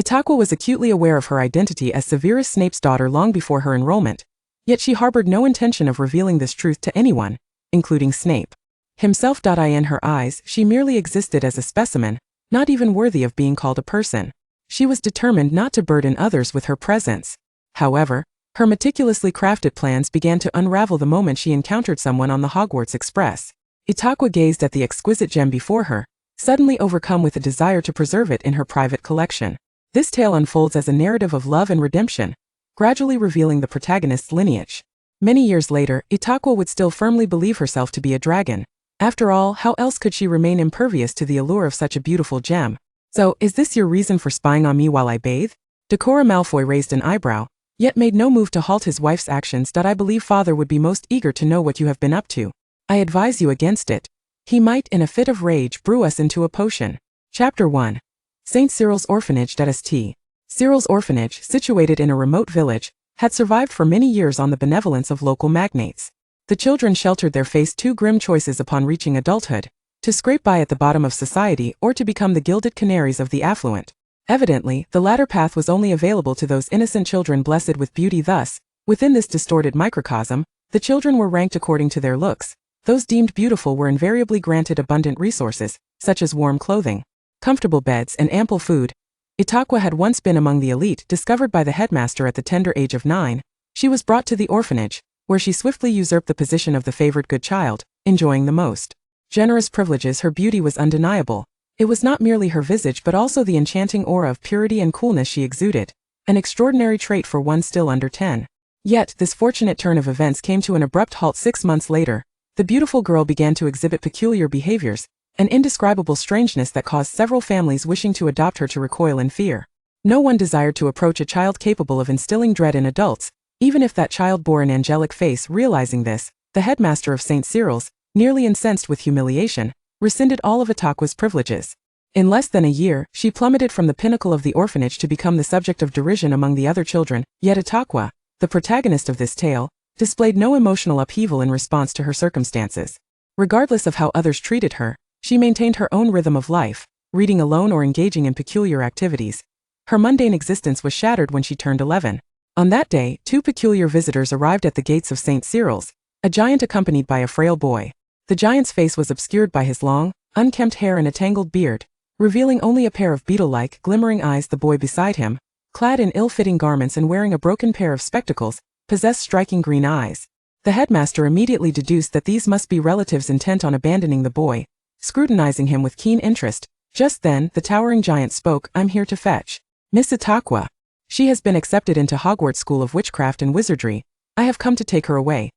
Itakuya was acutely aware of her identity as Severus Snape's daughter long before her enrollment, yet she harbored no intention of revealing this truth to anyone, including Snape himself. In her eyes, she merely existed as a specimen, not even worthy of being called a person. She was determined not to burden others with her presence. However, her meticulously crafted plans began to unravel the moment she encountered someone on the Hogwarts Express. Itakuya gazed at the exquisite gem before her, suddenly overcome with a desire to preserve it in her private collection. This tale unfolds as a narrative of love and redemption, gradually revealing the protagonist's lineage. Many years later, Itakuya would still firmly believe herself to be a dragon. After all, how else could she remain impervious to the allure of such a beautiful gem? So, is this your reason for spying on me while I bathe? Draco Malfoy raised an eyebrow, yet made no move to halt his wife's actions. I believe father would be most eager to know what you have been up to. I advise you against it. He might, in a fit of rage, brew us into a potion. Chapter 1. St. Cyril's Orphanage. St. Cyril's orphanage, situated in a remote village, had survived for many years on the benevolence of local magnates. The children sheltered their faced two grim choices upon reaching adulthood: to scrape by at the bottom of society or to become the gilded canaries of the affluent. Evidently, the latter path was only available to those innocent children blessed with beauty. Thus, within this distorted microcosm, the children were ranked according to their looks. Those deemed beautiful were invariably granted abundant resources, such as warm clothing, comfortable beds, and ample food. Itakuya had once been among the elite. Discovered by the headmaster at the tender age of 9, she was brought to the orphanage, where she swiftly usurped the position of the favored good child, enjoying the most generous privileges. Her beauty was undeniable. It was not merely her visage but also the enchanting aura of purity and coolness she exuded, an extraordinary trait for one still under 10. Yet, this fortunate turn of events came to an abrupt halt 6 months later. The beautiful girl began to exhibit peculiar behaviors, an indescribable strangeness that caused several families wishing to adopt her to recoil in fear. No one desired to approach a child capable of instilling dread in adults, even if that child bore an angelic face. Realizing this, the headmaster of St. Cyril's, nearly incensed with humiliation, rescinded all of Itakuya's privileges. In less than a year, she plummeted from the pinnacle of the orphanage to become the subject of derision among the other children. Yet Itakuya, the protagonist of this tale, displayed no emotional upheaval in response to her circumstances. Regardless of how others treated her, she maintained her own rhythm of life, reading alone or engaging in peculiar activities. Her mundane existence was shattered when she turned 11. On that day, 2 peculiar visitors arrived at the gates of St. Cyril's, a giant accompanied by a frail boy. The giant's face was obscured by his long, unkempt hair and a tangled beard, revealing only a pair of beetle-like, glimmering eyes. The boy beside him, clad in ill-fitting garments and wearing a broken pair of spectacles, possessed striking green eyes. The headmaster immediately deduced that these must be relatives intent on abandoning the boy, scrutinizing him with keen interest. Just then, the towering giant spoke. I'm here to fetch Miss Itakuya. She has been accepted into Hogwarts School of Witchcraft and Wizardry. I have come to take her away.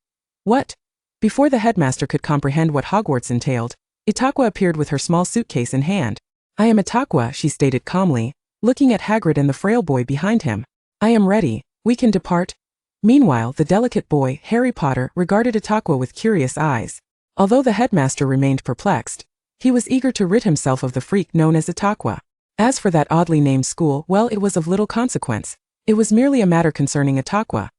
What? Before the headmaster could comprehend what Hogwarts entailed, Itakuya appeared with her small suitcase in hand. I am Itakuya, she stated calmly, looking at Hagrid and the frail boy behind him. I am ready. We can depart. Meanwhile, the delicate boy, Harry Potter, regarded Itakuya with curious eyes. Although the headmaster remained perplexed, he was eager to rid himself of the freak known as Itakuya. As for that oddly named school, well, it was of little consequence. It was merely a matter concerning Itakuya.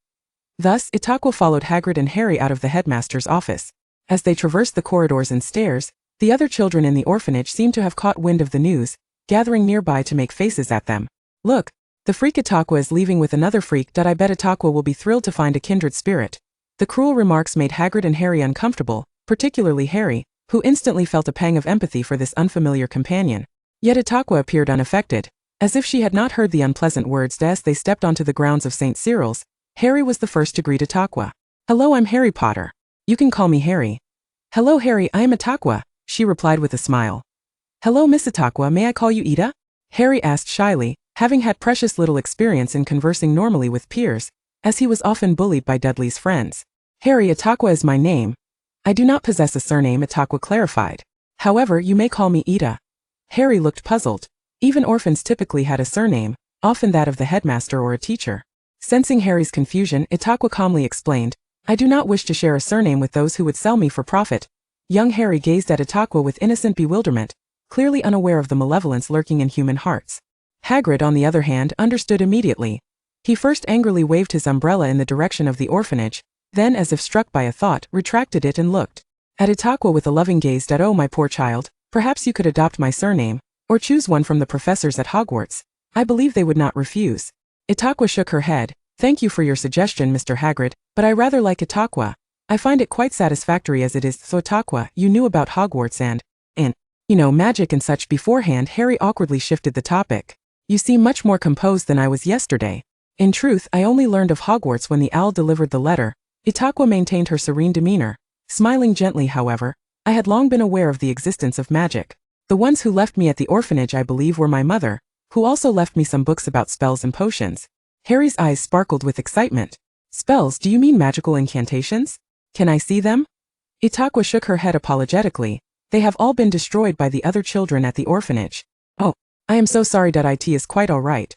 Thus, Itakuya followed Hagrid and Harry out of the headmaster's office. As they traversed the corridors and stairs, the other children in the orphanage seemed to have caught wind of the news, gathering nearby to make faces at them. Look, the freak Itakuya is leaving with another freak. I bet Itakuya will be thrilled to find a kindred spirit. The cruel remarks made Hagrid and Harry uncomfortable, particularly Harry, who instantly felt a pang of empathy for this unfamiliar companion. Yet Itakuya appeared unaffected, as if she had not heard the unpleasant words. As they stepped onto the grounds of St. Cyril's, Harry was the first to greet Itakuya. Hello, I'm Harry Potter. You can call me Harry. Hello Harry, I am Itakuya, she replied with a smile. Hello Miss Itakuya, may I call you Ida? Harry asked shyly, having had precious little experience in conversing normally with peers, as he was often bullied by Dudley's friends. Harry, Itakuya is my name. I do not possess a surname, Itakuya clarified. However, you may call me Ida. Harry looked puzzled. Even orphans typically had a surname, often that of the headmaster or a teacher. Sensing Harry's confusion, Itakuya calmly explained, I do not wish to share a surname with those who would sell me for profit. Young Harry gazed at Itakuya with innocent bewilderment, clearly unaware of the malevolence lurking in human hearts. Hagrid, on the other hand, understood immediately. He first angrily waved his umbrella in the direction of the orphanage, then, as if struck by a thought, retracted it and looked at Itakuya with a loving gaze. Oh, my poor child, perhaps you could adopt my surname, or choose one from the professors at Hogwarts. I believe they would not refuse. Itakuya shook her head. Thank you for your suggestion, Mr. Hagrid, but I rather like Itakuya. I find it quite satisfactory as it is. So Itakuya, you knew about Hogwarts and, magic and such beforehand. Harry awkwardly shifted the topic. You seem much more composed than I was yesterday. In truth, I only learned of Hogwarts when the owl delivered the letter. Itakuya maintained her serene demeanor. Smiling gently, however, I had long been aware of the existence of magic. The ones who left me at the orphanage, I believe, were my mother, who also left me some books about spells and potions. Harry's eyes sparkled with excitement. Spells, do you mean magical incantations? Can I see them? Itakuya shook her head apologetically. They have all been destroyed by the other children at the orphanage. Oh, I am so sorry. It is quite all right.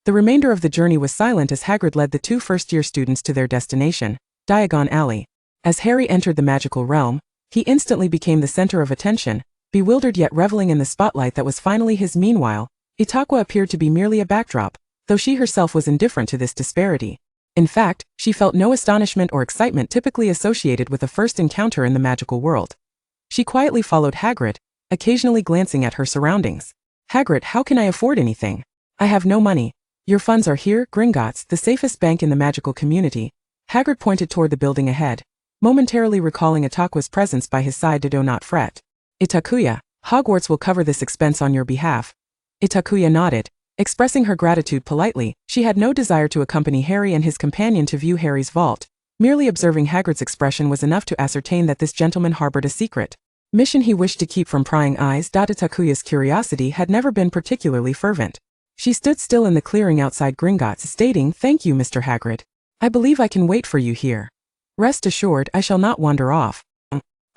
The remainder of the journey was silent as Hagrid led the 2 first-year students to their destination, Diagon Alley. As Harry entered the magical realm, he instantly became the center of attention, bewildered yet reveling in the spotlight that was finally his. Meanwhile, Itakuya appeared to be merely a backdrop, though she herself was indifferent to this disparity. In fact, she felt no astonishment or excitement typically associated with a first encounter in the magical world. She quietly followed Hagrid, occasionally glancing at her surroundings. Hagrid, how can I afford anything? I have no money. Your funds are here, Gringotts, the safest bank in the magical community. Hagrid pointed toward the building ahead, momentarily recalling Itakuya's presence by his side. Do not fret. Itakuya, Hogwarts will cover this expense on your behalf. Itakuya nodded, expressing her gratitude politely. She had no desire to accompany Harry and his companion to view Harry's vault. Merely observing Hagrid's expression was enough to ascertain that this gentleman harbored a secret mission he wished to keep from prying eyes. Itakuya's curiosity had never been particularly fervent. She stood still in the clearing outside Gringotts, stating, "Thank you, Mr. Hagrid. I believe I can wait for you here. Rest assured, I shall not wander off."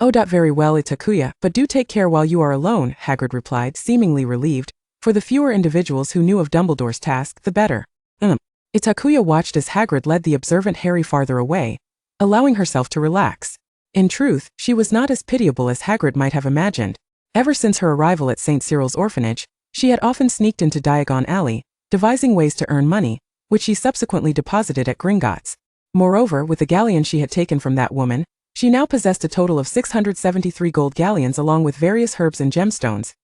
Oh, very well, Itakuya, but do take care while you are alone, Hagrid replied, seemingly relieved, for the fewer individuals who knew of Dumbledore's task, the better. Itakuya watched as Hagrid led the observant Harry farther away, allowing herself to relax. In truth, she was not as pitiable as Hagrid might have imagined. Ever since her arrival at St. Cyril's orphanage, she had often sneaked into Diagon Alley, devising ways to earn money, which she subsequently deposited at Gringotts. Moreover, with the galleon she had taken from that woman, she now possessed a total of 673 gold galleons along with various herbs and gemstones.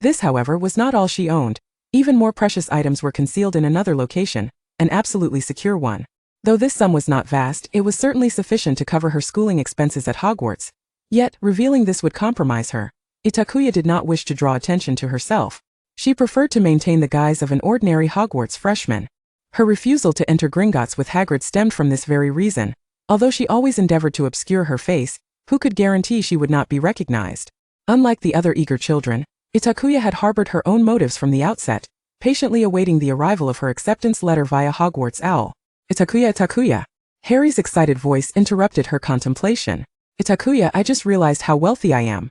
This, however, was not all she owned. Even more precious items were concealed in another location, an absolutely secure one. Though this sum was not vast, it was certainly sufficient to cover her schooling expenses at Hogwarts. Yet, revealing this would compromise her. Itakuya did not wish to draw attention to herself. She preferred to maintain the guise of an ordinary Hogwarts freshman. Her refusal to enter Gringotts with Hagrid stemmed from this very reason. Although she always endeavored to obscure her face, who could guarantee she would not be recognized? Unlike the other eager children, Itakuya had harbored her own motives from the outset, patiently awaiting the arrival of her acceptance letter via Hogwarts Owl. Itakuya. Harry's excited voice interrupted her contemplation. Itakuya, I just realized how wealthy I am.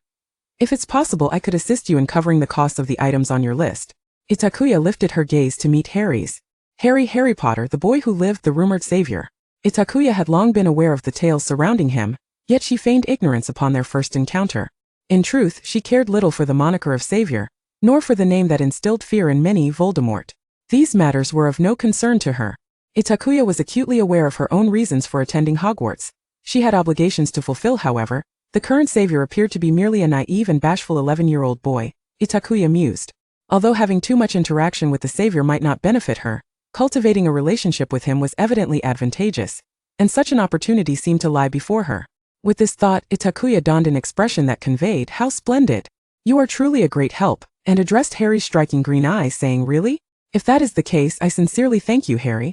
If it's possible, I could assist you in covering the cost of the items on your list. Itakuya lifted her gaze to meet Harry's. Harry Potter, the boy who lived, the rumored savior. Itakuya had long been aware of the tales surrounding him, yet she feigned ignorance upon their first encounter. In truth, she cared little for the moniker of savior, nor for the name that instilled fear in many, Voldemort. These matters were of no concern to her. Itakuya was acutely aware of her own reasons for attending Hogwarts. She had obligations to fulfill, however. The current savior appeared to be merely a naive and bashful 11-year-old boy, Itakuya mused. Although having too much interaction with the savior might not benefit her, cultivating a relationship with him was evidently advantageous, and such an opportunity seemed to lie before her. With this thought, Itakuya donned an expression that conveyed, "How splendid! You are truly a great help," and addressed Harry's striking green eyes, saying, "Really? If that is the case, I sincerely thank you, Harry."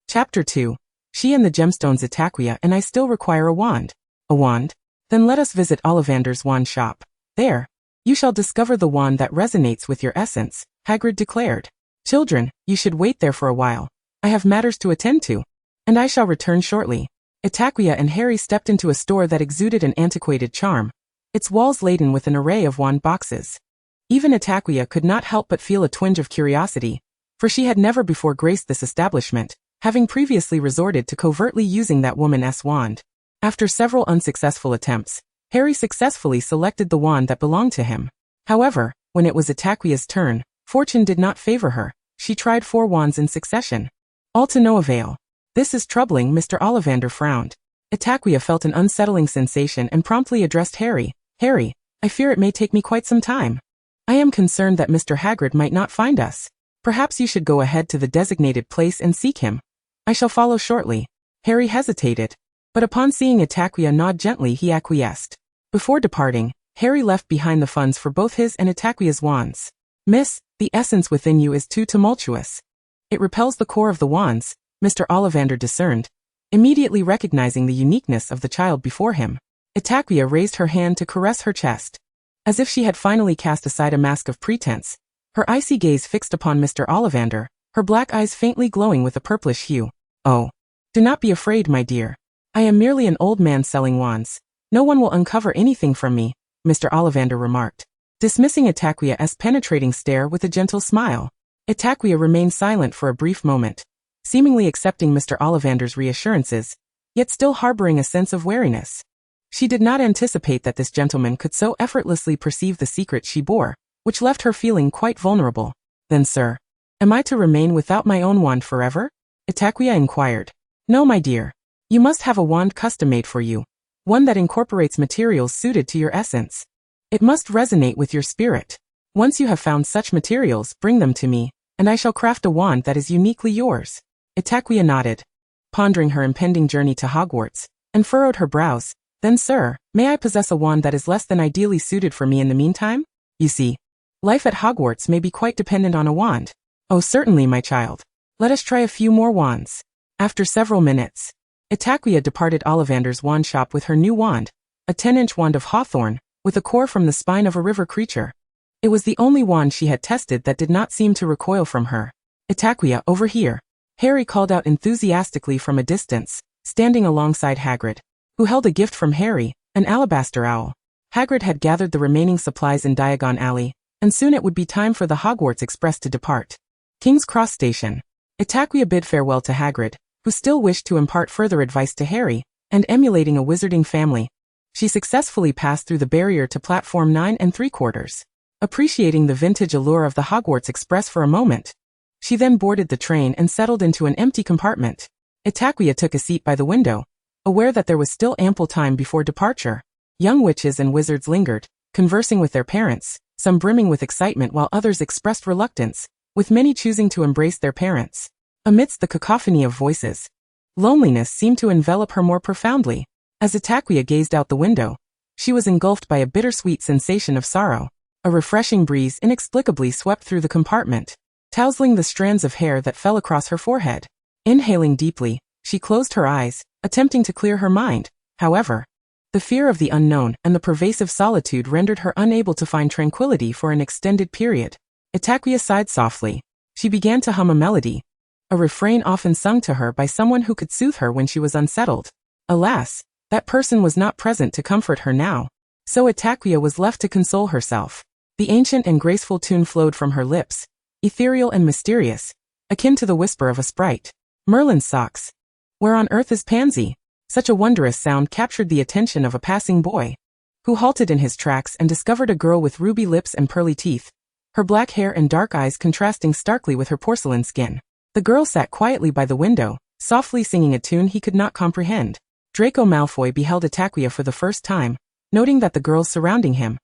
Chapter 2. She and the gemstones. Itakuya, and I still require a wand. A wand? Then let us visit Ollivander's wand shop. There, you shall discover the wand that resonates with your essence, Hagrid declared. Children, you should wait there for a while. I have matters to attend to, and I shall return shortly. Itakuya and Harry stepped into a store that exuded an antiquated charm, its walls laden with an array of wand boxes. Even Itakuya could not help but feel a twinge of curiosity, for she had never before graced this establishment, having previously resorted to covertly using that woman's wand. After several unsuccessful attempts, Harry successfully selected the wand that belonged to him. However, when it was Itakuya's turn, fortune did not favor her. She tried 4 wands in succession. All to no avail. "This is troubling," Mr. Ollivander frowned. Itakuya felt an unsettling sensation and promptly addressed Harry. "Harry, I fear it may take me quite some time. I am concerned that Mr. Hagrid might not find us. Perhaps you should go ahead to the designated place and seek him. I shall follow shortly. Harry hesitated, but upon seeing Itakuya nod gently he acquiesced. Before departing, Harry left behind the funds for both his and Itakuya's wands. Miss, the essence within you is too tumultuous. It repels the core of the wands, Mr. Ollivander discerned, immediately recognizing the uniqueness of the child before him. Itakuya raised her hand to caress her chest. As if she had finally cast aside a mask of pretense, her icy gaze fixed upon Mr. Ollivander, her black eyes faintly glowing with a purplish hue. Oh, do not be afraid, my dear. I am merely an old man selling wands. No one will uncover anything from me, Mr. Ollivander remarked, dismissing Itakuya's penetrating stare with a gentle smile. Itakuya remained silent for a brief moment, seemingly accepting Mr. Ollivander's reassurances, yet still harboring a sense of wariness. She did not anticipate that this gentleman could so effortlessly perceive the secret she bore, which left her feeling quite vulnerable. Then, sir, am I to remain without my own wand forever? Itakuya inquired. No, my dear. You must have a wand custom-made for you, one that incorporates materials suited to your essence. It must resonate with your spirit. Once you have found such materials, bring them to me, and I shall craft a wand that is uniquely yours. Itakuya nodded, pondering her impending journey to Hogwarts, and furrowed her brows. Then, sir, may I possess a wand that is less than ideally suited for me in the meantime? You see, life at Hogwarts may be quite dependent on a wand. Oh, certainly, my child. Let us try a few more wands. After several minutes, Itakuya departed Ollivander's wand shop with her new wand, a 10-inch wand of hawthorn, with a core from the spine of a river creature. It was the only wand she had tested that did not seem to recoil from her. Itakuya, over here. Harry called out enthusiastically from a distance, standing alongside Hagrid, who held a gift from Harry, an alabaster owl. Hagrid had gathered the remaining supplies in Diagon Alley, and soon it would be time for the Hogwarts Express to depart. King's Cross Station. Itakuya bid farewell to Hagrid, who still wished to impart further advice to Harry, and emulating a wizarding family, she successfully passed through the barrier to platform 9 3/4. Appreciating the vintage allure of the Hogwarts Express for a moment, she then boarded the train and settled into an empty compartment. Itakuya took a seat by the window, aware that there was still ample time before departure. Young witches and wizards lingered, conversing with their parents, some brimming with excitement while others expressed reluctance, with many choosing to embrace their parents. Amidst the cacophony of voices, loneliness seemed to envelop her more profoundly. As Itakuya gazed out the window, she was engulfed by a bittersweet sensation of sorrow. A refreshing breeze inexplicably swept through the compartment, tousling the strands of hair that fell across her forehead. Inhaling deeply, she closed her eyes, attempting to clear her mind. However, the fear of the unknown and the pervasive solitude rendered her unable to find tranquility for an extended period. Itakuya sighed softly. She began to hum a melody, a refrain often sung to her by someone who could soothe her when she was unsettled. Alas, that person was not present to comfort her now, so Itakuya was left to console herself. The ancient and graceful tune flowed from her lips, ethereal and mysterious, akin to the whisper of a sprite. Merlin's socks. Where on earth is Pansy? Such a wondrous sound captured the attention of a passing boy, who halted in his tracks and discovered a girl with ruby lips and pearly teeth, her black hair and dark eyes contrasting starkly with her porcelain skin. The girl sat quietly by the window, softly singing a tune he could not comprehend. Draco Malfoy beheld Itakuya for the first time, noting that the girls surrounding him,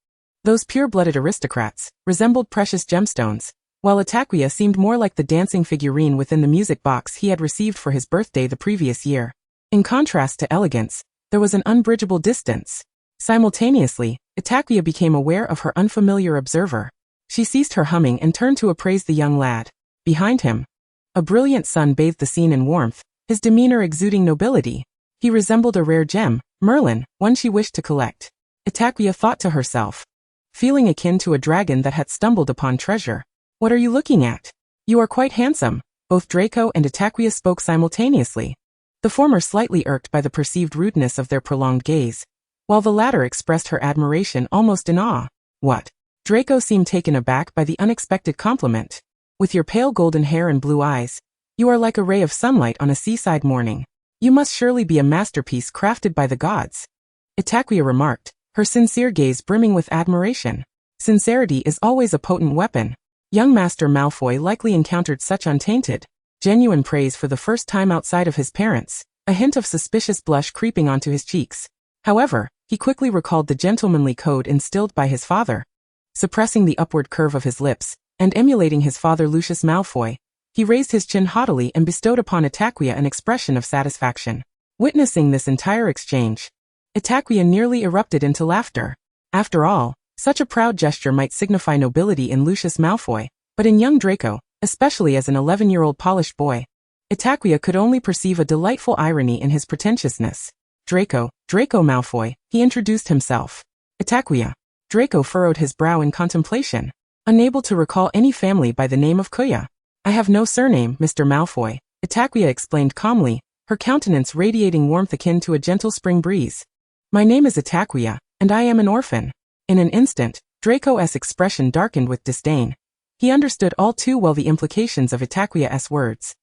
those pure-blooded aristocrats, resembled precious gemstones, while Itakuya seemed more like the dancing figurine within the music box he had received for his birthday the previous year. In contrast to elegance, there was an unbridgeable distance. Simultaneously, Itakuya became aware of her unfamiliar observer. She ceased her humming and turned to appraise the young lad. Behind him, a brilliant sun bathed the scene in warmth, his demeanor exuding nobility. He resembled a rare gem, Merlin, one she wished to collect. Itakuya thought to herself, feeling akin to a dragon that had stumbled upon treasure. What are you looking at? You are quite handsome. Both Draco and Itakuya spoke simultaneously, the former slightly irked by the perceived rudeness of their prolonged gaze, while the latter expressed her admiration almost in awe. What? Draco seemed taken aback by the unexpected compliment. With your pale golden hair and blue eyes, you are like a ray of sunlight on a seaside morning. You must surely be a masterpiece crafted by the gods. Itakuya remarked, her sincere gaze brimming with admiration. Sincerity is always a potent weapon. Young Master Malfoy likely encountered such untainted, genuine praise for the first time outside of his parents, a hint of suspicious blush creeping onto his cheeks. However, he quickly recalled the gentlemanly code instilled by his father. Suppressing the upward curve of his lips, and emulating his father Lucius Malfoy, he raised his chin haughtily and bestowed upon Itakuya an expression of satisfaction. Witnessing this entire exchange, Itakuya nearly erupted into laughter. After all, such a proud gesture might signify nobility in Lucius Malfoy, but in young Draco, especially as an 11-year-old polished boy, Itakuya could only perceive a delightful irony in his pretentiousness. Draco Malfoy, he introduced himself. Itakuya. Draco furrowed his brow in contemplation, unable to recall any family by the name of Kuya. I have no surname, Mr. Malfoy, Itakuya explained calmly, her countenance radiating warmth akin to a gentle spring breeze. My name is Itakuya, and I am an orphan. In an instant, Draco's expression darkened with disdain. He understood all too well the implications of Itakuya's words.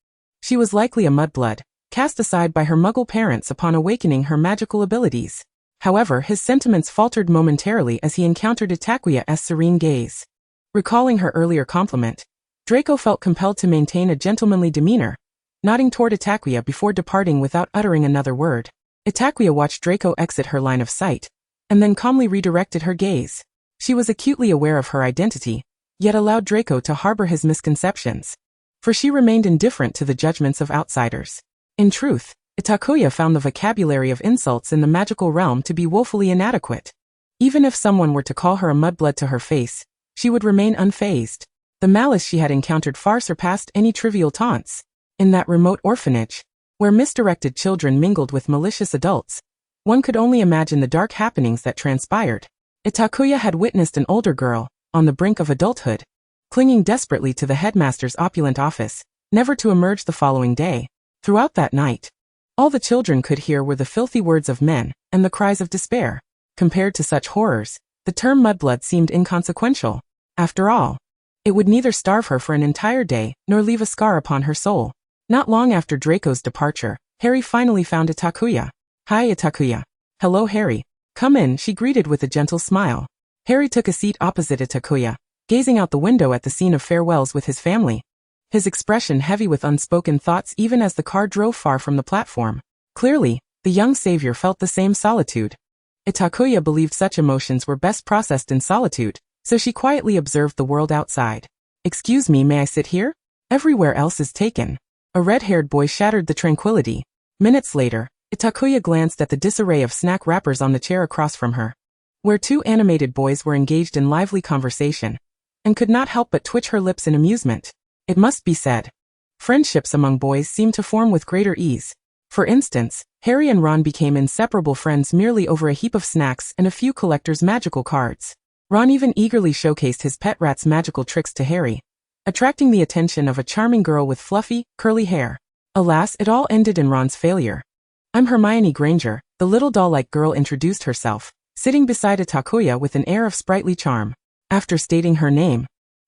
She was likely a mudblood, cast aside by her muggle parents upon awakening her magical abilities. However, his sentiments faltered momentarily as he encountered Itakuya's serene gaze. Recalling her earlier compliment, Draco felt compelled to maintain a gentlemanly demeanor, nodding toward Itakuya before departing without uttering another word. Itakuya watched Draco exit her line of sight, and then calmly redirected her gaze. She was acutely aware of her identity, yet allowed Draco to harbor his misconceptions. For she remained indifferent to the judgments of outsiders. In truth, Itakuya found the vocabulary of insults in the magical realm to be woefully inadequate. Even if someone were to call her a mudblood to her face, she would remain unfazed. The malice she had encountered far surpassed any trivial taunts. In that remote orphanage, where misdirected children mingled with malicious adults, one could only imagine the dark happenings that transpired. Itakuya had witnessed an older girl, on the brink of adulthood, clinging desperately to the headmaster's opulent office, never to emerge the following day. Throughout that night, all the children could hear were the filthy words of men and the cries of despair. Compared to such horrors, the term mudblood seemed inconsequential. After all, it would neither starve her for an entire day nor leave a scar upon her soul. Not long after Draco's departure, Harry finally found Itakuya. Hi Itakuya. Hello Harry. Come in, she greeted with a gentle smile. Harry took a seat opposite Itakuya, gazing out the window at the scene of farewells with his family. His expression heavy with unspoken thoughts even as the car drove far from the platform. Clearly, the young savior felt the same solitude. Itakuya believed such emotions were best processed in solitude, so she quietly observed the world outside. Excuse me, may I sit here? Everywhere else is taken. A red-haired boy shattered the tranquility. Minutes later, Itakuya glanced at the disarray of snack wrappers on the chair across from her, where two animated boys were engaged in lively conversation, and could not help but twitch her lips in amusement. It must be said, friendships among boys seem to form with greater ease. For instance, Harry and Ron became inseparable friends merely over a heap of snacks and a few collector's magical cards. Ron even eagerly showcased his pet rat's magical tricks to Harry, attracting the attention of a charming girl with fluffy, curly hair. Alas, it all ended in Ron's failure. I'm Hermione Granger, the little doll-like girl introduced herself, sitting beside Itakuya with an air of sprightly charm. After stating her name,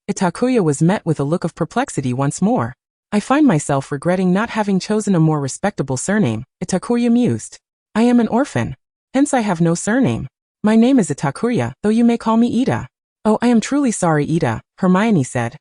Itakuya was met with a look of perplexity once more. I find myself regretting not having chosen a more respectable surname, Itakuya mused. I am an orphan, hence I have no surname. My name is Itakuya, though you may call me Ida. Oh, I am truly sorry, Ida, Hermione said,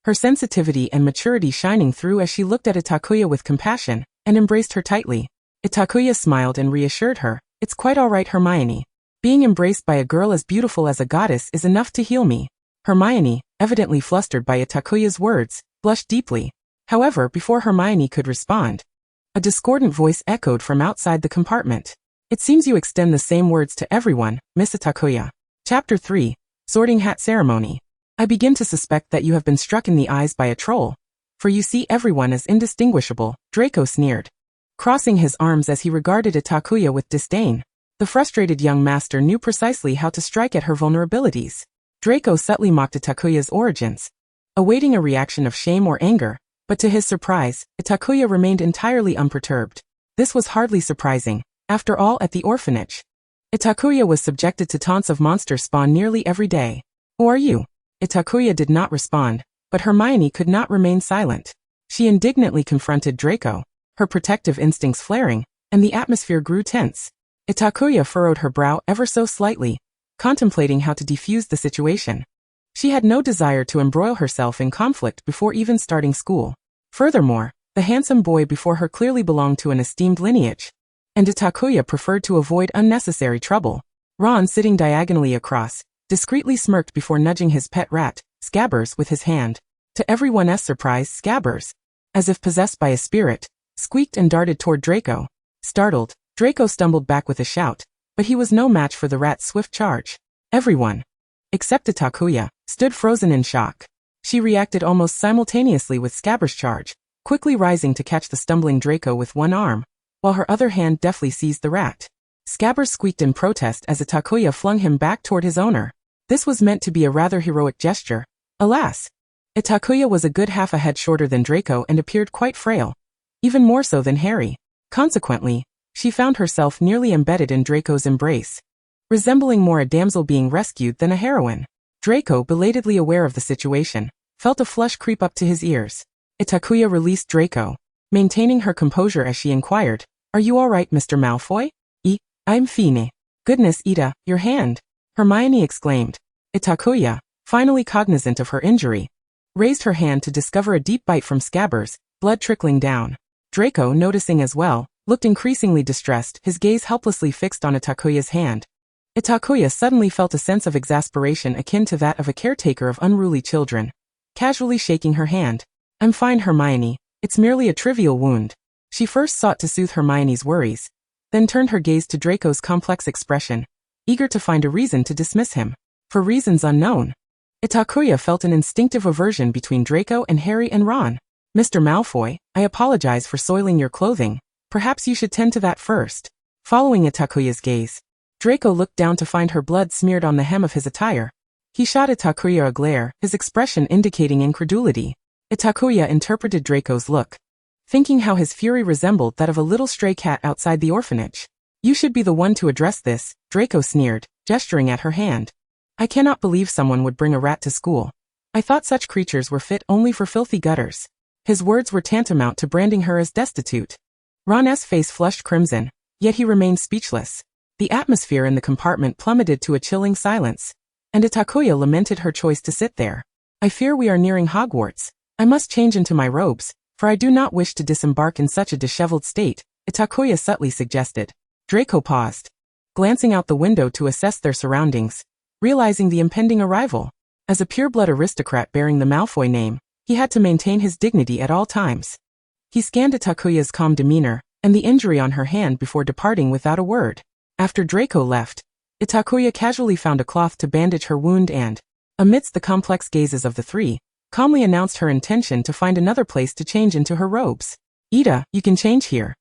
her sensitivity and maturity shining through as she looked at Itakuya with compassion, and embraced her tightly. Itakuya smiled and reassured her, it's quite all right, Hermione. Being embraced by a girl as beautiful as a goddess is enough to heal me. Hermione, evidently flustered by Itakuya's words, blushed deeply. However, before Hermione could respond, a discordant voice echoed from outside the compartment. It seems you extend the same words to everyone, Miss Itakuya. Chapter 3, Sorting Hat Ceremony. I begin to suspect that you have been struck in the eyes by a troll, for you see everyone as indistinguishable, Draco sneered, crossing his arms as he regarded Itakuya with disdain. The frustrated young master knew precisely how to strike at her vulnerabilities. Draco subtly mocked Itakuya's origins, awaiting a reaction of shame or anger, but to his surprise, Itakuya remained entirely unperturbed. This was hardly surprising. After all, at the orphanage, Itakuya was subjected to taunts of monster spawn nearly every day. Who are you? Itakuya did not respond, but Hermione could not remain silent. She indignantly confronted Draco, her protective instincts flaring, and the atmosphere grew tense. Itakuya furrowed her brow ever so slightly, contemplating how to defuse the situation. She had no desire to embroil herself in conflict before even starting school. Furthermore, the handsome boy before her clearly belonged to an esteemed lineage, and Itakuya preferred to avoid unnecessary trouble. Ron, sitting diagonally across, discreetly smirked before nudging his pet rat, Scabbers with his hand. To everyone's surprise, Scabbers, as if possessed by a spirit, squeaked and darted toward Draco. Startled, Draco stumbled back with a shout, but he was no match for the rat's swift charge. Everyone, except Itakuya, stood frozen in shock. She reacted almost simultaneously with Scabbers' charge, quickly rising to catch the stumbling Draco with one arm, while her other hand deftly seized the rat. Scabbers squeaked in protest as Itakuya flung him back toward his owner. This was meant to be a rather heroic gesture. Alas! Itakuya was a good half a head shorter than Draco and appeared quite frail, even more so than Harry. Consequently, she found herself nearly embedded in Draco's embrace, resembling more a damsel being rescued than a heroine. Draco, belatedly aware of the situation, felt a flush creep up to his ears. Itakuya released Draco, maintaining her composure as she inquired, "Are you all right, Mr. Malfoy?" "I'm fine." "Goodness, Ida, your hand!" Hermione exclaimed. Itakuya, finally cognizant of her injury, raised her hand to discover a deep bite from Scabbers, blood trickling down. Draco, noticing as well, looked increasingly distressed, his gaze helplessly fixed on Itakuya's hand. Itakuya suddenly felt a sense of exasperation akin to that of a caretaker of unruly children, casually shaking her hand. "I'm fine, Hermione. It's merely a trivial wound." She first sought to soothe Hermione's worries, then turned her gaze to Draco's complex expression, eager to find a reason to dismiss him. For reasons unknown, Itakuya felt an instinctive aversion between Draco and Harry and Ron. "Mr. Malfoy, I apologize for soiling your clothing. Perhaps you should tend to that first." Following Itakuya's gaze, Draco looked down to find her blood smeared on the hem of his attire. He shot Itakuya a glare, his expression indicating incredulity. Itakuya interpreted Draco's look, thinking how his fury resembled that of a little stray cat outside the orphanage. "You should be the one to address this," Draco sneered, gesturing at her hand. "I cannot believe someone would bring a rat to school. I thought such creatures were fit only for filthy gutters." His words were tantamount to branding her as destitute. Ron's face flushed crimson, yet he remained speechless. The atmosphere in the compartment plummeted to a chilling silence, and Itakuya lamented her choice to sit there. "I fear we are nearing Hogwarts. I must change into my robes, for I do not wish to disembark in such a disheveled state," Itakuya subtly suggested. Draco paused, glancing out the window to assess their surroundings, realizing the impending arrival. As a pureblood aristocrat bearing the Malfoy name, he had to maintain his dignity at all times. He scanned Itakuya's calm demeanor and the injury on her hand before departing without a word. After Draco left, Itakuya casually found a cloth to bandage her wound and, amidst the complex gazes of the three, calmly announced her intention to find another place to change into her robes. "Ida, you can change here.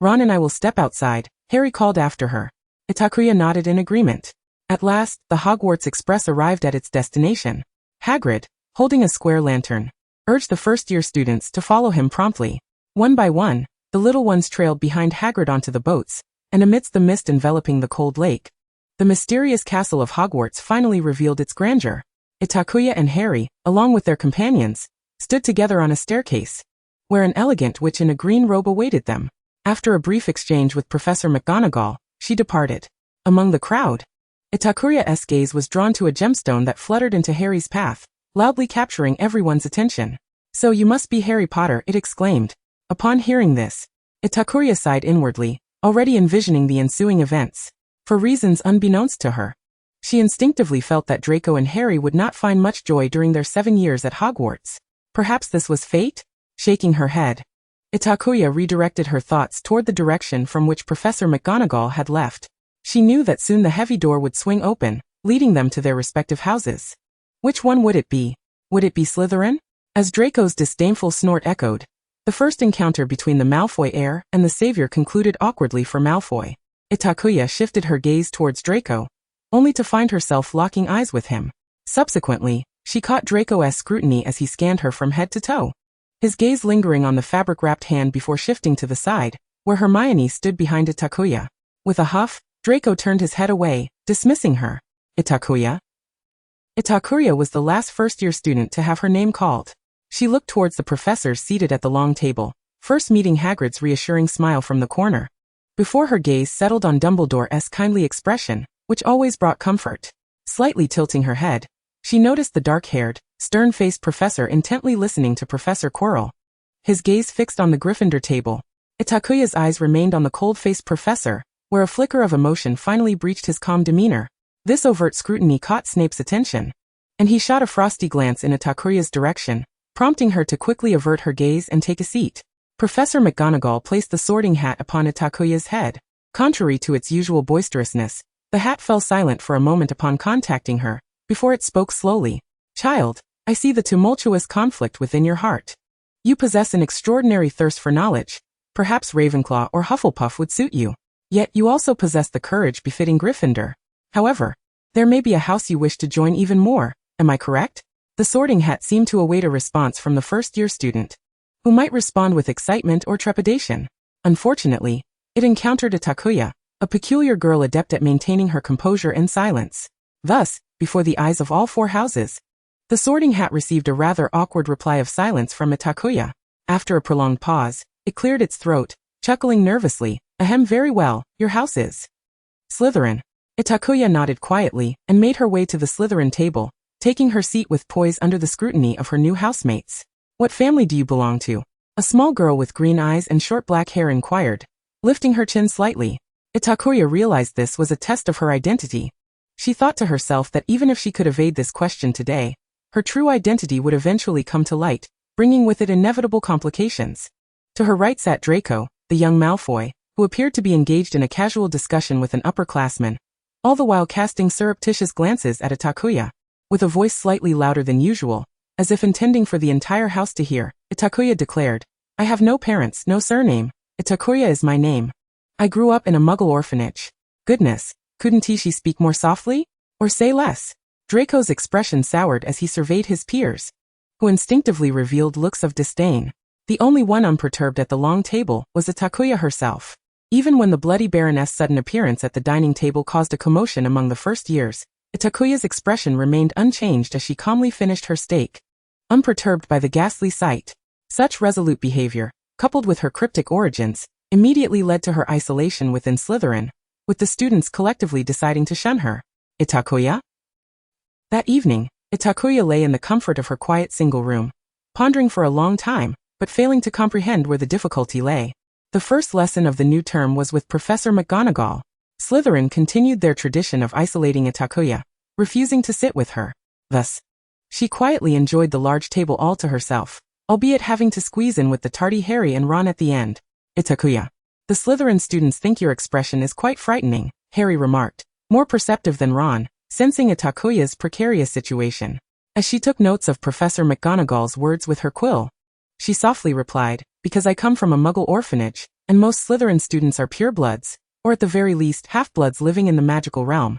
Ron and I will step outside," Harry called after her. Itakuya nodded in agreement. At last, the Hogwarts Express arrived at its destination. Hagrid, holding a square lantern, urged the first-year students to follow him promptly. One by one, the little ones trailed behind Hagrid onto the boats, and amidst the mist enveloping the cold lake, the mysterious castle of Hogwarts finally revealed its grandeur. Itakuya and Harry, along with their companions, stood together on a staircase, where an elegant witch in a green robe awaited them. After a brief exchange with Professor McGonagall, she departed. Among the crowd, Itakuya's gaze was drawn to a gemstone that fluttered into Harry's path, loudly capturing everyone's attention. "So you must be Harry Potter," it exclaimed. Upon hearing this, Itakuya sighed inwardly, already envisioning the ensuing events. For reasons unbeknownst to her, she instinctively felt that Draco and Harry would not find much joy during their 7 years at Hogwarts. Perhaps this was fate? Shaking her head, Itakuya redirected her thoughts toward the direction from which Professor McGonagall had left. She knew that soon the heavy door would swing open, leading them to their respective houses. Which one would it be? Would it be Slytherin? As Draco's disdainful snort echoed, the first encounter between the Malfoy heir and the savior concluded awkwardly for Malfoy. Itakuya shifted her gaze towards Draco, only to find herself locking eyes with him. Subsequently, she caught Draco's scrutiny as he scanned her from head to toe, his gaze lingering on the fabric-wrapped hand before shifting to the side, where Hermione stood behind Itakuya. With a huff, Draco turned his head away, dismissing her. "Itakuya?" Itakuya was the last first-year student to have her name called. She looked towards the professors seated at the long table, first meeting Hagrid's reassuring smile from the corner, before her gaze settled on Dumbledore's kindly expression, which always brought comfort. Slightly tilting her head, she noticed the dark-haired, stern-faced professor intently listening to Professor Quirrell, his gaze fixed on the Gryffindor table. Itakuya's eyes remained on the cold-faced professor, where a flicker of emotion finally breached his calm demeanor. This overt scrutiny caught Snape's attention. and he shot a frosty glance in Itakuya's direction, prompting her to quickly avert her gaze and take a seat. Professor McGonagall placed the sorting hat upon Itakuya's head. Contrary to its usual boisterousness, the hat fell silent for a moment upon contacting her, before it spoke slowly. Child, I see the tumultuous conflict within your heart. You possess an extraordinary thirst for knowledge. Perhaps Ravenclaw or Hufflepuff would suit you. Yet you also possess the courage befitting Gryffindor. However, there may be a house you wish to join even more, am I correct? The sorting hat seemed to await a response from the first-year student, who might respond with excitement or trepidation. Unfortunately, it encountered Itakuya, a peculiar girl adept at maintaining her composure and silence. Thus, before the eyes of all four houses, the sorting hat received a rather awkward reply of silence from Itakuya. After a prolonged pause, it cleared its throat, chuckling nervously. Ahem, very well, your house is Slytherin. Itakuya nodded quietly and made her way to the Slytherin table, taking her seat with poise under the scrutiny of her new housemates. What family do you belong to? A small girl with green eyes and short black hair inquired, lifting her chin slightly. Itakuya realized this was a test of her identity. She thought to herself that even if she could evade this question today, her true identity would eventually come to light, bringing with it inevitable complications. To her right sat Draco, the young Malfoy, who appeared to be engaged in a casual discussion with an upperclassman, all the while casting surreptitious glances at Itakuya. With a voice slightly louder than usual, as if intending for the entire house to hear, Itakuya declared, I have no parents, no surname. Itakuya is my name. I grew up in a Muggle orphanage. Goodness, couldn't she speak more softly? Or say less? Draco's expression soured as he surveyed his peers, who instinctively revealed looks of disdain. The only one unperturbed at the long table was Itakuya herself. Even when the Bloody Baroness' sudden appearance at the dining table caused a commotion among the first years, Itakuya's expression remained unchanged as she calmly finished her steak, unperturbed by the ghastly sight. Such resolute behavior, coupled with her cryptic origins, immediately led to her isolation within Slytherin, with the students collectively deciding to shun her. Itakuya? That evening, Itakuya lay in the comfort of her quiet single room, pondering for a long time, but failing to comprehend where the difficulty lay. The first lesson of the new term was with Professor McGonagall. Slytherin continued their tradition of isolating Itakuya, refusing to sit with her. Thus, she quietly enjoyed the large table all to herself, albeit having to squeeze in with the tardy Harry and Ron at the end. Itakuya. The Slytherin students think your expression is quite frightening, Harry remarked, more perceptive than Ron, sensing Itakuya's precarious situation. As she took notes of Professor McGonagall's words with her quill, she softly replied, because I come from a Muggle orphanage, and most Slytherin students are purebloods, or at the very least half-bloods living in the magical realm.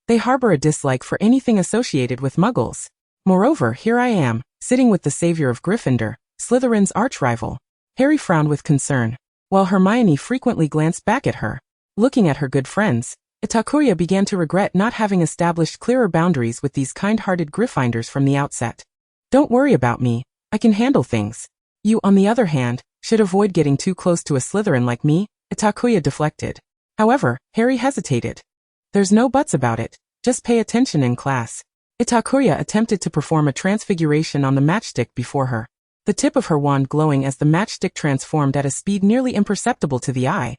They harbor a dislike for anything associated with Muggles. Moreover, here I am, sitting with the savior of Gryffindor, Slytherin's arch-rival. Harry frowned with concern, while Hermione frequently glanced back at her. Looking at her good friends, Itakuya began to regret not having established clearer boundaries with these kind-hearted Gryffindors from the outset. Don't worry about me, I can handle things. You, on the other hand, should avoid getting too close to a Slytherin like me, Itakuya deflected. However, Harry hesitated. There's no buts about it, just pay attention in class. Itakuya attempted to perform a transfiguration on the matchstick before her, the tip of her wand glowing as the matchstick transformed at a speed nearly imperceptible to the eye,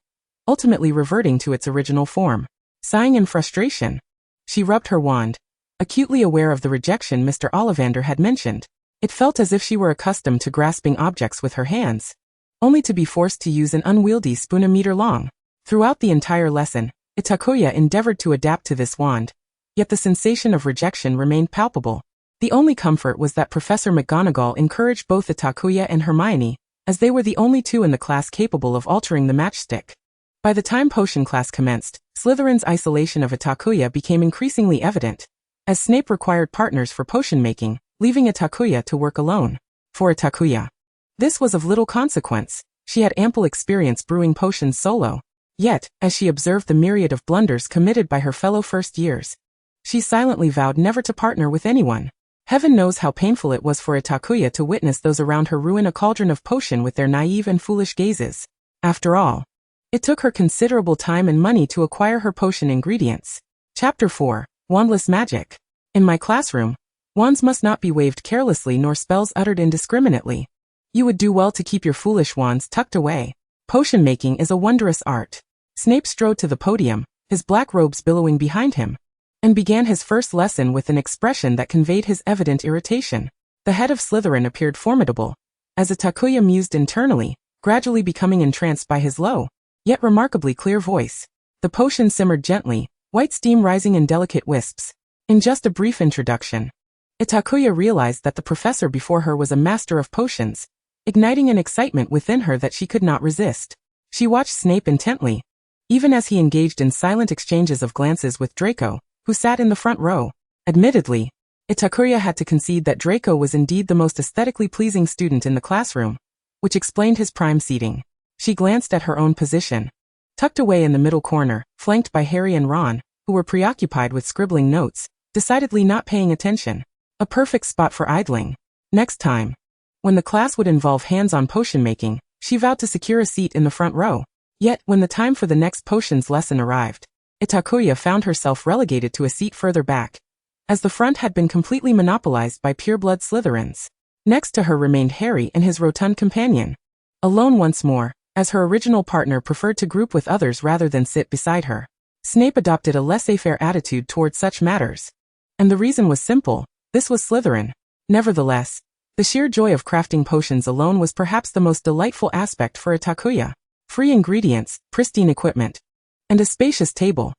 ultimately reverting to its original form. Sighing in frustration, she rubbed her wand, acutely aware of the rejection Mr. Ollivander had mentioned. It felt as if she were accustomed to grasping objects with her hands, only to be forced to use an unwieldy spoon a meter long. Throughout the entire lesson, Itakuya endeavored to adapt to this wand, yet the sensation of rejection remained palpable. The only comfort was that Professor McGonagall encouraged both Itakuya and Hermione, as they were the only two in the class capable of altering the matchstick. By the time potion class commenced, Slytherin's isolation of Itakuya became increasingly evident, as Snape required partners for potion making, leaving Itakuya to work alone. For Itakuya, this was of little consequence. She had ample experience brewing potions solo. Yet, as she observed the myriad of blunders committed by her fellow first years, she silently vowed never to partner with anyone. Heaven knows how painful it was for Itakuya to witness those around her ruin a cauldron of potion with their naive and foolish gazes. After all, it took her considerable time and money to acquire her potion ingredients. Chapter 4. Wandless Magic. In my classroom, wands must not be waved carelessly nor spells uttered indiscriminately. You would do well to keep your foolish wands tucked away. Potion making is a wondrous art. Snape strode to the podium, his black robes billowing behind him. and began his first lesson with an expression that conveyed his evident irritation. The head of Slytherin appeared formidable, as Itakuya mused internally, gradually becoming entranced by his low, yet remarkably clear voice. The potion simmered gently, white steam rising in delicate wisps. In just a brief introduction, Itakuya realized that the professor before her was a master of potions, igniting an excitement within her that she could not resist. She watched Snape intently, even as he engaged in silent exchanges of glances with Draco, who sat in the front row. Admittedly, Itakuya had to concede that Draco was indeed the most aesthetically pleasing student in the classroom, which explained his prime seating. She glanced at her own position. Tucked away in the middle corner, flanked by Harry and Ron, who were preoccupied with scribbling notes, decidedly not paying attention. A perfect spot for idling. Next time, when the class would involve hands-on potion making, she vowed to secure a seat in the front row. Yet, when the time for the next potions lesson arrived, Itakuya found herself relegated to a seat further back, as the front had been completely monopolized by pureblood Slytherins. Next to her remained Harry and his rotund companion. Alone once more, as her original partner preferred to group with others rather than sit beside her. Snape adopted a laissez-faire attitude toward such matters. And the reason was simple: this was Slytherin. Nevertheless, the sheer joy of crafting potions alone was perhaps the most delightful aspect for Itakuya. Free ingredients, pristine equipment, and a spacious table.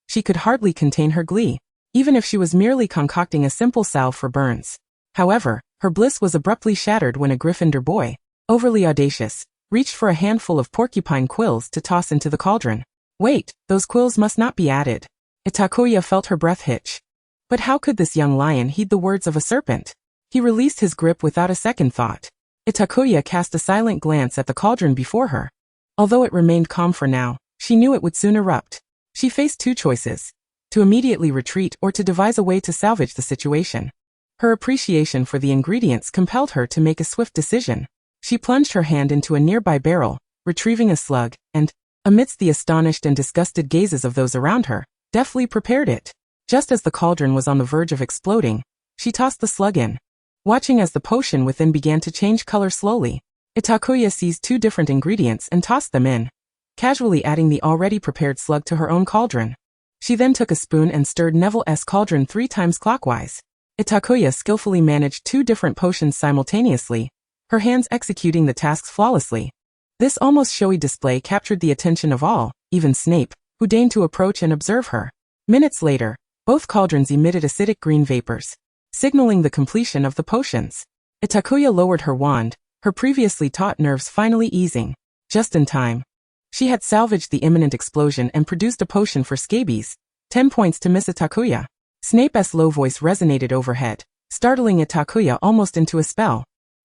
She could hardly contain her glee, even if she was merely concocting a simple salve for burns. However, her bliss was abruptly shattered when a Gryffindor boy, overly audacious, reached for a handful of porcupine quills to toss into the cauldron. Wait, those quills must not be added. Itakuya felt her breath hitch. But how could this young lion heed the words of a serpent? He released his grip without a second thought. Itakuya cast a silent glance at the cauldron before her. Although it remained calm for now, she knew it would soon erupt. She faced two choices: to immediately retreat or to devise a way to salvage the situation. Her appreciation for the ingredients compelled her to make a swift decision. She plunged her hand into a nearby barrel, retrieving a slug, and, amidst the astonished and disgusted gazes of those around her, deftly prepared it. Just as the cauldron was on the verge of exploding, she tossed the slug in. Watching as the potion within began to change color slowly, Itakuya seized two different ingredients and tossed them in, casually adding the already prepared slug to her own cauldron. She then took a spoon and stirred Neville's cauldron 3 times clockwise. Itakuya skillfully managed 2 different potions simultaneously, her hands executing the tasks flawlessly. This almost showy display captured the attention of all, even Snape, who deigned to approach and observe her. Minutes later, both cauldrons emitted acidic green vapors, signaling the completion of the potions. Itakuya lowered her wand, her previously taut nerves finally easing. Just in time. She had salvaged the imminent explosion and produced a potion for scabies. 10 points to Miss Itakuya. Snape's low voice resonated overhead, startling Itakuya almost into a spell.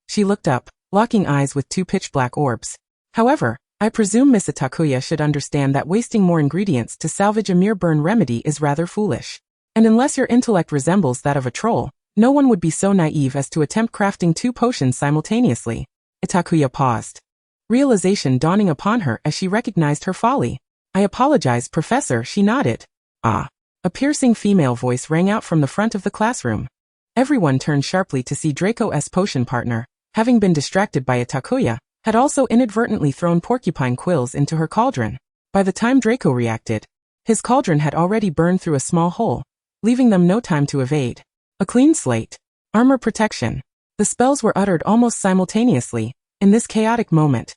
She looked up, locking eyes with 2 pitch-black orbs. However, I presume Miss Itakuya should understand that wasting more ingredients to salvage a mere burn remedy is rather foolish. And unless your intellect resembles that of a troll, no one would be so naive as to attempt crafting 2 potions simultaneously. Itakuya paused, realization dawning upon her as she recognized her folly. I apologize, Professor, she nodded. Ah. A piercing female voice rang out from the front of the classroom. Everyone turned sharply to see Draco's potion partner, having been distracted by Itakuya, had also inadvertently thrown porcupine quills into her cauldron. By the time Draco reacted, his cauldron had already burned through a small hole, leaving them no time to evade. A clean slate. Armor protection. The spells were uttered almost simultaneously, in this chaotic moment.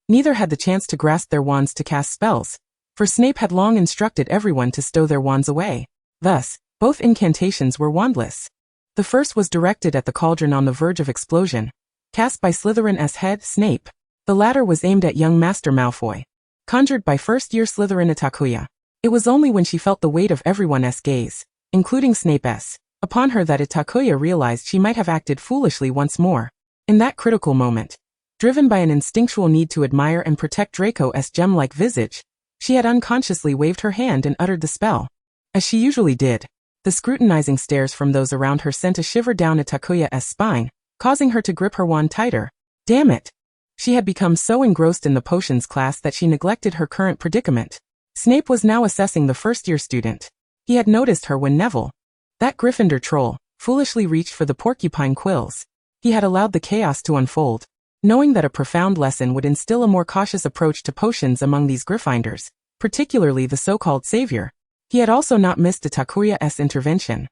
Neither had the chance to grasp their wands to cast spells, for Snape had long instructed everyone to stow their wands away. Thus, both incantations were wandless. The first was directed at the cauldron on the verge of explosion, cast by Slytherin's head, Snape. The latter was aimed at young Master Malfoy, conjured by first-year Slytherin Itakuya. It was only when she felt the weight of everyone's gaze, including Snape's, upon her that Itakuya realized she might have acted foolishly once more. In that critical moment, driven by an instinctual need to admire and protect Draco's gem-like visage, she had unconsciously waved her hand and uttered the spell. As she usually did, the scrutinizing stares from those around her sent a shiver down Itakuya's spine, causing her to grip her wand tighter. Damn it! She had become so engrossed in the potions class that she neglected her current predicament. Snape was now assessing the first-year student. He had noticed her when Neville, that Gryffindor troll, foolishly reached for the porcupine quills. He had allowed the chaos to unfold, knowing that a profound lesson would instill a more cautious approach to potions among these Gryffindors, particularly the so-called savior. He had also not missed Itakuya's intervention.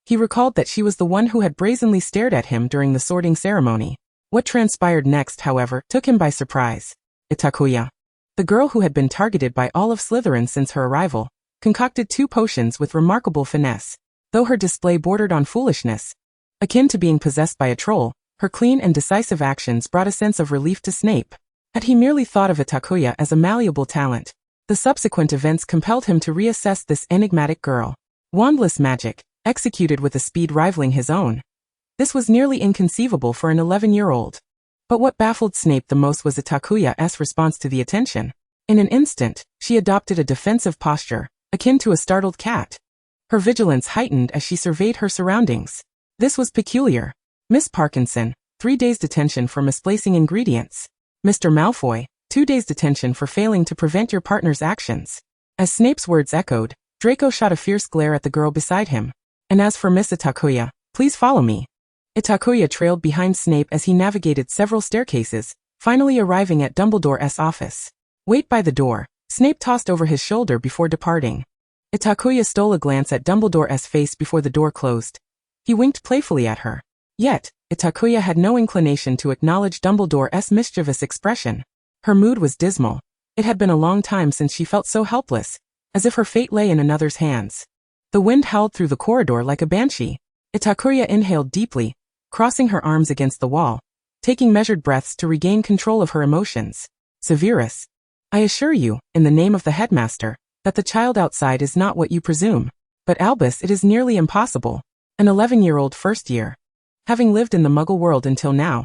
He recalled that she was the one who had brazenly stared at him during the sorting ceremony. What transpired next, however, took him by surprise. Itakuya, the girl who had been targeted by all of Slytherin since her arrival, concocted 2 potions with remarkable finesse. Though her display bordered on foolishness, akin to being possessed by a troll, her clean and decisive actions brought a sense of relief to Snape. Had he merely thought of Itakuya as a malleable talent, the subsequent events compelled him to reassess this enigmatic girl. Wandless magic, executed with a speed rivaling his own. This was nearly inconceivable for an 11-year-old. But what baffled Snape the most was Itakuya's response to the attention. In an instant, she adopted a defensive posture, akin to a startled cat. Her vigilance heightened as she surveyed her surroundings. This was peculiar. Miss Parkinson, 3 days detention for misplacing ingredients. Mr. Malfoy, 2 days detention for failing to prevent your partner's actions. As Snape's words echoed, Draco shot a fierce glare at the girl beside him. And as for Miss Itakuya, please follow me. Itakuya trailed behind Snape as he navigated several staircases, finally arriving at Dumbledore's office. Wait by the door, Snape tossed over his shoulder before departing. Itakuya stole a glance at Dumbledore's face before the door closed. He winked playfully at her. Yet, Itakuya had no inclination to acknowledge Dumbledore's mischievous expression. Her mood was dismal. It had been a long time since she felt so helpless, as if her fate lay in another's hands. The wind howled through the corridor like a banshee. Itakuya inhaled deeply, crossing her arms against the wall, taking measured breaths to regain control of her emotions. Severus, I assure you, in the name of the headmaster, that the child outside is not what you presume. But Albus, it is nearly impossible. An 11-year-old first year. Having lived in the Muggle world until now,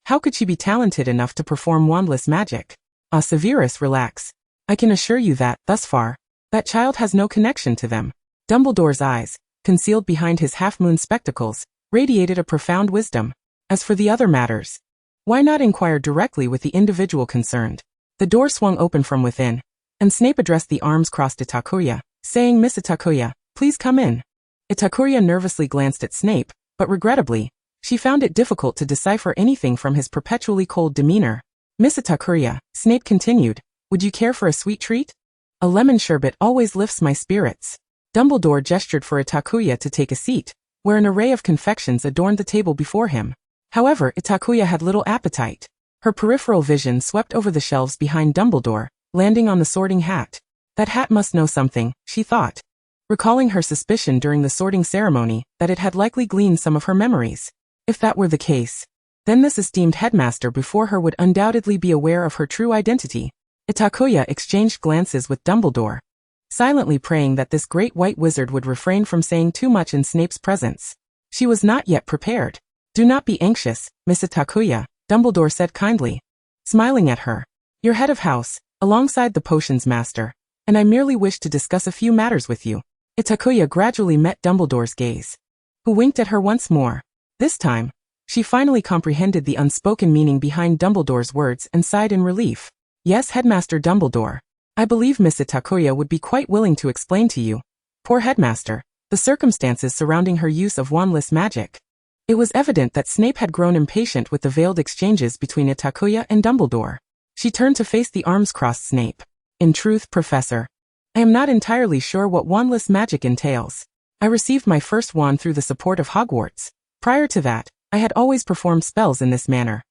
how could she be talented enough to perform wandless magic? Severus, relax. I can assure you that, thus far, that child has no connection to them. Dumbledore's eyes, concealed behind his half-moon spectacles, radiated a profound wisdom. As for the other matters, why not inquire directly with the individual concerned? The door swung open from within, and Snape addressed the arms-crossed Itakuya, saying, Miss Itakuya, please come in. Itakuya nervously glanced at Snape, but regrettably, she found it difficult to decipher anything from his perpetually cold demeanor. Miss Itakuya, Snape continued, would you care for a sweet treat? A lemon sherbet always lifts my spirits. Dumbledore gestured for Itakuya to take a seat, where an array of confections adorned the table before him. However, Itakuya had little appetite. Her peripheral vision swept over the shelves behind Dumbledore, landing on the sorting hat. That hat must know something, she thought, recalling her suspicion during the sorting ceremony that it had likely gleaned some of her memories. If that were the case, then this esteemed headmaster before her would undoubtedly be aware of her true identity. Itakuya exchanged glances with Dumbledore, silently praying that this great white wizard would refrain from saying too much in Snape's presence. She was not yet prepared. Do not be anxious, Miss Itakuya, Dumbledore said kindly, smiling at her. You're head of house, alongside the potions master, and I merely wish to discuss a few matters with you. Itakuya gradually met Dumbledore's gaze, who winked at her once more. This time, she finally comprehended the unspoken meaning behind Dumbledore's words and sighed in relief. Yes, Headmaster Dumbledore. I believe Miss Itakuya would be quite willing to explain to you, poor headmaster, the circumstances surrounding her use of wandless magic. It was evident that Snape had grown impatient with the veiled exchanges between Itakuya and Dumbledore. She turned to face the arms-crossed Snape. In truth, Professor, I am not entirely sure what wandless magic entails. I received my first wand through the support of Hogwarts. Prior to that, I had always performed spells in this manner.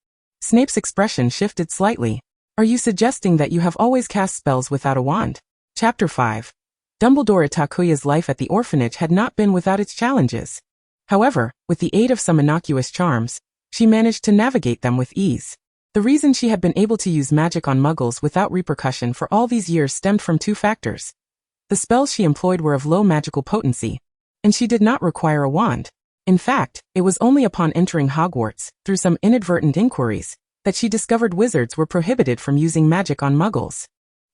Snape's expression shifted slightly. Are you suggesting that you have always cast spells without a wand? Chapter 5. Dumbledore Itakuya's life at the orphanage had not been without its challenges. However, with the aid of some innocuous charms, she managed to navigate them with ease. The reason she had been able to use magic on Muggles without repercussion for all these years stemmed from 2 factors. The spells she employed were of low magical potency, and she did not require a wand. In fact, it was only upon entering Hogwarts, through some inadvertent inquiries, that she discovered wizards were prohibited from using magic on Muggles.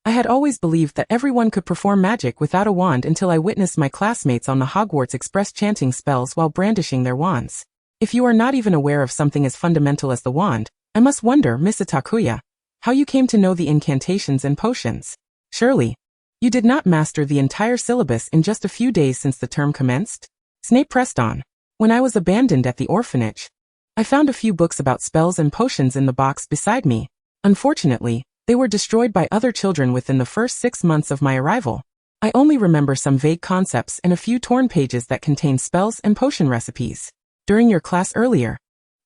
I had always believed that everyone could perform magic without a wand until I witnessed my classmates on the Hogwarts Express chanting spells while brandishing their wands. If you are not even aware of something as fundamental as the wand, I must wonder, Miss Itakuya, how you came to know the incantations and potions. Surely, you did not master the entire syllabus in just a few days since the term commenced? Snape pressed on. When I was abandoned at the orphanage, I found a few books about spells and potions in the box beside me. Unfortunately, they were destroyed by other children within the first 6 months of my arrival. I only remember some vague concepts and a few torn pages that contain spells and potion recipes. During your class earlier,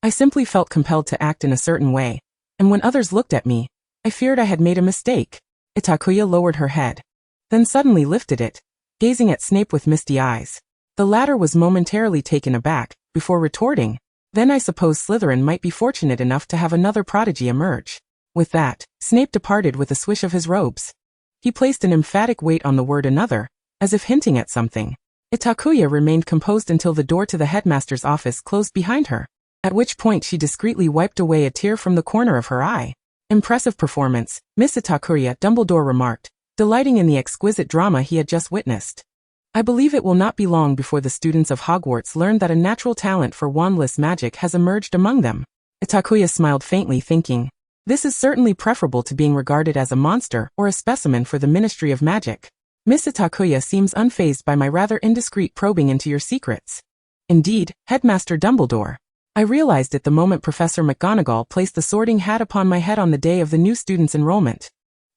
I simply felt compelled to act in a certain way, and when others looked at me, I feared I had made a mistake. Itakuya lowered her head, then suddenly lifted it, gazing at Snape with misty eyes. The latter was momentarily taken aback, before retorting, "Then I suppose Slytherin might be fortunate enough to have another prodigy emerge." With that, Snape departed with a swish of his robes. He placed an emphatic weight on the word another, as if hinting at something. Itakuya remained composed until the door to the headmaster's office closed behind her, at which point she discreetly wiped away a tear from the corner of her eye. "Impressive performance, Miss Itakuya," Dumbledore remarked, delighting in the exquisite drama he had just witnessed. "I believe it will not be long before the students of Hogwarts learn that a natural talent for wandless magic has emerged among them." Itakuya smiled faintly, thinking, "This is certainly preferable to being regarded as a monster or a specimen for the Ministry of Magic. Miss Itakuya seems unfazed by my rather indiscreet probing into your secrets." "Indeed, Headmaster Dumbledore. I realized it the moment Professor McGonagall placed the sorting hat upon my head on the day of the new student's enrollment."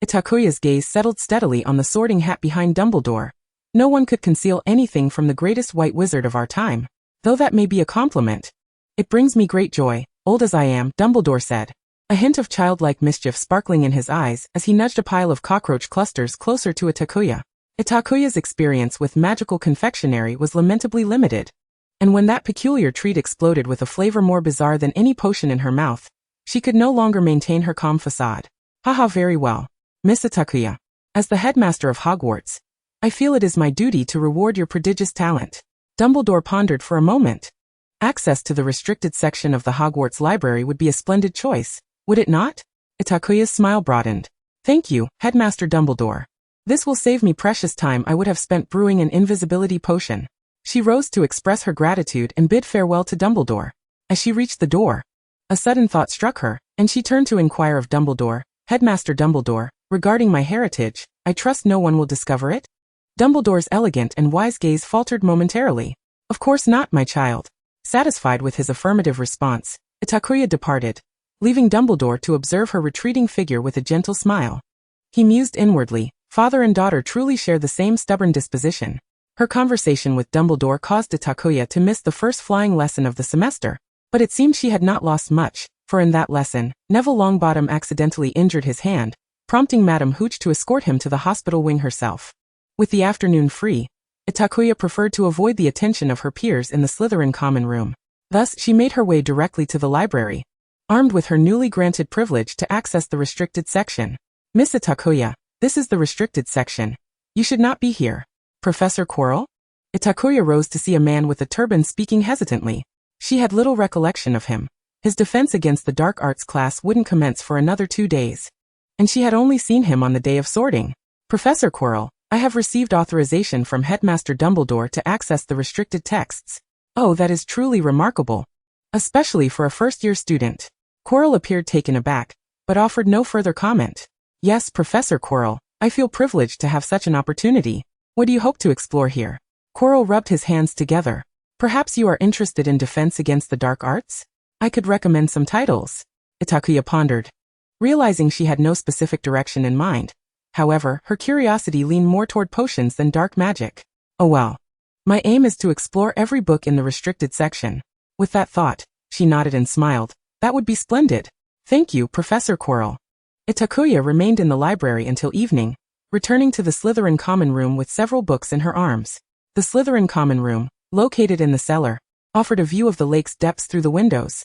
Itakuya's gaze settled steadily on the sorting hat behind Dumbledore. No one could conceal anything from the greatest white wizard of our time, though that may be a compliment. "It brings me great joy, old as I am," Dumbledore said, a hint of childlike mischief sparkling in his eyes as he nudged a pile of cockroach clusters closer to Itakuya. Itakuya's experience with magical confectionery was lamentably limited, and when that peculiar treat exploded with a flavor more bizarre than any potion in her mouth, she could no longer maintain her calm facade. "Haha, very well, Miss Itakuya. As the headmaster of Hogwarts, I feel it is my duty to reward your prodigious talent." Dumbledore pondered for a moment. Access to the restricted section of the Hogwarts library would be a splendid choice, would it not? Itakuya's smile broadened. "Thank you, Headmaster Dumbledore. This will save me precious time I would have spent brewing an invisibility potion." She rose to express her gratitude and bid farewell to Dumbledore. As she reached the door, a sudden thought struck her, and she turned to inquire of Dumbledore, "Headmaster Dumbledore, regarding my heritage, I trust no one will discover it?" Dumbledore's elegant and wise gaze faltered momentarily. "Of course not, my child." Satisfied with his affirmative response, Itakuya departed, leaving Dumbledore to observe her retreating figure with a gentle smile. He mused inwardly, father and daughter truly share the same stubborn disposition. Her conversation with Dumbledore caused Itakuya to miss the first flying lesson of the semester, but it seemed she had not lost much, for in that lesson, Neville Longbottom accidentally injured his hand, prompting Madame Hooch to escort him to the hospital wing herself. With the afternoon free, Itakuya preferred to avoid the attention of her peers in the Slytherin common room. Thus, she made her way directly to the library, armed with her newly granted privilege to access the restricted section. "Miss Itakuya, this is the restricted section. You should not be here." "Professor Quirrell?" Itakuya rose to see a man with a turban speaking hesitantly. She had little recollection of him. His defense against the dark arts class wouldn't commence for another 2 days, and she had only seen him on the day of sorting. "Professor Quirrell, I have received authorization from Headmaster Dumbledore to access the restricted texts." "Oh, that is truly remarkable, especially for a first-year student." Quirrell appeared taken aback, but offered no further comment. "Yes, Professor Quirrell, I feel privileged to have such an opportunity. What do you hope to explore here?" Quirrell rubbed his hands together. "Perhaps you are interested in defense against the dark arts? I could recommend some titles." Itakuya pondered, realizing she had no specific direction in mind. However, her curiosity leaned more toward potions than dark magic. "Oh well. My aim is to explore every book in the restricted section." With that thought, she nodded and smiled. "That would be splendid. Thank you, Professor Quirrell." Itakuya remained in the library until evening, returning to the Slytherin common room with several books in her arms. The Slytherin common room, located in the cellar, offered a view of the lake's depths through the windows.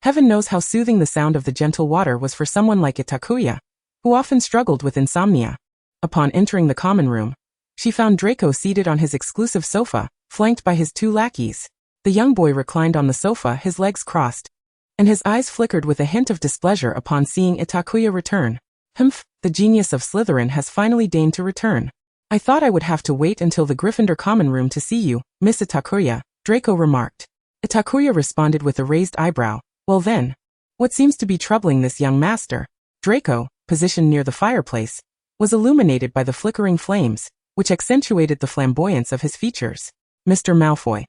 Heaven knows how soothing the sound of the gentle water was for someone like Itakuya, who often struggled with insomnia. Upon entering the common room, she found Draco seated on his exclusive sofa, flanked by his 2 lackeys. The young boy reclined on the sofa, his legs crossed, and his eyes flickered with a hint of displeasure upon seeing Itakuya return. "Humph, the genius of Slytherin has finally deigned to return. I thought I would have to wait until the Gryffindor common room to see you, Miss Itakuya," Draco remarked. Itakuya responded with a raised eyebrow. "Well then, what seems to be troubling this young master?" Draco, positioned near the fireplace, was illuminated by the flickering flames, which accentuated the flamboyance of his features. "Mr. Malfoy,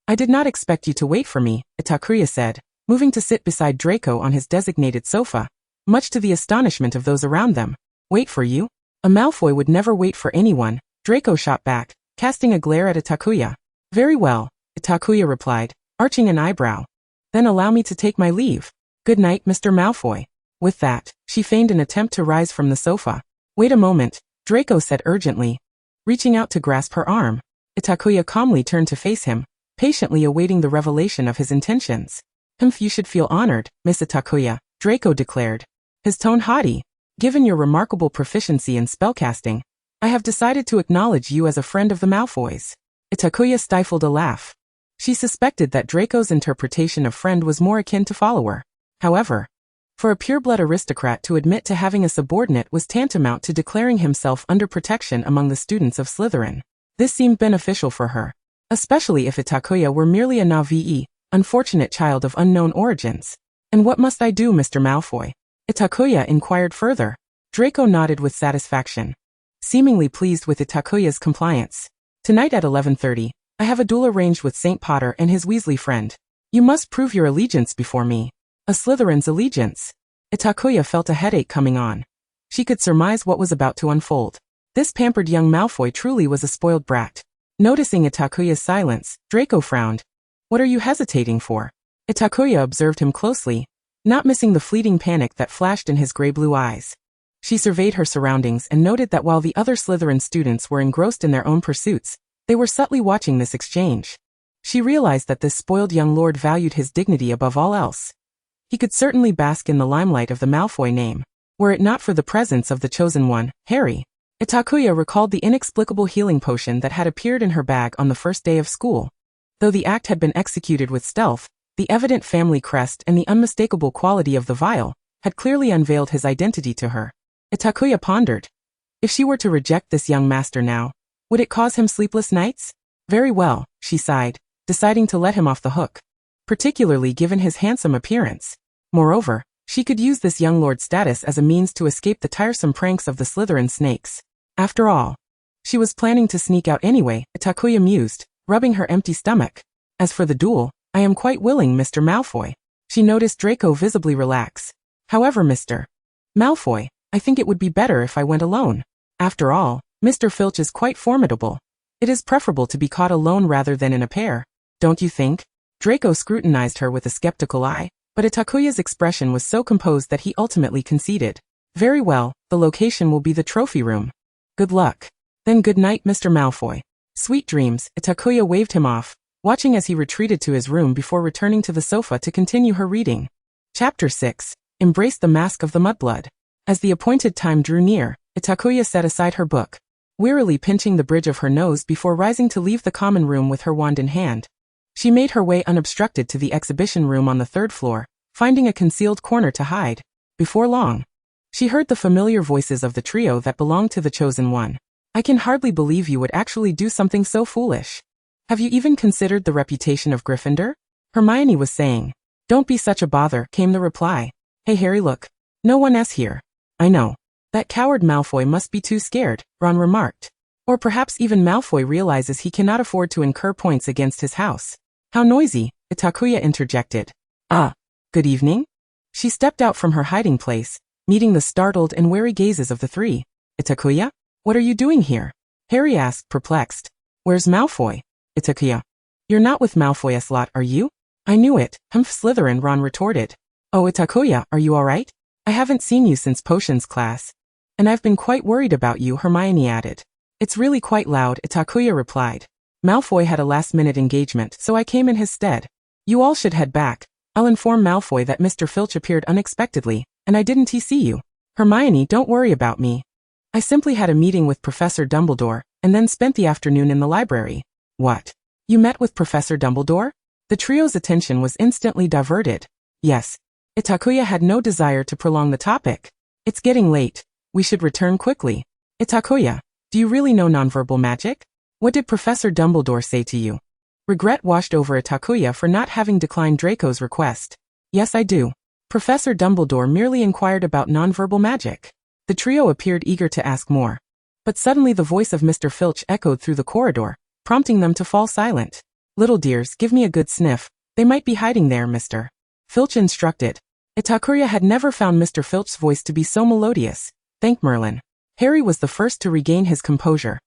I did not expect you to wait for me," Itakuya said, moving to sit beside Draco on his designated sofa, much to the astonishment of those around them. "Wait for you? A Malfoy would never wait for anyone," Draco shot back, casting a glare at Itakuya. Very well, Itakuya replied, arching an eyebrow. Then allow me to take my leave. Good night, Mr. Malfoy. With that, she feigned an attempt to rise from the sofa. Wait a moment, Draco said urgently, reaching out to grasp her arm. Itakuya calmly turned to face him, patiently awaiting the revelation of his intentions. You should feel honored, Miss Itakuya, Draco declared, his tone haughty. Given your remarkable proficiency in spellcasting, I have decided to acknowledge you as a friend of the Malfoys. Itakuya stifled a laugh. She suspected that Draco's interpretation of friend was more akin to follower. However, for a pureblood aristocrat to admit to having a subordinate was tantamount to declaring himself under protection among the students of Slytherin. This seemed beneficial for her, especially if Itakuya were merely a naive, unfortunate child of unknown origins. And what must I do, Mr. Malfoy? Itakuya inquired further. Draco nodded with satisfaction, seemingly pleased with Itakuya's compliance. Tonight at 11:30, I have a duel arranged with St. Potter and his Weasley friend. You must prove your allegiance before me. A Slytherin's allegiance. Itakuya felt a headache coming on. She could surmise what was about to unfold. This pampered young Malfoy truly was a spoiled brat. Noticing Itakuya's silence, Draco frowned. What are you hesitating for? Itakuya observed him closely, not missing the fleeting panic that flashed in his gray-blue eyes. She surveyed her surroundings and noted that while the other Slytherin students were engrossed in their own pursuits, they were subtly watching this exchange. She realized that this spoiled young lord valued his dignity above all else. He could certainly bask in the limelight of the Malfoy name, were it not for the presence of the chosen one, Harry. Itakuya recalled the inexplicable healing potion that had appeared in her bag on the first day of school. Though the act had been executed with stealth, the evident family crest and the unmistakable quality of the vial had clearly unveiled his identity to her. Itakuya pondered. If she were to reject this young master now, would it cause him sleepless nights? Very well, she sighed, deciding to let him off the hook, particularly given his handsome appearance. Moreover, she could use this young lord's status as a means to escape the tiresome pranks of the Slytherin snakes. After all, she was planning to sneak out anyway, Itakuya mused, rubbing her empty stomach. As for the duel, I am quite willing, Mr. Malfoy. She noticed Draco visibly relax. However, Mr. Malfoy, I think it would be better if I went alone. After all, Mr. Filch is quite formidable. It is preferable to be caught alone rather than in a pair, don't you think? Draco scrutinized her with a skeptical eye, but Itakuya's expression was so composed that he ultimately conceded. Very well, the location will be the trophy room. Good luck. Then good night, Mr. Malfoy. Sweet dreams, Itakuya waved him off, watching as he retreated to his room before returning to the sofa to continue her reading. Chapter 6. Embrace the Mask of the Mudblood. As the appointed time drew near, Itakuya set aside her book, wearily pinching the bridge of her nose before rising to leave the common room with her wand in hand. She made her way unobstructed to the exhibition room on the third floor, finding a concealed corner to hide. Before long, she heard the familiar voices of the trio that belonged to the chosen one. I can hardly believe you would actually do something so foolish. Have you even considered the reputation of Gryffindor? Hermione was saying. Don't be such a bother, came the reply. Hey Harry, look. No one else here. I know. That coward Malfoy must be too scared, Ron remarked. Or perhaps even Malfoy realizes he cannot afford to incur points against his house. How noisy, Itakuya interjected. Ah, good evening? She stepped out from her hiding place, meeting the startled and wary gazes of the three. Itakuya? What are you doing here? Harry asked, perplexed. Where's Malfoy? Itakuya. You're not with Malfoy's lot, are you? I knew it, Slytherin, Ron retorted. Oh Itakuya, are you alright? I haven't seen you since potions class. And I've been quite worried about you, Hermione added. It's really quite loud, Itakuya replied. Malfoy had a last-minute engagement, so I came in his stead. You all should head back. I'll inform Malfoy that Mr. Filch appeared unexpectedly, and I didn't see you. Hermione, don't worry about me. I simply had a meeting with Professor Dumbledore, and then spent the afternoon in the library. What? You met with Professor Dumbledore? The trio's attention was instantly diverted. Yes. Itakuya had no desire to prolong the topic. It's getting late. We should return quickly. Itakuya, do you really know nonverbal magic? What did Professor Dumbledore say to you? Regret washed over Itakuya for not having declined Draco's request. Yes, I do. Professor Dumbledore merely inquired about nonverbal magic. The trio appeared eager to ask more. But suddenly the voice of Mr. Filch echoed through the corridor, prompting them to fall silent. Little dears, give me a good sniff. They might be hiding there, Mr. Filch instructed. Itakuya had never found Mr. Filch's voice to be so melodious. Thank Merlin. Harry was the first to regain his composure.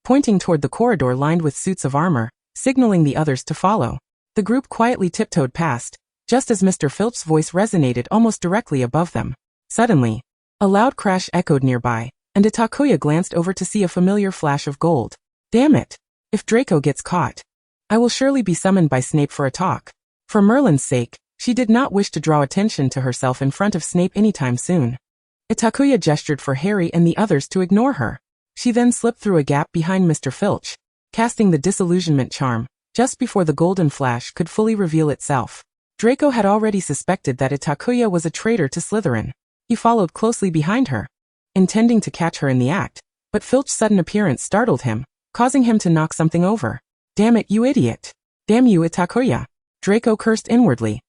pointing toward the corridor lined with suits of armor, signaling the others to follow. The group quietly tiptoed past, just as Mr. Filch's voice resonated almost directly above them. Suddenly, a loud crash echoed nearby, and Itakuya glanced over to see a familiar flash of gold. Damn it! If Draco gets caught, I will surely be summoned by Snape for a talk. For Merlin's sake, she did not wish to draw attention to herself in front of Snape anytime soon. Itakuya gestured for Harry and the others to ignore her. She then slipped through a gap behind Mr. Filch, casting the disillusionment charm, just before the golden flash could fully reveal itself. Draco had already suspected that Itakuya was a traitor to Slytherin. He followed closely behind her, intending to catch her in the act, but Filch's sudden appearance startled him, causing him to knock something over. Damn it, you idiot! Damn you, Itakuya! Draco cursed inwardly,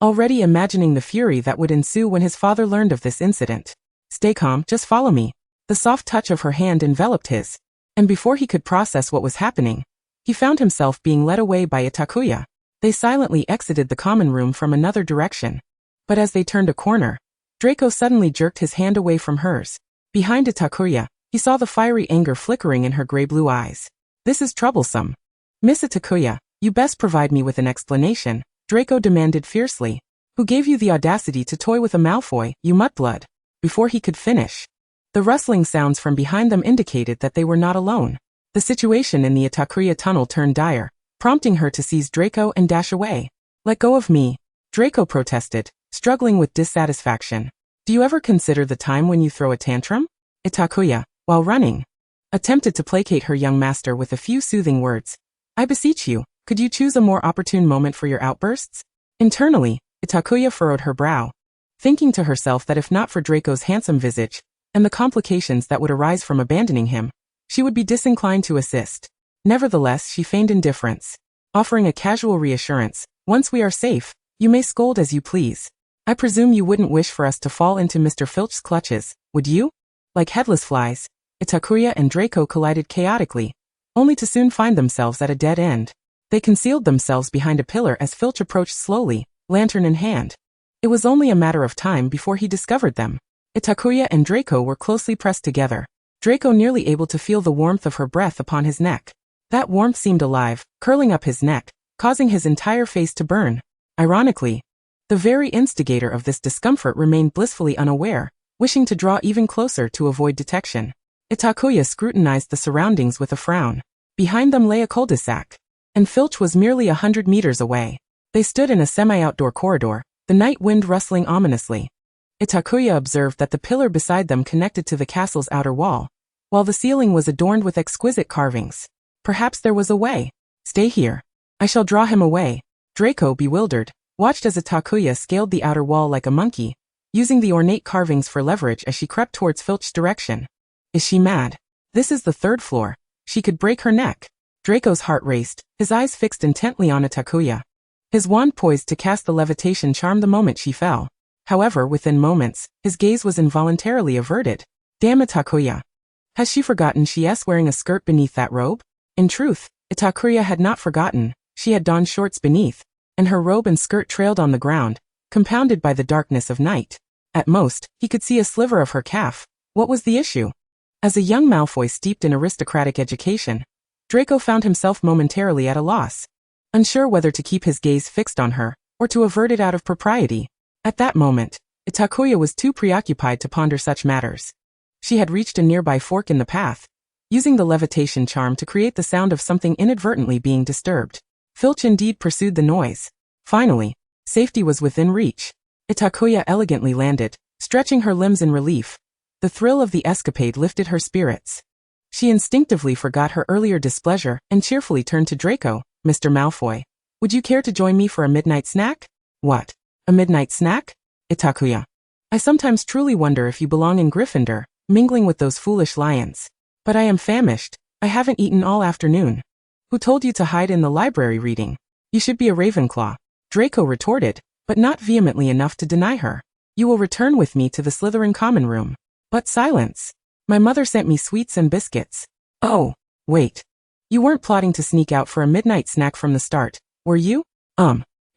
already imagining the fury that would ensue when his father learned of this incident. Stay calm, just follow me. The soft touch of her hand enveloped his, and before he could process what was happening, he found himself being led away by Itakuya. They silently exited the common room from another direction. But as they turned a corner, Draco suddenly jerked his hand away from hers. Behind Itakuya, he saw the fiery anger flickering in her gray-blue eyes. This is troublesome. Miss Itakuya, you best provide me with an explanation, Draco demanded fiercely. Who gave you the audacity to toy with a Malfoy, you mudblood? Before he could finish, the rustling sounds from behind them indicated that they were not alone. The situation in the Itakuya tunnel turned dire, prompting her to seize Draco and dash away. Let go of me, Draco protested, struggling with dissatisfaction. Do you ever consider the time when you throw a tantrum? Itakuya, while running, attempted to placate her young master with a few soothing words. I beseech you, could you choose a more opportune moment for your outbursts? Internally, Itakuya furrowed her brow, thinking to herself that if not for Draco's handsome visage, and the complications that would arise from abandoning him, she would be disinclined to assist. Nevertheless, she feigned indifference, offering a casual reassurance. Once we are safe, you may scold as you please. I presume you wouldn't wish for us to fall into Mr. Filch's clutches, would you? Like headless flies, Itakuya and Draco collided chaotically, only to soon find themselves at a dead end. They concealed themselves behind a pillar as Filch approached slowly, lantern in hand. It was only a matter of time before he discovered them. Itakuya and Draco were closely pressed together, Draco nearly able to feel the warmth of her breath upon his neck. That warmth seemed alive, curling up his neck, causing his entire face to burn. Ironically, the very instigator of this discomfort remained blissfully unaware, wishing to draw even closer to avoid detection. Itakuya scrutinized the surroundings with a frown. Behind them lay a cul-de-sac, and Filch was merely 100 meters away. They stood in a semi-outdoor corridor, the night wind rustling ominously. Itakuya observed that the pillar beside them connected to the castle's outer wall, while the ceiling was adorned with exquisite carvings. Perhaps there was a way. Stay here. I shall draw him away. Draco, bewildered, watched as Itakuya scaled the outer wall like a monkey, using the ornate carvings for leverage as she crept towards Filch's direction. Is she mad? This is the 3rd floor. She could break her neck. Draco's heart raced, his eyes fixed intently on Itakuya. His wand poised to cast the levitation charm the moment she fell. However, within moments, his gaze was involuntarily averted. Damn Itakuya. Has she forgotten she is wearing a skirt beneath that robe? In truth, Itakuya had not forgotten. She had donned shorts beneath, and her robe and skirt trailed on the ground, compounded by the darkness of night. At most, he could see a sliver of her calf. What was the issue? As a young Malfoy steeped in aristocratic education, Draco found himself momentarily at a loss, unsure whether to keep his gaze fixed on her, or to avert it out of propriety. At that moment, Itakuya was too preoccupied to ponder such matters. She had reached a nearby fork in the path, using the levitation charm to create the sound of something inadvertently being disturbed. Filch indeed pursued the noise. Finally, safety was within reach. Itakuya elegantly landed, stretching her limbs in relief. The thrill of the escapade lifted her spirits. She instinctively forgot her earlier displeasure and cheerfully turned to Draco. Mr. Malfoy, would you care to join me for a midnight snack? What? A midnight snack? Itakuya. I sometimes truly wonder if you belong in Gryffindor, mingling with those foolish lions. But I am famished. I haven't eaten all afternoon. Who told you to hide in the library reading? You should be a Ravenclaw. Draco retorted, but not vehemently enough to deny her. You will return with me to the Slytherin common room. But silence. My mother sent me sweets and biscuits. Oh, wait. You weren't plotting to sneak out for a midnight snack from the start, were you?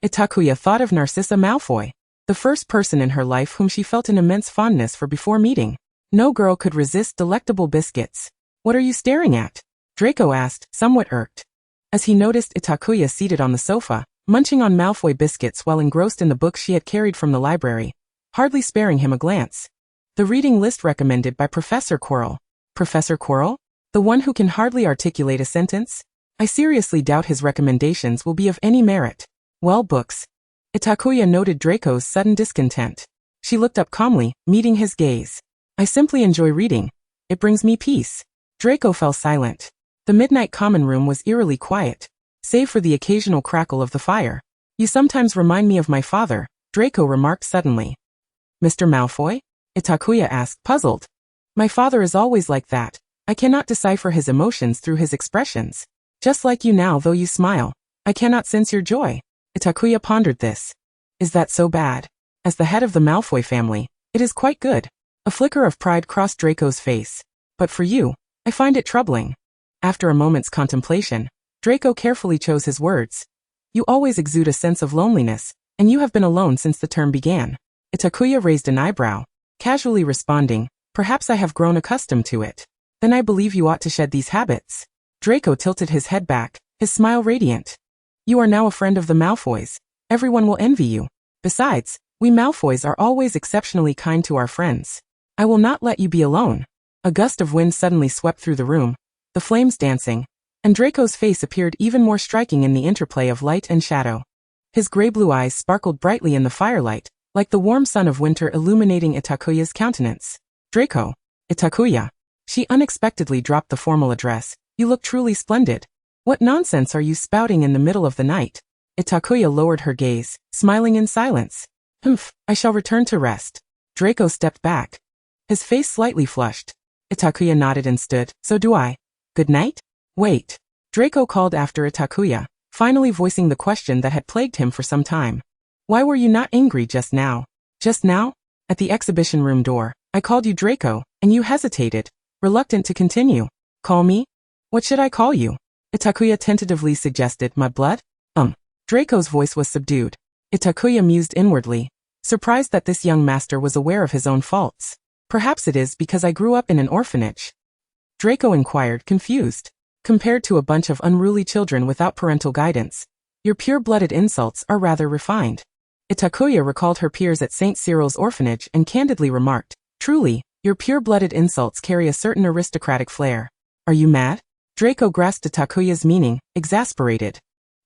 Itakuya thought of Narcissa Malfoy, the first person in her life whom she felt an immense fondness for before meeting. No girl could resist delectable biscuits. What are you staring at? Draco asked, somewhat irked. As he noticed Itakuya seated on the sofa, munching on Malfoy biscuits while engrossed in the book she had carried from the library, hardly sparing him a glance. The reading list recommended by Professor Quirrell. Professor Quirrell? The one who can hardly articulate a sentence? I seriously doubt his recommendations will be of any merit. Well, books. Itakuya noted Draco's sudden discontent. She looked up calmly, meeting his gaze. I simply enjoy reading. It brings me peace. Draco fell silent. The midnight common room was eerily quiet, save for the occasional crackle of the fire. You sometimes remind me of my father, Draco remarked suddenly. Mr. Malfoy? Itakuya asked, puzzled. My father is always like that. I cannot decipher his emotions through his expressions. Just like you now, though you smile. I cannot sense your joy. Itakuya pondered this. Is that so bad? As the head of the Malfoy family, it is quite good. A flicker of pride crossed Draco's face. But for you, I find it troubling. After a moment's contemplation, Draco carefully chose his words. You always exude a sense of loneliness, and you have been alone since the term began. Itakuya raised an eyebrow, casually responding, perhaps I have grown accustomed to it. Then I believe you ought to shed these habits. Draco tilted his head back, his smile radiant. You are now a friend of the Malfoys. Everyone will envy you. Besides, we Malfoys are always exceptionally kind to our friends. I will not let you be alone. A gust of wind suddenly swept through the room, the flames dancing, and Draco's face appeared even more striking in the interplay of light and shadow. His gray-blue eyes sparkled brightly in the firelight, like the warm sun of winter illuminating Itakuya's countenance. Draco. Itakuya. She unexpectedly dropped the formal address. You look truly splendid. What nonsense are you spouting in the middle of the night? Itakuya lowered her gaze, smiling in silence. Humph, I shall return to rest. Draco stepped back. His face slightly flushed. Itakuya nodded and stood. So do I. Good night? Wait. Draco called after Itakuya, finally voicing the question that had plagued him for some time. Why were you not angry just now? Just now? At the exhibition room door, I called you Draco, and you hesitated, reluctant to continue. Call me? What should I call you? Itakuya tentatively suggested, Mudblood? Draco's voice was subdued. Itakuya mused inwardly, surprised that this young master was aware of his own faults. Perhaps it is because I grew up in an orphanage. Draco inquired, confused. Compared to a bunch of unruly children without parental guidance, your pure-blooded insults are rather refined. Itakuya recalled her peers at St. Cyril's orphanage and candidly remarked, truly, your pure-blooded insults carry a certain aristocratic flair. Are you mad? Draco grasped Itakuya's meaning, exasperated.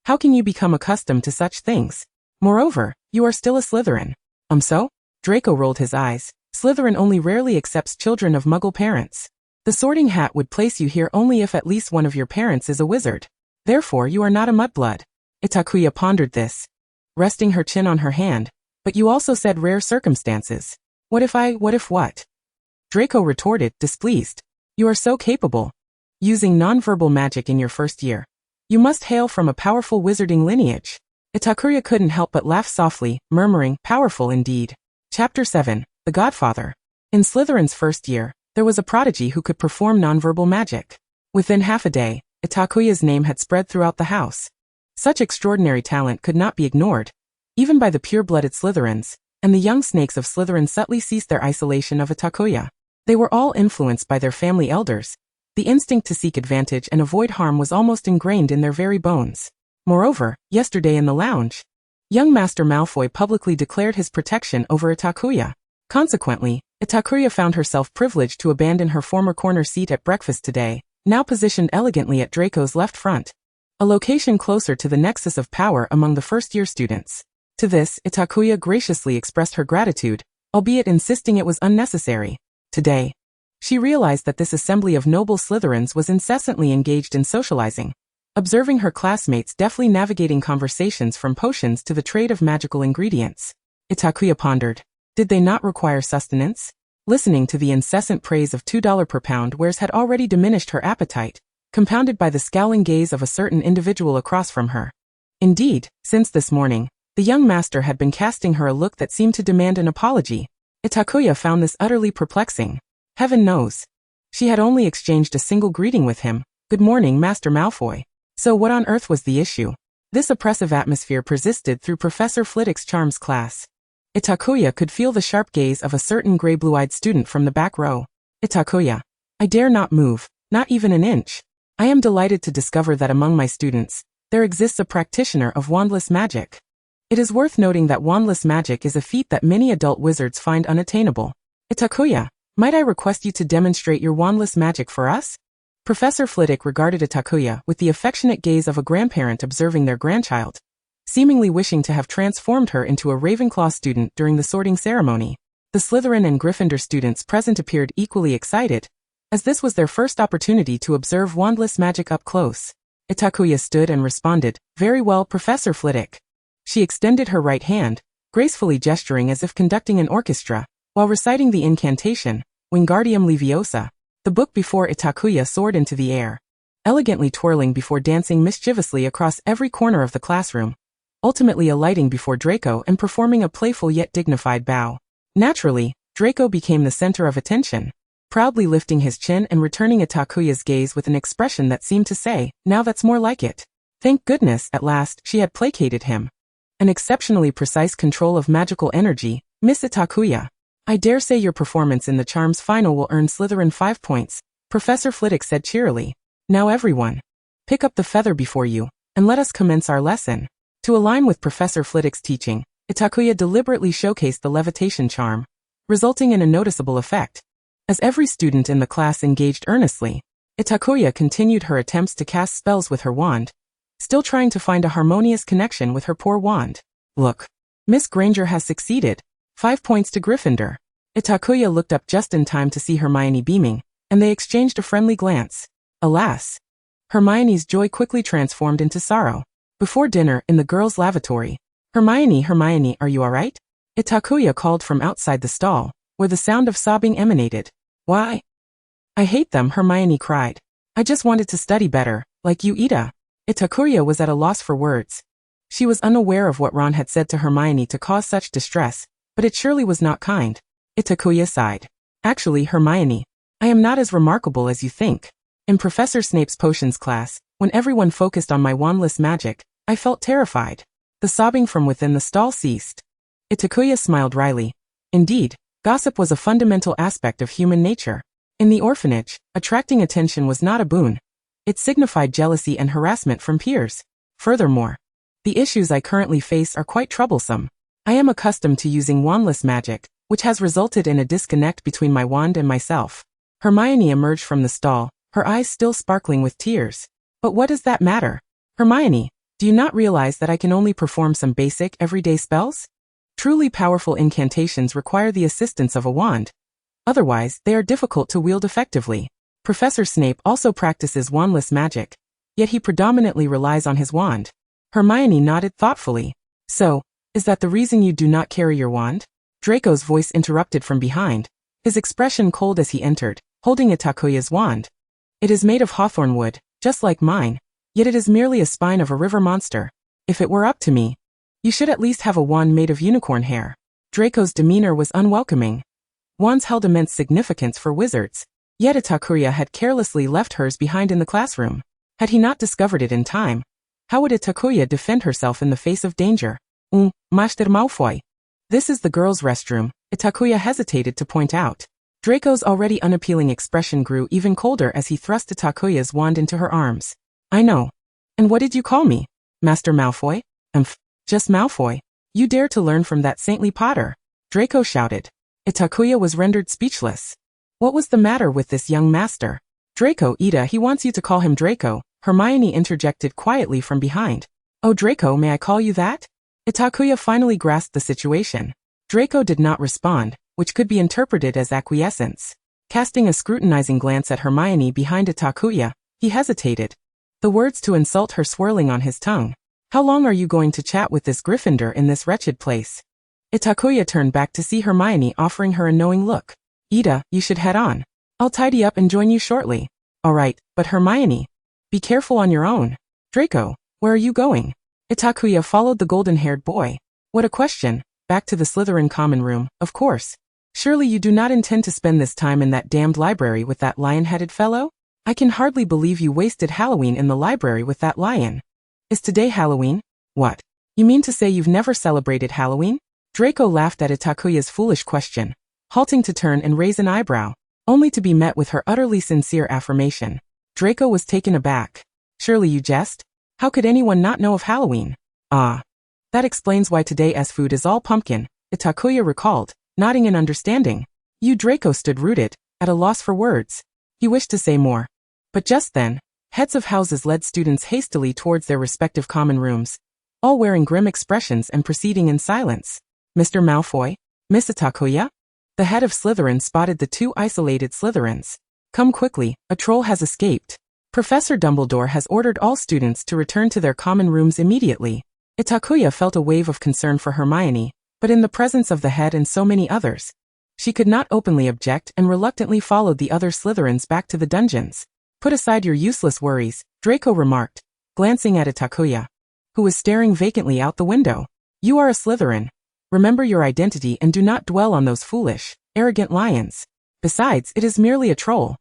How can you become accustomed to such things? Moreover, you are still a Slytherin. So? Draco rolled his eyes. Slytherin only rarely accepts children of Muggle parents. The Sorting Hat would place you here only if at least one of your parents is a wizard. Therefore you are not a mudblood. Itakuya pondered this, resting her chin on her hand. But you also said rare circumstances. What if what? Draco retorted, displeased. You are so capable. Using nonverbal magic in your first year. You must hail from a powerful wizarding lineage. Itakuya couldn't help but laugh softly, murmuring, powerful indeed. Chapter 7, The Godfather. In Slytherin's first year, there was a prodigy who could perform nonverbal magic. Within half a day, Itakuya's name had spread throughout the house. Such extraordinary talent could not be ignored, even by the pure-blooded Slytherins, and the young snakes of Slytherin subtly ceased their isolation of Itakuya. They were all influenced by their family elders. The instinct to seek advantage and avoid harm was almost ingrained in their very bones. Moreover, yesterday in the lounge, young Master Malfoy publicly declared his protection over Itakuya. Consequently, Itakuya found herself privileged to abandon her former corner seat at breakfast today, now positioned elegantly at Draco's left front, a location closer to the nexus of power among the first-year students. To this, Itakuya graciously expressed her gratitude, albeit insisting it was unnecessary. Today, she realized that this assembly of noble Slytherins was incessantly engaged in socializing, observing her classmates deftly navigating conversations from potions to the trade of magical ingredients. Itakuya pondered. Did they not require sustenance? Listening to the incessant praise of $2 per pound wares had already diminished her appetite, compounded by the scowling gaze of a certain individual across from her. Indeed, since this morning, the young master had been casting her a look that seemed to demand an apology. Itakuya found this utterly perplexing. Heaven knows. She had only exchanged a single greeting with him. Good morning, Master Malfoy. So what on earth was the issue? This oppressive atmosphere persisted through Professor Flitwick's charms class. Itakuya could feel the sharp gaze of a certain gray-blue-eyed student from the back row. Itakuya. I dare not move, not even an inch. I am delighted to discover that among my students, there exists a practitioner of wandless magic. It is worth noting that wandless magic is a feat that many adult wizards find unattainable. Itakuya, might I request you to demonstrate your wandless magic for us? Professor Flitwick regarded Itakuya with the affectionate gaze of a grandparent observing their grandchild, seemingly wishing to have transformed her into a Ravenclaw student during the sorting ceremony. The Slytherin and Gryffindor students present appeared equally excited, as this was their first opportunity to observe wandless magic up close. Itakuya stood and responded, "Very well, Professor Flitwick." She extended her right hand, gracefully gesturing as if conducting an orchestra, while reciting the incantation, Wingardium Leviosa. The book before Itakuya soared into the air, elegantly twirling before dancing mischievously across every corner of the classroom, ultimately alighting before Draco and performing a playful yet dignified bow. Naturally, Draco became the center of attention, proudly lifting his chin and returning Itakuya's gaze with an expression that seemed to say, "Now that's more like it." Thank goodness, at last, she had placated him. An exceptionally precise control of magical energy, Miss Itakuya. I dare say your performance in the Charms final will earn Slytherin 5 points, Professor Flitwick said cheerily. Now everyone, pick up the feather before you, and let us commence our lesson. To align with Professor Flitwick's teaching, Itakuya deliberately showcased the levitation charm, resulting in a noticeable effect. As every student in the class engaged earnestly, Itakuya continued her attempts to cast spells with her wand, still trying to find a harmonious connection with her poor wand. Look, Miss Granger has succeeded. 5 points to Gryffindor. Itakuya looked up just in time to see Hermione beaming, and they exchanged a friendly glance. Alas! Hermione's joy quickly transformed into sorrow. Before dinner, in the girls' lavatory, Hermione, are you alright? Itakuya called from outside the stall, where the sound of sobbing emanated. Why? I hate them, Hermione cried. I just wanted to study better, like you, Ida. Itakuya was at a loss for words. She was unaware of what Ron had said to Hermione to cause such distress, but it surely was not kind. Itakuya sighed. Actually, Hermione, I am not as remarkable as you think. In Professor Snape's potions class, when everyone focused on my wandless magic, I felt terrified. The sobbing from within the stall ceased. Itakuya smiled wryly. Indeed, gossip was a fundamental aspect of human nature. In the orphanage, attracting attention was not a boon. It signified jealousy and harassment from peers. Furthermore, the issues I currently face are quite troublesome. I am accustomed to using wandless magic, which has resulted in a disconnect between my wand and myself. Hermione emerged from the stall, her eyes still sparkling with tears. But what does that matter? Hermione, do you not realize that I can only perform some basic, everyday spells? Truly powerful incantations require the assistance of a wand. Otherwise, they are difficult to wield effectively. Professor Snape also practices wandless magic, yet he predominantly relies on his wand. Hermione nodded thoughtfully. So, is that the reason you do not carry your wand? Draco's voice interrupted from behind, his expression cold as he entered, holding Itakuya's wand. It is made of hawthorn wood, just like mine, yet it is merely a spine of a river monster. If it were up to me, you should at least have a wand made of unicorn hair. Draco's demeanor was unwelcoming. Wands held immense significance for wizards, yet Itakuya had carelessly left hers behind in the classroom. Had he not discovered it in time, how would Itakuya defend herself in the face of danger? Master Malfoy. This is the girls' restroom, Itakuya hesitated to point out. Draco's already unappealing expression grew even colder as he thrust Itakuya's wand into her arms. I know. And what did you call me? Master Malfoy? Just Malfoy. You dare to learn from that saintly Potter? Draco shouted. Itakuya was rendered speechless. What was the matter with this young master? Draco, Ida, he wants you to call him Draco, Hermione interjected quietly from behind. Oh Draco, may I call you that? Itakuya finally grasped the situation. Draco did not respond, which could be interpreted as acquiescence. Casting a scrutinizing glance at Hermione behind Itakuya, he hesitated, the words to insult her swirling on his tongue. How long are you going to chat with this Gryffindor in this wretched place? Itakuya turned back to see Hermione offering her a knowing look. Ida, you should head on. I'll tidy up and join you shortly. Alright, but Hermione, be careful on your own. Draco, where are you going? Itakuya followed the golden-haired boy. What a question. Back to the Slytherin common room, of course. Surely you do not intend to spend this time in that damned library with that lion-headed fellow? I can hardly believe you wasted Halloween in the library with that lion. Is today Halloween? What? You mean to say you've never celebrated Halloween? Draco laughed at Itakuya's foolish question, halting to turn and raise an eyebrow, only to be met with her utterly sincere affirmation. Draco was taken aback. Surely you jest? How could anyone not know of Halloween? Ah. That explains why today's food is all pumpkin, Itakuya recalled, nodding in understanding. Draco stood rooted, at a loss for words. He wished to say more. But just then, heads of houses led students hastily towards their respective common rooms, all wearing grim expressions and proceeding in silence. Mr. Malfoy? Miss Itakuya? The head of Slytherin spotted the two isolated Slytherins. Come quickly, a troll has escaped. Professor Dumbledore has ordered all students to return to their common rooms immediately. Itakuya felt a wave of concern for Hermione, but in the presence of the head and so many others, she could not openly object and reluctantly followed the other Slytherins back to the dungeons. Put aside your useless worries, Draco remarked, glancing at Itakuya, who was staring vacantly out the window. You are a Slytherin. Remember your identity and do not dwell on those foolish, arrogant lions. Besides, it is merely a troll.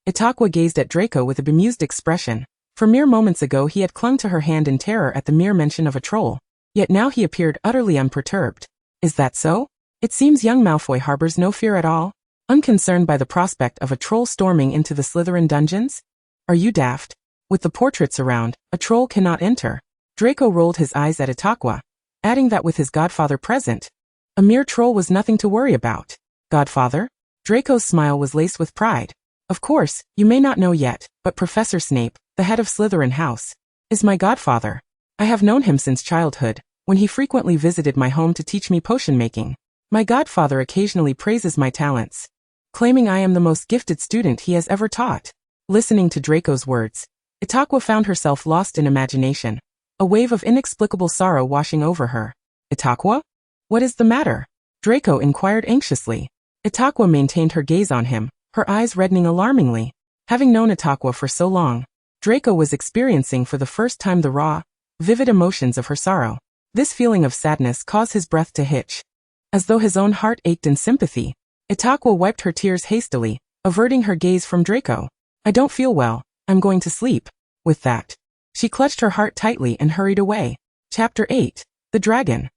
Itakuya gazed at Draco with a bemused expression. For mere moments ago he had clung to her hand in terror at the mere mention of a troll. Yet now he appeared utterly unperturbed. Is that so? It seems young Malfoy harbors no fear at all, unconcerned by the prospect of a troll storming into the Slytherin dungeons? Are you daft? With the portraits around, a troll cannot enter. Draco rolled his eyes at Itakuya, adding that with his godfather present, a mere troll was nothing to worry about. Godfather? Draco's smile was laced with pride. Of course, you may not know yet, but Professor Snape, the head of Slytherin House, is my godfather. I have known him since childhood, when he frequently visited my home to teach me potion making. My godfather occasionally praises my talents, claiming I am the most gifted student he has ever taught. Listening to Draco's words, Itakuya found herself lost in imagination, a wave of inexplicable sorrow washing over her. Itakuya? What is the matter? Draco inquired anxiously. Itakuya maintained her gaze on him, her eyes reddening alarmingly. Having known Itakuya for so long, Draco was experiencing for the first time the raw, vivid emotions of her sorrow. This feeling of sadness caused his breath to hitch, as though his own heart ached in sympathy. Itakuya wiped her tears hastily, averting her gaze from Draco. I don't feel well, I'm going to sleep. With that, she clutched her heart tightly and hurried away. Chapter 8. The Dragon.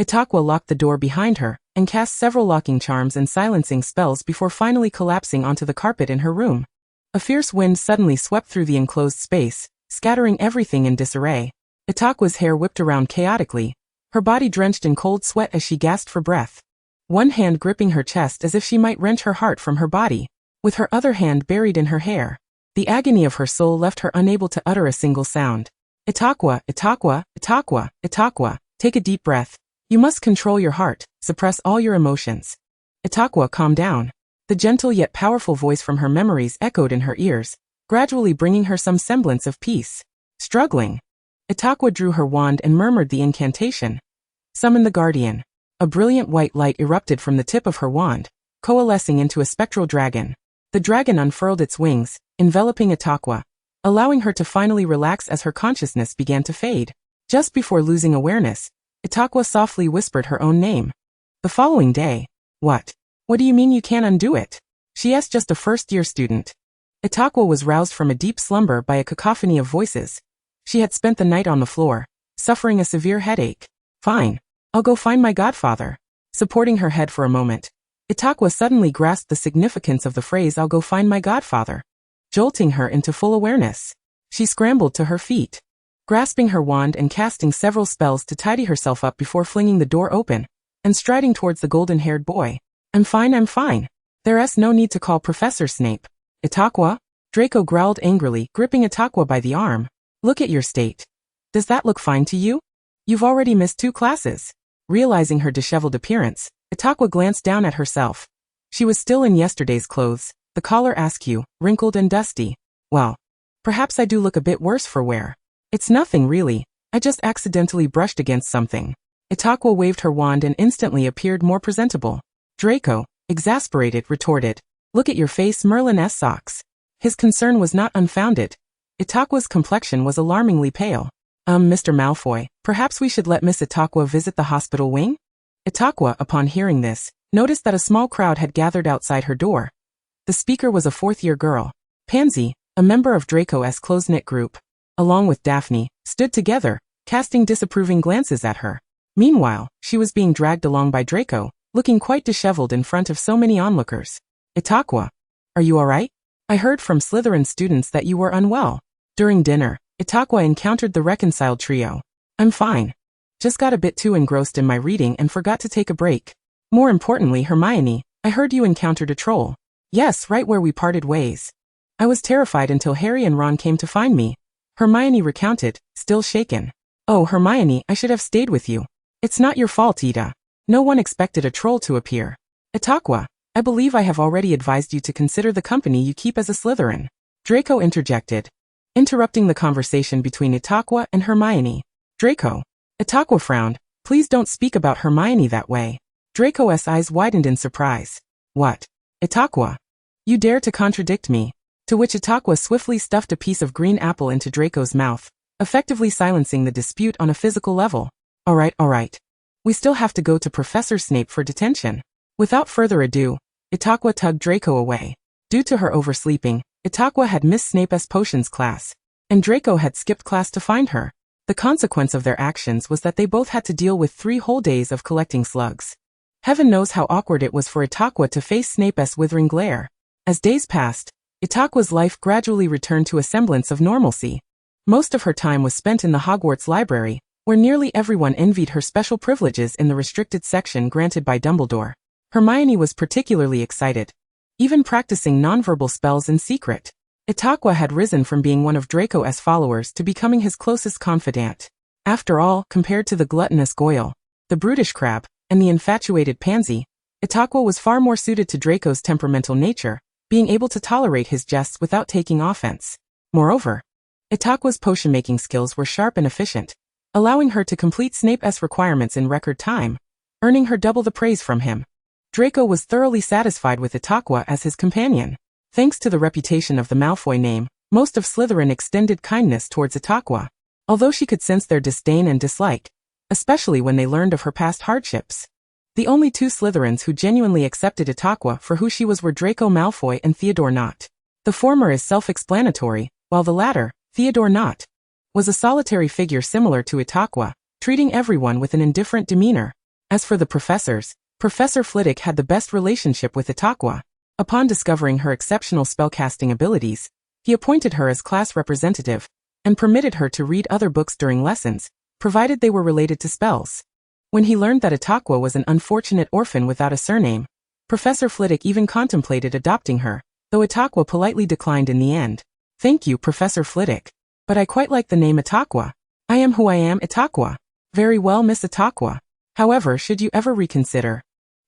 Itakuya locked the door behind her, and cast several locking charms and silencing spells before finally collapsing onto the carpet in her room. A fierce wind suddenly swept through the enclosed space, scattering everything in disarray. Itakuya's hair whipped around chaotically, her body drenched in cold sweat as she gasped for breath. One hand gripping her chest as if she might wrench her heart from her body, with her other hand buried in her hair. The agony of her soul left her unable to utter a single sound. Itakuya, Itakuya, Itakuya, Itakuya, take a deep breath. You must control your heart, suppress all your emotions. Itakuya, calm down. The gentle yet powerful voice from her memories echoed in her ears, gradually bringing her some semblance of peace. Struggling, Itakuya drew her wand and murmured the incantation. Summon the Guardian. A brilliant white light erupted from the tip of her wand, coalescing into a spectral dragon. The dragon unfurled its wings, enveloping Itakuya, allowing her to finally relax as her consciousness began to fade. Just before losing awareness, Itakuya softly whispered her own name. The following day. What? What do you mean you can't undo it? She asked just a first-year student. Itakuya was roused from a deep slumber by a cacophony of voices. She had spent the night on the floor, suffering a severe headache. Fine. I'll go find my godfather. Supporting her head for a moment, Itakuya suddenly grasped the significance of the phrase I'll go find my godfather, jolting her into full awareness. She scrambled to her feet, grasping her wand and casting several spells to tidy herself up before flinging the door open and striding towards the golden-haired boy. I'm fine, I'm fine. There's no need to call Professor Snape. Itakuya? Draco growled angrily, gripping Itakuya by the arm. Look at your state. Does that look fine to you? You've already missed 2 classes. Realizing her disheveled appearance, Itakuya glanced down at herself. She was still in yesterday's clothes, the collar askew, wrinkled and dusty. Well, perhaps I do look a bit worse for wear. It's nothing really, I just accidentally brushed against something. Itakuya waved her wand and instantly appeared more presentable. Draco, exasperated, retorted. Look at your face, Merlin's socks. His concern was not unfounded. Itakuya's complexion was alarmingly pale. Mr. Malfoy, perhaps we should let Miss Itakuya visit the hospital wing? Itakuya, upon hearing this, noticed that a small crowd had gathered outside her door. The speaker was a 4th-year girl. Pansy, a member of Draco's close-knit group, along with Daphne, stood together, casting disapproving glances at her. Meanwhile, she was being dragged along by Draco, looking quite disheveled in front of so many onlookers. Itakuya, are you alright? I heard from Slytherin students that you were unwell. During dinner, Itakuya encountered the reconciled trio. I'm fine. Just got a bit too engrossed in my reading and forgot to take a break. More importantly, Hermione, I heard you encountered a troll. Yes, right where we parted ways. I was terrified until Harry and Ron came to find me. Hermione recounted, still shaken. Oh, Hermione, I should have stayed with you. It's not your fault, Ida. No one expected a troll to appear. Itakuya, I believe I have already advised you to consider the company you keep as a Slytherin. Draco interjected, interrupting the conversation between Itakuya and Hermione. Draco. Itakuya frowned. Please don't speak about Hermione that way. Draco's eyes widened in surprise. What? Itakuya. You dare to contradict me? To which Itakuya swiftly stuffed a piece of green apple into Draco's mouth, effectively silencing the dispute on a physical level. All right. We still have to go to Professor Snape for detention. Without further ado, Itakuya tugged Draco away. Due to her oversleeping, Itakuya had missed Snape's potions class, and Draco had skipped class to find her. The consequence of their actions was that they both had to deal with 3 whole days of collecting slugs. Heaven knows how awkward it was for Itakuya to face Snape's withering glare. As days passed, Itakuya's life gradually returned to a semblance of normalcy. Most of her time was spent in the Hogwarts library, where nearly everyone envied her special privileges in the restricted section granted by Dumbledore. Hermione was particularly excited, even practicing nonverbal spells in secret. Itakuya had risen from being one of Draco's followers to becoming his closest confidant. After all, compared to the gluttonous Goyle, the brutish crab, and the infatuated pansy, Itakuya was far more suited to Draco's temperamental nature, being able to tolerate his jests without taking offense. Moreover, Itakuya's potion-making skills were sharp and efficient, allowing her to complete Snape's requirements in record time, earning her double the praise from him. Draco was thoroughly satisfied with Itakuya as his companion. Thanks to the reputation of the Malfoy name, most of Slytherin extended kindness towards Itakuya, although she could sense their disdain and dislike, especially when they learned of her past hardships. The only 2 Slytherins who genuinely accepted Itakuya for who she was were Draco Malfoy and Theodore Nott. The former is self-explanatory, while the latter, Theodore Nott, was a solitary figure similar to Itakuya, treating everyone with an indifferent demeanor. As for the professors, Professor Flitwick had the best relationship with Itakuya. Upon discovering her exceptional spellcasting abilities, he appointed her as class representative, and permitted her to read other books during lessons, provided they were related to spells. When he learned that Itakuya was an unfortunate orphan without a surname, Professor Flitwick even contemplated adopting her, though Itakuya politely declined in the end. Thank you, Professor Flitwick. But I quite like the name Itakuya. I am who I am, Itakuya. Very well, Miss Itakuya. However, should you ever reconsider,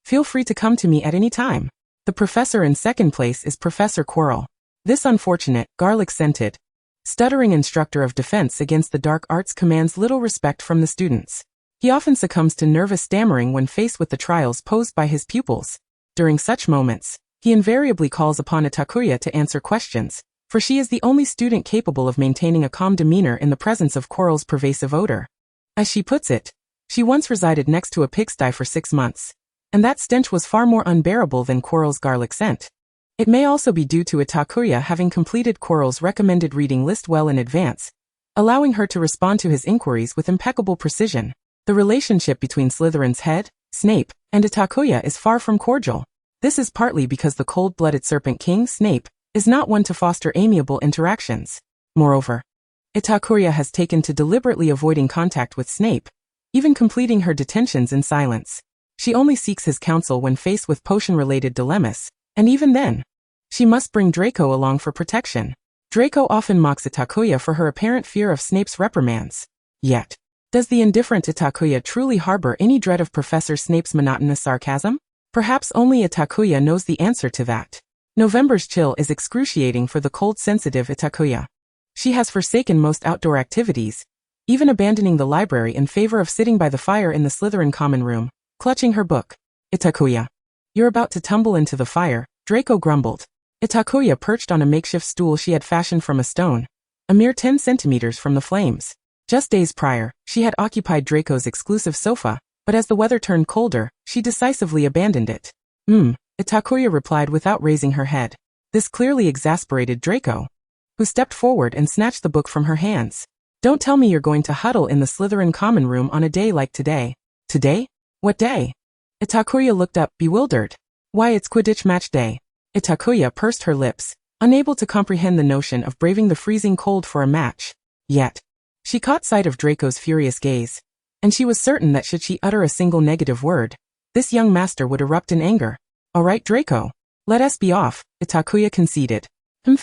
feel free to come to me at any time. The professor in second place is Professor Quirrell. This unfortunate, garlic-scented, stuttering instructor of defense against the dark arts commands little respect from the students. He often succumbs to nervous stammering when faced with the trials posed by his pupils. During such moments, he invariably calls upon Itakuya to answer questions, for she is the only student capable of maintaining a calm demeanor in the presence of Quirrell's pervasive odor. As she puts it, she once resided next to a pigsty for 6 months, and that stench was far more unbearable than Quirrell's garlic scent. It may also be due to Itakuya having completed Quirrell's recommended reading list well in advance, allowing her to respond to his inquiries with impeccable precision. The relationship between Slytherin's head, Snape, and Itakuya is far from cordial. This is partly because the cold-blooded Serpent King, Snape, is not one to foster amiable interactions. Moreover, Itakuya has taken to deliberately avoiding contact with Snape, even completing her detentions in silence. She only seeks his counsel when faced with potion-related dilemmas, and even then, she must bring Draco along for protection. Draco often mocks Itakuya for her apparent fear of Snape's reprimands. Yet, does the indifferent Itakuya truly harbor any dread of Professor Snape's monotonous sarcasm? Perhaps only Itakuya knows the answer to that. November's chill is excruciating for the cold-sensitive Itakuya. She has forsaken most outdoor activities, even abandoning the library in favor of sitting by the fire in the Slytherin common room, clutching her book. Itakuya. You're about to tumble into the fire, Draco grumbled. Itakuya perched on a makeshift stool she had fashioned from a stone, a mere 10 centimeters from the flames. Just days prior, she had occupied Draco's exclusive sofa, but as the weather turned colder, she decisively abandoned it. Itakuya replied without raising her head. This clearly exasperated Draco, who stepped forward and snatched the book from her hands. Don't tell me you're going to huddle in the Slytherin common room on a day like today. Today? What day? Itakuya looked up, bewildered. Why, it's Quidditch match day. Itakuya pursed her lips, unable to comprehend the notion of braving the freezing cold for a match. Yet, she caught sight of Draco's furious gaze, and she was certain that should she utter a single negative word, this young master would erupt in anger. All right, Draco. Let us be off, Itakuya conceded.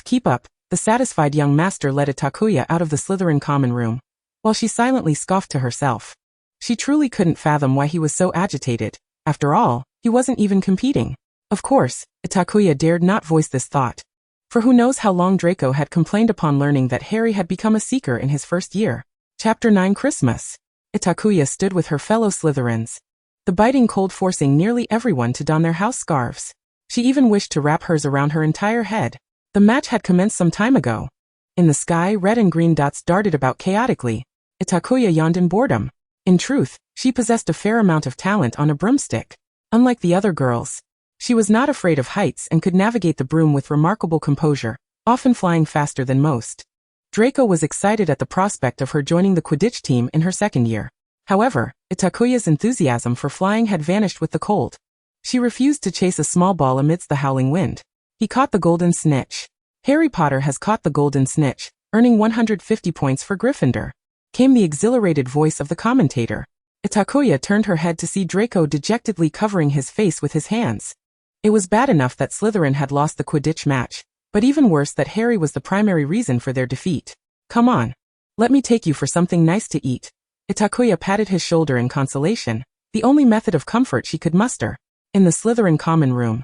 Keep up. The satisfied young master led Itakuya out of the Slytherin common room, while she silently scoffed to herself. She truly couldn't fathom why he was so agitated. After all, he wasn't even competing. Of course, Itakuya dared not voice this thought. For who knows how long Draco had complained upon learning that Harry had become a seeker in his first year. Chapter 9 Christmas. Itakuya stood with her fellow Slytherins, the biting cold forcing nearly everyone to don their house scarves. She even wished to wrap hers around her entire head. The match had commenced some time ago. In the sky, red and green dots darted about chaotically. Itakuya yawned in boredom. In truth, she possessed a fair amount of talent on a broomstick. Unlike the other girls, she was not afraid of heights and could navigate the broom with remarkable composure, often flying faster than most. Draco was excited at the prospect of her joining the Quidditch team in her second year. However, Itakuya's enthusiasm for flying had vanished with the cold. She refused to chase a small ball amidst the howling wind. He caught the golden snitch. Harry Potter has caught the golden snitch, earning 150 points for Gryffindor. Came the exhilarated voice of the commentator. Itakuya turned her head to see Draco dejectedly covering his face with his hands. It was bad enough that Slytherin had lost the Quidditch match, but even worse that Harry was the primary reason for their defeat. Come on. Let me take you for something nice to eat. Itakuya patted his shoulder in consolation, the only method of comfort she could muster. In the Slytherin common room,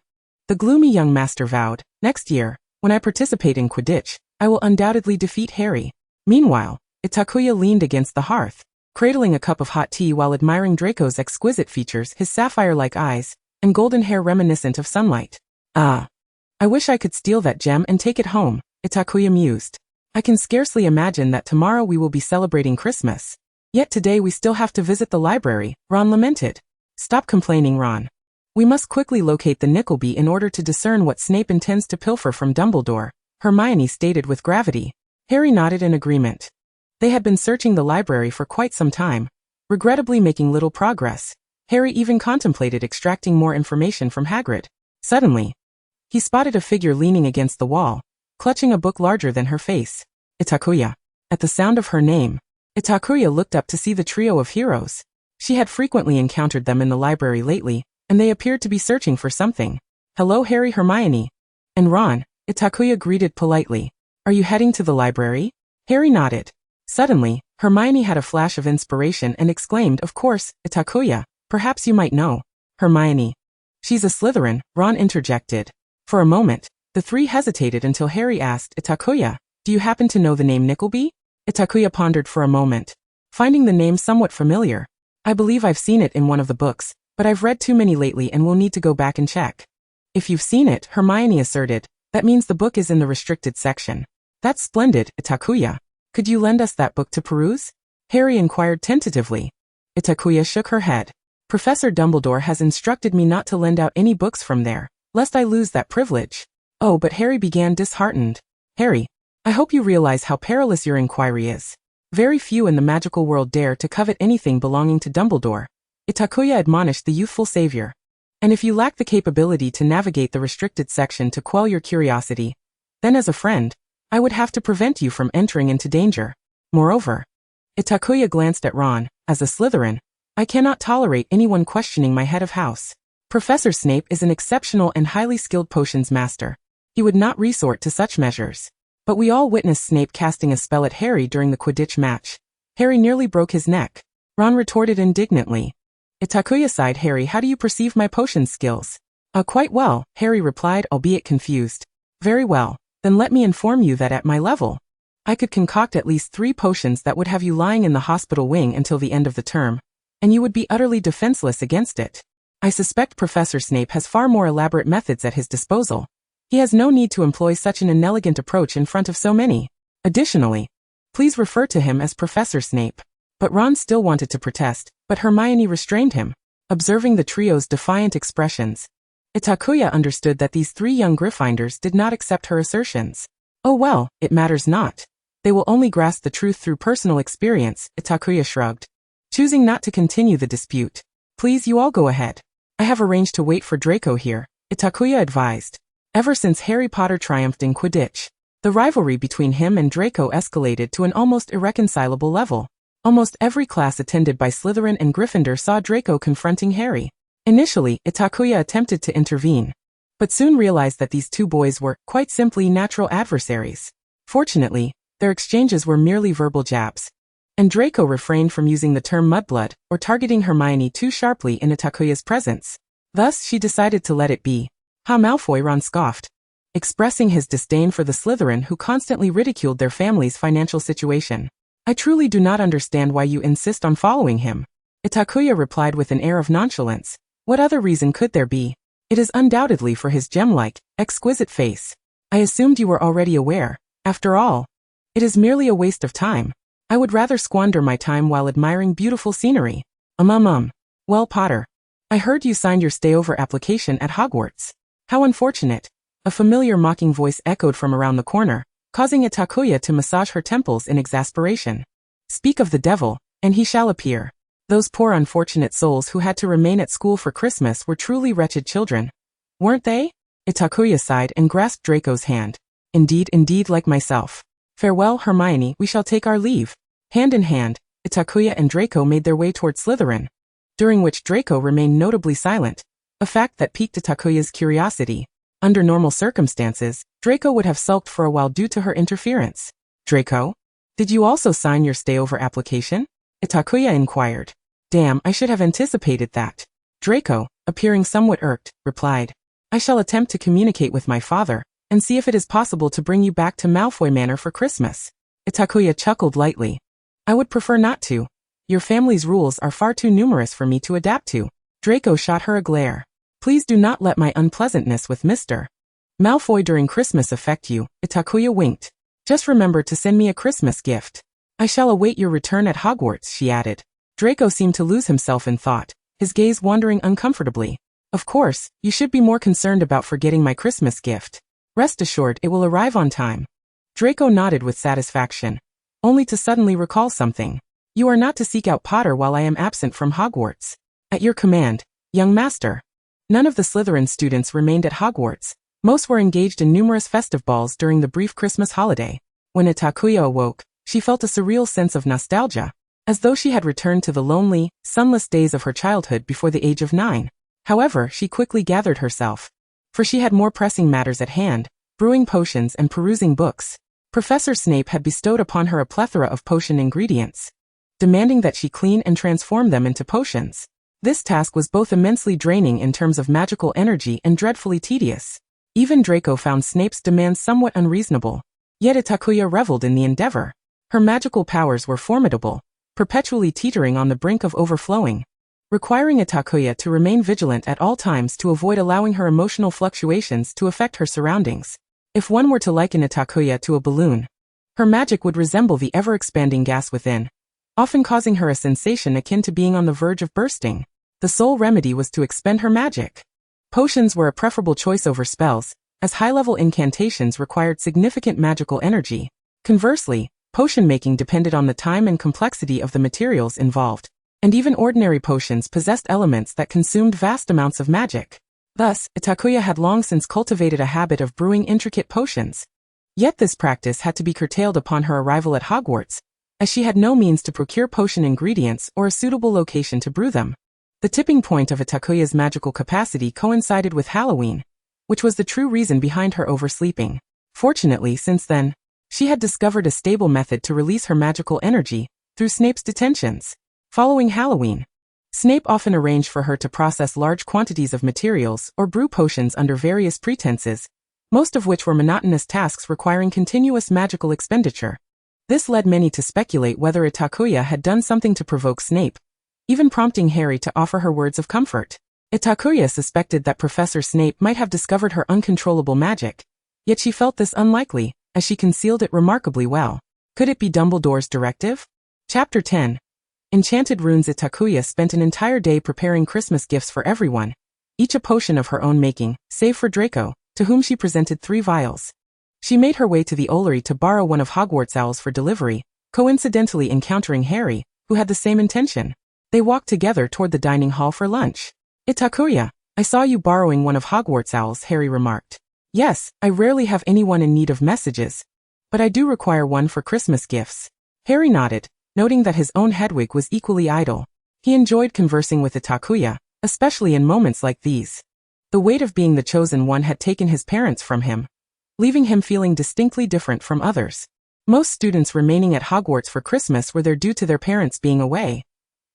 the gloomy young master vowed, next year, when I participate in Quidditch, I will undoubtedly defeat Harry. Meanwhile, Itakuya leaned against the hearth, cradling a cup of hot tea while admiring Draco's exquisite features, his sapphire-like eyes, and golden hair reminiscent of sunlight. Ah. I wish I could steal that gem and take it home, Itakuya mused. I can scarcely imagine that tomorrow we will be celebrating Christmas. Yet today we still have to visit the library, Ron lamented. Stop complaining, Ron. We must quickly locate the Nickleby in order to discern what Snape intends to pilfer from Dumbledore, Hermione stated with gravity. Harry nodded in agreement. They had been searching the library for quite some time, regrettably making little progress. Harry even contemplated extracting more information from Hagrid. Suddenly, he spotted a figure leaning against the wall, clutching a book larger than her face. Itakuya. At the sound of her name, Itakuya looked up to see the trio of heroes. She had frequently encountered them in the library lately, and they appeared to be searching for something. Hello, Harry, Hermione. And Ron, Itakuya greeted politely. Are you heading to the library? Harry nodded. Suddenly, Hermione had a flash of inspiration and exclaimed, of course, Itakuya, perhaps you might know. Hermione. She's a Slytherin, Ron interjected. For a moment, the three hesitated until Harry asked, Itakuya, do you happen to know the name Nickleby? Itakuya pondered for a moment, finding the name somewhat familiar. I believe I've seen it in one of the books, but I've read too many lately and will need to go back and check. If you've seen it, Hermione asserted, that means the book is in the restricted section. That's splendid, Itakuya. Could you lend us that book to peruse? Harry inquired tentatively. Itakuya shook her head. Professor Dumbledore has instructed me not to lend out any books from there, lest I lose that privilege. Oh, but Harry began disheartened. Harry, I hope you realize how perilous your inquiry is. Very few in the magical world dare to covet anything belonging to Dumbledore. Itakuya admonished the youthful savior. And if you lack the capability to navigate the restricted section to quell your curiosity, then as a friend, I would have to prevent you from entering into danger. Moreover, Itakuya glanced at Ron. As a Slytherin, I cannot tolerate anyone questioning my head of house. Professor Snape is an exceptional and highly skilled potions master. He would not resort to such measures. But we all witnessed Snape casting a spell at Harry during the Quidditch match. Harry nearly broke his neck. Ron retorted indignantly. Itakuya sighed. Harry, how do you perceive my potion skills? Quite well, Harry replied, albeit confused. Very well, then let me inform you that at my level, I could concoct at least 3 potions that would have you lying in the hospital wing until the end of the term, and you would be utterly defenseless against it. I suspect Professor Snape has far more elaborate methods at his disposal. He has no need to employ such an inelegant approach in front of so many. Additionally, please refer to him as Professor Snape. But Ron still wanted to protest, but Hermione restrained him. Observing the trio's defiant expressions, Itakuya understood that these 3 young Gryffindors did not accept her assertions. Oh well, it matters not. They will only grasp the truth through personal experience, Itakuya shrugged, choosing not to continue the dispute. Please, you all go ahead. I have arranged to wait for Draco here, Itakuya advised. Ever since Harry Potter triumphed in Quidditch, the rivalry between him and Draco escalated to an almost irreconcilable level. Almost every class attended by Slytherin and Gryffindor saw Draco confronting Harry. Initially, Itakuya attempted to intervene, but soon realized that these two boys were, quite simply, natural adversaries. Fortunately, their exchanges were merely verbal jabs, and Draco refrained from using the term mudblood or targeting Hermione too sharply in Itakuya's presence. Thus, she decided to let it be. "Ha, Malfoy," Ron scoffed, expressing his disdain for the Slytherin who constantly ridiculed their family's financial situation. "I truly do not understand why you insist on following him." Itakuya replied with an air of nonchalance. "What other reason could there be? It is undoubtedly for his gem-like, exquisite face. I assumed you were already aware. After all, it is merely a waste of time. I would rather squander my time while admiring beautiful scenery." Well, Potter, I heard you signed your stayover application at Hogwarts. How unfortunate." A familiar mocking voice echoed from around the corner, causing Itakuya to massage her temples in exasperation. "Speak of the devil, and he shall appear. Those poor unfortunate souls who had to remain at school for Christmas were truly wretched children, weren't they?" Itakuya sighed and grasped Draco's hand. Indeed, like myself. Farewell, Hermione, we shall take our leave." Hand in hand, Itakuya and Draco made their way toward Slytherin, during which Draco remained notably silent, a fact that piqued Itakuya's curiosity. Under normal circumstances, Draco would have sulked for a while due to her interference. "Draco? Did you also sign your stayover application?" Itakuya inquired. "Damn, I should have anticipated that." Draco, appearing somewhat irked, replied, "I shall attempt to communicate with my father, and see if it is possible to bring you back to Malfoy Manor for Christmas." Itakuya chuckled lightly. "I would prefer not to. Your family's rules are far too numerous for me to adapt to." Draco shot her a glare. "Please do not let my unpleasantness with Mr. Malfoy during Christmas affect you." Itakuya winked. "Just remember to send me a Christmas gift. I shall await your return at Hogwarts," she added. Draco seemed to lose himself in thought, his gaze wandering uncomfortably. "Of course, you should be more concerned about forgetting my Christmas gift. Rest assured it will arrive on time." Draco nodded with satisfaction, only to suddenly recall something. "You are not to seek out Potter while I am absent from Hogwarts." "At your command, young master." None of the Slytherin students remained at Hogwarts. Most were engaged in numerous festive balls during the brief Christmas holiday. When Itakuya awoke, she felt a surreal sense of nostalgia, as though she had returned to the lonely, sunless days of her childhood before the age of 9. However, she quickly gathered herself, for she had more pressing matters at hand, brewing potions and perusing books. Professor Snape had bestowed upon her a plethora of potion ingredients, demanding that she clean and transform them into potions. This task was both immensely draining in terms of magical energy and dreadfully tedious. Even Draco found Snape's demands somewhat unreasonable, yet Itakuya reveled in the endeavor. Her magical powers were formidable, perpetually teetering on the brink of overflowing, requiring Itakuya to remain vigilant at all times to avoid allowing her emotional fluctuations to affect her surroundings. If one were to liken Itakuya to a balloon, her magic would resemble the ever-expanding gas within, often causing her a sensation akin to being on the verge of bursting. The sole remedy was to expend her magic. Potions were a preferable choice over spells, as high-level incantations required significant magical energy. Conversely, potion-making depended on the time and complexity of the materials involved, and even ordinary potions possessed elements that consumed vast amounts of magic. Thus, Itakuya had long since cultivated a habit of brewing intricate potions. Yet this practice had to be curtailed upon her arrival at Hogwarts, as she had no means to procure potion ingredients or a suitable location to brew them. The tipping point of Itakuya's magical capacity coincided with Halloween, which was the true reason behind her oversleeping. Fortunately, since then, she had discovered a stable method to release her magical energy, through Snape's detentions. Following Halloween, Snape often arranged for her to process large quantities of materials or brew potions under various pretenses, most of which were monotonous tasks requiring continuous magical expenditure. This led many to speculate whether Itakuya had done something to provoke Snape, even prompting Harry to offer her words of comfort. Itakuya suspected that Professor Snape might have discovered her uncontrollable magic, yet she felt this unlikely, as she concealed it remarkably well. Could it be Dumbledore's directive? Chapter 10. Enchanted Runes. Itakuya spent an entire day preparing Christmas gifts for everyone, each a potion of her own making, save for Draco, to whom she presented 3 vials. She made her way to the Ollery to borrow one of Hogwarts owls for delivery, coincidentally encountering Harry, who had the same intention. They walked together toward the dining hall for lunch. "Itakuya, I saw you borrowing one of Hogwarts owls," Harry remarked. Yes, I rarely have anyone in need of messages, but I do require one for Christmas gifts. Harry nodded, noting that his own Hedwig was equally idle. He enjoyed conversing with Itakuya, especially in moments like these. The weight of being the chosen one had taken his parents from him, leaving him feeling distinctly different from others. Most students remaining at Hogwarts for Christmas were there due to their parents being away.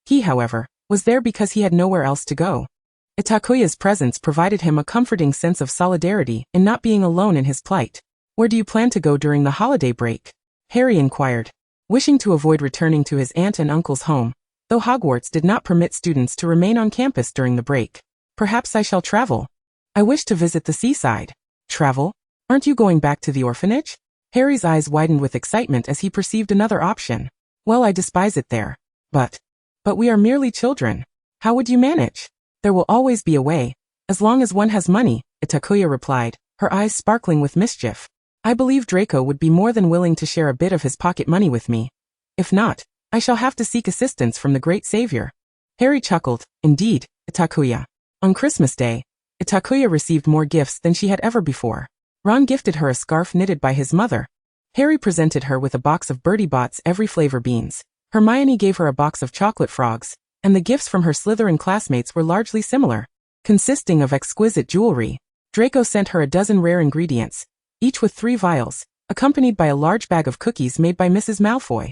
He, however, was there because he had nowhere else to go. Itakuya's presence provided him a comforting sense of solidarity in not being alone in his plight. Where do you plan to go during the holiday break? Harry inquired, wishing to avoid returning to his aunt and uncle's home, though Hogwarts did not permit students to remain on campus during the break. Perhaps I shall travel. I wish to visit the seaside. Travel? Aren't you going back to the orphanage? Harry's eyes widened with excitement as he perceived another option. Well, I despise it there. But we are merely children. How would you manage? There will always be a way, as long as one has money, Itakuya replied, her eyes sparkling with mischief. I believe Draco would be more than willing to share a bit of his pocket money with me. If not, I shall have to seek assistance from the great savior. Harry chuckled. Indeed, Itakuya. On Christmas Day, Itakuya received more gifts than she had ever before. Ron gifted her a scarf knitted by his mother. Harry presented her with a box of Bertie Bott's every flavor beans. Hermione gave her a box of chocolate frogs, and the gifts from her Slytherin classmates were largely similar, consisting of exquisite jewelry. Draco sent her a dozen rare ingredients, each with 3 vials, accompanied by a large bag of cookies made by Mrs. Malfoy.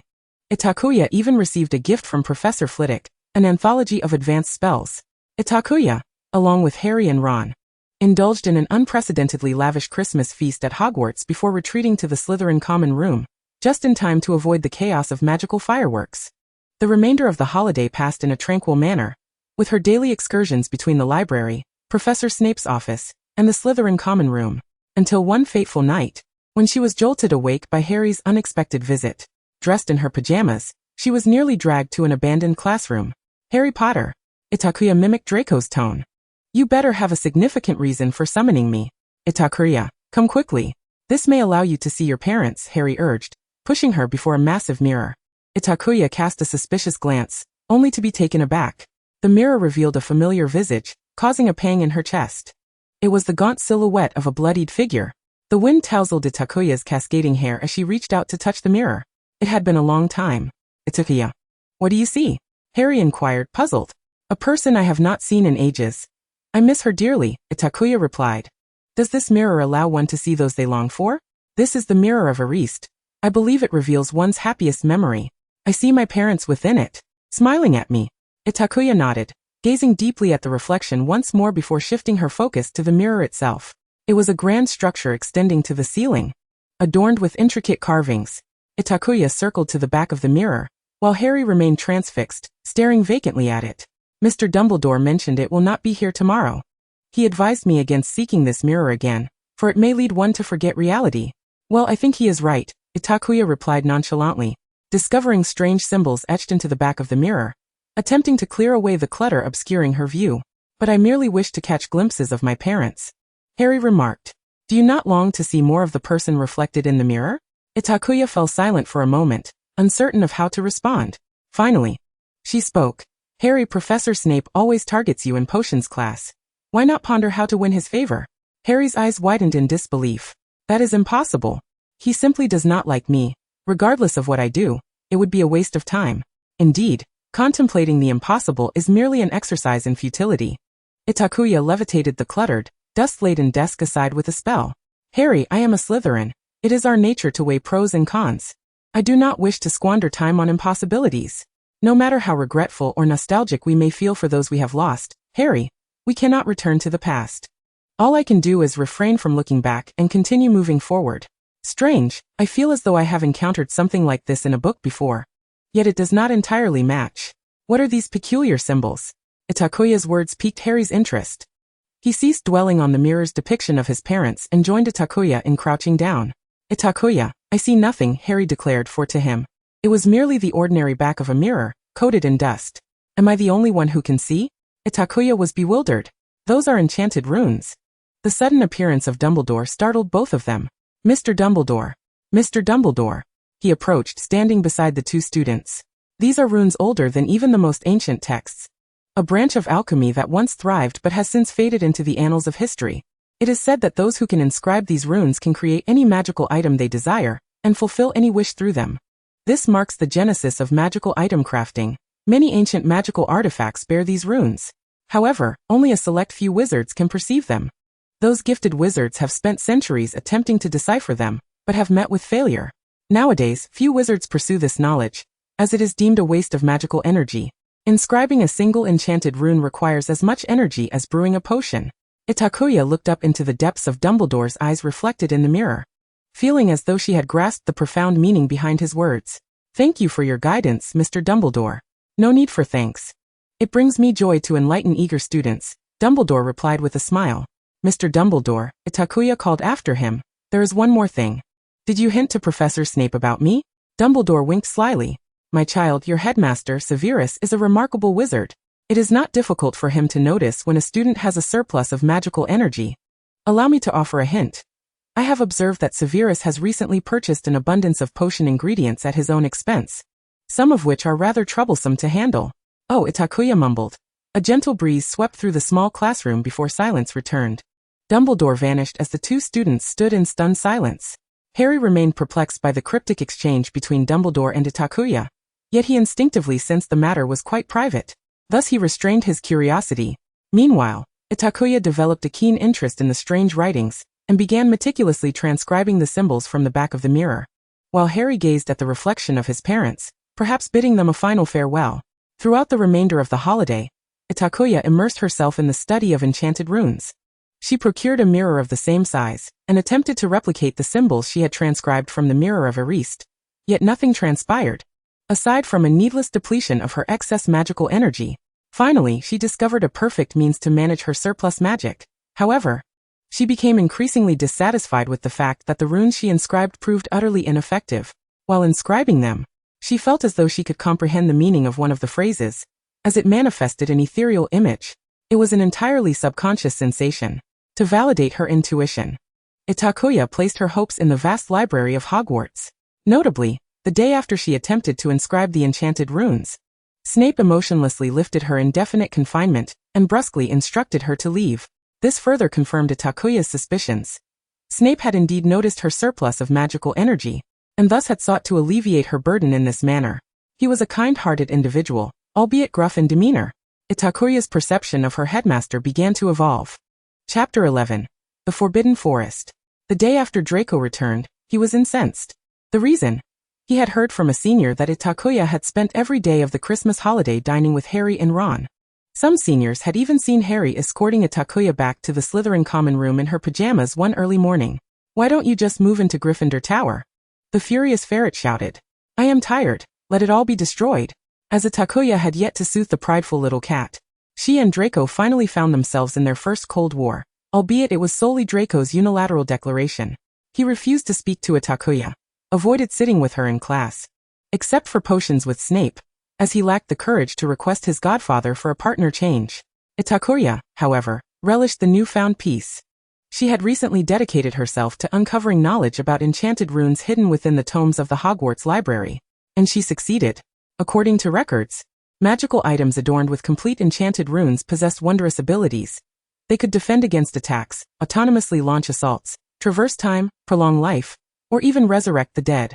Itakuya even received a gift from Professor Flitwick, an anthology of advanced spells. Itakuya, along with Harry and Ron, indulged in an unprecedentedly lavish Christmas feast at Hogwarts before retreating to the Slytherin common room, just in time to avoid the chaos of magical fireworks. The remainder of the holiday passed in a tranquil manner, with her daily excursions between the library, Professor Snape's office, and the Slytherin common room, until one fateful night, when she was jolted awake by Harry's unexpected visit. Dressed in her pajamas, she was nearly dragged to an abandoned classroom. Harry Potter. Itakuya mimicked Draco's tone. You better have a significant reason for summoning me. Itakuya, come quickly. This may allow you to see your parents, Harry urged, pushing her before a massive mirror. Itakuya cast a suspicious glance, only to be taken aback. The mirror revealed a familiar visage, causing a pang in her chest. It was the gaunt silhouette of a bloodied figure. The wind tousled Itakuya's cascading hair as she reached out to touch the mirror. It had been a long time. Itakuya. What do you see? Harry inquired, puzzled. A person I have not seen in ages. I miss her dearly, Itakuya replied. Does this mirror allow one to see those they long for? This is the mirror of Ariste. I believe it reveals one's happiest memory. I see my parents within it, smiling at me. Itakuya nodded, gazing deeply at the reflection once more before shifting her focus to the mirror itself. It was a grand structure extending to the ceiling, adorned with intricate carvings. Itakuya circled to the back of the mirror, while Harry remained transfixed, staring vacantly at it. Mr. Dumbledore mentioned it will not be here tomorrow. He advised me against seeking this mirror again, for it may lead one to forget reality. Well, I think he is right, Itakuya replied nonchalantly, discovering strange symbols etched into the back of the mirror, attempting to clear away the clutter obscuring her view. But I merely wish to catch glimpses of my parents. Harry remarked. Do you not long to see more of the person reflected in the mirror? Itakuya fell silent for a moment, uncertain of how to respond. Finally, she spoke. Harry, Professor Snape always targets you in potions class. Why not ponder how to win his favor? Harry's eyes widened in disbelief. That is impossible. He simply does not like me. Regardless of what I do, it would be a waste of time. Indeed, contemplating the impossible is merely an exercise in futility. Itakuya levitated the cluttered, dust-laden desk aside with a spell. Harry, I am a Slytherin. It is our nature to weigh pros and cons. I do not wish to squander time on impossibilities. No matter how regretful or nostalgic we may feel for those we have lost, Harry, we cannot return to the past. All I can do is refrain from looking back and continue moving forward. Strange, I feel as though I have encountered something like this in a book before. Yet it does not entirely match. What are these peculiar symbols? Itakuya's words piqued Harry's interest. He ceased dwelling on the mirror's depiction of his parents and joined Itakuya in crouching down. Itakuya, I see nothing, Harry declared, for to him it was merely the ordinary back of a mirror, coated in dust. Am I the only one who can see? Itakuya was bewildered. Those are enchanted runes. The sudden appearance of Dumbledore startled both of them. Mr. Dumbledore. Mr. Dumbledore. He approached, standing beside the 2 students. These are runes older than even the most ancient texts. A branch of alchemy that once thrived but has since faded into the annals of history. It is said that those who can inscribe these runes can create any magical item they desire, and fulfill any wish through them. This marks the genesis of magical item crafting. Many ancient magical artifacts bear these runes. However, only a select few wizards can perceive them. Those gifted wizards have spent centuries attempting to decipher them, but have met with failure. Nowadays, few wizards pursue this knowledge, as it is deemed a waste of magical energy. Inscribing a single enchanted rune requires as much energy as brewing a potion. Itakuya looked up into the depths of Dumbledore's eyes reflected in the mirror, feeling as though she had grasped the profound meaning behind his words. Thank you for your guidance, Mr. Dumbledore. No need for thanks. It brings me joy to enlighten eager students, Dumbledore replied with a smile. Mr. Dumbledore, Itakuya called after him, there is one more thing. Did you hint to Professor Snape about me? Dumbledore winked slyly. My child, your headmaster, Severus, is a remarkable wizard. It is not difficult for him to notice when a student has a surplus of magical energy. Allow me to offer a hint. I have observed that Severus has recently purchased an abundance of potion ingredients at his own expense, some of which are rather troublesome to handle. Oh, Itakuya mumbled. A gentle breeze swept through the small classroom before silence returned. Dumbledore vanished as the two students stood in stunned silence. Harry remained perplexed by the cryptic exchange between Dumbledore and Itakuya, yet he instinctively sensed the matter was quite private. Thus he restrained his curiosity. Meanwhile, Itakuya developed a keen interest in the strange writings, and began meticulously transcribing the symbols from the back of the mirror, while Harry gazed at the reflection of his parents, perhaps bidding them a final farewell. Throughout the remainder of the holiday, Itakuya immersed herself in the study of enchanted runes. She procured a mirror of the same size, and attempted to replicate the symbols she had transcribed from the mirror of Ariste. Yet nothing transpired, aside from a needless depletion of her excess magical energy. Finally, she discovered a perfect means to manage her surplus magic. However, she became increasingly dissatisfied with the fact that the runes she inscribed proved utterly ineffective. While inscribing them, she felt as though she could comprehend the meaning of one of the phrases, as it manifested an ethereal image. It was an entirely subconscious sensation. To validate her intuition, Itakuya placed her hopes in the vast library of Hogwarts. Notably, the day after she attempted to inscribe the enchanted runes, Snape emotionlessly lifted her indefinite confinement and brusquely instructed her to leave. This further confirmed Itakuya's suspicions. Snape had indeed noticed her surplus of magical energy, and thus had sought to alleviate her burden in this manner. He was a kind-hearted individual, albeit gruff in demeanor. Itakuya's perception of her headmaster began to evolve. Chapter 11. The Forbidden Forest. The day after Draco returned, he was incensed. The reason? He had heard from a senior that Itakuya had spent every day of the Christmas holiday dining with Harry and Ron. Some seniors had even seen Harry escorting Itakuya back to the Slytherin common room in her pajamas one early morning. Why don't you just move into Gryffindor Tower? The furious ferret shouted. I am tired, let it all be destroyed. As Itakuya had yet to soothe the prideful little cat, she and Draco finally found themselves in their first Cold War, albeit it was solely Draco's unilateral declaration. He refused to speak to Itakuya, avoided sitting with her in class, except for potions with Snape, as he lacked the courage to request his godfather for a partner change. Itakuya, however, relished the newfound peace. She had recently dedicated herself to uncovering knowledge about enchanted runes hidden within the tomes of the Hogwarts library, and she succeeded. According to records, magical items adorned with complete enchanted runes possessed wondrous abilities. They could defend against attacks, autonomously launch assaults, traverse time, prolong life, or even resurrect the dead.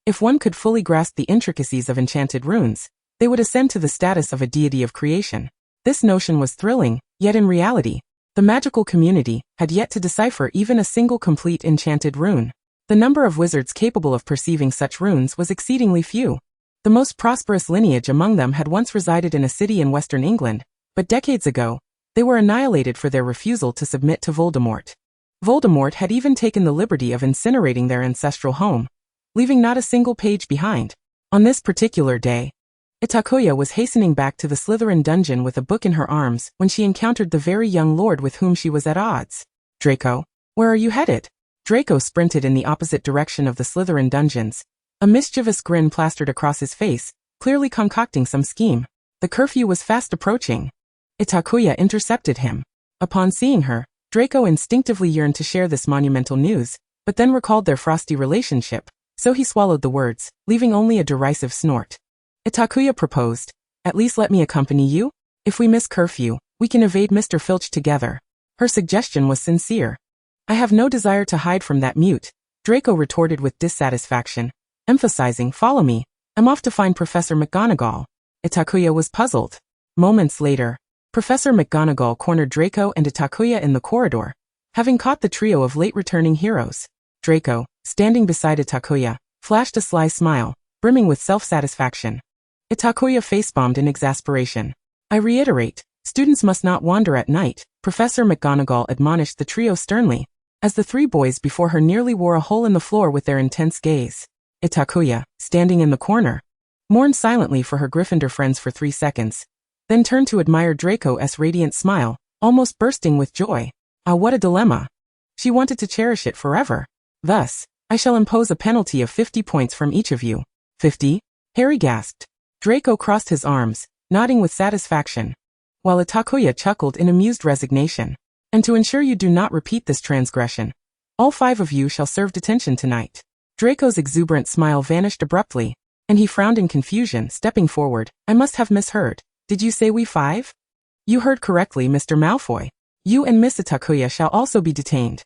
If one could fully grasp the intricacies of enchanted runes, they would ascend to the status of a deity of creation. This notion was thrilling, yet in reality, the magical community had yet to decipher even a single complete enchanted rune. The number of wizards capable of perceiving such runes was exceedingly few. The most prosperous lineage among them had once resided in a city in western England, but decades ago, they were annihilated for their refusal to submit to Voldemort. Voldemort had even taken the liberty of incinerating their ancestral home, leaving not a single page behind. On this particular day, Itakuya was hastening back to the Slytherin dungeon with a book in her arms when she encountered the very young lord with whom she was at odds. Draco, where are you headed? Draco sprinted in the opposite direction of the Slytherin dungeons, a mischievous grin plastered across his face, clearly concocting some scheme. The curfew was fast approaching. Itakuya intercepted him. Upon seeing her, Draco instinctively yearned to share this monumental news, but then recalled their frosty relationship, so he swallowed the words, leaving only a derisive snort. Itakuya proposed, at least let me accompany you? If we miss curfew, we can evade Mr. Filch together. Her suggestion was sincere. I have no desire to hide from that mute, Draco retorted with dissatisfaction, emphasizing, follow me, I'm off to find Professor McGonagall. Itakuya was puzzled. Moments later, Professor McGonagall cornered Draco and Itakuya in the corridor, having caught the trio of late-returning heroes. Draco, standing beside Itakuya, flashed a sly smile, brimming with self-satisfaction. Itakuya facepalmed in exasperation. I reiterate, students must not wander at night, Professor McGonagall admonished the trio sternly, as the three boys before her nearly wore a hole in the floor with their intense gaze. Itakuya, standing in the corner, mourned silently for her Gryffindor friends for 3 seconds, then turned to admire Draco's radiant smile, almost bursting with joy. Ah, what a dilemma. She wanted to cherish it forever. Thus, I shall impose a penalty of 50 points from each of you. 50? Harry gasped. Draco crossed his arms, nodding with satisfaction, while Itakuya chuckled in amused resignation. And to ensure you do not repeat this transgression, all 5 of you shall serve detention tonight. Draco's exuberant smile vanished abruptly, and he frowned in confusion, stepping forward. I must have misheard. Did you say we 5? You heard correctly, Mr. Malfoy. You and Miss Itakuya shall also be detained.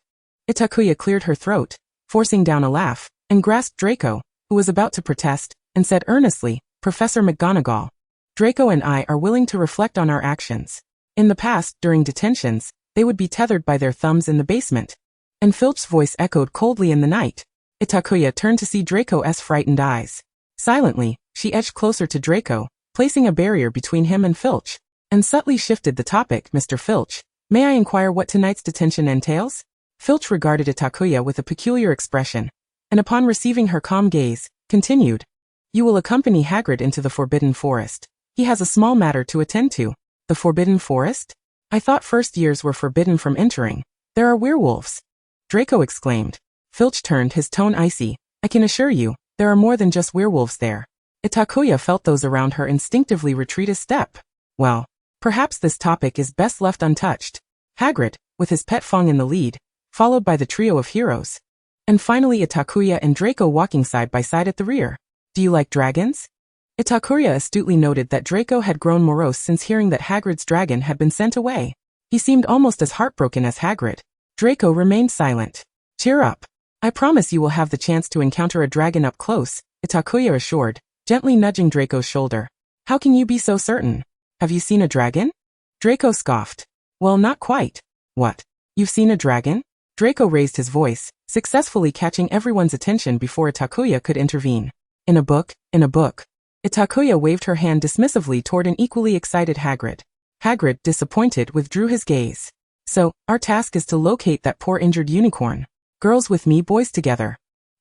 Itakuya cleared her throat, forcing down a laugh, and grasped Draco, who was about to protest, and said earnestly, Professor McGonagall, Draco and I are willing to reflect on our actions. In the past, during detentions, they would be tethered by their thumbs in the basement. And Filch's voice echoed coldly in the night. Itakuya turned to see Draco's frightened eyes. Silently, she edged closer to Draco, placing a barrier between him and Filch, and subtly shifted the topic. Mr. Filch, may I inquire what tonight's detention entails? Filch regarded Itakuya with a peculiar expression, and upon receiving her calm gaze, continued. You will accompany Hagrid into the Forbidden Forest. He has a small matter to attend to. The Forbidden Forest? I thought first years were forbidden from entering. There are werewolves. Draco exclaimed. Filch turned, his tone icy. I can assure you, there are more than just werewolves there. Itakuya felt those around her instinctively retreat a step. Well, perhaps this topic is best left untouched. Hagrid, with his pet Fong in the lead, followed by the trio of heroes. And finally Itakuya and Draco walking side by side at the rear. Do you like dragons? Itakuya astutely noted that Draco had grown morose since hearing that Hagrid's dragon had been sent away. He seemed almost as heartbroken as Hagrid. Draco remained silent. Cheer up. I promise you will have the chance to encounter a dragon up close, Itakuya assured, gently nudging Draco's shoulder. How can you be so certain? Have you seen a dragon? Draco scoffed. Well, not quite. What? You've seen a dragon? Draco raised his voice, successfully catching everyone's attention before Itakuya could intervene. In a book, in a book. Itakuya waved her hand dismissively toward an equally excited Hagrid. Hagrid, disappointed, withdrew his gaze. So, our task is to locate that poor injured unicorn. Girls with me, boys together.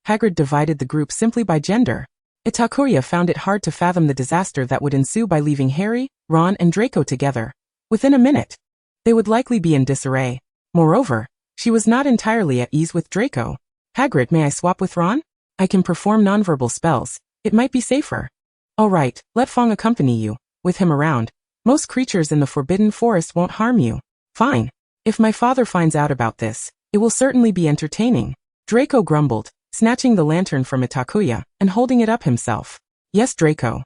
Hagrid divided the group simply by gender. Itakuya found it hard to fathom the disaster that would ensue by leaving Harry, Ron and Draco together. Within a minute, they would likely be in disarray. Moreover, she was not entirely at ease with Draco. Hagrid, may I swap with Ron? I can perform nonverbal spells. It might be safer. All right, let Fong accompany you. With him around, most creatures in the Forbidden Forest won't harm you. Fine. If my father finds out about this, it will certainly be entertaining. Draco grumbled, snatching the lantern from Itakuya and holding it up himself. Yes, Draco.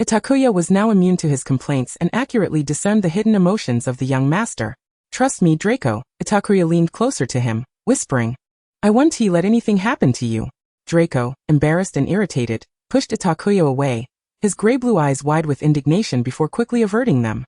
Itakuya was now immune to his complaints and accurately discerned the hidden emotions of the young master. Trust me, Draco. Itakuya leaned closer to him, whispering. I won't let anything happen to you. Draco, embarrassed and irritated, pushed Itakuya away, his gray-blue eyes wide with indignation before quickly averting them.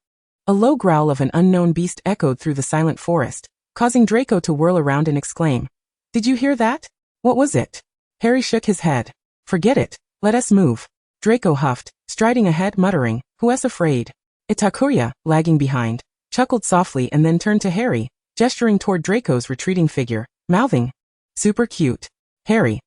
A low growl of an unknown beast echoed through the silent forest, causing Draco to whirl around and exclaim. Did you hear that? What was it? Harry shook his head. Forget it. Let us move. Draco huffed, striding ahead muttering, who's afraid? Itakuya, lagging behind, chuckled softly and then turned to Harry, gesturing toward Draco's retreating figure, mouthing. Super cute. Harry.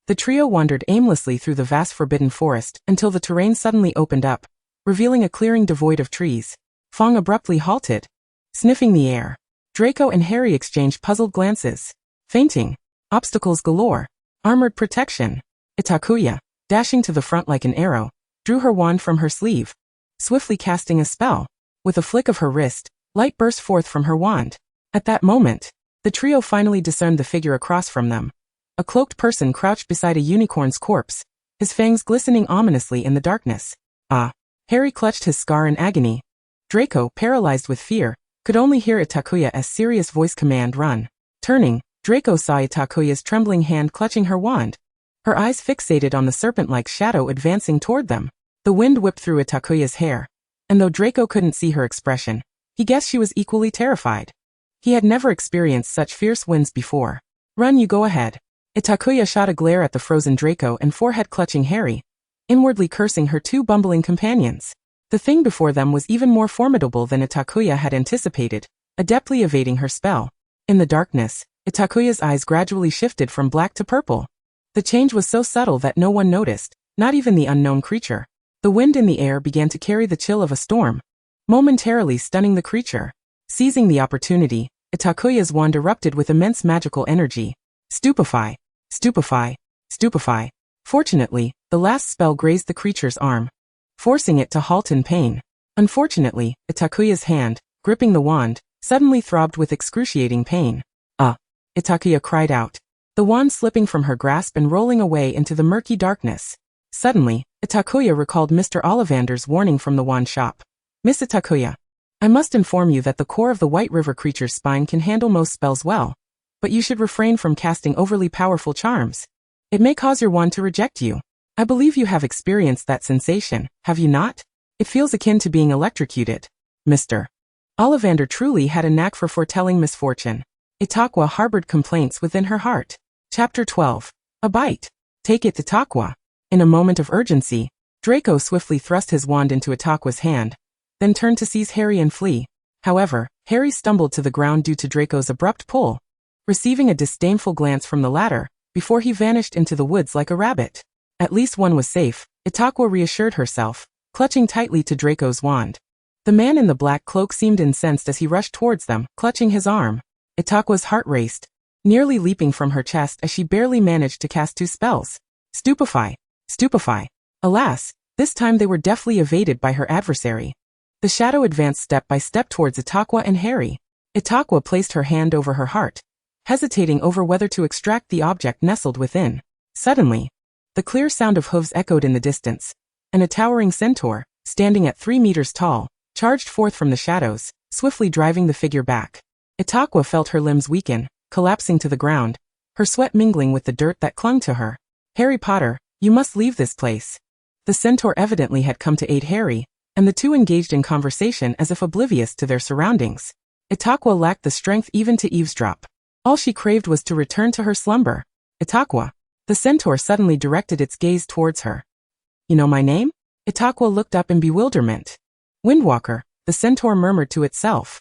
The trio wandered aimlessly through the vast forbidden forest until the terrain suddenly opened up, revealing a clearing devoid of trees. Fong abruptly halted, sniffing the air. Draco and Harry exchanged puzzled glances. Fainting. Obstacles galore. Armored protection. Itakuya, dashing to the front like an arrow, drew her wand from her sleeve, swiftly casting a spell. With a flick of her wrist, light burst forth from her wand. At that moment, the trio finally discerned the figure across from them. A cloaked person crouched beside a unicorn's corpse, his fangs glistening ominously in the darkness. Ah! Harry clutched his scar in agony. Draco, paralyzed with fear, could only hear Itakuya's serious voice command run. Turning, Draco saw Itakuya's trembling hand clutching her wand. Her eyes fixated on the serpent-like shadow advancing toward them. The wind whipped through Itakuya's hair, and though Draco couldn't see her expression, he guessed she was equally terrified. He had never experienced such fierce winds before. "Run, you go ahead." Itakuya shot a glare at the frozen Draco and forehead-clutching Harry, inwardly cursing her two bumbling companions. The thing before them was even more formidable than Itakuya had anticipated, adeptly evading her spell. In the darkness, Itakuya's eyes gradually shifted from black to purple. The change was so subtle that no one noticed, not even the unknown creature. The wind in the air began to carry the chill of a storm, momentarily stunning the creature. Seizing the opportunity, Itakuya's wand erupted with immense magical energy. Stupefy, stupefy, stupefy. Fortunately, the last spell grazed the creature's arm, forcing it to halt in pain. Unfortunately, Itakuya's hand, gripping the wand, suddenly throbbed with excruciating pain. Itakuya cried out, the wand slipping from her grasp and rolling away into the murky darkness. Suddenly, Itakuya recalled Mr. Ollivander's warning from the wand shop. "Miss Itakuya, I must inform you that the core of the White River creature's spine can handle most spells well, but you should refrain from casting overly powerful charms. It may cause your wand to reject you. I believe you have experienced that sensation, have you not? It feels akin to being electrocuted." Mr. Ollivander truly had a knack for foretelling misfortune. Itakuya harbored complaints within her heart. Chapter 12. A bite. Take it, Itakuya. In a moment of urgency, Draco swiftly thrust his wand into Itakuya's hand, then turned to seize Harry and flee. However, Harry stumbled to the ground due to Draco's abrupt pull, receiving a disdainful glance from the latter, before he vanished into the woods like a rabbit. At least one was safe, Itakuya reassured herself, clutching tightly to Draco's wand. The man in the black cloak seemed incensed as he rushed towards them, clutching his arm. Itakuya's heart raced, nearly leaping from her chest as she barely managed to cast two spells. Stupefy, stupefy. Alas, this time they were deftly evaded by her adversary. The shadow advanced step by step towards Itakuya and Harry. Itakuya placed her hand over her heart, hesitating over whether to extract the object nestled within. Suddenly, the clear sound of hooves echoed in the distance, and a towering centaur, standing at 3 meters tall, charged forth from the shadows, swiftly driving the figure back. Itakuya felt her limbs weaken, collapsing to the ground, her sweat mingling with the dirt that clung to her. "Harry Potter, you must leave this place." The centaur evidently had come to aid Harry, and the two engaged in conversation as if oblivious to their surroundings. Itakuya lacked the strength even to eavesdrop. All she craved was to return to her slumber. "Itakuya." The centaur suddenly directed its gaze towards her. "You know my name?" Itakuya looked up in bewilderment. "Windwalker," the centaur murmured to itself.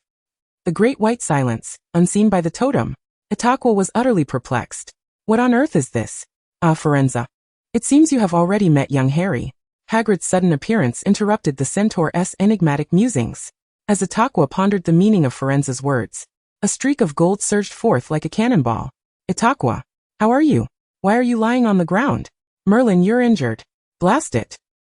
The great white silence, unseen by the totem. Itakuya was utterly perplexed. "What on earth is this?" "Ah, Firenze. It seems you have already met young Harry." Hagrid's sudden appearance interrupted the centaur's enigmatic musings. As Itakuya pondered the meaning of Firenze's words, a streak of gold surged forth like a cannonball. "Itakuya, how are you? Why are you lying on the ground?" "Merlin, you're injured." "Blast it.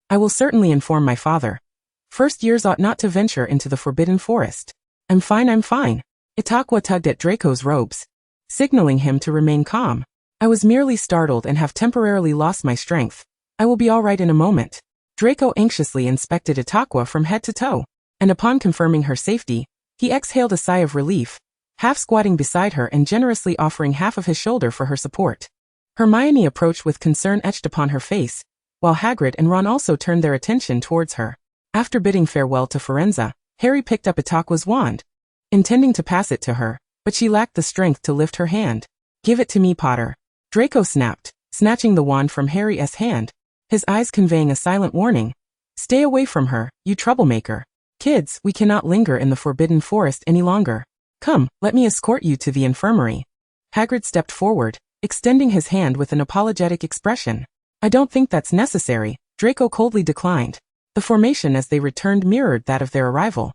I will certainly inform my father. First years ought not to venture into the forbidden forest." I'm fine. Itakuya tugged at Draco's robes, signaling him to remain calm. "I was merely startled and have temporarily lost my strength. I will be all right in a moment." Draco anxiously inspected Itakuya from head to toe, and upon confirming her safety, he exhaled a sigh of relief, half squatting beside her and generously offering half of his shoulder for her support. Hermione approached with concern etched upon her face, while Hagrid and Ron also turned their attention towards her. After bidding farewell to Firenze, Harry picked up Itakuya's wand, intending to pass it to her, but she lacked the strength to lift her hand. "Give it to me, Potter," Draco snapped, snatching the wand from Harry's hand, his eyes conveying a silent warning. "Stay away from her, you troublemaker. Kids, we cannot linger in the forbidden forest any longer. Come, let me escort you to the infirmary." Hagrid stepped forward, extending his hand with an apologetic expression. "I don't think that's necessary," Draco coldly declined. The formation as they returned mirrored that of their arrival,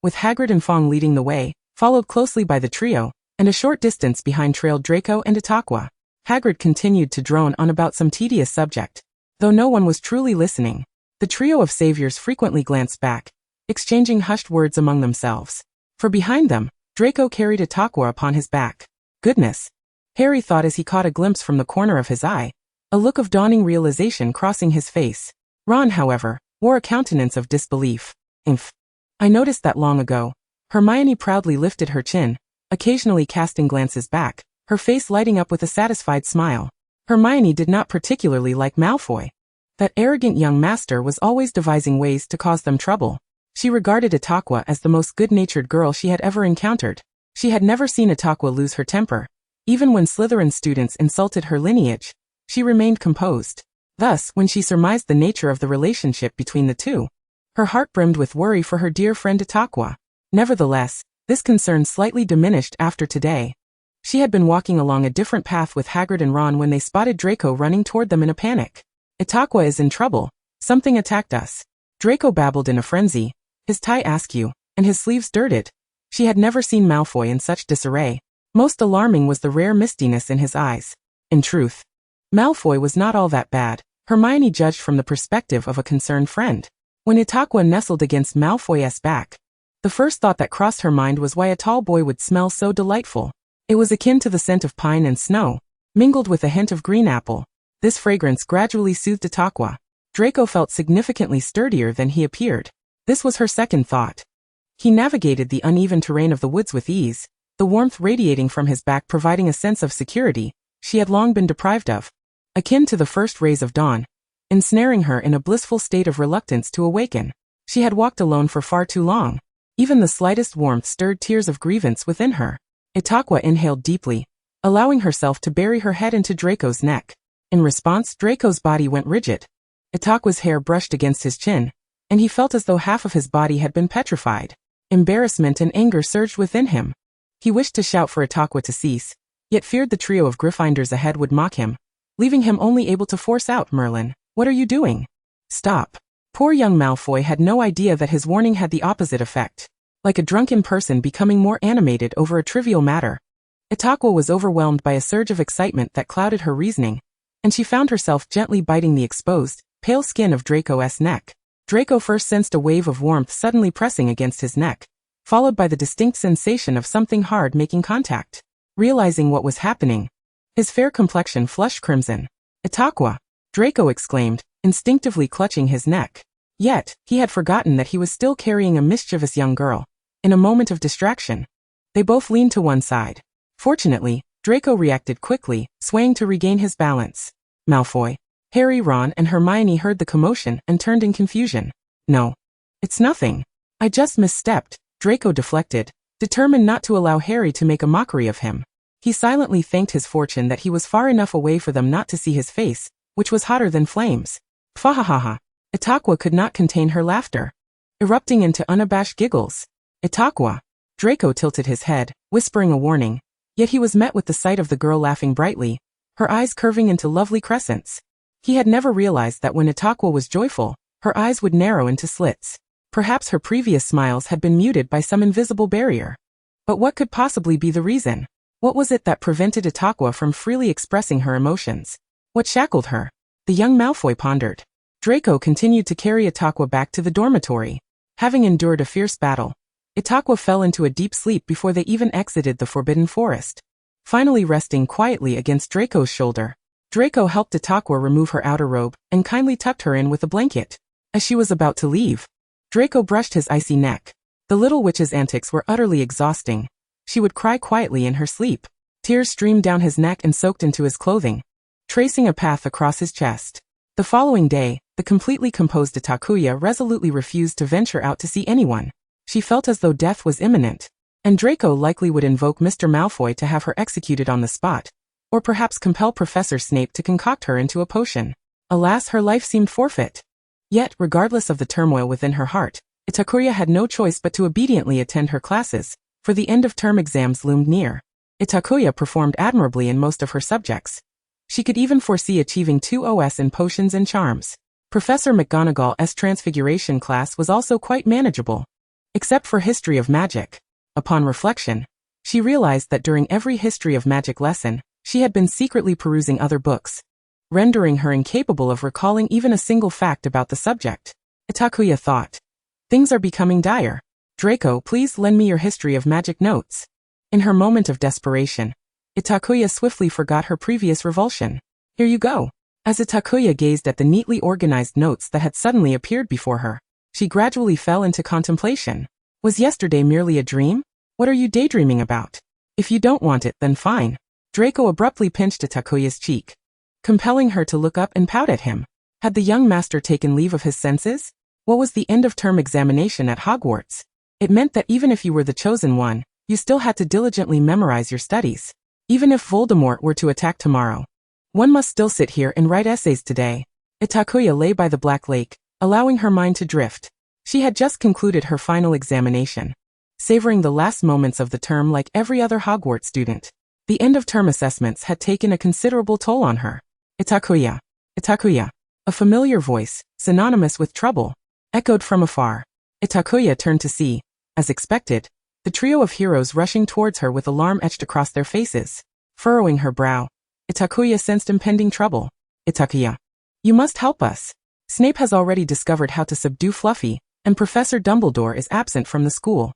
with Hagrid and Fong leading the way, followed closely by the trio, and a short distance behind trailed Draco and Itakuya. Hagrid continued to drone on about some tedious subject, though no one was truly listening. The trio of saviors frequently glanced back, exchanging hushed words among themselves. For behind them, Draco carried Itakuya upon his back. "Goodness," Harry thought as he caught a glimpse from the corner of his eye, a look of dawning realization crossing his face. Ron, however, wore a countenance of disbelief. "Inf. I noticed that long ago." Hermione proudly lifted her chin, occasionally casting glances back, her face lighting up with a satisfied smile. Hermione did not particularly like Malfoy. That arrogant young master was always devising ways to cause them trouble. She regarded Itakuya as the most good-natured girl she had ever encountered. She had never seen Itakuya lose her temper. Even when Slytherin students insulted her lineage, she remained composed. Thus, when she surmised the nature of the relationship between the two, her heart brimmed with worry for her dear friend Itakuya. Nevertheless, this concern slightly diminished after today. She had been walking along a different path with Hagrid and Ron when they spotted Draco running toward them in a panic. Itakuya is in trouble. Something attacked us. Draco babbled in a frenzy, his tie askew, and his sleeves dirted. She had never seen Malfoy in such disarray. Most alarming was the rare mistiness in his eyes. In truth, Malfoy was not all that bad, Hermione judged from the perspective of a concerned friend. When Itakuya nestled against Malfoy's back, the first thought that crossed her mind was why a tall boy would smell so delightful. It was akin to the scent of pine and snow, mingled with a hint of green apple. This fragrance gradually soothed Itakuya. Draco felt significantly sturdier than he appeared. This was her second thought. He navigated the uneven terrain of the woods with ease, the warmth radiating from his back providing a sense of security she had long been deprived of. Akin to the first rays of dawn, ensnaring her in a blissful state of reluctance to awaken. She had walked alone for far too long. Even the slightest warmth stirred tears of grievance within her. Itakuya inhaled deeply, allowing herself to bury her head into Draco's neck. In response, Draco's body went rigid. Itakuya's hair brushed against his chin, and he felt as though half of his body had been petrified. Embarrassment and anger surged within him. He wished to shout for Itakuya to cease, yet feared the trio of Gryffindors ahead would mock him, leaving him only able to force out, "Merlin, what are you doing? Stop." Poor young Malfoy had no idea that his warning had the opposite effect. Like a drunken person becoming more animated over a trivial matter, Itakuya was overwhelmed by a surge of excitement that clouded her reasoning, and she found herself gently biting the exposed, pale skin of Draco's neck. Draco first sensed a wave of warmth suddenly pressing against his neck, followed by the distinct sensation of something hard making contact. Realizing what was happening, his fair complexion flushed crimson. "Itakuya!" Draco exclaimed, instinctively clutching his neck. Yet, he had forgotten that he was still carrying a mischievous young girl. In a moment of distraction, they both leaned to one side. Fortunately, Draco reacted quickly, swaying to regain his balance. Malfoy, Harry, Ron, and Hermione heard the commotion and turned in confusion. "No. It's nothing. I just misstepped," Draco deflected, determined not to allow Harry to make a mockery of him. He silently thanked his fortune that he was far enough away for them not to see his face, which was hotter than flames. Fahahaha. Itakuya could not contain her laughter, erupting into unabashed giggles. "Itakuya!" Draco tilted his head, whispering a warning, yet he was met with the sight of the girl laughing brightly, her eyes curving into lovely crescents. He had never realized that when Itakuya was joyful, her eyes would narrow into slits. Perhaps her previous smiles had been muted by some invisible barrier. But what could possibly be the reason? What was it that prevented Itakuya from freely expressing her emotions? What shackled her? The young Malfoy pondered. Draco continued to carry Itakuya back to the dormitory. Having endured a fierce battle, Itakuya fell into a deep sleep before they even exited the Forbidden Forest. Finally resting quietly against Draco's shoulder, Draco helped Itakuya remove her outer robe and kindly tucked her in with a blanket. As she was about to leave, Draco brushed his icy neck. The little witch's antics were utterly exhausting. She would cry quietly in her sleep. Tears streamed down his neck and soaked into his clothing, tracing a path across his chest. The following day, the completely composed Itakuya resolutely refused to venture out to see anyone. She felt as though death was imminent, and Draco likely would invoke Mr. Malfoy to have her executed on the spot, or perhaps compel Professor Snape to concoct her into a potion. Alas, her life seemed forfeit. Yet, regardless of the turmoil within her heart, Itakuya had no choice but to obediently attend her classes, for the end-of-term exams loomed near. Itakuya performed admirably in most of her subjects. She could even foresee achieving 2 OS in potions and charms. Professor McGonagall's Transfiguration class was also quite manageable, except for History of Magic. Upon reflection, she realized that during every History of Magic lesson, she had been secretly perusing other books, rendering her incapable of recalling even a single fact about the subject. Itakuya thought, "Things are becoming dire. Draco, please lend me your History of Magic notes." In her moment of desperation, Itakuya swiftly forgot her previous revulsion. "Here you go." As Itakuya gazed at the neatly organized notes that had suddenly appeared before her, she gradually fell into contemplation. Was yesterday merely a dream? What are you daydreaming about? If you don't want it, then fine. Draco abruptly pinched Itakuya's cheek, compelling her to look up and pout at him. Had the young master taken leave of his senses? What was the end-of-term examination at Hogwarts? It meant that even if you were the chosen one, you still had to diligently memorize your studies. Even if Voldemort were to attack tomorrow, one must still sit here and write essays today. Itakuya lay by the Black Lake, allowing her mind to drift. She had just concluded her final examination, savoring the last moments of the term like every other Hogwarts student. The end-of-term assessments had taken a considerable toll on her. Itakuya. Itakuya. A familiar voice, synonymous with trouble, echoed from afar. Itakuya turned to see, as expected, the trio of heroes rushing towards her with alarm etched across their faces. Furrowing her brow, Itakuya sensed impending trouble. Itakuya. You must help us. Snape has already discovered how to subdue Fluffy, and Professor Dumbledore is absent from the school.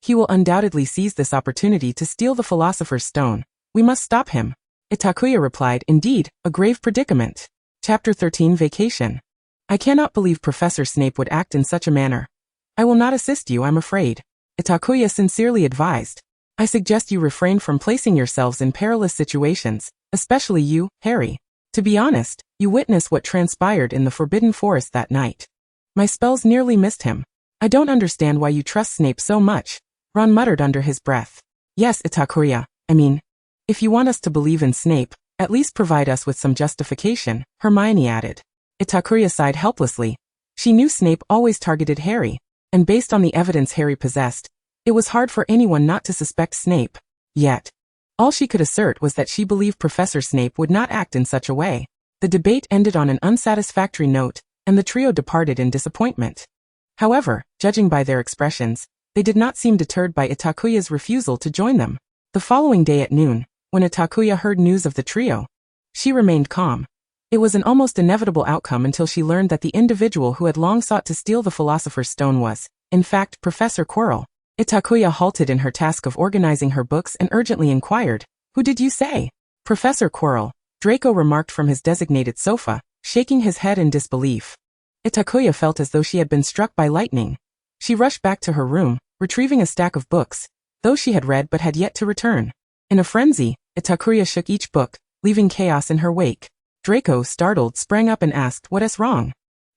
He will undoubtedly seize this opportunity to steal the Philosopher's Stone. We must stop him. Itakuya replied, indeed, a grave predicament. Chapter 13 Vacation. I cannot believe Professor Snape would act in such a manner. I will not assist you, I'm afraid. Itakuya sincerely advised. I suggest you refrain from placing yourselves in perilous situations, especially you, Harry. To be honest, you witnessed what transpired in the Forbidden Forest that night. My spells nearly missed him. I don't understand why you trust Snape so much, Ron muttered under his breath. Yes, Itakuya, if you want us to believe in Snape, at least provide us with some justification, Hermione added. Itakuya sighed helplessly. She knew Snape always targeted Harry, and based on the evidence Harry possessed, it was hard for anyone not to suspect Snape. Yet, all she could assert was that she believed Professor Snape would not act in such a way. The debate ended on an unsatisfactory note, and the trio departed in disappointment. However, judging by their expressions, they did not seem deterred by Itakuya's refusal to join them. The following day at noon, when Itakuya heard news of the trio, she remained calm. It was an almost inevitable outcome until she learned that the individual who had long sought to steal the Philosopher's Stone was, in fact, Professor Quirrell. Itakuya halted in her task of organizing her books and urgently inquired, "Who did you say?" "Professor Quirrell," Draco remarked from his designated sofa, shaking his head in disbelief. Itakuya felt as though she had been struck by lightning. She rushed back to her room, retrieving a stack of books, those she had read but had yet to return. In a frenzy, Itakuya shook each book, leaving chaos in her wake. Draco, startled, sprang up and asked, "What is wrong?"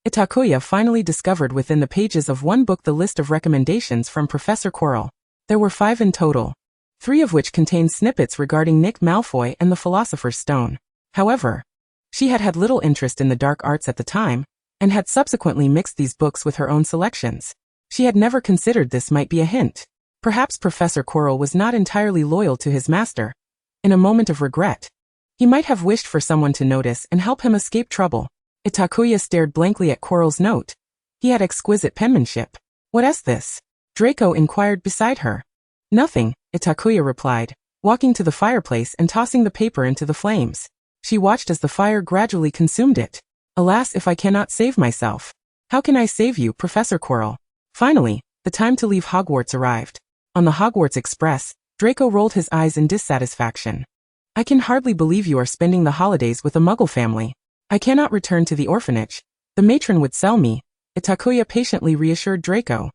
Itakuya finally discovered within the pages of one book the list of recommendations from Professor Quirrell. There were 5 in total, 3 of which contained snippets regarding Nick Malfoy and the Philosopher's Stone. However, she had had little interest in the dark arts at the time, and had subsequently mixed these books with her own selections. She had never considered this might be a hint. Perhaps Professor Quirrell was not entirely loyal to his master. In a moment of regret, he might have wished for someone to notice and help him escape trouble. Itakuya stared blankly at Quirrell's note. He had exquisite penmanship. "What is this?" Draco inquired beside her. "Nothing," Itakuya replied, walking to the fireplace and tossing the paper into the flames. She watched as the fire gradually consumed it. "Alas, if I cannot save myself. How can I save you, Professor Quirrell?" Finally, the time to leave Hogwarts arrived. On the Hogwarts Express, Draco rolled his eyes in dissatisfaction. "I can hardly believe you are spending the holidays with a Muggle family. I cannot return to the orphanage. The matron would sell me," Itakuya patiently reassured Draco.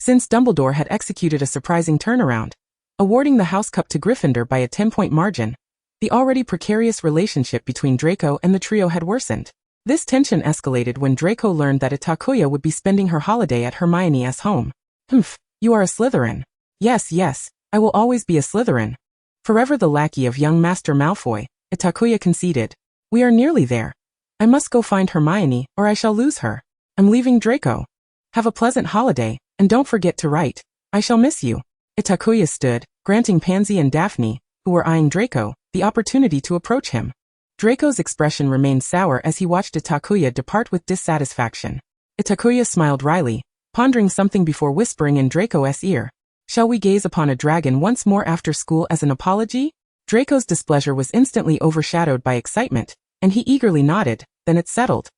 Since Dumbledore had executed a surprising turnaround, awarding the House Cup to Gryffindor by a 10-point margin, the already precarious relationship between Draco and the trio had worsened. This tension escalated when Draco learned that Itakuya would be spending her holiday at Hermione's home. "Humph, you are a Slytherin." Yes, I will always be a Slytherin. Forever the lackey of young Master Malfoy," Itakuya conceded. "We are nearly there. I must go find Hermione, or I shall lose her. I'm leaving Draco. Have a pleasant holiday, and don't forget to write. I shall miss you." Itakuya stood, granting Pansy and Daphne, who were eyeing Draco, the opportunity to approach him. Draco's expression remained sour as he watched Itakuya depart with dissatisfaction. Itakuya smiled wryly, pondering something before whispering in Draco's ear. "Shall we gaze upon a dragon once more after school as an apology?" Draco's displeasure was instantly overshadowed by excitement, and he eagerly nodded. Then it settled.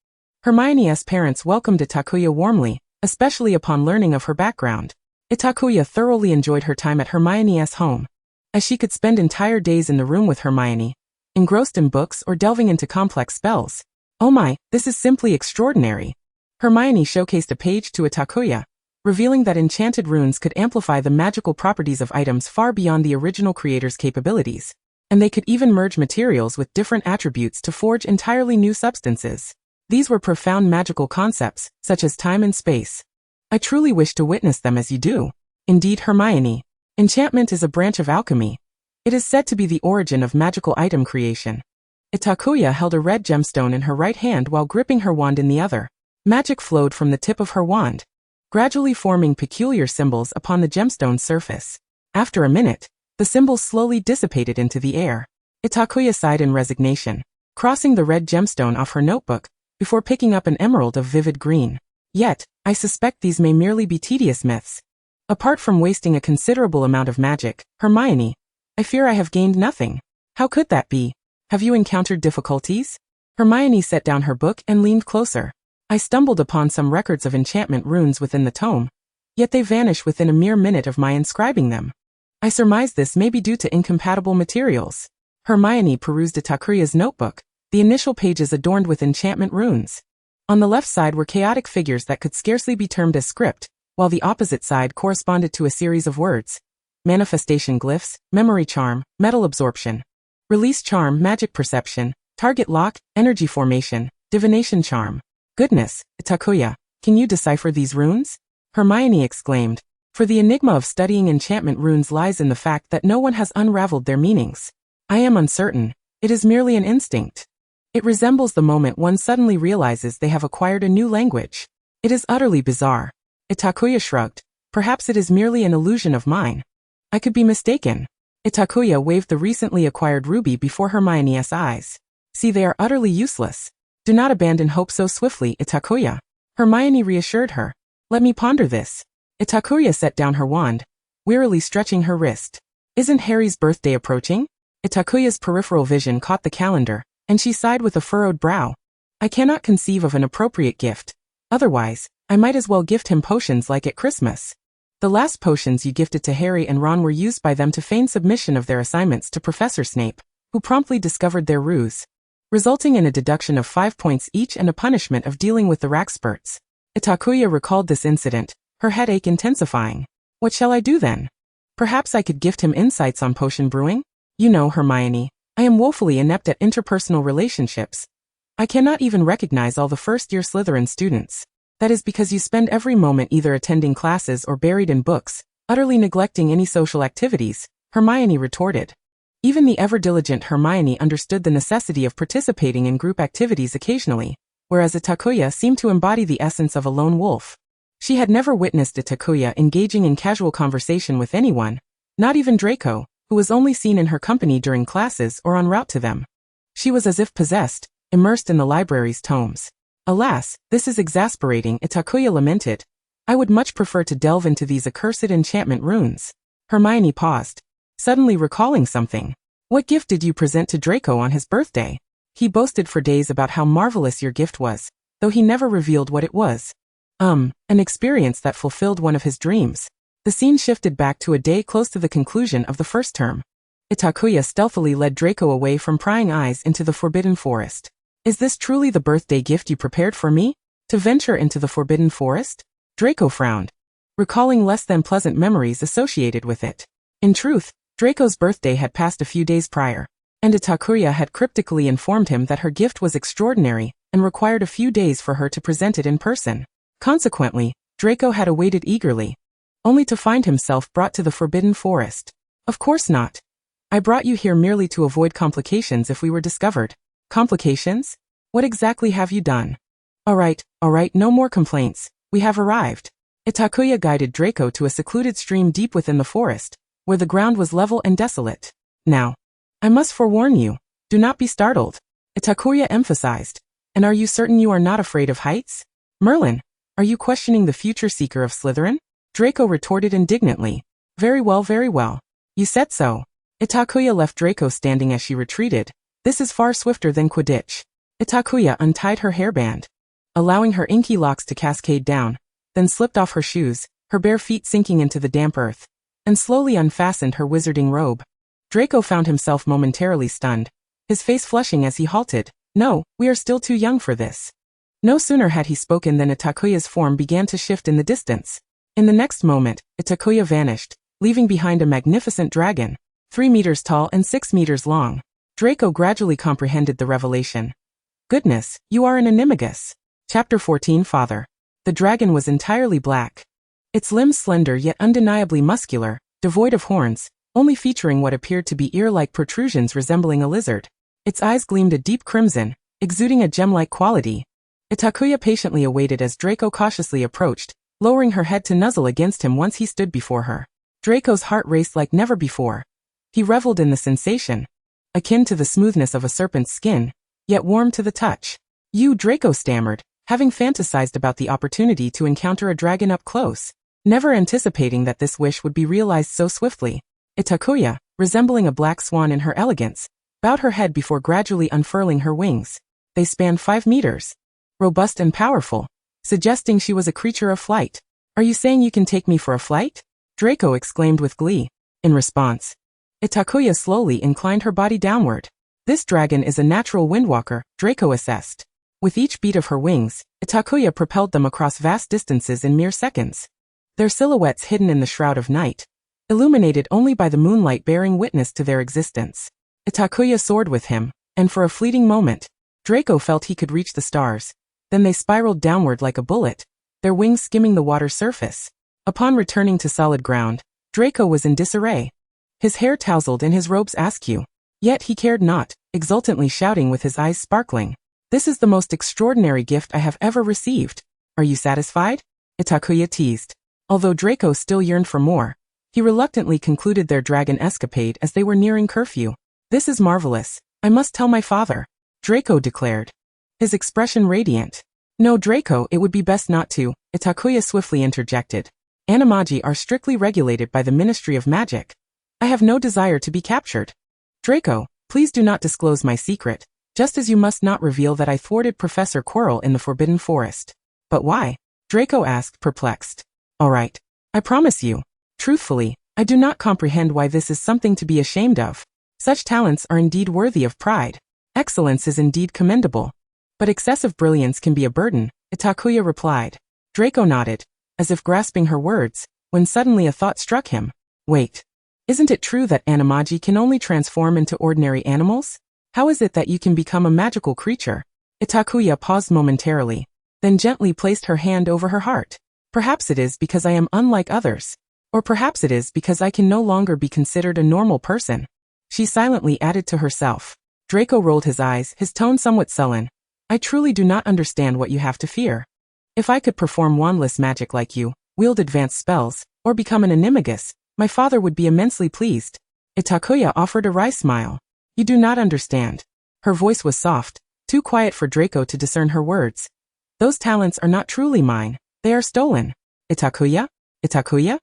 Hermione's parents welcomed Itakuya warmly, especially upon learning of her background. Itakuya thoroughly enjoyed her time at Hermione's home, as she could spend entire days in the room with Hermione, engrossed in books or delving into complex spells. "Oh my, this is simply extraordinary." Hermione showcased a page to Itakuya, revealing that enchanted runes could amplify the magical properties of items far beyond the original creator's capabilities. and they could even merge materials with different attributes to forge entirely new substances. These were profound magical concepts, such as time and space. I truly wish to witness them as you do. Indeed, Hermione. Enchantment is a branch of alchemy. It is said to be the origin of magical item creation. Itakuya held a red gemstone in her right hand while gripping her wand in the other. Magic flowed from the tip of her wand, gradually forming peculiar symbols upon the gemstone's surface. After a minute, the symbols slowly dissipated into the air. Itakuya sighed in resignation, crossing the red gemstone off her notebook, before picking up an emerald of vivid green. Yet, I suspect these may merely be tedious myths. Apart from wasting a considerable amount of magic, Hermione, I fear I have gained nothing. How could that be? Have you encountered difficulties? Hermione set down her book and leaned closer. I stumbled upon some records of enchantment runes within the tome, yet they vanish within a mere minute of my inscribing them. I surmise this may be due to incompatible materials. Hermione perused Itakuya's notebook, the initial pages adorned with enchantment runes. On the left side were chaotic figures that could scarcely be termed as script, while the opposite side corresponded to a series of words. Manifestation glyphs, memory charm, metal absorption, release charm, magic perception, target lock, energy formation, divination charm. Goodness, Itakuya, can you decipher these runes? Hermione exclaimed, for the enigma of studying enchantment runes lies in the fact that no one has unraveled their meanings. I am uncertain. It is merely an instinct. It resembles the moment one suddenly realizes they have acquired a new language. It is utterly bizarre. Itakuya shrugged. Perhaps it is merely an illusion of mine. I could be mistaken. Itakuya waved the recently acquired ruby before Hermione's eyes. See, they are utterly useless. Do not abandon hope so swiftly, Itakuya. Hermione reassured her. Let me ponder this. Itakuya set down her wand, wearily stretching her wrist. Isn't Harry's birthday approaching? Itakuya's peripheral vision caught the calendar, and she sighed with a furrowed brow. I cannot conceive of an appropriate gift. Otherwise, I might as well gift him potions like at Christmas. The last potions you gifted to Harry and Ron were used by them to feign submission of their assignments to Professor Snape, who promptly discovered their ruse, resulting in a deduction of 5 points each and a punishment of dealing with the Rackspurts. Itakuya recalled this incident, her headache intensifying. What shall I do then? Perhaps I could gift him insights on potion brewing? You know, Hermione, I am woefully inept at interpersonal relationships. I cannot even recognize all the first-year Slytherin students. That is because you spend every moment either attending classes or buried in books, utterly neglecting any social activities, Hermione retorted. Even the ever-diligent Hermione understood the necessity of participating in group activities occasionally, whereas Itakuya seemed to embody the essence of a lone wolf. She had never witnessed Itakuya engaging in casual conversation with anyone, not even Draco, who was only seen in her company during classes or en route to them. She was as if possessed, immersed in the library's tomes. Alas, this is exasperating, Itakuya lamented. I would much prefer to delve into these accursed enchantment runes. Hermione paused, suddenly recalling something. What gift did you present to Draco on his birthday? He boasted for days about how marvelous your gift was, though he never revealed what it was. An experience that fulfilled one of his dreams. The scene shifted back to a day close to the conclusion of the first term. Itakuya stealthily led Draco away from prying eyes into the Forbidden Forest. Is this truly the birthday gift you prepared for me? To venture into the Forbidden Forest? Draco frowned, recalling less than pleasant memories associated with it. In truth, Draco's birthday had passed a few days prior, and Itakuya had cryptically informed him that her gift was extraordinary and required a few days for her to present it in person. Consequently, Draco had awaited eagerly, only to find himself brought to the Forbidden Forest. Of course not. I brought you here merely to avoid complications if we were discovered. Complications? What exactly have you done? All right, no more complaints. We have arrived. Itakuya guided Draco to a secluded stream deep within the forest, where the ground was level and desolate. Now, I must forewarn you, do not be startled. Itakuya emphasized. And are you certain you are not afraid of heights? Merlin, are you questioning the future seeker of Slytherin? Draco retorted indignantly. Very well. You said so. Itakuya left Draco standing as she retreated. This is far swifter than Quidditch. Itakuya untied her hairband, allowing her inky locks to cascade down, then slipped off her shoes, her bare feet sinking into the damp earth, and slowly unfastened her wizarding robe. Draco found himself momentarily stunned, his face flushing as he halted. No, we are still too young for this. No sooner had he spoken than Itakuya's form began to shift in the distance. In the next moment, Itakuya vanished, leaving behind a magnificent dragon. 3 meters tall and 6 meters long. Draco gradually comprehended the revelation. Goodness, you are an animagus. Chapter 14 Father. The dragon was entirely black. Its limbs slender yet undeniably muscular, devoid of horns, only featuring what appeared to be ear-like protrusions resembling a lizard. Its eyes gleamed a deep crimson, exuding a gem-like quality. Itakuya patiently awaited as Draco cautiously approached, lowering her head to nuzzle against him once he stood before her. Draco's heart raced like never before. He reveled in the sensation, akin to the smoothness of a serpent's skin, yet warm to the touch. You, Draco stammered, having fantasized about the opportunity to encounter a dragon up close, never anticipating that this wish would be realized so swiftly. Itakuya, resembling a black swan in her elegance, bowed her head before gradually unfurling her wings. They spanned 5 meters. Robust and powerful, suggesting she was a creature of flight. Are you saying you can take me for a flight? Draco exclaimed with glee. In response, Itakuya slowly inclined her body downward. This dragon is a natural windwalker, Draco assessed. With each beat of her wings, Itakuya propelled them across vast distances in mere seconds. Their silhouettes hidden in the shroud of night, illuminated only by the moonlight bearing witness to their existence. Itakuya soared with him, and for a fleeting moment, Draco felt he could reach the stars. Then they spiraled downward like a bullet, their wings skimming the water's surface. Upon returning to solid ground, Draco was in disarray. His hair tousled and his robes askew. Yet he cared not, exultantly shouting with his eyes sparkling. This is the most extraordinary gift I have ever received. Are you satisfied? Itakuya teased. Although Draco still yearned for more, he reluctantly concluded their dragon escapade as they were nearing curfew. This is marvelous. I must tell my father, Draco declared, his expression radiant. No, Draco, it would be best not to, Itakuya swiftly interjected. Animagi are strictly regulated by the Ministry of Magic. I have no desire to be captured. Draco, please do not disclose my secret, just as you must not reveal that I thwarted Professor Quirrell in the Forbidden Forest. But why? Draco asked, perplexed. All right. I promise you. Truthfully, I do not comprehend why this is something to be ashamed of. Such talents are indeed worthy of pride. Excellence is indeed commendable. But excessive brilliance can be a burden, Itakuya replied. Draco nodded, as if grasping her words, when suddenly a thought struck him. Wait. Isn't it true that animagi can only transform into ordinary animals? How is it that you can become a magical creature? Itakuya paused momentarily, then gently placed her hand over her heart. Perhaps it is because I am unlike others. Or perhaps it is because I can no longer be considered a normal person. She silently added to herself. Draco rolled his eyes, his tone somewhat sullen. I truly do not understand what you have to fear. If I could perform wandless magic like you, wield advanced spells, or become an animagus, my father would be immensely pleased. Itakuya offered a wry smile. You do not understand. Her voice was soft, too quiet for Draco to discern her words. Those talents are not truly mine, they are stolen. Itakuya? Itakuya?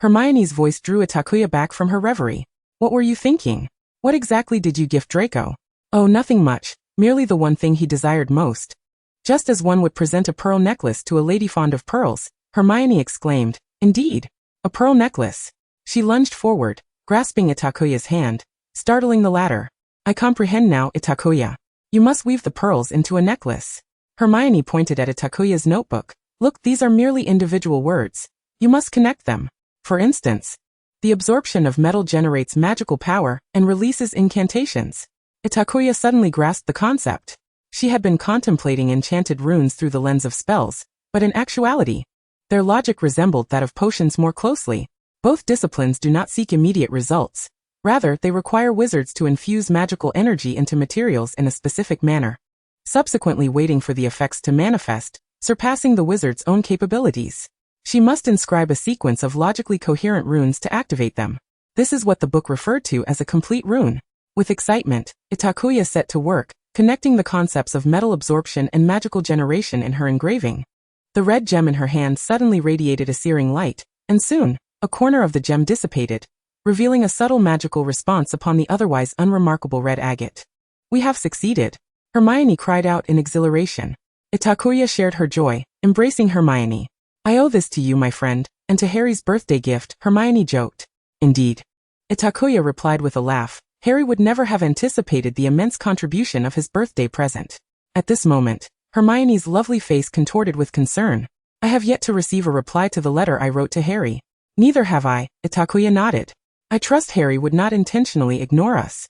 Hermione's voice drew Itakuya back from her reverie. What were you thinking? What exactly did you gift Draco? Oh, nothing much, merely the one thing he desired most. Just as one would present a pearl necklace to a lady fond of pearls, Hermione exclaimed, Indeed, a pearl necklace. She lunged forward, grasping Itakuya's hand, startling the latter. I comprehend now, Itakuya. You must weave the pearls into a necklace. Hermione pointed at Itakuya's notebook. Look, these are merely individual words. You must connect them. For instance, the absorption of metal generates magical power and releases incantations. Itakuya suddenly grasped the concept. She had been contemplating enchanted runes through the lens of spells, but in actuality, their logic resembled that of potions more closely. Both disciplines do not seek immediate results. Rather, they require wizards to infuse magical energy into materials in a specific manner, subsequently waiting for the effects to manifest, surpassing the wizard's own capabilities. She must inscribe a sequence of logically coherent runes to activate them. This is what the book referred to as a complete rune. With excitement, Itakuya set to work, connecting the concepts of metal absorption and magical generation in her engraving. The red gem in her hand suddenly radiated a searing light, and soon, a corner of the gem dissipated, revealing a subtle magical response upon the otherwise unremarkable red agate. We have succeeded, Hermione cried out in exhilaration. Itakuya shared her joy, embracing Hermione. I owe this to you, my friend, and to Harry's birthday gift, Hermione joked. Indeed. Itakuya replied with a laugh. Harry would never have anticipated the immense contribution of his birthday present. At this moment, Hermione's lovely face contorted with concern. I have yet to receive a reply to the letter I wrote to Harry. Neither have I, Itakuya nodded. I trust Harry would not intentionally ignore us.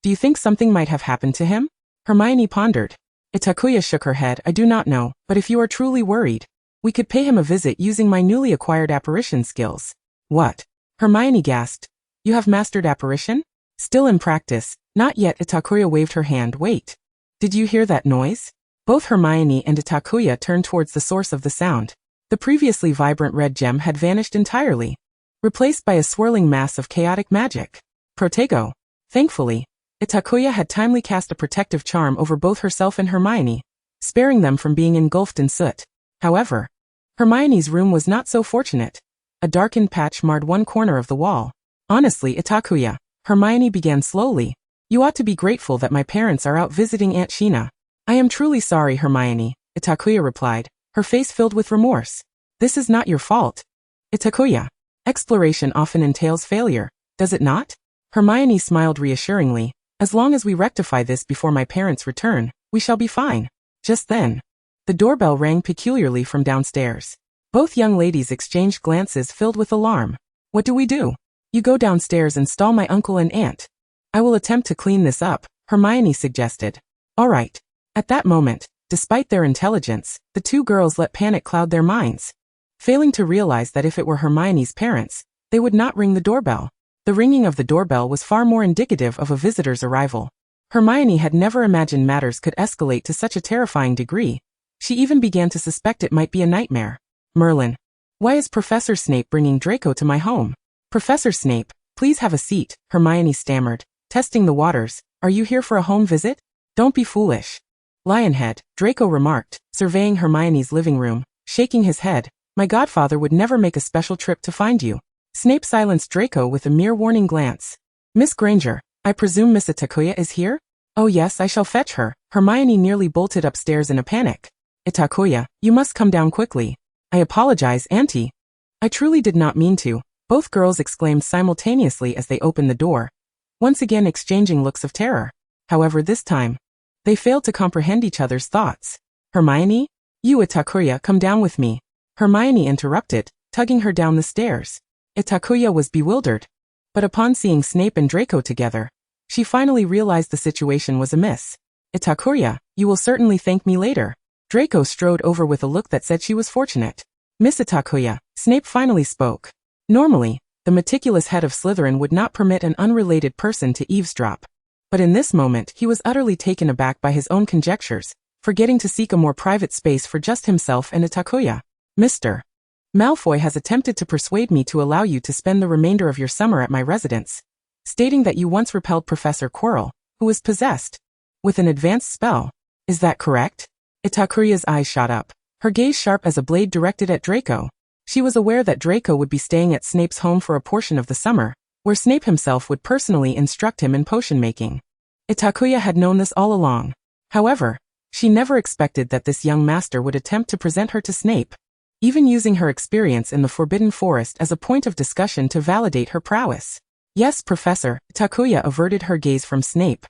Do you think something might have happened to him? Hermione pondered. Itakuya shook her head. I do not know, but if you are truly worried, we could pay him a visit using my newly acquired apparition skills. What? Hermione gasped. You have mastered apparition? Still in practice. Not yet. Itakuya waved her hand. Wait. Did you hear that noise? Both Hermione and Itakuya turned towards the source of the sound. The previously vibrant red gem had vanished entirely, replaced by a swirling mass of chaotic magic. Protego. Thankfully, Itakuya had timely cast a protective charm over both herself and Hermione, sparing them from being engulfed in soot. However, Hermione's room was not so fortunate. A darkened patch marred one corner of the wall. Honestly, Itakuya, Hermione began slowly, you ought to be grateful that my parents are out visiting Aunt Sheena. I am truly sorry, Hermione, Itakuya replied, her face filled with remorse. This is not your fault. Itakuya, exploration often entails failure, does it not? Hermione smiled reassuringly. As long as we rectify this before my parents return, we shall be fine. Just then, the doorbell rang peculiarly from downstairs. Both young ladies exchanged glances filled with alarm. What do we do? You go downstairs and stall my uncle and aunt. I will attempt to clean this up, Hermione suggested. All right. At that moment, despite their intelligence, the two girls let panic cloud their minds, failing to realize that if it were Hermione's parents, they would not ring the doorbell. The ringing of the doorbell was far more indicative of a visitor's arrival. Hermione had never imagined matters could escalate to such a terrifying degree. She even began to suspect it might be a nightmare. Merlin. Why is Professor Snape bringing Draco to my home? Professor Snape, please have a seat, Hermione stammered, testing the waters. Are you here for a home visit? Don't be foolish. Lionhead, Draco remarked, surveying Hermione's living room, shaking his head. My godfather would never make a special trip to find you. Snape silenced Draco with a mere warning glance. Miss Granger, I presume Miss Itakuya is here? Oh yes, I shall fetch her. Hermione nearly bolted upstairs in a panic. Itakuya, you must come down quickly. I apologize, Auntie. I truly did not mean to. Both girls exclaimed simultaneously as they opened the door, once again exchanging looks of terror. However, this time, they failed to comprehend each other's thoughts. Hermione? You, Itakuya, come down with me. Hermione interrupted, tugging her down the stairs. Itakuya was bewildered, but upon seeing Snape and Draco together, she finally realized the situation was amiss. Itakuya, you will certainly thank me later. Draco strode over with a look that said she was fortunate. Miss Itakuya, Snape finally spoke. Normally, the meticulous head of Slytherin would not permit an unrelated person to eavesdrop. But in this moment, he was utterly taken aback by his own conjectures, forgetting to seek a more private space for just himself and Itakuya. Mr. Malfoy has attempted to persuade me to allow you to spend the remainder of your summer at my residence, stating that you once repelled Professor Quirrell, who was possessed with an advanced spell. Is that correct? Itakuya's eyes shot up, her gaze sharp as a blade directed at Draco. She was aware that Draco would be staying at Snape's home for a portion of the summer, where Snape himself would personally instruct him in potion making. Itakuya had known this all along. However, she never expected that this young master would attempt to present her to Snape, even using her experience in the Forbidden Forest as a point of discussion to validate her prowess. Yes, Professor, Itakuya averted her gaze from Snape.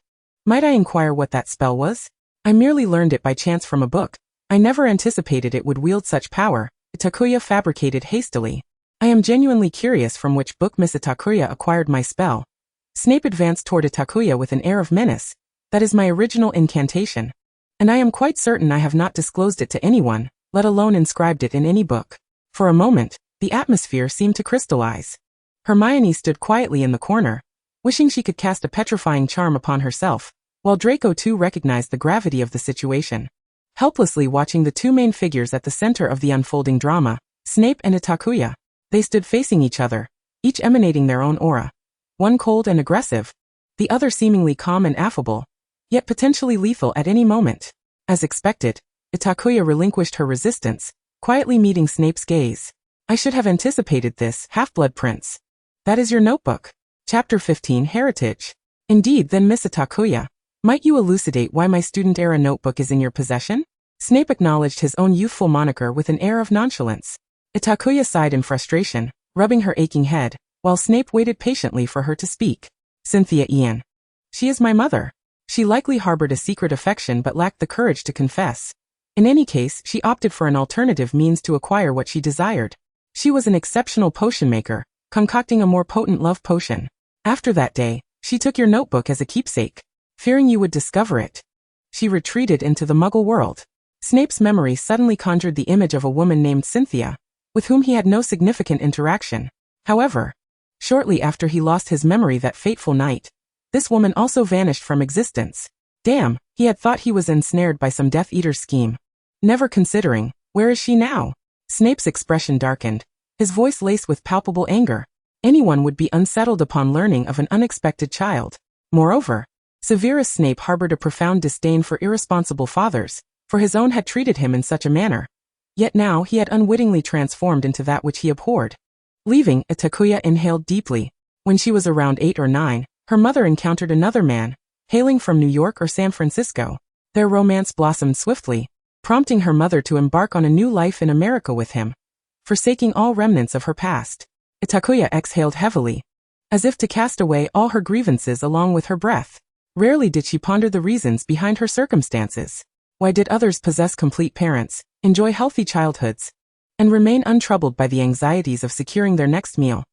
Might I inquire what that spell was? I merely learned it by chance from a book. I never anticipated it would wield such power, Itakuya fabricated hastily. I am genuinely curious from which book Miss Itakuya acquired my spell. Snape advanced toward Itakuya with an air of menace. That is my original incantation. And I am quite certain I have not disclosed it to anyone, let alone inscribed it in any book. For a moment, the atmosphere seemed to crystallize. Hermione stood quietly in the corner, wishing she could cast a petrifying charm upon herself, while Draco too recognized the gravity of the situation. Helplessly watching the two main figures at the center of the unfolding drama, Snape and Itakuya, they stood facing each other, each emanating their own aura. One cold and aggressive, the other seemingly calm and affable, yet potentially lethal at any moment. As expected, Itakuya relinquished her resistance, quietly meeting Snape's gaze. I should have anticipated this, Half-Blood Prince. That is your notebook. Chapter 15, Heritage. Indeed, then Miss Itakuya, might you elucidate why my student-era notebook is in your possession? Snape acknowledged his own youthful moniker with an air of nonchalance. Itakuya sighed in frustration, rubbing her aching head, while Snape waited patiently for her to speak. Cynthia Ian. She is my mother. She likely harbored a secret affection but lacked the courage to confess. In any case, she opted for an alternative means to acquire what she desired. She was an exceptional potion maker, concocting a more potent love potion. After that day, she took your notebook as a keepsake, fearing you would discover it. She retreated into the Muggle world. Snape's memory suddenly conjured the image of a woman named Cynthia, with whom he had no significant interaction. However, shortly after he lost his memory that fateful night, this woman also vanished from existence. Damn, he had thought he was ensnared by some Death Eater's scheme. Never considering, where is she now? Snape's expression darkened, his voice laced with palpable anger. Anyone would be unsettled upon learning of an unexpected child. Moreover, Severus Snape harbored a profound disdain for irresponsible fathers, for his own had treated him in such a manner. Yet now he had unwittingly transformed into that which he abhorred. Leaving, Itakuya inhaled deeply. When she was around 8 or 9, her mother encountered another man, hailing from New York or San Francisco. Their romance blossomed swiftly, prompting her mother to embark on a new life in America with him. Forsaking all remnants of her past, Itakuya exhaled heavily, as if to cast away all her grievances along with her breath. Rarely did she ponder the reasons behind her circumstances. Why did others possess complete parents, enjoy healthy childhoods, and remain untroubled by the anxieties of securing their next meal,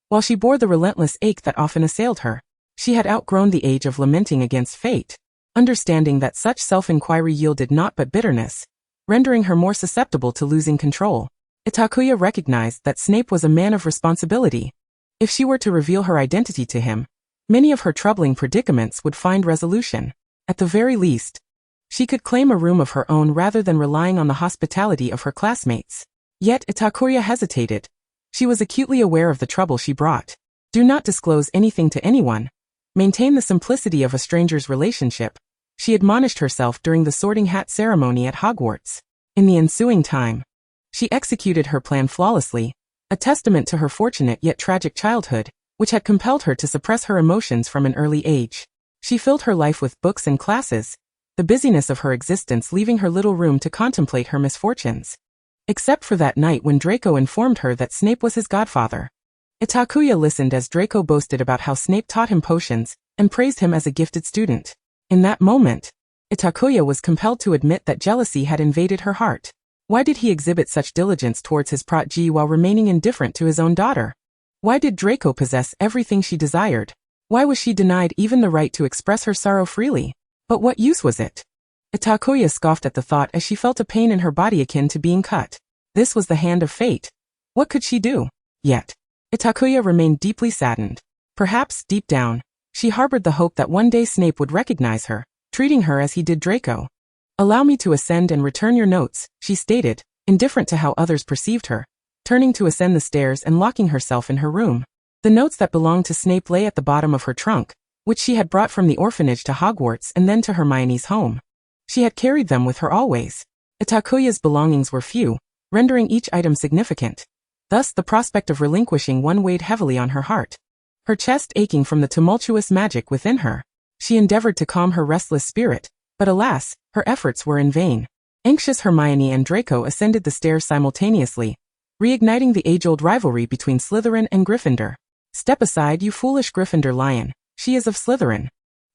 while she bore the relentless ache that often assailed her? She had outgrown the age of lamenting against fate, understanding that such self-inquiry yielded naught but bitterness, rendering her more susceptible to losing control. Itakuya recognized that Snape was a man of responsibility. If she were to reveal her identity to him, many of her troubling predicaments would find resolution. At the very least, she could claim a room of her own rather than relying on the hospitality of her classmates. Yet Itakuya hesitated. She was acutely aware of the trouble she brought. Do not disclose anything to anyone. Maintain the simplicity of a stranger's relationship, she admonished herself during the Sorting Hat ceremony at Hogwarts. In the ensuing time, she executed her plan flawlessly, a testament to her fortunate yet tragic childhood, which had compelled her to suppress her emotions from an early age. She filled her life with books and classes, the busyness of her existence leaving her little room to contemplate her misfortunes. Except for that night when Draco informed her that Snape was his godfather. Itakuya listened as Draco boasted about how Snape taught him potions, and praised him as a gifted student. In that moment, Itakuya was compelled to admit that jealousy had invaded her heart. Why did he exhibit such diligence towards his protégé while remaining indifferent to his own daughter? Why did Draco possess everything she desired? Why was she denied even the right to express her sorrow freely? But what use was it? Itakuya scoffed at the thought as she felt a pain in her body akin to being cut. This was the hand of fate. What could she do? Yet, Itakuya remained deeply saddened. Perhaps, deep down, she harbored the hope that one day Snape would recognize her, treating her as he did Draco. Allow me to ascend and return your notes, she stated, indifferent to how others perceived her, turning to ascend the stairs and locking herself in her room. The notes that belonged to Snape lay at the bottom of her trunk, which she had brought from the orphanage to Hogwarts and then to Hermione's home. She had carried them with her always. Itakuya's belongings were few, rendering each item significant. Thus the prospect of relinquishing one weighed heavily on her heart. Her chest aching from the tumultuous magic within her. She endeavored to calm her restless spirit, but alas, her efforts were in vain. Anxious Hermione and Draco ascended the stairs simultaneously, reigniting the age-old rivalry between Slytherin and Gryffindor. Step aside, you foolish Gryffindor lion, she is of Slytherin.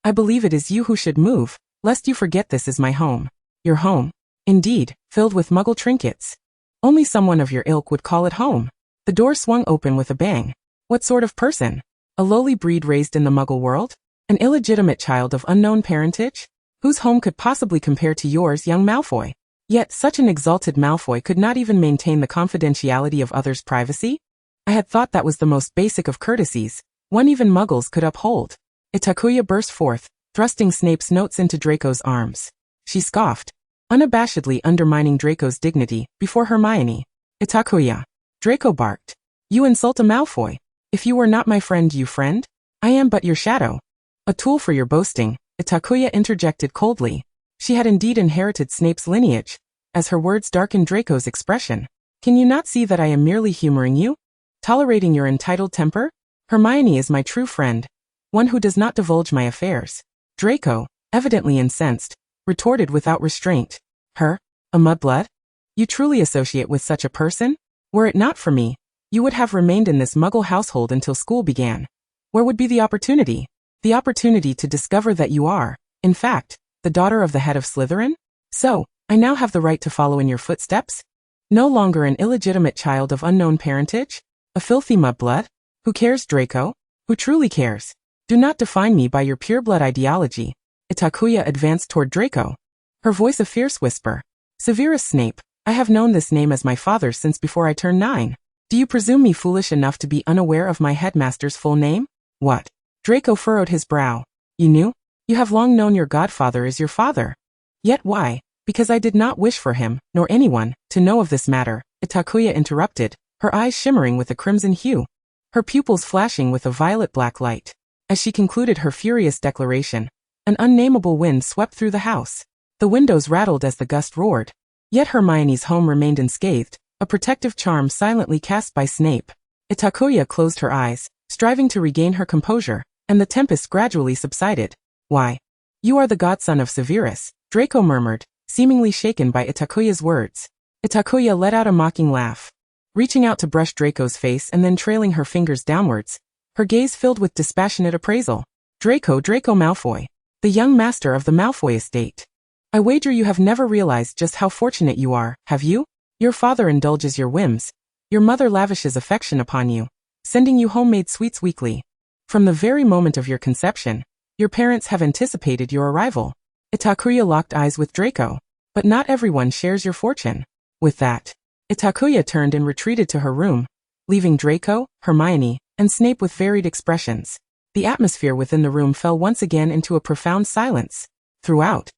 I believe it is you who should move, lest you forget this is my home. Your home? Indeed, filled with Muggle trinkets. Only someone of your ilk would call it home. The door swung open with a bang. What sort of person? A lowly breed raised in the Muggle world? An illegitimate child of unknown parentage? Whose home could possibly compare to yours, young Malfoy? Yet such an exalted Malfoy could not even maintain the confidentiality of others' privacy? I had thought that was the most basic of courtesies, one even Muggles could uphold. Itakuya burst forth, thrusting Snape's notes into Draco's arms. She scoffed, unabashedly undermining Draco's dignity before Hermione. Itakuya. Draco barked. You insult a Malfoy. If you were not my friend, you friend? I am but your shadow. A tool for your boasting, Itakuya interjected coldly. She had indeed inherited Snape's lineage, as her words darkened Draco's expression. Can you not see that I am merely humoring you? Tolerating your entitled temper? Hermione is my true friend, one who does not divulge my affairs. Draco, evidently incensed, retorted without restraint. Her? A mudblood? You truly associate with such a person? Were it not for me, you would have remained in this Muggle household until school began. Where would be the opportunity? The opportunity to discover that you are, in fact, the daughter of the head of Slytherin? So, I now have the right to follow in your footsteps? No longer an illegitimate child of unknown parentage? A filthy mudblood? Who cares, Draco? Who truly cares? Do not define me by your pureblood ideology. Itakuya advanced toward Draco. Her voice a fierce whisper. Severus Snape, I have known this name as my father's since before I turned 9. Do you presume me foolish enough to be unaware of my headmaster's full name? What? Draco furrowed his brow. You knew? You have long known your godfather is your father. Yet why? Because I did not wish for him, nor anyone, to know of this matter, Itakuya interrupted, her eyes shimmering with a crimson hue, her pupils flashing with a violet-black light. As she concluded her furious declaration, an unnameable wind swept through the house. The windows rattled as the gust roared. Yet Hermione's home remained unscathed, a protective charm silently cast by Snape. Itakuya closed her eyes, striving to regain her composure, and the tempest gradually subsided. Why? You are the godson of Severus, Draco murmured, seemingly shaken by Itakuya's words. Itakuya let out a mocking laugh. Reaching out to brush Draco's face and then trailing her fingers downwards, her gaze filled with dispassionate appraisal. Draco Malfoy, the young master of the Malfoy estate. I wager you have never realized just how fortunate you are, have you? Your father indulges your whims. Your mother lavishes affection upon you, sending you homemade sweets weekly. From the very moment of your conception, your parents have anticipated your arrival. Itakuya locked eyes with Draco. But not everyone shares your fortune. With that, Itakuya turned and retreated to her room, leaving Draco, Hermione, and Snape with varied expressions. The atmosphere within the room fell once again into a profound silence. Throughout,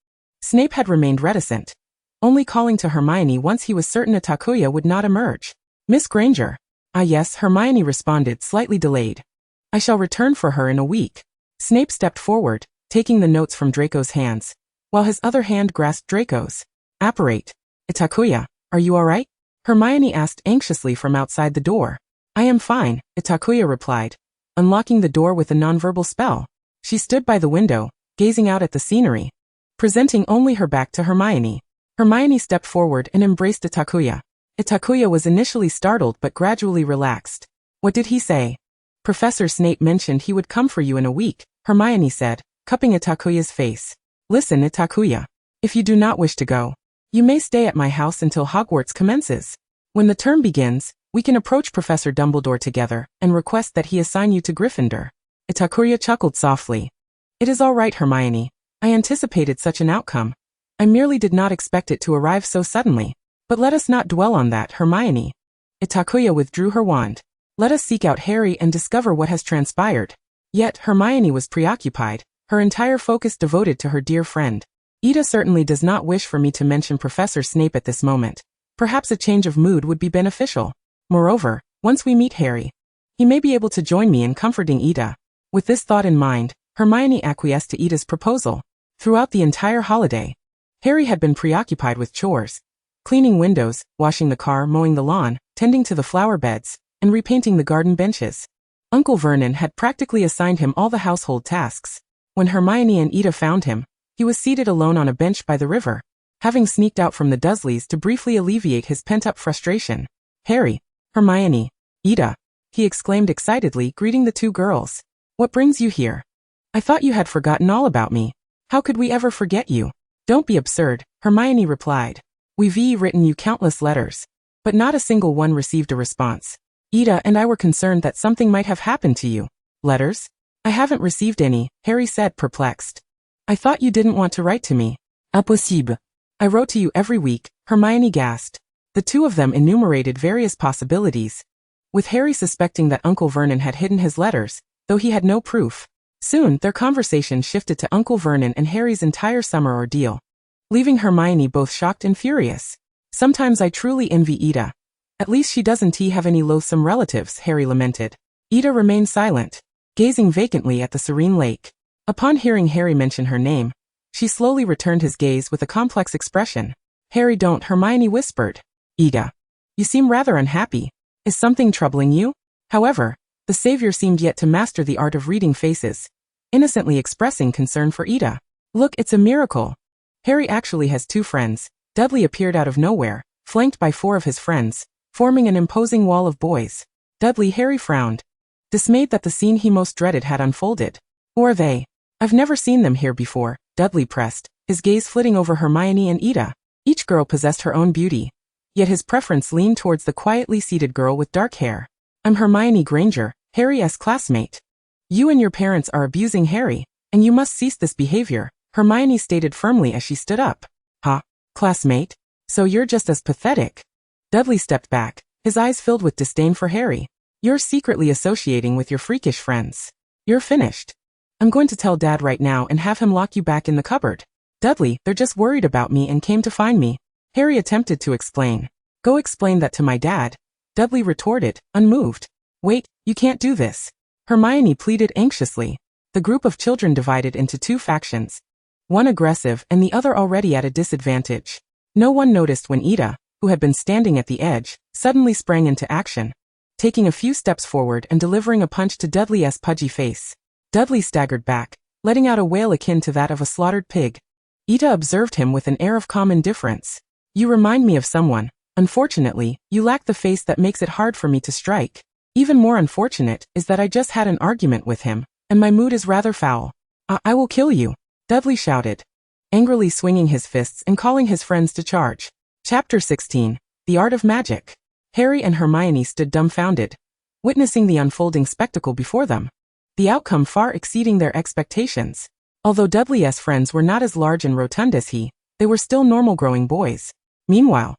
Snape had remained reticent, only calling to Hermione once he was certain Itakuya would not emerge. Miss Granger. Ah yes, Hermione responded, slightly delayed. I shall return for her in a week. Snape stepped forward, taking the notes from Draco's hands, while his other hand grasped Draco's. Apparate. Itakuya, are you all right? Hermione asked anxiously from outside the door. I am fine, Itakuya replied, unlocking the door with a nonverbal spell. She stood by the window, gazing out at the scenery, presenting only her back to Hermione. Hermione stepped forward and embraced Itakuya. Itakuya was initially startled but gradually relaxed. What did he say? Professor Snape mentioned he would come for you in a week, Hermione said, cupping Itakuya's face. Listen, Itakuya. If you do not wish to go, you may stay at my house until Hogwarts commences. When the term begins, we can approach Professor Dumbledore together and request that he assign you to Gryffindor. Itakuya chuckled softly. It is all right, Hermione. I anticipated such an outcome. I merely did not expect it to arrive so suddenly. But let us not dwell on that, Hermione. Itakuya withdrew her wand. Let us seek out Harry and discover what has transpired. Yet Hermione was preoccupied, her entire focus devoted to her dear friend. Ida certainly does not wish for me to mention Professor Snape at this moment. Perhaps a change of mood would be beneficial. Moreover, once we meet Harry, he may be able to join me in comforting Ida. With this thought in mind, Hermione acquiesced to Ida's proposal. Throughout the entire holiday, Harry had been preoccupied with chores, cleaning windows, washing the car, mowing the lawn, tending to the flower beds, and repainting the garden benches. Uncle Vernon had practically assigned him all the household tasks. When Hermione and Ida found him, he was seated alone on a bench by the river, having sneaked out from the Dursleys to briefly alleviate his pent-up frustration. Harry, Hermione, Ida, he exclaimed excitedly, greeting the two girls. What brings you here? I thought you had forgotten all about me. How could we ever forget you? Don't be absurd, Hermione replied. We've written you countless letters, but not a single one received a response. Ida and I were concerned that something might have happened to you. Letters? I haven't received any, Harry said, perplexed. I thought you didn't want to write to me. Impossible. I wrote to you every week, Hermione gasped. The two of them enumerated various possibilities, with Harry suspecting that Uncle Vernon had hidden his letters, though he had no proof. Soon, their conversation shifted to Uncle Vernon and Harry's entire summer ordeal, leaving Hermione both shocked and furious. Sometimes I truly envy Ida. At least she doesn't have any loathsome relatives, Harry lamented. Ida remained silent, gazing vacantly at the serene lake. Upon hearing Harry mention her name, she slowly returned his gaze with a complex expression. Harry, don't, Hermione whispered. Ida, you seem rather unhappy. Is something troubling you? However, the savior seemed yet to master the art of reading faces, innocently expressing concern for Ida. Look, it's a miracle. Harry actually has two friends. Dudley appeared out of nowhere, flanked by 4 of his friends, forming an imposing wall of boys. Dudley, Harry frowned, dismayed that the scene he most dreaded had unfolded. Who are they? I've never seen them here before, Dudley pressed, his gaze flitting over Hermione and Ida. Each girl possessed her own beauty, yet his preference leaned towards the quietly seated girl with dark hair. I'm Hermione Granger, Harry's classmate. You and your parents are abusing Harry, and you must cease this behavior, Hermione stated firmly as she stood up. Ha, classmate? So you're just as pathetic. Dudley stepped back, his eyes filled with disdain for Harry. You're secretly associating with your freakish friends. You're finished. I'm going to tell Dad right now and have him lock you back in the cupboard. Dudley, they're just worried about me and came to find me. Harry attempted to explain. Go explain that to my dad. Dudley retorted, unmoved. Wait, you can't do this. Hermione pleaded anxiously. The group of children divided into two factions. One aggressive and the other already at a disadvantage. No one noticed when Ida, who had been standing at the edge, suddenly sprang into action, taking a few steps forward and delivering a punch to Dudley's pudgy face. Dudley staggered back, letting out a wail akin to that of a slaughtered pig. Ida observed him with an air of calm indifference. You remind me of someone. Unfortunately, you lack the face that makes it hard for me to strike. Even more unfortunate is that I just had an argument with him, and my mood is rather foul. I will kill you, Dudley shouted, angrily swinging his fists and calling his friends to charge. Chapter 16. The Art of Magic. Harry and Hermione stood dumbfounded, witnessing the unfolding spectacle before them. The outcome far exceeding their expectations. Although Dudley's friends were not as large and rotund as he, they were still normal-growing boys. Meanwhile,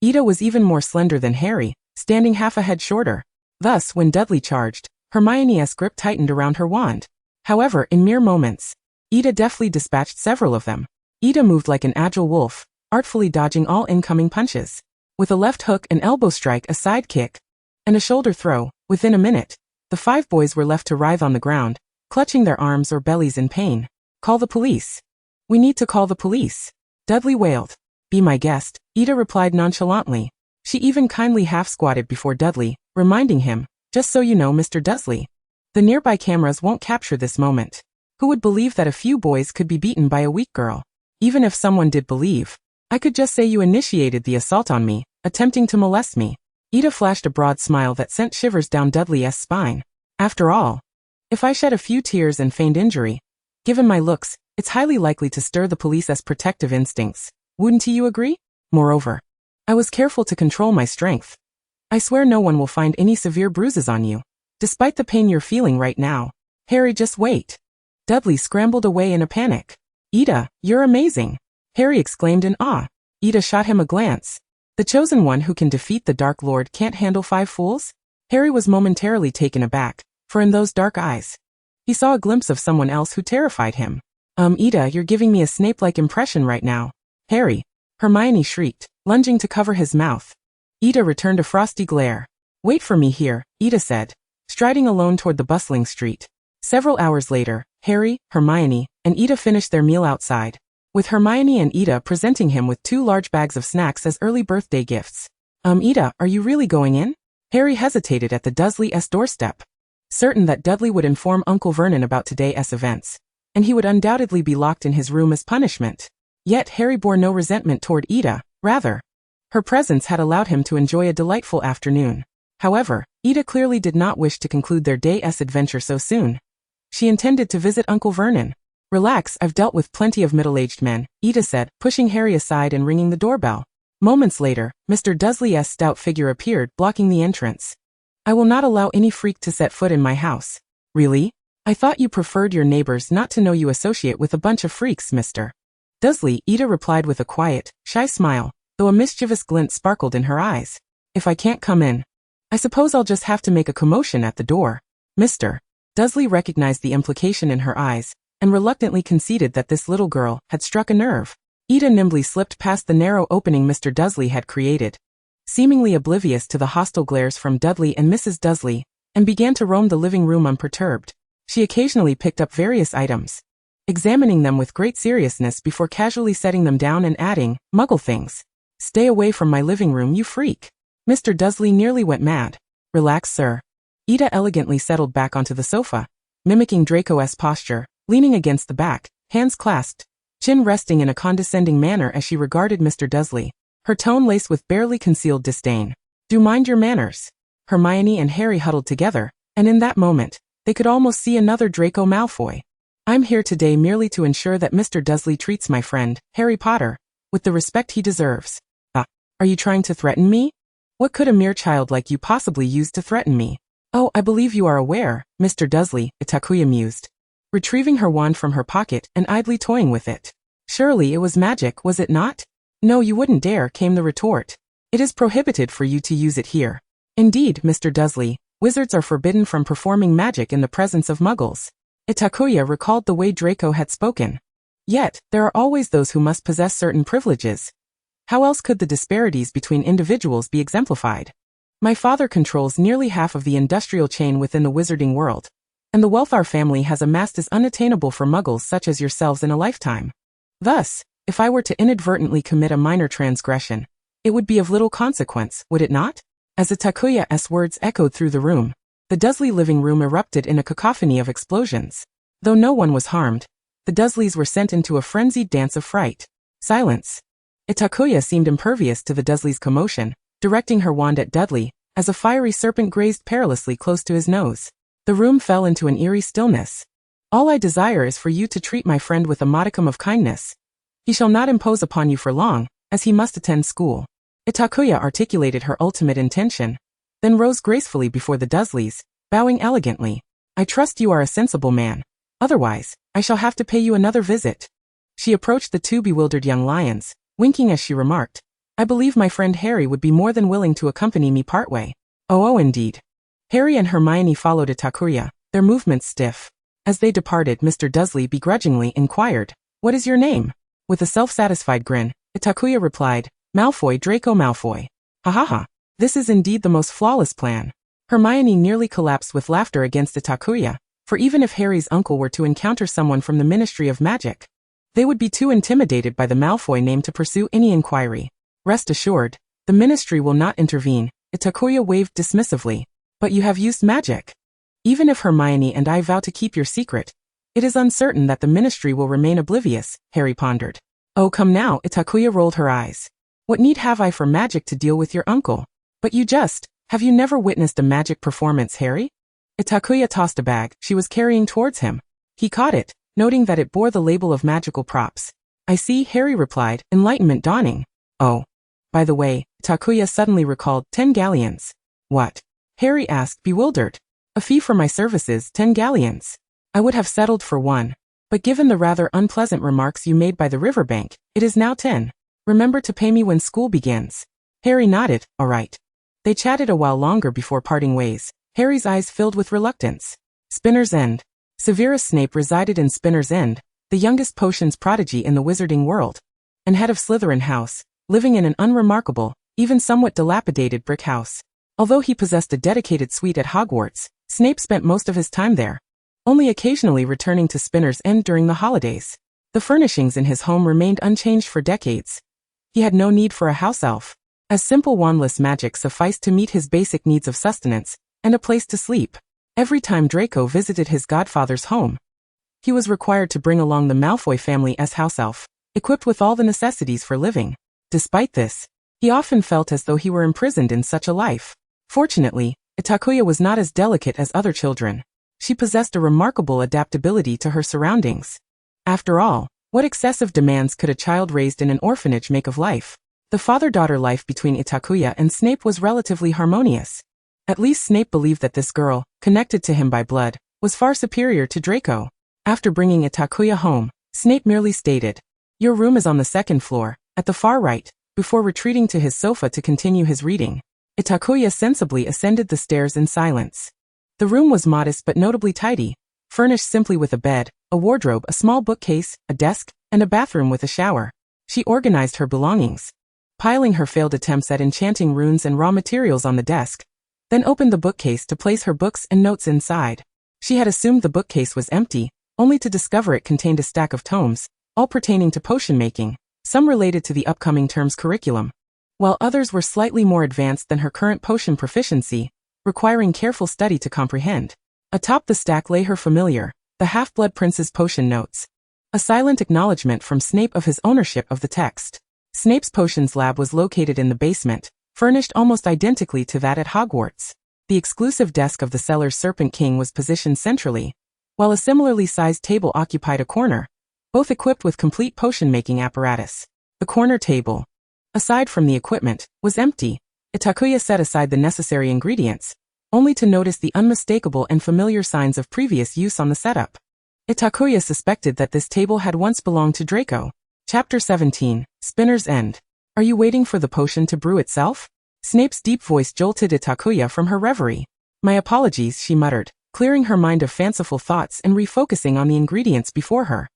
Ida was even more slender than Harry, standing half a head shorter. Thus, when Dudley charged, Hermione's grip tightened around her wand. However, in mere moments, Ida deftly dispatched several of them. Ida moved like an agile wolf, artfully dodging all incoming punches. With a left hook, an elbow strike, a side kick, and a shoulder throw, within a minute, the five boys were left to writhe on the ground, clutching their arms or bellies in pain. Call the police. We need to call the police. Dudley wailed. Be my guest, Ida replied nonchalantly. She even kindly half-squatted before Dudley, reminding him, just so you know, Mr. Dursley, the nearby cameras won't capture this moment. Who would believe that a few boys could be beaten by a weak girl? Even if someone did believe, I could just say you initiated the assault on me, attempting to molest me. Ida flashed a broad smile that sent shivers down Dudley's spine. After all, if I shed a few tears and feigned injury, given my looks, it's highly likely to stir the police's protective instincts. Wouldn't you agree? Moreover, I was careful to control my strength. I swear no one will find any severe bruises on you, despite the pain you're feeling right now. Harry, just wait. Dudley scrambled away in a panic. Ida, you're amazing, Harry exclaimed in awe. Ida shot him a glance. The chosen one who can defeat the Dark Lord can't handle 5 fools? Harry was momentarily taken aback, for in those dark eyes, he saw a glimpse of someone else who terrified him. Ida, you're giving me a Snape-like impression right now. Harry, Hermione shrieked, lunging to cover his mouth. Ida returned a frosty glare. Wait for me here, Ida said, striding alone toward the bustling street. Several hours later, Harry, Hermione, and Ida finished their meal outside, with Hermione and Ida presenting him with 2 large bags of snacks as early birthday gifts. Ida, are you really going in? Harry hesitated at the Dursley's doorstep, certain that Dudley would inform Uncle Vernon about today's events, and he would undoubtedly be locked in his room as punishment. Yet Harry bore no resentment toward Ida, rather, her presence had allowed him to enjoy a delightful afternoon. However, Ida clearly did not wish to conclude their day's adventure so soon. She intended to visit Uncle Vernon. Relax, I've dealt with plenty of middle-aged men, Ida said, pushing Harry aside and ringing the doorbell. Moments later, Mr. Dursley's stout figure appeared, blocking the entrance. I will not allow any freak to set foot in my house. Really? I thought you preferred your neighbors not to know you associate with a bunch of freaks, Mr. Dursley, Ida replied with a quiet, shy smile, though a mischievous glint sparkled in her eyes. If I can't come in, I suppose I'll just have to make a commotion at the door. Mr. Dursley recognized the implication in her eyes, and reluctantly conceded that this little girl had struck a nerve. Ida nimbly slipped past the narrow opening Mr. Dursley had created, seemingly oblivious to the hostile glares from Dudley and Mrs. Dursley, and began to roam the living room unperturbed. She occasionally picked up various items, examining them with great seriousness before casually setting them down and adding, Muggle things. Stay away from my living room, you freak. Mr. Dursley nearly went mad. Relax, sir. Ida elegantly settled back onto the sofa, mimicking Draco's posture, leaning against the back, hands clasped, chin resting in a condescending manner as she regarded Mr. Dursley, her tone laced with barely concealed disdain. Do mind your manners. Hermione and Harry huddled together, and in that moment, they could almost see another Draco Malfoy. I'm here today merely to ensure that Mr. Dursley treats my friend, Harry Potter, with the respect he deserves. Are you trying to threaten me? What could a mere child like you possibly use to threaten me? Oh, I believe you are aware, Mr. Dudley, Itakuya mused, retrieving her wand from her pocket and idly toying with it. Surely it was magic, was it not? No, you wouldn't dare, came the retort. It is prohibited for you to use it here. Indeed, Mr. Dudley, wizards are forbidden from performing magic in the presence of muggles. Itakuya recalled the way Draco had spoken. Yet, there are always those who must possess certain privileges. How else could the disparities between individuals be exemplified? My father controls nearly half of the industrial chain within the wizarding world, and the wealth our family has amassed is unattainable for muggles such as yourselves in a lifetime. Thus, if I were to inadvertently commit a minor transgression, it would be of little consequence, would it not? As Itakuya's words echoed through the room, the Dudley living room erupted in a cacophony of explosions. Though no one was harmed, the Dudsleys were sent into a frenzied dance of fright. Silence. Itakuya seemed impervious to the Dudsleys' commotion, directing her wand at Dudley, as a fiery serpent grazed perilously close to his nose. The room fell into an eerie stillness. All I desire is for you to treat my friend with a modicum of kindness. He shall not impose upon you for long, as he must attend school. Itakuya articulated her ultimate intention, then rose gracefully before the Dudsleys, bowing elegantly. I trust you are a sensible man. Otherwise, I shall have to pay you another visit. She approached the two bewildered young lions, winking as she remarked, I believe my friend Harry would be more than willing to accompany me partway. Oh, indeed. Harry and Hermione followed Itakuya, their movements stiff. As they departed, Mr. Dudley begrudgingly inquired, What is your name? With a self-satisfied grin, Itakuya replied, Malfoy, Draco Malfoy. Ha ha ha. This is indeed the most flawless plan. Hermione nearly collapsed with laughter against Itakuya, for even if Harry's uncle were to encounter someone from the Ministry of Magic, they would be too intimidated by the Malfoy name to pursue any inquiry. Rest assured, the Ministry will not intervene, Itakuya waved dismissively. But you have used magic. Even if Hermione and I vow to keep your secret, it is uncertain that the Ministry will remain oblivious, Harry pondered. Oh, come now, Itakuya rolled her eyes. What need have I for magic to deal with your uncle? But have you never witnessed a magic performance, Harry? Itakuya tossed a bag she was carrying towards him. He caught it, noting that it bore the label of magical props. I see, Harry replied, enlightenment dawning. Oh. By the way, Itakuya suddenly recalled 10 galleons. What? Harry asked, bewildered. A fee for my services, 10 galleons. I would have settled for 1. But given the rather unpleasant remarks you made by the riverbank, it is now 10. Remember to pay me when school begins. Harry nodded, all right. They chatted a while longer before parting ways, Harry's eyes filled with reluctance. Spinner's End. Severus Snape resided in Spinner's End, the youngest potions prodigy in the wizarding world, and head of Slytherin House, living in an unremarkable, even somewhat dilapidated brick house. Although he possessed a dedicated suite at Hogwarts, Snape spent most of his time there, only occasionally returning to Spinner's End during the holidays. The furnishings in his home remained unchanged for decades. He had no need for a house elf, as simple wandless magic sufficed to meet his basic needs of sustenance and a place to sleep. Every time Draco visited his godfather's home, he was required to bring along the Malfoy family as house elf, equipped with all the necessities for living. Despite this, he often felt as though he were imprisoned in such a life. Fortunately, Itakuya was not as delicate as other children. She possessed a remarkable adaptability to her surroundings. After all, what excessive demands could a child raised in an orphanage make of life? The father-daughter life between Itakuya and Snape was relatively harmonious. At least Snape believed that this girl, connected to him by blood, was far superior to Draco. After bringing Itakuya home, Snape merely stated, Your room is on the 2nd floor, at the far right, before retreating to his sofa to continue his reading. Itakuya sensibly ascended the stairs in silence. The room was modest but notably tidy, furnished simply with a bed, a wardrobe, a small bookcase, a desk, and a bathroom with a shower. She organized her belongings, piling her failed attempts at enchanting runes and raw materials on the desk, then opened the bookcase to place her books and notes inside. She had assumed the bookcase was empty, only to discover it contained a stack of tomes, all pertaining to potion making, some related to the upcoming term's curriculum, while others were slightly more advanced than her current potion proficiency, requiring careful study to comprehend. Atop the stack lay her familiar, the Half-Blood Prince's potion notes, a silent acknowledgement from Snape of his ownership of the text. Snape's potions lab was located in the basement, furnished almost identically to that at Hogwarts. The exclusive desk of the cellar's Serpent King was positioned centrally, while a similarly sized table occupied a corner, both equipped with complete potion-making apparatus. The corner table, aside from the equipment, was empty. Itakuya set aside the necessary ingredients, only to notice the unmistakable and familiar signs of previous use on the setup. Itakuya suspected that this table had once belonged to Draco. Chapter 17, Spinner's End. Are you waiting for the potion to brew itself? Snape's deep voice jolted Itakuya from her reverie. My apologies, she muttered, clearing her mind of fanciful thoughts and refocusing on the ingredients before her.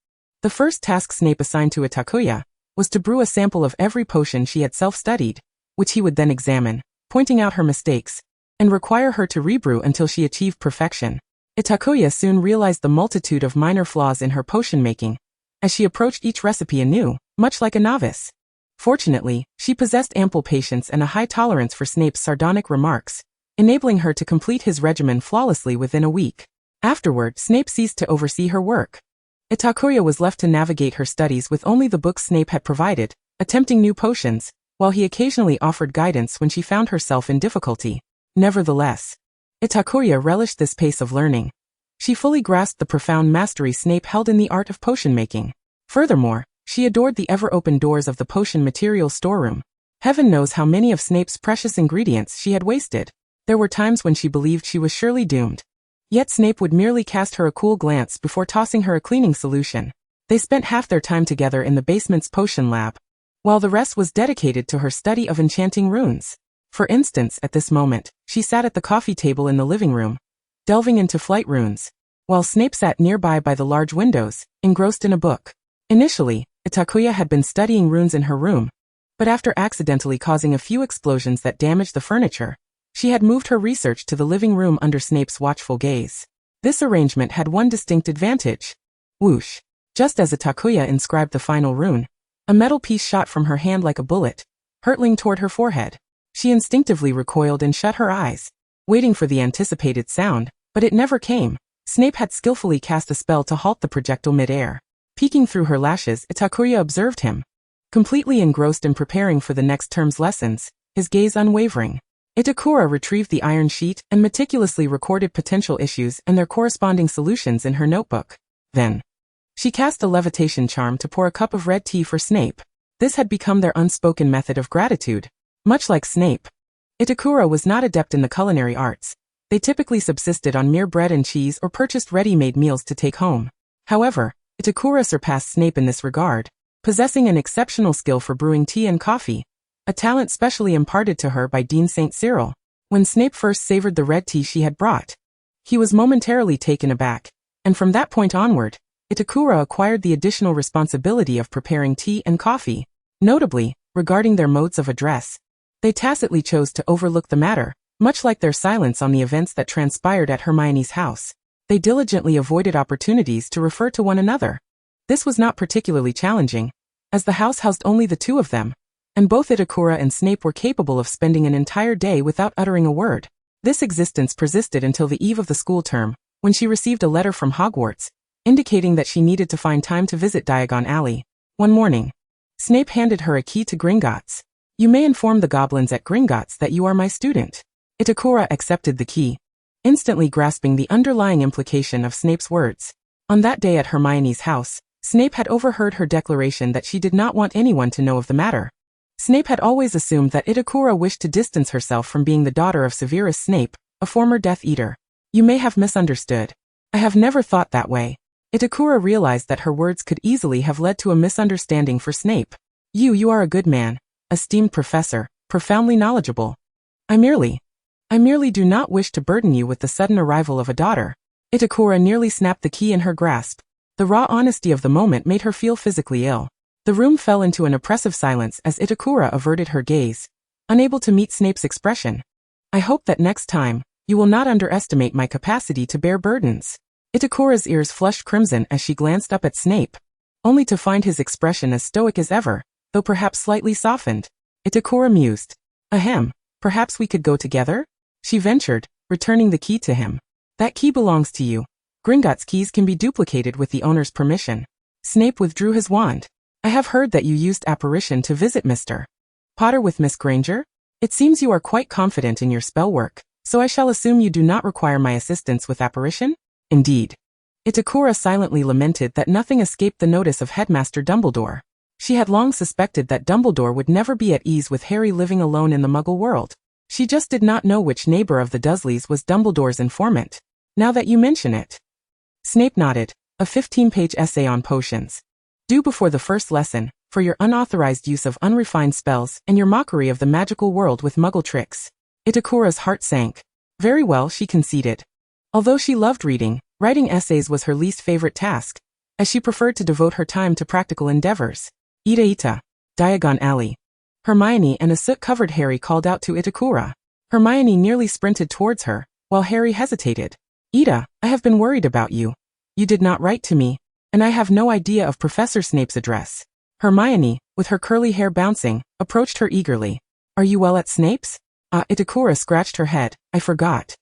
The first task Snape assigned to Itakuya was to brew a sample of every potion she had self-studied, which he would then examine, pointing out her mistakes, and require her to rebrew until she achieved perfection. Itakuya soon realized the multitude of minor flaws in her potion-making, as she approached each recipe anew, much like a novice. Fortunately, she possessed ample patience and a high tolerance for Snape's sardonic remarks, enabling her to complete his regimen flawlessly within a week. Afterward, Snape ceased to oversee her work. Itakuya was left to navigate her studies with only the books Snape had provided, attempting new potions, while he occasionally offered guidance when she found herself in difficulty. Nevertheless, Itakuya relished this pace of learning. She fully grasped the profound mastery Snape held in the art of potion-making. Furthermore, she adored the ever-open doors of the potion material storeroom. Heaven knows how many of Snape's precious ingredients she had wasted. There were times when she believed she was surely doomed. Yet Snape would merely cast her a cool glance before tossing her a cleaning solution. They spent half their time together in the basement's potion lab, while the rest was dedicated to her study of enchanting runes. For instance, at this moment, she sat at the coffee table in the living room, delving into flight runes, while Snape sat nearby by the large windows, engrossed in a book. Initially, Itakuya had been studying runes in her room, but after accidentally causing a few explosions that damaged the furniture, she had moved her research to the living room under Snape's watchful gaze. This arrangement had one distinct advantage. Whoosh! Just as Itakuya inscribed the final rune, a metal piece shot from her hand like a bullet, hurtling toward her forehead. She instinctively recoiled and shut her eyes, waiting for the anticipated sound, but it never came. Snape had skillfully cast a spell to halt the projectile mid-air. Peeking through her lashes, Itakuya observed him, completely engrossed in preparing for the next term's lessons, his gaze unwavering. Itakuya retrieved the iron sheet and meticulously recorded potential issues and their corresponding solutions in her notebook. Then, she cast a levitation charm to pour a cup of red tea for Snape. This had become their unspoken method of gratitude. Much like Snape, Itakuya was not adept in the culinary arts. They typically subsisted on mere bread and cheese or purchased ready-made meals to take home. However, Itakuya surpassed Snape in this regard, possessing an exceptional skill for brewing tea and coffee, a talent specially imparted to her by Dean St. Cyril. When Snape first savored the red tea she had brought, he was momentarily taken aback, and from that point onward, Itakuya acquired the additional responsibility of preparing tea and coffee. Notably, regarding their modes of address, they tacitly chose to overlook the matter, much like their silence on the events that transpired at Hermione's house. They diligently avoided opportunities to refer to one another. This was not particularly challenging, as the house housed only the two of them, and both Itakuya and Snape were capable of spending an entire day without uttering a word. This existence persisted until the eve of the school term, when she received a letter from Hogwarts, indicating that she needed to find time to visit Diagon Alley. One morning, Snape handed her a key to Gringotts. You may inform the goblins at Gringotts that you are my student. Itakuya accepted the key, instantly grasping the underlying implication of Snape's words. On that day at Hermione's house, Snape had overheard her declaration that she did not want anyone to know of the matter. Snape had always assumed that Itakuya wished to distance herself from being the daughter of Severus Snape, a former Death Eater. You may have misunderstood. I have never thought that way. Itakuya realized that her words could easily have led to a misunderstanding for Snape. You are a good man, esteemed professor, profoundly knowledgeable. I merely do not wish to burden you with the sudden arrival of a daughter. Itakuya nearly snapped the key in her grasp. The raw honesty of the moment made her feel physically ill. The room fell into an oppressive silence as Itakuya averted her gaze, unable to meet Snape's expression. I hope that next time, you will not underestimate my capacity to bear burdens. Itakuya's ears flushed crimson as she glanced up at Snape, only to find his expression as stoic as ever, though perhaps slightly softened. Itakuya mused. Ahem, perhaps we could go together? She ventured, returning the key to him. That key belongs to you. Gringotts keys can be duplicated with the owner's permission. Snape withdrew his wand. I have heard that you used apparition to visit Mr. Potter with Miss Granger? It seems you are quite confident in your spell work, so I shall assume you do not require my assistance with apparition? Indeed. Itakuya silently lamented that nothing escaped the notice of Headmaster Dumbledore. She had long suspected that Dumbledore would never be at ease with Harry living alone in the Muggle world. She just did not know which neighbor of the Dursleys was Dumbledore's informant. Now that you mention it. Snape nodded. A 15-page essay on potions. Due before the first lesson, for your unauthorized use of unrefined spells and your mockery of the magical world with muggle tricks. Itakura's heart sank. Very well, she conceded. Although she loved reading, writing essays was her least favorite task, as she preferred to devote her time to practical endeavors. Ita, Diagon Alley. Hermione and a soot-covered Harry called out to Itakura. Hermione nearly sprinted towards her, while Harry hesitated. Ita, I have been worried about you. You did not write to me, and I have no idea of Professor Snape's address. Hermione, with her curly hair bouncing, approached her eagerly. Are you well at Snape's? Itakura scratched her head. I forgot.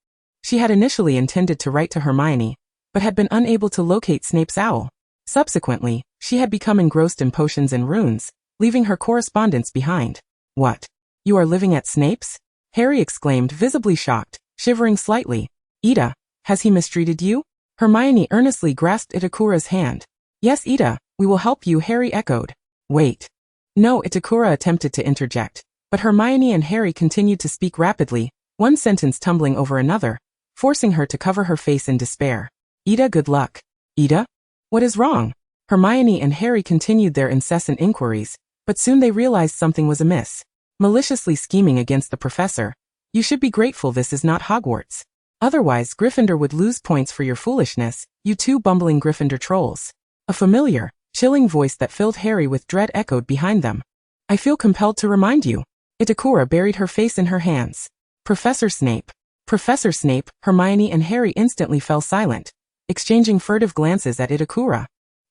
She had initially intended to write to Hermione, but had been unable to locate Snape's owl. Subsequently, she had become engrossed in potions and runes, leaving her correspondence behind. What? You are living at Snape's? Harry exclaimed, visibly shocked, shivering slightly. Ita, has he mistreated you? Hermione earnestly grasped Itakura's hand. Yes, Ita, we will help you, Harry echoed. Wait. No, Itakura attempted to interject, but Hermione and Harry continued to speak rapidly, one sentence tumbling over another, forcing her to cover her face in despair. Ita, good luck. Ita? What is wrong? Hermione and Harry continued their incessant inquiries, but soon they realized something was amiss. Maliciously scheming against the professor. You should be grateful this is not Hogwarts. Otherwise, Gryffindor would lose points for your foolishness, you two bumbling Gryffindor trolls. A familiar, chilling voice that filled Harry with dread echoed behind them. I feel compelled to remind you. Itakura buried her face in her hands. Professor Snape. Professor Snape, Hermione and Harry instantly fell silent, exchanging furtive glances at Itakura,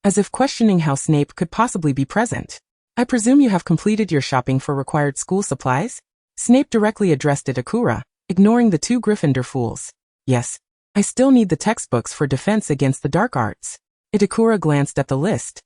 as if questioning how Snape could possibly be present. I presume you have completed your shopping for required school supplies? Snape directly addressed Itakura, ignoring the two Gryffindor fools. Yes. I still need the textbooks for defense against the dark arts. Itakura glanced at the list,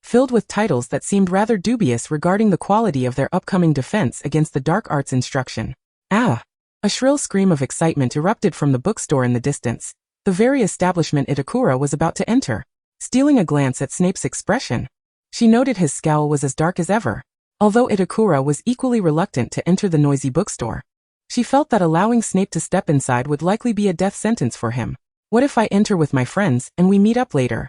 filled with titles that seemed rather dubious regarding the quality of their upcoming defense against the dark arts instruction. Ah! A shrill scream of excitement erupted from the bookstore in the distance, the very establishment Itakura was about to enter. Stealing a glance at Snape's expression, she noted his scowl was as dark as ever. Although Itakura was equally reluctant to enter the noisy bookstore, she felt that allowing Snape to step inside would likely be a death sentence for him. What if I enter with my friends and we meet up later?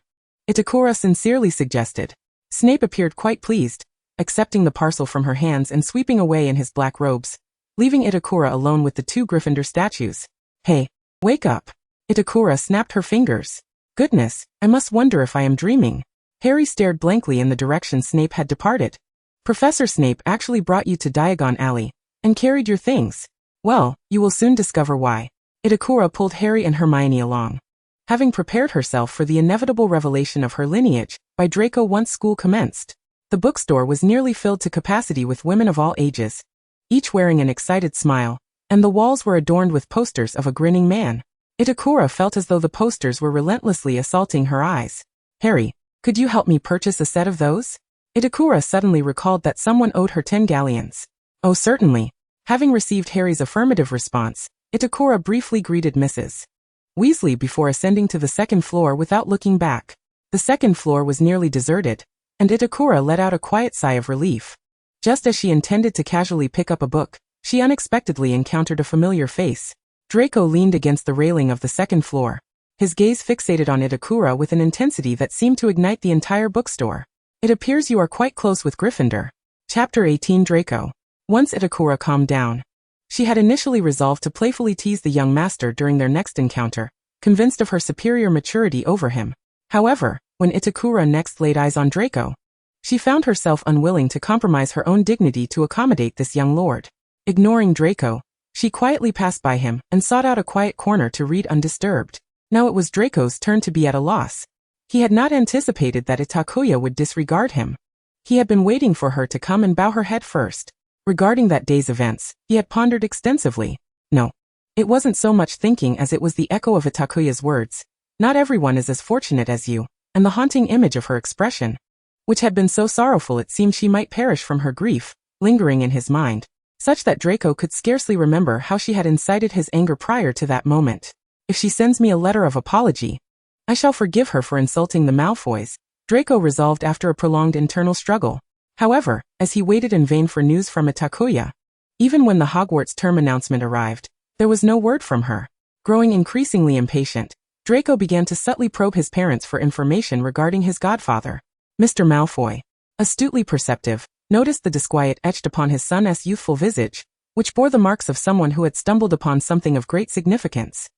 Itakura sincerely suggested. Snape appeared quite pleased, accepting the parcel from her hands and sweeping away in his black robes, leaving Itakura alone with the two Gryffindor statues. Hey, wake up. Itakura snapped her fingers. Goodness, I must wonder if I am dreaming. Harry stared blankly in the direction Snape had departed. Professor Snape actually brought you to Diagon Alley, and carried your things. Well, you will soon discover why. Itakura pulled Harry and Hermione along. Having prepared herself for the inevitable revelation of her lineage, by Draco once school commenced. The bookstore was nearly filled to capacity with women of all ages, each wearing an excited smile, and the walls were adorned with posters of a grinning man. Itakura felt as though the posters were relentlessly assaulting her eyes. Harry, could you help me purchase a set of those? Itakura suddenly recalled that someone owed her 10 galleons. Oh, certainly. Having received Harry's affirmative response, Itakura briefly greeted Mrs. Weasley before ascending to the second floor without looking back. The second floor was nearly deserted, and Itakura let out a quiet sigh of relief. Just as she intended to casually pick up a book, she unexpectedly encountered a familiar face. Draco leaned against the railing of the second floor, his gaze fixated on Itakura with an intensity that seemed to ignite the entire bookstore. It appears you are quite close with Gryffindor. Chapter 18 Draco. Once Itakura calmed down, she had initially resolved to playfully tease the young master during their next encounter, convinced of her superior maturity over him. However, when Itakura next laid eyes on Draco, she found herself unwilling to compromise her own dignity to accommodate this young lord. Ignoring Draco, she quietly passed by him and sought out a quiet corner to read undisturbed. Now it was Draco's turn to be at a loss. He had not anticipated that Itakuya would disregard him. He had been waiting for her to come and bow her head first. Regarding that day's events, he had pondered extensively. No. It wasn't so much thinking as it was the echo of Itakuya's words. Not everyone is as fortunate as you, and the haunting image of her expression, which had been so sorrowful it seemed she might perish from her grief, lingering in his mind, such that Draco could scarcely remember how she had incited his anger prior to that moment. If she sends me a letter of apology, I shall forgive her for insulting the Malfoys, Draco resolved after a prolonged internal struggle. However, as he waited in vain for news from Itakuya, Even when the Hogwarts term announcement arrived, there was no word from her. Growing increasingly impatient, Draco began to subtly probe his parents for information regarding his godfather. Mr. Malfoy, astutely perceptive, noticed the disquiet etched upon his son's youthful visage, which bore the marks of someone who had stumbled upon something of great significance.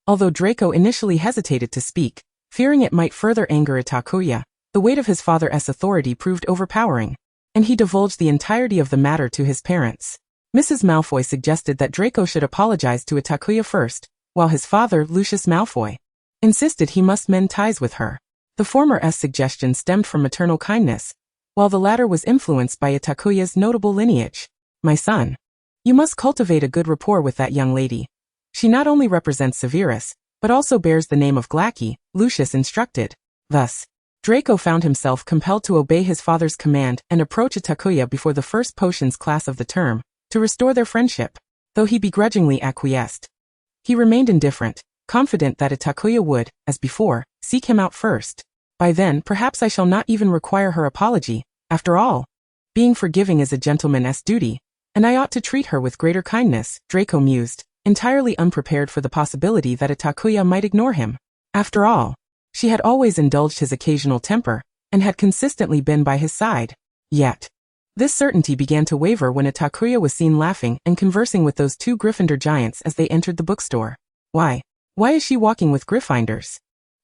Although Draco initially hesitated to speak, fearing it might further anger Itakuya, the weight of his father's authority proved overpowering, and he divulged the entirety of the matter to his parents. Mrs. Malfoy suggested that Draco should apologize to Itakuya first, while his father, Lucius Malfoy, insisted he must mend ties with her. The former's suggestion stemmed from maternal kindness, while the latter was influenced by Itakuya's notable lineage. My son, you must cultivate a good rapport with that young lady. She not only represents Severus, but also bears the name of Glacky, Lucius instructed. Thus, Draco found himself compelled to obey his father's command and approach Itakuya before the first potions class of the term, to restore their friendship. Though he begrudgingly acquiesced, he remained indifferent, confident that Itakuya would, as before, seek him out first. By then, perhaps I shall not even require her apology. After all, being forgiving is a gentleman's duty, and I ought to treat her with greater kindness, Draco mused, entirely unprepared for the possibility that Itakuya might ignore him. After all, she had always indulged his occasional temper, and had consistently been by his side. Yet, this certainty began to waver when Itakuya was seen laughing and conversing with those two Gryffindor giants as they entered the bookstore. Why is she walking with Gryffindors?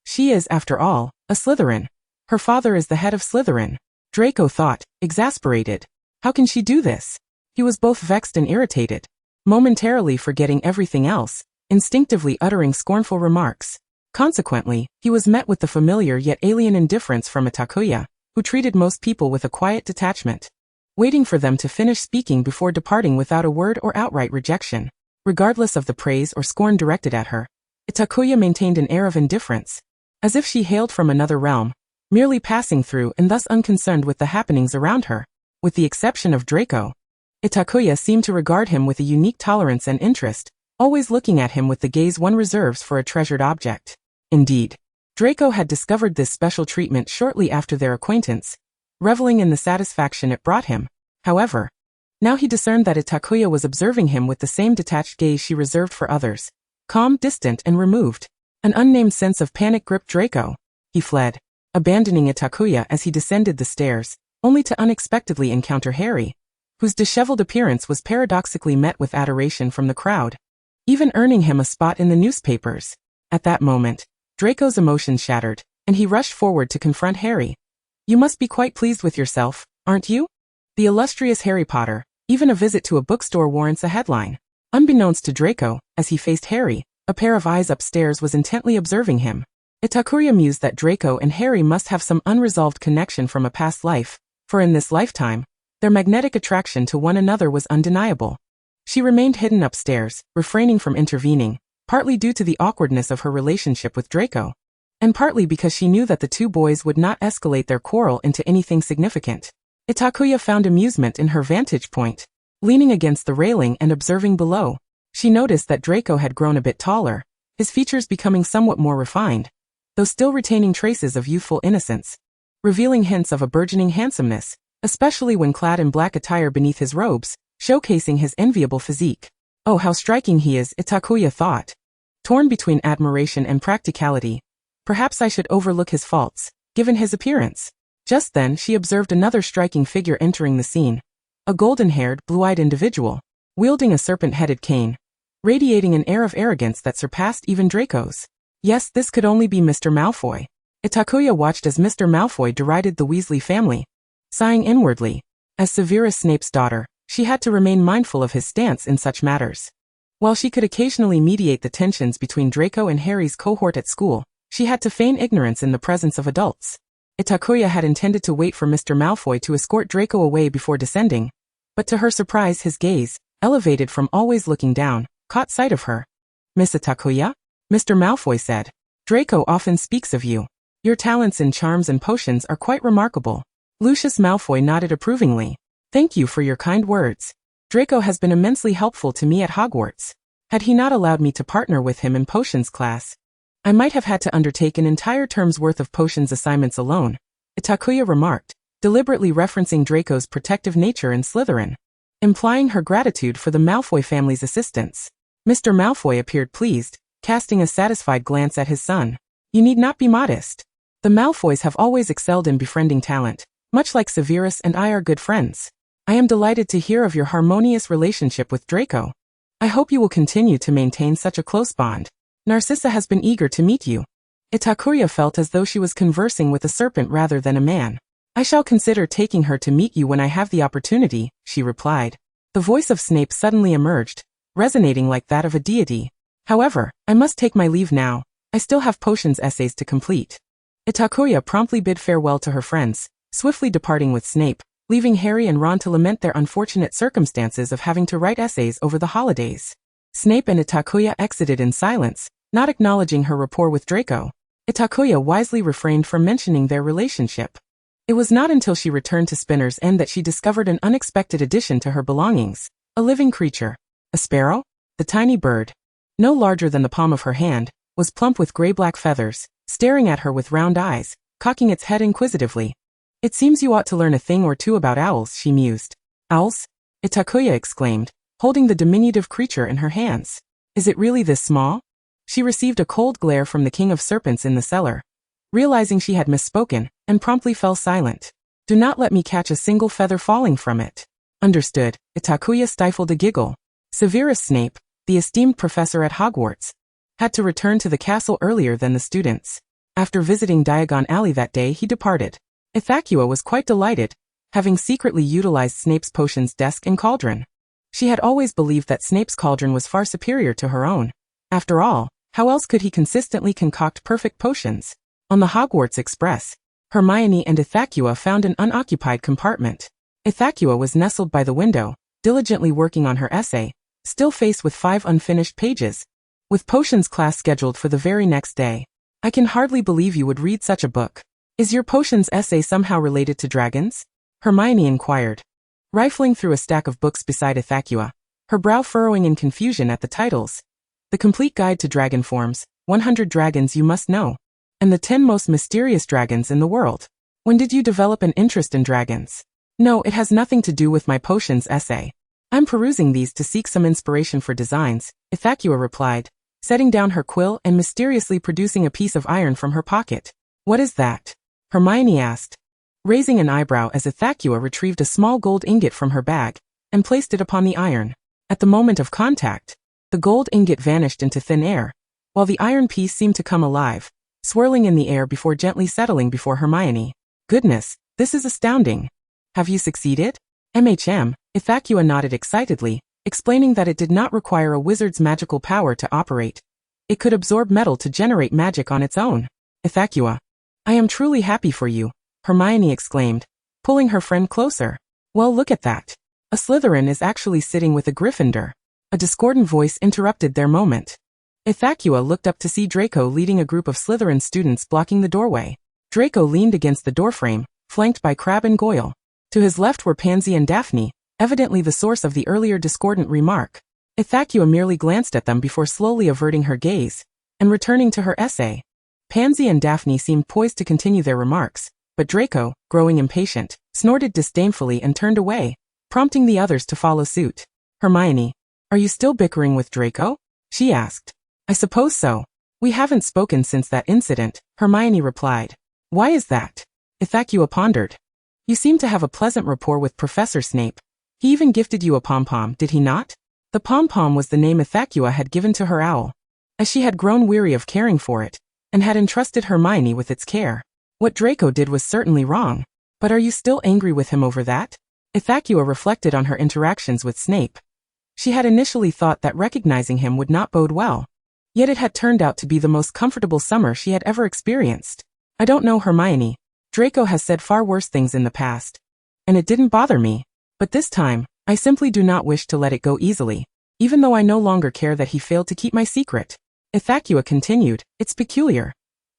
She is, after all, a Slytherin. Her father is the head of Slytherin. Draco thought, exasperated. How can she do this? He was both vexed and irritated, momentarily forgetting everything else, instinctively uttering scornful remarks. Consequently, he was met with the familiar yet alien indifference from Itakuya, who treated most people with a quiet detachment, waiting for them to finish speaking before departing without a word or outright rejection. Regardless of the praise or scorn directed at her, Itakuya maintained an air of indifference, as if she hailed from another realm, merely passing through and thus unconcerned with the happenings around her. With the exception of Draco, Itakuya seemed to regard him with a unique tolerance and interest, always looking at him with the gaze one reserves for a treasured object. Indeed, Draco had discovered this special treatment shortly after their acquaintance, reveling in the satisfaction it brought him. However, now he discerned that Itakuya was observing him with the same detached gaze she reserved for others, calm, distant, and removed. An unnamed sense of panic gripped Draco. He fled, abandoning Itakuya as he descended the stairs, only to unexpectedly encounter Harry, whose disheveled appearance was paradoxically met with adoration from the crowd, even earning him a spot in the newspapers. At that moment, Draco's emotions shattered, and he rushed forward to confront Harry. You must be quite pleased with yourself, aren't you? The illustrious Harry Potter. Even a visit to a bookstore warrants a headline. Unbeknownst to Draco, as he faced Harry, a pair of eyes upstairs was intently observing him. Itakuya mused that Draco and Harry must have some unresolved connection from a past life, for in this lifetime, their magnetic attraction to one another was undeniable. She remained hidden upstairs, refraining from intervening, partly due to the awkwardness of her relationship with Draco, and partly because she knew that the two boys would not escalate their quarrel into anything significant. Itakuya found amusement in her vantage point. Leaning against the railing and observing below, she noticed that Draco had grown a bit taller, his features becoming somewhat more refined, though still retaining traces of youthful innocence, revealing hints of a burgeoning handsomeness, especially when clad in black attire beneath his robes, showcasing his enviable physique. Oh, how striking he is, Itakuya thought. Torn between admiration and practicality, perhaps I should overlook his faults, given his appearance. Just then she observed another striking figure entering the scene, a golden-haired, blue-eyed individual, wielding a serpent-headed cane, radiating an air of arrogance that surpassed even Draco's. Yes, this could only be Mr. Malfoy. Itakuya watched as Mr. Malfoy derided the Weasley family, sighing inwardly. As Severus Snape's daughter, she had to remain mindful of his stance in such matters. While she could occasionally mediate the tensions between Draco and Harry's cohort at school, she had to feign ignorance in the presence of adults. Itakuya had intended to wait for Mr. Malfoy to escort Draco away before descending, but to her surprise his gaze, elevated from always looking down, caught sight of her. Miss Itakuya? Mr. Malfoy said. Draco often speaks of you. Your talents in charms and potions are quite remarkable. Lucius Malfoy nodded approvingly. Thank you for your kind words. Draco has been immensely helpful to me at Hogwarts. Had he not allowed me to partner with him in potions class, I might have had to undertake an entire term's worth of potions assignments alone, Itakuya remarked, deliberately referencing Draco's protective nature in Slytherin. implying her gratitude for the Malfoy family's assistance. Mr. Malfoy appeared pleased, casting a satisfied glance at his son. You need not be modest. The Malfoys have always excelled in befriending talent, much like Severus and I are good friends. I am delighted to hear of your harmonious relationship with Draco. I hope you will continue to maintain such a close bond. Narcissa has been eager to meet you. Itakuya felt as though she was conversing with a serpent rather than a man. I shall consider taking her to meet you when I have the opportunity, she replied. The voice of Snape suddenly emerged, resonating like that of a deity. However, I must take my leave now. I still have potions essays to complete. Itakuya promptly bid farewell to her friends, swiftly departing with Snape, leaving Harry and Ron to lament their unfortunate circumstances of having to write essays over the holidays. Snape and Itakuya exited in silence, not acknowledging her rapport with Draco. Itakuya wisely refrained from mentioning their relationship. It was not until she returned to Spinner's End that she discovered an unexpected addition to her belongings, a living creature. A sparrow? The tiny bird, no larger than the palm of her hand, was plump with gray-black feathers, staring at her with round eyes, cocking its head inquisitively. It seems you ought to learn a thing or two about owls, she mused. Owls? Itakuya exclaimed, holding the diminutive creature in her hands. Is it really this small? She received a cold glare from the king of serpents in the cellar, realizing she had misspoken, and promptly fell silent. Do not let me catch a single feather falling from it. Understood. Itakuya stifled a giggle. Severus Snape, the esteemed professor at Hogwarts, had to return to the castle earlier than the students. After visiting Diagon Alley that day, he departed. Itakuya was quite delighted, having secretly utilized Snape's potions desk and cauldron. She had always believed that Snape's cauldron was far superior to her own. After all, how else could he consistently concoct perfect potions? On the Hogwarts Express, Hermione and Itakuya found an unoccupied compartment. Itakuya was nestled by the window, diligently working on her essay, still faced with 5 unfinished pages. With potions class scheduled for the very next day. I can hardly believe you would read such a book. Is your potions essay somehow related to dragons? Hermione inquired, rifling through a stack of books beside Itakuya, her brow furrowing in confusion at the titles. The Complete Guide to Dragon Forms, 100 Dragons You Must Know, and the 10 Most Mysterious Dragons in the World. When did you develop an interest in dragons? No, it has nothing to do with my potions essay. I'm perusing these to seek some inspiration for designs, Itakuya replied, setting down her quill and mysteriously producing a piece of iron from her pocket. What is that? Hermione asked, raising an eyebrow as Itakuya retrieved a small gold ingot from her bag and placed it upon the iron. At the moment of contact, the gold ingot vanished into thin air, while the iron piece seemed to come alive, swirling in the air before gently settling before Hermione. Goodness, this is astounding. Have you succeeded? Itakuya nodded excitedly, explaining that it did not require a wizard's magical power to operate. It could absorb metal to generate magic on its own. Itakuya, I am truly happy for you, Hermione exclaimed, pulling her friend closer. Well, look at that. A Slytherin is actually sitting with a Gryffindor. A discordant voice interrupted their moment. Itakuya looked up to see Draco leading a group of Slytherin students blocking the doorway. Draco leaned against the doorframe, flanked by Crabbe and Goyle. To his left were Pansy and Daphne, evidently the source of the earlier discordant remark. Itakuya merely glanced at them before slowly averting her gaze and returning to her essay. Pansy and Daphne seemed poised to continue their remarks, but Draco, growing impatient, snorted disdainfully and turned away, prompting the others to follow suit. Hermione, are you still bickering with Draco? She asked. I suppose so. We haven't spoken since that incident, Hermione replied. Why is that? Itakuya pondered. You seem to have a pleasant rapport with Professor Snape. He even gifted you a pom-pom, did he not? The pom-pom was the name Itakuya had given to her owl, as she had grown weary of caring for it, and had entrusted Hermione with its care. What Draco did was certainly wrong. But are you still angry with him over that? Itakuya reflected on her interactions with Snape. She had initially thought that recognizing him would not bode well. Yet it had turned out to be the most comfortable summer she had ever experienced. I don't know, Hermione. Draco has said far worse things in the past. And it didn't bother me. But this time, I simply do not wish to let it go easily, even though I no longer care that he failed to keep my secret. Itakuya continued, it's peculiar.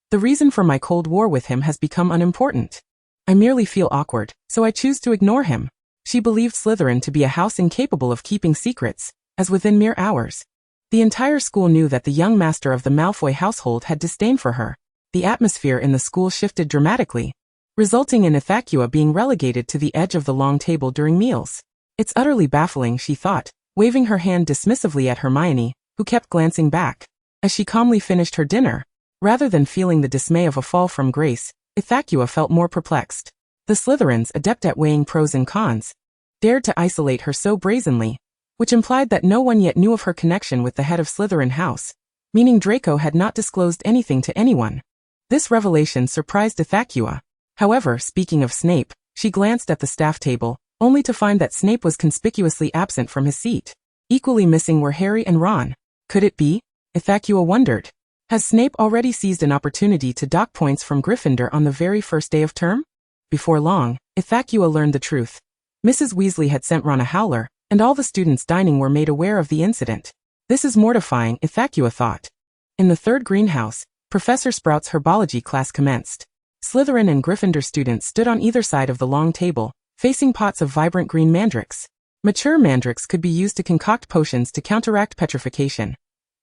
The reason for my Cold War with him has become unimportant. I merely feel awkward, so I choose to ignore him. She believed Slytherin to be a house incapable of keeping secrets, as within mere hours. The entire school knew that the young master of the Malfoy household had disdain for her. The atmosphere in the school shifted dramatically, resulting in Itakuya being relegated to the edge of the long table during meals. It's utterly baffling, she thought, waving her hand dismissively at Hermione, who kept glancing back. As she calmly finished her dinner, rather than feeling the dismay of a fall from grace, Itakuya felt more perplexed. The Slytherins, adept at weighing pros and cons, dared to isolate her so brazenly, which implied that no one yet knew of her connection with the head of Slytherin house, meaning Draco had not disclosed anything to anyone. This revelation surprised Itakuya. However, speaking of Snape, she glanced at the staff table, only to find that Snape was conspicuously absent from his seat. Equally missing were Harry and Ron. Could it be? Itakuya wondered. Has Snape already seized an opportunity to dock points from Gryffindor on the very first day of term? Before long, Itakuya learned the truth. Mrs. Weasley had sent Ron a howler, and all the students dining were made aware of the incident. This is mortifying, Itakuya thought. In the third greenhouse, Professor Sprout's herbology class commenced. Slytherin and Gryffindor students stood on either side of the long table, facing pots of vibrant green mandrakes. Mature mandrakes could be used to concoct potions to counteract petrification.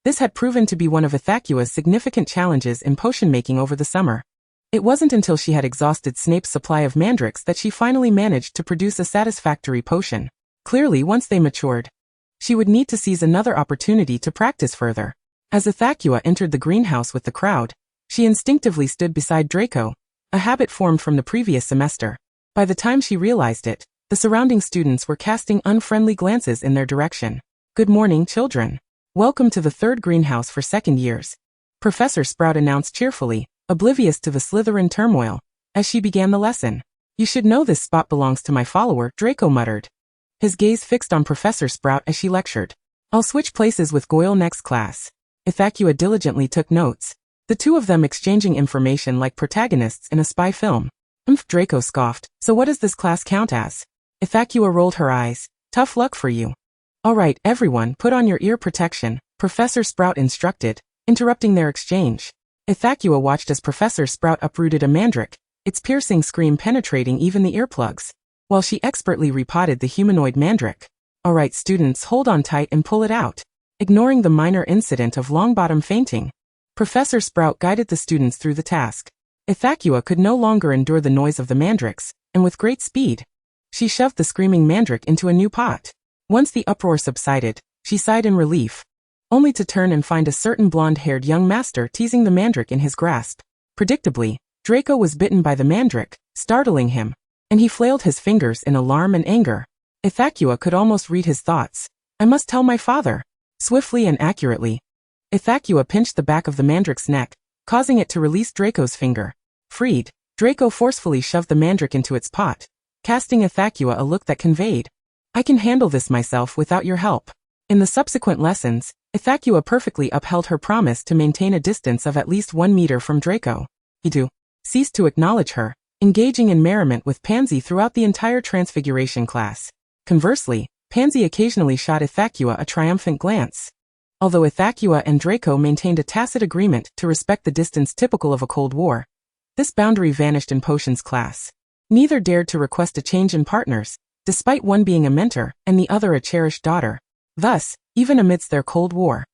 This had proven to be one of Itakuya's significant challenges in potion making over the summer. It wasn't until she had exhausted Snape's supply of mandrakes that she finally managed to produce a satisfactory potion. Clearly, once they matured, she would need to seize another opportunity to practice further. As Itakuya entered the greenhouse with the crowd, she instinctively stood beside Draco, a habit formed from the previous semester. By the time she realized it, the surrounding students were casting unfriendly glances in their direction. Good morning, children. Welcome to the third greenhouse for second years, Professor Sprout announced cheerfully, oblivious to the Slytherin turmoil, as she began the lesson. You should know this spot belongs to my follower, Draco muttered. His gaze fixed on Professor Sprout as she lectured. I'll switch places with Goyle next class. Itakuya diligently took notes, the two of them exchanging information like protagonists in a spy film. Draco scoffed. So what does this class count as? Itakuya rolled her eyes. Tough luck for you. All right, everyone, put on your ear protection, Professor Sprout instructed, interrupting their exchange. Itakuya watched as Professor Sprout uprooted a mandrake, its piercing scream penetrating even the earplugs, while she expertly repotted the humanoid mandrake. All right, students, hold on tight and pull it out. Ignoring the minor incident of Longbottom fainting, Professor Sprout guided the students through the task. Itakuya could no longer endure the noise of the mandrakes, and with great speed, she shoved the screaming mandrake into a new pot. Once the uproar subsided, she sighed in relief, only to turn and find a certain blonde-haired young master teasing the mandrake in his grasp. Predictably, Draco was bitten by the mandrake, startling him, and he flailed his fingers in alarm and anger. Itakuya could almost read his thoughts. I must tell my father. Swiftly and accurately, Itakuya pinched the back of the mandrake's neck, causing it to release Draco's finger. Freed, Draco forcefully shoved the mandrake into its pot, casting Itakuya a look that conveyed, I can handle this myself without your help. In the subsequent lessons, Itakuya perfectly upheld her promise to maintain a distance of at least 1 meter from Draco. He ceased to acknowledge her, engaging in merriment with Pansy throughout the entire Transfiguration class. Conversely, Pansy occasionally shot Itakuya a triumphant glance. Although Itakuya and Draco maintained a tacit agreement to respect the distance typical of a Cold War, this boundary vanished in Potions class. Neither dared to request a change in partners, despite one being a mentor and the other a cherished daughter. Thus, even amidst their Cold War,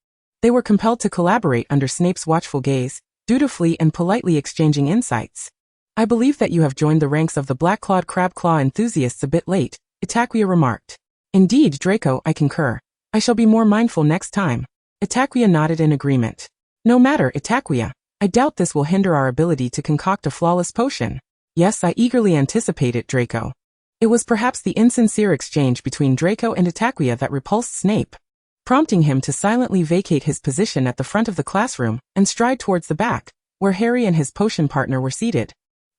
they were compelled to collaborate under Snape's watchful gaze, dutifully and politely exchanging insights. I believe that you have joined the ranks of the black-clawed crab-claw enthusiasts a bit late, Itakuya remarked. Indeed, Draco, I concur. I shall be more mindful next time. Itakuya nodded in agreement. No matter, Itakuya. I doubt this will hinder our ability to concoct a flawless potion. Yes, I eagerly anticipate it, Draco. It was perhaps the insincere exchange between Draco and Itakuya that repulsed Snape, prompting him to silently vacate his position at the front of the classroom and stride towards the back, where Harry and his potion partner were seated.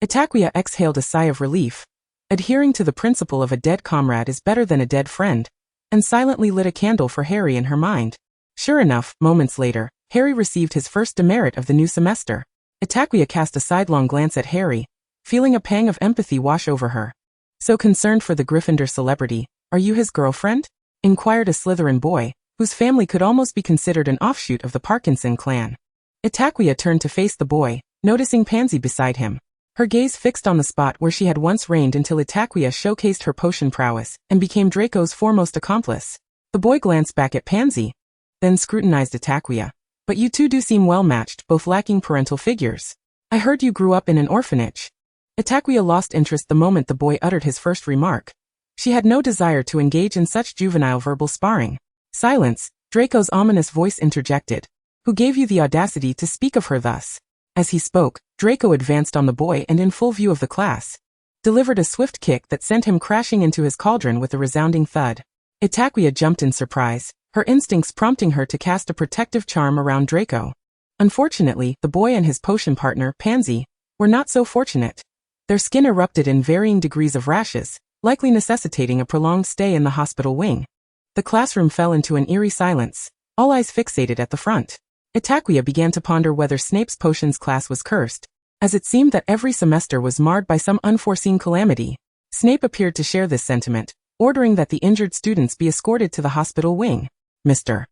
Itakuya exhaled a sigh of relief, adhering to the principle of a dead comrade is better than a dead friend, and silently lit a candle for Harry in her mind. Sure enough, moments later, Harry received his first demerit of the new semester. Itakuya cast a sidelong glance at Harry, feeling a pang of empathy wash over her. So concerned for the Gryffindor celebrity, are you his girlfriend? Inquired a Slytherin boy, whose family could almost be considered an offshoot of the Parkinson clan. Itakuya turned to face the boy, noticing Pansy beside him. Her gaze fixed on the spot where she had once reigned until Itakuya showcased her potion prowess and became Draco's foremost accomplice. The boy glanced back at Pansy, then scrutinized Itakuya. But you two do seem well matched, both lacking parental figures. I heard you grew up in an orphanage. Itakuya lost interest the moment the boy uttered his first remark, She had no desire to engage in such juvenile verbal sparring. Silence, Draco's ominous voice interjected. Who gave you the audacity to speak of her thus? As he spoke, Draco advanced on the boy and in full view of the class, delivered a swift kick that sent him crashing into his cauldron with a resounding thud. Itakuya jumped in surprise, her instincts prompting her to cast a protective charm around Draco. Unfortunately, the boy and his potion partner, Pansy, were not so fortunate. Their skin erupted in varying degrees of rashes, likely necessitating a prolonged stay in the hospital wing. The classroom fell into an eerie silence, all eyes fixated at the front. Itakuya began to ponder whether Snape's potions class was cursed, as it seemed that every semester was marred by some unforeseen calamity. Snape appeared to share this sentiment, ordering that the injured students be escorted to the hospital wing. Mr.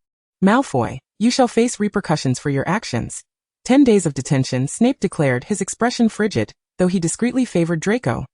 Malfoy, you shall face repercussions for your actions. 10 days of detention, Snape declared, his expression frigid, though he discreetly favored Draco.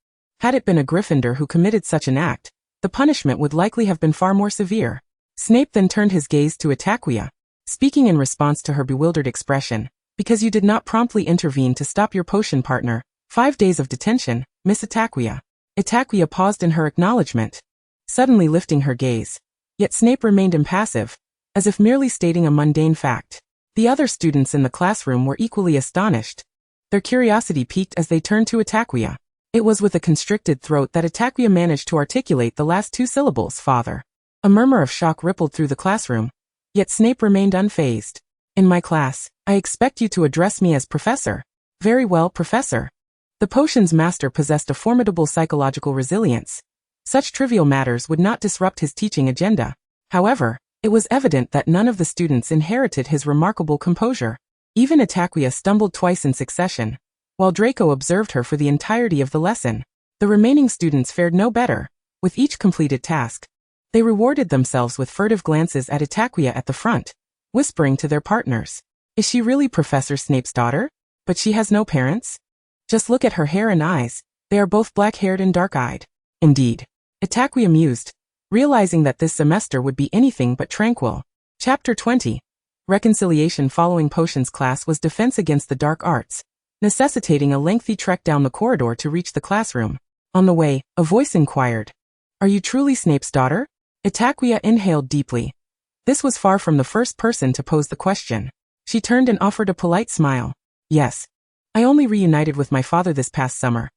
Had it been a Gryffindor who committed such an act, the punishment would likely have been far more severe. Snape then turned his gaze to Itakuya, speaking in response to her bewildered expression. Because you did not promptly intervene to stop your potion partner, 5 days of detention, Miss Itakuya. Itakuya paused in her acknowledgement, suddenly lifting her gaze. Yet Snape remained impassive, as if merely stating a mundane fact. The other students in the classroom were equally astonished. Their curiosity piqued as they turned to Itakuya. It was with a constricted throat that Itakuya managed to articulate the last 2 syllables, father. A murmur of shock rippled through the classroom, yet Snape remained unfazed. In my class, I expect you to address me as Professor. Very well, Professor. The potions master possessed a formidable psychological resilience. Such trivial matters would not disrupt his teaching agenda. However, it was evident that none of the students inherited his remarkable composure. Even Itakuya stumbled twice in succession, while Draco observed her for the entirety of the lesson. The remaining students fared no better. With each completed task, they rewarded themselves with furtive glances at Itakuya at the front, whispering to their partners, "Is she really Professor Snape's daughter? But she has no parents? Just look at her hair and eyes, they are both black-haired and dark-eyed." Indeed, Itakuya mused, realizing that this semester would be anything but tranquil. Chapter 20. Reconciliation following potions class was defense against the dark arts, necessitating a lengthy trek down the corridor to reach the classroom. On the way, a voice inquired, "Are you truly Snape's daughter?" Itakuya inhaled deeply. This was far from the first person to pose the question. She turned and offered a polite smile. "Yes. I only reunited with my father this past summer.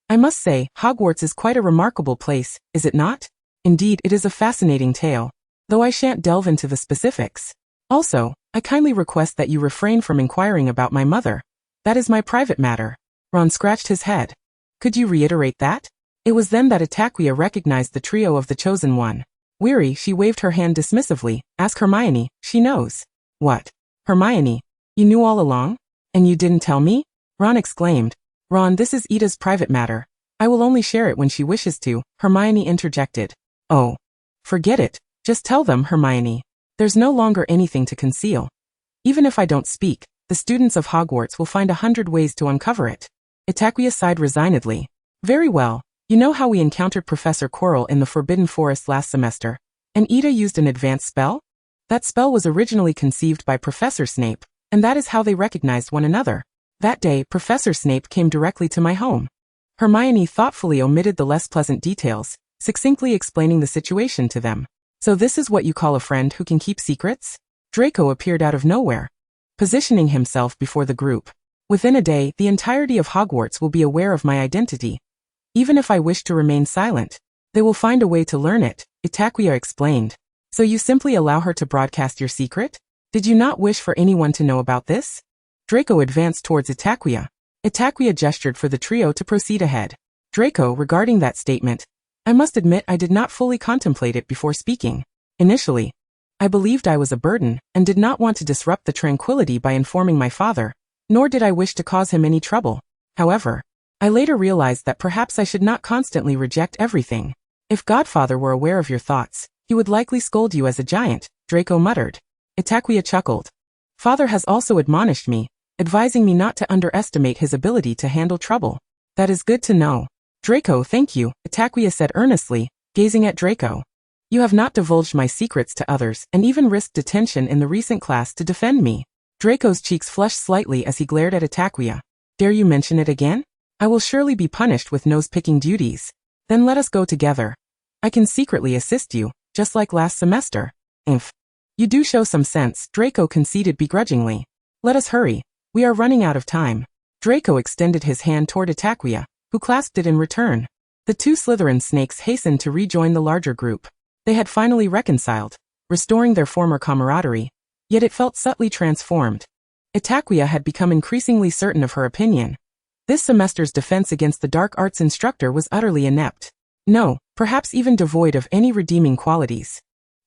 I must say, Hogwarts is quite a remarkable place, is it not? Indeed, it is a fascinating tale, though I shan't delve into the specifics. Also, I kindly request that you refrain from inquiring about my mother. That is my private matter." Ron scratched his head. "Could you reiterate that?" It was then that Itakuya recognized the trio of the chosen one. Weary, she waved her hand dismissively. "Ask Hermione, she knows." "What? Hermione? You knew all along? And you didn't tell me?" Ron exclaimed. "Ron, this is Ida's private matter. I will only share it when she wishes to," Hermione interjected. "Oh. Forget it. Just tell them, Hermione. There's no longer anything to conceal. Even if I don't speak, the students of Hogwarts will find 100 ways to uncover it." Itakuya sighed resignedly. "Very well. You know how we encountered Professor Quirrell in the Forbidden Forest last semester, and Ida used an advanced spell? That spell was originally conceived by Professor Snape, and that is how they recognized one another. That day, Professor Snape came directly to my home." Hermione thoughtfully omitted the less pleasant details, succinctly explaining the situation to them. "So this is what you call a friend who can keep secrets?" Draco appeared out of nowhere, positioning himself before the group. "Within a day, the entirety of Hogwarts will be aware of my identity. Even if I wish to remain silent, they will find a way to learn it," Itakuya explained. "So you simply allow her to broadcast your secret? Did you not wish for anyone to know about this?" Draco advanced towards Itakuya. Itakuya gestured for the trio to proceed ahead. "Draco, regarding that statement, I must admit I did not fully contemplate it before speaking. Initially, I believed I was a burden, and did not want to disrupt the tranquility by informing my father, nor did I wish to cause him any trouble. However, I later realized that perhaps I should not constantly reject everything. If Godfather were aware of your thoughts, he would likely scold you as a giant," Draco muttered. Itakuya chuckled. "Father has also admonished me, advising me not to underestimate his ability to handle trouble. That is good to know." "Draco, thank you," Itakuya said earnestly, gazing at Draco. "You have not divulged my secrets to others and even risked detention in the recent class to defend me." Draco's cheeks flushed slightly as he glared at Itakuya. "Dare you mention it again? I will surely be punished with nose-picking duties. Then let us go together." I can secretly assist you, just like last semester. Inf. You do show some sense, Draco conceded begrudgingly. Let us hurry. We are running out of time. Draco extended his hand toward Itakuya, who clasped it in return. The two Slytherin snakes hastened to rejoin the larger group. They had finally reconciled, restoring their former camaraderie, yet it felt subtly transformed. Itakuya had become increasingly certain of her opinion. This semester's defense against the dark arts instructor was utterly inept. No, perhaps even devoid of any redeeming qualities.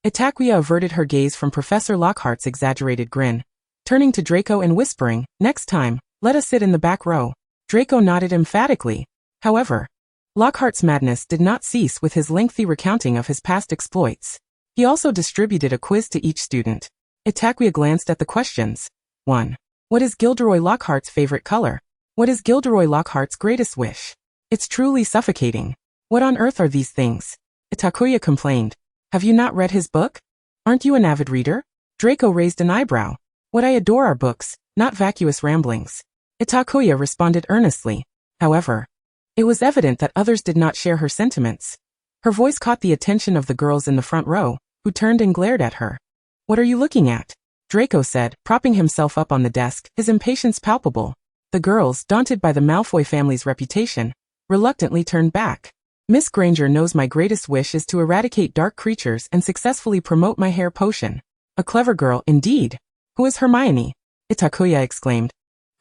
Itakuya averted her gaze from Professor Lockhart's exaggerated grin, turning to Draco and whispering, "Next time, let us sit in the back row." Draco nodded emphatically. However, Lockhart's madness did not cease with his lengthy recounting of his past exploits. He also distributed a quiz to each student. Itakuya glanced at the questions. 1. What is Gilderoy Lockhart's favorite color? What is Gilderoy Lockhart's greatest wish? It's truly suffocating. What on earth are these things? Itakuya complained. Have you not read his book? Aren't you an avid reader? Draco raised an eyebrow. What I adore are books, not vacuous ramblings. Itakuya responded earnestly. However, it was evident that others did not share her sentiments. Her voice caught the attention of the girls in the front row, who turned and glared at her. What are you looking at? Draco said, propping himself up on the desk, his impatience palpable. The girls, daunted by the Malfoy family's reputation, reluctantly turned back. Miss Granger knows my greatest wish is to eradicate dark creatures and successfully promote my hair potion. A clever girl, indeed. Who is Hermione? Itakuya exclaimed,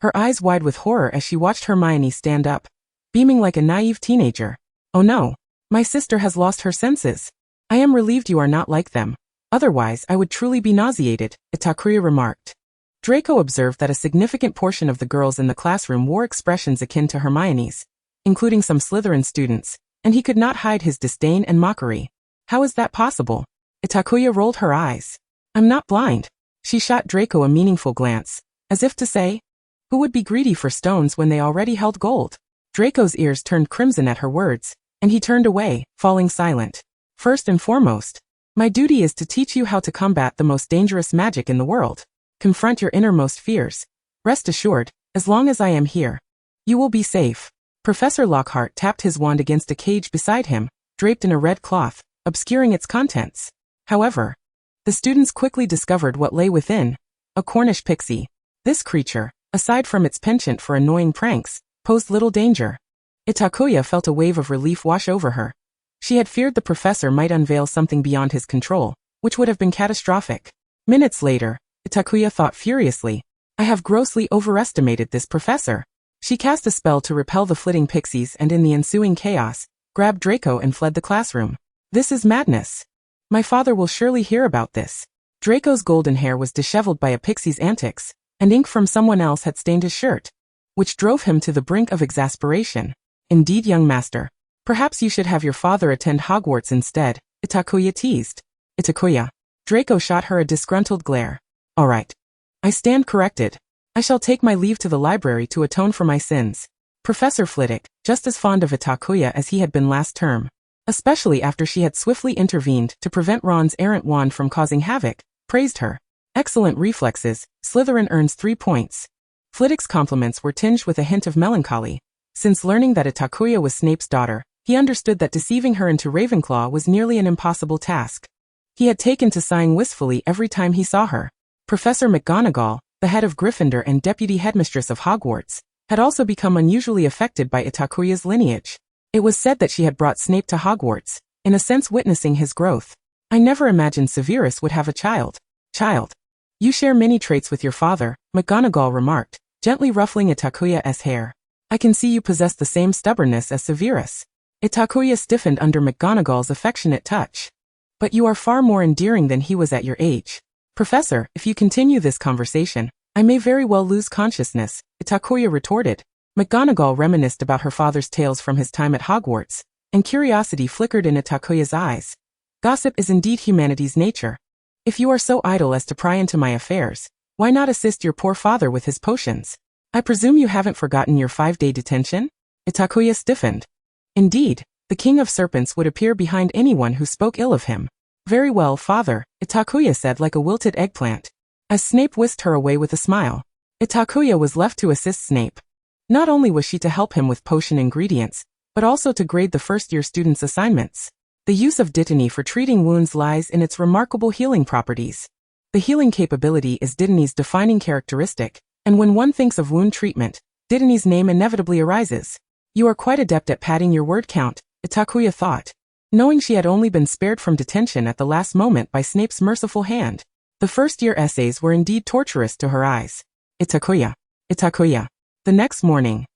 her eyes wide with horror as she watched Hermione stand up, beaming like a naive teenager. Oh no, my sister has lost her senses. I am relieved you are not like them. Otherwise, I would truly be nauseated, Itakuya remarked. Draco observed that a significant portion of the girls in the classroom wore expressions akin to Hermione's, including some Slytherin students, and he could not hide his disdain and mockery. How is that possible? Itakuya rolled her eyes. I'm not blind. She shot Draco a meaningful glance, as if to say, who would be greedy for stones when they already held gold? Draco's ears turned crimson at her words, and he turned away, falling silent. First and foremost, my duty is to teach you how to combat the most dangerous magic in the world. Confront your innermost fears. Rest assured, as long as I am here, you will be safe. Professor Lockhart tapped his wand against a cage beside him, draped in a red cloth, obscuring its contents. However, the students quickly discovered what lay within. A Cornish pixie. This creature, aside from its penchant for annoying pranks, posed little danger. Itakuya felt a wave of relief wash over her. She had feared the professor might unveil something beyond his control, which would have been catastrophic. Minutes later, Itakuya thought furiously, I have grossly overestimated this professor. She cast a spell to repel the flitting pixies and in the ensuing chaos, grabbed Draco and fled the classroom. This is madness. My father will surely hear about this. Draco's golden hair was disheveled by a pixie's antics, and ink from someone else had stained his shirt, which drove him to the brink of exasperation. Indeed, young master. Perhaps you should have your father attend Hogwarts instead, Itakuya teased. Itakuya. Draco shot her a disgruntled glare. All right. I stand corrected. I shall take my leave to the library to atone for my sins. Professor Flitwick, just as fond of Itakuya as he had been last term, especially after she had swiftly intervened to prevent Ron's errant wand from causing havoc, praised her. Excellent reflexes, Slytherin earns 3 points. Flitwick's compliments were tinged with a hint of melancholy. Since learning that Itakuya was Snape's daughter, he understood that deceiving her into Ravenclaw was nearly an impossible task. He had taken to sighing wistfully every time he saw her. Professor McGonagall, the head of Gryffindor and deputy headmistress of Hogwarts, had also become unusually affected by Itakuya's lineage. It was said that she had brought Snape to Hogwarts, in a sense witnessing his growth. I never imagined Severus would have a child. Child. You share many traits with your father, McGonagall remarked, gently ruffling Itakuya's hair. I can see you possess the same stubbornness as Severus. Itakuya stiffened under McGonagall's affectionate touch. But you are far more endearing than he was at your age. Professor, if you continue this conversation, I may very well lose consciousness, Itakuya retorted. McGonagall reminisced about her father's tales from his time at Hogwarts, and curiosity flickered in Itakuya's eyes. Gossip is indeed humanity's nature. If you are so idle as to pry into my affairs, why not assist your poor father with his potions? I presume you haven't forgotten your 5-day detention? Itakuya stiffened. Indeed, the King of Serpents would appear behind anyone who spoke ill of him. Very well, father, Itakuya said like a wilted eggplant, as Snape whisked her away with a smile. Itakuya was left to assist Snape. Not only was she to help him with potion ingredients, but also to grade the first-year students' assignments. The use of Dittany for treating wounds lies in its remarkable healing properties. The healing capability is Dittany's defining characteristic, and when one thinks of wound treatment, Dittany's name inevitably arises. You are quite adept at padding your word count, Itakuya thought, knowing she had only been spared from detention at the last moment by Snape's merciful hand. The first-year essays were indeed torturous to her eyes. Itakuya. Itakuya. The next morning,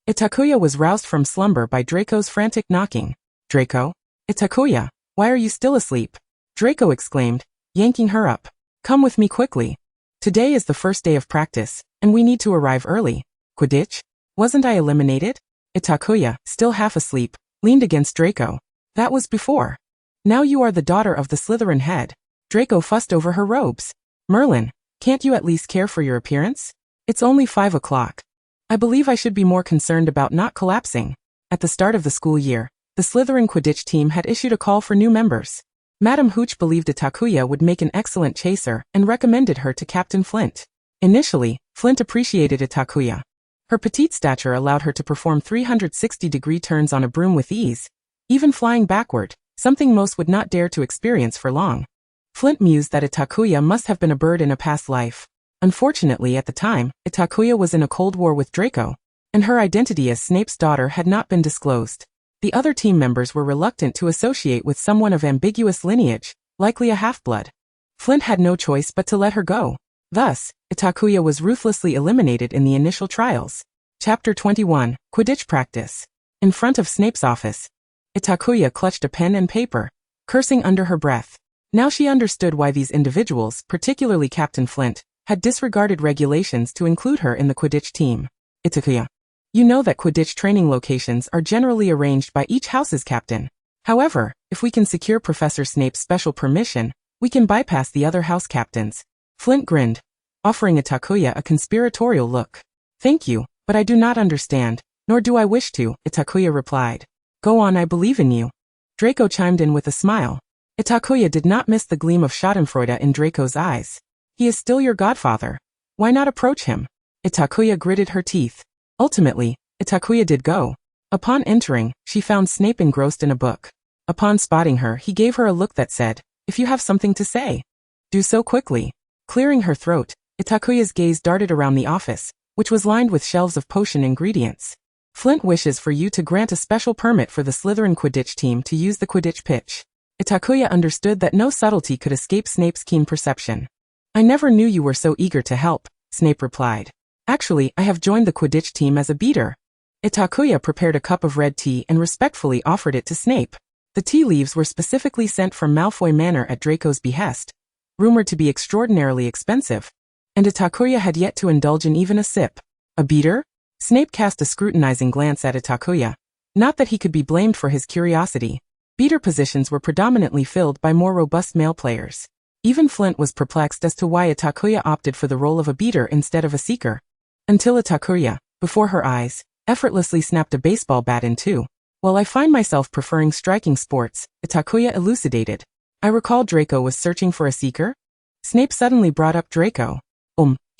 Itakuya was roused from slumber by Draco's frantic knocking. Draco? Itakuya, why are you still asleep? Draco exclaimed, yanking her up. Come with me quickly. Today is the first day of practice, and we need to arrive early. Quidditch? Wasn't I eliminated? Itakuya, still half asleep, leaned against Draco. That was before. Now you are the daughter of the Slytherin head. Draco fussed over her robes. Merlin, can't you at least care for your appearance? It's only 5 o'clock. I believe I should be more concerned about not collapsing. At the start of the school year, the Slytherin Quidditch team had issued a call for new members. Madame Hooch believed Itakuya would make an excellent chaser and recommended her to Captain Flint. Initially, Flint appreciated Itakuya. Her petite stature allowed her to perform 360-degree turns on a broom with ease, even flying backward, something most would not dare to experience for long. Flint mused that Itakuya must have been a bird in a past life. Unfortunately, at the time, Itakuya was in a cold war with Draco, and her identity as Snape's daughter had not been disclosed. The other team members were reluctant to associate with someone of ambiguous lineage, likely a half-blood. Flint had no choice but to let her go. Thus, Itakuya was ruthlessly eliminated in the initial trials. Chapter 21, Quidditch Practice. In front of Snape's office, Itakuya clutched a pen and paper, cursing under her breath. Now she understood why these individuals, particularly Captain Flint, had disregarded regulations to include her in the Quidditch team. Itakuya. You know that Quidditch training locations are generally arranged by each house's captain. However, if we can secure Professor Snape's special permission, we can bypass the other house captains. Flint grinned, offering Itakuya a conspiratorial look. Thank you, but I do not understand, nor do I wish to, Itakuya replied. Go on, I believe in you. Draco chimed in with a smile. Itakuya did not miss the gleam of schadenfreude in Draco's eyes. He is still your godfather. Why not approach him? Itakuya gritted her teeth. Ultimately, Itakuya did go. Upon entering, she found Snape engrossed in a book. Upon spotting her, he gave her a look that said, if you have something to say, do so quickly. Clearing her throat, Itakuya's gaze darted around the office, which was lined with shelves of potion ingredients. Flint wishes for you to grant a special permit for the Slytherin Quidditch team to use the Quidditch pitch. Itakuya understood that no subtlety could escape Snape's keen perception. I never knew you were so eager to help, Snape replied. Actually, I have joined the Quidditch team as a beater. Itakuya prepared a cup of red tea and respectfully offered it to Snape. The tea leaves were specifically sent from Malfoy Manor at Draco's behest, rumored to be extraordinarily expensive, and Itakuya had yet to indulge in even a sip. A beater? Snape cast a scrutinizing glance at Itakuya. Not that he could be blamed for his curiosity. Beater positions were predominantly filled by more robust male players. Even Flint was perplexed as to why Itakuya opted for the role of a beater instead of a seeker. Until Itakuya, before her eyes, effortlessly snapped a baseball bat in two. While I find myself preferring striking sports, Itakuya elucidated. I recall Draco was searching for a seeker? Snape suddenly brought up Draco.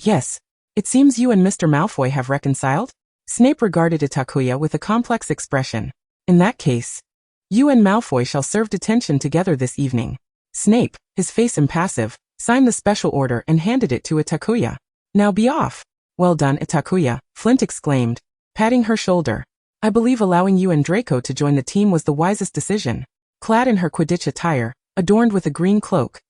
Yes. It seems you and Mr. Malfoy have reconciled? Snape regarded Itakuya with a complex expression. In that case, you and Malfoy shall serve detention together this evening. Snape, his face impassive, signed the special order and handed it to Itakuya. Now be off. Well done, Itakuya, Flint exclaimed, patting her shoulder. I believe allowing you and Draco to join the team was the wisest decision. Clad in her Quidditch attire, adorned with a green cloak,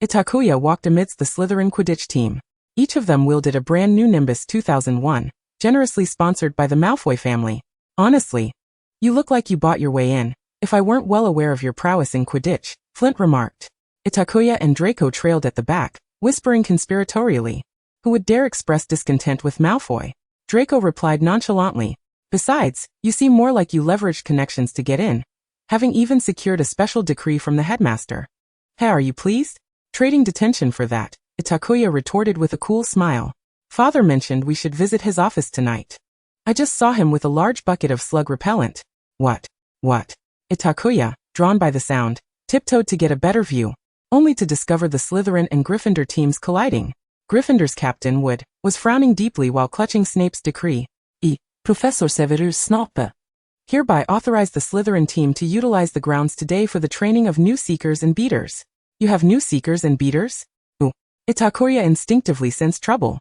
Itakuya walked amidst the Slytherin Quidditch team. Each of them wielded a brand new Nimbus 2001, generously sponsored by the Malfoy family. Honestly, you look like you bought your way in. If I weren't well aware of your prowess in Quidditch, Flint remarked. Itakuya and Draco trailed at the back, whispering conspiratorially. Who would dare express discontent with Malfoy? Draco replied nonchalantly. Besides, you seem more like you leveraged connections to get in, having even secured a special decree from the headmaster. Hey, are you pleased? Trading detention for that, Itakuya retorted with a cool smile. Father mentioned we should visit his office tonight. I just saw him with a large bucket of slug repellent. What? Itakuya, drawn by the sound, tiptoed to get a better view, only to discover the Slytherin and Gryffindor teams colliding. Gryffindor's Captain Wood was frowning deeply while clutching Snape's decree. Professor Severus Snape. Hereby authorize the Slytherin team to utilize the grounds today for the training of new seekers and beaters. You have new seekers and beaters? Ooh. Itakuya instinctively sensed trouble.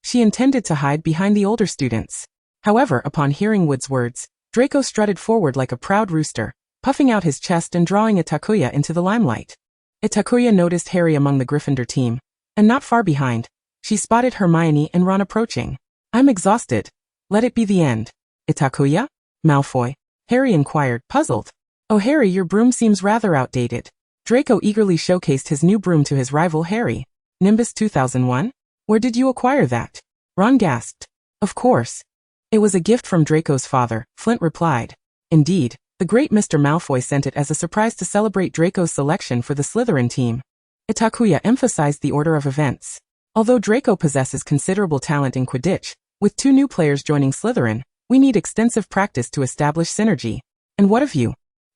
She intended to hide behind the older students. However, upon hearing Wood's words, Draco strutted forward like a proud rooster, puffing out his chest and drawing Itakuya into the limelight. Itakuya noticed Harry among the Gryffindor team, and not far behind, she spotted Hermione and Ron approaching. I'm exhausted. Let it be the end. Itakuya? Malfoy? Harry inquired, puzzled. Oh Harry, your broom seems rather outdated. Draco eagerly showcased his new broom to his rival Harry. Nimbus 2001? Where did you acquire that? Ron gasped. Of course. It was a gift from Draco's father, Flint replied. Indeed, the great Mr. Malfoy sent it as a surprise to celebrate Draco's selection for the Slytherin team. Itakuya emphasized the order of events. Although Draco possesses considerable talent in Quidditch, with 2 new players joining Slytherin, we need extensive practice to establish synergy. And what of you?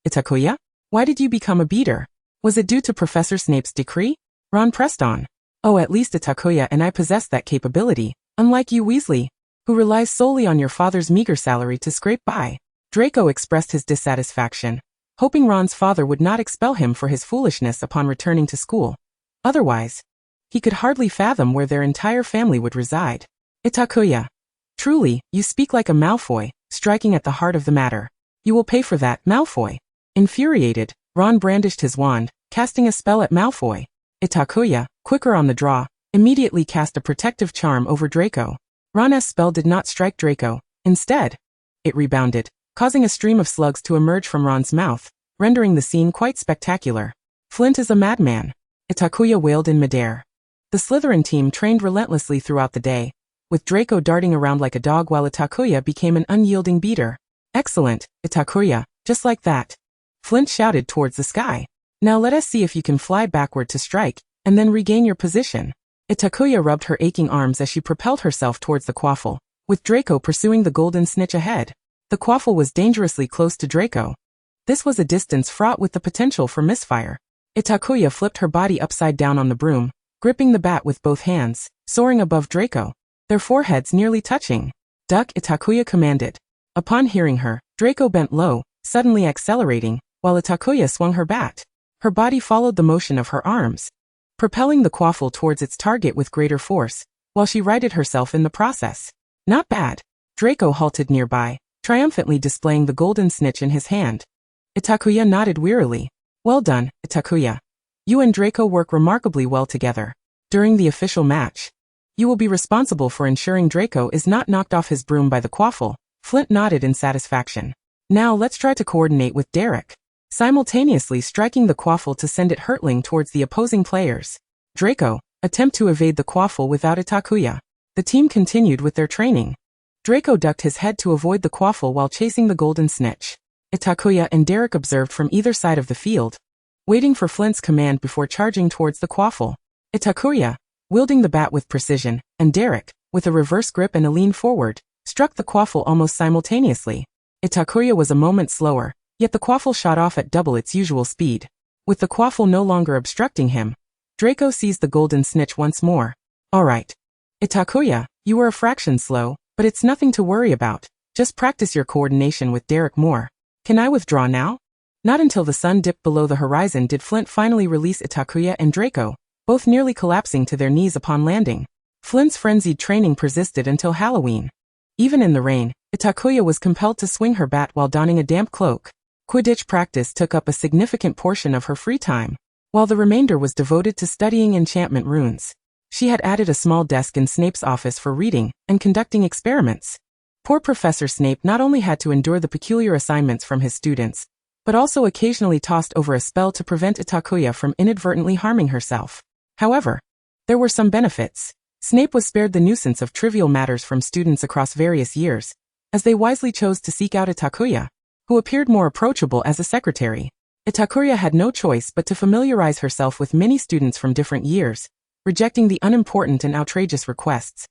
Itakuya? Why did you become a beater? Was it due to Professor Snape's decree? Ron pressed on. Oh, at least Itakuya and I possess that capability, unlike you Weasley, who relies solely on your father's meager salary to scrape by. Draco expressed his dissatisfaction, hoping Ron's father would not expel him for his foolishness upon returning to school. Otherwise, he could hardly fathom where their entire family would reside. Itakuya. Truly, you speak like a Malfoy, striking at the heart of the matter. You will pay for that, Malfoy. Infuriated, Ron brandished his wand, casting a spell at Malfoy. Itakuya, quicker on the draw, immediately cast a protective charm over Draco. Ron's spell did not strike Draco. Instead, it rebounded, causing a stream of slugs to emerge from Ron's mouth, rendering the scene quite spectacular. Flint is a madman. Itakuya wailed in midair. The Slytherin team trained relentlessly throughout the day, with Draco darting around like a dog while Itakuya became an unyielding beater. Excellent, Itakuya, just like that. Flint shouted towards the sky. Now let us see if you can fly backward to strike, and then regain your position. Itakuya rubbed her aching arms as she propelled herself towards the quaffle, with Draco pursuing the golden snitch ahead. The quaffle was dangerously close to Draco. This was a distance fraught with the potential for misfire. Itakuya flipped her body upside down on the broom, gripping the bat with both hands, soaring above Draco, their foreheads nearly touching. Duck, Itakuya commanded. Upon hearing her, Draco bent low, suddenly accelerating, while Itakuya swung her bat. Her body followed the motion of her arms, propelling the quaffle towards its target with greater force, while she righted herself in the process. Not bad. Draco halted nearby, triumphantly displaying the golden snitch in his hand. Itakuya nodded wearily. Well done, Itakuya. You and Draco work remarkably well together. During the official match, you will be responsible for ensuring Draco is not knocked off his broom by the quaffle. Flint nodded in satisfaction. Now let's try to coordinate with Derek, simultaneously striking the quaffle to send it hurtling towards the opposing players. Draco, attempt to evade the quaffle without Itakuya. The team continued with their training. Draco ducked his head to avoid the quaffle while chasing the golden snitch. Itakuya and Derek observed from either side of the field, waiting for Flint's command before charging towards the quaffle. Itakuya, wielding the bat with precision, and Derek, with a reverse grip and a lean forward, struck the quaffle almost simultaneously. Itakuya was a moment slower, yet the quaffle shot off at double its usual speed. With the quaffle no longer obstructing him, Draco seized the golden snitch once more. Alright. Itakuya, you were a fraction slow, but it's nothing to worry about. Just practice your coordination with Derek more. Can I withdraw now? Not until the sun dipped below the horizon did Flint finally release Itakuya and Draco, both nearly collapsing to their knees upon landing. Flint's frenzied training persisted until Halloween. Even in the rain, Itakuya was compelled to swing her bat while donning a damp cloak. Quidditch practice took up a significant portion of her free time, while the remainder was devoted to studying enchantment runes. She had added a small desk in Snape's office for reading and conducting experiments. Poor Professor Snape not only had to endure the peculiar assignments from his students, but also occasionally tossed over a spell to prevent Itakuya from inadvertently harming herself. However, there were some benefits. Snape was spared the nuisance of trivial matters from students across various years, as they wisely chose to seek out Itakuya, who appeared more approachable as a secretary. Itakuya had no choice but to familiarize herself with many students from different years, rejecting the unimportant and outrageous requests,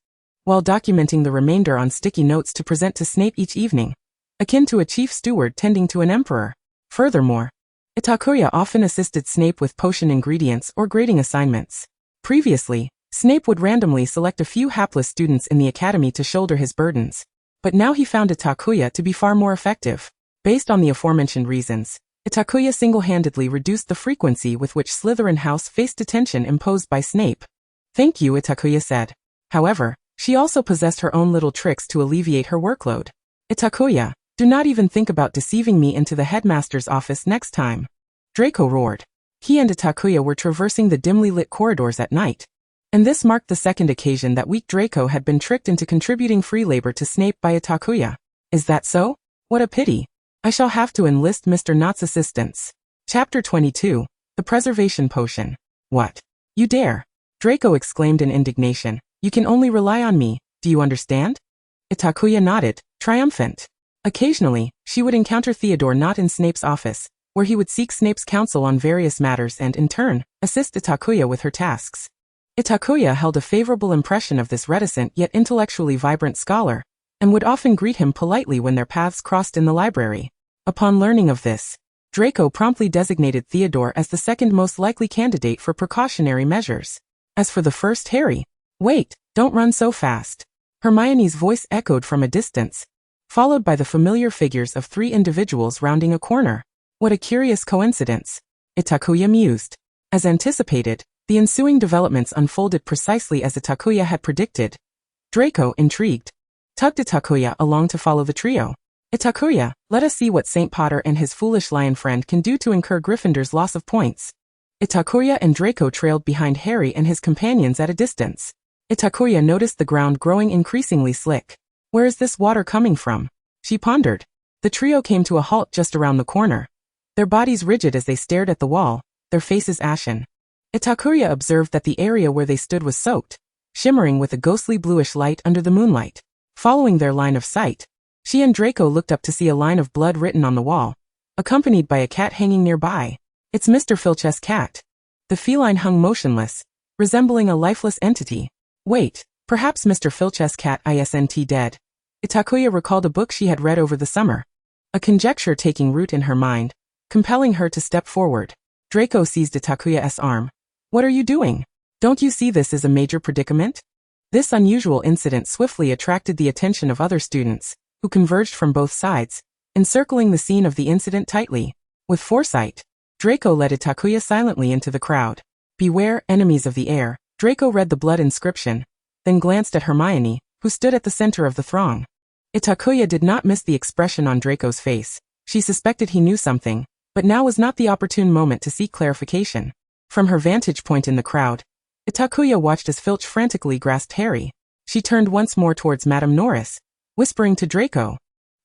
while documenting the remainder on sticky notes to present to Snape each evening, akin to a chief steward tending to an emperor. Furthermore, Itakuya often assisted Snape with potion ingredients or grading assignments. Previously, Snape would randomly select a few hapless students in the academy to shoulder his burdens, but now he found Itakuya to be far more effective. Based on the aforementioned reasons, Itakuya single-handedly reduced the frequency with which Slytherin House faced detention imposed by Snape. Thank you, Itakuya said. However, she also possessed her own little tricks to alleviate her workload. Itakuya, do not even think about deceiving me into the headmaster's office next time. Draco roared. He and Itakuya were traversing the dimly lit corridors at night. And this marked the second occasion that weak Draco had been tricked into contributing free labor to Snape by Itakuya. Is that so? What a pity. I shall have to enlist Mr. Knott's assistance. Chapter 22. The Preservation Potion. What? You dare? Draco exclaimed in indignation. You can only rely on me, do you understand? Itakuya nodded, triumphant. Occasionally, she would encounter Theodore not in Snape's office, where he would seek Snape's counsel on various matters and, in turn, assist Itakuya with her tasks. Itakuya held a favorable impression of this reticent yet intellectually vibrant scholar, and would often greet him politely when their paths crossed in the library. Upon learning of this, Draco promptly designated Theodore as the second most likely candidate for precautionary measures. As for the first, Harry. Wait, don't run so fast. Hermione's voice echoed from a distance, followed by the familiar figures of three individuals rounding a corner. What a curious coincidence. Itakuya mused. As anticipated, the ensuing developments unfolded precisely as Itakuya had predicted. Draco, intrigued, tugged Itakuya along to follow the trio. Itakuya, let us see what St. Potter and his foolish lion friend can do to incur Gryffindor's loss of points. Itakuya and Draco trailed behind Harry and his companions at a distance. Itakuya noticed the ground growing increasingly slick. Where is this water coming from? She pondered. The trio came to a halt just around the corner, their bodies rigid as they stared at the wall, their faces ashen. Itakuya observed that the area where they stood was soaked, shimmering with a ghostly bluish light under the moonlight. Following their line of sight, she and Draco looked up to see a line of blood written on the wall, accompanied by a cat hanging nearby. It's Mr. Filch's cat. The feline hung motionless, resembling a lifeless entity. Wait, perhaps Mr. Filch's cat isn't dead. Itakuya recalled a book she had read over the summer, a conjecture taking root in her mind, compelling her to step forward. Draco seized Itakuya's arm. What are you doing? Don't you see this is a major predicament? This unusual incident swiftly attracted the attention of other students, who converged from both sides, encircling the scene of the incident tightly. With foresight, Draco led Itakuya silently into the crowd. Beware, enemies of the air. Draco read the blood inscription, then glanced at Hermione, who stood at the center of the throng. Itakuya did not miss the expression on Draco's face. She suspected he knew something, but now was not the opportune moment to seek clarification. From her vantage point in the crowd, Itakuya watched as Filch frantically grasped Harry. She turned once more towards Madame Norris, whispering to Draco,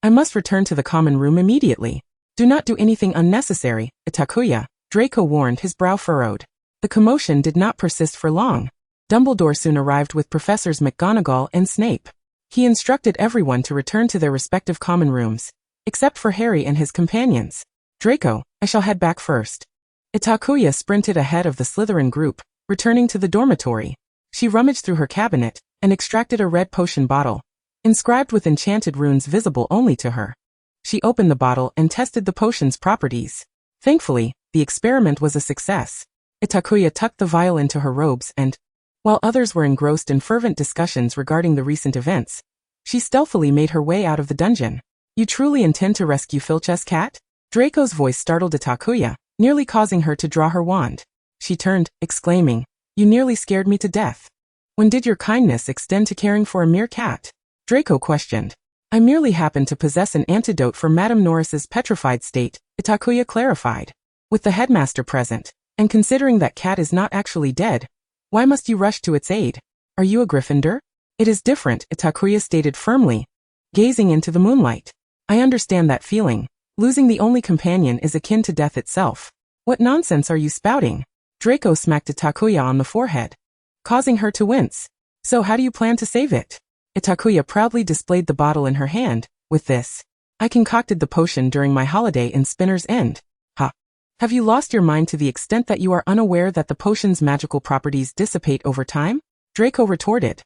I must return to the common room immediately. Do not do anything unnecessary, Itakuya, Draco warned, his brow furrowed. The commotion did not persist for long. Dumbledore soon arrived with Professors McGonagall and Snape. He instructed everyone to return to their respective common rooms, except for Harry and his companions. Draco, I shall head back first. Itakuya sprinted ahead of the Slytherin group, returning to the dormitory. She rummaged through her cabinet and extracted a red potion bottle, inscribed with enchanted runes visible only to her. She opened the bottle and tested the potion's properties. Thankfully, the experiment was a success. Itakuya tucked the vial into her robes and, while others were engrossed in fervent discussions regarding the recent events, she stealthily made her way out of the dungeon. You truly intend to rescue Filch's cat? Draco's voice startled Itakuya, nearly causing her to draw her wand. She turned, exclaiming, You nearly scared me to death. When did your kindness extend to caring for a mere cat? Draco questioned. I merely happen to possess an antidote for Madame Norris's petrified state, Itakuya clarified. With the headmaster present, and considering that cat is not actually dead, why must you rush to its aid? Are you a Gryffindor? It is different, Itakuya stated firmly, gazing into the moonlight. I understand that feeling. Losing the only companion is akin to death itself. What nonsense are you spouting? Draco smacked Itakuya on the forehead, causing her to wince. So how do you plan to save it? Itakuya proudly displayed the bottle in her hand. With this, I concocted the potion during my holiday in Spinner's End. Ha! Have you lost your mind to the extent that you are unaware that the potion's magical properties dissipate over time? Draco retorted.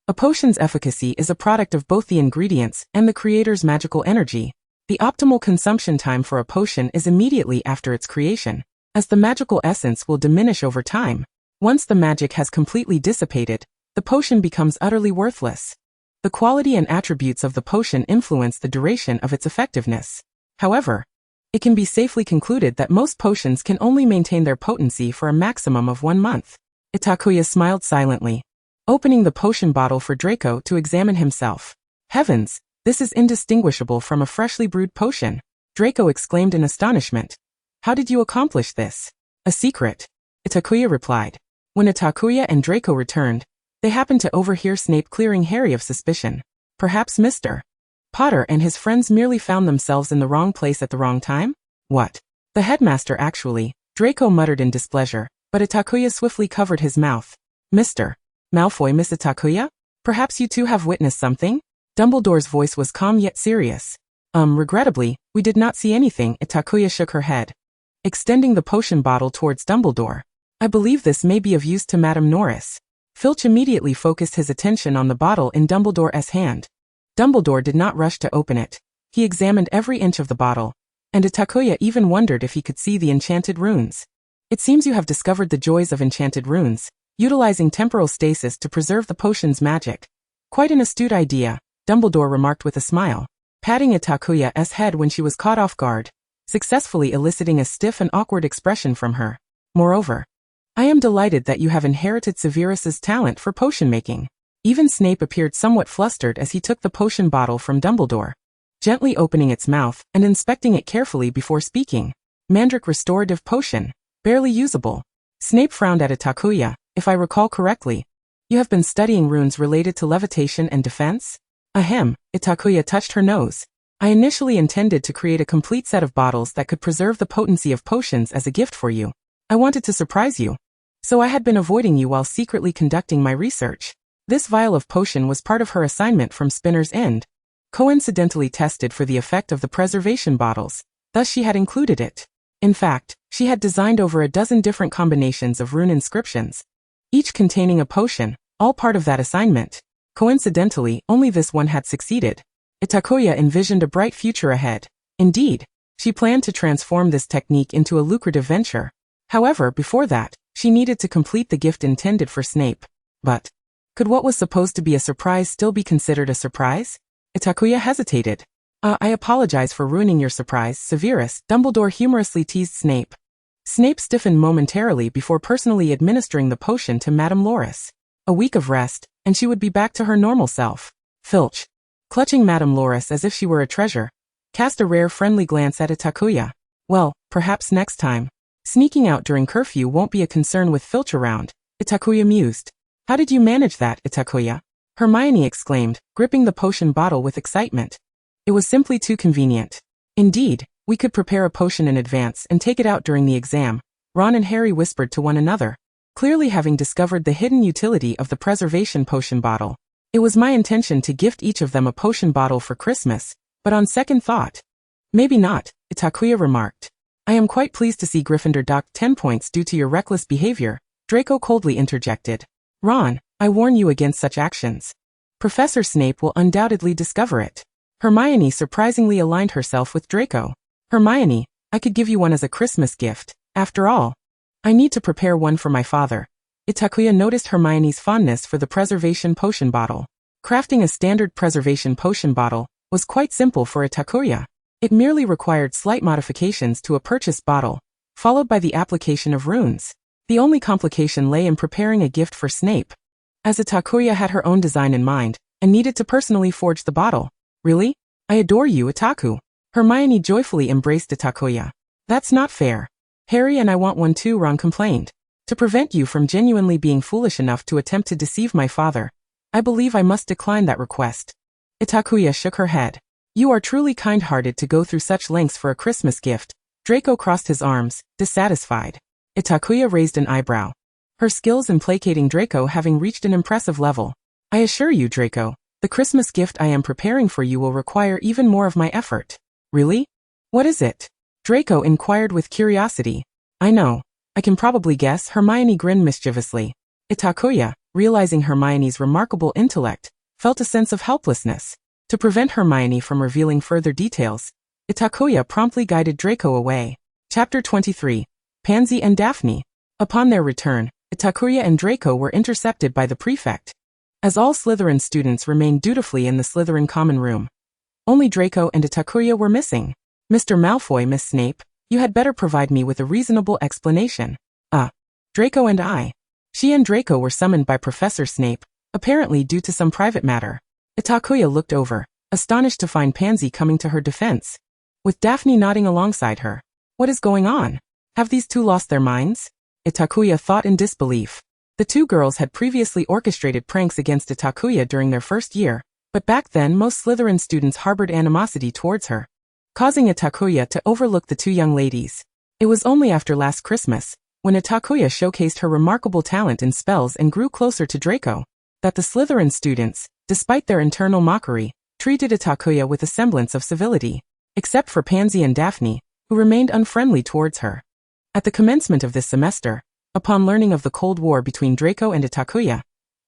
A potion's efficacy is a product of both the ingredients and the creator's magical energy. The optimal consumption time for a potion is immediately after its creation, as the magical essence will diminish over time. Once the magic has completely dissipated, the potion becomes utterly worthless. The quality and attributes of the potion influence the duration of its effectiveness. However, it can be safely concluded that most potions can only maintain their potency for a maximum of 1 month. Itakuya smiled silently, opening the potion bottle for Draco to examine himself. Heavens, this is indistinguishable from a freshly brewed potion, Draco exclaimed in astonishment. How did you accomplish this? A secret, Itakuya replied. When Itakuya and Draco returned, they happened to overhear Snape clearing Harry of suspicion. Perhaps Mr. Potter and his friends merely found themselves in the wrong place at the wrong time? What? The headmaster actually, Draco muttered in displeasure, but Itakuya swiftly covered his mouth. Mr. Malfoy, Miss Itakuya? Perhaps you two have witnessed something? Dumbledore's voice was calm yet serious. Regrettably, we did not see anything, Itakuya shook her head, extending the potion bottle towards Dumbledore. I believe this may be of use to Madame Norris. Filch immediately focused his attention on the bottle in Dumbledore's hand. Dumbledore did not rush to open it. He examined every inch of the bottle, and Itakuya even wondered if he could see the enchanted runes. It seems you have discovered the joys of enchanted runes, utilizing temporal stasis to preserve the potion's magic. Quite an astute idea, Dumbledore remarked with a smile, patting Itakuya's head when she was caught off guard, successfully eliciting a stiff and awkward expression from her. Moreover, I am delighted that you have inherited Severus's talent for potion making. Even Snape appeared somewhat flustered as he took the potion bottle from Dumbledore, gently opening its mouth and inspecting it carefully before speaking. Mandrake restorative potion, barely usable. Snape frowned at Itakuya. If I recall correctly, you have been studying runes related to levitation and defense? Ahem, Itakuya touched her nose. I initially intended to create a complete set of bottles that could preserve the potency of potions as a gift for you. I wanted to surprise you, so I had been avoiding you while secretly conducting my research. This vial of potion was part of her assignment from Spinner's End, coincidentally tested for the effect of the preservation bottles, thus she had included it. In fact, she had designed over a dozen different combinations of rune inscriptions, each containing a potion, all part of that assignment. Coincidentally, only this one had succeeded. Itakuya envisioned a bright future ahead. Indeed, she planned to transform this technique into a lucrative venture. However, before that, she needed to complete the gift intended for Snape. But could what was supposed to be a surprise still be considered a surprise? Itakuya hesitated. I apologize for ruining your surprise, Severus, Dumbledore humorously teased Snape. Snape stiffened momentarily before personally administering the potion to Madame Loris. A week of rest, and she would be back to her normal self. Filch, clutching Madame Loris as if she were a treasure, cast a rare friendly glance at Itakuya. Well, perhaps next time. Sneaking out during curfew won't be a concern with Filch around, Itakuya mused. How did you manage that, Itakuya? Hermione exclaimed, gripping the potion bottle with excitement. It was simply too convenient. Indeed, we could prepare a potion in advance and take it out during the exam, Ron and Harry whispered to one another, clearly having discovered the hidden utility of the preservation potion bottle. It was my intention to gift each of them a potion bottle for Christmas, but on second thought, maybe not, Itakuya remarked. I am quite pleased to see Gryffindor docked 10 points due to your reckless behavior, Draco coldly interjected. Ron, I warn you against such actions. Professor Snape will undoubtedly discover it. Hermione surprisingly aligned herself with Draco. Hermione, I could give you one as a Christmas gift. After all, I need to prepare one for my father. Itakuya noticed Hermione's fondness for the preservation potion bottle. Crafting a standard preservation potion bottle was quite simple for Itakuya. It merely required slight modifications to a purchased bottle, followed by the application of runes. The only complication lay in preparing a gift for Snape, as Itakuya had her own design in mind, and needed to personally forge the bottle. Really? I adore you, Itaku. Hermione joyfully embraced Itakuya. That's not fair. Harry and I want one too, Ron complained. To prevent you from genuinely being foolish enough to attempt to deceive my father, I believe I must decline that request. Itakuya shook her head. You are truly kind-hearted to go through such lengths for a Christmas gift. Draco crossed his arms, dissatisfied. Itakuya raised an eyebrow, her skills in placating Draco having reached an impressive level. I assure you, Draco, the Christmas gift I am preparing for you will require even more of my effort. Really? What is it? Draco inquired with curiosity. I know. I can probably guess, Hermione grinned mischievously. Itakuya, realizing Hermione's remarkable intellect, felt a sense of helplessness. To prevent Hermione from revealing further details, Itakuya promptly guided Draco away. Chapter 23. Pansy and Daphne. Upon their return, Itakuya and Draco were intercepted by the prefect. As all Slytherin students remained dutifully in the Slytherin common room, only Draco and Itakuya were missing. Mr. Malfoy, Miss Snape, you had better provide me with a reasonable explanation. Draco and I. She and Draco were summoned by Professor Snape, apparently due to some private matter. Itakuya looked over, astonished to find Pansy coming to her defense, with Daphne nodding alongside her. What is going on? Have these two lost their minds? Itakuya thought in disbelief. The two girls had previously orchestrated pranks against Itakuya during their first year, but back then most Slytherin students harbored animosity towards her, causing Itakuya to overlook the two young ladies. It was only after last Christmas, when Itakuya showcased her remarkable talent in spells and grew closer to Draco, that the Slytherin students, despite their internal mockery, treated Itakuya with a semblance of civility, except for Pansy and Daphne, who remained unfriendly towards her. At the commencement of this semester, upon learning of the Cold War between Draco and Itakuya,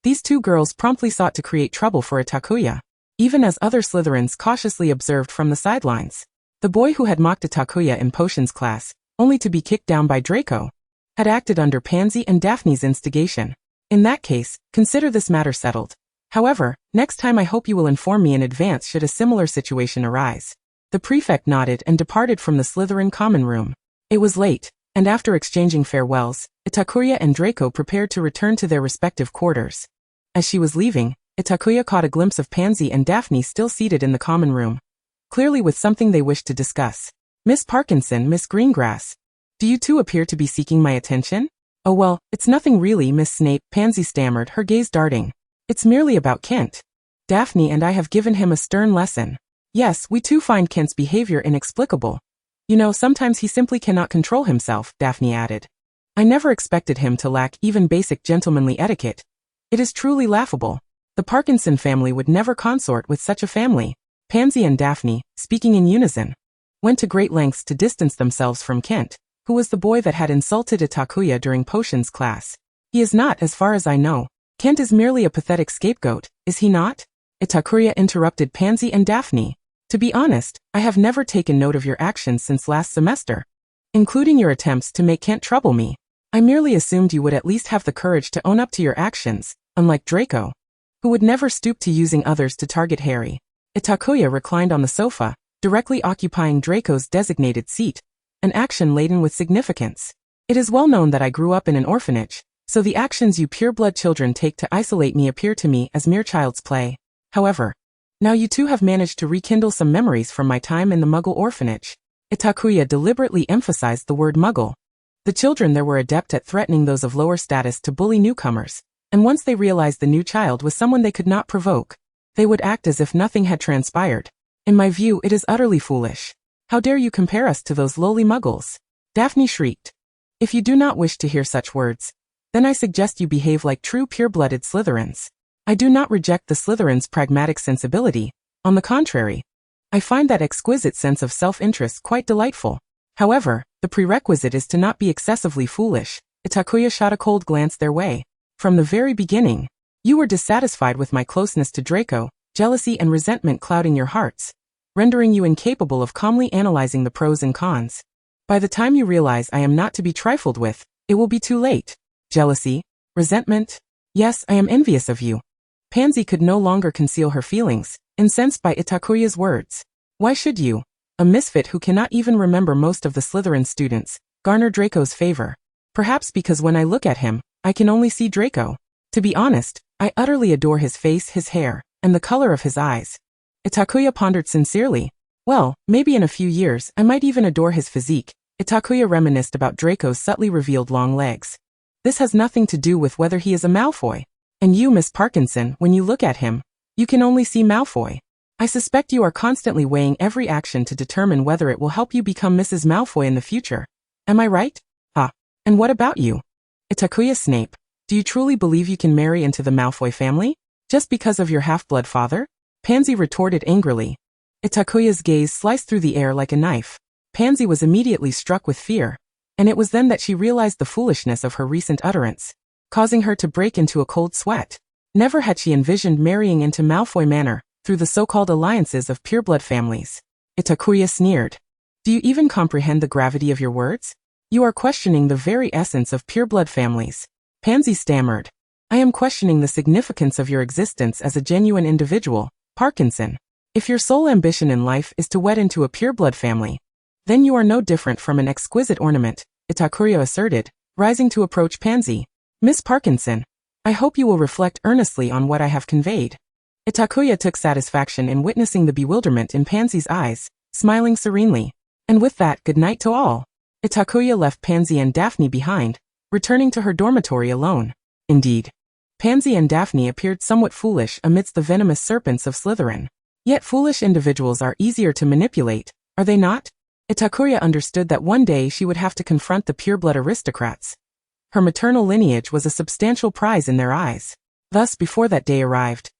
these two girls promptly sought to create trouble for Itakuya, even as other Slytherins cautiously observed from the sidelines. The boy who had mocked Itakuya in potions class, only to be kicked down by Draco, had acted under Pansy and Daphne's instigation. In that case, consider this matter settled. However, next time I hope you will inform me in advance should a similar situation arise. The prefect nodded and departed from the Slytherin common room. It was late, and after exchanging farewells, Itakuya and Draco prepared to return to their respective quarters. As she was leaving, Itakuya caught a glimpse of Pansy and Daphne still seated in the common room, clearly with something they wished to discuss. Miss Parkinson, Miss Greengrass, do you two appear to be seeking my attention? Oh well, it's nothing really, Miss Snape, Pansy stammered, her gaze darting. It's merely about Kent. Daphne and I have given him a stern lesson. Yes, we too find Kent's behavior inexplicable. You know, sometimes he simply cannot control himself, Daphne added. I never expected him to lack even basic gentlemanly etiquette. It is truly laughable. The Parkinson family would never consort with such a family. Pansy and Daphne, speaking in unison, went to great lengths to distance themselves from Kent, who was the boy that had insulted Itakuya during potions class. He is not, as far as I know. Kent is merely a pathetic scapegoat, is he not? Itakuya interrupted Pansy and Daphne. To be honest, I have never taken note of your actions since last semester, including your attempts to make Kent trouble me. I merely assumed you would at least have the courage to own up to your actions, unlike Draco, who would never stoop to using others to target Harry. Itakuya reclined on the sofa, directly occupying Draco's designated seat, an action laden with significance. It is well known that I grew up in an orphanage, so the actions you pureblood children take to isolate me appear to me as mere child's play. However, now you two have managed to rekindle some memories from my time in the Muggle orphanage. Itakuya deliberately emphasized the word Muggle. The children there were adept at threatening those of lower status to bully newcomers, and once they realized the new child was someone they could not provoke, they would act as if nothing had transpired. In my view, it is utterly foolish. How dare you compare us to those lowly Muggles? Daphne shrieked. If you do not wish to hear such words, then I suggest you behave like true pure-blooded Slytherins. I do not reject the Slytherins' pragmatic sensibility. On the contrary, I find that exquisite sense of self-interest quite delightful. However, the prerequisite is to not be excessively foolish. Itakuya shot a cold glance their way. From the very beginning, you were dissatisfied with my closeness to Draco, jealousy and resentment clouding your hearts, rendering you incapable of calmly analyzing the pros and cons. By the time you realize I am not to be trifled with, it will be too late. Jealousy? Resentment? Yes, I am envious of you. Pansy could no longer conceal her feelings, incensed by Itakuya's words. Why should you, a misfit who cannot even remember most of the Slytherin students, garner Draco's favor? Perhaps because when I look at him, I can only see Draco. To be honest, I utterly adore his face, his hair, and the color of his eyes. Itakuya pondered sincerely. Well, maybe in a few years I might even adore his physique. Itakuya reminisced about Draco's subtly revealed long legs. This has nothing to do with whether he is a Malfoy. And you, Miss Parkinson, when you look at him, you can only see Malfoy. I suspect you are constantly weighing every action to determine whether it will help you become Mrs. Malfoy in the future. Am I right? And what about you? Itakuya Snape, do you truly believe you can marry into the Malfoy family? Just because of your half-blood father? Pansy retorted angrily. Itakuya's gaze sliced through the air like a knife. Pansy was immediately struck with fear, and it was then that she realized the foolishness of her recent utterance, causing her to break into a cold sweat. Never had she envisioned marrying into Malfoy Manor, through the so-called alliances of pureblood families. Itakuya sneered. Do you even comprehend the gravity of your words? You are questioning the very essence of pureblood families. Pansy stammered. I am questioning the significance of your existence as a genuine individual, Parkinson. If your sole ambition in life is to wed into a pureblood family, Then you are no different from an exquisite ornament, Itakuya asserted, rising to approach Pansy. Miss Parkinson, I hope you will reflect earnestly on what I have conveyed. Itakuya took satisfaction in witnessing the bewilderment in Pansy's eyes, smiling serenely. And with that, good night to all. Itakuya left Pansy and Daphne behind, returning to her dormitory alone. Indeed, Pansy and Daphne appeared somewhat foolish amidst the venomous serpents of Slytherin. Yet foolish individuals are easier to manipulate, are they not? Itakuya understood that one day she would have to confront the pureblood aristocrats. Her maternal lineage was a substantial prize in their eyes. Thus, before that day arrived,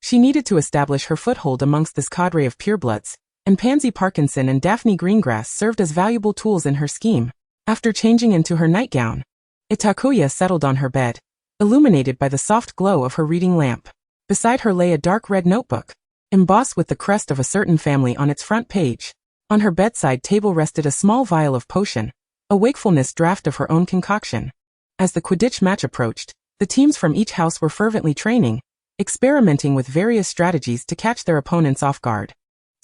she needed to establish her foothold amongst this cadre of purebloods, and Pansy Parkinson and Daphne Greengrass served as valuable tools in her scheme. After changing into her nightgown, Itakuya settled on her bed, illuminated by the soft glow of her reading lamp. Beside her lay a dark red notebook, embossed with the crest of a certain family on its front page. On her bedside table rested a small vial of potion, a wakefulness draught of her own concoction. As the Quidditch match approached, the teams from each house were fervently training, experimenting with various strategies to catch their opponents off guard.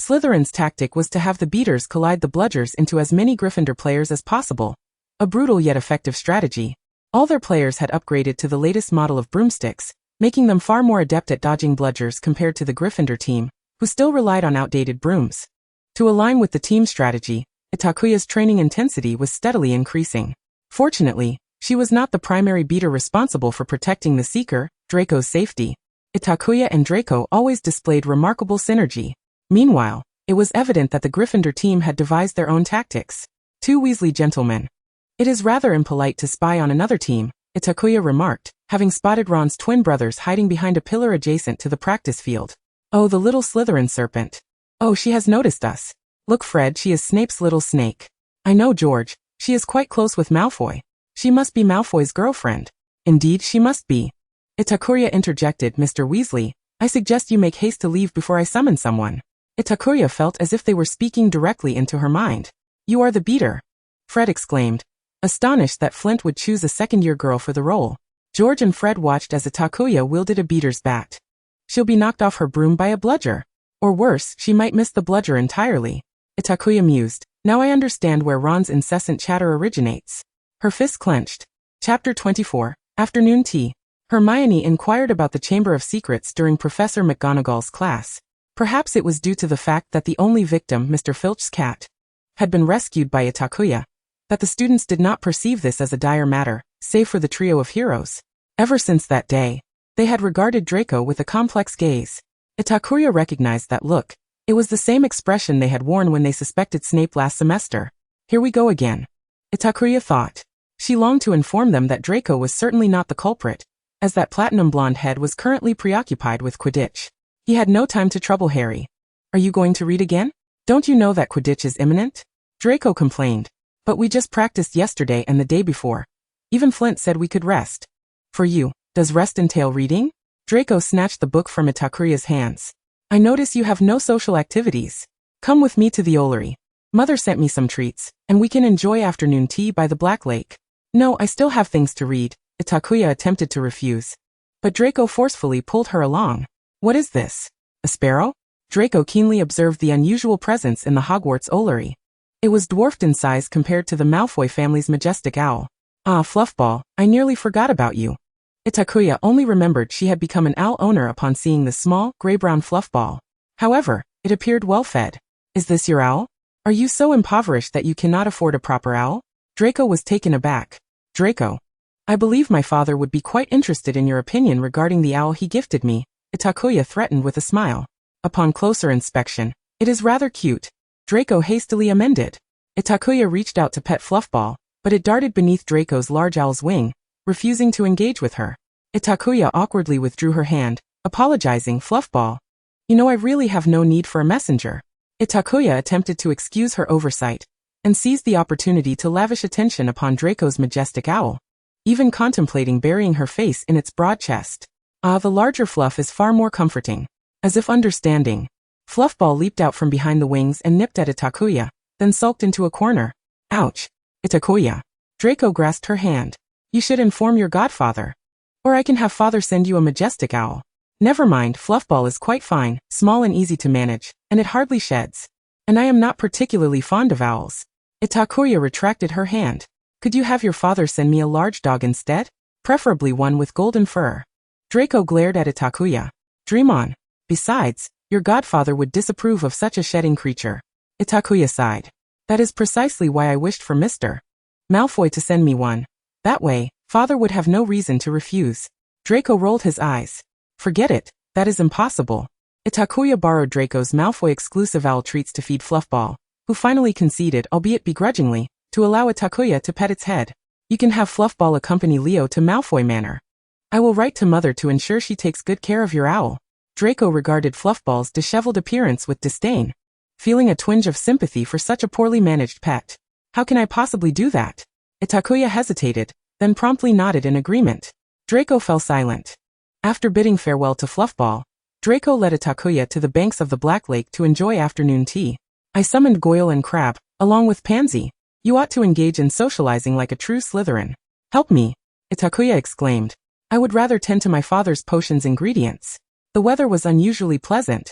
Slytherin's tactic was to have the beaters collide the bludgers into as many Gryffindor players as possible, a brutal yet effective strategy. All their players had upgraded to the latest model of broomsticks, making them far more adept at dodging bludgers compared to the Gryffindor team, who still relied on outdated brooms. To align with the team strategy, Itakuya's training intensity was steadily increasing. Fortunately, she was not the primary beater responsible for protecting the Seeker, Draco's safety. Itakuya and Draco always displayed remarkable synergy. Meanwhile, it was evident that the Gryffindor team had devised their own tactics. Two Weasley gentlemen. It is rather impolite to spy on another team, Itakuya remarked, having spotted Ron's twin brothers hiding behind a pillar adjacent to the practice field. Oh, the little Slytherin serpent. Oh, she has noticed us. Look, Fred, she is Snape's little snake. I know, George, she is quite close with Malfoy. She must be Malfoy's girlfriend. Indeed, she must be. Itakuya interjected, Mr. Weasley, I suggest you make haste to leave before I summon someone. Itakuya felt as if they were speaking directly into her mind. You are the beater, Fred exclaimed, astonished that Flint would choose a second-year girl for the role. George and Fred watched as Itakuya wielded a beater's bat. She'll be knocked off her broom by a bludger. Or worse, she might miss the bludger entirely. Itakuya mused. Now I understand where Ron's incessant chatter originates. Her fist clenched. Chapter 24, Afternoon Tea. Hermione inquired about the Chamber of Secrets during Professor McGonagall's class. Perhaps it was due to the fact that the only victim, Mr. Filch's cat, had been rescued by Itakuya, that the students did not perceive this as a dire matter, save for the trio of heroes. Ever since that day, they had regarded Draco with a complex gaze. Itakuya recognized that look. It was the same expression they had worn when they suspected Snape last semester. Here we go again, Itakuya thought. She longed to inform them that Draco was certainly not the culprit, as that platinum blonde head was currently preoccupied with Quidditch. He had no time to trouble Harry. Are you going to read again? Don't you know that Quidditch is imminent? Draco complained. But we just practiced yesterday and the day before. Even Flint said we could rest. For you, does rest entail reading? Draco snatched the book from Itakuya's hands. I notice you have no social activities. Come with me to the Ollery. Mother sent me some treats, and we can enjoy afternoon tea by the Black Lake. No, I still have things to read. Itakuya attempted to refuse. But Draco forcefully pulled her along. What is this? A sparrow? Draco keenly observed the unusual presence in the Hogwarts Ollery. It was dwarfed in size compared to the Malfoy family's majestic owl. Ah, Fluffball, I nearly forgot about you. Itakuya only remembered she had become an owl owner upon seeing the small, gray-brown Fluffball. However, it appeared well-fed. Is this your owl? Are you so impoverished that you cannot afford a proper owl? Draco was taken aback. Draco, I believe my father would be quite interested in your opinion regarding the owl he gifted me, Itakuya threatened with a smile. Upon closer inspection, it is rather cute. Draco hastily amended. Itakuya reached out to pet Fluffball, but it darted beneath Draco's large owl's wing, refusing to engage with her. Itakuya awkwardly withdrew her hand, apologizing, Fluffball. You know I really have no need for a messenger. Itakuya attempted to excuse her oversight, and seized the opportunity to lavish attention upon Draco's majestic owl, even contemplating burying her face in its broad chest. Ah, the larger Fluff is far more comforting. As if understanding, Fluffball leaped out from behind the wings and nipped at Itakuya, then sulked into a corner. Ouch! Itakuya. Draco grasped her hand. You should inform your godfather. Or I can have father send you a majestic owl. Never mind, Fluffball is quite fine, small and easy to manage, and it hardly sheds. And I am not particularly fond of owls. Itakuya retracted her hand. Could you have your father send me a large dog instead? Preferably one with golden fur. Draco glared at Itakuya. Dream on. Besides, your godfather would disapprove of such a shedding creature. Itakuya sighed. That is precisely why I wished for Mr. Malfoy to send me one. That way, father would have no reason to refuse. Draco rolled his eyes. Forget it, that is impossible. Itakuya borrowed Draco's Malfoy exclusive owl treats to feed Fluffball, who finally conceded, albeit begrudgingly, to allow Itakuya to pet its head. You can have Fluffball accompany Leo to Malfoy Manor. I will write to mother to ensure she takes good care of your owl. Draco regarded Fluffball's disheveled appearance with disdain, feeling a twinge of sympathy for such a poorly managed pet. How can I possibly do that? Itakuya hesitated, then promptly nodded in agreement. Draco fell silent. After bidding farewell to Fluffball, Draco led Itakuya to the banks of the Black Lake to enjoy afternoon tea. I summoned Goyle and Crab, along with Pansy. You ought to engage in socializing like a true Slytherin. Help me, Itakuya exclaimed. I would rather tend to my father's potions ingredients. The weather was unusually pleasant,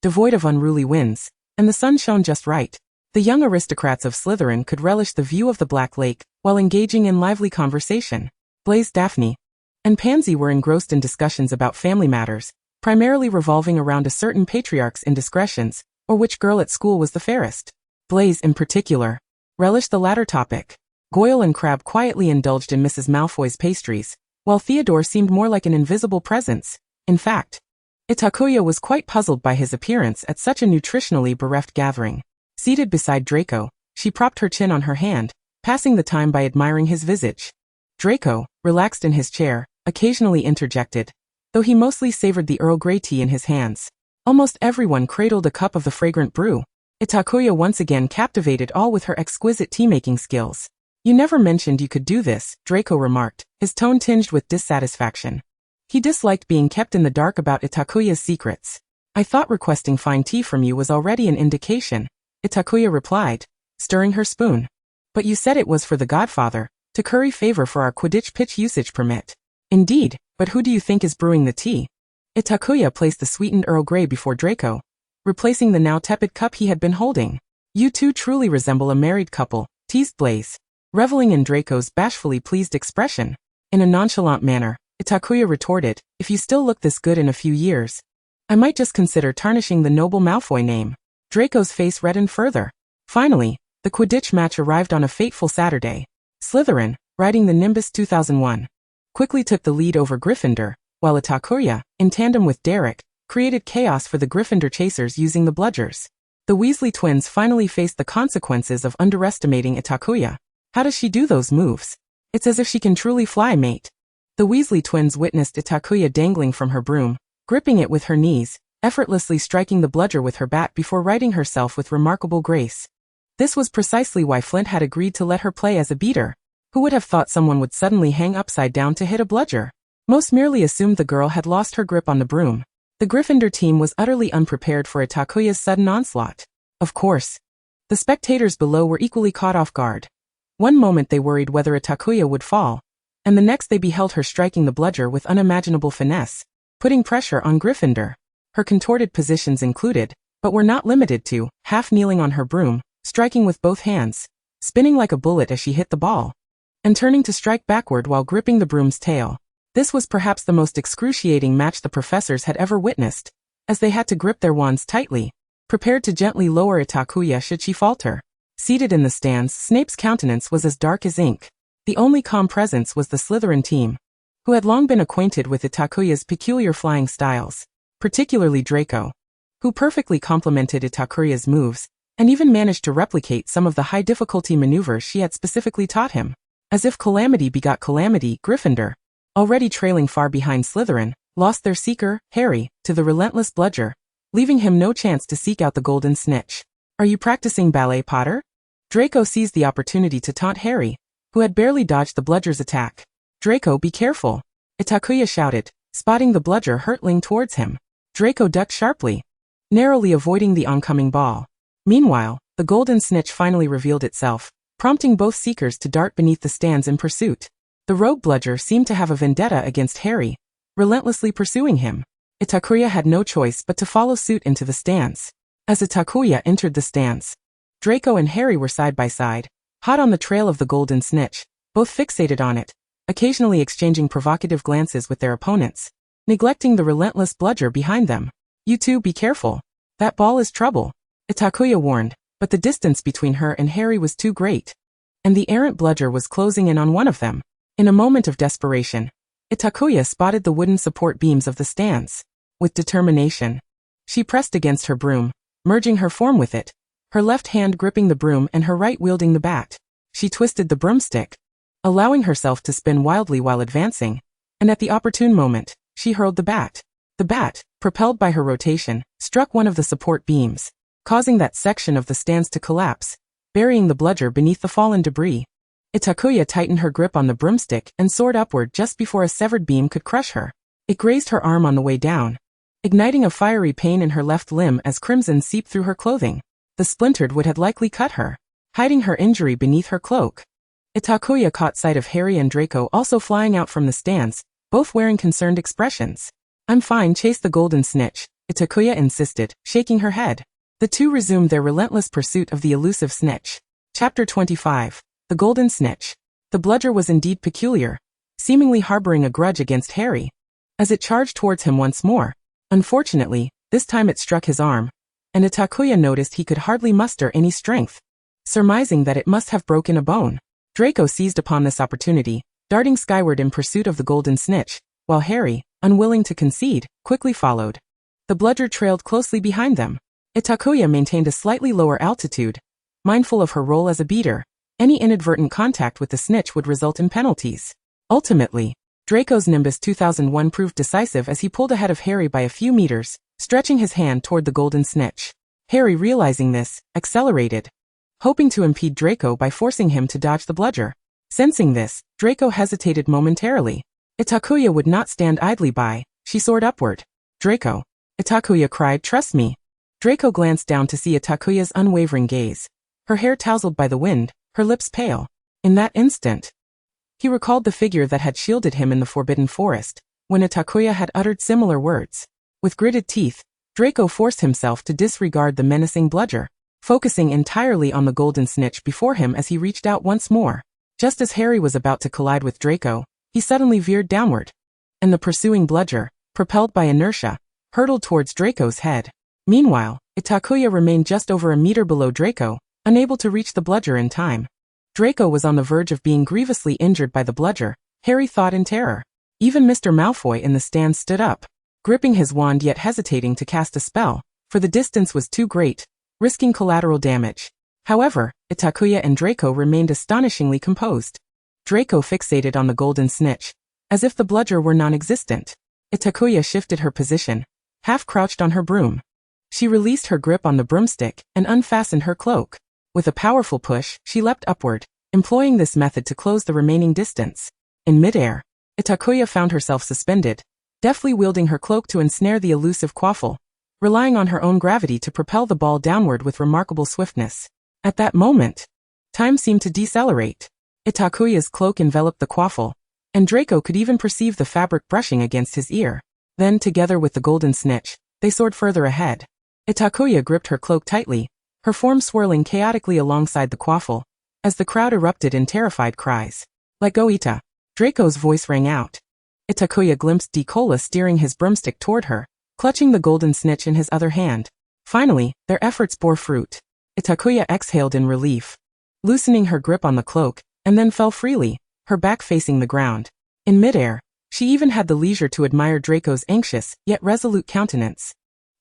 devoid of unruly winds, and the sun shone just right. The young aristocrats of Slytherin could relish the view of the Black Lake while engaging in lively conversation. Blaise, Daphne, and Pansy were engrossed in discussions about family matters, primarily revolving around a certain patriarch's indiscretions, or which girl at school was the fairest. Blaise, in particular, relished the latter topic. Goyle and Crab quietly indulged in Mrs. Malfoy's pastries, while Theodore seemed more like an invisible presence. In fact, Itakuya was quite puzzled by his appearance at such a nutritionally bereft gathering. Seated beside Draco, she propped her chin on her hand, passing the time by admiring his visage. Draco, relaxed in his chair, occasionally interjected, though he mostly savored the Earl Grey tea in his hands. Almost everyone cradled a cup of the fragrant brew. Itakuya once again captivated all with her exquisite tea-making skills. You never mentioned you could do this, Draco remarked, his tone tinged with dissatisfaction. He disliked being kept in the dark about Itakuya's secrets. I thought requesting fine tea from you was already an indication, Itakuya replied, stirring her spoon. But you said it was for the godfather, to curry favor for our Quidditch pitch usage permit. Indeed, but who do you think is brewing the tea? Itakuya placed the sweetened Earl Grey before Draco, replacing the now tepid cup he had been holding. You two truly resemble a married couple, teased Blaise, reveling in Draco's bashfully pleased expression. In a nonchalant manner, Itakuya retorted, if you still look this good in a few years, I might just consider tarnishing the noble Malfoy name. Draco's face reddened further. Finally, the Quidditch match arrived on a fateful Saturday. Slytherin, riding the Nimbus 2001, quickly took the lead over Gryffindor, while Itakuya, in tandem with Derek, created chaos for the Gryffindor chasers using the bludgers. The Weasley twins finally faced the consequences of underestimating Itakuya. How does she do those moves? It's as if she can truly fly, mate. The Weasley twins witnessed Itakuya dangling from her broom, gripping it with her knees, effortlessly striking the bludger with her bat before righting herself with remarkable grace. This was precisely why Flint had agreed to let her play as a beater. Who would have thought someone would suddenly hang upside down to hit a bludger? Most merely assumed the girl had lost her grip on the broom. The Gryffindor team was utterly unprepared for Itakuya's sudden onslaught. Of course, the spectators below were equally caught off guard. One moment they worried whether Itakuya would fall, and the next they beheld her striking the bludger with unimaginable finesse, putting pressure on Gryffindor. Her contorted positions included, but were not limited to, half kneeling on her broom, striking with both hands, spinning like a bullet as she hit the ball, and turning to strike backward while gripping the broom's tail. This was perhaps the most excruciating match the professors had ever witnessed, as they had to grip their wands tightly, prepared to gently lower Itakuya should she falter. Seated in the stands, Snape's countenance was as dark as ink. The only calm presence was the Slytherin team, who had long been acquainted with Itakuya's peculiar flying styles, particularly Draco, who perfectly complemented Itakuya's moves, and even managed to replicate some of the high-difficulty maneuvers she had specifically taught him. As if calamity begot calamity, Gryffindor, already trailing far behind Slytherin, lost their seeker, Harry, to the relentless bludger, leaving him no chance to seek out the golden snitch. Are you practicing ballet, Potter? Draco seized the opportunity to taunt Harry, who had barely dodged the bludger's attack. Draco, be careful, Itakuya shouted, spotting the bludger hurtling towards him. Draco ducked sharply, narrowly avoiding the oncoming ball. Meanwhile, the golden snitch finally revealed itself, prompting both seekers to dart beneath the stands in pursuit. The rogue bludger seemed to have a vendetta against Harry, relentlessly pursuing him. Itakuya had no choice but to follow suit into the stands. As Itakuya entered the stands, Draco and Harry were side by side, hot on the trail of the golden snitch, both fixated on it, occasionally exchanging provocative glances with their opponents, neglecting the relentless bludger behind them. You two be careful. That ball is trouble, Itakuya warned, but the distance between her and Harry was too great. And the errant bludger was closing in on one of them. In a moment of desperation, Itakuya spotted the wooden support beams of the stands. With determination, she pressed against her broom, merging her form with it, her left hand gripping the broom and her right wielding the bat. She twisted the broomstick, allowing herself to spin wildly while advancing, and at the opportune moment, she hurled the bat. The bat, propelled by her rotation, struck one of the support beams, causing that section of the stands to collapse, burying the bludger beneath the fallen debris. Itakuya tightened her grip on the broomstick and soared upward just before a severed beam could crush her. It grazed her arm on the way down, igniting a fiery pain in her left limb as crimson seeped through her clothing. The splintered wood had likely cut her, hiding her injury beneath her cloak. Itakuya caught sight of Harry and Draco also flying out from the stands, both wearing concerned expressions. I'm fine, chase the golden snitch, Itakuya insisted, shaking her head. The two resumed their relentless pursuit of the elusive snitch. Chapter 25. The Golden Snitch. The bludger was indeed peculiar, seemingly harboring a grudge against Harry, as it charged towards him once more. Unfortunately, this time it struck his arm, and Itakuya noticed he could hardly muster any strength. Surmising that it must have broken a bone, Draco seized upon this opportunity, darting skyward in pursuit of the golden snitch, while Harry, unwilling to concede, quickly followed. The bludger trailed closely behind them. Itakuya maintained a slightly lower altitude, mindful of her role as a beater. Any inadvertent contact with the snitch would result in penalties. Ultimately, Draco's Nimbus 2001 proved decisive as he pulled ahead of Harry by a few meters, stretching his hand toward the golden snitch. Harry, realizing this, accelerated, hoping to impede Draco by forcing him to dodge the bludger. Sensing this, Draco hesitated momentarily. Itakuya would not stand idly by. She soared upward. Draco, Itakuya cried, trust me. Draco glanced down to see Itakuya's unwavering gaze, her hair tousled by the wind, her lips pale. In that instant, he recalled the figure that had shielded him in the Forbidden Forest, when Itakuya had uttered similar words. With gritted teeth, Draco forced himself to disregard the menacing bludger, focusing entirely on the golden snitch before him as he reached out once more. Just as Harry was about to collide with Draco, he suddenly veered downward, and the pursuing bludger, propelled by inertia, hurtled towards Draco's head. Meanwhile, Itakuya remained just over a meter below Draco, unable to reach the bludger in time. Draco was on the verge of being grievously injured by the bludger, Harry thought in terror. Even Mr. Malfoy in the stands stood up, gripping his wand yet hesitating to cast a spell, for the distance was too great, risking collateral damage. However, Itakuya and Draco remained astonishingly composed. Draco fixated on the golden snitch, as if the bludger were non-existent. Itakuya shifted her position, half-crouched on her broom. She released her grip on the broomstick and unfastened her cloak. With a powerful push, she leapt upward, employing this method to close the remaining distance. In midair, Itakuya found herself suspended, deftly wielding her cloak to ensnare the elusive quaffle, relying on her own gravity to propel the ball downward with remarkable swiftness. At that moment, time seemed to decelerate. Itakuya's cloak enveloped the quaffle, and Draco could even perceive the fabric brushing against his ear. Then, together with the golden snitch, they soared further ahead. Itakuya gripped her cloak tightly, her form swirling chaotically alongside the quaffle, as the crowd erupted in terrified cries. Let go, Ita! Draco's voice rang out. Itakuya glimpsed Decola steering his broomstick toward her, clutching the golden snitch in his other hand. Finally, their efforts bore fruit. Itakuya exhaled in relief, loosening her grip on the cloak, and then fell freely, her back facing the ground. In midair, she even had the leisure to admire Draco's anxious, yet resolute countenance.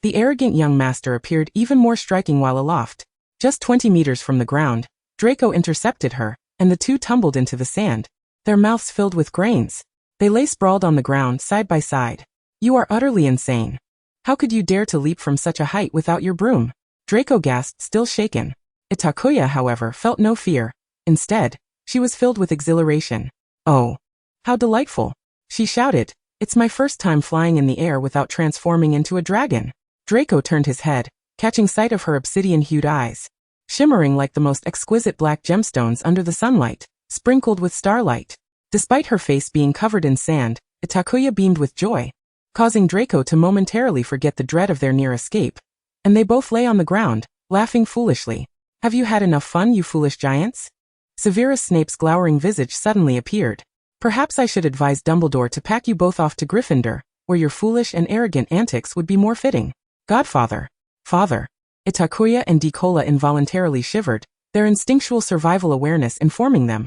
The arrogant young master appeared even more striking while aloft. Just 20 meters from the ground, Draco intercepted her, and the two tumbled into the sand, their mouths filled with grains. They lay sprawled on the ground side by side. You are utterly insane. How could you dare to leap from such a height without your broom? Draco gasped, still shaken. Itakuya, however, felt no fear. Instead, she was filled with exhilaration. Oh, how delightful! She shouted. It's my first time flying in the air without transforming into a dragon. Draco turned his head, catching sight of her obsidian-hued eyes, shimmering like the most exquisite black gemstones under the sunlight, sprinkled with starlight. Despite her face being covered in sand, Itakuya beamed with joy, causing Draco to momentarily forget the dread of their near escape, and they both lay on the ground, laughing foolishly. Have you had enough fun, you foolish giants? Severus Snape's glowering visage suddenly appeared. Perhaps I should advise Dumbledore to pack you both off to Gryffindor, where your foolish and arrogant antics would be more fitting. Godfather. Father. Itakuya and Decola involuntarily shivered, their instinctual survival awareness informing them.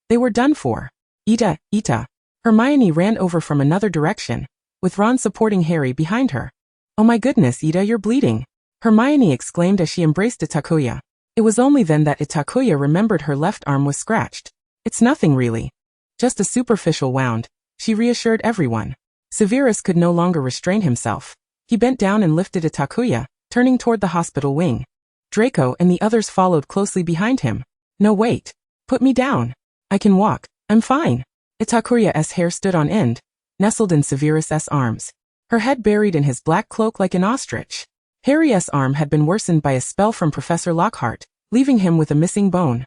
They were done for. Ita. Hermione ran over from another direction, with Ron supporting Harry behind her. Oh my goodness, Ita, you're bleeding. Hermione exclaimed as she embraced Itakuya. It was only then that Itakuya remembered her left arm was scratched. It's nothing really. Just a superficial wound, she reassured everyone. Severus could no longer restrain himself. He bent down and lifted Itakuya, turning toward the hospital wing. Draco and the others followed closely behind him. No, wait. Put me down. I can walk. I'm fine. Itakuya's hair stood on end, nestled in Severus's arms, her head buried in his black cloak like an ostrich. Harry's arm had been worsened by a spell from Professor Lockhart, leaving him with a missing bone.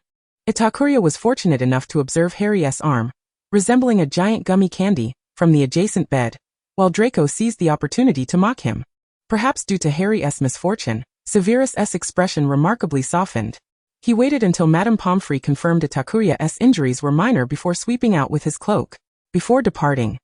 Itakuya was fortunate enough to observe Harry's arm, resembling a giant gummy candy, from the adjacent bed, while Draco seized the opportunity to mock him. Perhaps due to Harry's misfortune, Severus's expression remarkably softened. He waited until Madame Pomfrey confirmed Itakuya's injuries were minor before sweeping out with his cloak. Before departing,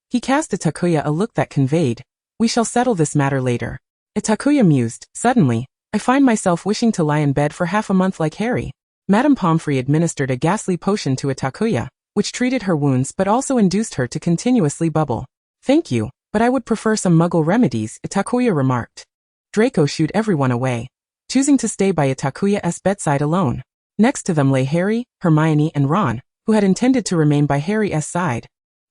he cast Itakuya a look that conveyed, "We shall settle this matter later." Itakuya mused, "Suddenly, I find myself wishing to lie in bed for half a month like Harry." Madame Pomfrey administered a ghastly potion to Itakuya, which treated her wounds but also induced her to continuously bubble. "Thank you, but I would prefer some Muggle remedies," Itakuya remarked. Draco shooed everyone away, choosing to stay by Itakuya's bedside alone. Next to them lay Harry, Hermione, and Ron, who had intended to remain by Harry's side.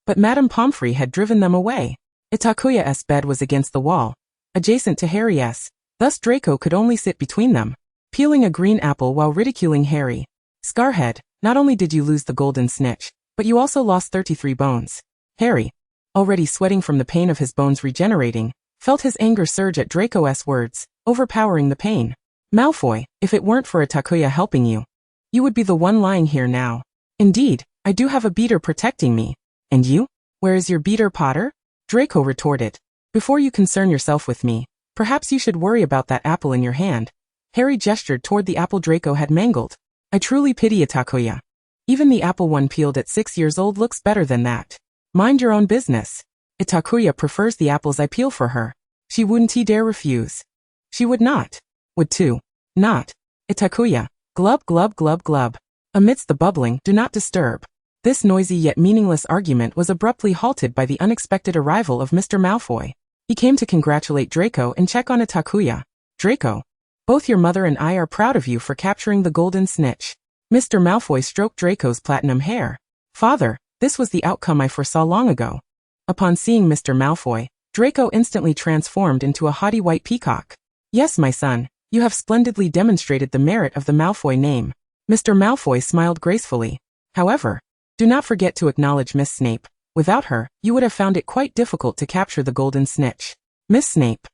But Madame Pomfrey had driven them away. Itakuya's bed was against the wall, adjacent to Harry's, thus Draco could only sit between them, peeling a green apple while ridiculing Harry. "Scarhead, not only did you lose the golden snitch, but you also lost 33 bones." Harry, already sweating from the pain of his bones regenerating, felt his anger surge at Draco's words, overpowering the pain. "Malfoy, if it weren't for Itakuya helping you, you would be the one lying here now. Indeed, I do have a beater protecting me. And you? Where is your beater, Potter?" Draco retorted. "Before you concern yourself with me, perhaps you should worry about that apple in your hand." Harry gestured toward the apple Draco had mangled. "I truly pity Itakuya. Even the apple one peeled at 6 years old looks better than that. Mind your own business. Itakuya prefers the apples I peel for her. She wouldn't dare refuse." "She would not." "Would too. Not. Itakuya. Glub glub glub glub." Amidst the bubbling, "Do not disturb." This noisy yet meaningless argument was abruptly halted by the unexpected arrival of Mr. Malfoy. He came to congratulate Draco and check on Itakuya. "Draco, both your mother and I are proud of you for capturing the golden snitch." Mr. Malfoy stroked Draco's platinum hair. "Father, this was the outcome I foresaw long ago." Upon seeing Mr. Malfoy, Draco instantly transformed into a haughty white peacock. "Yes, my son, you have splendidly demonstrated the merit of the Malfoy name." Mr. Malfoy smiled gracefully. "However, do not forget to acknowledge Miss Snape. Without her, you would have found it quite difficult to capture the golden snitch." "Miss Snape,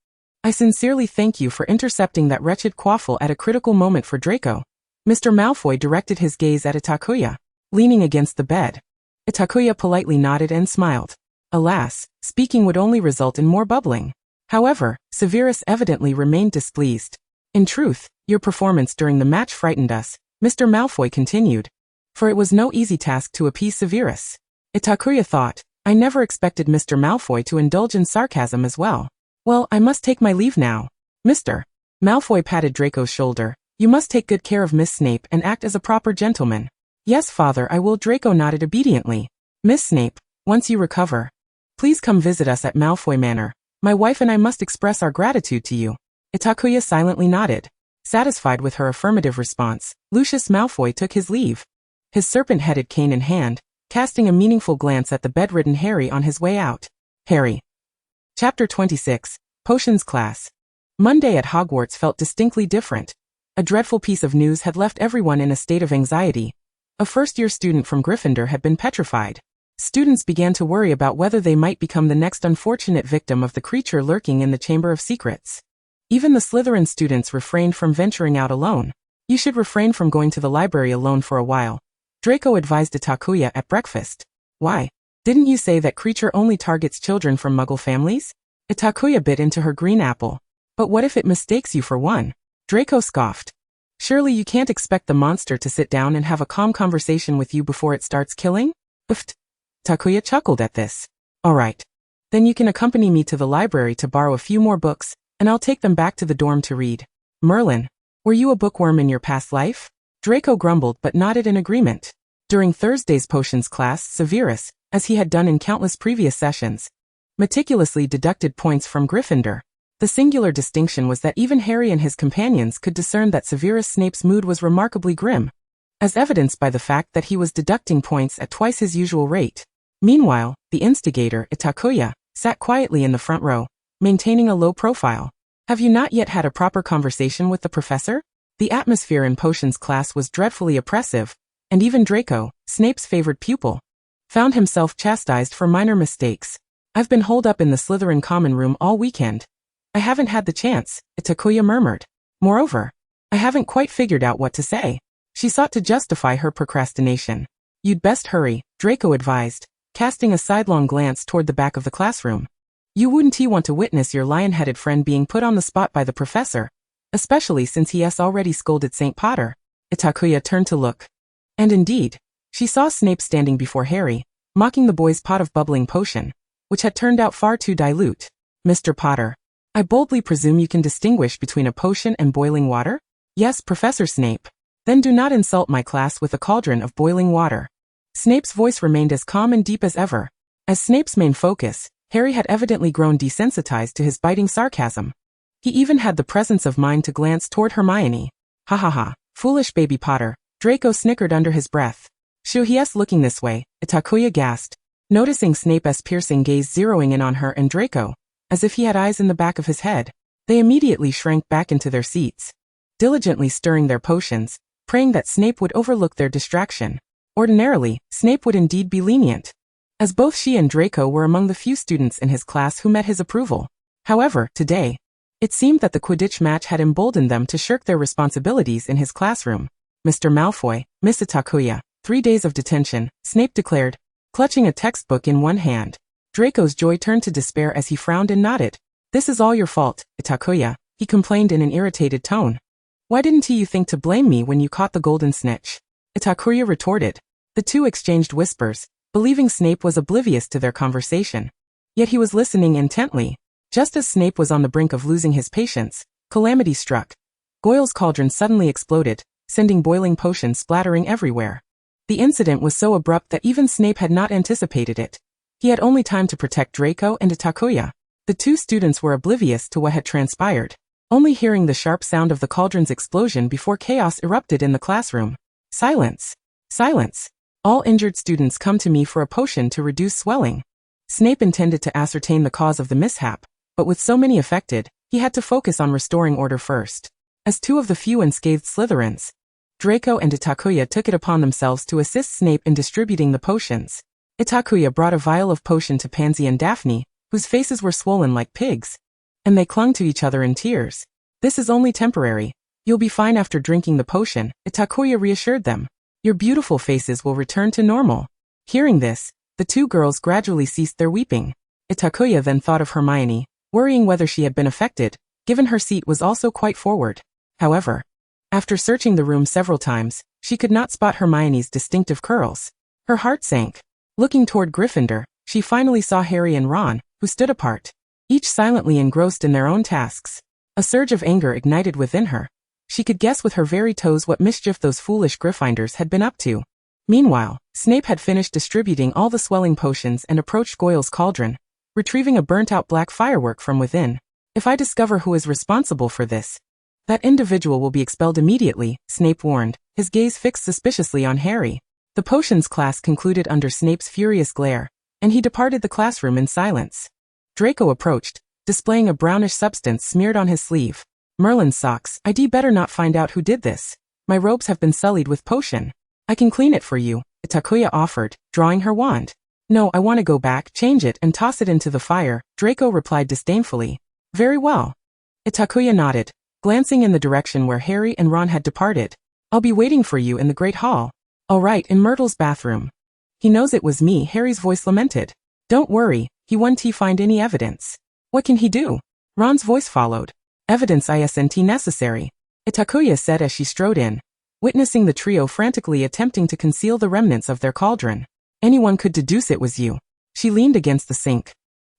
I sincerely thank you for intercepting that wretched quaffle at a critical moment for Draco." Mr. Malfoy directed his gaze at Itakuya, leaning against the bed. Itakuya politely nodded and smiled. Alas, speaking would only result in more bubbling. However, Severus evidently remained displeased. "In truth, your performance during the match frightened us," Mr. Malfoy continued. For it was no easy task to appease Severus. Itakuya thought, "I never expected Mr. Malfoy to indulge in sarcasm as well. Well, I must take my leave now." "Mr. Malfoy patted Draco's shoulder. "You must take good care of Miss Snape and act as a proper gentleman." "Yes, father, I will." Draco nodded obediently. "Miss Snape, once you recover, please come visit us at Malfoy Manor. My wife and I must express our gratitude to you." Itakuya silently nodded. Satisfied with her affirmative response, Lucius Malfoy took his leave, his serpent-headed cane in hand, casting a meaningful glance at the bedridden Harry on his way out. Harry. Chapter 26, Potions Class. Monday at Hogwarts felt distinctly different. A dreadful piece of news had left everyone in a state of anxiety. A first-year student from Gryffindor had been petrified. Students began to worry about whether they might become the next unfortunate victim of the creature lurking in the Chamber of Secrets. Even the Slytherin students refrained from venturing out alone. "You should refrain from going to the library alone for a while," Draco advised Itakuya at breakfast. "Why? Didn't you say that creature only targets children from Muggle families?" Itakuya bit into her green apple. "But what if it mistakes you for one?" Draco scoffed. Surely you can't expect the monster to sit down and have a calm conversation with you before it starts killing? Oof. Takuya chuckled at this. All right. Then you can accompany me to the library to borrow a few more books, and I'll take them back to the dorm to read. Merlin, were you a bookworm in your past life? Draco grumbled but nodded in agreement. During Thursday's potions class, Severus, as he had done in countless previous sessions, meticulously deducted points from Gryffindor. The singular distinction was that even Harry and his companions could discern that Severus Snape's mood was remarkably grim, as evidenced by the fact that he was deducting points at twice his usual rate. Meanwhile, the instigator, Itakuya, sat quietly in the front row, maintaining a low profile. Have you not yet had a proper conversation with the professor? The atmosphere in potions class was dreadfully oppressive, and even Draco, Snape's favored pupil, found himself chastised for minor mistakes. I've been holed up in the Slytherin common room all weekend. I haven't had the chance, Itakuya murmured. Moreover, I haven't quite figured out what to say. She sought to justify her procrastination. You'd best hurry, Draco advised, casting a sidelong glance toward the back of the classroom. You wouldn't want to witness your lion-headed friend being put on the spot by the professor, especially since he has already scolded St. Potter. Itakuya turned to look. And indeed, she saw Snape standing before Harry, mocking the boy's pot of bubbling potion, which had turned out far too dilute. Mr. Potter, I boldly presume you can distinguish between a potion and boiling water? Yes, Professor Snape. Then do not insult my class with a cauldron of boiling water. Snape's voice remained as calm and deep as ever. As Snape's main focus, Harry had evidently grown desensitized to his biting sarcasm. He even had the presence of mind to glance toward Hermione. Ha ha ha, foolish baby Potter, Draco snickered under his breath. Shoo, he's looking this way, Itakuya gasped, noticing Snape's piercing gaze zeroing in on her and Draco, as if he had eyes in the back of his head. They immediately shrank back into their seats, diligently stirring their potions, praying that Snape would overlook their distraction. Ordinarily, Snape would indeed be lenient, as both she and Draco were among the few students in his class who met his approval. However, today, it seemed that the Quidditch match had emboldened them to shirk their responsibilities in his classroom. Mr. Malfoy, Miss Itakuya, 3 days of detention, Snape declared, clutching a textbook in one hand. Draco's joy turned to despair as he frowned and nodded. This is all your fault, Itakuya, he complained in an irritated tone. Why didn't you think to blame me when you caught the golden snitch? Itakuya retorted. The two exchanged whispers, believing Snape was oblivious to their conversation. Yet he was listening intently. Just as Snape was on the brink of losing his patience, calamity struck. Goyle's cauldron suddenly exploded, sending boiling potion splattering everywhere. The incident was so abrupt that even Snape had not anticipated it. He had only time to protect Draco and Itakuya. The two students were oblivious to what had transpired, only hearing the sharp sound of the cauldron's explosion before chaos erupted in the classroom. Silence! Silence! All injured students come to me for a potion to reduce swelling. Snape intended to ascertain the cause of the mishap, but with so many affected, he had to focus on restoring order first. As two of the few unscathed Slytherins, Draco and Itakuya took it upon themselves to assist Snape in distributing the potions. Itakuya brought a vial of potion to Pansy and Daphne, whose faces were swollen like pigs, and they clung to each other in tears. This is only temporary. You'll be fine after drinking the potion, Itakuya reassured them. Your beautiful faces will return to normal. Hearing this, the two girls gradually ceased their weeping. Itakuya then thought of Hermione, worrying whether she had been affected, given her seat was also quite forward. However, after searching the room several times, she could not spot Hermione's distinctive curls. Her heart sank. Looking toward Gryffindor, she finally saw Harry and Ron, who stood apart, each silently engrossed in their own tasks. A surge of anger ignited within her. She could guess with her very toes what mischief those foolish Gryffindors had been up to. Meanwhile, Snape had finished distributing all the swelling potions and approached Goyle's cauldron, retrieving a burnt-out black firework from within. If I discover who is responsible for this, that individual will be expelled immediately, Snape warned, his gaze fixed suspiciously on Harry. The potions class concluded under Snape's furious glare, and he departed the classroom in silence. Draco approached, displaying a brownish substance smeared on his sleeve. Merlin's socks. I'd better not find out who did this. My robes have been sullied with potion. I can clean it for you, Itakuya offered, drawing her wand. No, I want to go back, change it, and toss it into the fire, Draco replied disdainfully. Very well. Itakuya nodded, glancing in the direction where Harry and Ron had departed. I'll be waiting for you in the Great Hall. All right, in Myrtle's bathroom. He knows it was me, Harry's voice lamented. Don't worry, he won't find any evidence. What can he do? Ron's voice followed. Evidence isn't necessary. Itakuya said as she strode in, witnessing the trio frantically attempting to conceal the remnants of their cauldron. Anyone could deduce it was you. She leaned against the sink.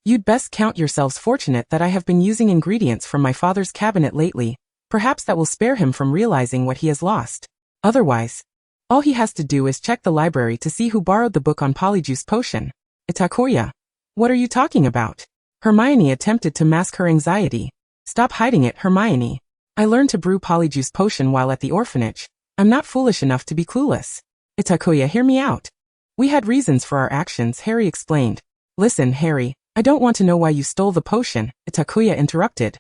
You'd best count yourselves fortunate that I have been using ingredients from my father's cabinet lately. Perhaps that will spare him from realizing what he has lost. Otherwise, all he has to do is check the library to see who borrowed the book on Polyjuice Potion. Itakuya. What are you talking about? Hermione attempted to mask her anxiety. Stop hiding it, Hermione. I learned to brew Polyjuice Potion while at the orphanage. I'm not foolish enough to be clueless. Itakuya, hear me out. We had reasons for our actions, Harry explained. Listen, Harry, I don't want to know why you stole the potion, Itakuya interrupted.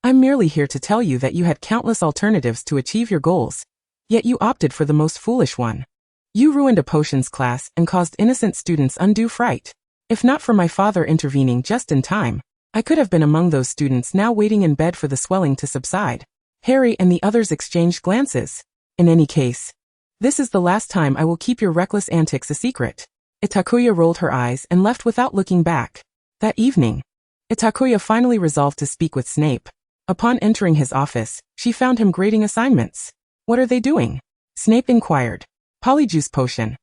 I'm merely here to tell you that you had countless alternatives to achieve your goals. Yet you opted for the most foolish one. You ruined a potions class and caused innocent students undue fright. If not for my father intervening just in time, I could have been among those students now waiting in bed for the swelling to subside. Harry and the others exchanged glances. In any case, this is the last time I will keep your reckless antics a secret. Itakuya rolled her eyes and left without looking back. That evening, Itakuya finally resolved to speak with Snape. Upon entering his office, she found him grading assignments. What are they doing? Snape inquired. Polyjuice Potion.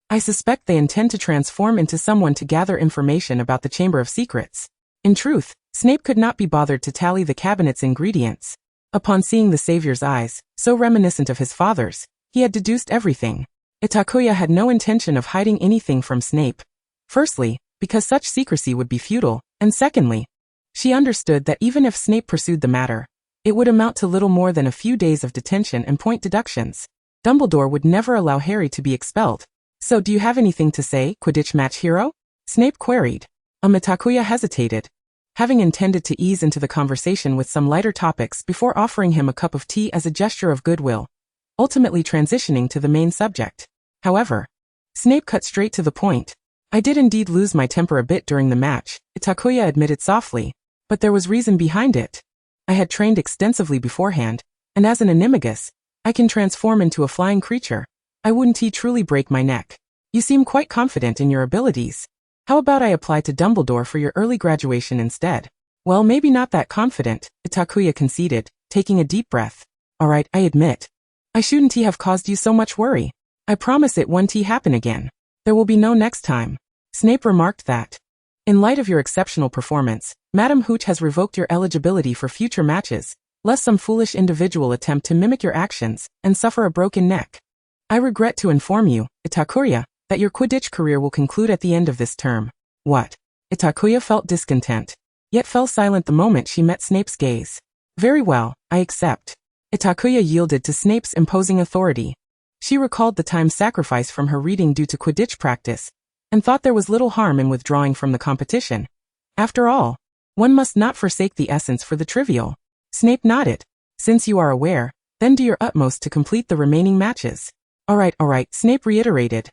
I suspect they intend to transform into someone to gather information about the Chamber of Secrets. In truth, Snape could not be bothered to tally the cabinet's ingredients. Upon seeing the Savior's eyes, so reminiscent of his father's, he had deduced everything. Itakuya had no intention of hiding anything from Snape. Firstly, because such secrecy would be futile, and secondly, she understood that even if Snape pursued the matter, it would amount to little more than a few days of detention and point deductions. Dumbledore would never allow Harry to be expelled. So do you have anything to say, Quidditch match hero? Snape queried. Itakuya hesitated, having intended to ease into the conversation with some lighter topics before offering him a cup of tea as a gesture of goodwill, ultimately transitioning to the main subject. However, Snape cut straight to the point. I did indeed lose my temper a bit during the match, Itakuya admitted softly, but there was reason behind it. I had trained extensively beforehand, and as an animagus, I can transform into a flying creature. I wouldn't truly break my neck. You seem quite confident in your abilities. How about I apply to Dumbledore for your early graduation instead? Well, maybe not that confident, Itakuya conceded, taking a deep breath. Alright, I admit. I shouldn't have caused you so much worry. I promise it won't happen again. There will be no next time. Snape remarked that. In light of your exceptional performance, Madam Hooch has revoked your eligibility for future matches, lest some foolish individual attempt to mimic your actions and suffer a broken neck. I regret to inform you, Itakuya, that your Quidditch career will conclude at the end of this term. What? Itakuya felt discontent, yet fell silent the moment she met Snape's gaze. Very well, I accept. Itakuya yielded to Snape's imposing authority. She recalled the time sacrifice from her reading due to Quidditch practice, and thought there was little harm in withdrawing from the competition. After all, one must not forsake the essence for the trivial. Snape nodded. Since you are aware, then do your utmost to complete the remaining matches. Alright, Snape reiterated,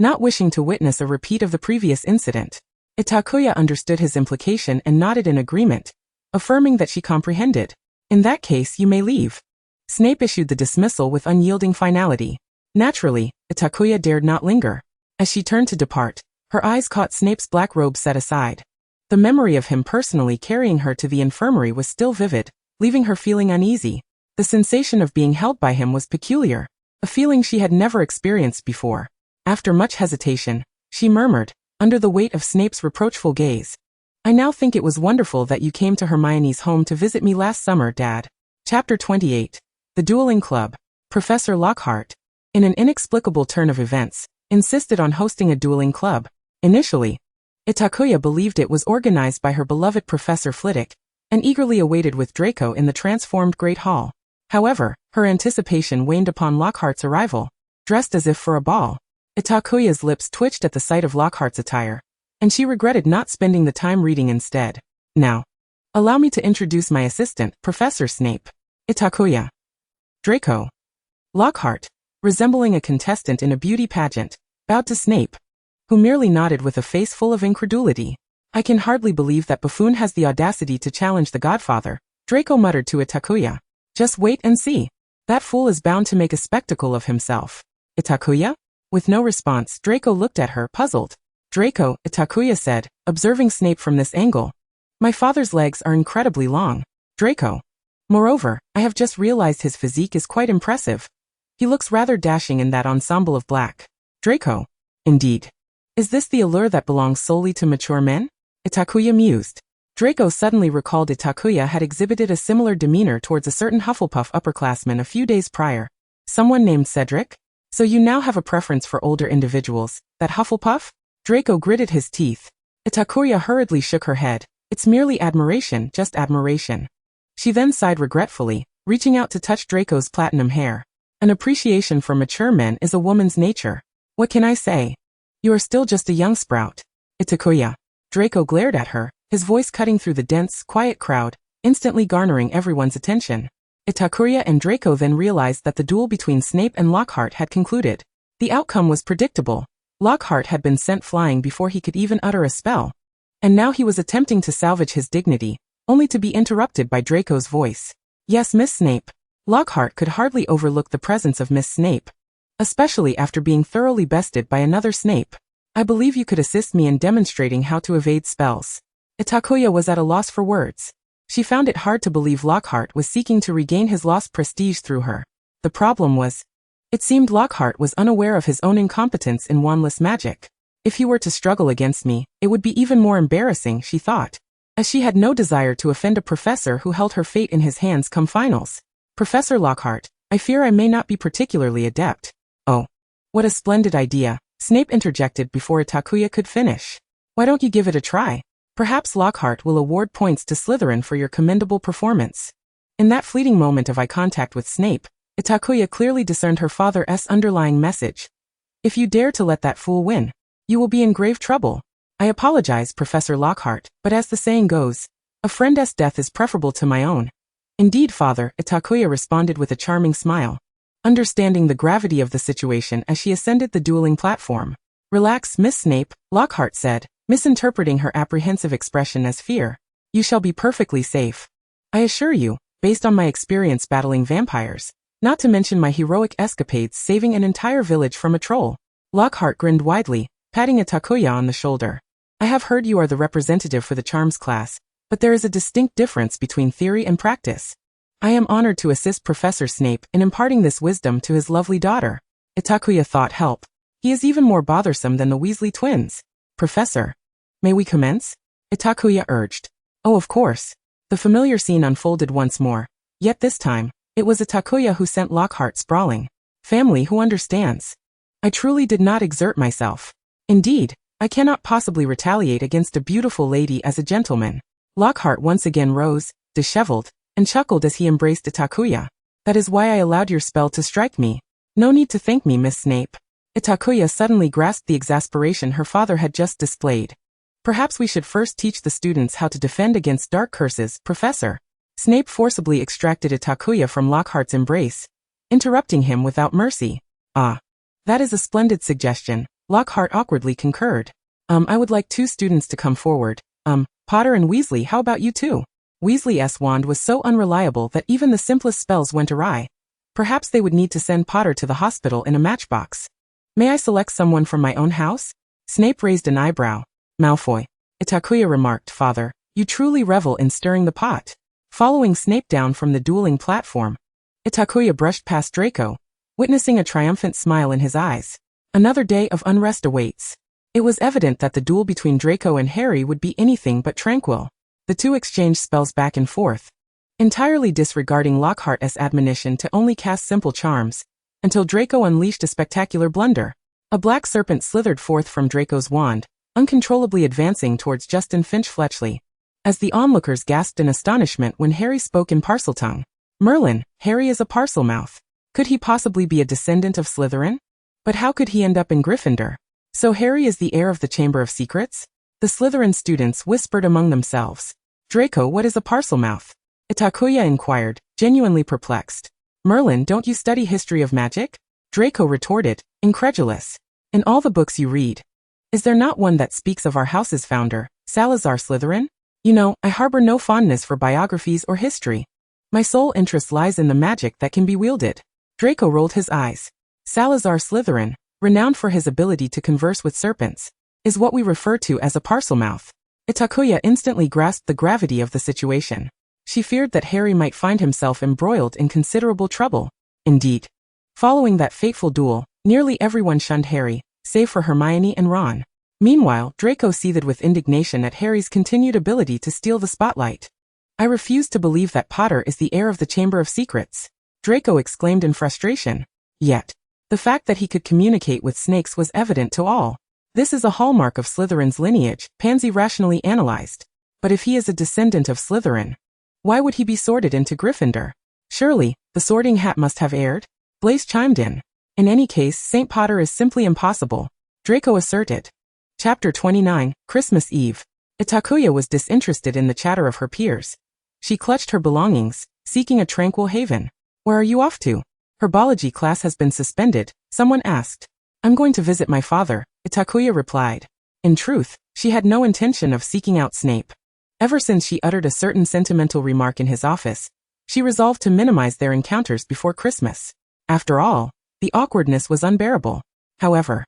not wishing to witness a repeat of the previous incident. Itakuya understood his implication and nodded in agreement, affirming that she comprehended. In that case, you may leave. Snape issued the dismissal with unyielding finality. Naturally, Itakuya dared not linger. As she turned to depart, her eyes caught Snape's black robe set aside. The memory of him personally carrying her to the infirmary was still vivid, leaving her feeling uneasy. The sensation of being held by him was peculiar, a feeling she had never experienced before. After much hesitation, she murmured, under the weight of Snape's reproachful gaze, I now think it was wonderful that you came to Hermione's home to visit me last summer, Dad. Chapter 28. The Dueling Club. Professor Lockhart, in an inexplicable turn of events, insisted on hosting a dueling club. Initially, Itakuya believed it was organized by her beloved Professor Flitwick, and eagerly awaited with Draco in the transformed Great Hall. However, her anticipation waned upon Lockhart's arrival. Dressed as if for a ball, Itakuya's lips twitched at the sight of Lockhart's attire, and she regretted not spending the time reading instead. Now, allow me to introduce my assistant, Professor Snape. Itakuya. Draco. Lockhart, resembling a contestant in a beauty pageant, bowed to Snape, who merely nodded with a face full of incredulity. I can hardly believe that buffoon has the audacity to challenge the Godfather, Draco muttered to Itakuya. Just wait and see. That fool is bound to make a spectacle of himself. Itakuya? With no response, Draco looked at her, puzzled. Draco, Itakuya said, observing Snape from this angle. My father's legs are incredibly long. Draco. Moreover, I have just realized his physique is quite impressive. He looks rather dashing in that ensemble of black. Draco. Indeed. Is this the allure that belongs solely to mature men? Itakuya mused. Draco suddenly recalled Itakuya had exhibited a similar demeanor towards a certain Hufflepuff upperclassman a few days prior. Someone named Cedric? So you now have a preference for older individuals, that Hufflepuff? Draco gritted his teeth. Itakuya hurriedly shook her head. It's merely admiration, just admiration. She then sighed regretfully, reaching out to touch Draco's platinum hair. An appreciation for mature men is a woman's nature. What can I say? You are still just a young sprout. Itakuya. Draco glared at her, his voice cutting through the dense, quiet crowd, instantly garnering everyone's attention. Itakuya and Draco then realized that the duel between Snape and Lockhart had concluded. The outcome was predictable. Lockhart had been sent flying before he could even utter a spell. And now he was attempting to salvage his dignity, only to be interrupted by Draco's voice. Yes, Miss Snape. Lockhart could hardly overlook the presence of Miss Snape, especially after being thoroughly bested by another Snape. I believe you could assist me in demonstrating how to evade spells. Itakuya was at a loss for words. She found it hard to believe Lockhart was seeking to regain his lost prestige through her. The problem was, it seemed Lockhart was unaware of his own incompetence in wandless magic. If he were to struggle against me, it would be even more embarrassing, she thought. As she had no desire to offend a professor who held her fate in his hands come finals. Professor Lockhart, I fear I may not be particularly adept. Oh. What a splendid idea, Snape interjected before Itakuya could finish. Why don't you give it a try? Perhaps Lockhart will award points to Slytherin for your commendable performance. In that fleeting moment of eye contact with Snape, Itakuya clearly discerned her father's underlying message. If you dare to let that fool win, you will be in grave trouble. I apologize, Professor Lockhart, but as the saying goes, a friend's death is preferable to my own. Indeed, father, Itakuya responded with a charming smile, understanding the gravity of the situation as she ascended the dueling platform. Relax, Miss Snape, Lockhart said, misinterpreting her apprehensive expression as fear. You shall be perfectly safe. I assure you, based on my experience battling vampires, not to mention my heroic escapades saving an entire village from a troll. Lockhart grinned widely, patting Itakuya on the shoulder. I have heard you are the representative for the charms class, but there is a distinct difference between theory and practice. I am honored to assist Professor Snape in imparting this wisdom to his lovely daughter. Itakuya thought help. He is even more bothersome than the Weasley twins. Professor. May we commence? Itakuya urged. Oh, of course. The familiar scene unfolded once more, yet this time, it was Itakuya who sent Lockhart sprawling. Family who understands. I truly did not exert myself. Indeed, I cannot possibly retaliate against a beautiful lady as a gentleman. Lockhart once again rose, disheveled, and chuckled as he embraced Itakuya. That is why I allowed your spell to strike me. No need to thank me, Miss Snape. Itakuya suddenly grasped the exasperation her father had just displayed. Perhaps we should first teach the students how to defend against dark curses, Professor. Snape forcibly extracted Itakuya from Lockhart's embrace, interrupting him without mercy. Ah. That is a splendid suggestion, Lockhart awkwardly concurred. I would like 2 students to come forward. Potter and Weasley, how about you two? Weasley's wand was so unreliable that even the simplest spells went awry. Perhaps they would need to send Potter to the hospital in a matchbox. May I select someone from my own house? Snape raised an eyebrow. Malfoy. Itakuya remarked, Father, you truly revel in stirring the pot. Following Snape down from the dueling platform, Itakuya brushed past Draco, witnessing a triumphant smile in his eyes. Another day of unrest awaits. It was evident that the duel between Draco and Harry would be anything but tranquil. The two exchanged spells back and forth, entirely disregarding Lockhart's admonition to only cast simple charms, until Draco unleashed a spectacular blunder. A black serpent slithered forth from Draco's wand, uncontrollably advancing towards Justin Finch-Fletchley. As the onlookers gasped in astonishment when Harry spoke in Parseltongue. Merlin, Harry is a Parselmouth. Could he possibly be a descendant of Slytherin? But how could he end up in Gryffindor? So Harry is the heir of the Chamber of Secrets? The Slytherin students whispered among themselves. Draco, what is a Parselmouth? Itakuya inquired, genuinely perplexed. Merlin, don't you study history of magic? Draco retorted, incredulous. In all the books you read, is there not one that speaks of our house's founder, Salazar Slytherin? You know, I harbor no fondness for biographies or history. My sole interest lies in the magic that can be wielded. Draco rolled his eyes. Salazar Slytherin, renowned for his ability to converse with serpents, is what we refer to as a Parselmouth. Itakuya instantly grasped the gravity of the situation. She feared that Harry might find himself embroiled in considerable trouble. Indeed, following that fateful duel, nearly everyone shunned Harry, save for Hermione and Ron. Meanwhile, Draco seethed with indignation at Harry's continued ability to steal the spotlight. "I refuse to believe that Potter is the heir of the Chamber of Secrets," Draco exclaimed in frustration. Yet, the fact that he could communicate with snakes was evident to all. This is a hallmark of Slytherin's lineage, Pansy rationally analyzed. But if he is a descendant of Slytherin, why would he be sorted into Gryffindor? Surely, the sorting hat must have erred? Blaise chimed in. In any case, St. Potter is simply impossible, Draco asserted. Chapter 29, Christmas Eve. Itakuya was disinterested in the chatter of her peers. She clutched her belongings, seeking a tranquil haven. "Where are you off to?" "Her biology class has been suspended," someone asked. "I'm going to visit my father," Itakuya replied. In truth, she had no intention of seeking out Snape. Ever since she uttered a certain sentimental remark in his office, she resolved to minimize their encounters before Christmas. After all, the awkwardness was unbearable. However,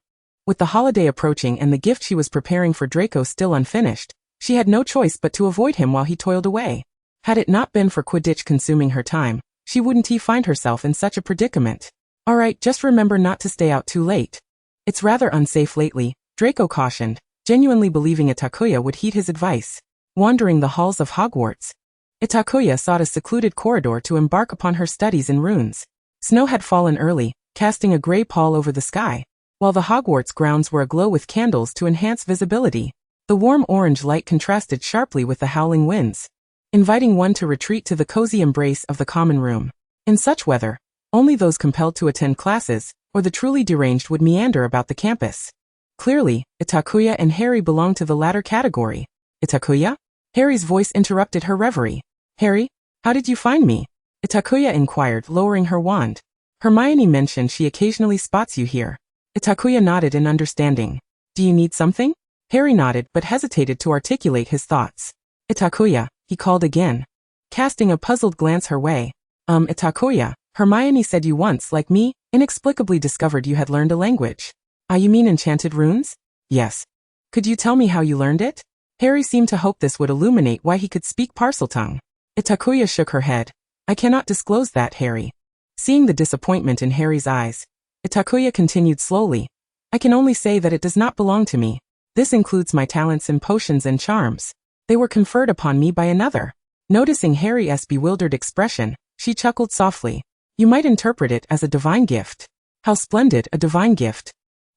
with the holiday approaching and the gift she was preparing for Draco still unfinished, she had no choice but to avoid him while he toiled away. Had it not been for Quidditch consuming her time, she wouldn't find herself in such a predicament. "Alright, just remember not to stay out too late. It's rather unsafe lately," Draco cautioned, genuinely believing Itakuya would heed his advice. Wandering the halls of Hogwarts, Itakuya sought a secluded corridor to embark upon her studies in runes. Snow had fallen early, casting a gray pall over the sky, while the Hogwarts grounds were aglow with candles to enhance visibility. The warm orange light contrasted sharply with the howling winds, inviting one to retreat to the cozy embrace of the common room. In such weather, only those compelled to attend classes, or the truly deranged would meander about the campus. Clearly, Itakuya and Harry belonged to the latter category. "Itakuya?" Harry's voice interrupted her reverie. "Harry, how did you find me?" Itakuya inquired, lowering her wand. "Hermione mentioned she occasionally spots you here." Itakuya nodded in understanding. "Do you need something?" Harry nodded but hesitated to articulate his thoughts. "Itakuya," he called again, casting a puzzled glance her way. Itakuya, Hermione said you once, like me, inexplicably discovered you had learned a language." "Ah, you mean enchanted runes?" "Yes." "Could you tell me how you learned it?" Harry seemed to hope this would illuminate why he could speak Parseltongue. Itakuya shook her head. "I cannot disclose that, Harry." Seeing the disappointment in Harry's eyes, Itakuya continued slowly. "I can only say that it does not belong to me. This includes my talents in potions and charms. They were conferred upon me by another." Noticing Harry's bewildered expression, she chuckled softly. "You might interpret it as a divine gift." "How splendid, a divine gift."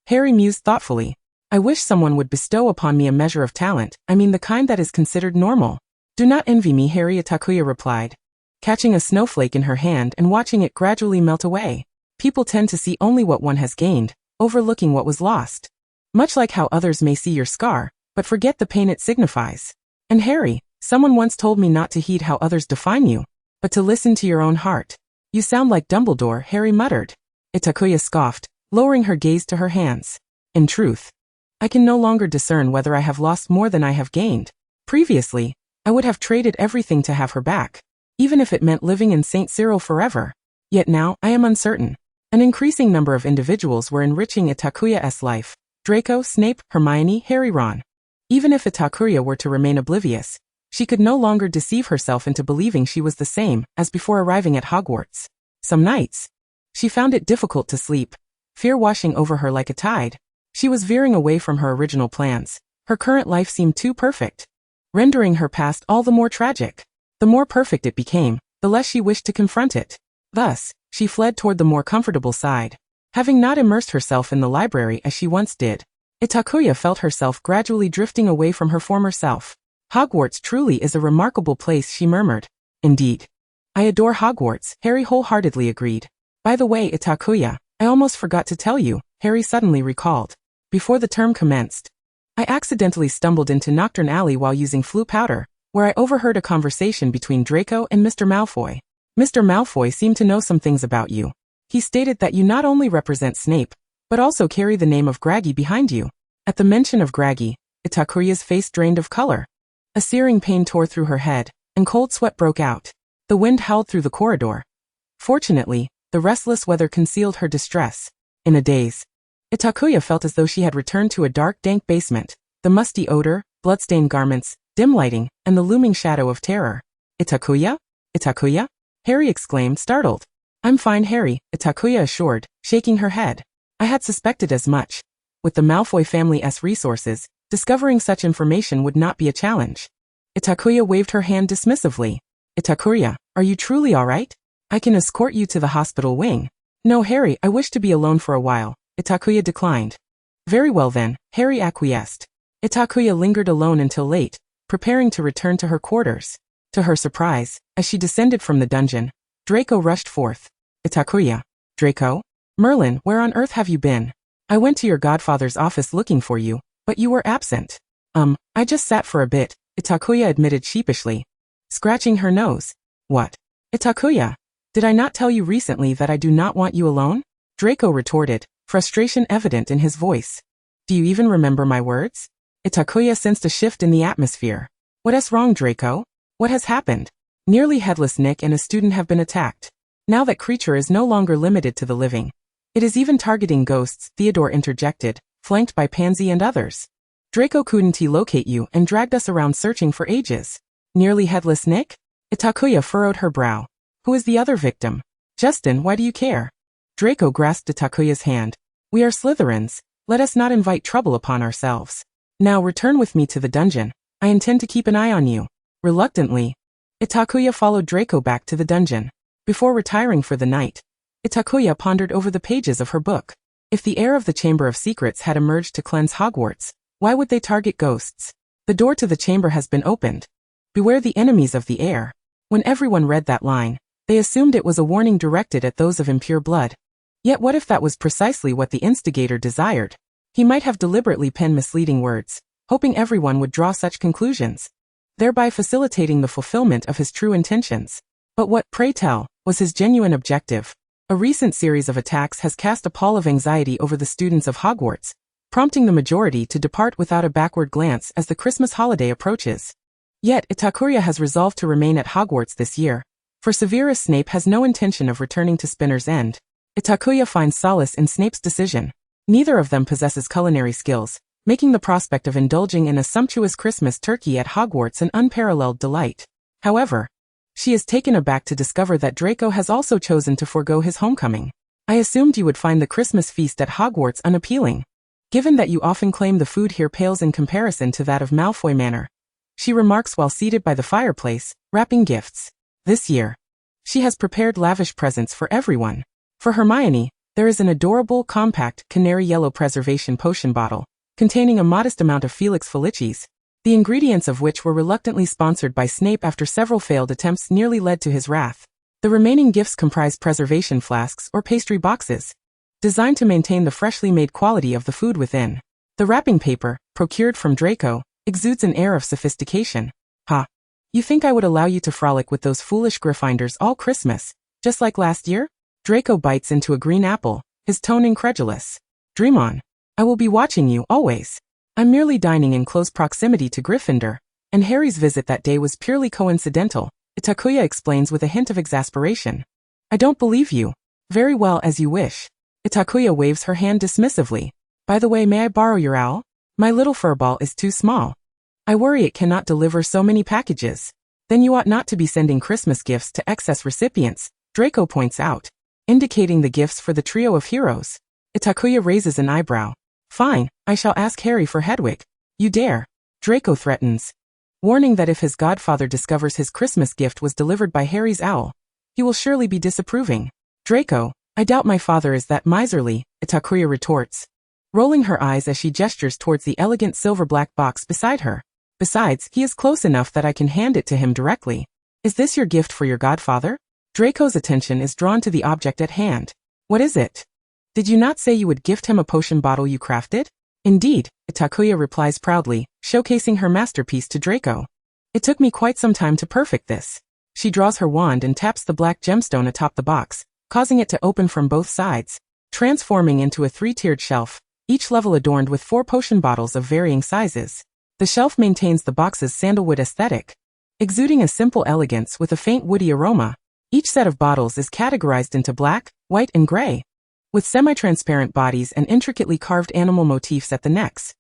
Harry mused thoughtfully. "I wish someone would bestow upon me a measure of talent, I mean the kind that is considered normal." "Do not envy me, Harry," Itakuya replied, catching a snowflake in her hand and watching it gradually melt away. "People tend to see only what one has gained, overlooking what was lost. Much like how others may see your scar, but forget the pain it signifies. And Harry, someone once told me not to heed how others define you, but to listen to your own heart." "You sound like Dumbledore," Harry muttered. Itakuya scoffed, lowering her gaze to her hands. "In truth, I can no longer discern whether I have lost more than I have gained. Previously, I would have traded everything to have her back, even if it meant living in St. Cyril forever. Yet now, I am uncertain." An increasing number of individuals were enriching Itakuya's life. Draco, Snape, Hermione, Harry, Ron. Even if Itakuya were to remain oblivious, she could no longer deceive herself into believing she was the same as before arriving at Hogwarts. Some nights, she found it difficult to sleep, fear washing over her like a tide. She was veering away from her original plans. Her current life seemed too perfect, rendering her past all the more tragic. The more perfect it became, the less she wished to confront it. Thus, she fled toward the more comfortable side. Having not immersed herself in the library as she once did, Itakuya felt herself gradually drifting away from her former self. "Hogwarts truly is a remarkable place," she murmured. "Indeed. I adore Hogwarts," Harry wholeheartedly agreed. "By the way, Itakuya, I almost forgot to tell you," Harry suddenly recalled. "Before the term commenced, I accidentally stumbled into Nocturne Alley while using Floo powder, where I overheard a conversation between Draco and Mr. Malfoy. Mr. Malfoy seemed to know some things about you. He stated that you not only represent Snape, but also carry the name of Graggy behind you." At the mention of Graggy, Itakuya's face drained of color. A searing pain tore through her head, and cold sweat broke out. The wind howled through the corridor. Fortunately, the restless weather concealed her distress. In a daze, Itakuya felt as though she had returned to a dark, dank basement. The musty odor, bloodstained garments, dim lighting, and the looming shadow of terror. Itakuya? Itakuya? Harry exclaimed, startled. I'm fine, Harry, Itakuya assured, shaking her head. I had suspected as much. With the Malfoy family's resources, discovering such information would not be a challenge. Itakuya waved her hand dismissively. Itakuya, are you truly all right? I can escort you to the hospital wing. No, Harry, I wish to be alone for a while, Itakuya declined. Very well then, Harry acquiesced. Itakuya lingered alone until late, preparing to return to her quarters. To her surprise, as she descended from the dungeon, Draco rushed forth. Itakuya. Draco? Merlin, where on earth have you been? I went to your godfather's office looking for you, but you were absent. I just sat for a bit, Itakuya admitted sheepishly, scratching her nose. What? Itakuya, did I not tell you recently that I do not want you alone? Draco retorted, frustration evident in his voice. Do you even remember my words? Itakuya sensed a shift in the atmosphere. What's wrong, Draco? What has happened? Nearly Headless Nick and a student have been attacked. Now that creature is no longer limited to the living. It is even targeting ghosts, Theodore interjected, flanked by Pansy and others. Draco couldn't locate you and dragged us around searching for ages. Nearly Headless Nick? Itakuya furrowed her brow. Who is the other victim? Justin, why do you care? Draco grasped Itakuya's hand. We are Slytherins. Let us not invite trouble upon ourselves. Now return with me to the dungeon. I intend to keep an eye on you. Reluctantly, Itakuya followed Draco back to the dungeon. Before retiring for the night, Itakuya pondered over the pages of her book. If the heir of the Chamber of Secrets had emerged to cleanse Hogwarts, why would they target ghosts? The door to the chamber has been opened. Beware the enemies of the heir. When everyone read that line, they assumed it was a warning directed at those of impure blood. Yet what if that was precisely what the instigator desired? He might have deliberately penned misleading words, hoping everyone would draw such conclusions, thereby facilitating the fulfillment of his true intentions. But what, pray tell, was his genuine objective? A recent series of attacks has cast a pall of anxiety over the students of Hogwarts, prompting the majority to depart without a backward glance as the Christmas holiday approaches. Yet Itakuya has resolved to remain at Hogwarts this year, for Severus Snape has no intention of returning to Spinner's End. Itakuya finds solace in Snape's decision. Neither of them possesses culinary skills, making the prospect of indulging in a sumptuous Christmas turkey at Hogwarts an unparalleled delight. However, she is taken aback to discover that Draco has also chosen to forego his homecoming. I assumed you would find the Christmas feast at Hogwarts unappealing, given that you often claim the food here pales in comparison to that of Malfoy Manor, she remarks while seated by the fireplace, wrapping gifts. This year, she has prepared lavish presents for everyone. For Hermione, there is an adorable, compact, canary yellow preservation potion bottle, containing a modest amount of Felix Felicis, the ingredients of which were reluctantly sponsored by Snape after several failed attempts nearly led to his wrath. The remaining gifts comprise preservation flasks or pastry boxes, designed to maintain the freshly made quality of the food within. The wrapping paper, procured from Draco, exudes an air of sophistication. Ha! You think I would allow you to frolic with those foolish Gryffindors all Christmas, just like last year? Draco bites into a green apple, his tone incredulous. Dream on. I will be watching you, always. I'm merely dining in close proximity to Gryffindor, and Harry's visit that day was purely coincidental, Itakuya explains with a hint of exasperation. I don't believe you. Very well, as you wish. Itakuya waves her hand dismissively. By the way, may I borrow your owl? My little furball is too small. I worry it cannot deliver so many packages. Then you ought not to be sending Christmas gifts to excess recipients, Draco points out, indicating the gifts for the trio of heroes. Itakuya raises an eyebrow. Fine, I shall ask Harry for Hedwig. You dare. Draco threatens, warning that if his godfather discovers his Christmas gift was delivered by Harry's owl, he will surely be disapproving. Draco, I doubt my father is that miserly, Itakuya retorts, rolling her eyes as she gestures towards the elegant silver-black box beside her. Besides, he is close enough that I can hand it to him directly. Is this your gift for your godfather? Draco's attention is drawn to the object at hand. What is it? Did you not say you would gift him a potion bottle you crafted? Indeed, Itakuya replies proudly, showcasing her masterpiece to Draco. It took me quite some time to perfect this. She draws her wand and taps the black gemstone atop the box, causing it to open from both sides, transforming into a three-tiered shelf, each level adorned with 4 potion bottles of varying sizes. The shelf maintains the box's sandalwood aesthetic, exuding a simple elegance with a faint woody aroma. Each set of bottles is categorized into black, white, and gray, with semi-transparent bodies and intricately carved animal motifs at the necks.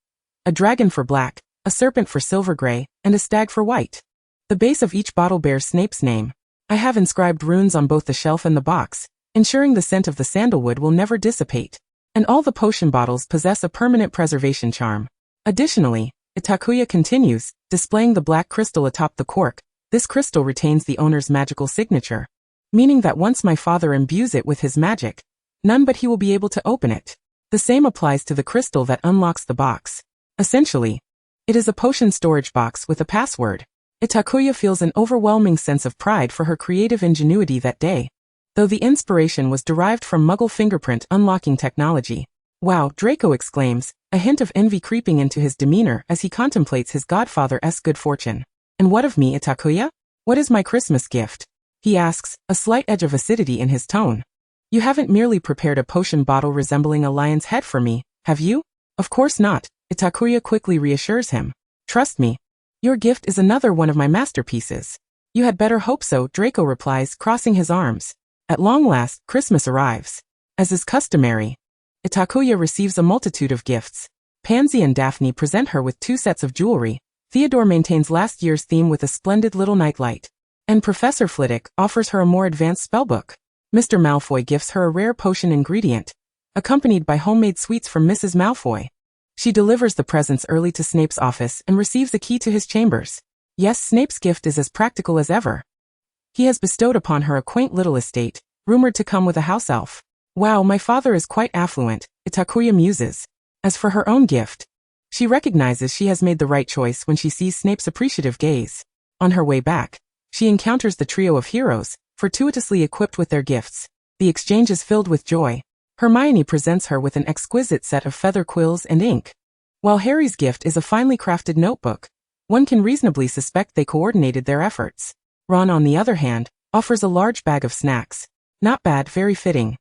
A dragon for black, a serpent for silver gray, and a stag for white. The base of each bottle bears Snape's name. I have inscribed runes on both the shelf and the box, ensuring the scent of the sandalwood will never dissipate. And all the potion bottles possess a permanent preservation charm. Additionally, Itakuya continues, displaying the black crystal atop the cork. This crystal retains the owner's magical signature, meaning that once my father imbues it with his magic, none but he will be able to open it. The same applies to the crystal that unlocks the box. Essentially, it is a potion storage box with a password. Itakuya feels an overwhelming sense of pride for her creative ingenuity that day, though the inspiration was derived from Muggle fingerprint unlocking technology. Wow, Draco exclaims, a hint of envy creeping into his demeanor as he contemplates his godfather's good fortune. And what of me, Itakuya? What is my Christmas gift? He asks, a slight edge of acidity in his tone. You haven't merely prepared a potion bottle resembling a lion's head for me, have you? Of course not, Itakuya quickly reassures him. Trust me. Your gift is another one of my masterpieces. You had better hope so, Draco replies, crossing his arms. At long last, Christmas arrives. As is customary, Itakuya receives a multitude of gifts. Pansy and Daphne present her with 2 sets of jewelry. Theodore maintains last year's theme with a splendid little nightlight. And Professor Flitwick offers her a more advanced spellbook. Mr. Malfoy gifts her a rare potion ingredient, accompanied by homemade sweets from Mrs. Malfoy. She delivers the presents early to Snape's office and receives a key to his chambers. Yes, Snape's gift is as practical as ever. He has bestowed upon her a quaint little estate, rumored to come with a house elf. Wow, my father is quite affluent, Itakuya muses. As for her own gift, she recognizes she has made the right choice when she sees Snape's appreciative gaze. On her way back, she encounters the trio of heroes, fortuitously equipped with their gifts. The exchange is filled with joy. Hermione presents her with an exquisite set of feather quills and ink, while Harry's gift is a finely crafted notebook. One can reasonably suspect they coordinated their efforts. Ron, on the other hand, offers a large bag of snacks. Not bad, very fitting.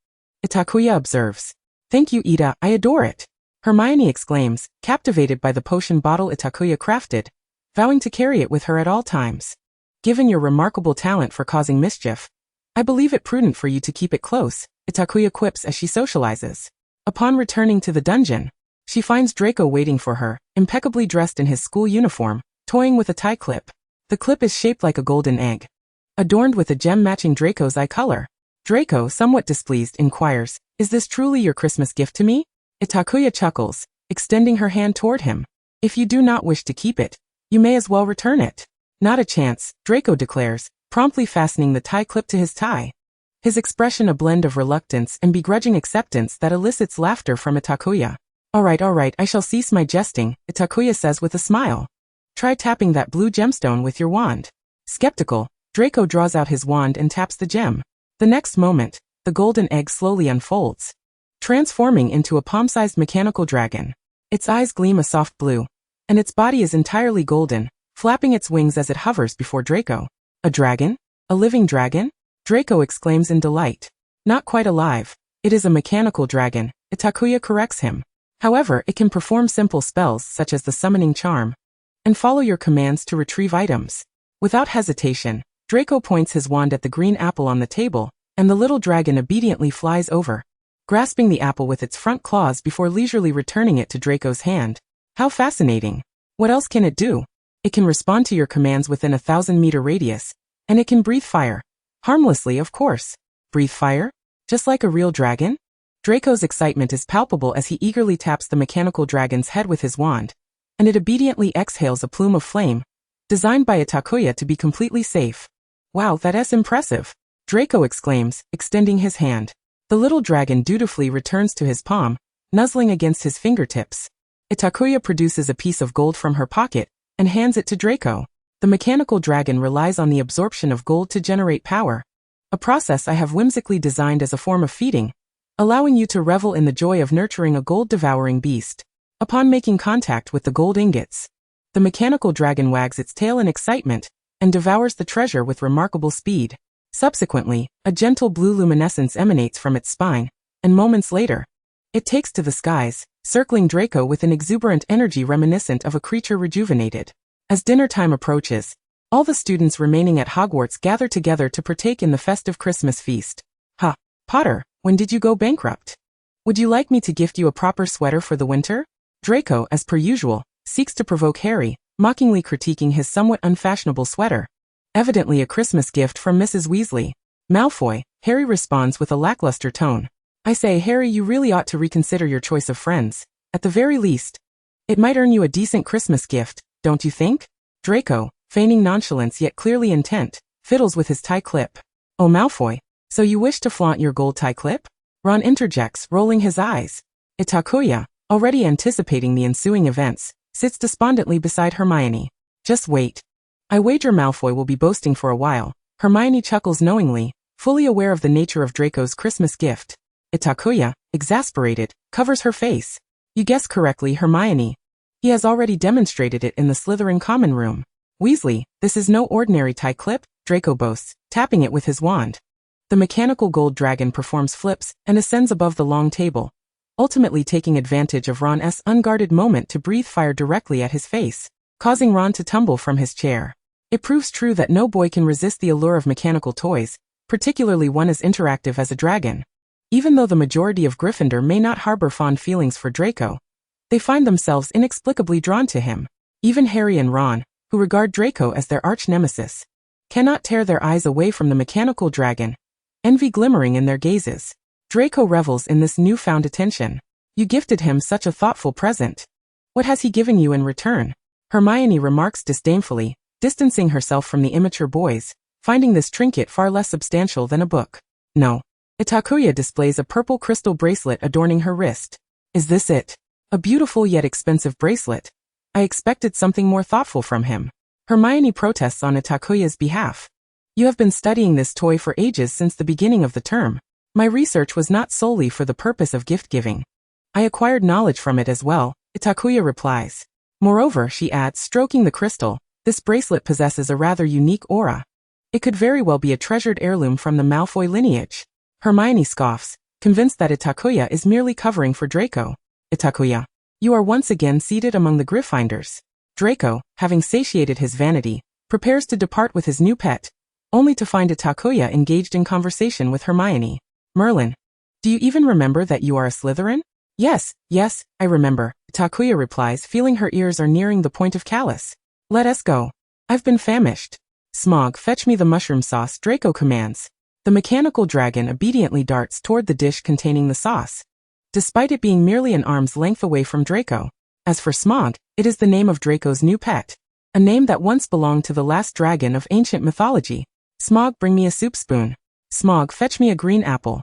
Itakuya observes. Thank you, Ida, I adore it. Hermione exclaims, captivated by the potion bottle Itakuya crafted, vowing to carry it with her at all times. Given your remarkable talent for causing mischief, I believe it prudent for you to keep it close, Itakuya quips as she socializes. Upon returning to the dungeon, she finds Draco waiting for her, impeccably dressed in his school uniform, toying with a tie clip. The clip is shaped like a golden egg, adorned with a gem matching Draco's eye color. Draco, somewhat displeased, inquires, is this truly your Christmas gift to me? Itakuya chuckles, extending her hand toward him. If you do not wish to keep it, you may as well return it. Not a chance, Draco declares, promptly fastening the tie clip to his tie. His expression a blend of reluctance and begrudging acceptance that elicits laughter from Itakuya. All right, I shall cease my jesting, Itakuya says with a smile. Try tapping that blue gemstone with your wand. Skeptical, Draco draws out his wand and taps the gem. The next moment, the golden egg slowly unfolds, transforming into a palm-sized mechanical dragon. Its eyes gleam a soft blue, and its body is entirely golden, flapping its wings as it hovers before Draco. A dragon? A living dragon? Draco exclaims in delight. Not quite alive. It is a mechanical dragon, Itakuya corrects him. However, it can perform simple spells such as the summoning charm, and follow your commands to retrieve items. Without hesitation, Draco points his wand at the green apple on the table, and the little dragon obediently flies over, grasping the apple with its front claws before leisurely returning it to Draco's hand. How fascinating. What else can it do? It can respond to your commands within a 1,000-meter radius, and it can breathe fire. Harmlessly, of course. Breathe fire? Just like a real dragon? Draco's excitement is palpable as he eagerly taps the mechanical dragon's head with his wand, and it obediently exhales a plume of flame, designed by Itakuya to be completely safe. Wow, that's impressive, Draco exclaims, extending his hand. The little dragon dutifully returns to his palm, nuzzling against his fingertips. Itakuya produces a piece of gold from her pocket and hands it to Draco. The mechanical dragon relies on the absorption of gold to generate power, a process I have whimsically designed as a form of feeding, allowing you to revel in the joy of nurturing a gold-devouring beast. Upon making contact with the gold ingots, the mechanical dragon wags its tail in excitement and devours the treasure with remarkable speed. Subsequently, a gentle blue luminescence emanates from its spine, and moments later, it takes to the skies, circling Draco with an exuberant energy reminiscent of a creature rejuvenated. As dinner time approaches, all the students remaining at Hogwarts gather together to partake in the festive Christmas feast. Ha! Potter, when did you go bankrupt? Would you like me to gift you a proper sweater for the winter? Draco, as per usual, seeks to provoke Harry, mockingly critiquing his somewhat unfashionable sweater. Evidently a Christmas gift from Mrs. Weasley. Malfoy, Harry responds with a lackluster tone. I say, Harry, you really ought to reconsider your choice of friends. At the very least, it might earn you a decent Christmas gift, don't you think? Draco, feigning nonchalance yet clearly intent, fiddles with his tie clip. Oh, Malfoy, so you wish to flaunt your gold tie clip? Ron interjects, rolling his eyes. Itakuya, already anticipating the ensuing events, sits despondently beside Hermione. Just wait. I wager Malfoy will be boasting for a while. Hermione chuckles knowingly, fully aware of the nature of Draco's Christmas gift. Itakuya, exasperated, covers her face. You guessed correctly, Hermione. He has already demonstrated it in the Slytherin common room. Weasley, this is no ordinary tie clip, Draco boasts, tapping it with his wand. The mechanical gold dragon performs flips and ascends above the long table, ultimately taking advantage of Ron's unguarded moment to breathe fire directly at his face, causing Ron to tumble from his chair. It proves true that no boy can resist the allure of mechanical toys, particularly one as interactive as a dragon. Even though the majority of Gryffindor may not harbor fond feelings for Draco, they find themselves inexplicably drawn to him. Even Harry and Ron, who regard Draco as their arch-nemesis, cannot tear their eyes away from the mechanical dragon, envy glimmering in their gazes. Draco revels in this newfound attention. You gifted him such a thoughtful present. What has he given you in return? Hermione remarks disdainfully, distancing herself from the immature boys, finding this trinket far less substantial than a book. No. Itakuya displays a purple crystal bracelet adorning her wrist. Is this it? A beautiful yet expensive bracelet. I expected something more thoughtful from him. Hermione protests on Itakuya's behalf. You have been studying this toy for ages since the beginning of the term. My research was not solely for the purpose of gift-giving. I acquired knowledge from it as well, Itakuya replies. Moreover, she adds, stroking the crystal, this bracelet possesses a rather unique aura. It could very well be a treasured heirloom from the Malfoy lineage. Hermione scoffs, convinced that Itakuya is merely covering for Draco. Itakuya, you are once again seated among the Gryffindors. Draco, having satiated his vanity, prepares to depart with his new pet, only to find Itakuya engaged in conversation with Hermione. Merlin, do you even remember that you are a Slytherin? Yes, I remember, Itakuya replies, feeling her ears are nearing the point of callus. Let us go. I've been famished. Smog, fetch me the mushroom sauce, Draco commands. The mechanical dragon obediently darts toward the dish containing the sauce, despite it being merely an arm's length away from Draco. As for Smog, it is the name of Draco's new pet, a name that once belonged to the last dragon of ancient mythology. Smog, bring me a soup spoon. Smog, fetch me a green apple.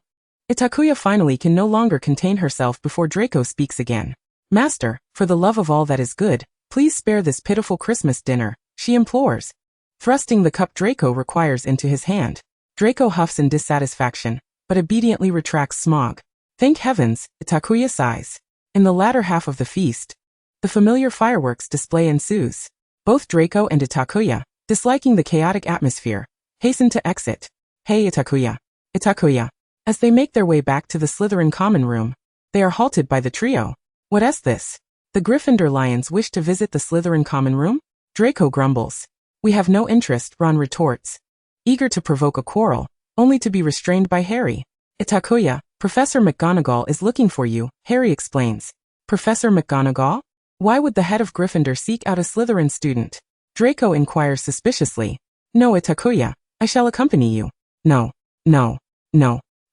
Itakuya finally can no longer contain herself before Draco speaks again. Master, for the love of all that is good, please spare this pitiful Christmas dinner, she implores, thrusting the cup Draco requires into his hand. Draco huffs in dissatisfaction, but obediently retracts Smog. Thank heavens, Itakuya sighs. In the latter half of the feast, the familiar fireworks display ensues. Both Draco and Itakuya, disliking the chaotic atmosphere, hasten to exit. Hey Itakuya. Itakuya. As they make their way back to the Slytherin common room, they are halted by the trio. What's this? The Gryffindor lions wish to visit the Slytherin common room? Draco grumbles. We have no interest, Ron retorts, eager to provoke a quarrel, only to be restrained by Harry. Itakuya, Professor McGonagall is looking for you, Harry explains. Professor McGonagall? Why would the head of Gryffindor seek out a Slytherin student? Draco inquires suspiciously. No, Itakuya, I shall accompany you. No.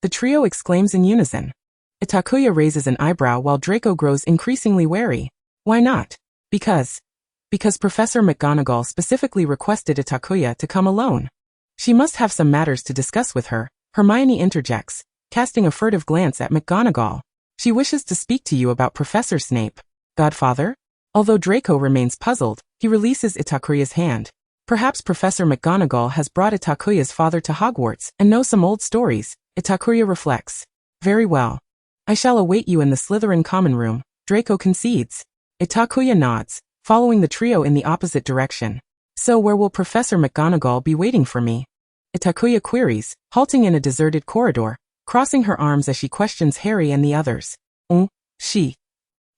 The trio exclaims in unison. Itakuya raises an eyebrow while Draco grows increasingly wary. Why not? Because Professor McGonagall specifically requested Itakuya to come alone. She must have some matters to discuss with her, Hermione interjects, casting a furtive glance at McGonagall. She wishes to speak to you about Professor Snape. Godfather? Although Draco remains puzzled, he releases Itakuya's hand. Perhaps Professor McGonagall has brought Itakuya's father to Hogwarts and knows some old stories, Itakuya reflects. Very well. I shall await you in the Slytherin common room, Draco concedes. Itakuya nods, following the trio in the opposite direction. So where will Professor McGonagall be waiting for me? Itakuya queries, halting in a deserted corridor, crossing her arms as she questions Harry and the others. She.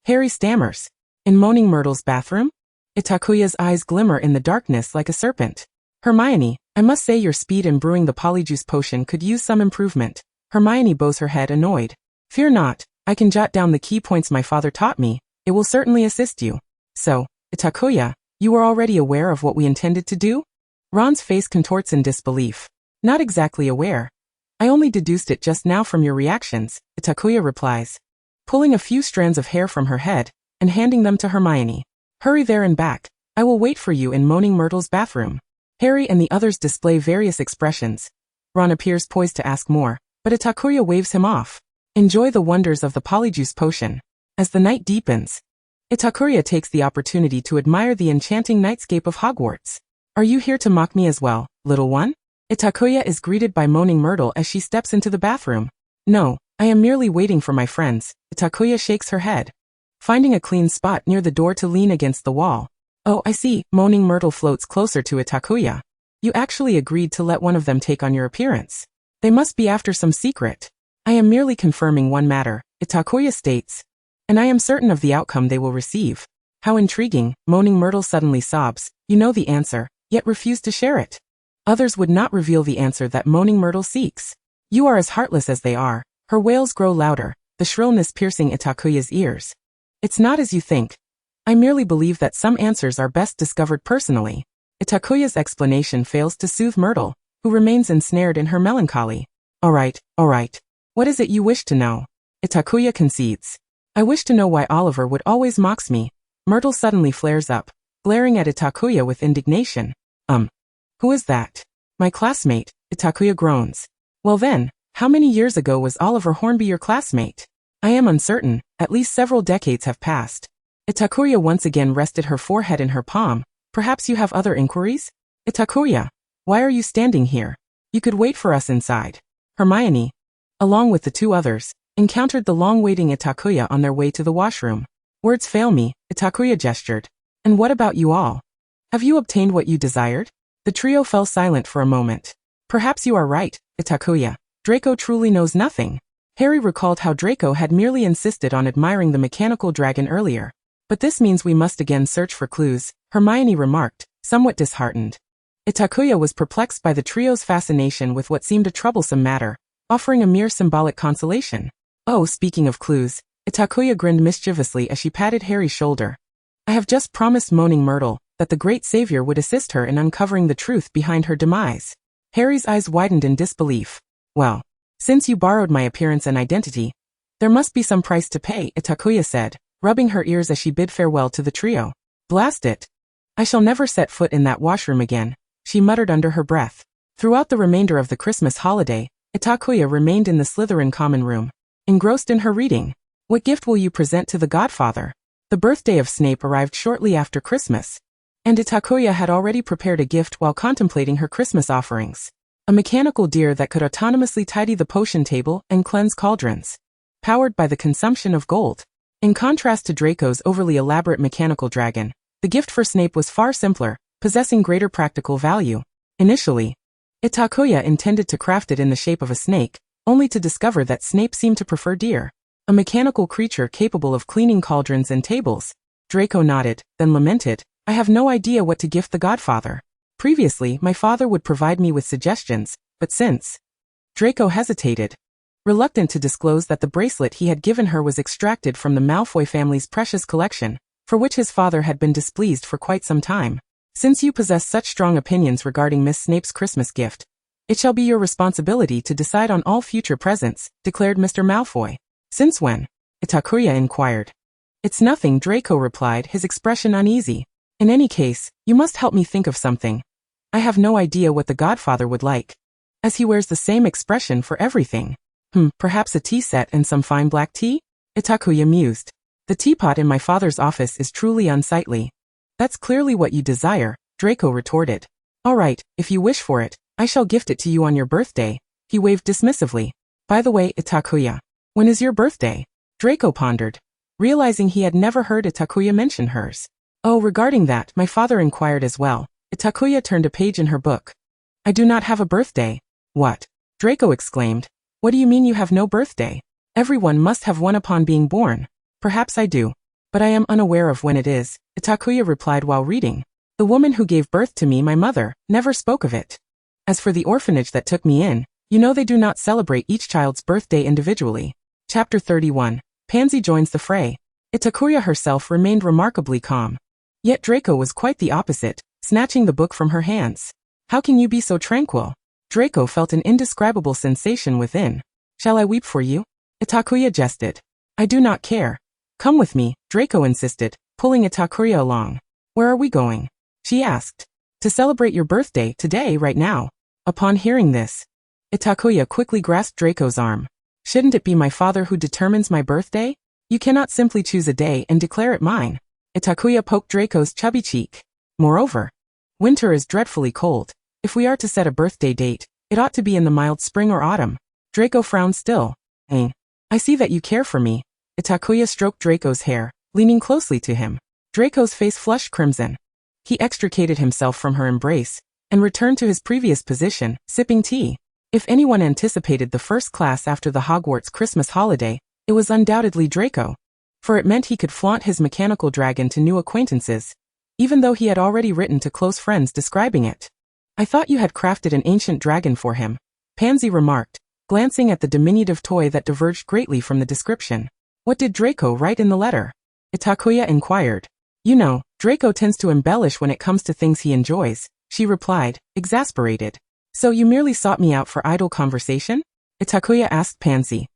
Harry stammers. In Moaning Myrtle's bathroom? Itakuya's eyes glimmer in the darkness like a serpent. Hermione, I must say your speed in brewing the polyjuice potion could use some improvement. Hermione bows her head annoyed. Fear not, I can jot down the key points my father taught me. It will certainly assist you. So, Itakuya, you were already aware of what we intended to do? Ron's face contorts in disbelief. Not exactly aware. I only deduced it just now from your reactions, Itakuya replies, pulling a few strands of hair from her head and handing them to Hermione. Hurry there and back. I will wait for you in Moaning Myrtle's bathroom. Harry and the others display various expressions. Ron appears poised to ask more, but Itakuya waves him off. Enjoy the wonders of the polyjuice potion. As the night deepens, Itakuya takes the opportunity to admire the enchanting nightscape of Hogwarts. Are you here to mock me as well, little one? Itakuya is greeted by Moaning Myrtle as she steps into the bathroom. No, I am merely waiting for my friends. Itakuya shakes her head, finding a clean spot near the door to lean against the wall. Oh, I see. Moaning Myrtle floats closer to Itakuya. You actually agreed to let one of them take on your appearance. They must be after some secret. I am merely confirming one matter, Itakuya states, and I am certain of the outcome they will receive. How intriguing. Moaning Myrtle suddenly sobs. You know the answer, yet refuse to share it. Others would not reveal the answer that Moaning Myrtle seeks. You are as heartless as they are. Her wails grow louder, the shrillness piercing Itakuya's ears. It's not as you think. I merely believe that some answers are best discovered personally. Itakuya's explanation fails to soothe Myrtle, who remains ensnared in her melancholy. All right. What is it you wish to know? Itakuya concedes. I wish to know why Oliver would always mock me. Myrtle suddenly flares up, glaring at Itakuya with indignation. Who is that? My classmate, Itakuya groans. Well then, how many years ago was Oliver Hornby your classmate? I am uncertain, at least several decades have passed. Itakuya once again rested her forehead in her palm. Perhaps you have other inquiries? Itakuya, why are you standing here? You could wait for us inside. Hermione, along with the two others, encountered the long-waiting Itakuya on their way to the washroom. Words fail me, Itakuya gestured. And what about you all? Have you obtained what you desired? The trio fell silent for a moment. Perhaps you are right, Itakuya. Draco truly knows nothing. Harry recalled how Draco had merely insisted on admiring the mechanical dragon earlier. But this means we must again search for clues, Hermione remarked, somewhat disheartened. Itakuya was perplexed by the trio's fascination with what seemed a troublesome matter, offering a mere symbolic consolation. Oh, speaking of clues, Itakuya grinned mischievously as she patted Harry's shoulder. I have just promised Moaning Myrtle that the great savior would assist her in uncovering the truth behind her demise. Harry's eyes widened in disbelief. Well, since you borrowed my appearance and identity, there must be some price to pay, Itakuya said, rubbing her ears as she bid farewell to the trio. Blast it. I shall never set foot in that washroom again, she muttered under her breath. Throughout the remainder of the Christmas holiday, Itakuya remained in the Slytherin common room, engrossed in her reading. What gift will you present to the godfather? The birthday of Snape arrived shortly after Christmas, and Itakuya had already prepared a gift while contemplating her Christmas offerings. A mechanical deer that could autonomously tidy the potion table and cleanse cauldrons, powered by the consumption of gold. In contrast to Draco's overly elaborate mechanical dragon, the gift for Snape was far simpler, possessing greater practical value. Initially, Itakuya intended to craft it in the shape of a snake, only to discover that Snape seemed to prefer deer, a mechanical creature capable of cleaning cauldrons and tables. Draco nodded, then lamented, I have no idea what to gift the godfather. Previously, my father would provide me with suggestions, but since... Draco hesitated, reluctant to disclose that the bracelet he had given her was extracted from the Malfoy family's precious collection, for which his father had been displeased for quite some time. Since you possess such strong opinions regarding Miss Snape's Christmas gift, it shall be your responsibility to decide on all future presents, declared Mr. Malfoy. Since when? Itakuya inquired. It's nothing, Draco replied, his expression uneasy. In any case, you must help me think of something. I have no idea what the godfather would like, as he wears the same expression for everything. Perhaps a tea set and some fine black tea? Itakuya mused. The teapot in my father's office is truly unsightly. That's clearly what you desire, Draco retorted. All right, if you wish for it, I shall gift it to you on your birthday. He waved dismissively. By the way, Itakuya, when is your birthday? Draco pondered, realizing he had never heard Itakuya mention hers. Oh, regarding that, my father inquired as well. Itakuya turned a page in her book. I do not have a birthday. What? Draco exclaimed. What do you mean you have no birthday? Everyone must have one upon being born. Perhaps I do, but I am unaware of when it is, Itakuya replied while reading. The woman who gave birth to me, my mother, never spoke of it. As for the orphanage that took me in, you know they do not celebrate each child's birthday individually. Chapter 31. Pansy joins the fray. Itakuya herself remained remarkably calm. Yet Draco was quite the opposite, snatching the book from her hands. How can you be so tranquil? Draco felt an indescribable sensation within. Shall I weep for you? Itakuya jested. I do not care. Come with me, Draco insisted, pulling Itakuya along. Where are we going? She asked. To celebrate your birthday, today, right now. Upon hearing this, Itakuya quickly grasped Draco's arm. Shouldn't it be my father who determines my birthday? You cannot simply choose a day and declare it mine. Itakuya poked Draco's chubby cheek. Moreover, winter is dreadfully cold. If we are to set a birthday date, it ought to be in the mild spring or autumn. Draco frowned still. I see that you care for me. Itakuya stroked Draco's hair, leaning closely to him. Draco's face flushed crimson. He extricated himself from her embrace and returned to his previous position, sipping tea. If anyone anticipated the first class after the Hogwarts Christmas holiday, it was undoubtedly Draco. For it meant he could flaunt his mechanical dragon to new acquaintances, even though he had already written to close friends describing it. I thought you had crafted an ancient dragon for him, Pansy remarked, glancing at the diminutive toy that diverged greatly from the description. What did Draco write in the letter? Itakuya inquired. You know, Draco tends to embellish when it comes to things he enjoys, she replied, exasperated. So you merely sought me out for idle conversation? Itakuya asked Pansy.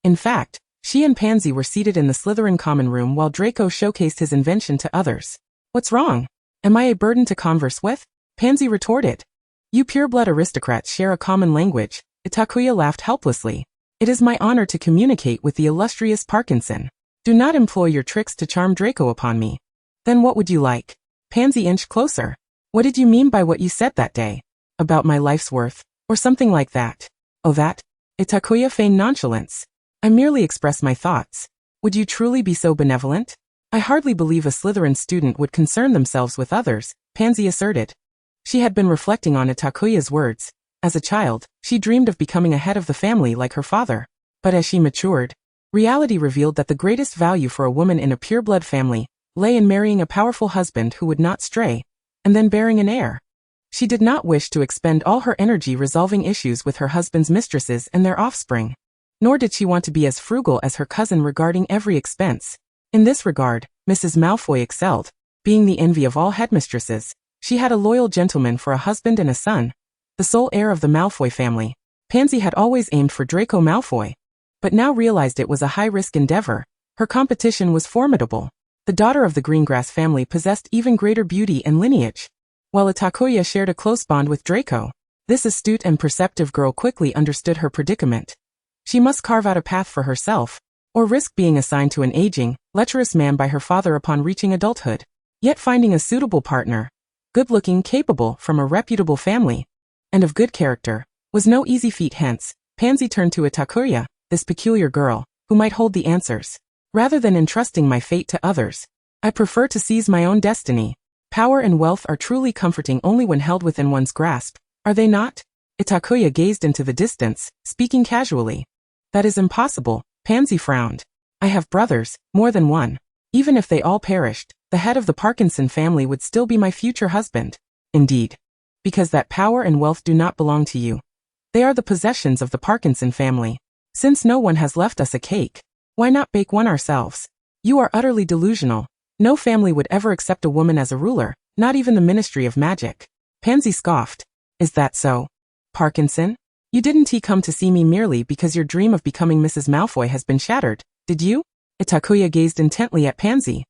In fact, she and Pansy were seated in the Slytherin common room while Draco showcased his invention to others. What's wrong? Am I a burden to converse with? Pansy retorted. You pureblood aristocrats share a common language. Itakuya laughed helplessly. It is my honor to communicate with the illustrious Parkinson. Do not employ your tricks to charm Draco upon me. Then what would you like? Pansy inched closer. What did you mean by what you said that day? About my life's worth, or something like that. Oh that? Itakuya feigned nonchalance. I merely express my thoughts. Would you truly be so benevolent? I hardly believe a Slytherin student would concern themselves with others, Pansy asserted. She had been reflecting on Itakuya's words. As a child, she dreamed of becoming a head of the family like her father. But as she matured, reality revealed that the greatest value for a woman in a pureblood family lay in marrying a powerful husband who would not stray, and then bearing an heir. She did not wish to expend all her energy resolving issues with her husband's mistresses and their offspring. Nor did she want to be as frugal as her cousin regarding every expense. In this regard, Mrs. Malfoy excelled. Being the envy of all headmistresses, she had a loyal gentleman for a husband and a son, the sole heir of the Malfoy family. Pansy had always aimed for Draco Malfoy, but now realized it was a high-risk endeavor. Her competition was formidable. The daughter of the Greengrass family possessed even greater beauty and lineage, while Itakuya shared a close bond with Draco. This astute and perceptive girl quickly understood her predicament. She must carve out a path for herself, or risk being assigned to an aging, lecherous man by her father upon reaching adulthood. Yet finding a suitable partner, good-looking, capable, from a reputable family, and of good character, was no easy feat. Hence, Pansy turned to Itakuya, this peculiar girl, who might hold the answers. Rather than entrusting my fate to others, I prefer to seize my own destiny. Power and wealth are truly comforting only when held within one's grasp, are they not? Itakuya gazed into the distance, speaking casually. That is impossible, Pansy frowned. I have brothers, more than one. Even if they all perished, the head of the Parkinson family would still be my future husband. Indeed. Because that power and wealth do not belong to you. They are the possessions of the Parkinson family. Since no one has left us a cake, why not bake one ourselves? You are utterly delusional. No family would ever accept a woman as a ruler, not even the Ministry of Magic. Pansy scoffed. Is that so? Parkinson? You didn't come to see me merely because your dream of becoming Mrs. Malfoy has been shattered, did you? Itakuya gazed intently at Pansy.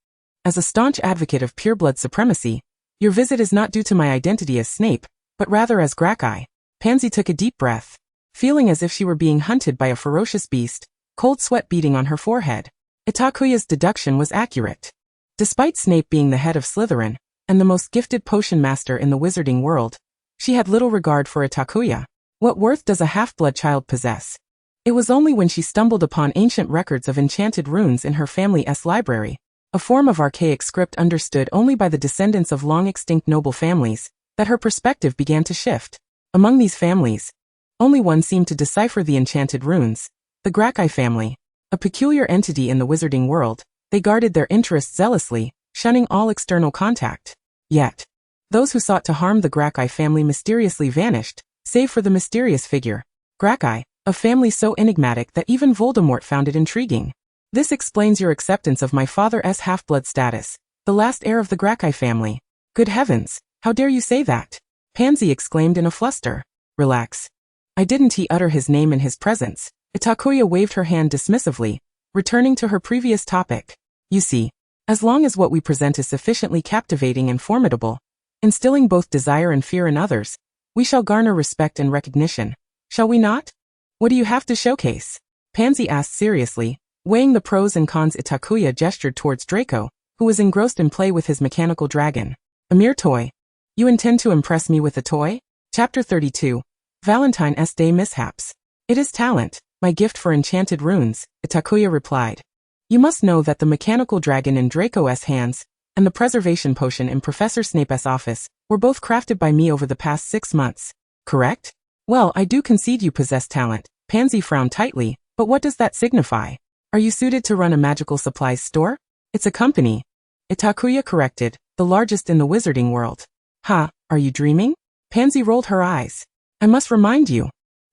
As a staunch advocate of pureblood supremacy, your visit is not due to my identity as Snape, but rather as Draco. Pansy took a deep breath, feeling as if she were being hunted by a ferocious beast, cold sweat beading on her forehead. Itakuya's deduction was accurate. Despite Snape being the head of Slytherin, and the most gifted potion master in the wizarding world, she had little regard for Itakuya. What worth does a half-blood child possess? It was only when she stumbled upon ancient records of enchanted runes in her family's library, a form of archaic script understood only by the descendants of long-extinct noble families, that her perspective began to shift. Among these families, only one seemed to decipher the enchanted runes, the Draco family. A peculiar entity in the wizarding world, they guarded their interests zealously, shunning all external contact. Yet, those who sought to harm the Draco family mysteriously vanished, save for the mysterious figure, Draco, a family so enigmatic that even Voldemort found it intriguing. This explains your acceptance of my father's half-blood status, the last heir of the Draco family. Good heavens, how dare you say that? Pansy exclaimed in a fluster. Relax. I didn't he utter his name in his presence. Itakuya waved her hand dismissively, returning to her previous topic. You see, as long as what we present is sufficiently captivating and formidable, instilling both desire and fear in others, we shall garner respect and recognition. Shall we not? What do you have to showcase? Pansy asked seriously, weighing the pros and cons. Itakuya gestured towards Draco, who was engrossed in play with his mechanical dragon. A mere toy. You intend to impress me with a toy? Chapter 32. Valentine's Day Mishaps. It is talent, my gift for enchanted runes, Itakuya replied. You must know that the mechanical dragon in Draco's hands, and the preservation potion in Professor Snape's office, were both crafted by me over the past 6 months. Correct? Well, I do concede you possess talent. Pansy frowned tightly, but what does that signify? Are you suited to run a magical supplies store? It's a company. Itakuya corrected, the largest in the wizarding world. Ha, are you dreaming? Pansy rolled her eyes. I must remind you.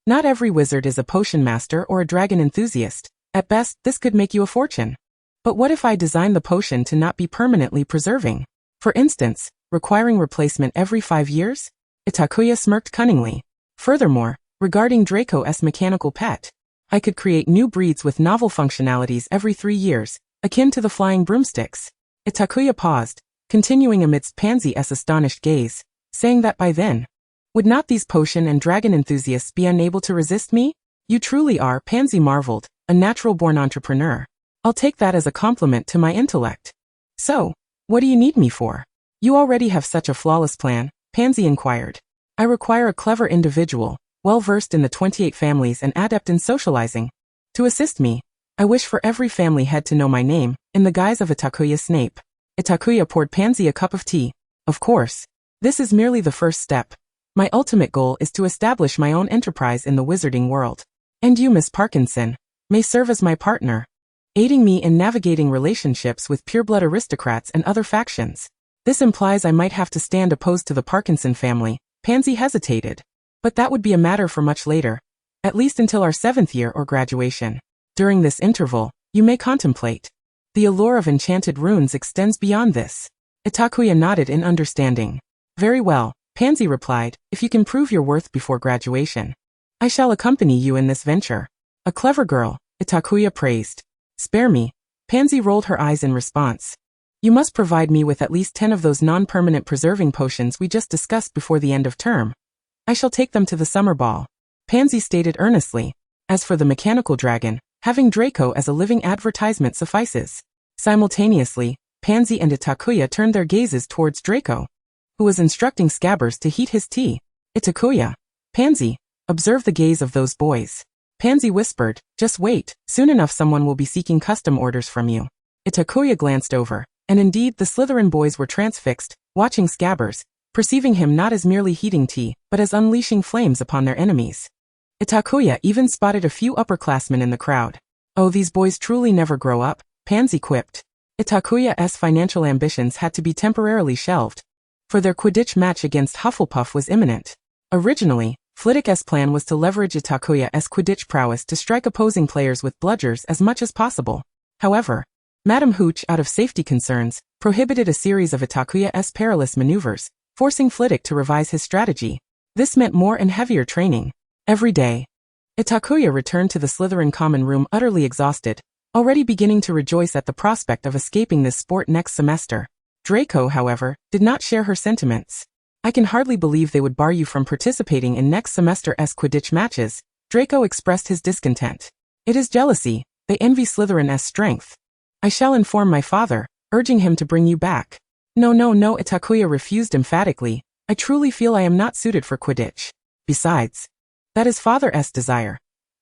Not every wizard is a potion master or a dragon enthusiast. At best, this could make you a fortune. But what if I design the potion to not be permanently preserving? For instance, requiring replacement every 5 years? Itakuya smirked cunningly. Furthermore, regarding Draco's mechanical pet, I could create new breeds with novel functionalities every 3 years, akin to the flying broomsticks. Itakuya paused, continuing amidst Pansy's astonished gaze, saying that by then, would not these potion and dragon enthusiasts be unable to resist me? You truly are, Pansy marveled, a natural-born entrepreneur. I'll take that as a compliment to my intellect. So, what do you need me for? You already have such a flawless plan, Pansy inquired. I require a clever individual, well-versed in the 28 families and adept in socializing. To assist me, I wish for every family head to know my name, in the guise of Itakuya Snape. Itakuya poured Pansy a cup of tea. Of course. This is merely the first step. My ultimate goal is to establish my own enterprise in the wizarding world. And you, Miss Parkinson, may serve as my partner, aiding me in navigating relationships with pureblood aristocrats and other factions. This implies I might have to stand opposed to the Parkinson family. Pansy hesitated. But that would be a matter for much later, at least until our 7th year or graduation. During this interval, you may contemplate. The allure of enchanted runes extends beyond this. Itakuya nodded in understanding. Very well, Pansy replied, if you can prove your worth before graduation, I shall accompany you in this venture. A clever girl, Itakuya praised. Spare me. Pansy rolled her eyes in response. You must provide me with at least 10 of those non-permanent preserving potions we just discussed before the end of term. I shall take them to the summer ball. Pansy stated earnestly. As for the mechanical dragon, having Draco as a living advertisement suffices. Simultaneously, Pansy and Itakuya turned their gazes towards Draco, who was instructing Scabbers to heat his tea. Itakuya, Pansy, observe the gaze of those boys. Pansy whispered, just wait, soon enough someone will be seeking custom orders from you. Itakuya glanced over, and indeed the Slytherin boys were transfixed, watching Scabbers, perceiving him not as merely heating tea, but as unleashing flames upon their enemies. Itakuya even spotted a few upperclassmen in the crowd. Oh, these boys truly never grow up, Pansy quipped. Itakuya's financial ambitions had to be temporarily shelved, for their Quidditch match against Hufflepuff was imminent. Originally, Flitwick's plan was to leverage Itakuya's Quidditch prowess to strike opposing players with bludgers as much as possible. However, Madame Hooch, out of safety concerns, prohibited a series of Itakuya's perilous maneuvers, forcing Flitwick to revise his strategy. This meant more and heavier training. Every day. Itakuya returned to the Slytherin common room utterly exhausted, already beginning to rejoice at the prospect of escaping this sport next semester. Draco, however, did not share her sentiments. I can hardly believe they would bar you from participating in next semester's Quidditch matches. Draco expressed his discontent. It is jealousy. They envy Slytherin's strength. I shall inform my father, urging him to bring you back. No, Itakuya refused emphatically. I truly feel I am not suited for Quidditch. Besides, that is father's desire.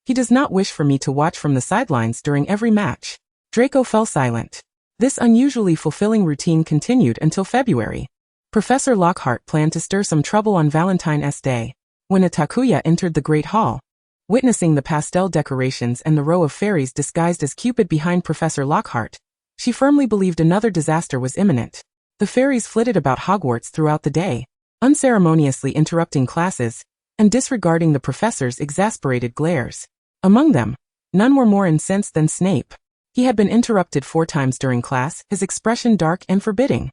He does not wish for me to watch from the sidelines during every match. Draco fell silent. This unusually fulfilling routine continued until February. Professor Lockhart planned to stir some trouble on Valentine's Day. When Itakuya entered the Great Hall, witnessing the pastel decorations and the row of fairies disguised as Cupid behind Professor Lockhart, she firmly believed another disaster was imminent. The fairies flitted about Hogwarts throughout the day, unceremoniously interrupting classes, and disregarding the professor's exasperated glares. Among them, none were more incensed than Snape. He had been interrupted 4 times during class, his expression dark and forbidding.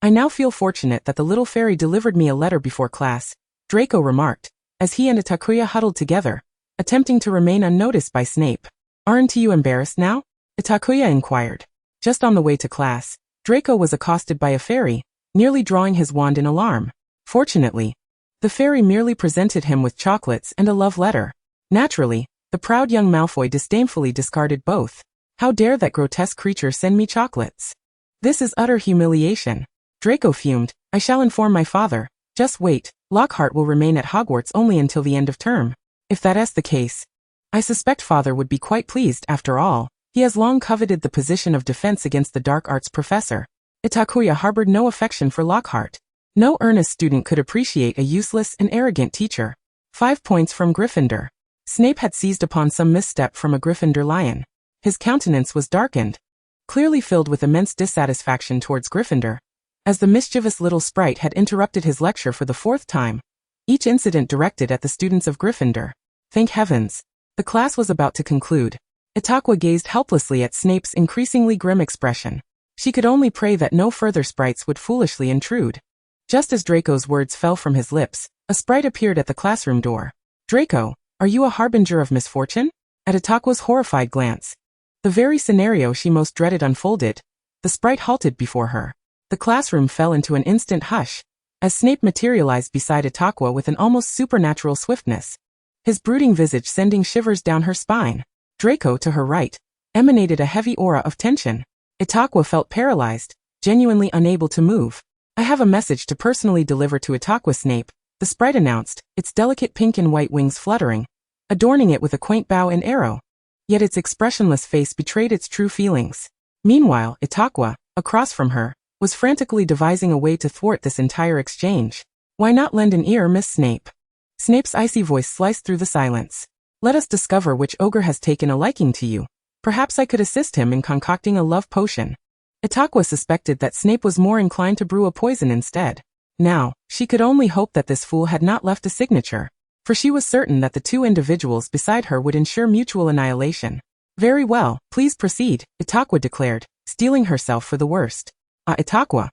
I now feel fortunate that the little fairy delivered me a letter before class, Draco remarked, as he and Itakuya huddled together, attempting to remain unnoticed by Snape. Aren't you embarrassed now? Itakuya inquired. Just on the way to class, Draco was accosted by a fairy, nearly drawing his wand in alarm. Fortunately, the fairy merely presented him with chocolates and a love letter. Naturally, the proud young Malfoy disdainfully discarded both. How dare that grotesque creature send me chocolates? This is utter humiliation. Draco fumed. I shall inform my father. Just wait, Lockhart will remain at Hogwarts only until the end of term. If that's the case, I suspect father would be quite pleased. After all, he has long coveted the position of defense against the dark arts professor. Itakuya harbored no affection for Lockhart. No earnest student could appreciate a useless and arrogant teacher. 5 points from Gryffindor. Snape had seized upon some misstep from a Gryffindor lion. His countenance was darkened, clearly filled with immense dissatisfaction towards Gryffindor, as the mischievous little sprite had interrupted his lecture for the 4th time, each incident directed at the students of Gryffindor. Thank heavens. The class was about to conclude. Itakuya gazed helplessly at Snape's increasingly grim expression. She could only pray that no further sprites would foolishly intrude. Just as Draco's words fell from his lips, a sprite appeared at the classroom door. Draco, are you a harbinger of misfortune? At Itakuya's horrified glance, the very scenario she most dreaded unfolded. The sprite halted before her. The classroom fell into an instant hush, as Snape materialized beside Itakuya with an almost supernatural swiftness, his brooding visage sending shivers down her spine. Draco, to her right, emanated a heavy aura of tension. Itakuya felt paralyzed, genuinely unable to move. I have a message to personally deliver to Itakuya, Snape, the sprite announced, its delicate pink and white wings fluttering, adorning it with a quaint bow and arrow. Yet its expressionless face betrayed its true feelings. Meanwhile, Itakuya, across from her, was frantically devising a way to thwart this entire exchange. Why not lend an ear, Miss Snape? Snape's icy voice sliced through the silence. Let us discover which ogre has taken a liking to you. Perhaps I could assist him in concocting a love potion. Itakuya suspected that Snape was more inclined to brew a poison instead. Now, she could only hope that this fool had not left a signature, for she was certain that the two individuals beside her would ensure mutual annihilation. Very well, please proceed, Itakuya declared, steeling herself for the worst. Itakuya,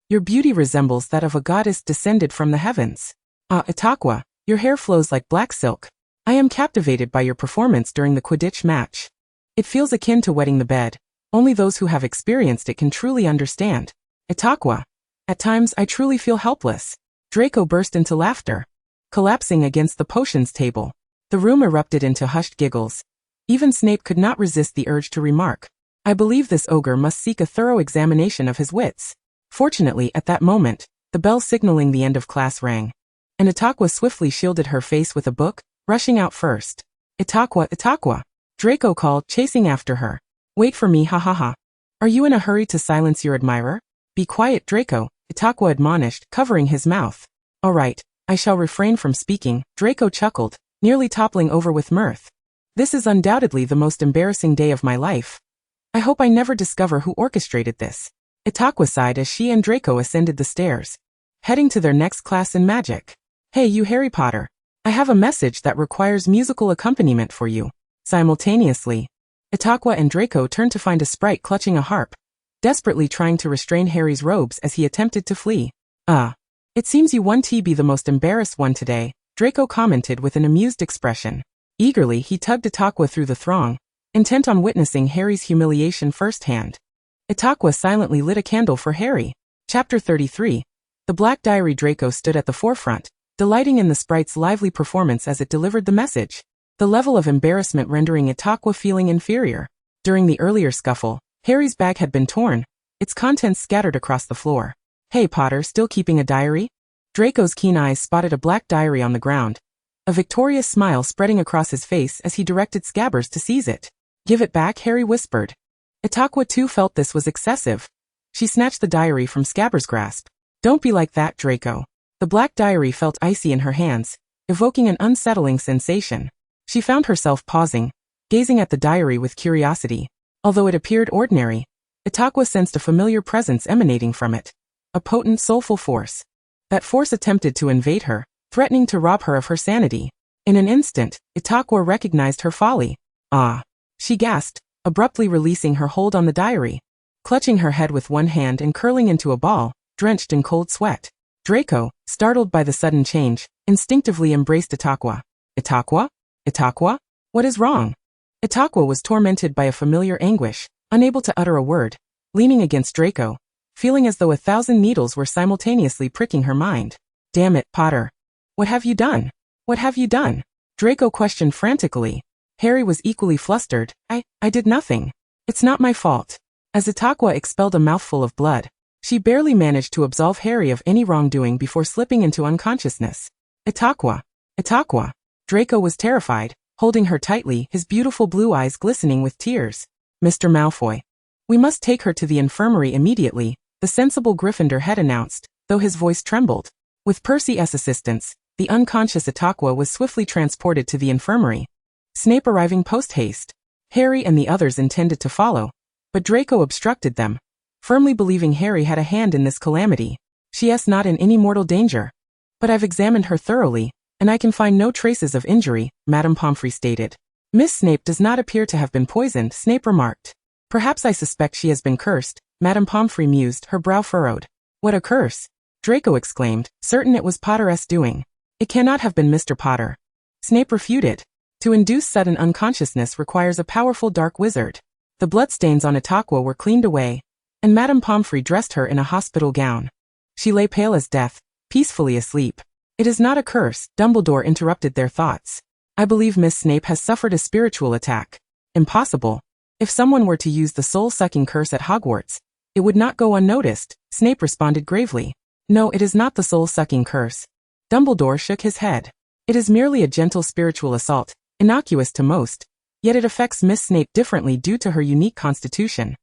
your beauty resembles that of a goddess descended from the heavens. Itakuya, your hair flows like black silk. I am captivated by your performance during the Quidditch match. It feels akin to wetting the bed. Only those who have experienced it can truly understand. Itakuya, at times I truly feel helpless. Draco burst into laughter, collapsing against the potions table. The room erupted into hushed giggles. Even Snape could not resist the urge to remark, I believe this ogre must seek a thorough examination of his wits. Fortunately, at that moment, the bell signaling the end of class rang, and Itakuya swiftly shielded her face with a book, rushing out first. Itakuya, Itakuya, Draco called, chasing after her. Wait for me, ha ha ha. Are you in a hurry to silence your admirer? Be quiet, Draco, Itakuya admonished, covering his mouth. All right, I shall refrain from speaking, Draco chuckled, nearly toppling over with mirth. This is undoubtedly the most embarrassing day of my life. I hope I never discover who orchestrated this. Itakuya sighed as she and Draco ascended the stairs, heading to their next class in magic. Hey you Harry Potter, I have a message that requires musical accompaniment for you. Simultaneously, Itakuya and Draco turned to find a sprite clutching a harp, desperately trying to restrain Harry's robes as he attempted to flee. It seems you want to be the most embarrassed one today, Draco commented with an amused expression. Eagerly he tugged Itakuya through the throng, intent on witnessing Harry's humiliation firsthand. Itakuya silently lit a candle for Harry. Chapter 33. The Black Diary. Draco stood at the forefront, delighting in the sprite's lively performance as it delivered the message, the level of embarrassment rendering Itakuya feeling inferior. During the earlier scuffle, Harry's bag had been torn, its contents scattered across the floor. Hey Potter, still keeping a diary? Draco's keen eyes spotted a black diary on the ground, a victorious smile spreading across his face as he directed Scabbers to seize it. Give it back, Harry whispered. Itakuya too felt this was excessive. She snatched the diary from Scabbers' grasp. Don't be like that, Draco. The black diary felt icy in her hands, evoking an unsettling sensation. She found herself pausing, gazing at the diary with curiosity. Although it appeared ordinary, Itakuya sensed a familiar presence emanating from it. A potent, soulful force. That force attempted to invade her, threatening to rob her of her sanity. In an instant, Itakuya recognized her folly. She gasped, abruptly releasing her hold on the diary, clutching her head with one hand and curling into a ball, drenched in cold sweat. Draco, startled by the sudden change, instinctively embraced Itakuya. Itakuya? Itakuya? What is wrong? Itakuya was tormented by a familiar anguish, unable to utter a word, leaning against Draco, feeling as though 1,000 needles were simultaneously pricking her mind. Damn it, Potter. What have you done? What have you done? Draco questioned frantically. Harry was equally flustered. I did nothing. It's not my fault. As Itakuya expelled a mouthful of blood, she barely managed to absolve Harry of any wrongdoing before slipping into unconsciousness. Itakuya. Itakuya. Draco was terrified, holding her tightly, his beautiful blue eyes glistening with tears. Mr. Malfoy. We must take her to the infirmary immediately, the sensible Gryffindor had announced, though his voice trembled. With Percy's assistance, the unconscious Itakuya was swiftly transported to the infirmary. Snape arriving post-haste. Harry and the others intended to follow, but Draco obstructed them, firmly believing Harry had a hand in this calamity. She is not in any mortal danger. But I've examined her thoroughly, and I can find no traces of injury, Madame Pomfrey stated. Miss Snape does not appear to have been poisoned, Snape remarked. Perhaps I suspect she has been cursed, Madame Pomfrey mused, her brow furrowed. What a curse! Draco exclaimed, certain it was Potter's doing. It cannot have been Mr. Potter. Snape refuted. To induce sudden unconsciousness requires a powerful dark wizard. The bloodstains on Itakuya were cleaned away, and Madame Pomfrey dressed her in a hospital gown. She lay pale as death, peacefully asleep. It is not a curse, Dumbledore interrupted their thoughts. I believe Miss Snape has suffered a spiritual attack. Impossible. If someone were to use the soul-sucking curse at Hogwarts, it would not go unnoticed, Snape responded gravely. No, it is not the soul-sucking curse. Dumbledore shook his head. It is merely a gentle spiritual assault, innocuous to most, yet it affects Miss Snape differently due to her unique constitution.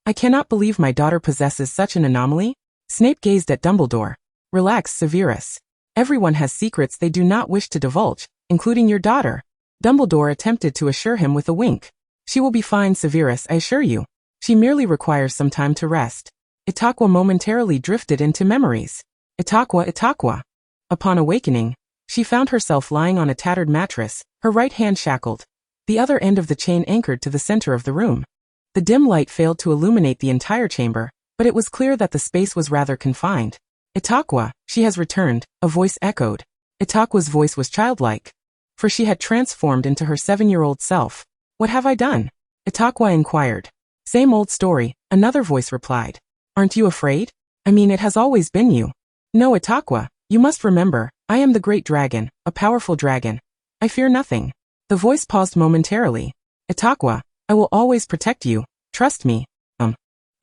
I cannot believe my daughter possesses such an anomaly. Snape gazed at Dumbledore. Relax, Severus. Everyone has secrets they do not wish to divulge, including your daughter. Dumbledore attempted to assure him with a wink. She will be fine, Severus, I assure you. She merely requires some time to rest. Itakuya momentarily drifted into memories. Itakuya. Upon awakening, she found herself lying on a tattered mattress, her right hand shackled, the other end of the chain anchored to the center of the room. The dim light failed to illuminate the entire chamber, but it was clear that the space was rather confined. Itakuya, she has returned, a voice echoed. Itakuya's voice was childlike, for she had transformed into her 7-year-old self. What have I done? Itakuya inquired. Same old story, another voice replied. Aren't you afraid? I mean, it has always been you. No, Itakuya, you must remember, I am the great dragon, a powerful dragon. I fear nothing. The voice paused momentarily. Itakuya, I will always protect you, trust me.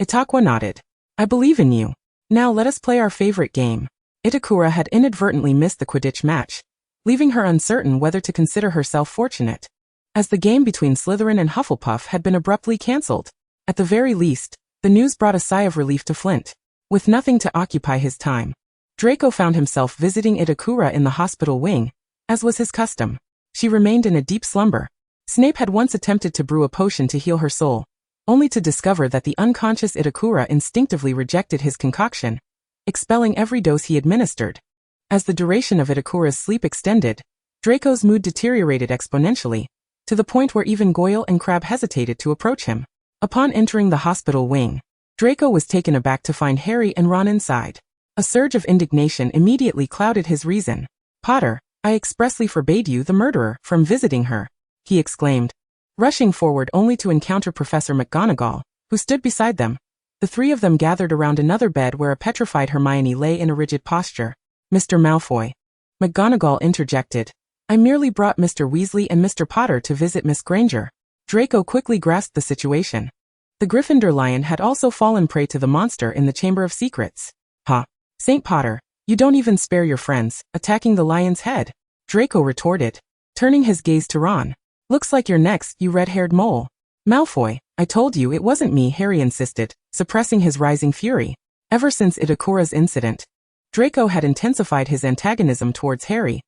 Itakuya nodded. I believe in you. Now let us play our favorite game. Itakuya had inadvertently missed the Quidditch match, leaving her uncertain whether to consider herself fortunate, as the game between Slytherin and Hufflepuff had been abruptly cancelled. At the very least, the news brought a sigh of relief to Flint. With nothing to occupy his time, Draco found himself visiting Itakuya in the hospital wing, as was his custom. She remained in a deep slumber. Snape had once attempted to brew a potion to heal her soul, only to discover that the unconscious Itakuya instinctively rejected his concoction, expelling every dose he administered. As the duration of Itakuya's sleep extended, Draco's mood deteriorated exponentially, to the point where even Goyle and Crabbe hesitated to approach him. Upon entering the hospital wing, Draco was taken aback to find Harry and Ron inside. A surge of indignation immediately clouded his reason. Potter, I expressly forbade you, the murderer, from visiting her, he exclaimed, rushing forward only to encounter Professor McGonagall, who stood beside them. The three of them gathered around another bed where a petrified Hermione lay in a rigid posture. Mr. Malfoy. McGonagall interjected. I merely brought Mr. Weasley and Mr. Potter to visit Miss Granger. Draco quickly grasped the situation. The Gryffindor lion had also fallen prey to the monster in the Chamber of Secrets. Ha! St. Potter, you don't even spare your friends, attacking the lion's head, Draco retorted, turning his gaze to Ron. Looks like you're next, you red-haired mole. Malfoy, I told you it wasn't me, Harry insisted, suppressing his rising fury. Ever since Itakuya's incident, Draco had intensified his antagonism towards Harry,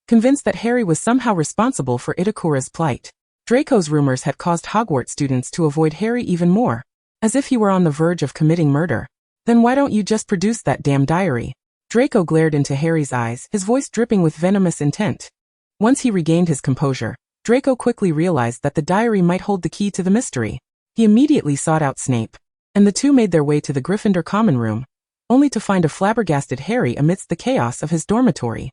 convinced that Harry was somehow responsible for Itakuya's plight. Draco's rumors had caused Hogwarts students to avoid Harry even more, as if he were on the verge of committing murder. Then why don't you just produce that damn diary? Draco glared into Harry's eyes, his voice dripping with venomous intent. Once he regained his composure, Draco quickly realized that the diary might hold the key to the mystery. He immediately sought out Snape, and the two made their way to the Gryffindor common room, only to find a flabbergasted Harry amidst the chaos of his dormitory.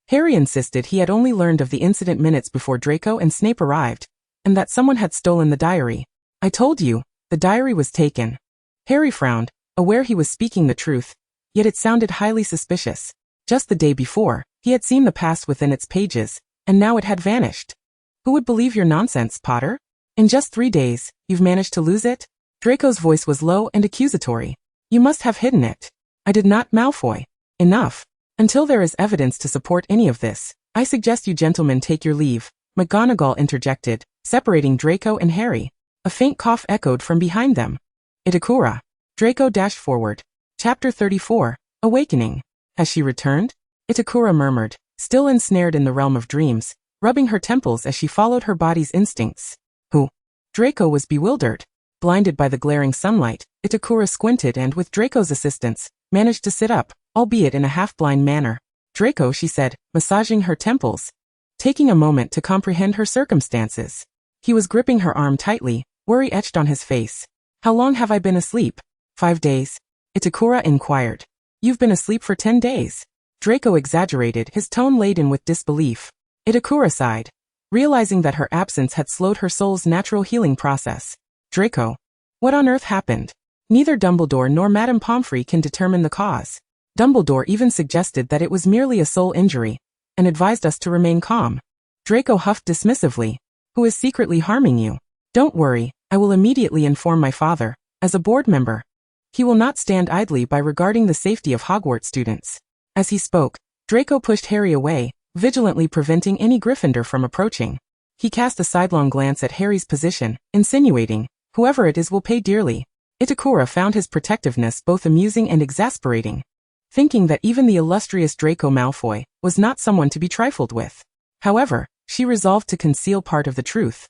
Harry insisted he had only learned of the incident minutes before Draco and Snape arrived, and that someone had stolen the diary. I told you, the diary was taken. Harry frowned, aware he was speaking the truth, yet it sounded highly suspicious. Just the day before, he had seen the past within its pages, and now it had vanished. Who would believe your nonsense, Potter? In just 3 days, you've managed to lose it? Draco's voice was low and accusatory. You must have hidden it. I did not, Malfoy. Enough. Until there is evidence to support any of this, I suggest you gentlemen take your leave, McGonagall interjected, separating Draco and Harry. A faint cough echoed from behind them. Itakura. Draco dashed forward. Chapter 34, Awakening. Has she returned? Itakura murmured, still ensnared in the realm of dreams, rubbing her temples as she followed her body's instincts. Who? Draco was bewildered. Blinded by the glaring sunlight, Itakura squinted and, with Draco's assistance, managed to sit up, albeit in a half-blind manner. Draco, she said, massaging her temples, taking a moment to comprehend her circumstances. He was gripping her arm tightly, worry etched on his face. How long have I been asleep? 5 days. Itakura inquired. You've been asleep for 10 days. Draco exaggerated, his tone laden with disbelief. Itakura sighed, realizing that her absence had slowed her soul's natural healing process. Draco. What on earth happened? Neither Dumbledore nor Madame Pomfrey can determine the cause. Dumbledore even suggested that it was merely a soul injury, and advised us to remain calm. Draco huffed dismissively. Who is secretly harming you? Don't worry, I will immediately inform my father. As a board member, he will not stand idly by regarding the safety of Hogwarts students. As he spoke, Draco pushed Harry away, vigilantly preventing any Gryffindor from approaching. He cast a sidelong glance at Harry's position, insinuating, whoever it is will pay dearly. Itakura found his protectiveness both amusing and exasperating, thinking that even the illustrious Draco Malfoy was not someone to be trifled with. However, she resolved to conceal part of the truth.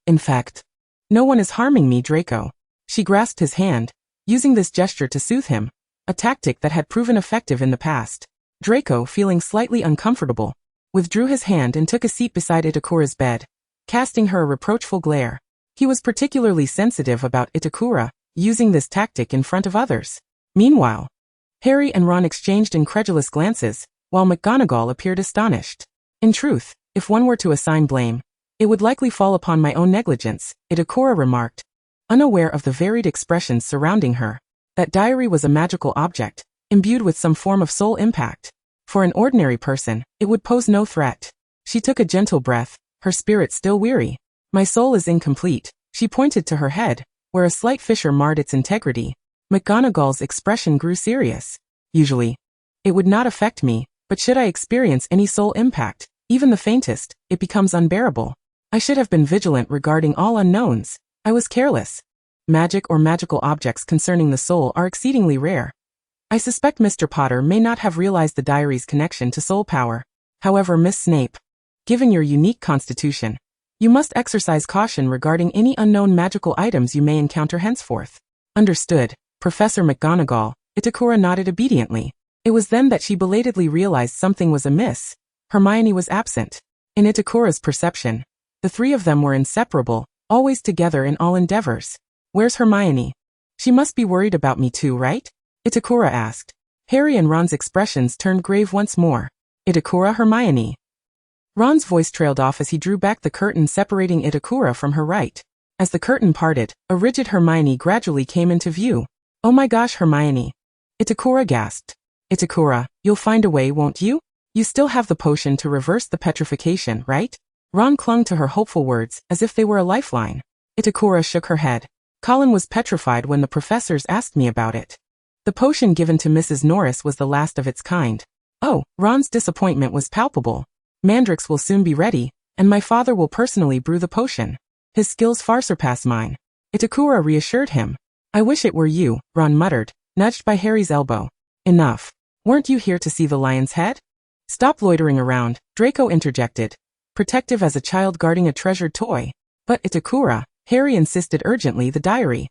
In fact, no one is harming me, Draco. She grasped his hand, using this gesture to soothe him, a tactic that had proven effective in the past. Draco, feeling slightly uncomfortable, withdrew his hand and took a seat beside Itakura's bed, casting her a reproachful glare. He was particularly sensitive about Itakura using this tactic in front of others. Meanwhile, Harry and Ron exchanged incredulous glances, while McGonagall appeared astonished. In truth, if one were to assign blame, it would likely fall upon my own negligence, Itakura remarked, unaware of the varied expressions surrounding her. That diary was a magical object, imbued with some form of soul impact. For an ordinary person, it would pose no threat. She took a gentle breath, her spirit still weary. My soul is incomplete. She pointed to her head, where a slight fissure marred its integrity. McGonagall's expression grew serious. Usually, it would not affect me, but should I experience any soul impact, even the faintest, it becomes unbearable. I should have been vigilant regarding all unknowns. I was careless. Magic or magical objects concerning the soul are exceedingly rare. I suspect Mr. Potter may not have realized the diary's connection to soul power. However, Miss Snape, given your unique constitution, you must exercise caution regarding any unknown magical items you may encounter henceforth. Understood, Professor McGonagall. Itakura nodded obediently. It was then that she belatedly realized something was amiss. Hermione was absent. In Itakura's perception, the three of them were inseparable, always together in all endeavors. Where's Hermione? She must be worried about me too, right? Itakura asked. Harry and Ron's expressions turned grave once more. Itakura, Hermione. Ron's voice trailed off as he drew back the curtain separating Itakura from her right. As the curtain parted, a rigid Hermione gradually came into view. Oh my gosh, Hermione. Itakura gasped. Itakura, you'll find a way, won't you? You still have the potion to reverse the petrification, right? Ron clung to her hopeful words, as if they were a lifeline. Itakura shook her head. Colin was petrified when the professors asked me about it. The potion given to Mrs. Norris was the last of its kind. Oh, Ron's disappointment was palpable. Mandrix will soon be ready, and my father will personally brew the potion. His skills far surpass mine. Itakura reassured him. I wish it were you, Ron muttered, nudged by Harry's elbow. Enough. Weren't you here to see the lion's head? Stop loitering around, Draco interjected, protective as a child guarding a treasured toy. But Itakura, Harry insisted urgently, the diary.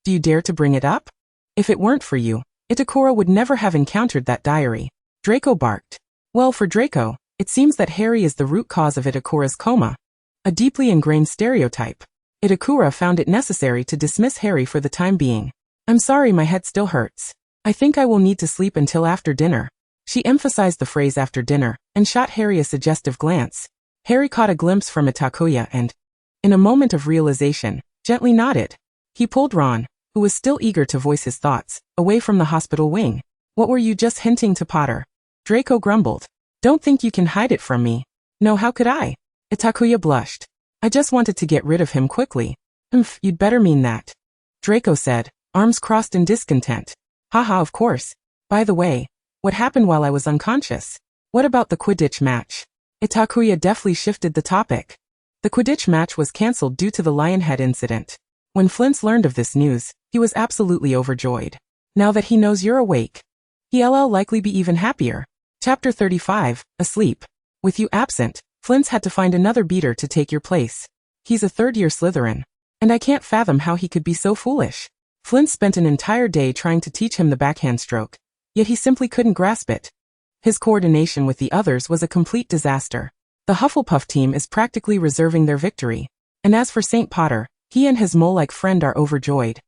Do you dare to bring it up? If it weren't for you, Itakura would never have encountered that diary. Draco barked. Well, for Draco, it seems that Harry is the root cause of Itakura's coma. A deeply ingrained stereotype. Itakura found it necessary to dismiss Harry for the time being. I'm sorry, my head still hurts. I think I will need to sleep until after dinner. She emphasized the phrase after dinner, and shot Harry a suggestive glance. Harry caught a glimpse from Itakuya and, in a moment of realization, gently nodded. He pulled Ron, who was still eager to voice his thoughts, away from the hospital wing. What were you just hinting to Potter? Draco grumbled. Don't think you can hide it from me. No, how could I? Itakuya blushed. I just wanted to get rid of him quickly. You'd better mean that. Draco said, arms crossed in discontent. Haha, of course. By the way, what happened while I was unconscious? What about the Quidditch match? Itakuya deftly shifted the topic. The Quidditch match was cancelled due to the Lionhead incident. When Flint learned of this news, he was absolutely overjoyed. Now that he knows you're awake, he'll likely be even happier. Chapter 35, Asleep. With you absent, Flint's had to find another beater to take your place. He's a third-year Slytherin. And I can't fathom how he could be so foolish. Flint spent an entire day trying to teach him the backhand stroke, yet he simply couldn't grasp it. His coordination with the others was a complete disaster. The Hufflepuff team is practically reserving their victory. And as for St. Potter, he and his mole-like friend are overjoyed,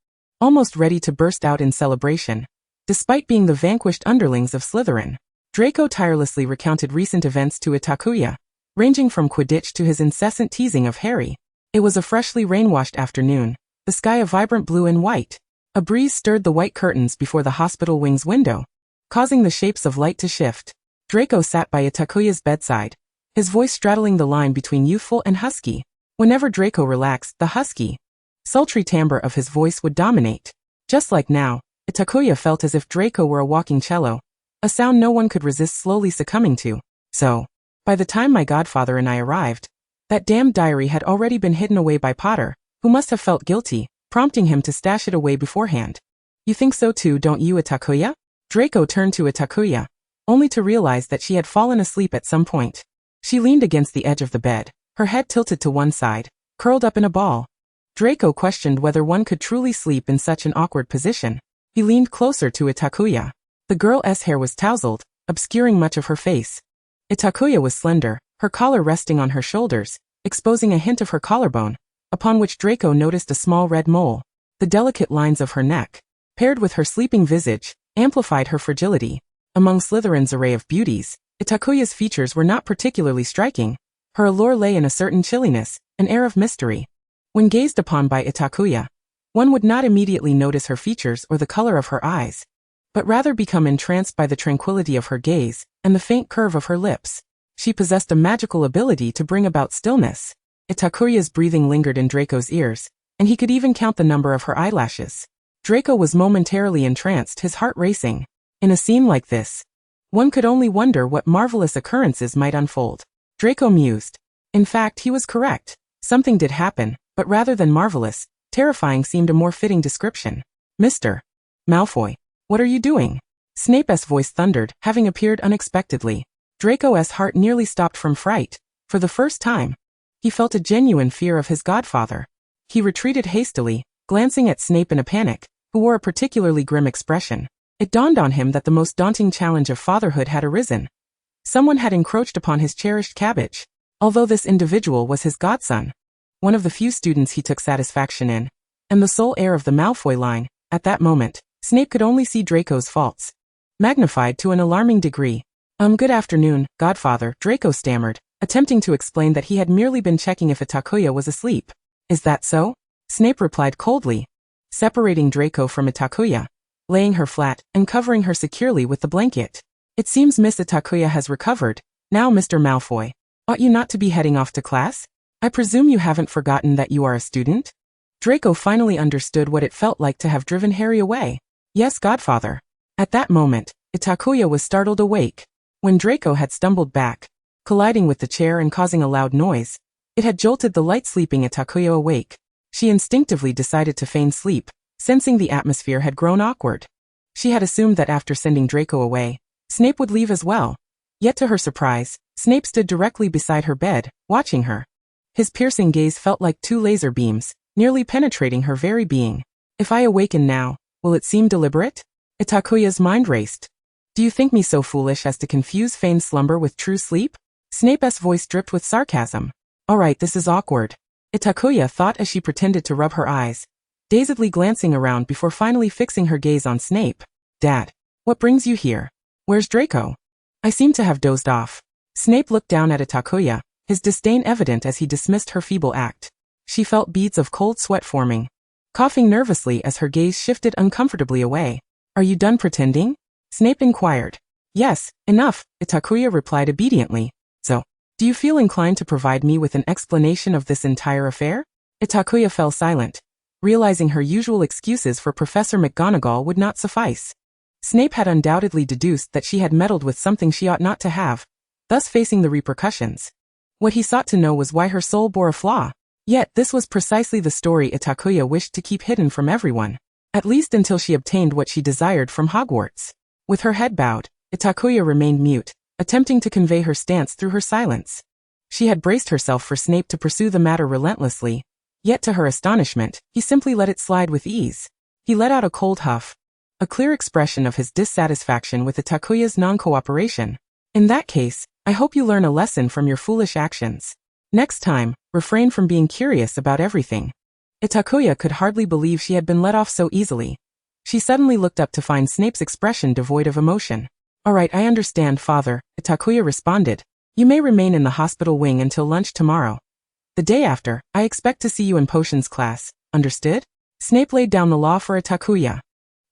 almost ready to burst out in celebration. Despite being the vanquished underlings of Slytherin, Draco tirelessly recounted recent events to Itakuya, ranging from Quidditch to his incessant teasing of Harry. It was a freshly rain-washed afternoon, the sky a vibrant blue and white. A breeze stirred the white curtains before the hospital wing's window, causing the shapes of light to shift. Draco sat by Itakuya's bedside, his voice straddling the line between youthful and husky. Whenever Draco relaxed, the husky, sultry timbre of his voice would dominate. Just like now, Itakuya felt as if Draco were a walking cello, a sound no one could resist slowly succumbing to. So, by the time my godfather and I arrived, that damned diary had already been hidden away by Potter, who must have felt guilty, prompting him to stash it away beforehand. You think so too, don't you, Itakuya? Draco turned to Itakuya, only to realize that she had fallen asleep at some point. She leaned against the edge of the bed, her head tilted to one side, curled up in a ball. Draco questioned whether one could truly sleep in such an awkward position. He leaned closer to Itakuya. The girl's hair was tousled, obscuring much of her face. Itakuya was slender, her collar resting on her shoulders, exposing a hint of her collarbone, upon which Draco noticed a small red mole. The delicate lines of her neck, paired with her sleeping visage, amplified her fragility. Among Slytherin's array of beauties, Itakuya's features were not particularly striking. Her allure lay in a certain chilliness, an air of mystery. When gazed upon by Itakuya, one would not immediately notice her features or the color of her eyes, but rather become entranced by the tranquility of her gaze and the faint curve of her lips. She possessed a magical ability to bring about stillness. Itakuya's breathing lingered in Draco's ears, and he could even count the number of her eyelashes. Draco was momentarily entranced, his heart racing. In a scene like this, one could only wonder what marvelous occurrences might unfold. Draco mused. In fact, he was correct. Something did happen, but rather than marvelous, terrifying seemed a more fitting description. Mr. Malfoy, what are you doing? Snape's voice thundered, having appeared unexpectedly. Draco's heart nearly stopped from fright. For the first time, he felt a genuine fear of his godfather. He retreated hastily, glancing at Snape in a panic, who wore a particularly grim expression. It dawned on him that the most daunting challenge of fatherhood had arisen. Someone had encroached upon his cherished cabbage. Although this individual was his godson, one of the few students he took satisfaction in, and the sole heir of the Malfoy line, at that moment, Snape could only see Draco's faults, magnified to an alarming degree. Good afternoon, godfather, Draco stammered, attempting to explain that he had merely been checking if Itakuya was asleep. Is that so? Snape replied coldly, separating Draco from Itakuya, laying her flat, and covering her securely with the blanket. It seems Miss Itakuya has recovered. Now, Mr. Malfoy, ought you not to be heading off to class? I presume you haven't forgotten that you are a student? Draco finally understood what it felt like to have driven Harry away. Yes, godfather. At that moment, Itakuya was startled awake. When Draco had stumbled back, colliding with the chair and causing a loud noise, it had jolted the light-sleeping Itakuya awake. She instinctively decided to feign sleep, sensing the atmosphere had grown awkward. She had assumed that after sending Draco away, Snape would leave as well. Yet to her surprise, Snape stood directly beside her bed, watching her. His piercing gaze felt like two laser beams, nearly penetrating her very being. If I awaken now, will it seem deliberate? Itakuya's mind raced. Do you think me so foolish as to confuse feigned slumber with true sleep? Snape's voice dripped with sarcasm. Alright, this is awkward. Itakuya thought as she pretended to rub her eyes, dazedly glancing around before finally fixing her gaze on Snape. Dad, what brings you here? Where's Draco? I seem to have dozed off. Snape looked down at Itakuya, his disdain evident as he dismissed her feeble act. She felt beads of cold sweat forming, coughing nervously as her gaze shifted uncomfortably away. Are you done pretending? Snape inquired. Yes, enough, Itakuya replied obediently. So, do you feel inclined to provide me with an explanation of this entire affair? Itakuya fell silent, realizing her usual excuses for Professor McGonagall would not suffice. Snape had undoubtedly deduced that she had meddled with something she ought not to have, thus facing the repercussions. What he sought to know was why her soul bore a flaw. Yet this was precisely the story Itakuya wished to keep hidden from everyone, at least until she obtained what she desired from Hogwarts. With her head bowed, Itakuya remained mute, attempting to convey her stance through her silence. She had braced herself for Snape to pursue the matter relentlessly, yet to her astonishment, he simply let it slide with ease. He let out a cold huff, a clear expression of his dissatisfaction with Itakuya's non-cooperation. In that case, I hope you learn a lesson from your foolish actions. Next time, refrain from being curious about everything. Itakuya could hardly believe she had been let off so easily. She suddenly looked up to find Snape's expression devoid of emotion. All right, I understand, Father, Itakuya responded. You may remain in the hospital wing until lunch tomorrow. The day after, I expect to see you in potions class, understood? Snape laid down the law for Itakuya.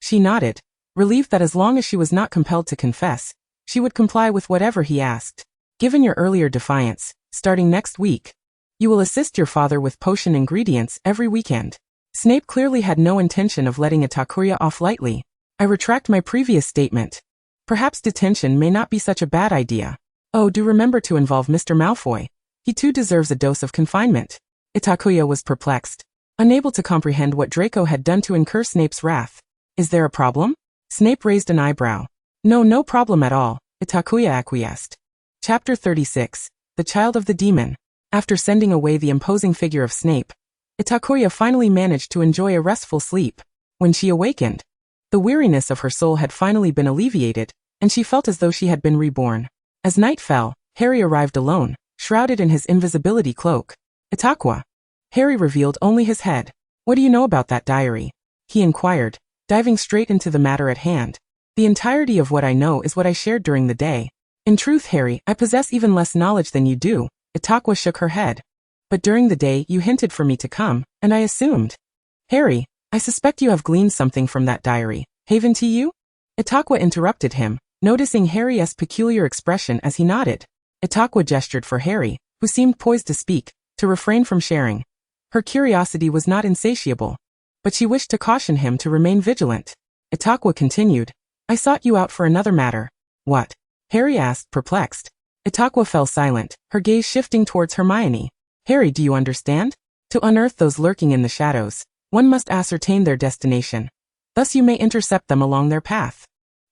She nodded, relieved that as long as she was not compelled to confess, she would comply with whatever he asked. Given your earlier defiance, starting next week, you will assist your father with potion ingredients every weekend. Snape clearly had no intention of letting Itakuya off lightly. I retract my previous statement. Perhaps detention may not be such a bad idea. Oh, do remember to involve Mr. Malfoy. He too deserves a dose of confinement. Itakuya was perplexed, unable to comprehend what Draco had done to incur Snape's wrath. Is there a problem? Snape raised an eyebrow. No problem at all, Itakuya acquiesced. Chapter 36, The Child of the Demon. After sending away the imposing figure of Snape, Itakuya finally managed to enjoy a restful sleep. When she awakened, the weariness of her soul had finally been alleviated, and she felt as though she had been reborn. As night fell, Harry arrived alone, shrouded in his invisibility cloak. Itakuya. Harry revealed only his head. What do you know about that diary? He inquired, diving straight into the matter at hand. The entirety of what I know is what I shared during the day. In truth, Harry, I possess even less knowledge than you do. Itakuya shook her head. But during the day you hinted for me to come, and I assumed. Harry, I suspect you have gleaned something from that diary. Haven to you? Itakuya interrupted him, noticing Harry's peculiar expression as he nodded. Itakuya gestured for Harry, who seemed poised to speak, to refrain from sharing. Her curiosity was not insatiable, but she wished to caution him to remain vigilant. Itakuya continued, I sought you out for another matter. What? Harry asked, perplexed. Itakuya fell silent, her gaze shifting towards Hermione. Harry, do you understand? To unearth those lurking in the shadows, one must ascertain their destination. Thus you may intercept them along their path.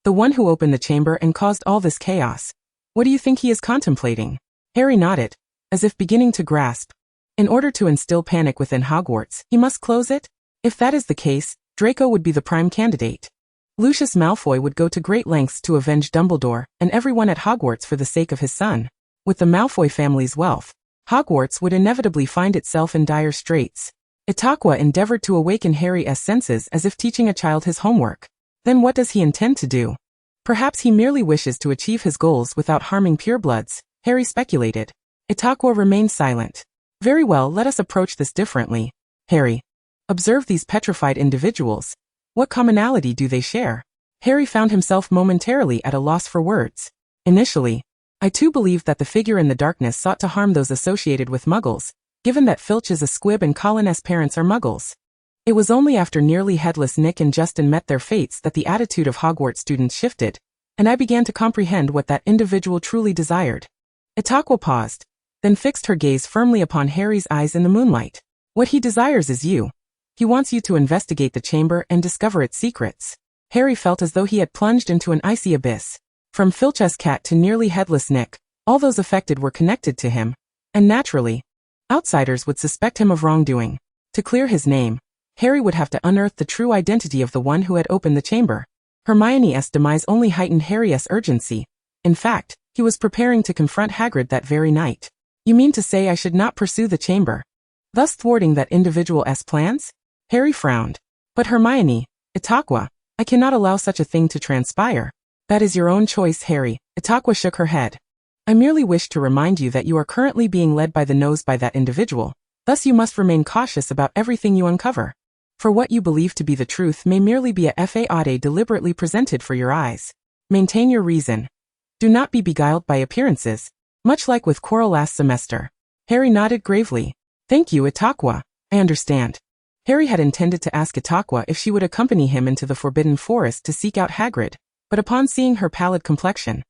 The one who opened the chamber and caused all this chaos. What do you think he is contemplating? Harry nodded, as if beginning to grasp. In order to instill panic within Hogwarts, he must close it? If that is the case, Draco would be the prime candidate. Lucius Malfoy would go to great lengths to avenge Dumbledore and everyone at Hogwarts for the sake of his son. With the Malfoy family's wealth, Hogwarts would inevitably find itself in dire straits. Itakuya endeavored to awaken Harry's senses as if teaching a child his homework. Then what does he intend to do? Perhaps he merely wishes to achieve his goals without harming purebloods, Harry speculated. Itakuya remained silent. Very well, let us approach this differently. Harry. Observe these petrified individuals. What commonality do they share? Harry found himself momentarily at a loss for words. Initially, I too believed that the figure in the darkness sought to harm those associated with Muggles, given that Filch is a squib and Colin's parents are Muggles. It was only after nearly headless Nick and Justin met their fates that the attitude of Hogwarts students shifted, and I began to comprehend what that individual truly desired. Itakuya paused, then fixed her gaze firmly upon Harry's eyes in the moonlight. What he desires is you. He wants you to investigate the chamber and discover its secrets. Harry felt as though he had plunged into an icy abyss. From Filch's cat to nearly headless Nick, all those affected were connected to him, and naturally, outsiders would suspect him of wrongdoing. To clear his name, Harry would have to unearth the true identity of the one who had opened the chamber. Hermione's demise only heightened Harry's urgency. In fact, he was preparing to confront Hagrid that very night. You mean to say I should not pursue the chamber, thus thwarting that individual's plans? Harry frowned. But Hermione, Itakuya, I cannot allow such a thing to transpire. That is your own choice, Harry. Itakuya shook her head. I merely wish to remind you that you are currently being led by the nose by that individual, thus you must remain cautious about everything you uncover. For what you believe to be the truth may merely be a fade deliberately presented for your eyes. Maintain your reason. Do not be beguiled by appearances, much like with Quirrell last semester. Harry nodded gravely. Thank you, Itakuya. I understand. Harry had intended to ask Itakuya if she would accompany him into the Forbidden Forest to seek out Hagrid, but upon seeing her pallid complexion,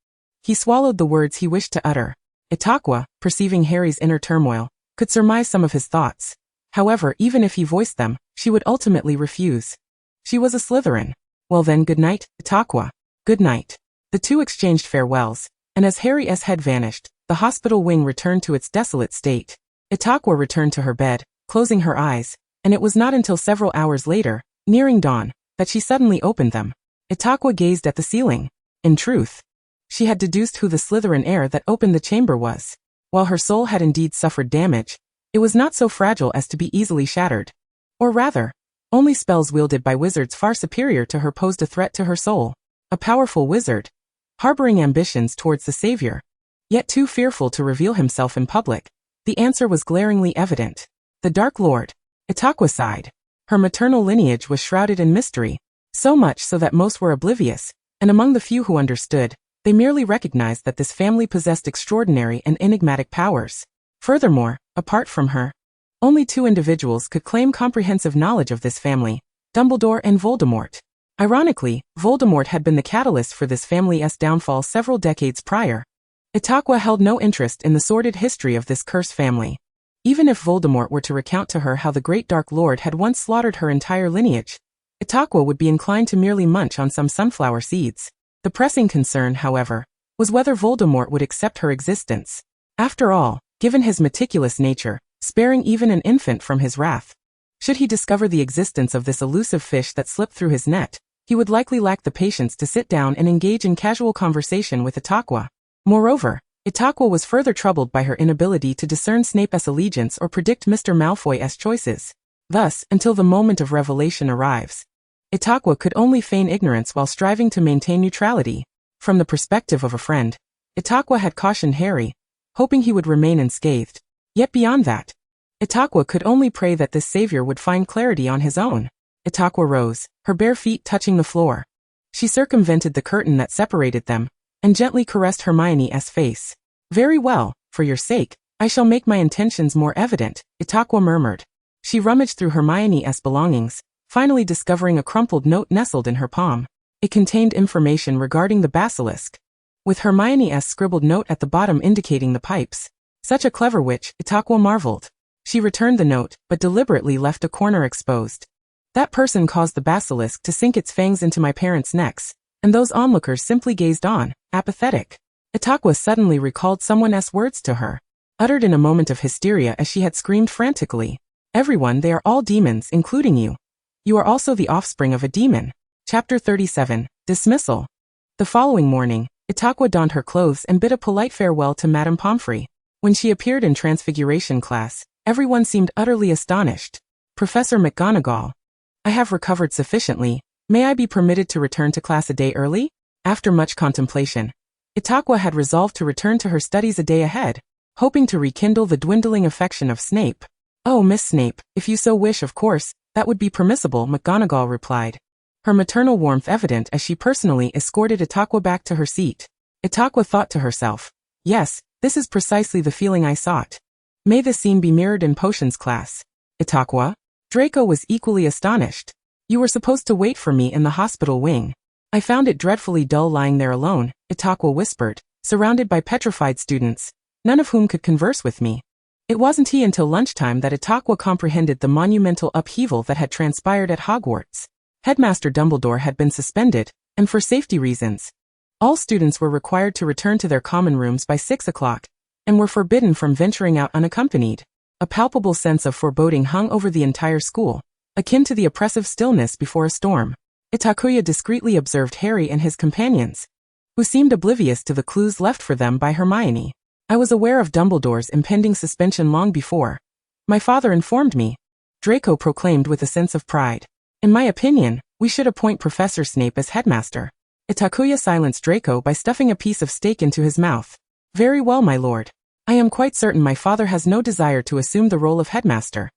he swallowed the words he wished to utter. Itakuya, perceiving Harry's inner turmoil, could surmise some of his thoughts. However, even if he voiced them, she would ultimately refuse. She was a Slytherin. Well then, good night, Itakuya. Good night. The two exchanged farewells, and as Harry's head vanished, the hospital wing returned to its desolate state. Itakuya returned to her bed, closing her eyes, and it was not until several hours later, nearing dawn, that she suddenly opened them. Itakuya gazed at the ceiling. In truth, she had deduced who the Slytherin heir that opened the chamber was. While her soul had indeed suffered damage, it was not so fragile as to be easily shattered. Or rather, only spells wielded by wizards far superior to her posed a threat to her soul. A powerful wizard, harboring ambitions towards the savior, yet too fearful to reveal himself in public. The answer was glaringly evident. The Dark Lord. Itakuya sighed. Her maternal lineage was shrouded in mystery, so much so that most were oblivious, and among the few who understood, they merely recognized that this family possessed extraordinary and enigmatic powers. Furthermore, apart from her, only two individuals could claim comprehensive knowledge of this family, Dumbledore and Voldemort. Ironically, Voldemort had been the catalyst for this family's downfall several decades prior. Itakuya held no interest in the sordid history of this cursed family. Even if Voldemort were to recount to her how the great Dark Lord had once slaughtered her entire lineage, Itakuya would be inclined to merely munch on some sunflower seeds. The pressing concern, however, was whether Voldemort would accept her existence. After all, given his meticulous nature, sparing even an infant from his wrath, should he discover the existence of this elusive fish that slipped through his net, he would likely lack the patience to sit down and engage in casual conversation with Itakuya. Moreover, Itakuya was further troubled by her inability to discern Snape's allegiance or predict Mr. Malfoy's choices. Thus, until the moment of revelation arrives, Itakuya could only feign ignorance while striving to maintain neutrality. From the perspective of a friend, Itakuya had cautioned Harry, hoping he would remain unscathed. Yet beyond that, Itakuya could only pray that this savior would find clarity on his own. Itakuya rose, her bare feet touching the floor. She circumvented the curtain that separated them, and gently caressed Hermione's face. Very well, for your sake, I shall make my intentions more evident, Itakuya murmured. She rummaged through Hermione's belongings, finally discovering a crumpled note nestled in her palm. It contained information regarding the basilisk, with Hermione's scribbled note at the bottom indicating the pipes. Such a clever witch, Itakuya marveled. She returned the note, but deliberately left a corner exposed. That person caused the basilisk to sink its fangs into my parents' necks, and those onlookers simply gazed on, apathetic. Itakuya suddenly recalled someone's words to her, uttered in a moment of hysteria as she had screamed frantically. Everyone, they are all demons, including you. You are also the offspring of a demon. Chapter 37, Dismissal. The following morning, Itakuya donned her clothes and bid a polite farewell to Madame Pomfrey. When she appeared in Transfiguration class, everyone seemed utterly astonished. Professor McGonagall. I have recovered sufficiently. May I be permitted to return to class a day early? After much contemplation, Itakuya had resolved to return to her studies a day ahead, hoping to rekindle the dwindling affection of Snape. Oh, Miss Snape, if you so wish, of course, that would be permissible, McGonagall replied, her maternal warmth evident as she personally escorted Itakuya back to her seat. Itakuya thought to herself, yes, this is precisely the feeling I sought. May the scene be mirrored in potions class. Itakuya? Draco was equally astonished. You were supposed to wait for me in the hospital wing. I found it dreadfully dull lying there alone, Itakuya whispered, surrounded by petrified students, none of whom could converse with me. It wasn't until lunchtime that Itakuya comprehended the monumental upheaval that had transpired at Hogwarts. Headmaster Dumbledore had been suspended, and for safety reasons, all students were required to return to their common rooms by 6 o'clock, and were forbidden from venturing out unaccompanied. A palpable sense of foreboding hung over the entire school, akin to the oppressive stillness before a storm. Itakuya discreetly observed Harry and his companions, who seemed oblivious to the clues left for them by Hermione. I was aware of Dumbledore's impending suspension long before. My father informed me, Draco proclaimed with a sense of pride. In my opinion, we should appoint Professor Snape as headmaster. Itakuya silenced Draco by stuffing a piece of steak into his mouth. Very well, my lord. I am quite certain my father has no desire to assume the role of headmaster.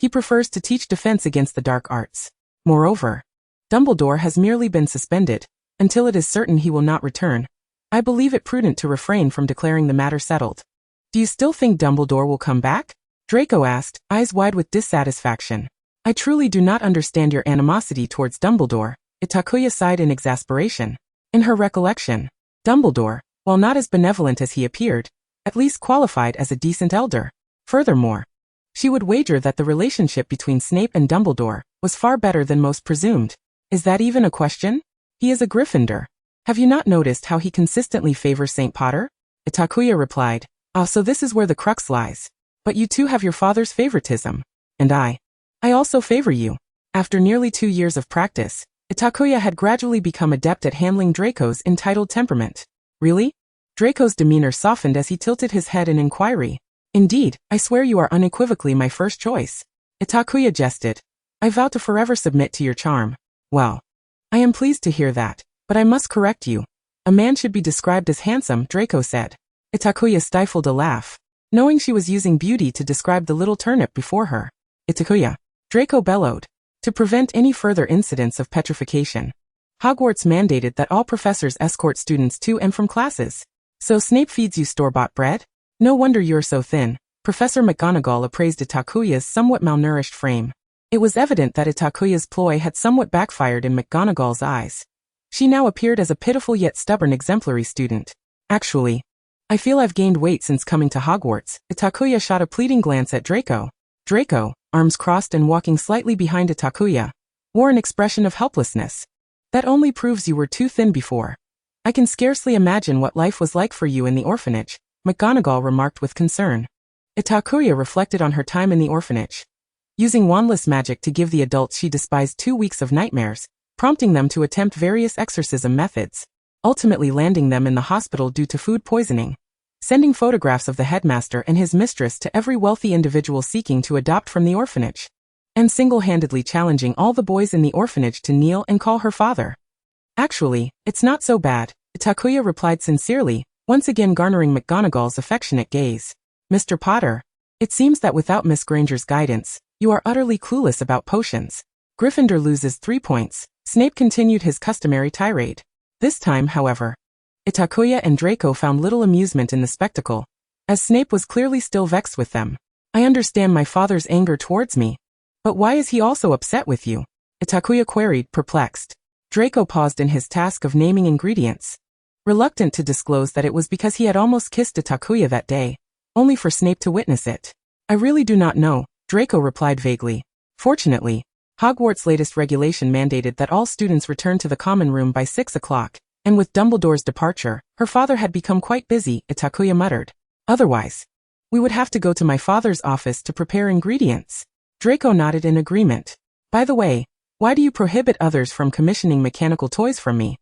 He prefers to teach defense against the dark arts. Moreover, Dumbledore has merely been suspended, until it is certain he will not return. I believe it prudent to refrain from declaring the matter settled. Do you still think Dumbledore will come back? Draco asked, eyes wide with dissatisfaction. I truly do not understand your animosity towards Dumbledore. Itakuya sighed in exasperation. In her recollection, Dumbledore, while not as benevolent as he appeared, at least qualified as a decent elder. Furthermore, she would wager that the relationship between Snape and Dumbledore was far better than most presumed. Is that even a question? He is a Gryffindor. Have you not noticed how he consistently favors St. Potter? Itakuya replied, Ah, so this is where the crux lies. But you too have your father's favoritism. And I also favor you. After nearly 2 years of practice, Itakuya had gradually become adept at handling Draco's entitled temperament. Really? Draco's demeanor softened as he tilted his head in inquiry. Indeed, I swear you are unequivocally my first choice. Itakuya jested. I vow to forever submit to your charm. Well, I am pleased to hear that, but I must correct you. A man should be described as handsome, Draco said. Itakuya stifled a laugh, knowing she was using beauty to describe the little turnip before her. Itakuya, Draco bellowed. To prevent any further incidents of petrification, Hogwarts mandated that all professors escort students to and from classes. So Snape feeds you store-bought bread? No wonder you're so thin. Professor McGonagall appraised Itakuya's somewhat malnourished frame. It was evident that Itakuya's ploy had somewhat backfired in McGonagall's eyes. She now appeared as a pitiful yet stubborn exemplary student. Actually, I feel I've gained weight since coming to Hogwarts. Itakuya shot a pleading glance at Draco. Draco, arms crossed and walking slightly behind Itakuya, wore an expression of helplessness. That only proves you were too thin before. I can scarcely imagine what life was like for you in the orphanage, McGonagall remarked with concern. Itakuya reflected on her time in the orphanage. Using wandless magic to give the adults she despised 2 weeks of nightmares, prompting them to attempt various exorcism methods, ultimately landing them in the hospital due to food poisoning, sending photographs of the headmaster and his mistress to every wealthy individual seeking to adopt from the orphanage, and single-handedly challenging all the boys in the orphanage to kneel and call her father. Actually, it's not so bad, Itakuya replied sincerely, once again garnering McGonagall's affectionate gaze. Mr. Potter, it seems that without Miss Granger's guidance, you are utterly clueless about potions. Gryffindor loses 3 points. Snape continued his customary tirade. This time, however, Itakuya and Draco found little amusement in the spectacle, as Snape was clearly still vexed with them. I understand my father's anger towards me, but why is he also upset with you? Itakuya queried, perplexed. Draco paused in his task of naming ingredients, reluctant to disclose that it was because he had almost kissed Itakuya that day, only for Snape to witness it. I really do not know, Draco replied vaguely. Fortunately, Hogwarts' latest regulation mandated that all students return to the common room by 6 o'clock, and with Dumbledore's departure, her father had become quite busy, Itakuya muttered. Otherwise, we would have to go to my father's office to prepare ingredients. Draco nodded in agreement. By the way, why do you prohibit others from commissioning mechanical toys from me?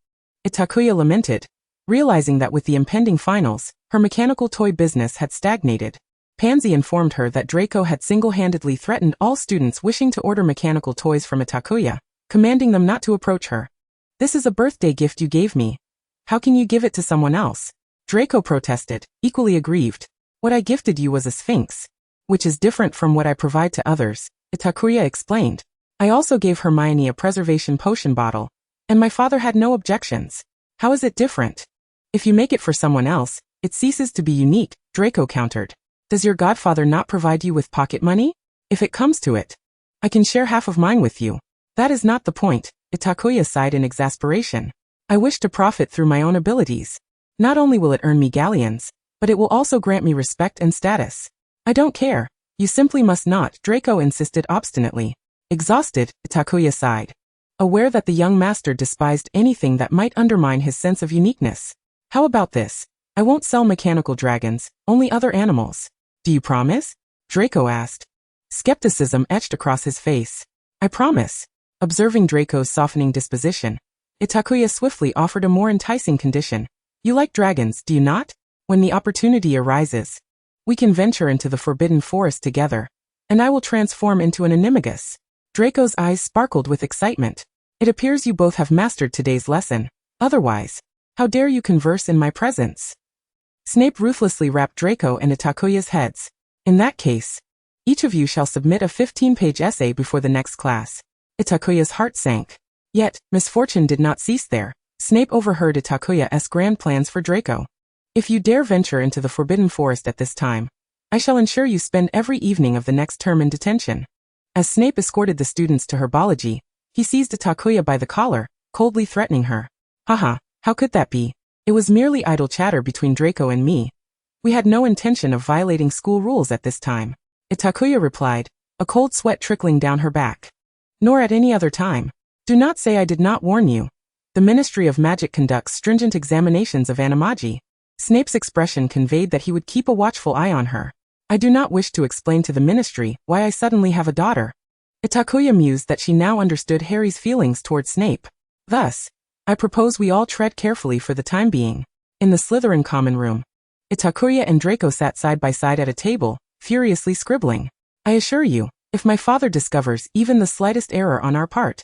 Itakuya lamented, realizing that with the impending finals, her mechanical toy business had stagnated. Pansy informed her that Draco had single-handedly threatened all students wishing to order mechanical toys from Itakuya, commanding them not to approach her. This is a birthday gift you gave me. How can you give it to someone else? Draco protested, equally aggrieved. What I gifted you was a sphinx, which is different from what I provide to others, Itakuya explained. I also gave Hermione a preservation potion bottle, and my father had no objections. How is it different? If you make it for someone else, it ceases to be unique, Draco countered. Does your godfather not provide you with pocket money? If it comes to it, I can share half of mine with you. That is not the point, Itakuya sighed in exasperation. I wish to profit through my own abilities. Not only will it earn me galleons, but it will also grant me respect and status. I don't care. You simply must not, Draco insisted obstinately. Exhausted, Itakuya sighed, aware that the young master despised anything that might undermine his sense of uniqueness. How about this? I won't sell mechanical dragons, only other animals. Do you promise? Draco asked. Skepticism etched across his face. I promise. Observing Draco's softening disposition, Itakuya swiftly offered a more enticing condition. You like dragons, do you not? When the opportunity arises, we can venture into the forbidden forest together, and I will transform into an animagus. Draco's eyes sparkled with excitement. It appears you both have mastered today's lesson. Otherwise, how dare you converse in my presence? Snape ruthlessly rapped Draco and Itakuya's heads. In that case, each of you shall submit a 15-page essay before the next class. Itakuya's heart sank. Yet, misfortune did not cease there. Snape overheard Itakuya's grand plans for Draco. If you dare venture into the Forbidden Forest at this time, I shall ensure you spend every evening of the next term in detention. As Snape escorted the students to herbology, he seized Itakuya by the collar, coldly threatening her. Haha, how could that be? It was merely idle chatter between Draco and me. We had no intention of violating school rules at this time. Itakuya replied, a cold sweat trickling down her back. Nor at any other time. Do not say I did not warn you. The Ministry of Magic conducts stringent examinations of animagi. Snape's expression conveyed that he would keep a watchful eye on her. I do not wish to explain to the Ministry why I suddenly have a daughter. Itakuya mused that she now understood Harry's feelings toward Snape. Thus, I propose we all tread carefully for the time being. In the Slytherin common room, Itakuya and Draco sat side by side at a table, furiously scribbling. I assure you, if my father discovers even the slightest error on our part,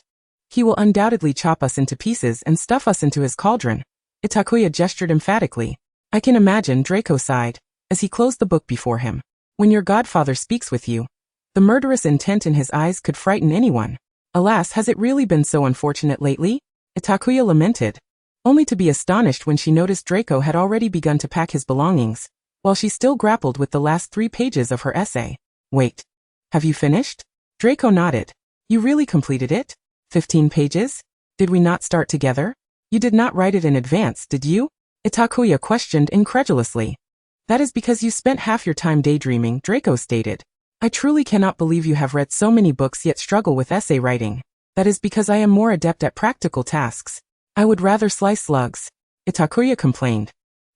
he will undoubtedly chop us into pieces and stuff us into his cauldron. Itakuya gestured emphatically. I can imagine, Draco sighed, as he closed the book before him. When your godfather speaks with you, the murderous intent in his eyes could frighten anyone. Alas, has it really been so unfortunate lately? Itakuya lamented, only to be astonished when she noticed Draco had already begun to pack his belongings, while she still grappled with the last 3 pages of her essay. Wait. Have you finished? Draco nodded. You really completed it? 15 pages? Did we not start together? You did not write it in advance, did you? Itakuya questioned incredulously. That is because you spent half your time daydreaming, Draco stated. I truly cannot believe you have read so many books yet struggle with essay writing. That is because I am more adept at practical tasks. I would rather slice slugs. Itakuya complained.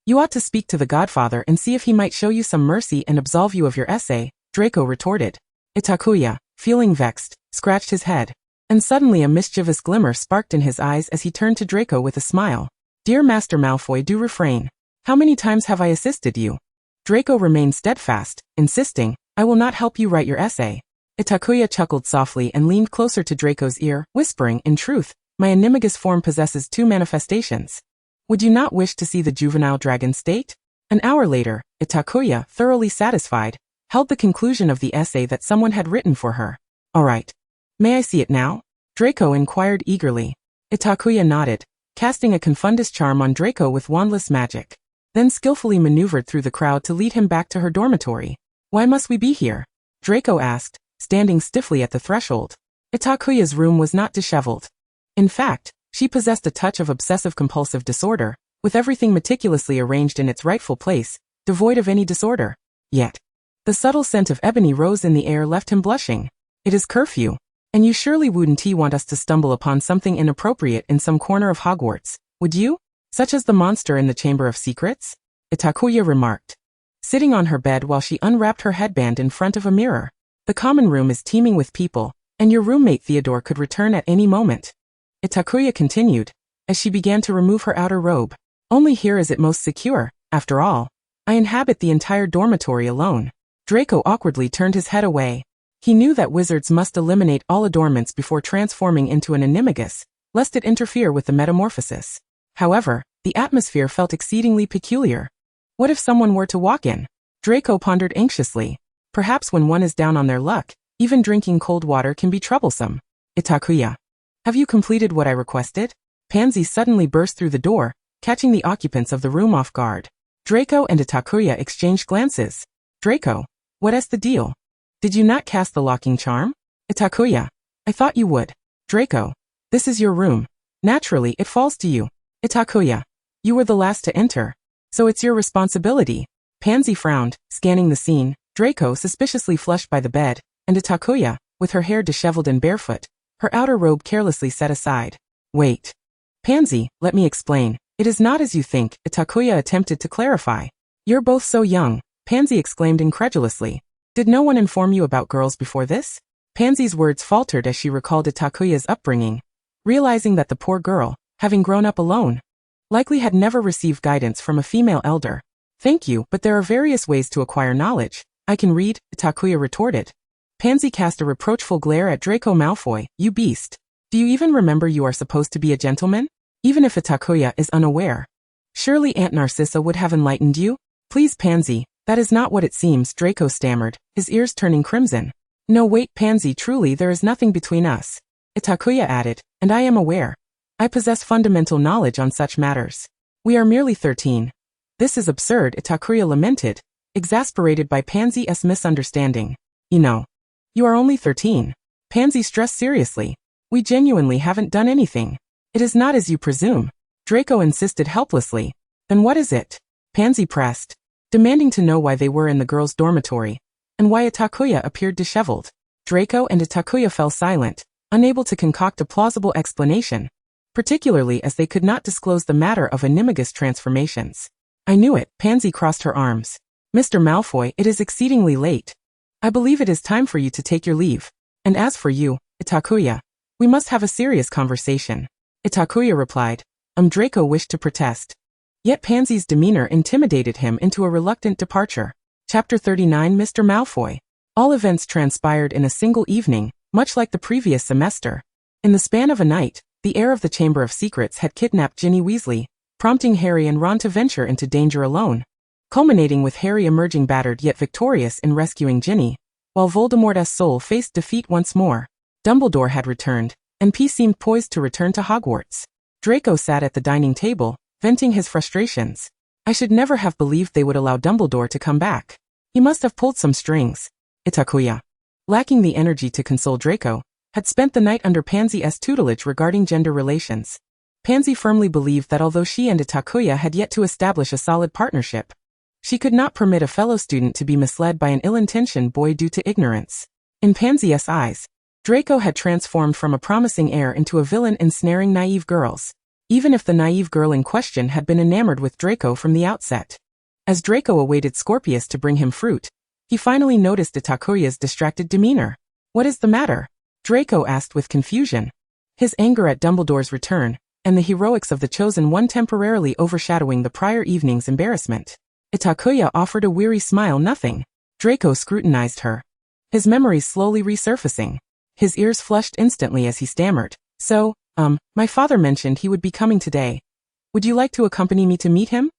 You ought to speak to the godfather and see if he might show you some mercy and absolve you of your essay, Draco retorted. Itakuya, feeling vexed, scratched his head. And suddenly a mischievous glimmer sparked in his eyes as he turned to Draco with a smile. Dear Master Malfoy, do refrain. How many times have I assisted you? Draco remained steadfast, insisting, I will not help you write your essay. Itakuya chuckled softly and leaned closer to Draco's ear, whispering, in truth, my animagus form possesses 2 manifestations. Would you not wish to see the juvenile dragon state? An hour later, Itakuya, thoroughly satisfied, held the conclusion of the essay that someone had written for her. All right. May I see it now? Draco inquired eagerly. Itakuya nodded, casting a confundus charm on Draco with wandless magic, then skillfully maneuvered through the crowd to lead him back to her dormitory. Why must we be here? Draco asked, standing stiffly at the threshold. Itakuya's room was not disheveled. In fact, she possessed a touch of obsessive-compulsive disorder, with everything meticulously arranged in its rightful place, devoid of any disorder. Yet, the subtle scent of ebony rose in the air left him blushing. It is curfew, and you surely wouldn't want us to stumble upon something inappropriate in some corner of Hogwarts, would you? Such as the monster in the Chamber of Secrets? Itakuya remarked, sitting on her bed while she unwrapped her headband in front of a mirror. The common room is teeming with people, and your roommate Theodore could return at any moment. Itakuya continued, as she began to remove her outer robe. Only here is it most secure, after all. I inhabit the entire dormitory alone. Draco awkwardly turned his head away. He knew that wizards must eliminate all adornments before transforming into an animagus, lest it interfere with the metamorphosis. However, the atmosphere felt exceedingly peculiar. What if someone were to walk in? Draco pondered anxiously. Perhaps when one is down on their luck, even drinking cold water can be troublesome. Itakuya. Have you completed what I requested? Pansy suddenly burst through the door, catching the occupants of the room off guard. Draco and Itakuya exchanged glances. Draco, what's the deal? Did you not cast the locking charm? Itakuya. I thought you would. Draco. This is your room. Naturally, it falls to you. Itakuya. You were the last to enter, so it's your responsibility. Pansy frowned, scanning the scene. Draco suspiciously flushed by the bed, and Itakuya, with her hair disheveled and barefoot, her outer robe carelessly set aside. Wait. Pansy, let me explain. It is not as you think, Itakuya attempted to clarify. You're both so young, Pansy exclaimed incredulously. Did no one inform you about girls before this? Pansy's words faltered as she recalled Itakuya's upbringing, realizing that the poor girl, having grown up alone, likely had never received guidance from a female elder. Thank you, but there are various ways to acquire knowledge. I can read, Itakuya retorted. Pansy cast a reproachful glare at Draco Malfoy. You beast. Do you even remember you are supposed to be a gentleman? even if Itakuya is unaware. Surely Aunt Narcissa would have enlightened you? Please, Pansy, that is not what it seems, Draco stammered, his ears turning crimson. No, wait, Pansy, truly there is nothing between us. Itakuya added, and I am aware. I possess fundamental knowledge on such matters. We are merely 13. This is absurd, Itakuya lamented, exasperated by Pansy's misunderstanding. You are only 13. Pansy stressed seriously. We genuinely haven't done anything. It is not as you presume. Draco insisted helplessly. Then what is it? Pansy pressed, demanding to know why they were in the girls' dormitory, and why Itakuya appeared disheveled. Draco and Itakuya fell silent, unable to concoct a plausible explanation, particularly as they could not disclose the matter of animagus transformations. I knew it, Pansy crossed her arms. Mr. Malfoy, it is exceedingly late. I believe it is time for you to take your leave. And as for you, Itakuya, we must have a serious conversation. Itakuya replied. Draco wished to protest. Yet Pansy's demeanor intimidated him into a reluctant departure. Chapter 39 Mr. Malfoy. All events transpired in a single evening, much like the previous semester. In the span of a night, the heir of the Chamber of Secrets had kidnapped Ginny Weasley, prompting Harry and Ron to venture into danger alone, culminating with Harry emerging battered yet victorious in rescuing Ginny, while Voldemort's soul faced defeat once more. Dumbledore had returned, and P seemed poised to return to Hogwarts. Draco sat at the dining table, venting his frustrations. I should never have believed they would allow Dumbledore to come back. He must have pulled some strings. Itakuya, lacking the energy to console Draco, had spent the night under Pansy's tutelage regarding gender relations. Pansy firmly believed that although she and Itakuya had yet to establish a solid partnership, she could not permit a fellow student to be misled by an ill-intentioned boy due to ignorance. In Pansy's eyes, Draco had transformed from a promising heir into a villain ensnaring naive girls, even if the naive girl in question had been enamored with Draco from the outset. As Draco awaited Scorpius to bring him fruit, he finally noticed Itakuya's distracted demeanor. What is the matter? Draco asked with confusion, his anger at Dumbledore's return, and the heroics of the Chosen One temporarily overshadowing the prior evening's embarrassment. Itakuya offered a weary smile. Nothing. Draco scrutinized her, his memories slowly resurfacing. His ears flushed instantly as he stammered. So, my father mentioned he would be coming today. Would you like to accompany me to meet him?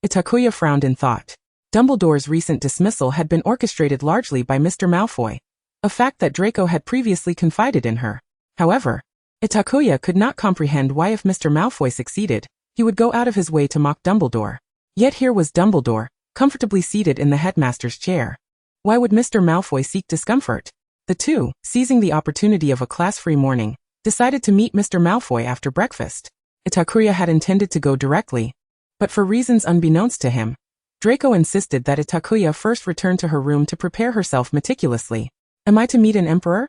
Itakuya frowned in thought. Dumbledore's recent dismissal had been orchestrated largely by Mr. Malfoy, a fact that Draco had previously confided in her. However, Itakuya could not comprehend why if Mr. Malfoy succeeded, he would go out of his way to mock Dumbledore. Yet here was Dumbledore, comfortably seated in the headmaster's chair. Why would Mr. Malfoy seek discomfort? The two, seizing the opportunity of a class-free morning, decided to meet Mr. Malfoy after breakfast. Itakuya had intended to go directly, but for reasons unbeknownst to him, Draco insisted that Itakuya first return to her room to prepare herself meticulously. Am I to meet an emperor?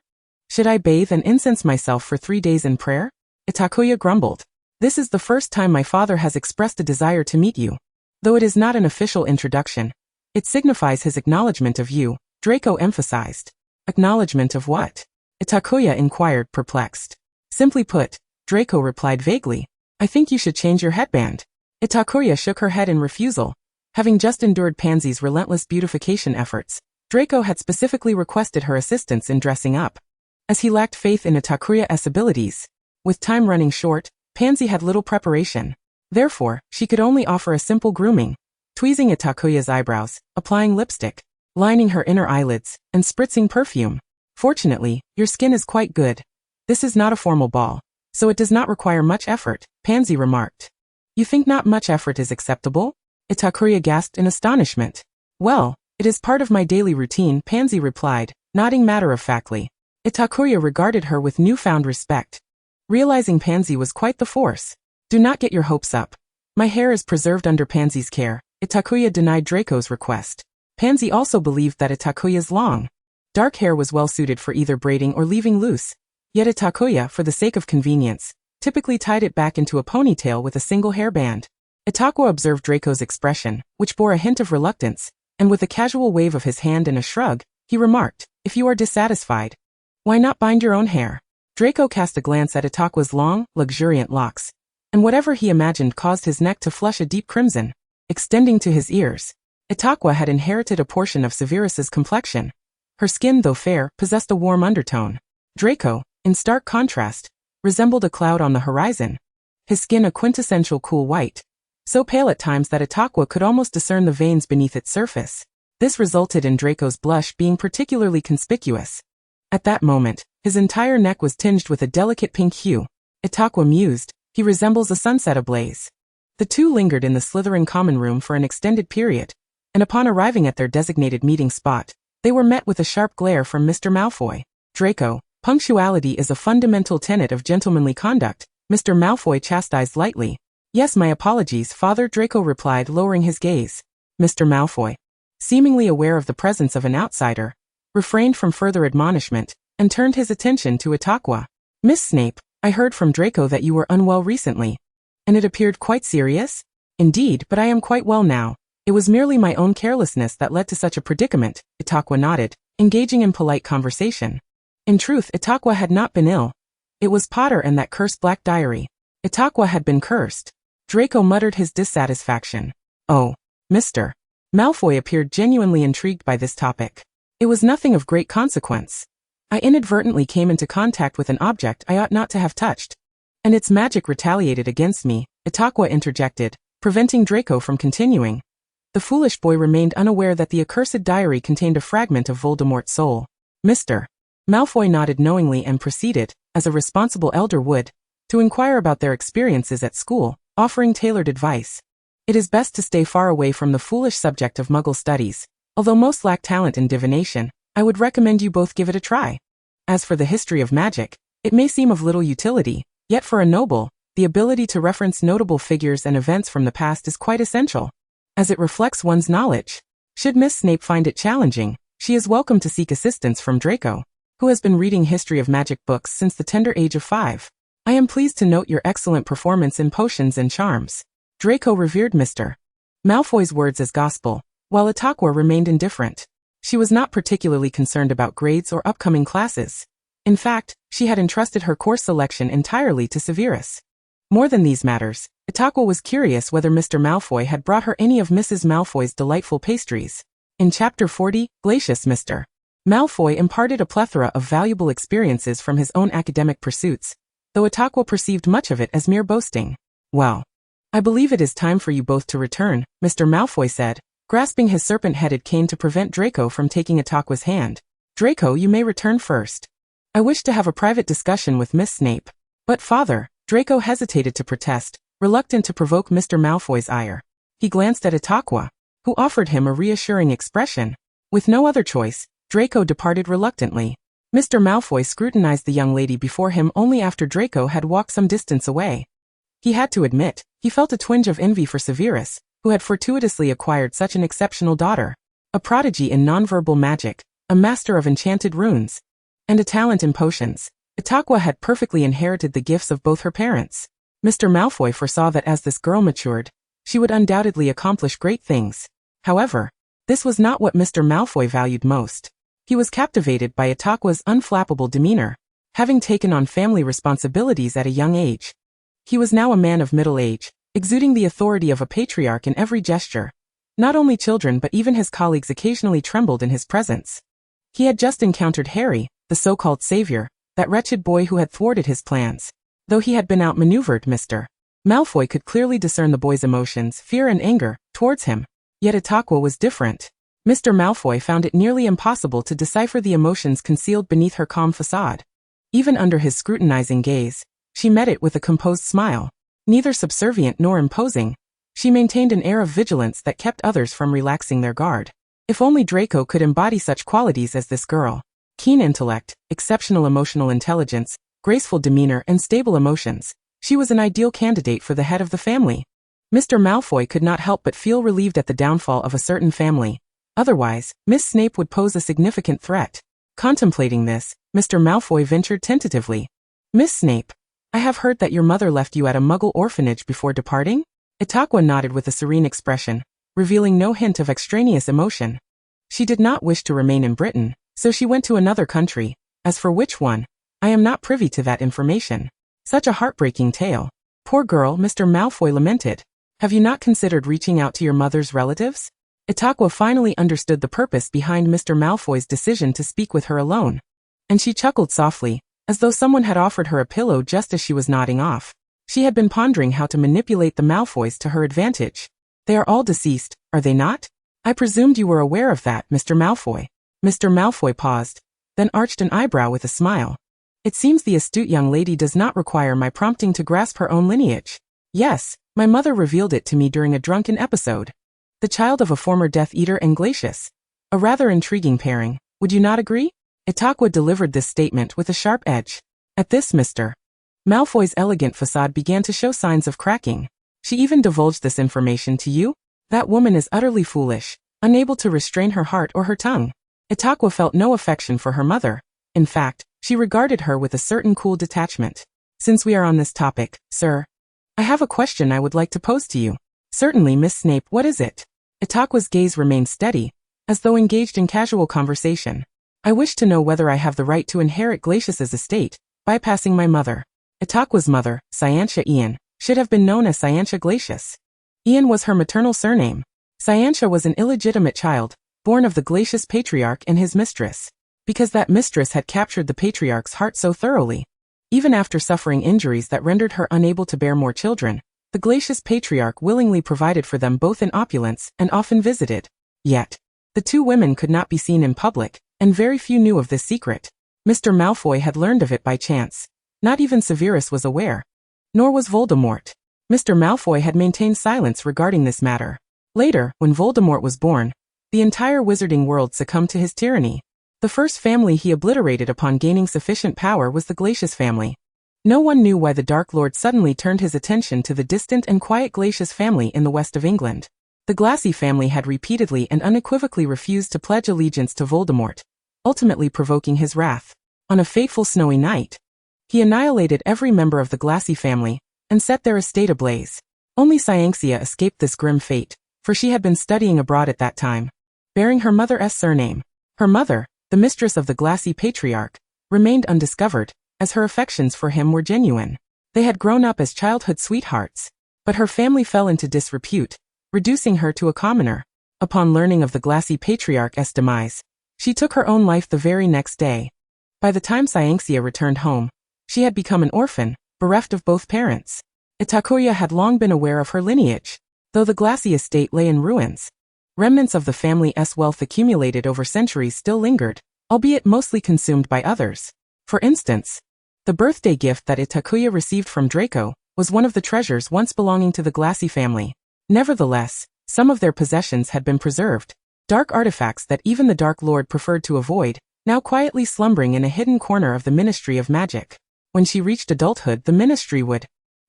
Should I bathe and incense myself for 3 days in prayer? Itakuya grumbled. This is the first time my father has expressed a desire to meet you. Though it is not an official introduction, it signifies his acknowledgement of you, Draco emphasized. Acknowledgement of what? Itakuya inquired, perplexed. Simply put, Draco replied vaguely, I think you should change your headband. Itakuya shook her head in refusal. Having just endured Pansy's relentless beautification efforts, Draco had specifically requested her assistance in dressing up, as he lacked faith in Itakuya's abilities. With time running short, Pansy had little preparation. Therefore, she could only offer a simple grooming, tweezing Itakuya's eyebrows, applying lipstick, lining her inner eyelids, and spritzing perfume. Fortunately, your skin is quite good. This is not a formal ball, so it does not require much effort, Pansy remarked. You think not much effort is acceptable? Itakuya gasped in astonishment. Well, it is part of my daily routine, Pansy replied, nodding matter-of-factly. Itakuya regarded her with newfound respect, realizing Pansy was quite the force. Do not get your hopes up. My hair is preserved under Pansy's care. Itakuya denied Draco's request. Pansy also believed that Itakuya's long, dark hair was well suited for either braiding or leaving loose. Yet Itakuya, for the sake of convenience, typically tied it back into a ponytail with a single hairband. Itakuya observed Draco's expression, which bore a hint of reluctance, and with a casual wave of his hand and a shrug, he remarked, if you are dissatisfied, why not bind your own hair? Draco cast a glance at Itakuya's long, luxuriant locks, and whatever he imagined caused his neck to flush a deep crimson, extending to his ears. Itakuya had inherited a portion of Severus's complexion. Her skin, though fair, possessed a warm undertone. Draco, in stark contrast, resembled a cloud on the horizon, his skin a quintessential cool white, so pale at times that Itakuya could almost discern the veins beneath its surface. This resulted in Draco's blush being particularly conspicuous. At that moment, his entire neck was tinged with a delicate pink hue. Itakuya mused, he resembles a sunset ablaze. The two lingered in the Slytherin common room for an extended period, and upon arriving at their designated meeting spot, they were met with a sharp glare from Mr. Malfoy. Draco, punctuality is a fundamental tenet of gentlemanly conduct, Mr. Malfoy chastised lightly. Yes, my apologies, Father, Draco replied, lowering his gaze. Mr. Malfoy, seemingly aware of the presence of an outsider, refrained from further admonishment, and turned his attention to Itakuya. Miss Snape, I heard from Draco that you were unwell recently. And it appeared quite serious? Indeed, but I am quite well now. It was merely my own carelessness that led to such a predicament, Itakuya nodded, engaging in polite conversation. In truth, Itakuya had not been ill. It was Potter and that cursed black diary. Itakuya had been cursed. Draco muttered his dissatisfaction. Oh, Mr. Malfoy appeared genuinely intrigued by this topic. It was nothing of great consequence. I inadvertently came into contact with an object I ought not to have touched, and its magic retaliated against me, Itakuya interjected, preventing Draco from continuing. The foolish boy remained unaware that the accursed diary contained a fragment of Voldemort's soul. Mr. Malfoy nodded knowingly and proceeded, as a responsible elder would, to inquire about their experiences at school, offering tailored advice. It is best to stay far away from the foolish subject of Muggle studies. Although most lack talent in divination, I would recommend you both give it a try. As for the history of magic, it may seem of little utility, yet for a noble, the ability to reference notable figures and events from the past is quite essential, as it reflects one's knowledge. Should Miss Snape find it challenging, she is welcome to seek assistance from Draco, who has been reading history of magic books since the tender age of 5. I am pleased to note your excellent performance in potions and charms. Draco revered Mr. Malfoy's words as gospel, while Itakuya remained indifferent. She was not particularly concerned about grades or upcoming classes. In fact, she had entrusted her course selection entirely to Severus. More than these matters, Itakuya was curious whether Mr. Malfoy had brought her any of Mrs. Malfoy's delightful pastries. In Chapter 40, Glacius Mr. Malfoy imparted a plethora of valuable experiences from his own academic pursuits, though Itakuya perceived much of it as mere boasting. Well, I believe it is time for you both to return, Mr. Malfoy said, grasping his serpent-headed cane to prevent Draco from taking Itakuya's hand. Draco, you may return first. I wish to have a private discussion with Miss Snape. But Father, Draco hesitated to protest, reluctant to provoke Mr. Malfoy's ire. He glanced at Itakuya, who offered him a reassuring expression. With no other choice, Draco departed reluctantly. Mr. Malfoy scrutinized the young lady before him only after Draco had walked some distance away. He had to admit, he felt a twinge of envy for Severus, who had fortuitously acquired such an exceptional daughter. A prodigy in nonverbal magic, a master of enchanted runes, and a talent in potions. Itakuya had perfectly inherited the gifts of both her parents. Mr. Malfoy foresaw that as this girl matured, she would undoubtedly accomplish great things. However, this was not what Mr. Malfoy valued most. He was captivated by Itakuya's unflappable demeanor, having taken on family responsibilities at a young age. He was now a man of middle age, exuding the authority of a patriarch in every gesture. Not only children but even his colleagues occasionally trembled in his presence. He had just encountered Harry, the so-called savior, that wretched boy who had thwarted his plans. Though he had been outmaneuvered, Mr. Malfoy could clearly discern the boy's emotions, fear and anger, towards him. Yet Itakuya was different. Mr. Malfoy found it nearly impossible to decipher the emotions concealed beneath her calm facade. Even under his scrutinizing gaze, she met it with a composed smile. Neither subservient nor imposing, she maintained an air of vigilance that kept others from relaxing their guard. If only Draco could embody such qualities as this girl. Keen intellect, exceptional emotional intelligence, graceful demeanor and stable emotions. She was an ideal candidate for the head of the family. Mr. Malfoy could not help but feel relieved at the downfall of a certain family. Otherwise, Miss Snape would pose a significant threat. Contemplating this, Mr. Malfoy ventured tentatively. Miss Snape, I have heard that your mother left you at a Muggle orphanage before departing? Itakuya nodded with a serene expression, revealing no hint of extraneous emotion. She did not wish to remain in Britain, so she went to another country. As for which one, I am not privy to that information. Such a heartbreaking tale. Poor girl, Mr. Malfoy lamented. Have you not considered reaching out to your mother's relatives? Itakuya finally understood the purpose behind Mr. Malfoy's decision to speak with her alone. And she chuckled softly, as though someone had offered her a pillow just as she was nodding off. She had been pondering how to manipulate the Malfoys to her advantage. They are all deceased, are they not? I presumed you were aware of that, Mr. Malfoy. Mr. Malfoy paused, then arched an eyebrow with a smile. It seems the astute young lady does not require my prompting to grasp her own lineage. Yes, my mother revealed it to me during a drunken episode. The child of a former Death Eater and Glacius. A rather intriguing pairing, would you not agree? Itakuya delivered this statement with a sharp edge. At this, Mr. Malfoy's elegant facade began to show signs of cracking. She even divulged this information to you? That woman is utterly foolish, unable to restrain her heart or her tongue. Itakuya felt no affection for her mother. In fact, she regarded her with a certain cool detachment. Since we are on this topic, sir, I have a question I would like to pose to you. Certainly, Miss Snape, what is it? Itakuya's gaze remained steady, as though engaged in casual conversation. I wish to know whether I have the right to inherit Glacius's estate, bypassing my mother. Itakuya's mother, Scientia Ian, should have been known as Scientia Glacius. Ian was her maternal surname. Scientia was an illegitimate child, born of the Glacius patriarch and his mistress. Because that mistress had captured the patriarch's heart so thoroughly. Even after suffering injuries that rendered her unable to bear more children, the Glacius patriarch willingly provided for them both in opulence and often visited. Yet, the two women could not be seen in public, and very few knew of this secret. Mr. Malfoy had learned of it by chance. Not even Severus was aware. Nor was Voldemort. Mr. Malfoy had maintained silence regarding this matter. Later, when Voldemort was born, the entire wizarding world succumbed to his tyranny. The first family he obliterated upon gaining sufficient power was the Glacius family. No one knew why the Dark Lord suddenly turned his attention to the distant and quiet Glacius family in the west of England. The Glassy family had repeatedly and unequivocally refused to pledge allegiance to Voldemort, ultimately provoking his wrath. On a fateful snowy night, he annihilated every member of the Glassy family and set their estate ablaze. Only Scientia escaped this grim fate, for she had been studying abroad at that time, bearing her mother's surname. Her mother, the mistress of the Glassy patriarch, remained undiscovered, as her affections for him were genuine. They had grown up as childhood sweethearts, but her family fell into disrepute, reducing her to a commoner. Upon learning of the Glassy patriarch's demise, she took her own life the very next day. By the time Scientia returned home, she had become an orphan, bereft of both parents. Itakuya had long been aware of her lineage, though the Glassy estate lay in ruins. Remnants of the family's wealth accumulated over centuries still lingered, albeit mostly consumed by others. For instance, the birthday gift that Itakuya received from Draco was one of the treasures once belonging to the Glassy family. Nevertheless, some of their possessions had been preserved, dark artifacts that even the Dark Lord preferred to avoid, now quietly slumbering in a hidden corner of the Ministry of Magic. When she reached adulthood, the Ministry would,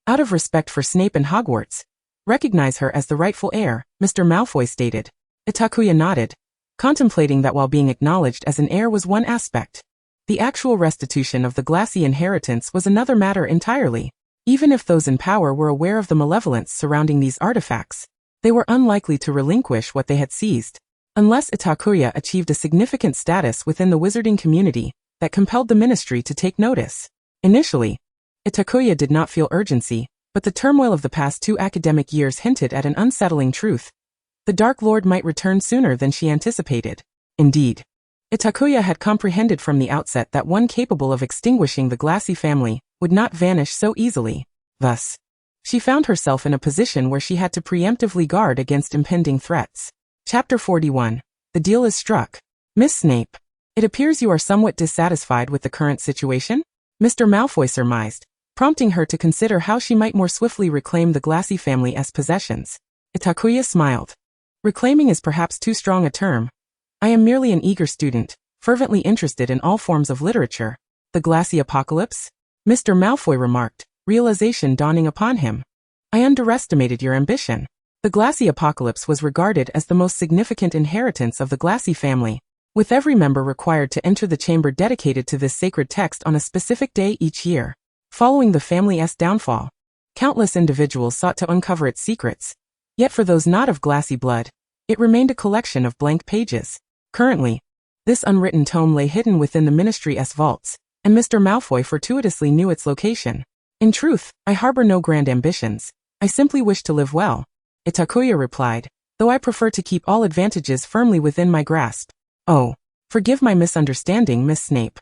out of respect for Snape and Hogwarts, recognize her as the rightful heir, Mr. Malfoy stated. Itakuya nodded, contemplating that while being acknowledged as an heir was one aspect, the actual restitution of the Glassy inheritance was another matter entirely. Even if those in power were aware of the malevolence surrounding these artifacts, they were unlikely to relinquish what they had seized, unless Itakuya achieved a significant status within the wizarding community that compelled the Ministry to take notice. Initially, Itakuya did not feel urgency, but the turmoil of the past 2 academic years hinted at an unsettling truth. The Dark Lord might return sooner than she anticipated. Indeed, Itakuya had comprehended from the outset that one capable of extinguishing the Glassy family would not vanish so easily. Thus, she found herself in a position where she had to preemptively guard against impending threats. Chapter 41. The deal is struck. Miss Snape, it appears you are somewhat dissatisfied with the current situation? Mr. Malfoy surmised, prompting her to consider how she might more swiftly reclaim the Glassy family's possessions. Itakuya smiled. Reclaiming is perhaps too strong a term. I am merely an eager student, fervently interested in all forms of literature. The Glassy apocalypse? Mr. Malfoy remarked, realization dawning upon him. I underestimated your ambition. The Glassy apocalypse was regarded as the most significant inheritance of the Glassy family, with every member required to enter the chamber dedicated to this sacred text on a specific day each year. Following the family's downfall, countless individuals sought to uncover its secrets. Yet for those not of Glassy blood, it remained a collection of blank pages. Currently, this unwritten tome lay hidden within the Ministry's vaults, and Mr. Malfoy fortuitously knew its location. In truth, I harbor no grand ambitions. I simply wish to live well, Itakuya replied, though I prefer to keep all advantages firmly within my grasp. Oh, forgive my misunderstanding, Miss Snape.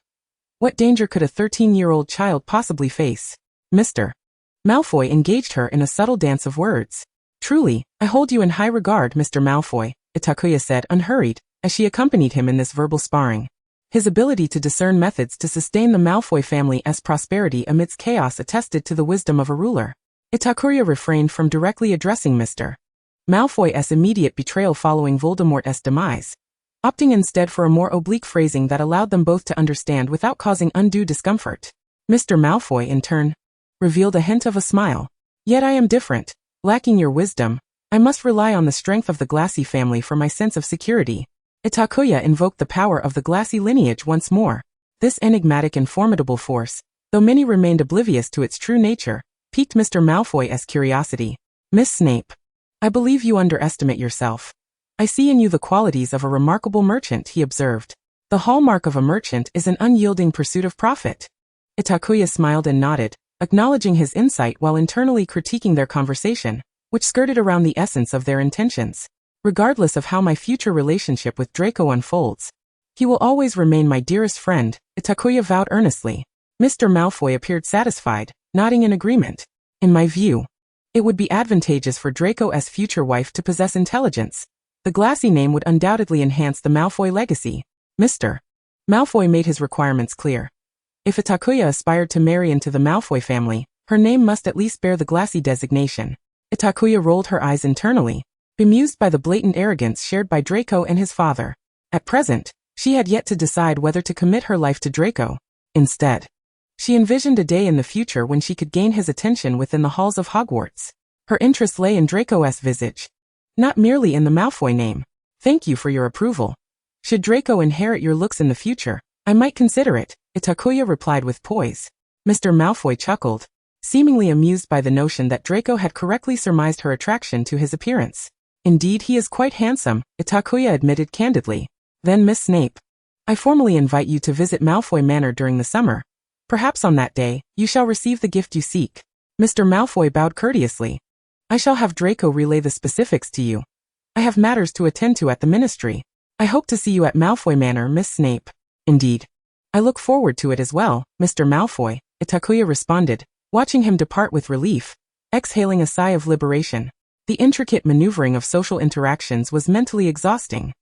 What danger could a 13-year-old child possibly face? Mr. Malfoy engaged her in a subtle dance of words. Truly, I hold you in high regard, Mr. Malfoy, Itakuya said unhurried, as she accompanied him in this verbal sparring. His ability to discern methods to sustain the Malfoy family's prosperity amidst chaos attested to the wisdom of a ruler. Itakuya refrained from directly addressing Mr. Malfoy's immediate betrayal following Voldemort's demise, opting instead for a more oblique phrasing that allowed them both to understand without causing undue discomfort. Mr. Malfoy, in turn, revealed a hint of a smile. Yet I am different. Lacking your wisdom, I must rely on the strength of the Glassy family for my sense of security. Itakuya invoked the power of the Glassy lineage once more. This enigmatic and formidable force, though many remained oblivious to its true nature, piqued Mr. Malfoy's curiosity. Miss Snape, I believe you underestimate yourself. I see in you the qualities of a remarkable merchant, he observed. The hallmark of a merchant is an unyielding pursuit of profit. Itakuya smiled and nodded, acknowledging his insight while internally critiquing their conversation, which skirted around the essence of their intentions. Regardless of how my future relationship with Draco unfolds, he will always remain my dearest friend, Itakuya vowed earnestly. Mr. Malfoy appeared satisfied, nodding in agreement. In my view, it would be advantageous for Draco's future wife to possess intelligence. The Glassy name would undoubtedly enhance the Malfoy legacy. Mr. Malfoy made his requirements clear. If Itakuya aspired to marry into the Malfoy family, her name must at least bear the Glassy designation. Itakuya rolled her eyes internally, bemused by the blatant arrogance shared by Draco and his father. At present, she had yet to decide whether to commit her life to Draco. Instead, she envisioned a day in the future when she could gain his attention within the halls of Hogwarts. Her interest lay in Draco's visage, not merely in the Malfoy name. Thank you for your approval. Should Draco inherit your looks in the future, I might consider it, Itakuya replied with poise. Mr. Malfoy chuckled, seemingly amused by the notion that Draco had correctly surmised her attraction to his appearance. Indeed, he is quite handsome, Itakuya admitted candidly. Then Miss Snape, I formally invite you to visit Malfoy Manor during the summer. Perhaps on that day, you shall receive the gift you seek. Mr. Malfoy bowed courteously. I shall have Draco relay the specifics to you. I have matters to attend to at the ministry. I hope to see you at Malfoy Manor, Miss Snape. Indeed. I look forward to it as well, Mr. Malfoy, Itakuya responded, watching him depart with relief, exhaling a sigh of liberation. The intricate maneuvering of social interactions was mentally exhausting.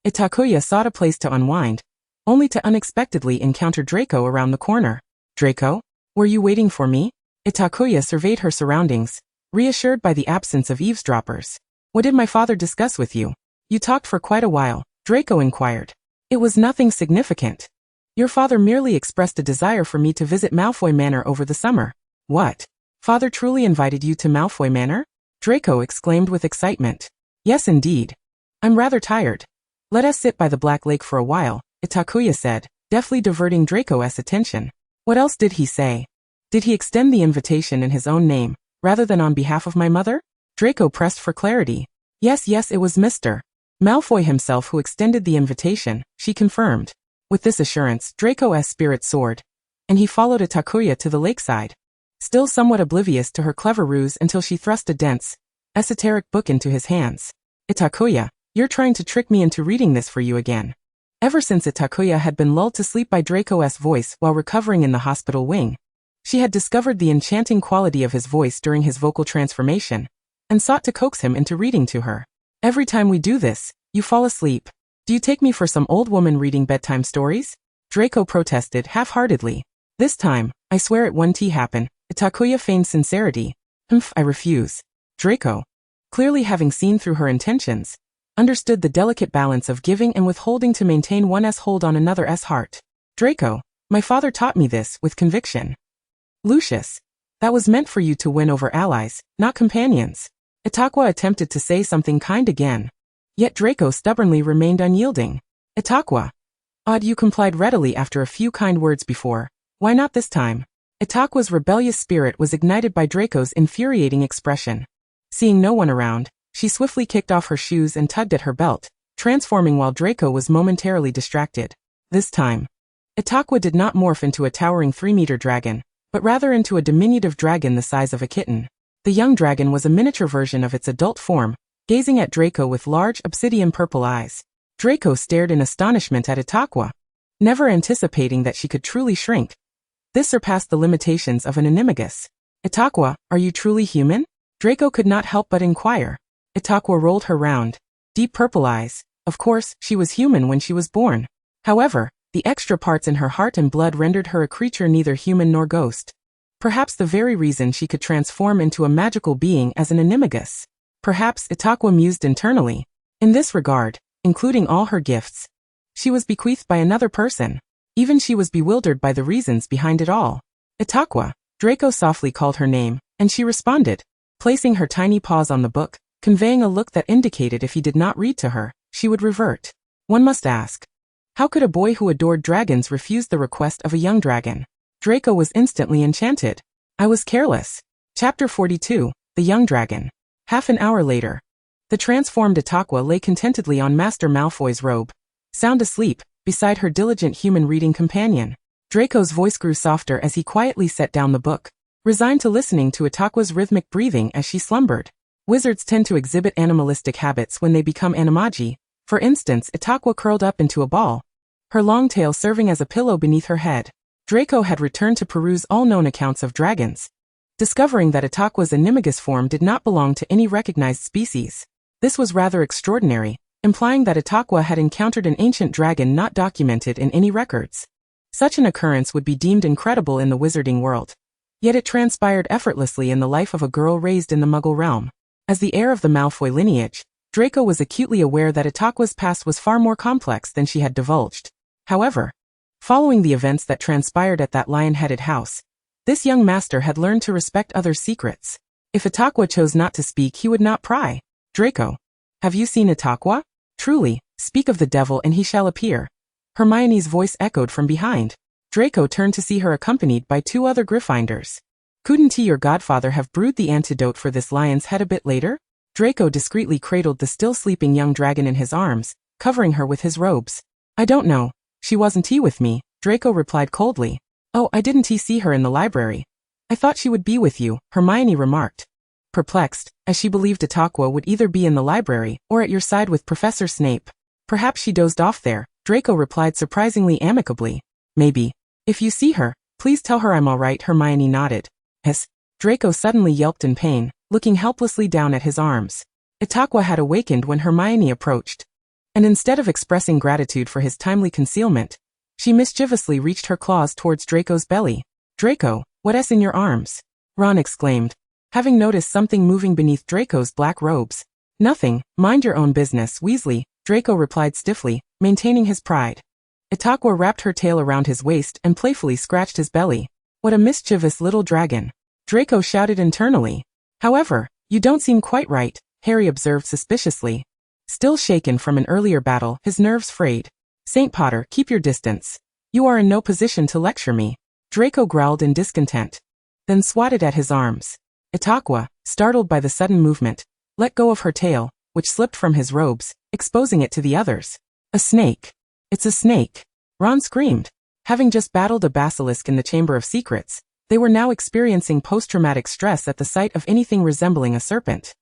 Itakuya sought a place to unwind, only to unexpectedly encounter Draco around the corner. Draco? Were you waiting for me? Itakuya surveyed her surroundings, reassured by the absence of eavesdroppers. What did my father discuss with you? You talked for quite a while, Draco inquired. It was nothing significant. Your father merely expressed a desire for me to visit Malfoy Manor over the summer. What? Father truly invited you to Malfoy Manor? Draco exclaimed with excitement. Yes, indeed. I'm rather tired. Let us sit by the Black Lake for a while, Itakuya said, deftly diverting Draco's attention. What else did he say? Did he extend the invitation in his own name, rather than on behalf of my mother? Draco pressed for clarity. Yes, it was Mr. Malfoy himself who extended the invitation, she confirmed. With this assurance, Draco's spirit soared, and he followed Itakuya to the lakeside, still somewhat oblivious to her clever ruse until she thrust a dense, esoteric book into his hands. Itakuya, you're trying to trick me into reading this for you again. Ever since Itakuya had been lulled to sleep by Draco's voice while recovering in the hospital wing, she had discovered the enchanting quality of his voice during his vocal transformation, and sought to coax him into reading to her. Every time we do this, you fall asleep. Do you take me for some old woman reading bedtime stories? Draco protested half-heartedly. This time, I swear it won't happen, Itakuya feigned sincerity. I refuse. Draco, clearly having seen through her intentions, understood the delicate balance of giving and withholding to maintain one's hold on another's heart. Draco, my father taught me this with conviction. Lucius, that was meant for you to win over allies, not companions. Itakuya attempted to say something kind again. Yet Draco stubbornly remained unyielding. Itakuya. Odd, you complied readily after a few kind words before. Why not this time? Itakuya's rebellious spirit was ignited by Draco's infuriating expression. Seeing no one around, she swiftly kicked off her shoes and tugged at her belt, transforming while Draco was momentarily distracted. This time, Itakuya did not morph into a towering 3-meter dragon, but rather into a diminutive dragon the size of a kitten. The young dragon was a miniature version of its adult form, gazing at Draco with large obsidian-purple eyes. Draco stared in astonishment at Itakuya, never anticipating that she could truly shrink. This surpassed the limitations of an animagus. Itakuya, are you truly human? Draco could not help but inquire. Itakuya rolled her round, deep purple eyes. Of course, she was human when she was born. However, the extra parts in her heart and blood rendered her a creature neither human nor ghost. Perhaps the very reason she could transform into a magical being as an animagus. Perhaps, Itakuya mused internally. In this regard, including all her gifts, she was bequeathed by another person. Even she was bewildered by the reasons behind it all. Itakuya, Draco softly called her name, and she responded, placing her tiny paws on the book, conveying a look that indicated if he did not read to her, she would revert. One must ask, how could a boy who adored dragons refuse the request of a young dragon? Draco was instantly enchanted. I was careless. Chapter 42, The Young Dragon. Half an hour later, the transformed Itakuya lay contentedly on Master Malfoy's robe, sound asleep, beside her diligent human reading companion. Draco's voice grew softer as he quietly set down the book, resigned to listening to Itakuya's rhythmic breathing as she slumbered. Wizards tend to exhibit animalistic habits when they become animagi. For instance, Itakuya curled up into a ball, her long tail serving as a pillow beneath her head. Draco had returned to peruse all known accounts of dragons, discovering that Itakuya's animagus form did not belong to any recognized species. This was rather extraordinary, implying that Itakuya had encountered an ancient dragon not documented in any records. Such an occurrence would be deemed incredible in the wizarding world. Yet it transpired effortlessly in the life of a girl raised in the Muggle realm. As the heir of the Malfoy lineage, Draco was acutely aware that Itakuya's past was far more complex than she had divulged. However, following the events that transpired at that lion-headed house, this young master had learned to respect others' secrets. If Itakuya chose not to speak, he would not pry. Draco, have you seen Itakuya? Truly, speak of the devil and he shall appear. Hermione's voice echoed from behind. Draco turned to see her accompanied by two other Gryffindors. Couldn't he, your godfather, have brewed the antidote for this lion's head a bit later? Draco discreetly cradled the still sleeping young dragon in his arms, covering her with his robes. I don't know. She wasn't with me, Draco replied coldly. Oh, I didn't see her in the library. I thought she would be with you, Hermione remarked, perplexed, as she believed Itakuya would either be in the library or at your side with Professor Snape. Perhaps she dozed off there, Draco replied surprisingly amicably. Maybe. If you see her, please tell her I'm all right, Hermione nodded. Yes. Draco suddenly yelped in pain, looking helplessly down at his arms. Itakuya had awakened when Hermione approached, and instead of expressing gratitude for his timely concealment, she mischievously reached her claws towards Draco's belly. Draco, what's in your arms? Ron exclaimed, having noticed something moving beneath Draco's black robes. Nothing, mind your own business, Weasley, Draco replied stiffly, maintaining his pride. Itakuya wrapped her tail around his waist and playfully scratched his belly. What a mischievous little dragon. Draco shouted internally. However, you don't seem quite right, Harry observed suspiciously. Still shaken from an earlier battle, his nerves frayed. St. Potter, keep your distance. You are in no position to lecture me. Draco growled in discontent, then swatted at his arms. Itakuya, startled by the sudden movement, let go of her tail, which slipped from his robes, exposing it to the others. A snake. It's a snake. Ron screamed. Having just battled a basilisk in the Chamber of Secrets, they were now experiencing post-traumatic stress at the sight of anything resembling a serpent.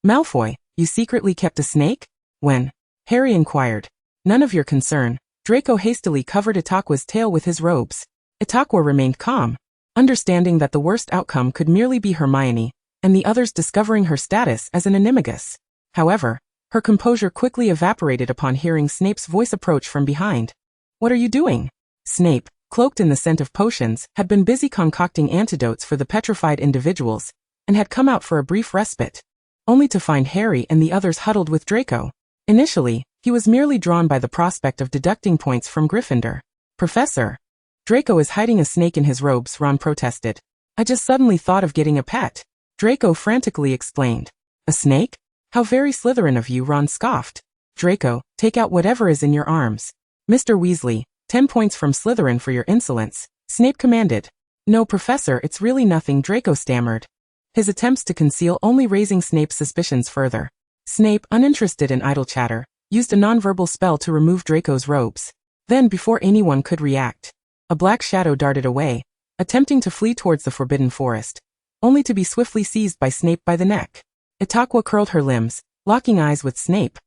Malfoy, you secretly kept a snake? When? Harry inquired. None of your concern. Draco hastily covered Itakuya's tail with his robes. Itakuya remained calm, understanding that the worst outcome could merely be Hermione, and the others discovering her status as an animagus. However, her composure quickly evaporated upon hearing Snape's voice approach from behind. What are you doing? Snape, cloaked in the scent of potions, had been busy concocting antidotes for the petrified individuals, and had come out for a brief respite, only to find Harry and the others huddled with Draco. Initially, he was merely drawn by the prospect of deducting points from Gryffindor. Professor, Draco is hiding a snake in his robes, Ron protested. I just suddenly thought of getting a pet. Draco frantically explained. A snake? How very Slytherin of you, Ron scoffed. Draco, take out whatever is in your arms. Mr. Weasley, 10 points from Slytherin for your insolence, Snape commanded. No, Professor, it's really nothing, Draco stammered, his attempts to conceal only raising Snape's suspicions further. Snape, uninterested in idle chatter, used a nonverbal spell to remove Draco's robes. Then, before anyone could react, a black shadow darted away, attempting to flee towards the forbidden forest, only to be swiftly seized by Snape by the neck. Itakuya curled her limbs, locking eyes with Snape,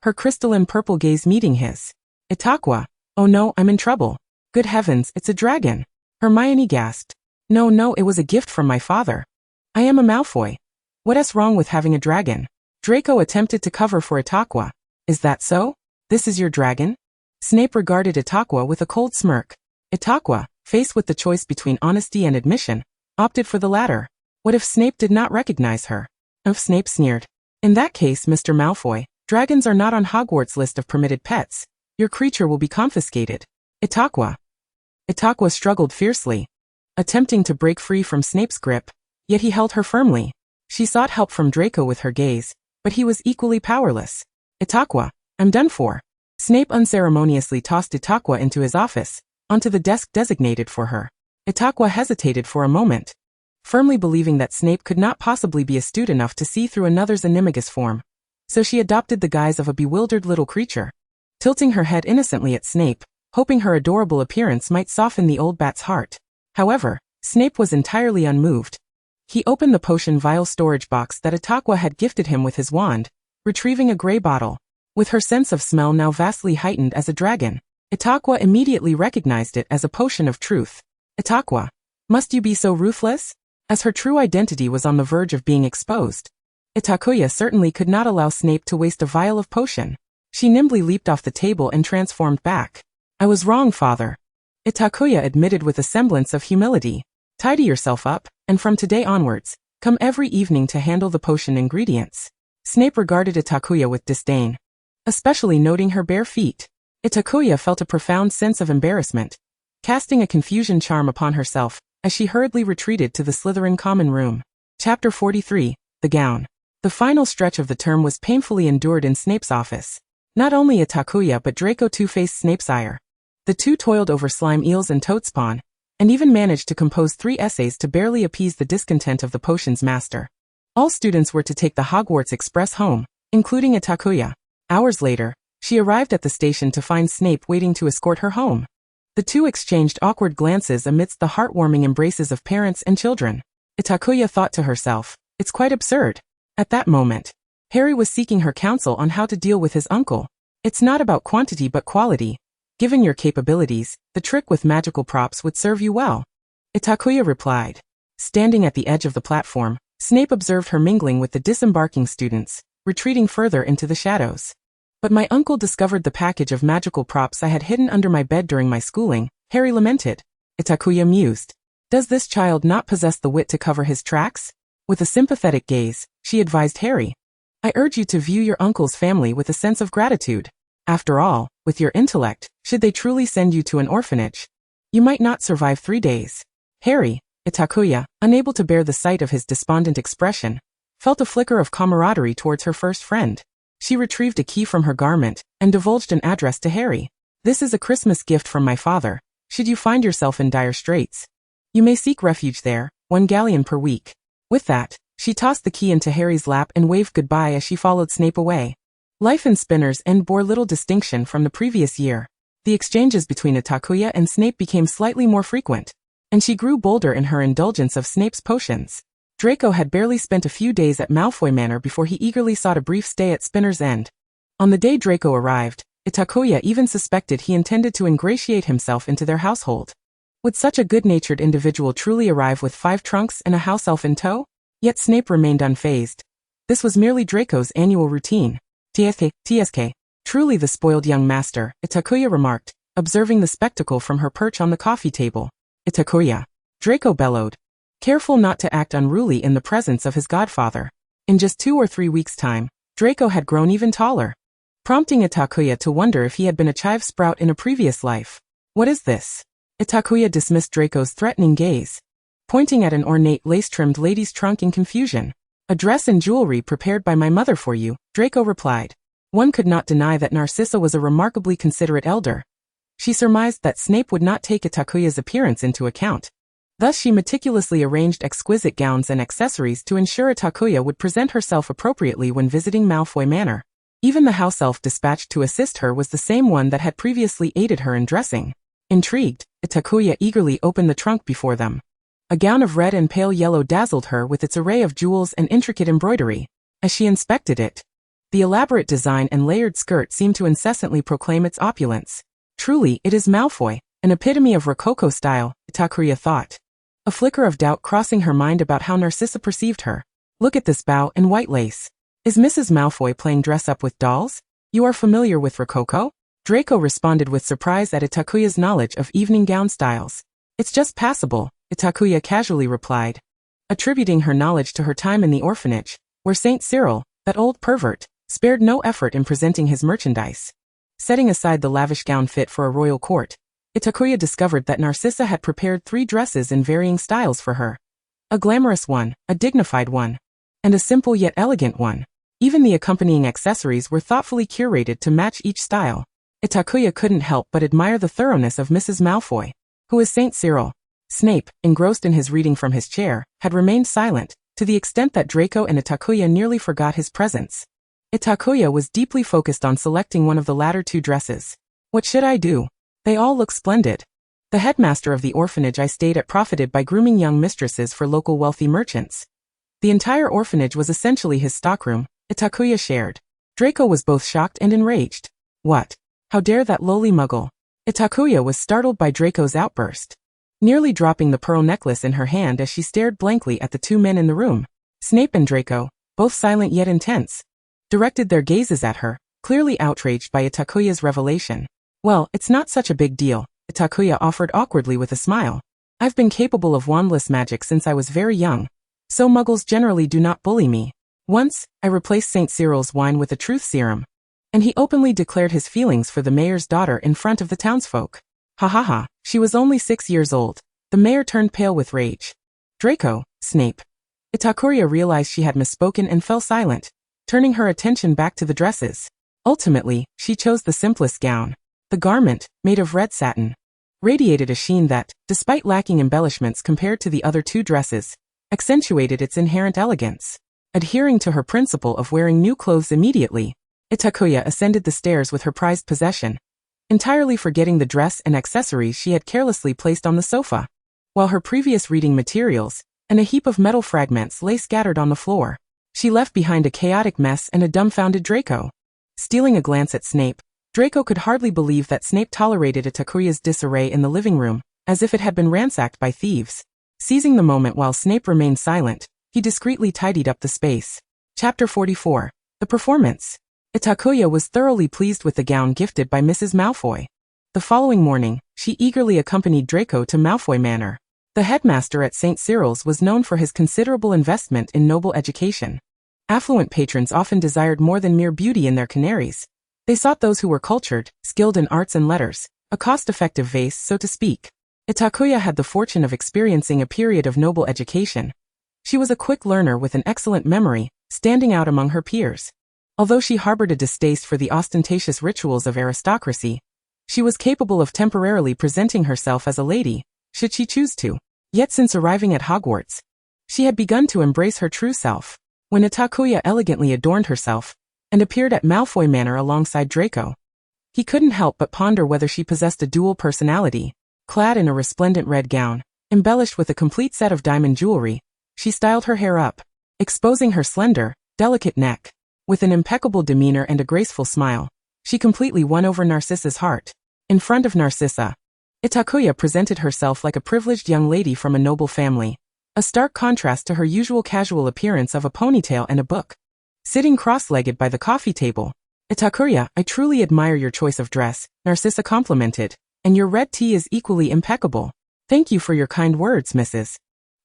her crystalline purple gaze meeting his. Itakuya, oh no, I'm in trouble. Good heavens, it's a dragon. Hermione gasped. No, it was a gift from my father. I am a Malfoy. What's wrong with having a dragon? Draco attempted to cover for Itakuya. Is that so? This is your dragon? Snape regarded Itakuya with a cold smirk. Itakuya, faced with the choice between honesty and admission, opted for the latter. What if Snape did not recognize her? Snape sneered. In that case, Mr. Malfoy, dragons are not on Hogwarts' list of permitted pets. Your creature will be confiscated. Itakuya struggled fiercely, attempting to break free from Snape's grip, yet he held her firmly. She sought help from Draco with her gaze, but he was equally powerless. Itakuya, I'm done for. Snape unceremoniously tossed Itakuya into his office, onto the desk designated for her. Itakuya hesitated for a moment, firmly believing that Snape could not possibly be astute enough to see through another's animagus form. So she adopted the guise of a bewildered little creature, tilting her head innocently at Snape, hoping her adorable appearance might soften the old bat's heart. However, Snape was entirely unmoved. He opened the potion vial storage box that Itakuya had gifted him with his wand, retrieving a gray bottle. With her sense of smell now vastly heightened as a dragon, Itakuya immediately recognized it as a potion of truth. Itakuya, must you be so ruthless? As her true identity was on the verge of being exposed, Itakuya certainly could not allow Snape to waste a vial of potion. She nimbly leaped off the table and transformed back. I was wrong, father. Itakuya admitted with a semblance of humility. Tidy yourself up, and from today onwards, come every evening to handle the potion ingredients. Snape regarded Itakuya with disdain, especially noting her bare feet. Itakuya felt a profound sense of embarrassment, casting a confusion charm upon herself, as she hurriedly retreated to the Slytherin common room. Chapter 43, The Gown. The final stretch of the term was painfully endured in Snape's office. Not only Itakuya but Draco too faced Snape's ire. The two toiled over slime eels and toad spawn, and even managed to compose 3 essays to barely appease the discontent of the potion's master. All students were to take the Hogwarts Express home, including Itakuya. Hours later, she arrived at the station to find Snape waiting to escort her home. The two exchanged awkward glances amidst the heartwarming embraces of parents and children. Itakuya thought to herself, it's quite absurd. At that moment, Harry was seeking her counsel on how to deal with his uncle. It's not about quantity but quality. Given your capabilities, the trick with magical props would serve you well. Itakuya replied. Standing at the edge of the platform, Snape observed her mingling with the disembarking students, retreating further into the shadows. But my uncle discovered the package of magical props I had hidden under my bed during my schooling, Harry lamented. Itakuya mused. Does this child not possess the wit to cover his tracks? With a sympathetic gaze, she advised Harry. I urge you to view your uncle's family with a sense of gratitude. After all, with your intellect, should they truly send you to an orphanage, you might not survive 3 days. Harry, Itakuya, unable to bear the sight of his despondent expression, felt a flicker of camaraderie towards her first friend. She retrieved a key from her garment and divulged an address to Harry. This is a Christmas gift from my father. Should you find yourself in dire straits, you may seek refuge there, 1 galleon per week. With that, she tossed the key into Harry's lap and waved goodbye as she followed Snape away. Life in Spinner's End bore little distinction from the previous year. The exchanges between Itakuya and Snape became slightly more frequent, and she grew bolder in her indulgence of Snape's potions. Draco had barely spent a few days at Malfoy Manor before he eagerly sought a brief stay at Spinner's End. On the day Draco arrived, Itakuya even suspected he intended to ingratiate himself into their household. Would such a good-natured individual truly arrive with 5 trunks and a house elf in tow? Yet Snape remained unfazed. This was merely Draco's annual routine. TSK. Truly the spoiled young master, Itakuya remarked, observing the spectacle from her perch on the coffee table. Itakuya. Draco bellowed, careful not to act unruly in the presence of his godfather. In just 2 or 3 weeks' time, Draco had grown even taller, prompting Itakuya to wonder if he had been a chive sprout in a previous life. What is this? Itakuya dismissed Draco's threatening gaze, pointing at an ornate lace-trimmed lady's trunk in confusion. A dress and jewelry prepared by my mother for you, Draco replied. One could not deny that Narcissa was a remarkably considerate elder. She surmised that Snape would not take Itakuya's appearance into account. Thus she meticulously arranged exquisite gowns and accessories to ensure Itakuya would present herself appropriately when visiting Malfoy Manor. Even the house elf dispatched to assist her was the same one that had previously aided her in dressing. Intrigued, Itakuya eagerly opened the trunk before them. A gown of red and pale yellow dazzled her with its array of jewels and intricate embroidery. As she inspected it, the elaborate design and layered skirt seemed to incessantly proclaim its opulence. Truly, it is Malfoy, an epitome of Rococo style, Itakuya thought. a flicker of doubt crossing her mind about how Narcissa perceived her. Look at this bow and white lace. Is Mrs. Malfoy playing dress-up with dolls? You are familiar with Rococo? Draco responded with surprise at Itakuya's knowledge of evening gown styles. It's just passable, Itakuya casually replied, attributing her knowledge to her time in the orphanage, where St. Cyril, that old pervert, spared no effort in presenting his merchandise. Setting aside the lavish gown fit for a royal court, Itakuya discovered that Narcissa had prepared 3 dresses in varying styles for her. A glamorous one, a dignified one, and a simple yet elegant one. Even the accompanying accessories were thoughtfully curated to match each style. Itakuya couldn't help but admire the thoroughness of Mrs. Malfoy. Who is St. Cyril? Snape, engrossed in his reading from his chair, had remained silent, to the extent that Draco and Itakuya nearly forgot his presence. Itakuya was deeply focused on selecting one of the latter 2 dresses. What should I do? They all look splendid. The headmaster of the orphanage I stayed at profited by grooming young mistresses for local wealthy merchants. The entire orphanage was essentially his stockroom, Itakuya shared. Draco was both shocked and enraged. What? How dare that lowly muggle? Itakuya was startled by Draco's outburst, nearly dropping the pearl necklace in her hand as she stared blankly at the 2 men in the room. Snape and Draco, both silent yet intense, directed their gazes at her, clearly outraged by Itakuya's revelation. Well, it's not such a big deal, Itakuya offered awkwardly with a smile. I've been capable of wandless magic since I was very young, so muggles generally do not bully me. Once, I replaced St. Cyril's wine with a truth serum, and he openly declared his feelings for the mayor's daughter in front of the townsfolk. Ha ha ha, she was only 6 years old. The mayor turned pale with rage. Draco, Snape. Itakuya realized she had misspoken and fell silent, turning her attention back to the dresses. Ultimately, she chose the simplest gown. The garment, made of red satin, radiated a sheen that, despite lacking embellishments compared to the other 2 dresses, accentuated its inherent elegance. Adhering to her principle of wearing new clothes immediately, Itakuya ascended the stairs with her prized possession, entirely forgetting the dress and accessories she had carelessly placed on the sofa. While her previous reading materials and a heap of metal fragments lay scattered on the floor, she left behind a chaotic mess and a dumbfounded Draco. Stealing a glance at Snape, Draco could hardly believe that Snape tolerated Itakuya's disarray in the living room, as if it had been ransacked by thieves. Seizing the moment while Snape remained silent, he discreetly tidied up the space. Chapter 44. The Performance. Itakuya was thoroughly pleased with the gown gifted by Mrs. Malfoy. The following morning, she eagerly accompanied Draco to Malfoy Manor. The headmaster at St. Cyril's was known for his considerable investment in noble education. Affluent patrons often desired more than mere beauty in their canaries. They sought those who were cultured, skilled in arts and letters, a cost-effective vase, so to speak. Itakuya had the fortune of experiencing a period of noble education. She was a quick learner with an excellent memory, standing out among her peers. Although she harbored a distaste for the ostentatious rituals of aristocracy, she was capable of temporarily presenting herself as a lady, should she choose to. Yet since arriving at Hogwarts, she had begun to embrace her true self. When Itakuya elegantly adorned herself and appeared at Malfoy Manor alongside Draco, he couldn't help but ponder whether she possessed a dual personality. Clad in a resplendent red gown, embellished with a complete set of diamond jewelry, she styled her hair up, exposing her slender, delicate neck. With an impeccable demeanor and a graceful smile, she completely won over Narcissa's heart. In front of Narcissa, Itakuya presented herself like a privileged young lady from a noble family, a stark contrast to her usual casual appearance of a ponytail and a book. Sitting cross-legged by the coffee table, Itakuya, I truly admire your choice of dress, Narcissa complimented, and your red tea is equally impeccable. Thank you for your kind words, Mrs.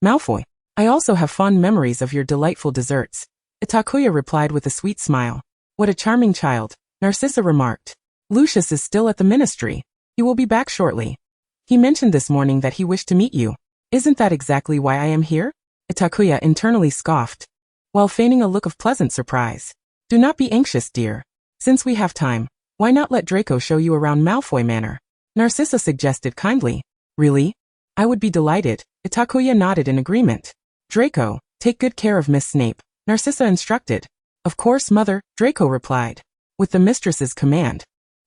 Malfoy. I also have fond memories of your delightful desserts, Itakuya replied with a sweet smile. What a charming child, Narcissa remarked. Lucius is still at the ministry. He will be back shortly. He mentioned this morning that he wished to meet you. Isn't that exactly why I am here? Itakuya internally scoffed, while feigning a look of pleasant surprise. Do not be anxious, dear. Since we have time, why not let Draco show you around Malfoy Manor? Narcissa suggested kindly. Really? I would be delighted. Itakuya nodded in agreement. Draco, take good care of Miss Snape, Narcissa instructed. Of course, mother, Draco replied, with the mistress's command.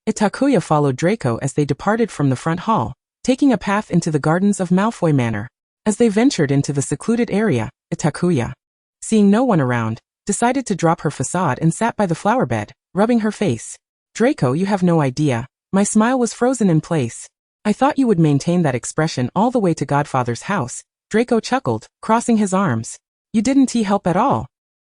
Itakuya followed Draco as they departed from the front hall, taking a path into the gardens of Malfoy Manor. As they ventured into the secluded area, Itakuya, seeing no one around, decided to drop her facade and sat by the flower bed, rubbing her face. Draco, you have no idea. My smile was frozen in place. I thought you would maintain that expression all the way to Godfather's house, Draco chuckled, crossing his arms. You didn't help at all.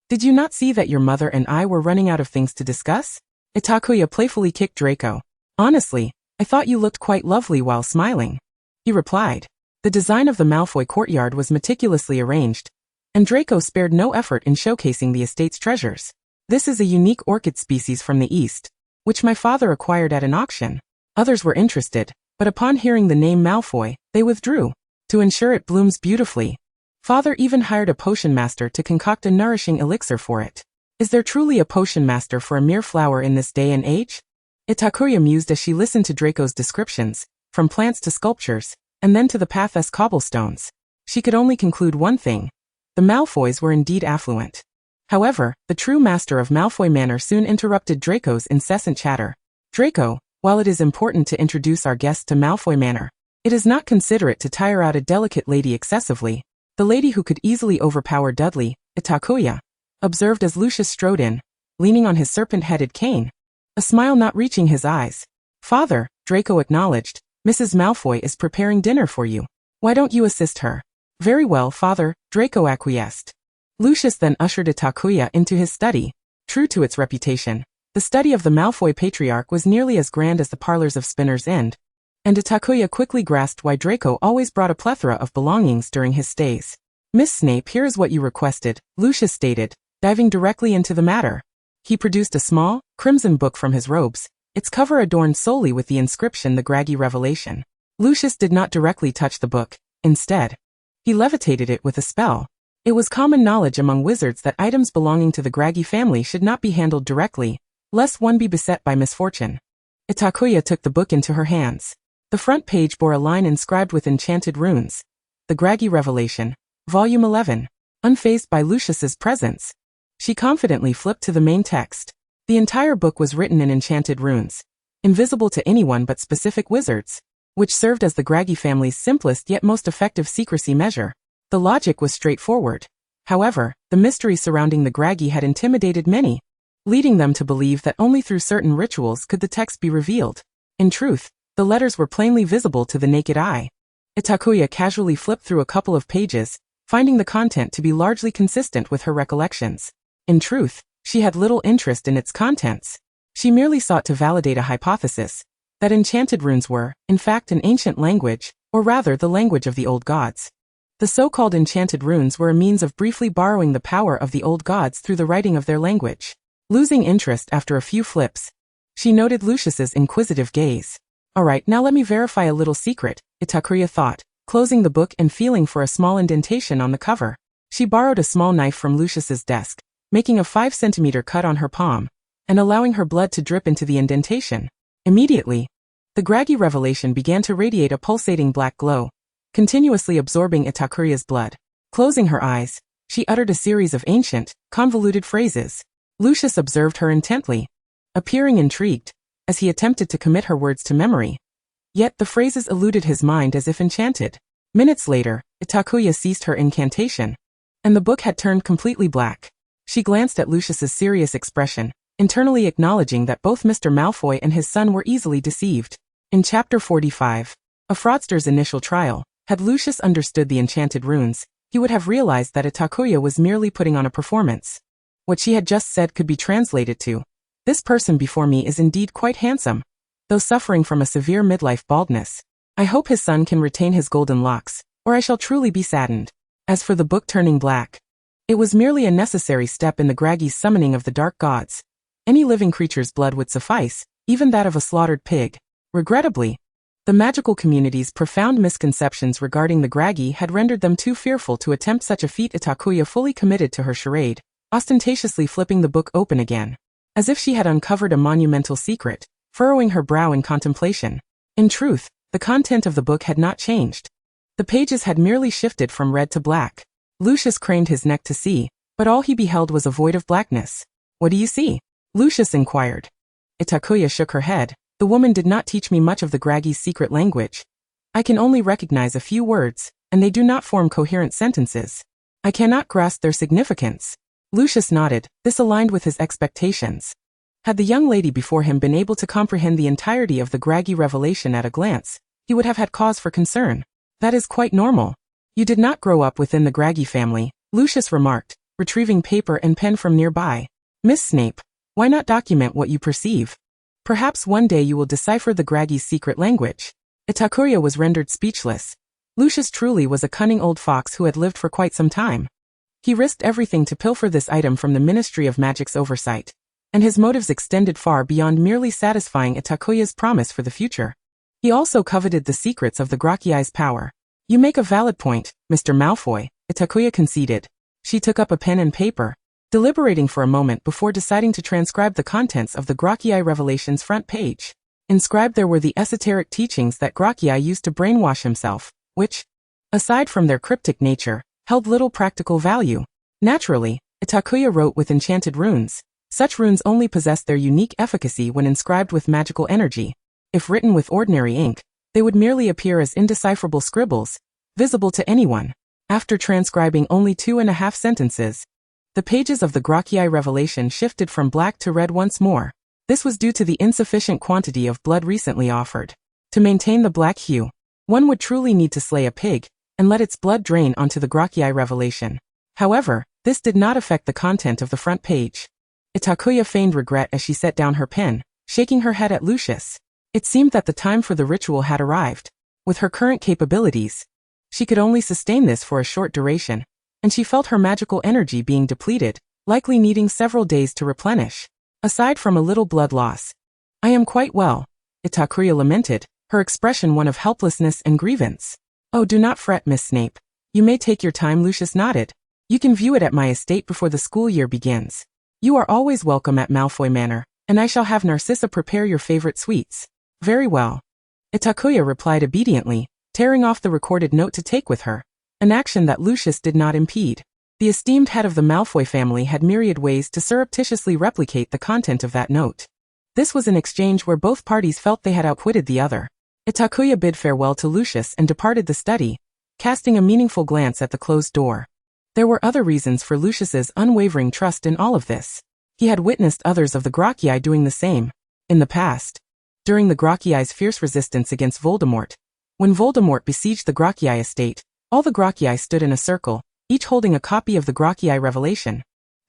Did you not see that your mother and I were running out of things to discuss? Itakuya playfully kicked Draco. Honestly, I thought you looked quite lovely while smiling. He replied. The design of the Malfoy courtyard was meticulously arranged, and Draco spared no effort in showcasing the estate's treasures. This is a unique orchid species from the east, which my father acquired at an auction. Others were interested, but upon hearing the name Malfoy, they withdrew. To ensure it blooms beautifully, father even hired a potion master to concoct a nourishing elixir for it. Is there truly a potion master for a mere flower in this day and age? Itakuya mused as she listened to Draco's descriptions, from plants to sculptures, and then to the path's cobblestones. She could only conclude one thing. The Malfoys were indeed affluent. However, the true master of Malfoy Manor soon interrupted Draco's incessant chatter. Draco, while it is important to introduce our guests to Malfoy Manor, it is not considerate to tire out a delicate lady excessively. The lady who could easily overpower Dudley, Itakuya, observed as Lucius strode in, leaning on his serpent-headed cane, a smile not reaching his eyes. Father, Draco acknowledged, Mrs. Malfoy is preparing dinner for you. Why don't you assist her? Very well, father, Draco acquiesced. Lucius then ushered Itakuya into his study. True to its reputation, the study of the Malfoy patriarch was nearly as grand as the parlors of Spinner's End, and Itakuya quickly grasped why Draco always brought a plethora of belongings during his stays. Miss Snape, here is what you requested, Lucius stated, diving directly into the matter. He produced a small, crimson book from his robes, its cover adorned solely with the inscription The Graggy Revelation. Lucius did not directly touch the book. Instead, he levitated it with a spell. It was common knowledge among wizards that items belonging to the Graggy family should not be handled directly, lest one be beset by misfortune. Itakuya took the book into her hands. The front page bore a line inscribed with enchanted runes. The Graggy Revelation, Volume 11. Unfazed by Lucius's presence, she confidently flipped to the main text. The entire book was written in enchanted runes, invisible to anyone but specific wizards, which served as the Graggy family's simplest yet most effective secrecy measure. The logic was straightforward. However, the mystery surrounding the Graggy had intimidated many, leading them to believe that only through certain rituals could the text be revealed. In truth, the letters were plainly visible to the naked eye. Itakuya casually flipped through a couple of pages, finding the content to be largely consistent with her recollections. In truth, she had little interest in its contents. She merely sought to validate a hypothesis, that enchanted runes were, in fact, an ancient language, or rather the language of the old gods. The so-called enchanted runes were a means of briefly borrowing the power of the old gods through the writing of their language. Losing interest after a few flips, she noted Lucius's inquisitive gaze. Alright, now let me verify a little secret, Itakuya thought, closing the book and feeling for a small indentation on the cover. She borrowed a small knife from Lucius's desk, making a 5-centimeter cut on her palm, and allowing her blood to drip into the indentation. Immediately, the Graggy Revelation began to radiate a pulsating black glow, continuously absorbing Itakuya's blood. Closing her eyes, she uttered a series of ancient, convoluted phrases. Lucius observed her intently, appearing intrigued, as he attempted to commit her words to memory. Yet the phrases eluded his mind as if enchanted. Minutes later, Itakuya ceased her incantation, and the book had turned completely black. She glanced at Lucius's serious expression, internally acknowledging that both Mr. Malfoy and his son were easily deceived. In Chapter 45, A Fraudster's Initial Trial, had Lucius understood the enchanted runes, he would have realized that Itakuya was merely putting on a performance. What she had just said could be translated to, "This person before me is indeed quite handsome, though suffering from a severe midlife baldness. I hope his son can retain his golden locks, or I shall truly be saddened." As for the book turning black, it was merely a necessary step in the Graggy's summoning of the dark gods. Any living creature's blood would suffice, even that of a slaughtered pig. Regrettably, the magical community's profound misconceptions regarding the Graggy had rendered them too fearful to attempt such a feat. Itakuya fully committed to her charade, ostentatiously flipping the book open again, as if she had uncovered a monumental secret, furrowing her brow in contemplation. In truth, the content of the book had not changed. The pages had merely shifted from red to black. Lucius craned his neck to see, but all he beheld was a void of blackness. "What do you see?" Lucius inquired. Itakuya shook her head. "The woman did not teach me much of the Graggy's secret language. I can only recognize a few words, and they do not form coherent sentences. I cannot grasp their significance." Lucius nodded. This aligned with his expectations. Had the young lady before him been able to comprehend the entirety of the Graggy Revelation at a glance, he would have had cause for concern. That is quite normal. You did not grow up within the Graggy family, Lucius remarked, retrieving paper and pen from nearby. Miss Snape, why not document what you perceive? Perhaps one day you will decipher the Graggy's secret language. Itakuya was rendered speechless. Lucius truly was a cunning old fox who had lived for quite some time. He risked everything to pilfer this item from the Ministry of Magic's oversight, and his motives extended far beyond merely satisfying Itakuya's promise for the future. He also coveted the secrets of the Gracchiai's power. You make a valid point, Mr. Malfoy, Itakuya conceded. She took up a pen and paper, deliberating for a moment before deciding to transcribe the contents of the Gracchiai Revelations front page. Inscribed there were the esoteric teachings that Gracchiai used to brainwash himself, which, aside from their cryptic nature, held little practical value. Naturally, Itakuya wrote with enchanted runes. Such runes only possessed their unique efficacy when inscribed with magical energy. If written with ordinary ink, they would merely appear as indecipherable scribbles, visible to anyone. After transcribing only 2.5 sentences, the pages of the Gracchiai Revelation shifted from black to red once more. This was due to the insufficient quantity of blood recently offered. To maintain the black hue, one would truly need to slay a pig and let its blood drain onto the Gracchiai Revelation. However, this did not affect the content of the front page. Itakuya feigned regret as she set down her pen, shaking her head at Lucius. It seemed that the time for the ritual had arrived. With her current capabilities, she could only sustain this for a short duration, and she felt her magical energy being depleted, likely needing several days to replenish. Aside from a little blood loss, I am quite well, Itakuya lamented, her expression one of helplessness and grievance. Oh, do not fret, Miss Snape. You may take your time, Lucius nodded. You can view it at my estate before the school year begins. You are always welcome at Malfoy Manor, and I shall have Narcissa prepare your favorite sweets. Very well. Itakuya replied obediently, tearing off the recorded note to take with her, an action that Lucius did not impede. The esteemed head of the Malfoy family had myriad ways to surreptitiously replicate the content of that note. This was an exchange where both parties felt they had outwitted the other. Itakuya bid farewell to Lucius and departed the study, casting a meaningful glance at the closed door. There were other reasons for Lucius's unwavering trust in all of this. He had witnessed others of the Gracchiai doing the same. In the past, during the Gracchiai's fierce resistance against Voldemort, when Voldemort besieged the Gracchiai estate, all the Gracchiai stood in a circle, each holding a copy of the Gracchiai Revelation.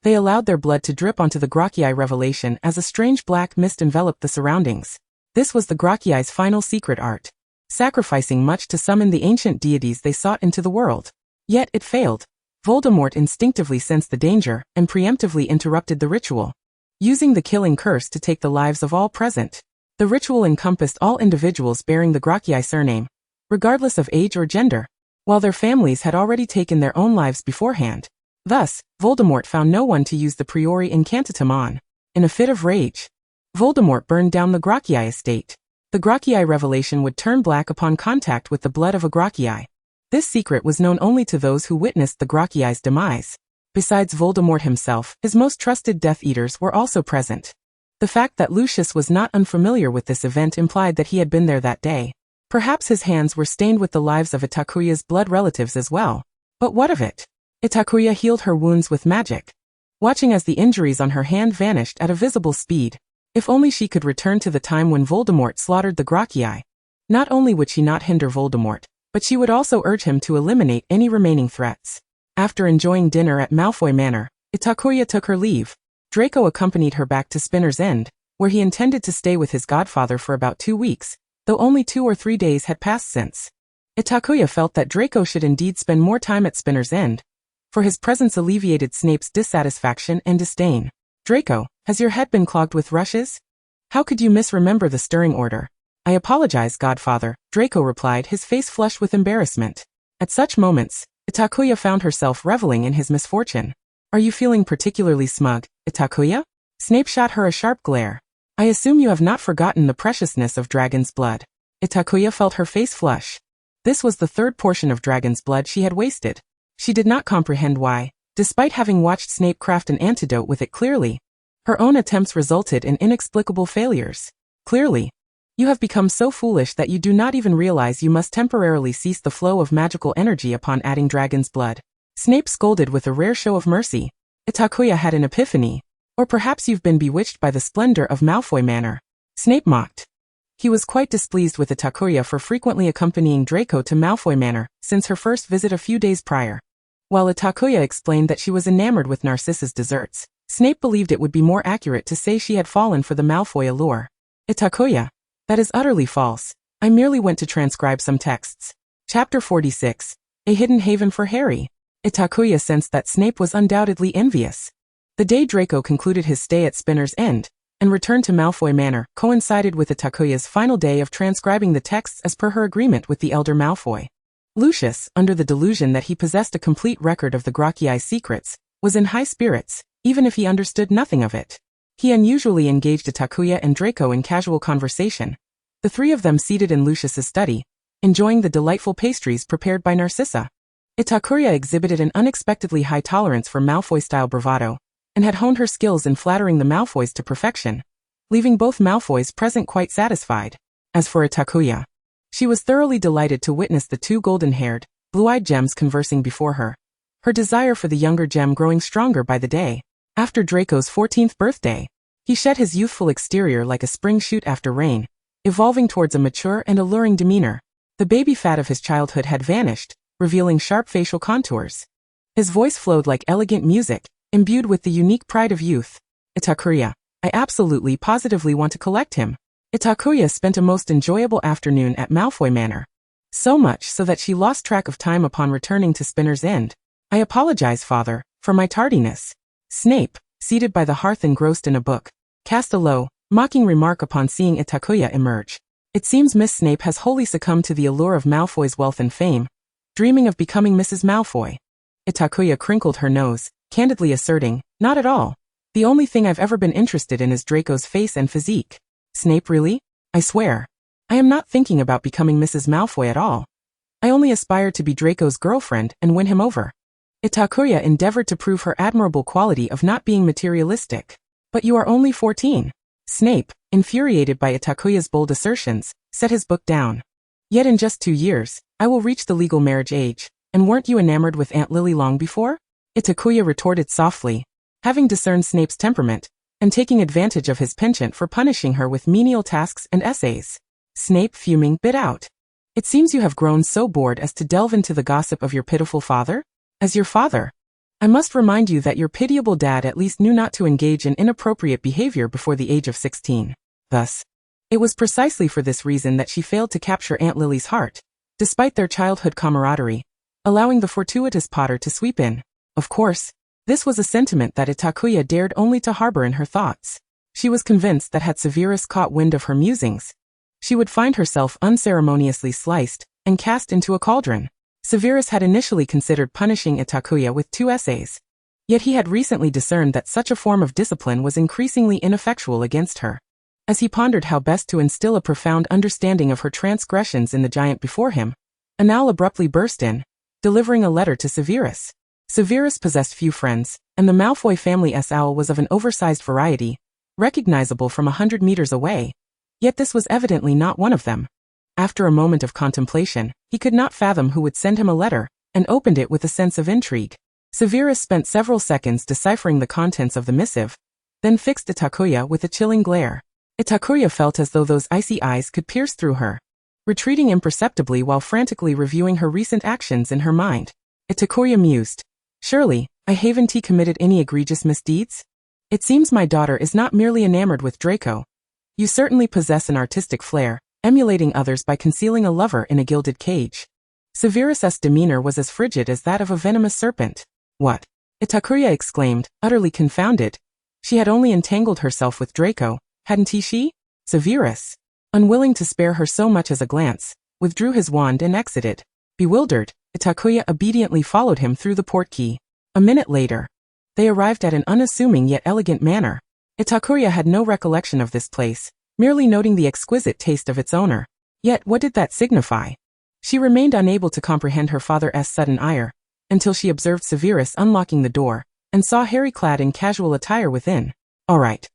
They allowed their blood to drip onto the Gracchiai Revelation as a strange black mist enveloped the surroundings. This was the Gracchiai's final secret art, sacrificing much to summon the ancient deities they sought into the world. Yet it failed. Voldemort instinctively sensed the danger and preemptively interrupted the ritual, using the killing curse to take the lives of all present. The ritual encompassed all individuals bearing the Gracchiai surname, regardless of age or gender, while their families had already taken their own lives beforehand. Thus, Voldemort found no one to use the priori incantatem on. In a fit of rage, Voldemort burned down the Gracchiai estate. The Gracchiai Revelation would turn black upon contact with the blood of a Gracchiai. This secret was known only to those who witnessed the Gracchiai's demise. Besides Voldemort himself, his most trusted Death Eaters were also present. The fact that Lucius was not unfamiliar with this event implied that he had been there that day. Perhaps his hands were stained with the lives of Itakuya's blood relatives as well. But what of it? Itakuya healed her wounds with magic, watching as the injuries on her hand vanished at a visible speed. If only she could return to the time when Voldemort slaughtered the Gracchiai. Not only would she not hinder Voldemort, but she would also urge him to eliminate any remaining threats. After enjoying dinner at Malfoy Manor, Itakuya took her leave. Draco accompanied her back to Spinner's End, where he intended to stay with his godfather for about 2 weeks, though only 2 or 3 days had passed since. Itakuya felt that Draco should indeed spend more time at Spinner's End, for his presence alleviated Snape's dissatisfaction and disdain. Draco, has your head been clogged with rushes? How could you misremember the stirring order? I apologize, godfather, Draco replied, his face flushed with embarrassment. At such moments, Itakuya found herself reveling in his misfortune. Are you feeling particularly smug, Itakuya? Snape shot her a sharp glare. I assume you have not forgotten the preciousness of dragon's blood. Itakuya felt her face flush. This was the 3rd portion of dragon's blood she had wasted. She did not comprehend why, despite having watched Snape craft an antidote with it clearly, her own attempts resulted in inexplicable failures. Clearly, you have become so foolish that you do not even realize you must temporarily cease the flow of magical energy upon adding dragon's blood. Snape scolded with a rare show of mercy. Itakuya had an epiphany. Or perhaps you've been bewitched by the splendor of Malfoy Manor. Snape mocked. He was quite displeased with Itakuya for frequently accompanying Draco to Malfoy Manor since her first visit a few days prior. While Itakuya explained that she was enamored with Narcissa's desserts, Snape believed it would be more accurate to say she had fallen for the Malfoy allure. Itakuya, that is utterly false. I merely went to transcribe some texts. Chapter 46. A Hidden Haven for Harry. Itakuya sensed that Snape was undoubtedly envious. The day Draco concluded his stay at Spinner's End and returned to Malfoy Manor coincided with Itakuya's final day of transcribing the texts as per her agreement with the elder Malfoy. Lucius, under the delusion that he possessed a complete record of the Gracchiai's secrets, was in high spirits, even if he understood nothing of it. He unusually engaged Itakuya and Draco in casual conversation, the three of them seated in Lucius's study, enjoying the delightful pastries prepared by Narcissa. Itakuya exhibited an unexpectedly high tolerance for Malfoy-style bravado, and had honed her skills in flattering the Malfoys to perfection, leaving both Malfoys present quite satisfied. As for Itakuya, she was thoroughly delighted to witness the two golden-haired, blue-eyed gems conversing before her, her desire for the younger gem growing stronger by the day. After Draco's 14th birthday, he shed his youthful exterior like a spring shoot after rain, evolving towards a mature and alluring demeanor. The baby fat of his childhood had vanished, revealing sharp facial contours. His voice flowed like elegant music, imbued with the unique pride of youth. Itakuya, I absolutely positively want to collect him. Itakuya spent a most enjoyable afternoon at Malfoy Manor. So much so that she lost track of time upon returning to Spinner's End. I apologize, father, for my tardiness. Snape, seated by the hearth engrossed in a book, cast a low, mocking remark upon seeing Itakuya emerge. It seems Miss Snape has wholly succumbed to the allure of Malfoy's wealth and fame, dreaming of becoming Mrs. Malfoy. Itakuya crinkled her nose, candidly asserting, not at all. The only thing I've ever been interested in is Draco's face and physique. Snape, really? I swear. I am not thinking about becoming Mrs. Malfoy at all. I only aspire to be Draco's girlfriend and win him over. Itakuya endeavored to prove her admirable quality of not being materialistic. But you are only 14. Snape, infuriated by Itakuya's bold assertions, set his book down. Yet in just 2 years, I will reach the legal marriage age, and weren't you enamored with Aunt Lily long before? Itakuya retorted softly, having discerned Snape's temperament, and taking advantage of his penchant for punishing her with menial tasks and essays. Snape, fuming, bit out. It seems you have grown so bored as to delve into the gossip of your pitiful father? As your father, I must remind you that your pitiable dad at least knew not to engage in inappropriate behavior before the age of 16. Thus, it was precisely for this reason that she failed to capture Aunt Lily's heart, despite their childhood camaraderie, allowing the fortuitous Potter to sweep in. Of course, this was a sentiment that Itakuya dared only to harbor in her thoughts. She was convinced that had Severus caught wind of her musings, she would find herself unceremoniously sliced and cast into a cauldron. Severus had initially considered punishing Itakuya with 2 essays. Yet he had recently discerned that such a form of discipline was increasingly ineffectual against her. As he pondered how best to instill a profound understanding of her transgressions in the giant before him, an owl abruptly burst in, delivering a letter to Severus. Severus possessed few friends, and the Malfoy family's owl was of an oversized variety, recognizable from 100 meters away. Yet this was evidently not one of them. After a moment of contemplation, he could not fathom who would send him a letter, and opened it with a sense of intrigue. Severus spent several seconds deciphering the contents of the missive, then fixed Itakuya with a chilling glare. Itakuya felt as though those icy eyes could pierce through her, retreating imperceptibly while frantically reviewing her recent actions in her mind. Itakuya mused, surely, haven't committed any egregious misdeeds? It seems my daughter is not merely enamored with Draco. You certainly possess an artistic flair, emulating others by concealing a lover in a gilded cage. Severus's demeanor was as frigid as that of a venomous serpent. What? Itakuya exclaimed, utterly confounded. She had only entangled herself with Draco, hadn't she? Severus, unwilling to spare her so much as a glance, withdrew his wand and exited. Bewildered, Itakuya obediently followed him through the portkey. A minute later, they arrived at an unassuming yet elegant manor. Itakuya had no recollection of this place, merely noting the exquisite taste of its owner. Yet what did that signify? She remained unable to comprehend her father's sudden ire, until she observed Severus unlocking the door, and saw Harry clad in casual attire within. All right.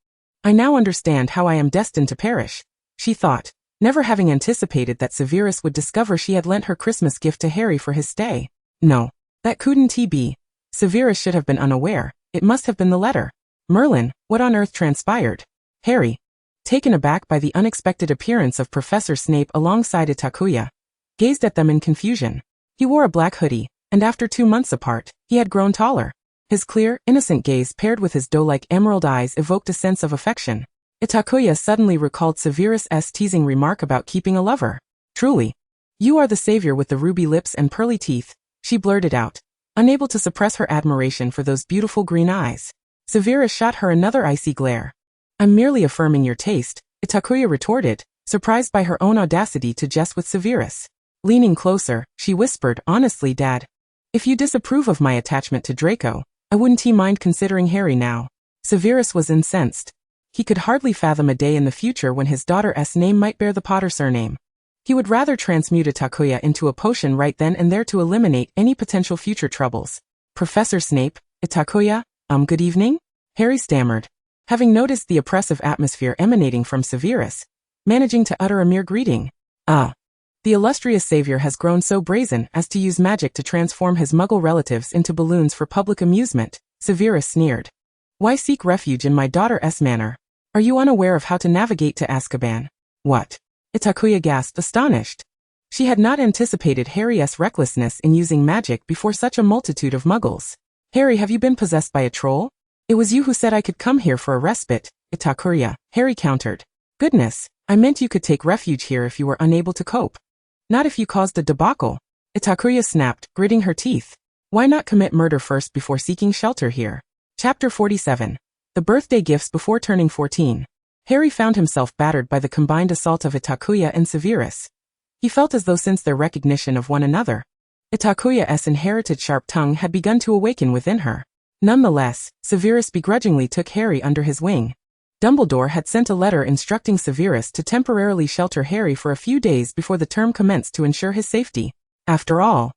I now understand how I am destined to perish, she thought, never having anticipated that Severus would discover she had lent her Christmas gift to Harry for his stay. No, that couldn't be. Severus should have been unaware. It must have been the letter. Merlin, what on earth transpired? Harry, taken aback by the unexpected appearance of Professor Snape alongside Itakuya, gazed at them in confusion. He wore a black hoodie, and after 2 months apart, he had grown taller. His clear, innocent gaze paired with his doe-like emerald eyes evoked a sense of affection. Itakuya suddenly recalled Severus's teasing remark about keeping a lover. Truly, you are the savior with the ruby lips and pearly teeth, she blurted out, unable to suppress her admiration for those beautiful green eyes. Severus shot her another icy glare. I'm merely affirming your taste, Itakuya retorted, surprised by her own audacity to jest with Severus. Leaning closer, she whispered, honestly, Dad, if you disapprove of my attachment to Draco, I wouldn't mind considering Harry now. Severus was incensed. He could hardly fathom a day in the future when his daughter's name might bear the Potter surname. He would rather transmute Itakuya into a potion right then and there to eliminate any potential future troubles. Professor Snape, Itakuya, good evening? Harry stammered, having noticed the oppressive atmosphere emanating from Severus, managing to utter a mere greeting. The illustrious savior has grown so brazen as to use magic to transform his muggle relatives into balloons for public amusement, Severus sneered. Why seek refuge in my daughter's manor? Are you unaware of how to navigate to Azkaban? What? Itakuya gasped, astonished. She had not anticipated Harry's recklessness in using magic before such a multitude of muggles. Harry, have you been possessed by a troll? It was you who said I could come here for a respite, Itakuya, Harry countered. Goodness, I meant you could take refuge here if you were unable to cope. Not if you caused a debacle, Itakuya snapped, gritting her teeth. Why not commit murder first before seeking shelter here? Chapter 47. The birthday gifts before turning 14. Harry found himself battered by the combined assault of Itakuya and Severus. He felt as though since their recognition of one another, Itakuya's inherited sharp tongue had begun to awaken within her. Nonetheless, Severus begrudgingly took Harry under his wing. Dumbledore had sent a letter instructing Severus to temporarily shelter Harry for a few days before the term commenced to ensure his safety. After all,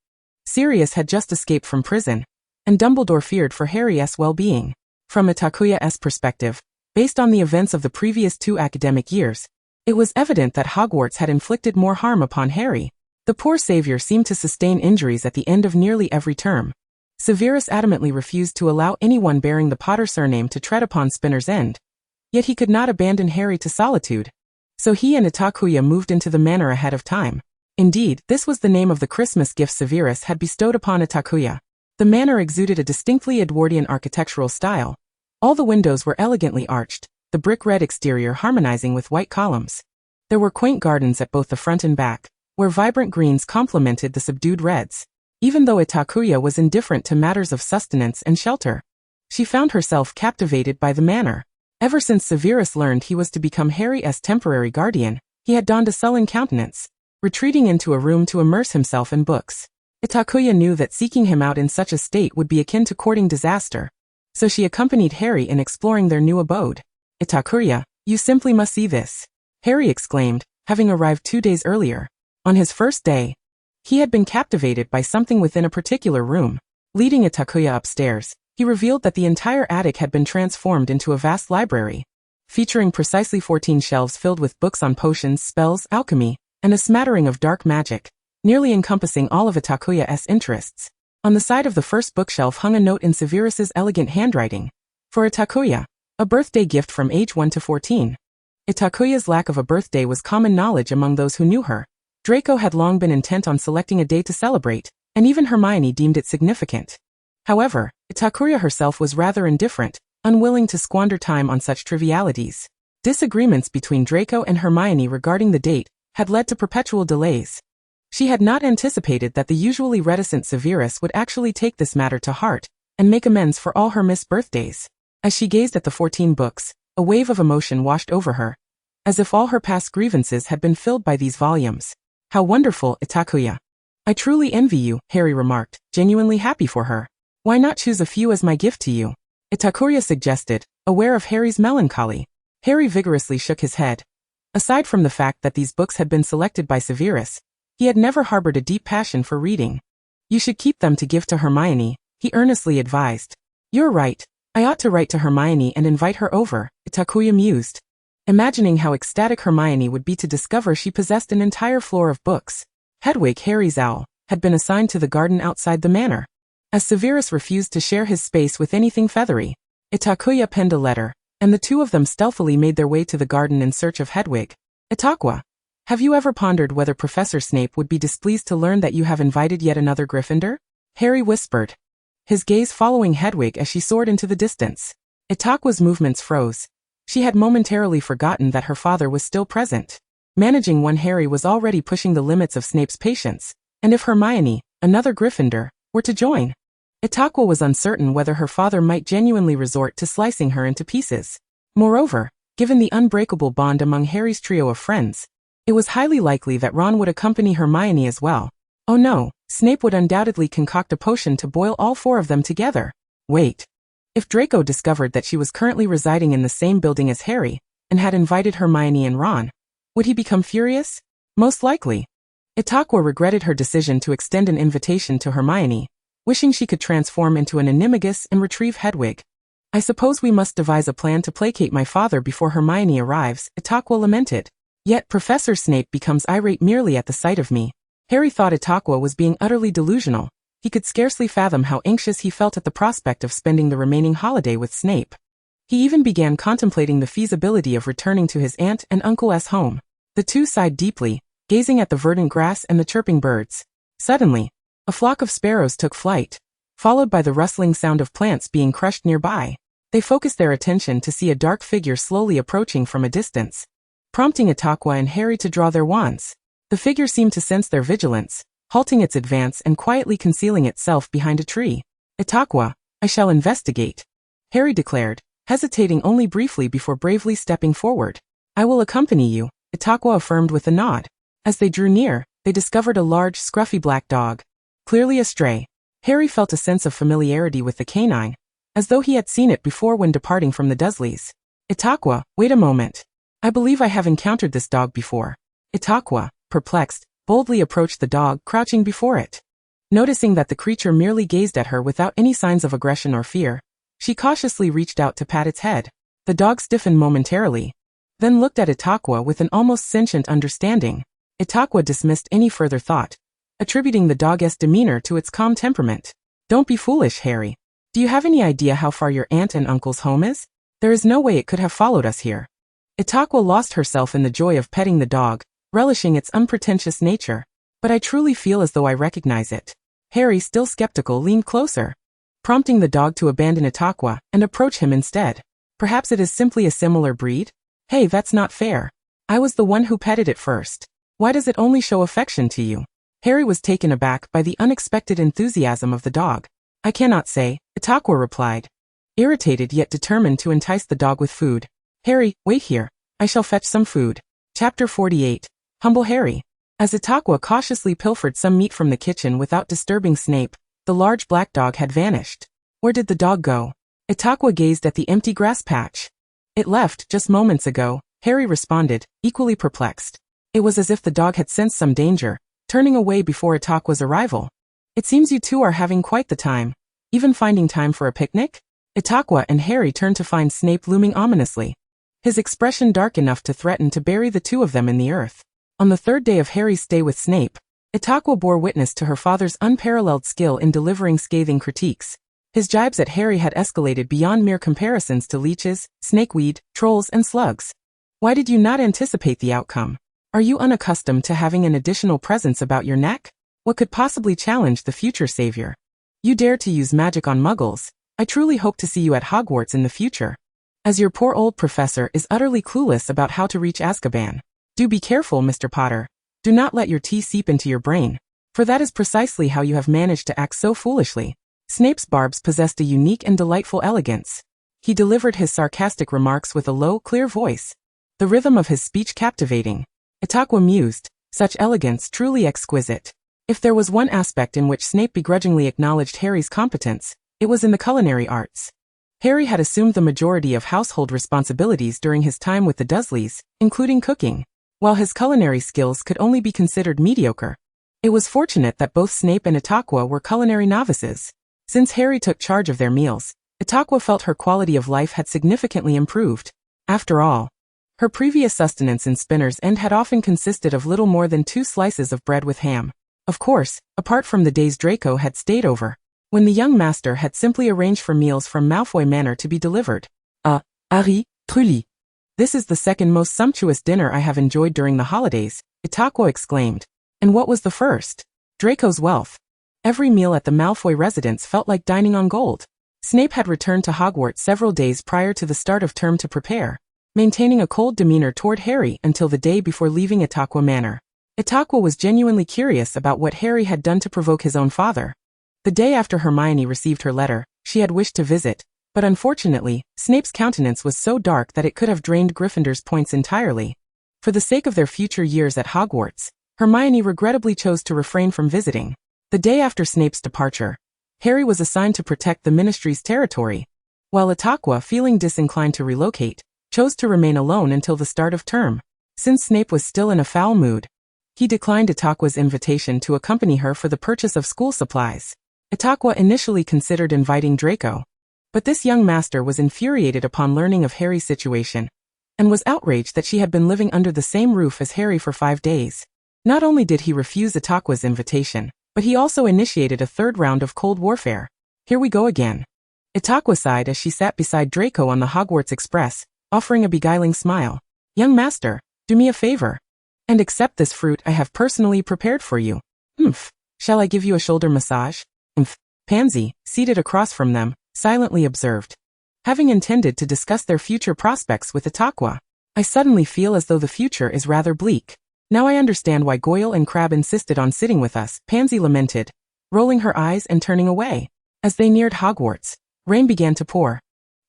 Sirius had just escaped from prison, and Dumbledore feared for Harry's well-being. From Itakuya's perspective, based on the events of the previous 2 academic years, it was evident that Hogwarts had inflicted more harm upon Harry. The poor savior seemed to sustain injuries at the end of nearly every term. Severus adamantly refused to allow anyone bearing the Potter surname to tread upon Spinner's End. Yet he could not abandon Harry to solitude. So he and Itakuya moved into the manor ahead of time. Indeed, this was the name of the Christmas gift Severus had bestowed upon Itakuya. The manor exuded a distinctly Edwardian architectural style. All the windows were elegantly arched, the brick-red exterior harmonizing with white columns. There were quaint gardens at both the front and back, where vibrant greens complemented the subdued reds. Even though Itakuya was indifferent to matters of sustenance and shelter, she found herself captivated by the manor. Ever since Severus learned he was to become Harry's temporary guardian, he had donned a sullen countenance, retreating into a room to immerse himself in books. Itakuya knew that seeking him out in such a state would be akin to courting disaster, so she accompanied Harry in exploring their new abode. Itakuya, you simply must see this, Harry exclaimed, having arrived 2 days earlier. On his first day, he had been captivated by something within a particular room. Leading Itakuya upstairs, he revealed that the entire attic had been transformed into a vast library, featuring precisely 14 shelves filled with books on potions, spells, alchemy, and a smattering of dark magic, nearly encompassing all of Itakuya's interests. On the side of the first bookshelf hung a note in Severus's elegant handwriting. For Itakuya, a birthday gift from age 1 to 14. Itakuya's lack of a birthday was common knowledge among those who knew her. Draco had long been intent on selecting a day to celebrate, and even Hermione deemed it significant. However, Itakuya herself was rather indifferent, unwilling to squander time on such trivialities. Disagreements between Draco and Hermione regarding the date had led to perpetual delays. She had not anticipated that the usually reticent Severus would actually take this matter to heart and make amends for all her missed birthdays. As she gazed at the 14 books, a wave of emotion washed over her, as if all her past grievances had been filled by these volumes. How wonderful, Itakuya. I truly envy you, Harry remarked, genuinely happy for her. Why not choose a few as my gift to you? Itakuya suggested, aware of Harry's melancholy. Harry vigorously shook his head. Aside from the fact that these books had been selected by Severus, he had never harbored a deep passion for reading. You should keep them to give to Hermione, he earnestly advised. You're right. I ought to write to Hermione and invite her over, Itakuya mused, imagining how ecstatic Hermione would be to discover she possessed an entire floor of books. Hedwig, Harry's owl, had been assigned to the garden outside the manor. As Severus refused to share his space with anything feathery, Itakuya penned a letter, and the two of them stealthily made their way to the garden in search of Hedwig. Itakuya, have you ever pondered whether Professor Snape would be displeased to learn that you have invited yet another Gryffindor? Harry whispered, his gaze following Hedwig as she soared into the distance. Itakuya's movements froze. She had momentarily forgotten that her father was still present. Managing one Harry was already pushing the limits of Snape's patience, and if Hermione, another Gryffindor, were to join, Itakuya was uncertain whether her father might genuinely resort to slicing her into pieces. Moreover, given the unbreakable bond among Harry's trio of friends, it was highly likely that Ron would accompany Hermione as well. Oh no, Snape would undoubtedly concoct a potion to boil all four of them together. Wait. If Draco discovered that she was currently residing in the same building as Harry, and had invited Hermione and Ron, would he become furious? Most likely. Itakuya regretted her decision to extend an invitation to Hermione, wishing she could transform into an animagus and retrieve Hedwig. I suppose we must devise a plan to placate my father before Hermione arrives, Itakuya lamented. Yet Professor Snape becomes irate merely at the sight of me. Harry thought Itakuya was being utterly delusional. He could scarcely fathom how anxious he felt at the prospect of spending the remaining holiday with Snape. He even began contemplating the feasibility of returning to his aunt and uncle's home. The two sighed deeply, gazing at the verdant grass and the chirping birds. Suddenly, a flock of sparrows took flight, followed by the rustling sound of plants being crushed nearby. They focused their attention to see a dark figure slowly approaching from a distance, prompting Itakuya and Harry to draw their wands. The figure seemed to sense their vigilance, halting its advance and quietly concealing itself behind a tree. Itakuya, I shall investigate, Harry declared, hesitating only briefly before bravely stepping forward. I will accompany you, Itakuya affirmed with a nod. As they drew near, they discovered a large, scruffy black dog, clearly a stray. Harry felt a sense of familiarity with the canine, as though he had seen it before when departing from the Dursleys. Itakuya, wait a moment. I believe I have encountered this dog before. Itakuya, perplexed, boldly approached the dog crouching before it. Noticing that the creature merely gazed at her without any signs of aggression or fear, she cautiously reached out to pat its head. The dog stiffened momentarily, then looked at Itakuya with an almost sentient understanding. Itakuya dismissed any further thought, attributing the dog's demeanor to its calm temperament. Don't be foolish, Harry. Do you have any idea how far your aunt and uncle's home is? There is no way it could have followed us here. Itakuya lost herself in the joy of petting the dog, relishing its unpretentious nature. But I truly feel as though I recognize it. Harry, still skeptical, leaned closer, prompting the dog to abandon Itakuya and approach him instead. Perhaps it is simply a similar breed? Hey, that's not fair. I was the one who petted it first. Why does it only show affection to you? Harry was taken aback by the unexpected enthusiasm of the dog. I cannot say, Itakuya replied, irritated yet determined to entice the dog with food. Harry, wait here. I shall fetch some food. Chapter 48. Humble Harry. As Itakuya cautiously pilfered some meat from the kitchen without disturbing Snape, the large black dog had vanished. Where did the dog go? Itakuya gazed at the empty grass patch. It left just moments ago, Harry responded, equally perplexed. It was as if the dog had sensed some danger, turning away before Itakuya's arrival. It seems you two are having quite the time. Even finding time for a picnic? Itakuya and Harry turned to find Snape looming ominously, his expression dark enough to threaten to bury the two of them in the earth. On the third day of Harry's stay with Snape, Itakuya bore witness to her father's unparalleled skill in delivering scathing critiques. His jibes at Harry had escalated beyond mere comparisons to leeches, snakeweed, trolls, and slugs. Why did you not anticipate the outcome? Are you unaccustomed to having an additional presence about your neck? What could possibly challenge the future savior? You dare to use magic on muggles. I truly hope to see you at Hogwarts in the future, as your poor old professor is utterly clueless about how to reach Azkaban. Do be careful, Mr. Potter. Do not let your tea seep into your brain, for that is precisely how you have managed to act so foolishly. Snape's barbs possessed a unique and delightful elegance. He delivered his sarcastic remarks with a low, clear voice, the rhythm of his speech captivating. Itakuya mused, such elegance truly exquisite. If there was one aspect in which Snape begrudgingly acknowledged Harry's competence, it was in the culinary arts. Harry had assumed the majority of household responsibilities during his time with the Dursleys, including cooking, while his culinary skills could only be considered mediocre. It was fortunate that both Snape and Itakuya were culinary novices. Since Harry took charge of their meals, Itakuya felt her quality of life had significantly improved. After all, her previous sustenance in Spinner's End had often consisted of little more than 2 slices of bread with ham. Of course, apart from the days Draco had stayed over, when the young master had simply arranged for meals from Malfoy Manor to be delivered. Ari, truly. This is the second most sumptuous dinner I have enjoyed during the holidays, Itakuya exclaimed. And what was the first? Draco's wealth. Every meal at the Malfoy residence felt like dining on gold. Snape had returned to Hogwarts several days prior to the start of term to prepare, maintaining a cold demeanor toward Harry until the day before leaving Itakuya Manor. Itakuya was genuinely curious about what Harry had done to provoke his own father. The day after Hermione received her letter, she had wished to visit, but unfortunately, Snape's countenance was so dark that it could have drained Gryffindor's points entirely. For the sake of their future years at Hogwarts, Hermione regrettably chose to refrain from visiting. The day after Snape's departure, Harry was assigned to protect the Ministry's territory, while Itakuya, feeling disinclined to relocate, chose to remain alone until the start of term. Since Snape was still in a foul mood, he declined Itakuya's invitation to accompany her for the purchase of school supplies. Itakuya initially considered inviting Draco, but this young master was infuriated upon learning of Harry's situation, and was outraged that she had been living under the same roof as Harry for 5 days. Not only did he refuse Itakuya's invitation, but he also initiated a third round of cold warfare. Here we go again. Itakuya sighed as she sat beside Draco on the Hogwarts Express, offering a beguiling smile. Young master, do me a favor, and accept this fruit I have personally prepared for you. Shall I give you a shoulder massage? Pansy, seated across from them, silently observed. Having intended to discuss their future prospects with Itakuya, I suddenly feel as though the future is rather bleak. Now I understand why Goyle and Crabbe insisted on sitting with us, Pansy lamented, rolling her eyes and turning away. As they neared Hogwarts, rain began to pour,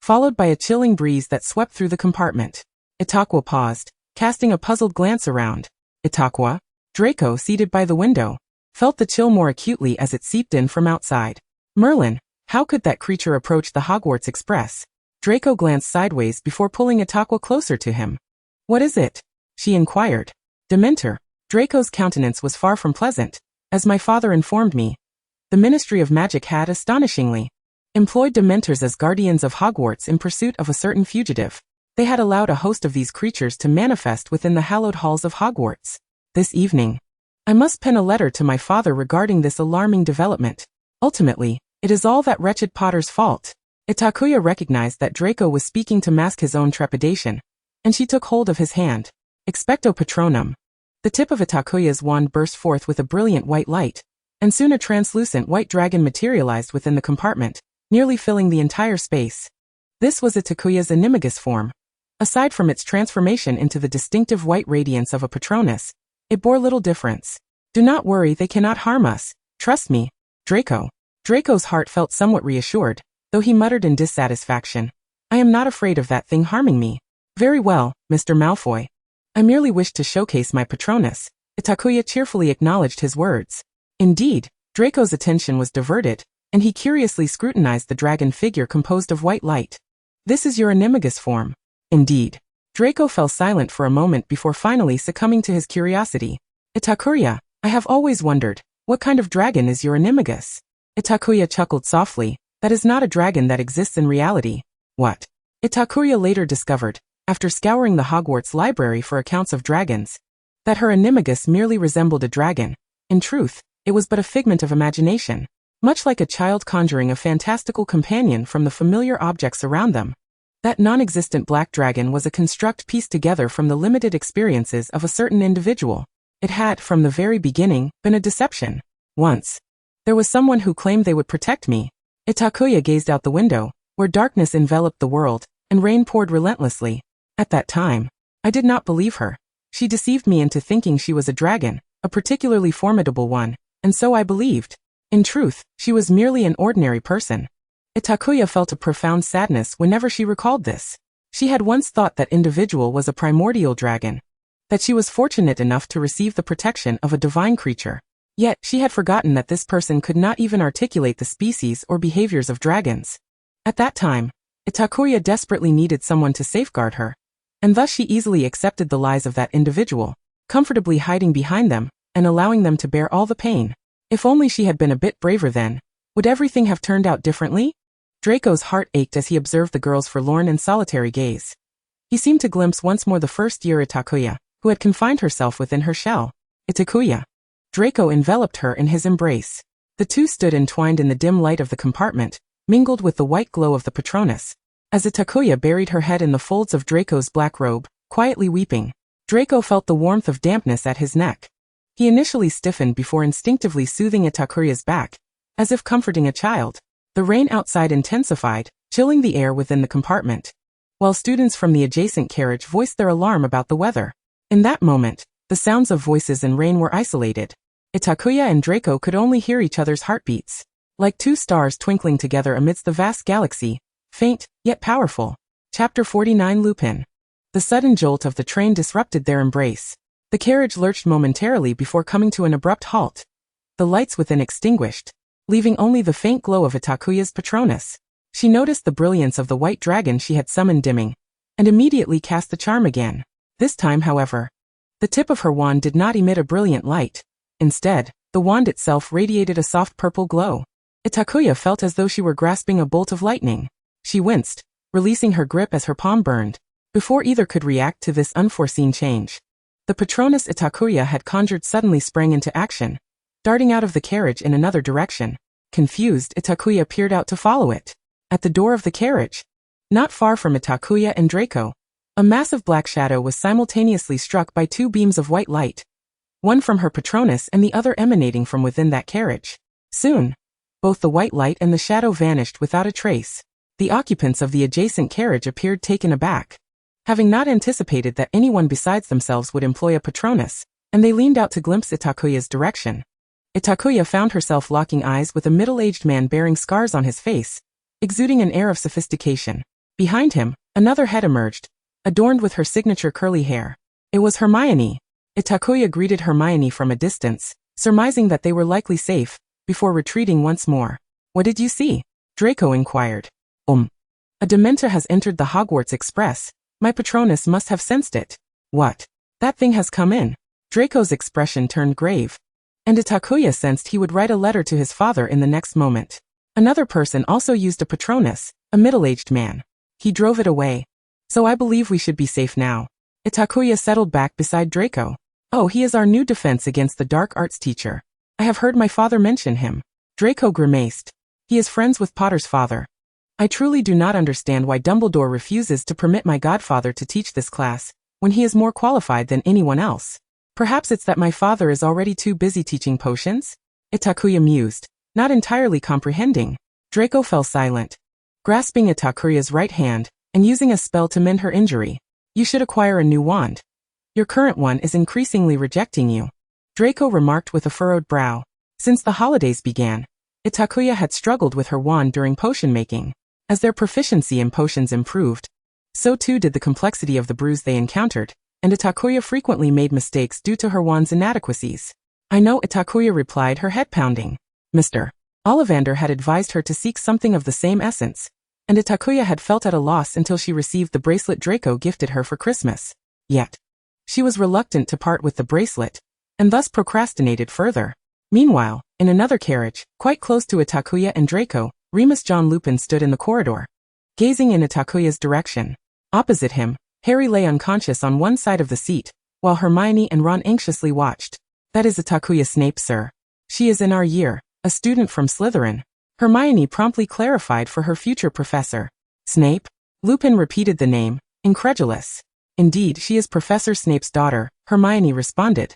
followed by a chilling breeze that swept through the compartment. Itakuya paused, casting a puzzled glance around. Itakuya, Draco, seated by the window, felt the chill more acutely as it seeped in from outside. Merlin, how could that creature approach the Hogwarts Express? Draco glanced sideways before pulling Itakuya closer to him. What is it? She inquired. Dementor. Draco's countenance was far from pleasant. As my father informed me, the Ministry of Magic had, astonishingly, employed Dementors as guardians of Hogwarts in pursuit of a certain fugitive. They had allowed a host of these creatures to manifest within the hallowed halls of Hogwarts. This evening, I must pen a letter to my father regarding this alarming development. Ultimately, it is all that wretched Potter's fault. Itakuya recognized that Draco was speaking to mask his own trepidation, and she took hold of his hand. Expecto Patronum. The tip of Itakuya's wand burst forth with a brilliant white light, and soon a translucent white dragon materialized within the compartment, nearly filling the entire space. This was Itakuya's animagus form. Aside from its transformation into the distinctive white radiance of a Patronus, it bore little difference. Do not worry, they cannot harm us. Trust me, Draco. Draco's heart felt somewhat reassured, though he muttered in dissatisfaction. I am not afraid of that thing harming me. Very well, Mr. Malfoy. I merely wished to showcase my Patronus. Itakuya cheerfully acknowledged his words. Indeed, Draco's attention was diverted, and he curiously scrutinized the dragon figure composed of white light. This is your animagus form. Indeed. Draco fell silent for a moment before finally succumbing to his curiosity. Itakuya, I have always wondered, what kind of dragon is your animagus? Itakuya chuckled softly. That is not a dragon that exists in reality. What? Itakuya later discovered, after scouring the Hogwarts library for accounts of dragons, that her animagus merely resembled a dragon. In truth, it was but a figment of imagination, much like a child conjuring a fantastical companion from the familiar objects around them. That non-existent black dragon was a construct pieced together from the limited experiences of a certain individual. It had, from the very beginning, been a deception. Once, there was someone who claimed they would protect me. Itakuya gazed out the window, where darkness enveloped the world, and rain poured relentlessly. At that time, I did not believe her. She deceived me into thinking she was a dragon, a particularly formidable one, and so I believed. In truth, she was merely an ordinary person. Itakuya felt a profound sadness whenever she recalled this. She had once thought that individual was a primordial dragon, that she was fortunate enough to receive the protection of a divine creature. Yet, she had forgotten that this person could not even articulate the species or behaviors of dragons. At that time, Itakuya desperately needed someone to safeguard her, and thus she easily accepted the lies of that individual, comfortably hiding behind them, and allowing them to bear all the pain. If only she had been a bit braver then, would everything have turned out differently? Draco's heart ached as he observed the girl's forlorn and solitary gaze. He seemed to glimpse once more the first-year Itakuya, who had confined herself within her shell. Itakuya. Draco enveloped her in his embrace. The two stood entwined in the dim light of the compartment, mingled with the white glow of the Patronus. as Itakuya buried her head in the folds of Draco's black robe, quietly weeping. Draco felt the warmth of dampness at his neck. He initially stiffened before instinctively soothing Itakuya's back, as if comforting a child. The rain outside intensified, chilling the air within the compartment, while students from the adjacent carriage voiced their alarm about the weather. In that moment, the sounds of voices and rain were isolated. Itakuya and Draco could only hear each other's heartbeats, like two stars twinkling together amidst the vast galaxy, faint, yet powerful. Chapter 49 Lupin. The sudden jolt of the train disrupted their embrace. The carriage lurched momentarily before coming to an abrupt halt. The lights within extinguished, leaving only the faint glow of Itakuya's Patronus. She noticed the brilliance of the white dragon she had summoned dimming, and immediately cast the charm again. This time, however, the tip of her wand did not emit a brilliant light. Instead, the wand itself radiated a soft purple glow. Itakuya felt as though she were grasping a bolt of lightning. She winced, releasing her grip as her palm burned. Before either could react to this unforeseen change, the Patronus Itakuya had conjured suddenly sprang into action, darting out of the carriage in another direction. Confused, Itakuya peered out to follow it. At the door of the carriage, not far from Itakuya and Draco, a massive black shadow was simultaneously struck by two beams of white light, one from her Patronus and the other emanating from within that carriage. Soon, both the white light and the shadow vanished without a trace. The occupants of the adjacent carriage appeared taken aback, having not anticipated that anyone besides themselves would employ a Patronus, and they leaned out to glimpse Itakuya's direction. Itakuya found herself locking eyes with a middle-aged man bearing scars on his face, exuding an air of sophistication. Behind him, another head emerged, adorned with her signature curly hair. It was Hermione. Itakuya greeted Hermione from a distance, surmising that they were likely safe, before retreating once more. "What did you see?" Draco inquired. A Dementor has entered the Hogwarts Express. My Patronus must have sensed it." "What? That thing has come in." Draco's expression turned grave, and Itakuya sensed he would write a letter to his father in the next moment. Another person also used a Patronus, a middle-aged man. He drove it away. "So I believe we should be safe now." Itakuya settled back beside Draco. "Oh, he is our new defense against the dark arts teacher. I have heard my father mention him." Draco grimaced. "He is friends with Potter's father. I truly do not understand why Dumbledore refuses to permit my godfather to teach this class, when he is more qualified than anyone else. Perhaps it's that my father is already too busy teaching potions?" Itakuya mused, not entirely comprehending. Draco fell silent, grasping Itakuya's right hand, and using a spell to mend her injury. "You should acquire a new wand. Your current one is increasingly rejecting you," Draco remarked with a furrowed brow. Since the holidays began, Itakuya had struggled with her wand during potion making. As their proficiency in potions improved, so too did the complexity of the brews they encountered, and Itakuya frequently made mistakes due to her wand's inadequacies. "I know," Itakuya replied, her head pounding. Mr. Ollivander had advised her to seek something of the same essence, and Itakuya had felt at a loss until she received the bracelet Draco gifted her for Christmas. Yet, she was reluctant to part with the bracelet, and thus procrastinated further. Meanwhile, in another carriage, quite close to Itakuya and Draco, Remus John Lupin stood in the corridor, gazing in Itakuya's direction. Opposite him, Harry lay unconscious on one side of the seat, while Hermione and Ron anxiously watched. "That is Itakuya Snape, sir. She is in our year, a student from Slytherin," Hermione promptly clarified for her future professor. "Snape?" Lupin repeated the name, incredulous. "Indeed, she is Professor Snape's daughter," Hermione responded.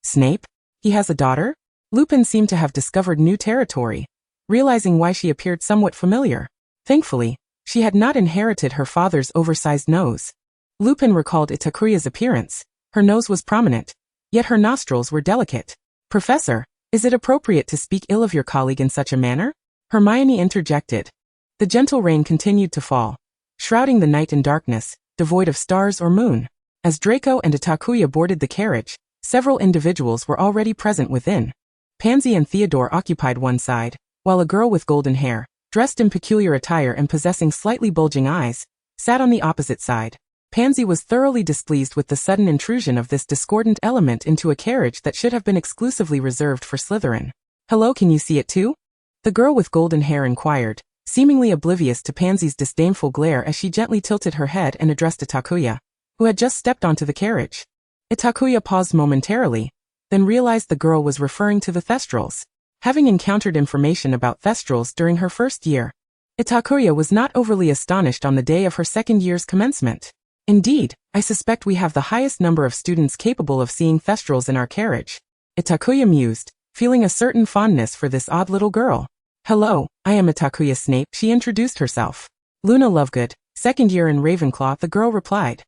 "Snape? He has a daughter?" Lupin seemed to have discovered new territory, realizing why she appeared somewhat familiar. Thankfully, she had not inherited her father's oversized nose. Lupin recalled Itakuya's appearance. Her nose was prominent, yet her nostrils were delicate. "Professor, is it appropriate to speak ill of your colleague in such a manner?" Hermione interjected. The gentle rain continued to fall, shrouding the night in darkness, devoid of stars or moon. As Draco and Itakuya boarded the carriage, several individuals were already present within. Pansy and Theodore occupied one side, while a girl with golden hair, dressed in peculiar attire and possessing slightly bulging eyes, sat on the opposite side. Pansy was thoroughly displeased with the sudden intrusion of this discordant element into a carriage that should have been exclusively reserved for Slytherin. "Hello, can you see it too?" the girl with golden hair inquired, seemingly oblivious to Pansy's disdainful glare as she gently tilted her head and addressed Itakuya, who had just stepped onto the carriage. Itakuya paused momentarily, then realized the girl was referring to the Thestrals. Having encountered information about Thestrals during her first year, Itakuya was not overly astonished on the day of her second year's commencement. Indeed, I suspect we have the highest number of students capable of seeing thestrals in our carriage. Itakuya mused, feeling a certain fondness for this odd little girl. Hello, I am Itakuya Snape, she introduced herself. Luna Lovegood, second year in Ravenclaw, the girl replied.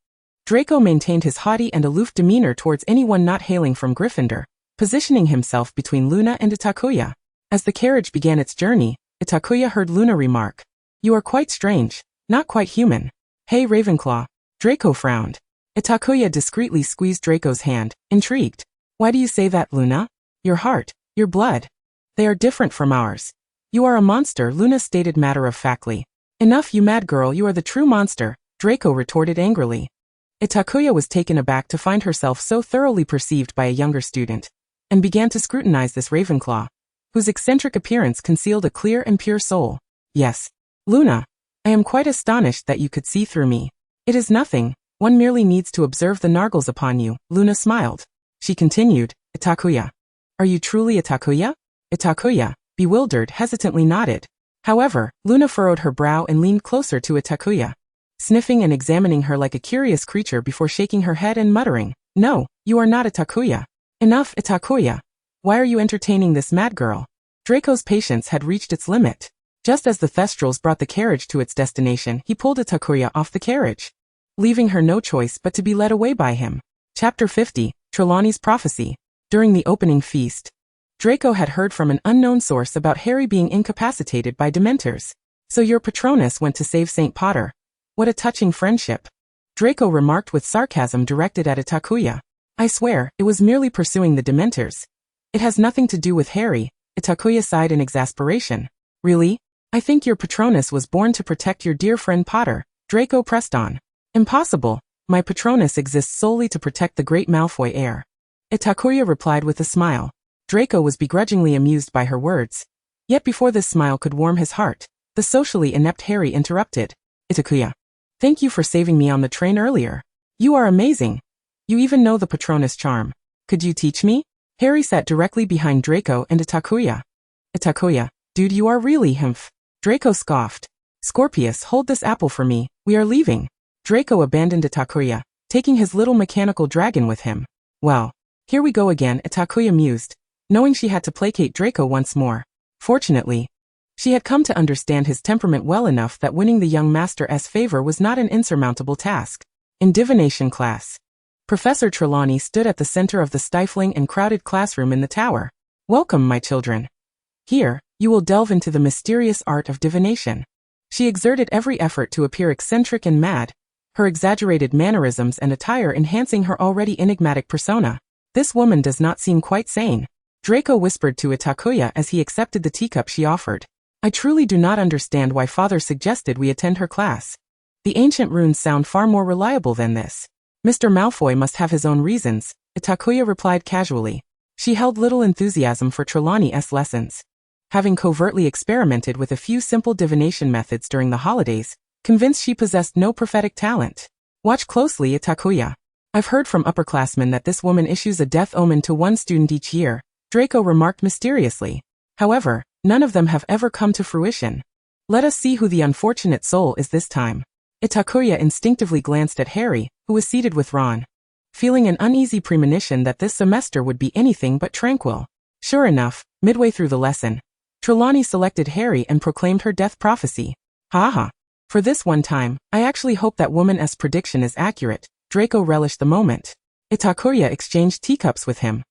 Draco maintained his haughty and aloof demeanor towards anyone not hailing from Gryffindor, positioning himself between Luna and Itakuya. As the carriage began its journey, Itakuya heard Luna remark, "You are quite strange, not quite human." "Hey Ravenclaw." Draco frowned. Itakuya discreetly squeezed Draco's hand, intrigued. "Why do you say that, Luna? Your heart, your blood. They are different from ours." "You are a monster," Luna stated matter-of-factly. "Enough, you mad girl, you are the true monster," Draco retorted angrily. Itakuya was taken aback to find herself so thoroughly perceived by a younger student, and began to scrutinize this Ravenclaw, whose eccentric appearance concealed a clear and pure soul. "Yes, Luna, I am quite astonished that you could see through me. It is nothing, one merely needs to observe the nargles upon you," Luna smiled. She continued, "Itakuya. Are you truly Itakuya?" Itakuya, bewildered, hesitantly nodded. However, Luna furrowed her brow and leaned closer to Itakuya, sniffing and examining her like a curious creature before shaking her head and muttering, "No, you are not Itakuya. Enough, Itakuya. Why are you entertaining this mad girl?" Draco's patience had reached its limit. Just as the Thestrals brought the carriage to its destination, he pulled Itakuya off the carriage, leaving her no choice but to be led away by him. Chapter 50, Trelawney's Prophecy. During the opening feast, Draco had heard from an unknown source about Harry being incapacitated by Dementors. "So your Patronus went to save St. Potter. What a touching friendship," Draco remarked with sarcasm directed at Itakuya. "I swear, it was merely pursuing the Dementors. It has nothing to do with Harry," Itakuya sighed in exasperation. "Really? I think your Patronus was born to protect your dear friend Potter," Draco pressed on. "Impossible. My Patronus exists solely to protect the great Malfoy heir," Itakuya replied with a smile. Draco was begrudgingly amused by her words. Yet before this smile could warm his heart, the socially inept Harry interrupted. "Itakuya, thank you for saving me on the train earlier. You are amazing. You even know the Patronus charm. Could you teach me?" Harry sat directly behind Draco and Itakuya. "Itakuya, dude, you are really himph." Draco scoffed. "Scorpius, hold this apple for me, we are leaving." Draco abandoned Itakuya, taking his little mechanical dragon with him. "Well, here we go again," Itakuya mused, knowing she had to placate Draco once more. Fortunately, she had come to understand his temperament well enough that winning the young master's favor was not an insurmountable task. In divination class, Professor Trelawney stood at the center of the stifling and crowded classroom in the tower. "Welcome, my children. Here, you will delve into the mysterious art of divination." She exerted every effort to appear eccentric and mad, her exaggerated mannerisms and attire enhancing her already enigmatic persona. "This woman does not seem quite sane," Draco whispered to Itakuya as he accepted the teacup she offered. "I truly do not understand why Father suggested we attend her class. The ancient runes sound far more reliable than this." "Mr. Malfoy must have his own reasons," Itakuya replied casually. She held little enthusiasm for Trelawney's lessons, having covertly experimented with a few simple divination methods during the holidays, convinced she possessed no prophetic talent. "Watch closely, Itakuya. I've heard from upperclassmen that this woman issues a death omen to one student each year," Draco remarked mysteriously. "However, none of them have ever come to fruition. Let us see who the unfortunate soul is this time." Itakuya instinctively glanced at Harry, who was seated with Ron, feeling an uneasy premonition that this semester would be anything but tranquil. Sure enough, midway through the lesson, Trelawney selected Harry and proclaimed her death prophecy. "Ha. For this one time, I actually hope that woman's prediction is accurate." Draco relished the moment. Itakuya exchanged teacups with him,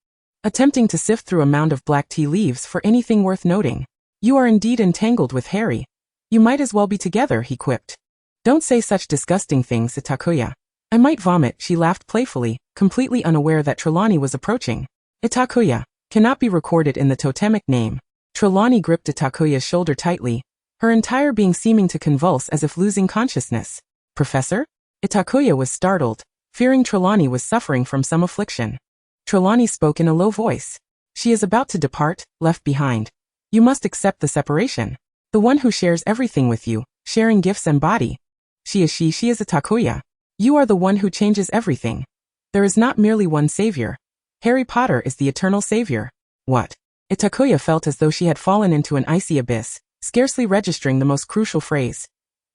attempting to sift through a mound of black tea leaves for anything worth noting. "You are indeed entangled with Harry. You might as well be together," he quipped. "Don't say such disgusting things, Itakuya. I might vomit," she laughed playfully, completely unaware that Trelawney was approaching. "Itakuya cannot be recorded in the totemic name." Trelawney gripped Itakuya's shoulder tightly, her entire being seeming to convulse as if losing consciousness. "Professor?" Itakuya was startled, fearing Trelawney was suffering from some affliction. Trelawney spoke in a low voice. "She is about to depart, left behind. You must accept the separation. The one who shares everything with you, sharing gifts and body. She is Itakuya. You are the one who changes everything. There is not merely one savior. Harry Potter is the eternal savior." "What?" Itakuya felt as though she had fallen into an icy abyss, scarcely registering the most crucial phrase.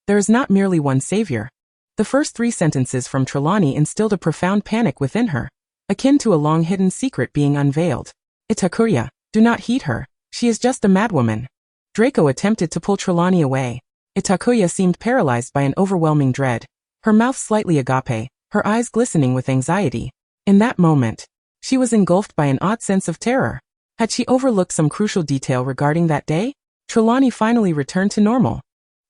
There is not merely one savior. The first 3 sentences from Trelawney instilled a profound panic within her, akin to a long-hidden secret being unveiled. Itakuya, do not heed her. She is just a madwoman. Draco attempted to pull Trelawney away. Itakuya seemed paralyzed by an overwhelming dread, her mouth slightly agape, her eyes glistening with anxiety. In that moment, she was engulfed by an odd sense of terror. Had she overlooked some crucial detail regarding that day? Trelawney finally returned to normal,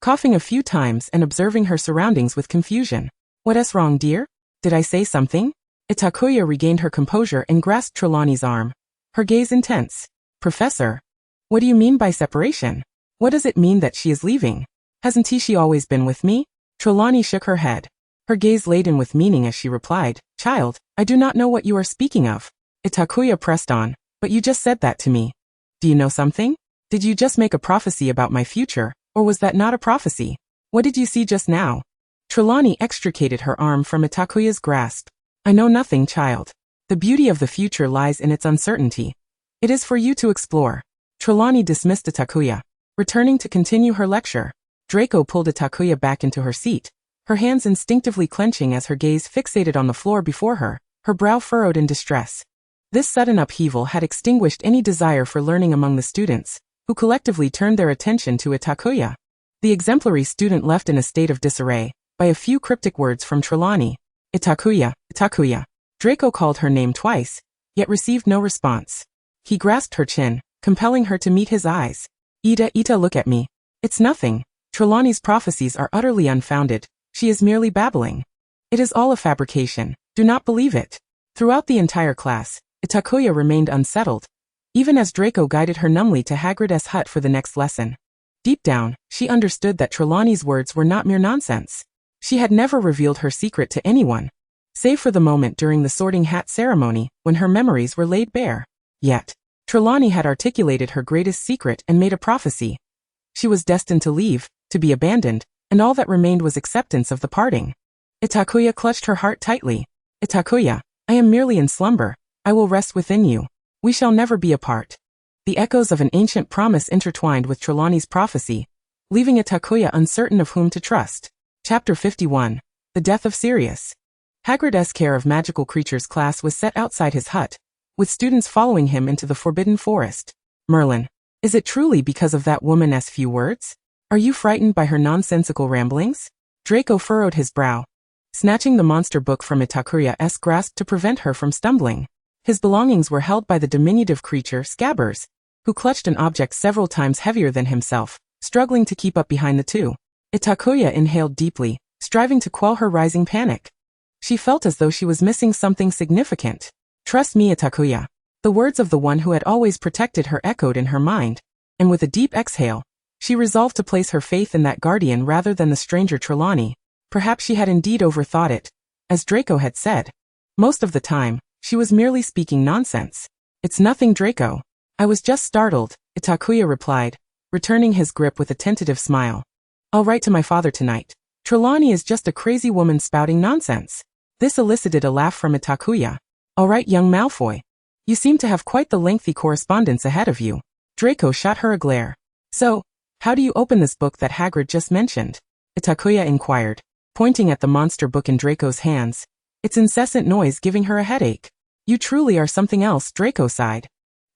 coughing a few times and observing her surroundings with confusion. What's wrong, dear? Did I say something? Itakuya regained her composure and grasped Trelawney's arm, her gaze intense. Professor, what do you mean by separation? What does it mean that she is leaving? Hasn't she always been with me? Trelawney shook her head, her gaze laden with meaning as she replied, Child, I do not know what you are speaking of. Itakuya pressed on, but you just said that to me. Do you know something? Did you just make a prophecy about my future, or was that not a prophecy? What did you see just now? Trelawney extricated her arm from Itakuya's grasp. I know nothing, child. The beauty of the future lies in its uncertainty. It is for you to explore. Trelawney dismissed Itakuya, returning to continue her lecture. Draco pulled Itakuya back into her seat, her hands instinctively clenching as her gaze fixated on the floor before her, her brow furrowed in distress. This sudden upheaval had extinguished any desire for learning among the students, who collectively turned their attention to Itakuya. The exemplary student left in a state of disarray, by a few cryptic words from Trelawney. Itakuya, Itakuya. Draco called her name twice, yet received no response. He grasped her chin, compelling her to meet his eyes. Ita, look at me. It's nothing. Trelawney's prophecies are utterly unfounded. She is merely babbling. It is all a fabrication. Do not believe it. Throughout the entire class, Itakuya remained unsettled, even as Draco guided her numbly to Hagrid's hut for the next lesson. Deep down, she understood that Trelawney's words were not mere nonsense. She had never revealed her secret to anyone, save for the moment during the sorting hat ceremony, when her memories were laid bare. Yet, Trelawney had articulated her greatest secret and made a prophecy. She was destined to leave, to be abandoned, and all that remained was acceptance of the parting. Itakuya clutched her heart tightly. Itakuya, I am merely in slumber. I will rest within you. We shall never be apart. The echoes of an ancient promise intertwined with Trelawney's prophecy, leaving Itakuya uncertain of whom to trust. Chapter 51. The Death of Sirius. Hagrid's care of magical creatures class was set outside his hut, with students following him into the forbidden forest. Merlin, is it truly because of that woman's few words? Are you frightened by her nonsensical ramblings? Draco furrowed his brow, snatching the monster book from Itakuya's grasp to prevent her from stumbling. His belongings were held by the diminutive creature Scabbers, who clutched an object several times heavier than himself, struggling to keep up behind the two. Itakuya inhaled deeply, striving to quell her rising panic. She felt as though she was missing something significant. Trust me, Itakuya. The words of the one who had always protected her echoed in her mind, and with a deep exhale, she resolved to place her faith in that guardian rather than the stranger Trelawney. Perhaps she had indeed overthought it. As Draco had said, most of the time, she was merely speaking nonsense. It's nothing, Draco. I was just startled, Itakuya replied, returning his grip with a tentative smile. I'll write to my father tonight. Trelawney is just a crazy woman spouting nonsense. This elicited a laugh from Itakuya. All right, young Malfoy. You seem to have quite the lengthy correspondence ahead of you. Draco shot her a glare. So, how do you open this book that Hagrid just mentioned? Itakuya inquired, pointing at the monster book in Draco's hands, its incessant noise giving her a headache. You truly are something else, Draco sighed,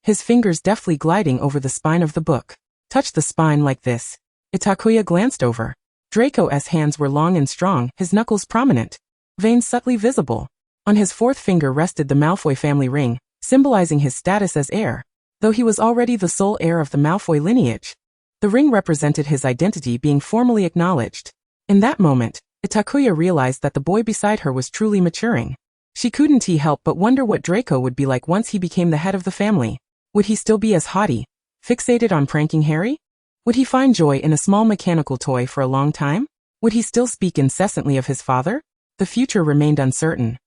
his fingers deftly gliding over the spine of the book. Touch the spine like this. Itakuya glanced over. Draco's hands were long and strong, his knuckles prominent, veins subtly visible. On his fourth finger rested the Malfoy family ring, symbolizing his status as heir, though he was already the sole heir of the Malfoy lineage. The ring represented his identity being formally acknowledged. In that moment, Itakuya realized that the boy beside her was truly maturing. She couldn't help but wonder what Draco would be like once he became the head of the family. Would he still be as haughty, fixated on pranking Harry? Would he find joy in a small mechanical toy for a long time? Would he still speak incessantly of his father? The future remained uncertain.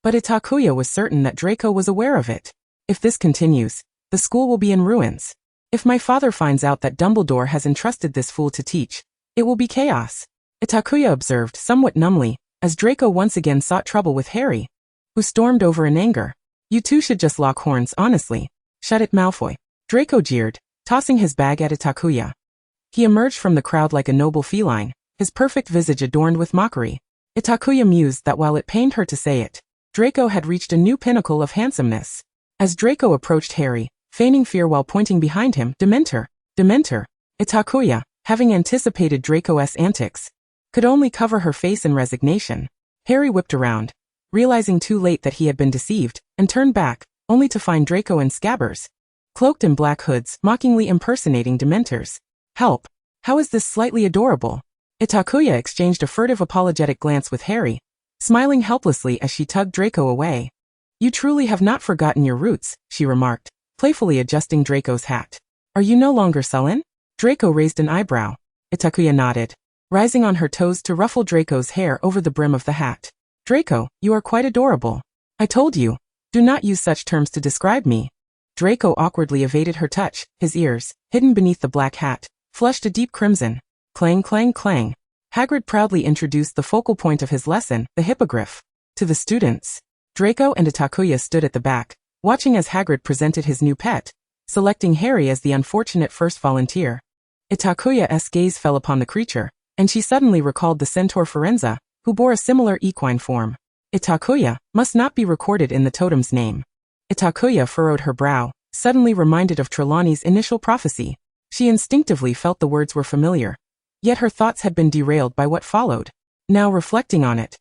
But Itakuya was certain that Draco was aware of it. If this continues, the school will be in ruins. If my father finds out that Dumbledore has entrusted this fool to teach, it will be chaos. Itakuya observed somewhat numbly, as Draco once again sought trouble with Harry, who stormed over in anger. You two should just lock horns, honestly. Shut it, Malfoy. Draco jeered, tossing his bag at Itakuya. He emerged from the crowd like a noble feline, his perfect visage adorned with mockery. Itakuya mused that while it pained her to say it, Draco had reached a new pinnacle of handsomeness. As Draco approached Harry, feigning fear while pointing behind him, Dementor, Dementor, Itakuya, having anticipated Draco's antics, could only cover her face in resignation. Harry whipped around, realizing too late that he had been deceived, and turned back, only to find Draco and Scabbers, cloaked in black hoods, mockingly impersonating Dementors. Help! How is this slightly adorable? Itakuya exchanged a furtive apologetic glance with Harry, smiling helplessly as she tugged Draco away. You truly have not forgotten your roots, she remarked, playfully adjusting Draco's hat. Are you no longer sullen? Draco raised an eyebrow. Itakuya nodded, rising on her toes to ruffle Draco's hair over the brim of the hat. Draco, you are quite adorable. I told you, do not use such terms to describe me. Draco awkwardly evaded her touch, his ears, hidden beneath the black hat, flushed a deep crimson. Clang, clang, clang. Hagrid proudly introduced the focal point of his lesson, the hippogriff, to the students. Draco and Itakuya stood at the back, watching as Hagrid presented his new pet, selecting Harry as the unfortunate first volunteer. Itakuya's gaze fell upon the creature, and she suddenly recalled the centaur Firenze, who bore a similar equine form. Itakuya must not be recorded in the totem's name. Itakuya furrowed her brow, suddenly reminded of Trelawney's initial prophecy. She instinctively felt the words were familiar, yet her thoughts had been derailed by what followed. Now reflecting on it,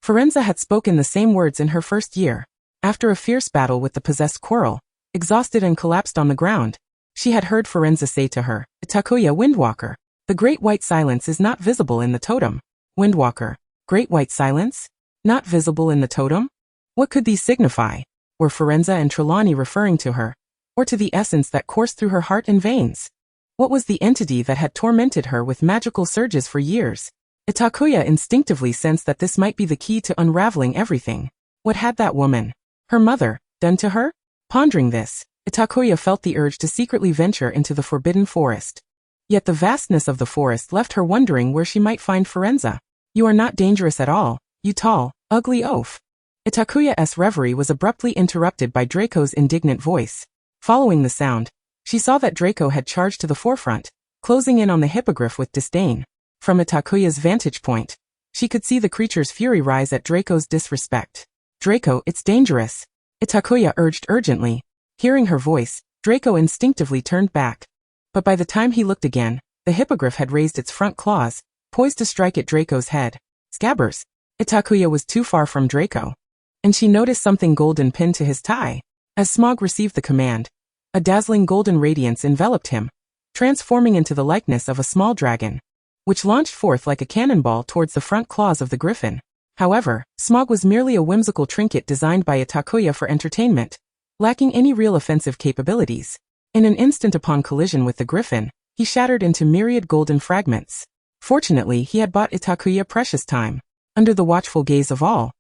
Firenze had spoken the same words in her first year. After a fierce battle with the possessed Quirrell, exhausted and collapsed on the ground, she had heard Firenze say to her, Itakuya Windwalker, the great white silence is not visible in the totem. Windwalker, great white silence? Not visible in the totem? What could these signify? Were Firenze and Trelawney referring to her, or to the essence that coursed through her heart and veins? What was the entity that had tormented her with magical surges for years? Itakuya instinctively sensed that this might be the key to unraveling everything. What had that woman, her mother, done to her? Pondering this, Itakuya felt the urge to secretly venture into the forbidden forest. Yet the vastness of the forest left her wondering where she might find Firenze. You are not dangerous at all, you tall, ugly oaf. Itakuya's reverie was abruptly interrupted by Draco's indignant voice. Following the sound, she saw that Draco had charged to the forefront, closing in on the hippogriff with disdain. From Itakuya's vantage point, she could see the creature's fury rise at Draco's disrespect. Draco, it's dangerous, Itakuya urged urgently. Hearing her voice, Draco instinctively turned back. But by the time he looked again, the hippogriff had raised its front claws, poised to strike at Draco's head. Scabbers! Itakuya was too far from Draco, and she noticed something golden pinned to his tie. As Smog received the command, a dazzling golden radiance enveloped him, transforming into the likeness of a small dragon, which launched forth like a cannonball towards the front claws of the griffin. However, Smog was merely a whimsical trinket designed by Itakuya for entertainment, lacking any real offensive capabilities. In an instant upon collision with the griffin, he shattered into myriad golden fragments. Fortunately, he had bought Itakuya precious time. Under the watchful gaze of all,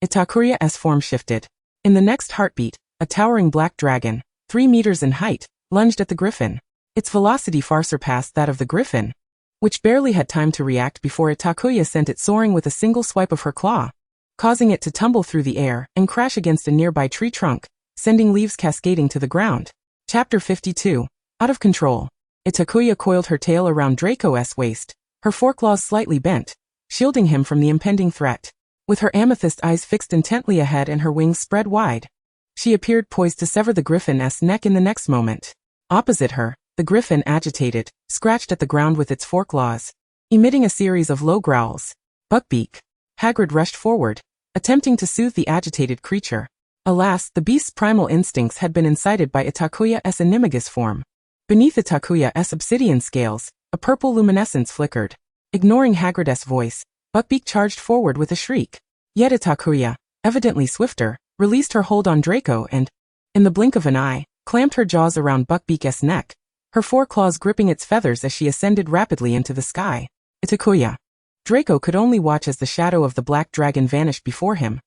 Itakuya's form shifted. In the next heartbeat, a towering black dragon, 3 meters in height, lunged at the griffin. Its velocity far surpassed that of the griffin, which barely had time to react before Itakuya sent it soaring with a single swipe of her claw, causing it to tumble through the air and crash against a nearby tree trunk, sending leaves cascading to the ground. Chapter 52. Out of control. Itakuya coiled her tail around Draco's waist, her foreclaws slightly bent, shielding him from the impending threat. With her amethyst eyes fixed intently ahead and her wings spread wide, she appeared poised to sever the griffin's neck in the next moment. Opposite her, the griffin, agitated, scratched at the ground with its foreclaws, emitting a series of low growls. Buckbeak. Hagrid rushed forward, attempting to soothe the agitated creature. Alas, the beast's primal instincts had been incited by Itakuya's animagus form. Beneath Itakuya's obsidian scales, a purple luminescence flickered. Ignoring Hagrid's voice, Buckbeak charged forward with a shriek. Yet Itakuya, evidently swifter, released her hold on Draco and, in the blink of an eye, clamped her jaws around Buckbeak's neck, her foreclaws gripping its feathers as she ascended rapidly into the sky. Itakuya. Draco could only watch as the shadow of the black dragon vanished before him.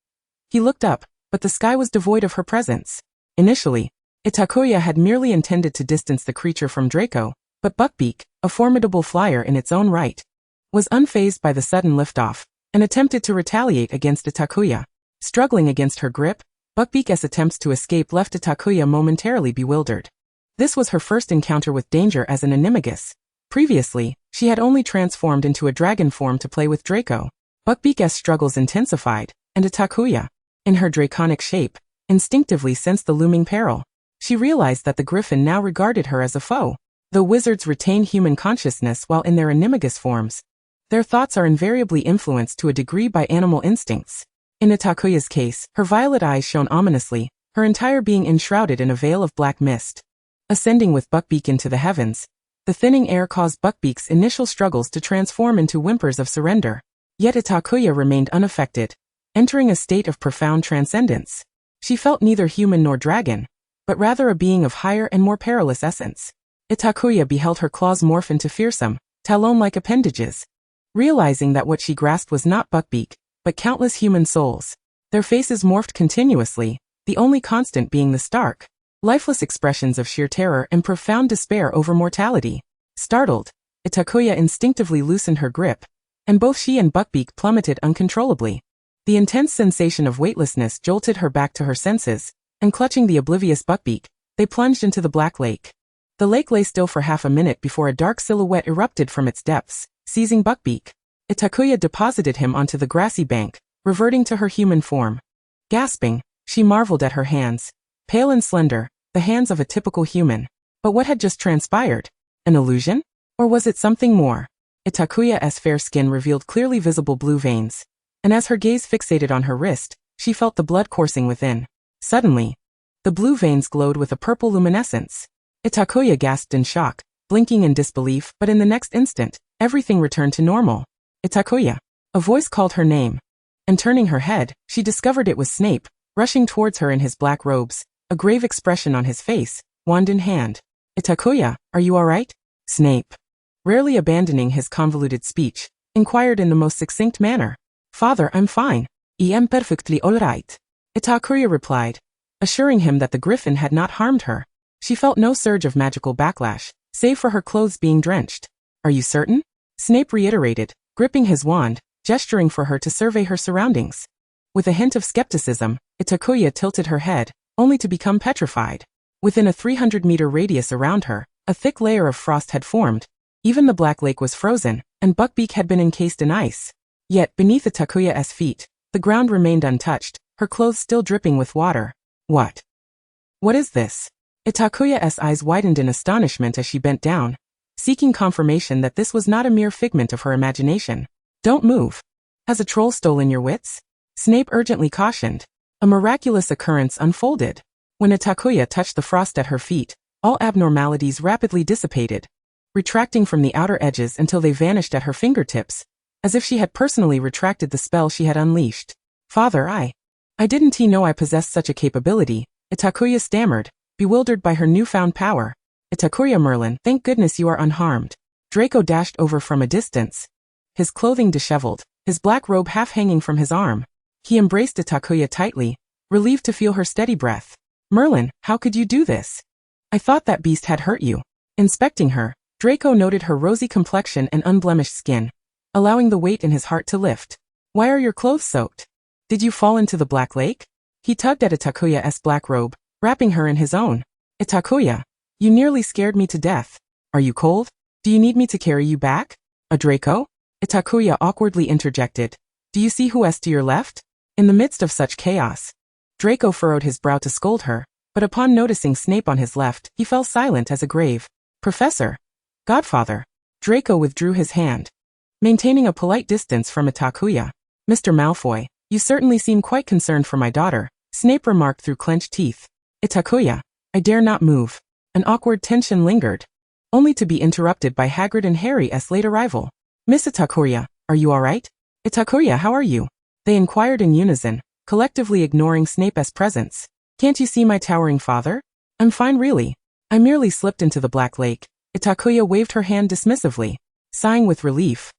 He looked up, but the sky was devoid of her presence. Initially, Itakuya had merely intended to distance the creature from Draco, but Buckbeak, a formidable flyer in its own right, was unfazed by the sudden liftoff, and attempted to retaliate against Itakuya. Struggling against her grip, Buckbeak's attempts to escape left Itakuya momentarily bewildered. This was her first encounter with danger as an animagus, Previously, she had only transformed into a dragon form to play with Draco. Buckbeak's struggles intensified, and Itakuya, in her draconic shape, instinctively sensed the looming peril. She realized that the griffin now regarded her as a foe. Though wizards retain human consciousness while in their animagus forms, their thoughts are invariably influenced to a degree by animal instincts. In Itakuya's case, her violet eyes shone ominously, her entire being enshrouded in a veil of black mist. Ascending with Buckbeak into the heavens, the thinning air caused Buckbeak's initial struggles to transform into whimpers of surrender. Yet Itakuya remained unaffected, entering a state of profound transcendence. She felt neither human nor dragon, but rather a being of higher and more perilous essence. Itakuya beheld her claws morph into fearsome, talon-like appendages. Realizing that what she grasped was not Buckbeak, but countless human souls. Their faces morphed continuously, the only constant being the stark, lifeless expressions of sheer terror and profound despair over mortality. Startled, Itakuya instinctively loosened her grip, and both she and Buckbeak plummeted uncontrollably. The intense sensation of weightlessness jolted her back to her senses, and clutching the oblivious Buckbeak, they plunged into the black lake. The lake lay still for half a minute before a dark silhouette erupted from its depths, seizing Buckbeak. Itakuya deposited him onto the grassy bank, reverting to her human form. Gasping, she marveled at her hands. Pale and slender, the hands of a typical human. But what had just transpired? An illusion? Or was it something more? Itakuya's fair skin revealed clearly visible blue veins, and as her gaze fixated on her wrist, she felt the blood coursing within. Suddenly, the blue veins glowed with a purple luminescence. Itakuya gasped in shock, blinking in disbelief, but in the next instant, everything returned to normal. Itakuya. A voice called her name, and turning her head, she discovered it was Snape, rushing towards her in his black robes, a grave expression on his face, wand in hand. Itakuya, are you all right? Snape, rarely abandoning his convoluted speech, inquired in the most succinct manner. Father, I'm fine. I am perfectly all right. Itakuya replied, assuring him that the griffin had not harmed her. She felt no surge of magical backlash, save for her clothes being drenched. Are you certain? Snape reiterated, gripping his wand, gesturing for her to survey her surroundings. With a hint of skepticism, Itakuya tilted her head, only to become petrified. Within a 300-meter radius around her, a thick layer of frost had formed. Even the black lake was frozen, and Buckbeak had been encased in ice. Yet, beneath Itakuya's feet, the ground remained untouched, her clothes still dripping with water. What? What is this? Itakuya's eyes widened in astonishment as she bent down, seeking confirmation that this was not a mere figment of her imagination. Don't move. Has a troll stolen your wits? Snape urgently cautioned. A miraculous occurrence unfolded. When Itakuya touched the frost at her feet, all abnormalities rapidly dissipated, retracting from the outer edges until they vanished at her fingertips, as if she had personally retracted the spell she had unleashed. Father, I didn't know I possessed such a capability, Itakuya stammered, bewildered by her newfound power. Itakuya Merlin, thank goodness you are unharmed. Draco dashed over from a distance, his clothing disheveled, his black robe half hanging from his arm. He embraced Itakuya tightly, relieved to feel her steady breath. Merlin, how could you do this? I thought that beast had hurt you. Inspecting her, Draco noted her rosy complexion and unblemished skin, allowing the weight in his heart to lift. Why are your clothes soaked? Did you fall into the black lake? He tugged at Itakuya's black robe, wrapping her in his own. Itakuya, you nearly scared me to death. Are you cold? Do you need me to carry you back? A Draco? Itakuya awkwardly interjected. Do you see who is to your left? In the midst of such chaos, Draco furrowed his brow to scold her, but upon noticing Snape on his left, he fell silent as a grave. Professor. Godfather. Draco withdrew his hand, maintaining a polite distance from Itakuya. Mr. Malfoy, you certainly seem quite concerned for my daughter, Snape remarked through clenched teeth. Itakuya, I dare not move. An awkward tension lingered, only to be interrupted by Hagrid and Harry's late arrival. Miss Itakuya, are you all right? Itakuya, how are you? They inquired in unison, collectively ignoring Snape's presence. Can't you see my towering father? I'm fine really. I merely slipped into the black lake. Itakuya waved her hand dismissively, sighing with relief.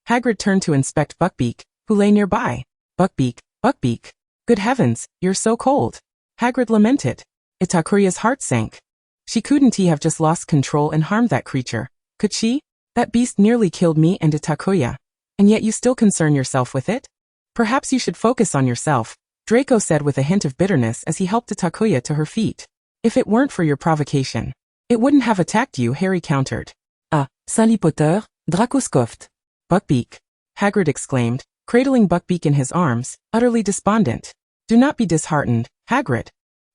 Hagrid turned to inspect Buckbeak, who lay nearby. Buckbeak, Buckbeak. Good heavens, you're so cold. Hagrid lamented. Itakuya's heart sank. She couldn't have just lost control and harmed that creature, could she? That beast nearly killed me and Itakuya, and yet you still concern yourself with it? Perhaps you should focus on yourself, Draco said with a hint of bitterness as he helped Itakuya to her feet. If it weren't for your provocation, it wouldn't have attacked you, Harry countered. Ah, Sally Potter, Draco scoffed. Buckbeak, Hagrid exclaimed, cradling Buckbeak in his arms, utterly despondent. Do not be disheartened, Hagrid.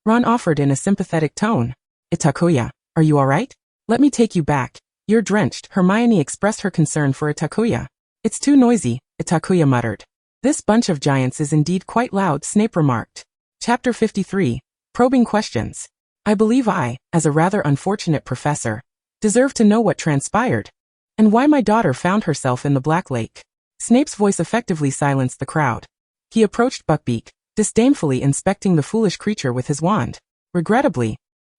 Ron offered in a sympathetic tone. Itakuya, are you all right? Let me take you back. You're drenched. Hermione expressed her concern for Itakuya. It's too noisy, Itakuya muttered. This bunch of giants is indeed quite loud, Snape remarked. Chapter 53. Probing Questions. I believe I, as a rather unfortunate professor, deserve to know what transpired, and why my daughter found herself in the Black Lake. Snape's voice effectively silenced the crowd. He approached Buckbeak, disdainfully inspecting the foolish creature with his wand. Regrettably,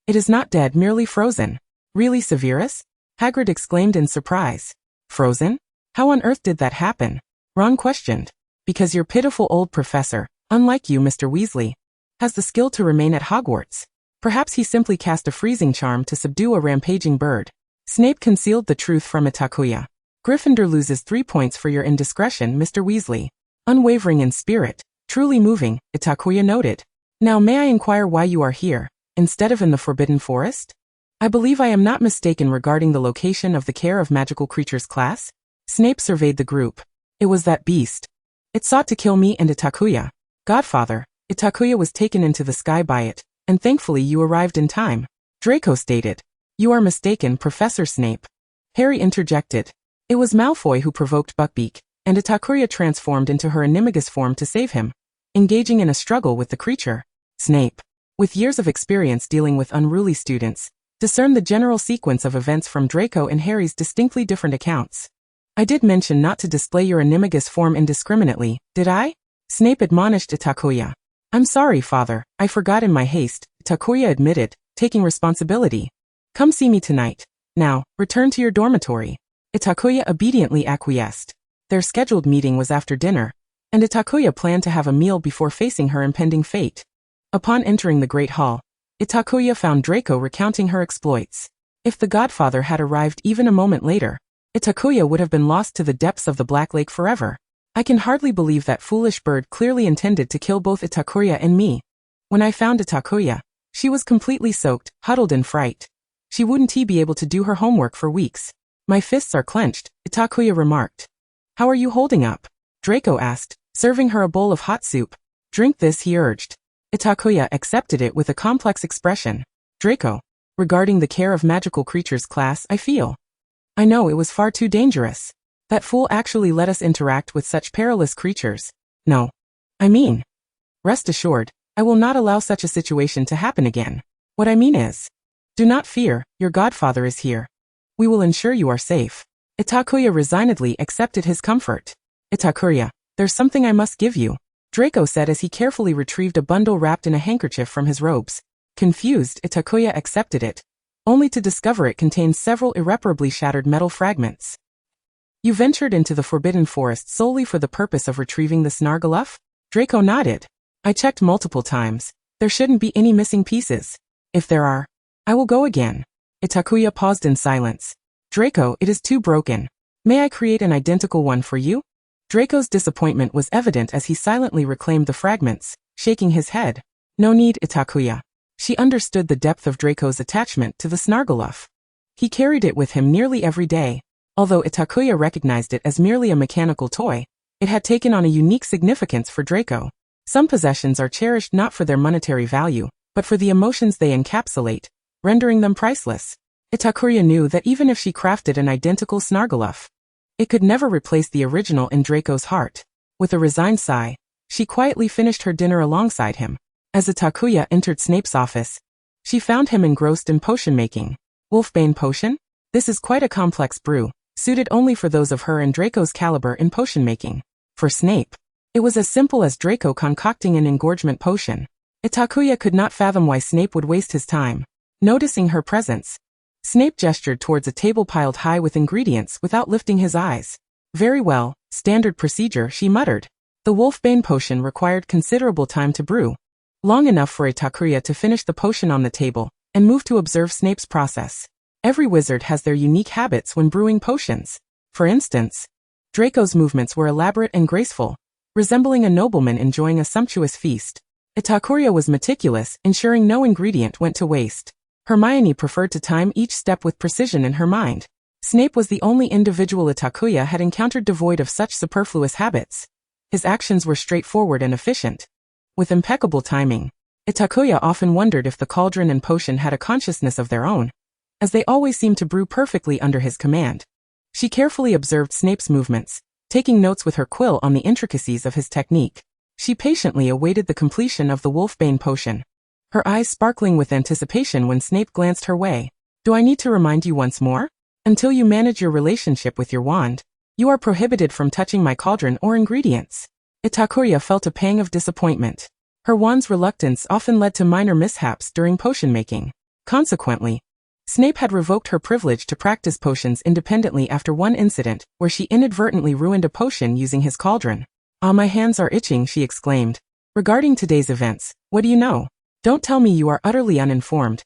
it is not dead, merely frozen. Really, Severus? Hagrid exclaimed in surprise. Frozen? How on earth did that happen? Ron questioned. Because your pitiful old professor, unlike you, Mr. Weasley, has the skill to remain at Hogwarts. Perhaps he simply cast a freezing charm to subdue a rampaging bird. Snape concealed the truth from Itakuya. Gryffindor loses 3 points for your indiscretion, Mr. Weasley. Unwavering in spirit, truly moving, Itakuya noted. Now may I inquire why you are here, instead of in the Forbidden Forest? I believe I am not mistaken regarding the location of the Care of Magical Creatures class? Snape surveyed the group. It was that beast. It sought to kill me and Itakuya. Godfather, Itakuya was taken into the sky by it, and thankfully you arrived in time. Draco stated. You are mistaken, Professor Snape. Harry interjected. It was Malfoy who provoked Buckbeak, and Itakuya transformed into her animagus form to save him, engaging in a struggle with the creature. Snape, with years of experience dealing with unruly students, discerned the general sequence of events from Draco and Harry's distinctly different accounts. I did mention not to display your animagus form indiscriminately, did I? Snape admonished Itakuya. I'm sorry, Father, I forgot in my haste, Itakuya admitted, taking responsibility. Come see me tonight. Now, return to your dormitory. Itakuya obediently acquiesced. Their scheduled meeting was after dinner, and Itakuya planned to have a meal before facing her impending fate. Upon entering the Great Hall, Itakuya found Draco recounting her exploits. If the Godfather had arrived even a moment later, Itakuya would have been lost to the depths of the Black Lake forever. I can hardly believe that foolish bird clearly intended to kill both Itakuya and me. When I found Itakuya, she was completely soaked, huddled in fright. She wouldn't be able to do her homework for weeks. My fists are clenched, Itakuya remarked. How are you holding up? Draco asked, serving her a bowl of hot soup. Drink this, he urged. Itakuya accepted it with a complex expression. Draco, regarding the Care of Magical Creatures class, I feel. I know it was far too dangerous. That fool actually let us interact with such perilous creatures. No. I mean, rest assured, I will not allow such a situation to happen again. What I mean is, do not fear, your godfather is here. We will ensure you are safe. Itakuya resignedly accepted his comfort. Itakuya, there's something I must give you, Draco said as he carefully retrieved a bundle wrapped in a handkerchief from his robes. Confused, Itakuya accepted it, only to discover it contained several irreparably shattered metal fragments. You ventured into the Forbidden Forest solely for the purpose of retrieving the Snargaluff? Draco nodded. I checked multiple times. There shouldn't be any missing pieces. If there are, I will go again. Itakuya paused in silence. Draco, it is too broken. May I create an identical one for you? Draco's disappointment was evident as he silently reclaimed the fragments, shaking his head. No need, Itakuya. She understood the depth of Draco's attachment to the Snargaluff. He carried it with him nearly every day. Although Itakuya recognized it as merely a mechanical toy, it had taken on a unique significance for Draco. Some possessions are cherished not for their monetary value, but for the emotions they encapsulate, rendering them priceless. Itakuya knew that even if she crafted an identical Snargaluff, it could never replace the original in Draco's heart. With a resigned sigh, she quietly finished her dinner alongside him. As Itakuya entered Snape's office, she found him engrossed in potion making. Wolfbane potion? This is quite a complex brew, suited only for those of her and Draco's caliber in potion making. For Snape, it was as simple as Draco concocting an engorgement potion. Itakuya could not fathom why Snape would waste his time. Noticing her presence, Snape gestured towards a table piled high with ingredients without lifting his eyes. Very well, standard procedure, she muttered. The Wolfbane potion required considerable time to brew, long enough for Itakuya to finish the potion on the table and move to observe Snape's process. Every wizard has their unique habits when brewing potions. For instance, Draco's movements were elaborate and graceful, resembling a nobleman enjoying a sumptuous feast. Itakuya was meticulous, ensuring no ingredient went to waste. Hermione preferred to time each step with precision in her mind. Snape was the only individual Itakuya had encountered devoid of such superfluous habits. His actions were straightforward and efficient. With impeccable timing, Itakuya often wondered if the cauldron and potion had a consciousness of their own, as they always seemed to brew perfectly under his command. She carefully observed Snape's movements, taking notes with her quill on the intricacies of his technique. She patiently awaited the completion of the Wolfbane potion, her eyes sparkling with anticipation when Snape glanced her way. "Do I need to remind you once more? Until you manage your relationship with your wand, you are prohibited from touching my cauldron or ingredients." Itakuya felt a pang of disappointment. Her wand's reluctance often led to minor mishaps during potion making. Consequently, Snape had revoked her privilege to practice potions independently after one incident where she inadvertently ruined a potion using his cauldron. "Ah, my hands are itching," she exclaimed. "Regarding today's events, what do you know? Don't tell me you are utterly uninformed."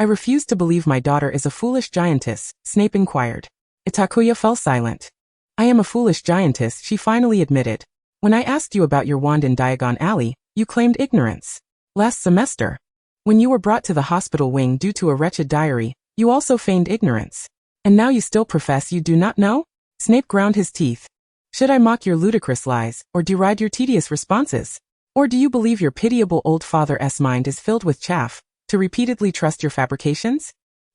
"I refuse to believe my daughter is a foolish giantess," Snape inquired. Itakuya fell silent. "I am a foolish giantess," she finally admitted. "When I asked you about your wand in Diagon Alley, you claimed ignorance. Last semester, when you were brought to the hospital wing due to a wretched diary, you also feigned ignorance. And now you still profess you do not know?" Snape ground his teeth. "Should I mock your ludicrous lies, or deride your tedious responses? Or do you believe your pitiable old father's mind is filled with chaff, to repeatedly trust your fabrications?"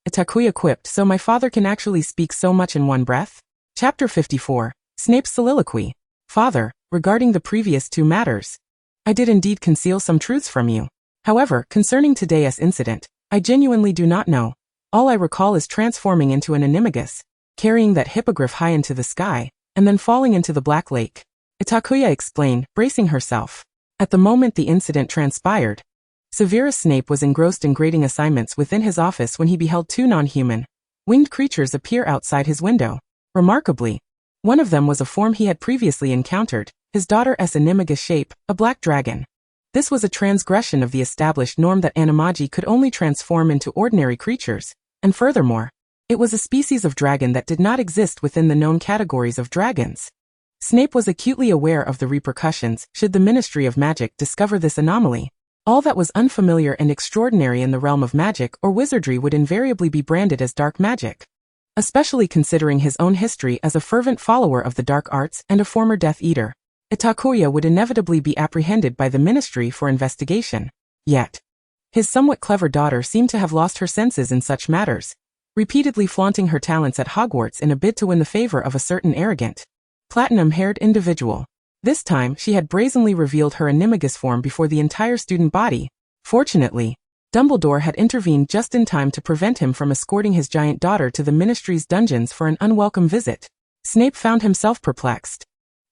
Itakuya quipped, "So my father can actually speak so much in one breath?" Chapter 54. Snape's Soliloquy. "Father, regarding the previous two matters, I did indeed conceal some truths from you. However, concerning today's incident, I genuinely do not know. All I recall is transforming into an animagus, carrying that hippogriff high into the sky, and then falling into the Black Lake," Itakuya explained, bracing herself. At the moment the incident transpired, Severus Snape was engrossed in grading assignments within his office when he beheld two non-human, winged creatures appear outside his window. Remarkably, one of them was a form he had previously encountered, his daughter's animagus shape, a black dragon. This was a transgression of the established norm that animagi could only transform into ordinary creatures, and furthermore, it was a species of dragon that did not exist within the known categories of dragons. Snape was acutely aware of the repercussions should the Ministry of Magic discover this anomaly. All that was unfamiliar and extraordinary in the realm of magic or wizardry would invariably be branded as dark magic. Especially considering his own history as a fervent follower of the dark arts and a former Death Eater, Itakuya would inevitably be apprehended by the ministry for investigation. Yet, his somewhat clever daughter seemed to have lost her senses in such matters, repeatedly flaunting her talents at Hogwarts in a bid to win the favor of a certain arrogant, platinum-haired individual. This time she had brazenly revealed her animagus form before the entire student body. Fortunately, Dumbledore had intervened just in time to prevent him from escorting his giant daughter to the Ministry's dungeons for an unwelcome visit. Snape found himself perplexed.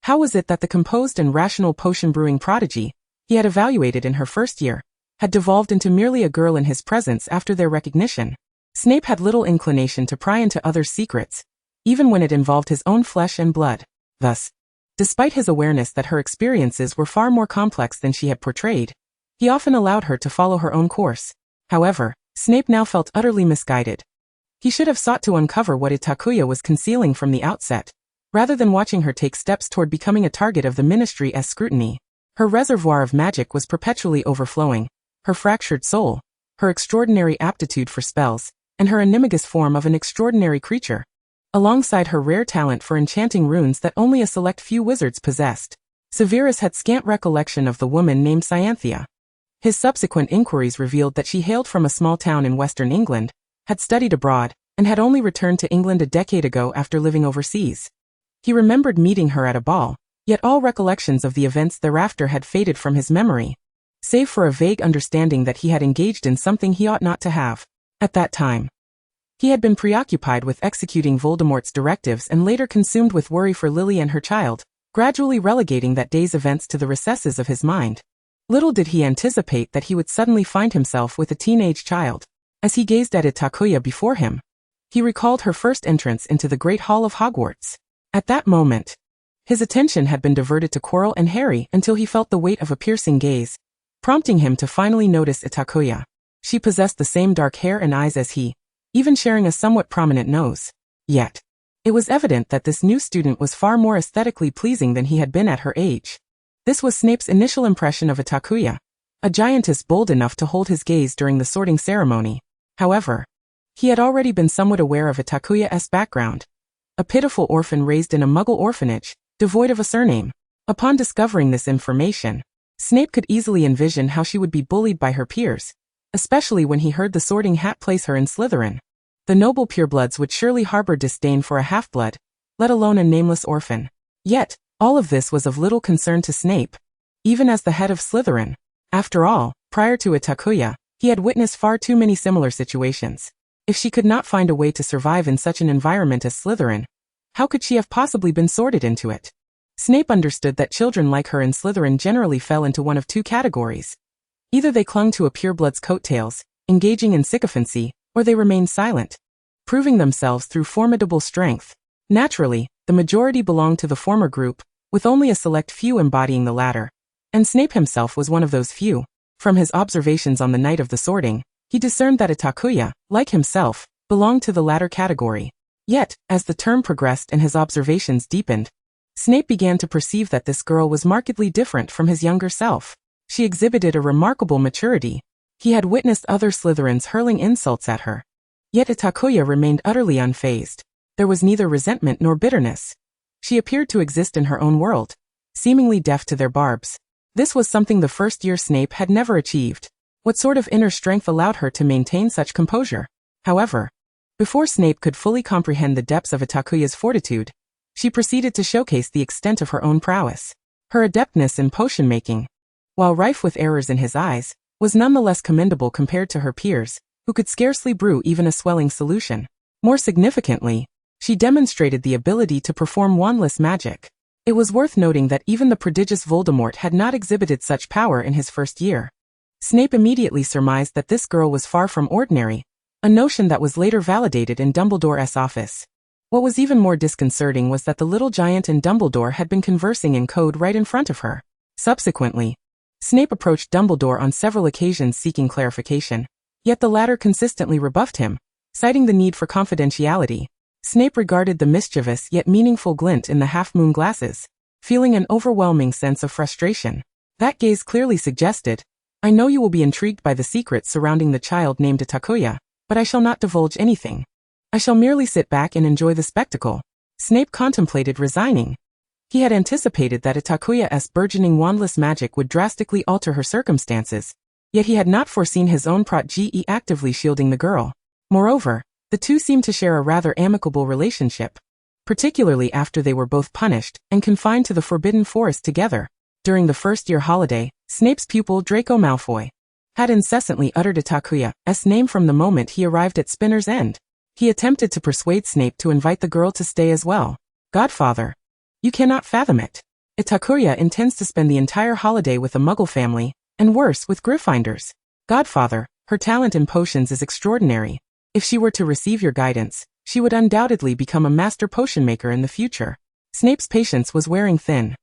How was it that the composed and rational potion-brewing prodigy he had evaluated in her first year had devolved into merely a girl in his presence after their recognition? Snape had little inclination to pry into others' secrets, even when it involved his own flesh and blood. Thus, despite his awareness that her experiences were far more complex than she had portrayed, he often allowed her to follow her own course. However, Snape now felt utterly misguided. He should have sought to uncover what Itakuya was concealing from the outset, rather than watching her take steps toward becoming a target of the Ministry's scrutiny. Her reservoir of magic was perpetually overflowing, her fractured soul, her extraordinary aptitude for spells, and her animagus form of an extraordinary creature, alongside her rare talent for enchanting runes that only a select few wizards possessed. Severus had scant recollection of the woman named Cyanthea. His subsequent inquiries revealed that she hailed from a small town in western England, had studied abroad, and had only returned to England a decade ago after living overseas. He remembered meeting her at a ball, yet all recollections of the events thereafter had faded from his memory, save for a vague understanding that he had engaged in something he ought not to have. At that time, he had been preoccupied with executing Voldemort's directives and later consumed with worry for Lily and her child, gradually relegating that day's events to the recesses of his mind. Little did he anticipate that he would suddenly find himself with a teenage child. As he gazed at Itakuya before him, he recalled her first entrance into the Great Hall of Hogwarts. At that moment, his attention had been diverted to Quirrell and Harry until he felt the weight of a piercing gaze, prompting him to finally notice Itakuya. She possessed the same dark hair and eyes as he, even sharing a somewhat prominent nose. Yet, it was evident that this new student was far more aesthetically pleasing than he had been at her age. This was Snape's initial impression of Itakuya, a giantess bold enough to hold his gaze during the sorting ceremony. However, he had already been somewhat aware of Itakuya's background, a pitiful orphan raised in a Muggle orphanage, devoid of a surname. Upon discovering this information, Snape could easily envision how she would be bullied by her peers, especially when he heard the Sorting Hat place her in Slytherin. The noble purebloods would surely harbor disdain for a half-blood, let alone a nameless orphan. Yet, all of this was of little concern to Snape, even as the head of Slytherin. After all, prior to Itakuya, he had witnessed far too many similar situations. If she could not find a way to survive in such an environment as Slytherin, how could she have possibly been sorted into it? Snape understood that children like her in Slytherin generally fell into one of two categories. Either they clung to a pureblood's coattails, engaging in sycophancy, or they remained silent, proving themselves through formidable strength. Naturally, the majority belonged to the former group, with only a select few embodying the latter, and Snape himself was one of those few. From his observations on the night of the sorting, he discerned that Itakuya, like himself, belonged to the latter category. Yet, as the term progressed and his observations deepened, Snape began to perceive that this girl was markedly different from his younger self. She exhibited a remarkable maturity. He had witnessed other Slytherins hurling insults at her. Yet Itakuya remained utterly unfazed. There was neither resentment nor bitterness. She appeared to exist in her own world, seemingly deaf to their barbs. This was something the first-year Snape had never achieved. What sort of inner strength allowed her to maintain such composure? However, before Snape could fully comprehend the depths of Itakuya's fortitude, she proceeded to showcase the extent of her own prowess. Her adeptness in potion-making, while rife with errors in his eyes, was nonetheless commendable compared to her peers, who could scarcely brew even a swelling solution. More significantly, she demonstrated the ability to perform wandless magic. It was worth noting that even the prodigious Voldemort had not exhibited such power in his first year. Snape immediately surmised that this girl was far from ordinary, a notion that was later validated in Dumbledore's office. What was even more disconcerting was that the little giant and Dumbledore had been conversing in code right in front of her. Subsequently, Snape approached Dumbledore on several occasions seeking clarification, yet the latter consistently rebuffed him, citing the need for confidentiality. Snape regarded the mischievous yet meaningful glint in the half-moon glasses, feeling an overwhelming sense of frustration. That gaze clearly suggested, "I know you will be intrigued by the secrets surrounding the child named Itakuya, but I shall not divulge anything. I shall merely sit back and enjoy the spectacle." Snape contemplated resigning. He had anticipated that Itakuya's burgeoning wandless magic would drastically alter her circumstances, yet he had not foreseen his own protege actively shielding the girl. Moreover, the two seemed to share a rather amicable relationship, particularly after they were both punished and confined to the Forbidden Forest together. During the first-year holiday, Snape's pupil Draco Malfoy had incessantly uttered Itakuya's name from the moment he arrived at Spinner's End. He attempted to persuade Snape to invite the girl to stay as well. "Godfather, you cannot fathom it. Itakuya intends to spend the entire holiday with a Muggle family, and worse, with Gryffindors. Godfather, her talent in potions is extraordinary. If she were to receive your guidance, she would undoubtedly become a master potion maker in the future." Snape's patience was wearing thin.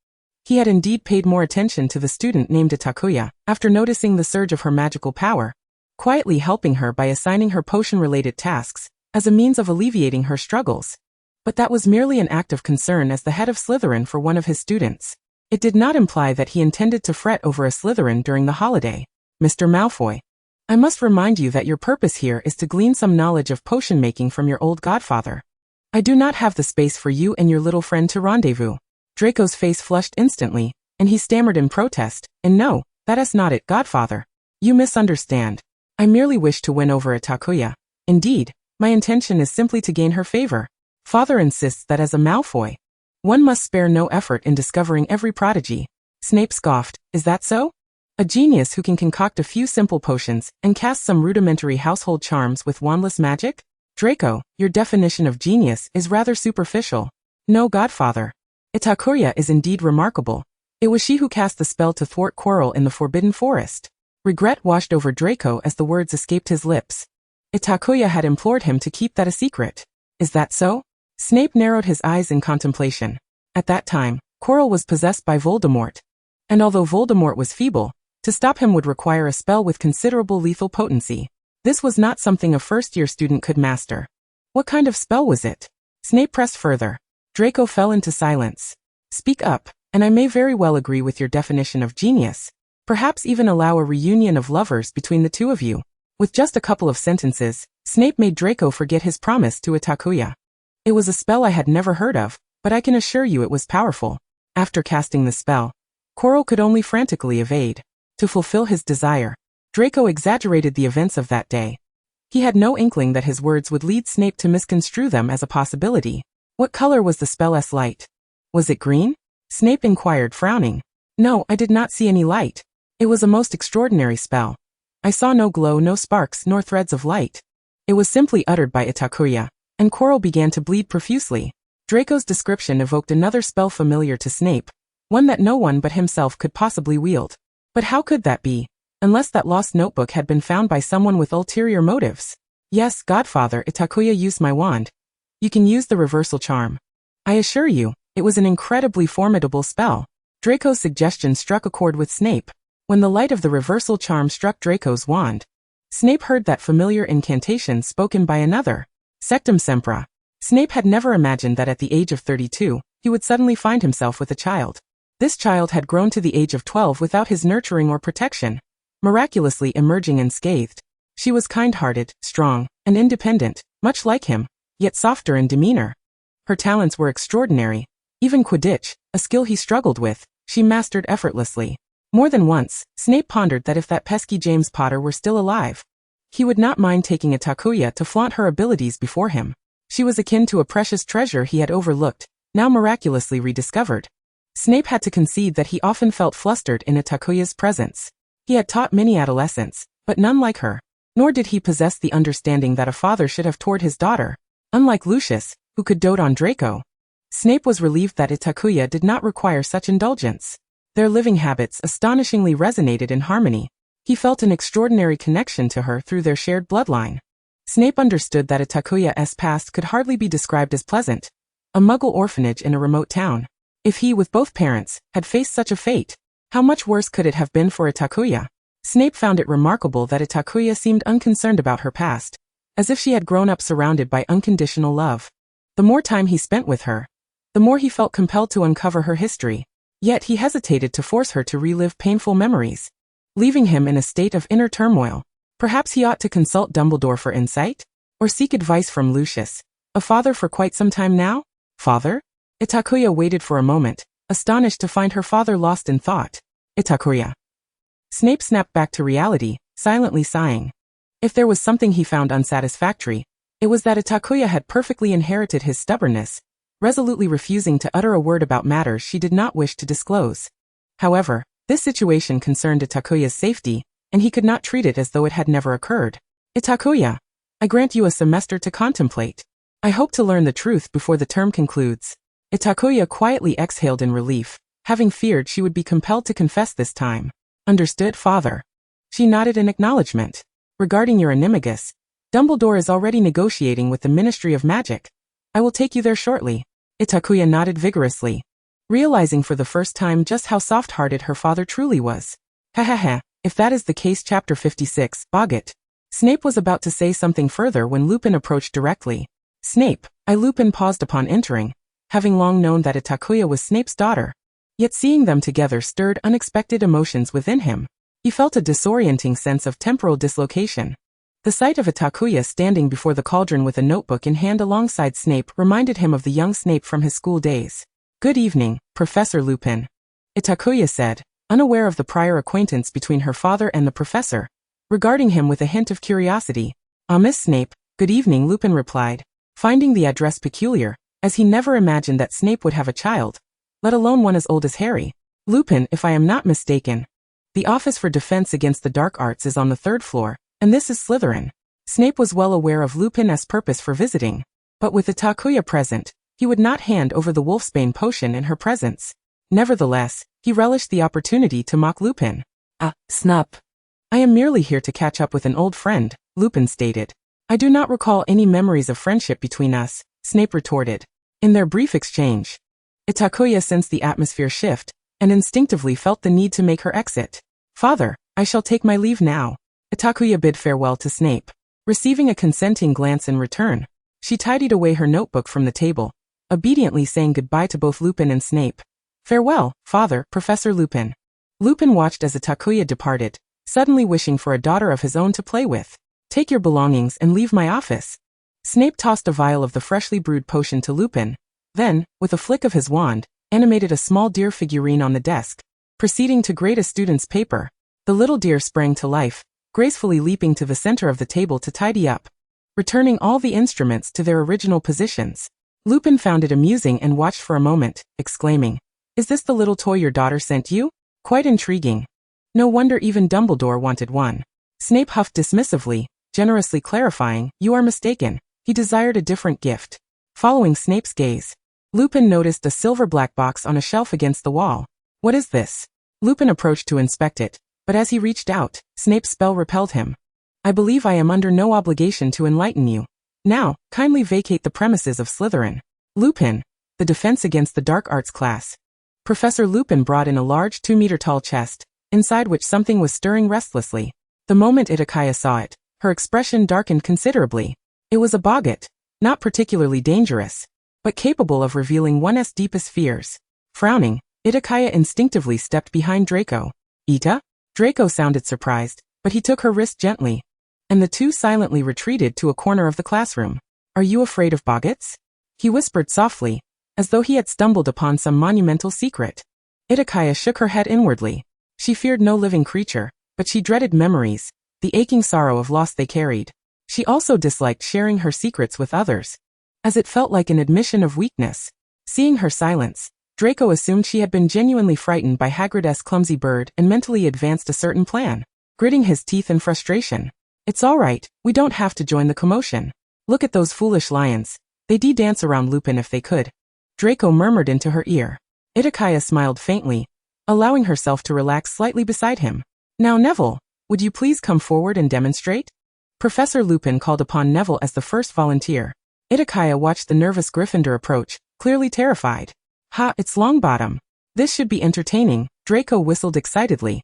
He had indeed paid more attention to the student named Itakuya, after noticing the surge of her magical power, quietly helping her by assigning her potion-related tasks, as a means of alleviating her struggles. But that was merely an act of concern as the head of Slytherin for one of his students. It did not imply that he intended to fret over a Slytherin during the holiday. "Mr. Malfoy, I must remind you that your purpose here is to glean some knowledge of potion-making from your old godfather. I do not have the space for you and your little friend to rendezvous." Draco's face flushed instantly, and he stammered in protest, "And no, that is not it, godfather. You misunderstand. I merely wish to win over Itakuya. Indeed, my intention is simply to gain her favor. Father insists that as a Malfoy, one must spare no effort in discovering every prodigy." Snape scoffed. "Is that so? A genius who can concoct a few simple potions and cast some rudimentary household charms with wandless magic? Draco, your definition of genius is rather superficial." "No, godfather. Itakuya is indeed remarkable. It was she who cast the spell to thwart Quirrell in the Forbidden Forest." Regret washed over Draco as the words escaped his lips. Itakuya had implored him to keep that a secret. "Is that so?" Snape narrowed his eyes in contemplation. At that time, Quirrell was possessed by Voldemort. And although Voldemort was feeble, to stop him would require a spell with considerable lethal potency. This was not something a first-year student could master. "What kind of spell was it?" Snape pressed further. Draco fell into silence. "Speak up, and I may very well agree with your definition of genius. Perhaps even allow a reunion of lovers between the two of you." With just a couple of sentences, Snape made Draco forget his promise to Itakuya. It was a spell I had never heard of, but I can assure you it was powerful. After casting the spell, Quirrell could only frantically evade. To fulfill his desire, Draco exaggerated the events of that day. He had no inkling that his words would lead Snape to misconstrue them as a possibility. What color was the spell's light? Was it green? Snape inquired, frowning. No, I did not see any light. It was a most extraordinary spell. I saw no glow, no sparks, nor threads of light. It was simply uttered by Itakuya, and Quirrell began to bleed profusely. Draco's description evoked another spell familiar to Snape, one that no one but himself could possibly wield. But how could that be? Unless that lost notebook had been found by someone with ulterior motives. Yes, Godfather, Itakuya used my wand. You can use the reversal charm. I assure you, it was an incredibly formidable spell. Draco's suggestion struck a chord with Snape. When the light of the reversal charm struck Draco's wand, Snape heard that familiar incantation spoken by another. Sectum Sempra. Snape had never imagined that at the age of 32, he would suddenly find himself with a child. This child had grown to the age of 12 without his nurturing or protection, miraculously emerging unscathed. She was kind-hearted, strong, and independent, much like him, yet softer in demeanor. Her talents were extraordinary. Even Quidditch, a skill he struggled with, she mastered effortlessly. More than once, Snape pondered that if that pesky James Potter were still alive, he would not mind taking Itakuya to flaunt her abilities before him. She was akin to a precious treasure he had overlooked, now miraculously rediscovered. Snape had to concede that he often felt flustered in Itakuya's presence. He had taught many adolescents, but none like her. Nor did he possess the understanding that a father should have toward his daughter. Unlike Lucius, who could dote on Draco, Snape was relieved that Itakuya did not require such indulgence. Their living habits astonishingly resonated in harmony. He felt an extraordinary connection to her through their shared bloodline. Snape understood that Itakuya's past could hardly be described as pleasant. A Muggle orphanage in a remote town. If he, with both parents, had faced such a fate, how much worse could it have been for Itakuya? Snape found it remarkable that Itakuya seemed unconcerned about her past, as if she had grown up surrounded by unconditional love. The more time he spent with her, the more he felt compelled to uncover her history. Yet he hesitated to force her to relive painful memories, leaving him in a state of inner turmoil. Perhaps he ought to consult Dumbledore for insight? Or seek advice from Lucius, a father for quite some time now? Father? Itakuya waited for a moment, astonished to find her father lost in thought. Itakuya. Snape snapped back to reality, silently sighing. If there was something he found unsatisfactory, it was that Itakuya had perfectly inherited his stubbornness, resolutely refusing to utter a word about matters she did not wish to disclose. However, this situation concerned Itakuya's safety, and he could not treat it as though it had never occurred. Itakuya, I grant you a semester to contemplate. I hope to learn the truth before the term concludes. Itakuya quietly exhaled in relief, having feared she would be compelled to confess this time. Understood, father. She nodded in acknowledgement. Regarding your animagus, Dumbledore is already negotiating with the Ministry of Magic. I will take you there shortly. Itakuya nodded vigorously, realizing for the first time just how soft-hearted her father truly was. Ha, if that is the case. Chapter 56, Boggart. Snape was about to say something further when Lupin approached directly. Snape, Lupin paused upon entering, having long known that Itakuya was Snape's daughter. Yet seeing them together stirred unexpected emotions within him. He felt a disorienting sense of temporal dislocation. The sight of Itakuya standing before the cauldron with a notebook in hand alongside Snape reminded him of the young Snape from his school days. Good evening, Professor Lupin. Itakuya said, unaware of the prior acquaintance between her father and the professor, regarding him with a hint of curiosity. Miss Snape, good evening, Lupin replied, finding the address peculiar, as he never imagined that Snape would have a child, let alone one as old as Harry. Lupin, if I am not mistaken, the Office for Defense Against the Dark Arts is on the 3rd floor, and this is Slytherin. Snape was well aware of Lupin's purpose for visiting, but with Itakuya present, he would not hand over the wolfsbane potion in her presence. Nevertheless, he relished the opportunity to mock Lupin. Snup. I am merely here to catch up with an old friend, Lupin stated. I do not recall any memories of friendship between us, Snape retorted. In their brief exchange, Itakuya sensed the atmosphere shift, and instinctively felt the need to make her exit. Father, I shall take my leave now. Itakuya bid farewell to Snape. Receiving a consenting glance in return, she tidied away her notebook from the table, obediently saying goodbye to both Lupin and Snape. Farewell, Father, Professor Lupin. Lupin watched as Itakuya departed, suddenly wishing for a daughter of his own to play with. Take your belongings and leave my office. Snape tossed a vial of the freshly brewed potion to Lupin, then, with a flick of his wand, animated a small deer figurine on the desk, proceeding to grate a student's paper. The little deer sprang to life, gracefully leaping to the center of the table to tidy up, returning all the instruments to their original positions. Lupin found it amusing and watched for a moment, exclaiming, "Is this the little toy your daughter sent you? Quite intriguing. No wonder even Dumbledore wanted one." Snape huffed dismissively, generously clarifying, "You are mistaken. He desired a different gift." Following Snape's gaze, Lupin noticed a silver black box on a shelf against the wall. "What is this?" Lupin approached to inspect it, but as he reached out, Snape's spell repelled him. "I believe I am under no obligation to enlighten you. Now, kindly vacate the premises of Slytherin." Lupin, the Defense Against the Dark Arts class. Professor Lupin brought in a large 2-meter-tall chest, inside which something was stirring restlessly. The moment Itakuya saw it, her expression darkened considerably. It was a boggart, not particularly dangerous, but capable of revealing one's deepest fears. Frowning, Itakuya instinctively stepped behind Draco. "Ita?" Draco sounded surprised, but he took her wrist gently, and the two silently retreated to a corner of the classroom. "Are you afraid of boggarts?" he whispered softly, as though he had stumbled upon some monumental secret. Itakuya shook her head inwardly. She feared no living creature, but she dreaded memories, the aching sorrow of loss they carried. She also disliked sharing her secrets with others, as it felt like an admission of weakness. Seeing her silence, Draco assumed she had been genuinely frightened by Hagrid's clumsy bird and mentally advanced a certain plan, gritting his teeth in frustration. "It's all right, we don't have to join the commotion. Look at those foolish lions. They'd dance around Lupin if they could," Draco murmured into her ear. Itakuya smiled faintly, allowing herself to relax slightly beside him. "Now Neville, would you please come forward and demonstrate?" Professor Lupin called upon Neville as the first volunteer. Itakuya watched the nervous Gryffindor approach, clearly terrified. "Ha, it's Longbottom. This should be entertaining," Draco whistled excitedly,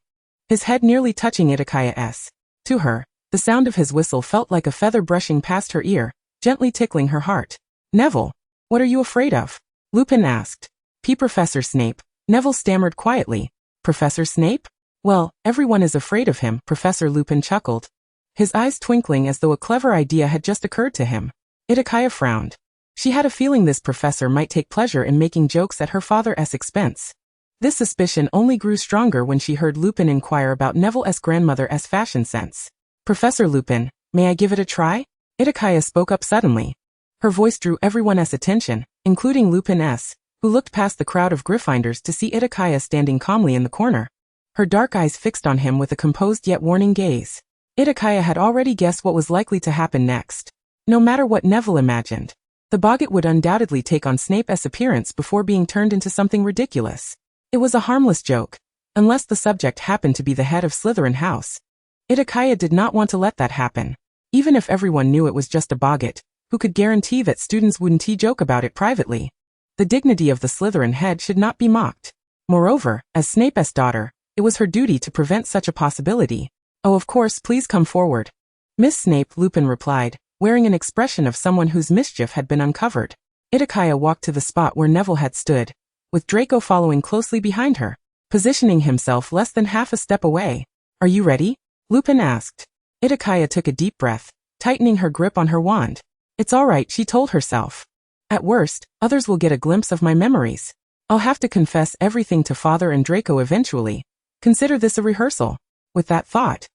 his head nearly touching Itakuya's. To her, the sound of his whistle felt like a feather brushing past her ear, gently tickling her heart. "Neville, what are you afraid of?" Lupin asked. Professor Snape," Neville stammered quietly. "Professor Snape? Well, everyone is afraid of him," Professor Lupin chuckled, his eyes twinkling as though a clever idea had just occurred to him. Itakuya frowned. She had a feeling this professor might take pleasure in making jokes at her father's expense. This suspicion only grew stronger when she heard Lupin inquire about Neville's grandmother's fashion sense. "Professor Lupin, may I give it a try?" Itakuya spoke up suddenly. Her voice drew everyone's attention, including Lupin's, who looked past the crowd of Gryffindors to see Itakuya standing calmly in the corner, her dark eyes fixed on him with a composed yet warning gaze. Itakuya had already guessed what was likely to happen next. No matter what Neville imagined, the boggart would undoubtedly take on Snape's appearance before being turned into something ridiculous. It was a harmless joke, unless the subject happened to be the head of Slytherin House. Itakuya did not want to let that happen. Even if everyone knew it was just a boggart, who could guarantee that students wouldn't joke about it privately? The dignity of the Slytherin head should not be mocked. Moreover, as Snape's daughter, it was her duty to prevent such a possibility. "Oh, of course, please come forward." "Miss Snape," Lupin replied, wearing an expression of someone whose mischief had been uncovered. Itakuya walked to the spot where Neville had stood, with Draco following closely behind her, positioning himself less than half a step away. "Are you ready?" Lupin asked. Itakuya took a deep breath, tightening her grip on her wand. "It's all right," she told herself. "At worst, others will get a glimpse of my memories. I'll have to confess everything to Father and Draco eventually. Consider this a rehearsal." With that thought,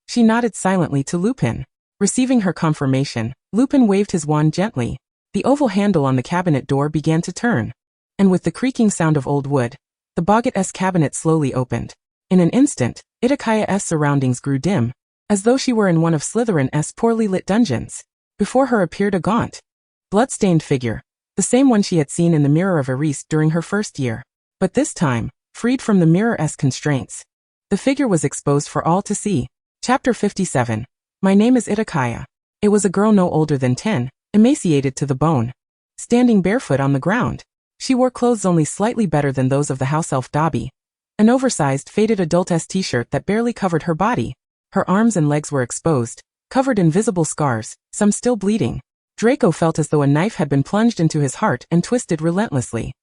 she nodded silently to Lupin. Receiving her confirmation, Lupin waved his wand gently. The oval handle on the cabinet door began to turn, and with the creaking sound of old wood, the boggart's cabinet slowly opened. In an instant, Itakuya's surroundings grew dim, as though she were in one of Slytherin's poorly lit dungeons. Before her appeared a gaunt, blood-stained figure, the same one she had seen in the Mirror of Eris during her first year. But this time, freed from the mirror's constraints, the figure was exposed for all to see. Chapter 57. My name is Itakuya. It was a girl no older than 10, emaciated to the bone, standing barefoot on the ground. She wore clothes only slightly better than those of the house elf Dobby, an oversized, faded adultess t-shirt that barely covered her body. Her arms and legs were exposed, covered in visible scars, some still bleeding. Draco felt as though a knife had been plunged into his heart and twisted relentlessly.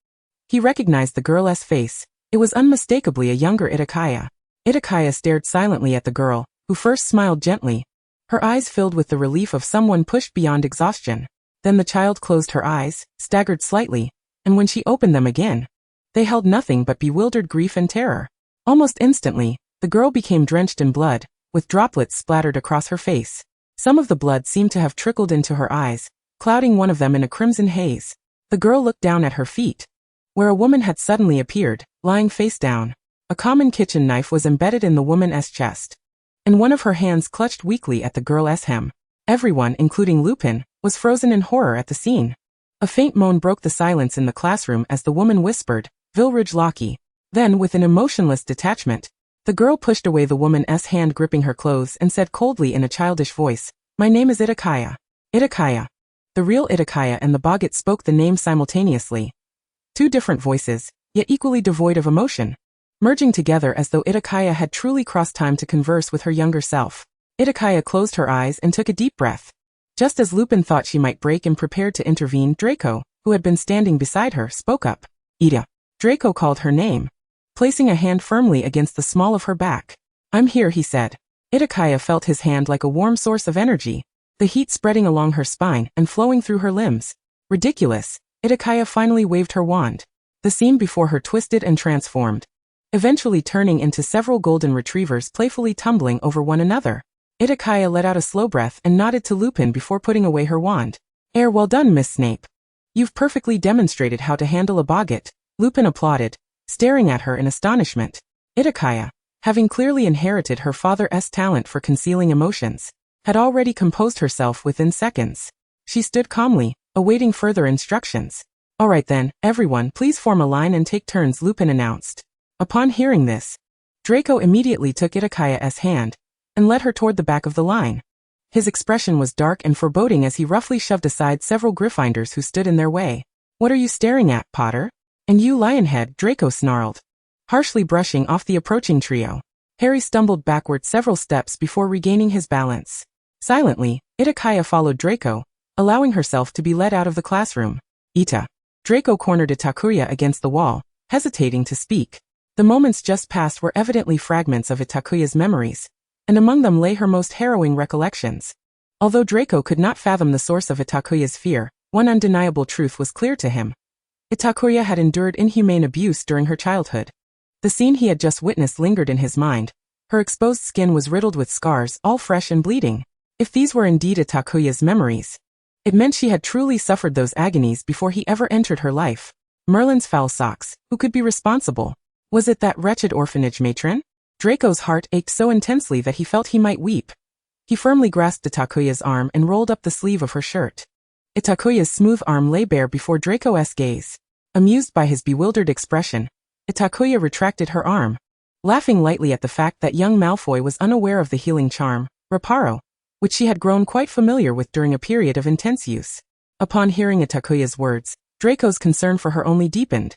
He recognized the girl's face. It was unmistakably a younger Itakuya. Itakuya stared silently at the girl, who first smiled gently, her eyes filled with the relief of someone pushed beyond exhaustion. Then the child closed her eyes, staggered slightly, and when she opened them again, they held nothing but bewildered grief and terror. Almost instantly, the girl became drenched in blood, with droplets splattered across her face. Some of the blood seemed to have trickled into her eyes, clouding one of them in a crimson haze. The girl looked down at her feet, where a woman had suddenly appeared, lying face down. A common kitchen knife was embedded in the woman's chest, and one of her hands clutched weakly at the girl's hem. Everyone, including Lupin, was frozen in horror at the scene. A faint moan broke the silence in the classroom as the woman whispered, "Vilridge Locky." Then, with an emotionless detachment, the girl pushed away the woman's hand gripping her clothes and said coldly in a childish voice, "My name is Itakuya." Itakuya. The real Itakuya and the boggart spoke the name simultaneously. Two different voices, yet equally devoid of emotion, merging together as though Itakuya had truly crossed time to converse with her younger self. Itakuya closed her eyes and took a deep breath. Just as Lupin thought she might break and prepared to intervene, Draco, who had been standing beside her, spoke up. "Ida." Draco called her name, placing a hand firmly against the small of her back. "I'm here," he said. Itakuya felt his hand like a warm source of energy, the heat spreading along her spine and flowing through her limbs. Ridiculous. Itakuya finally waved her wand. The scene before her twisted and transformed, eventually turning into several golden retrievers playfully tumbling over one another. Itakuya let out a slow breath and nodded to Lupin before putting away her wand. Well done, Miss Snape. You've perfectly demonstrated how to handle a boggart." Lupin applauded, staring at her in astonishment. Itakuya, having clearly inherited her father's talent for concealing emotions, had already composed herself within seconds. She stood calmly, awaiting further instructions. "All right then, everyone, please form a line and take turns," Lupin announced. Upon hearing this, Draco immediately took Itakuya's hand and led her toward the back of the line. His expression was dark and foreboding as he roughly shoved aside several Gryffindors who stood in their way. "What are you staring at, Potter? And you, Lionhead?" Draco snarled, harshly brushing off the approaching trio. Harry stumbled backward several steps before regaining his balance. Silently, Itakuya followed Draco, allowing herself to be led out of the classroom. "Ita." Draco cornered Itakuya against the wall, hesitating to speak. The moments just past were evidently fragments of Itakuya's memories, and among them lay her most harrowing recollections. Although Draco could not fathom the source of Itakuya's fear, one undeniable truth was clear to him. Itakuya had endured inhumane abuse during her childhood. The scene he had just witnessed lingered in his mind. Her exposed skin was riddled with scars, all fresh and bleeding. If these were indeed Itakuya's memories, it meant she had truly suffered those agonies before he ever entered her life. Merlin's foul socks, who could be responsible? Was it that wretched orphanage matron? Draco's heart ached so intensely that he felt he might weep. He firmly grasped Itakuya's arm and rolled up the sleeve of her shirt. Itakuya's smooth arm lay bare before Draco's gaze. Amused by his bewildered expression, Itakuya retracted her arm, laughing lightly at the fact that young Malfoy was unaware of the healing charm, Reparo, which she had grown quite familiar with during a period of intense use. Upon hearing Itakuya's words, Draco's concern for her only deepened.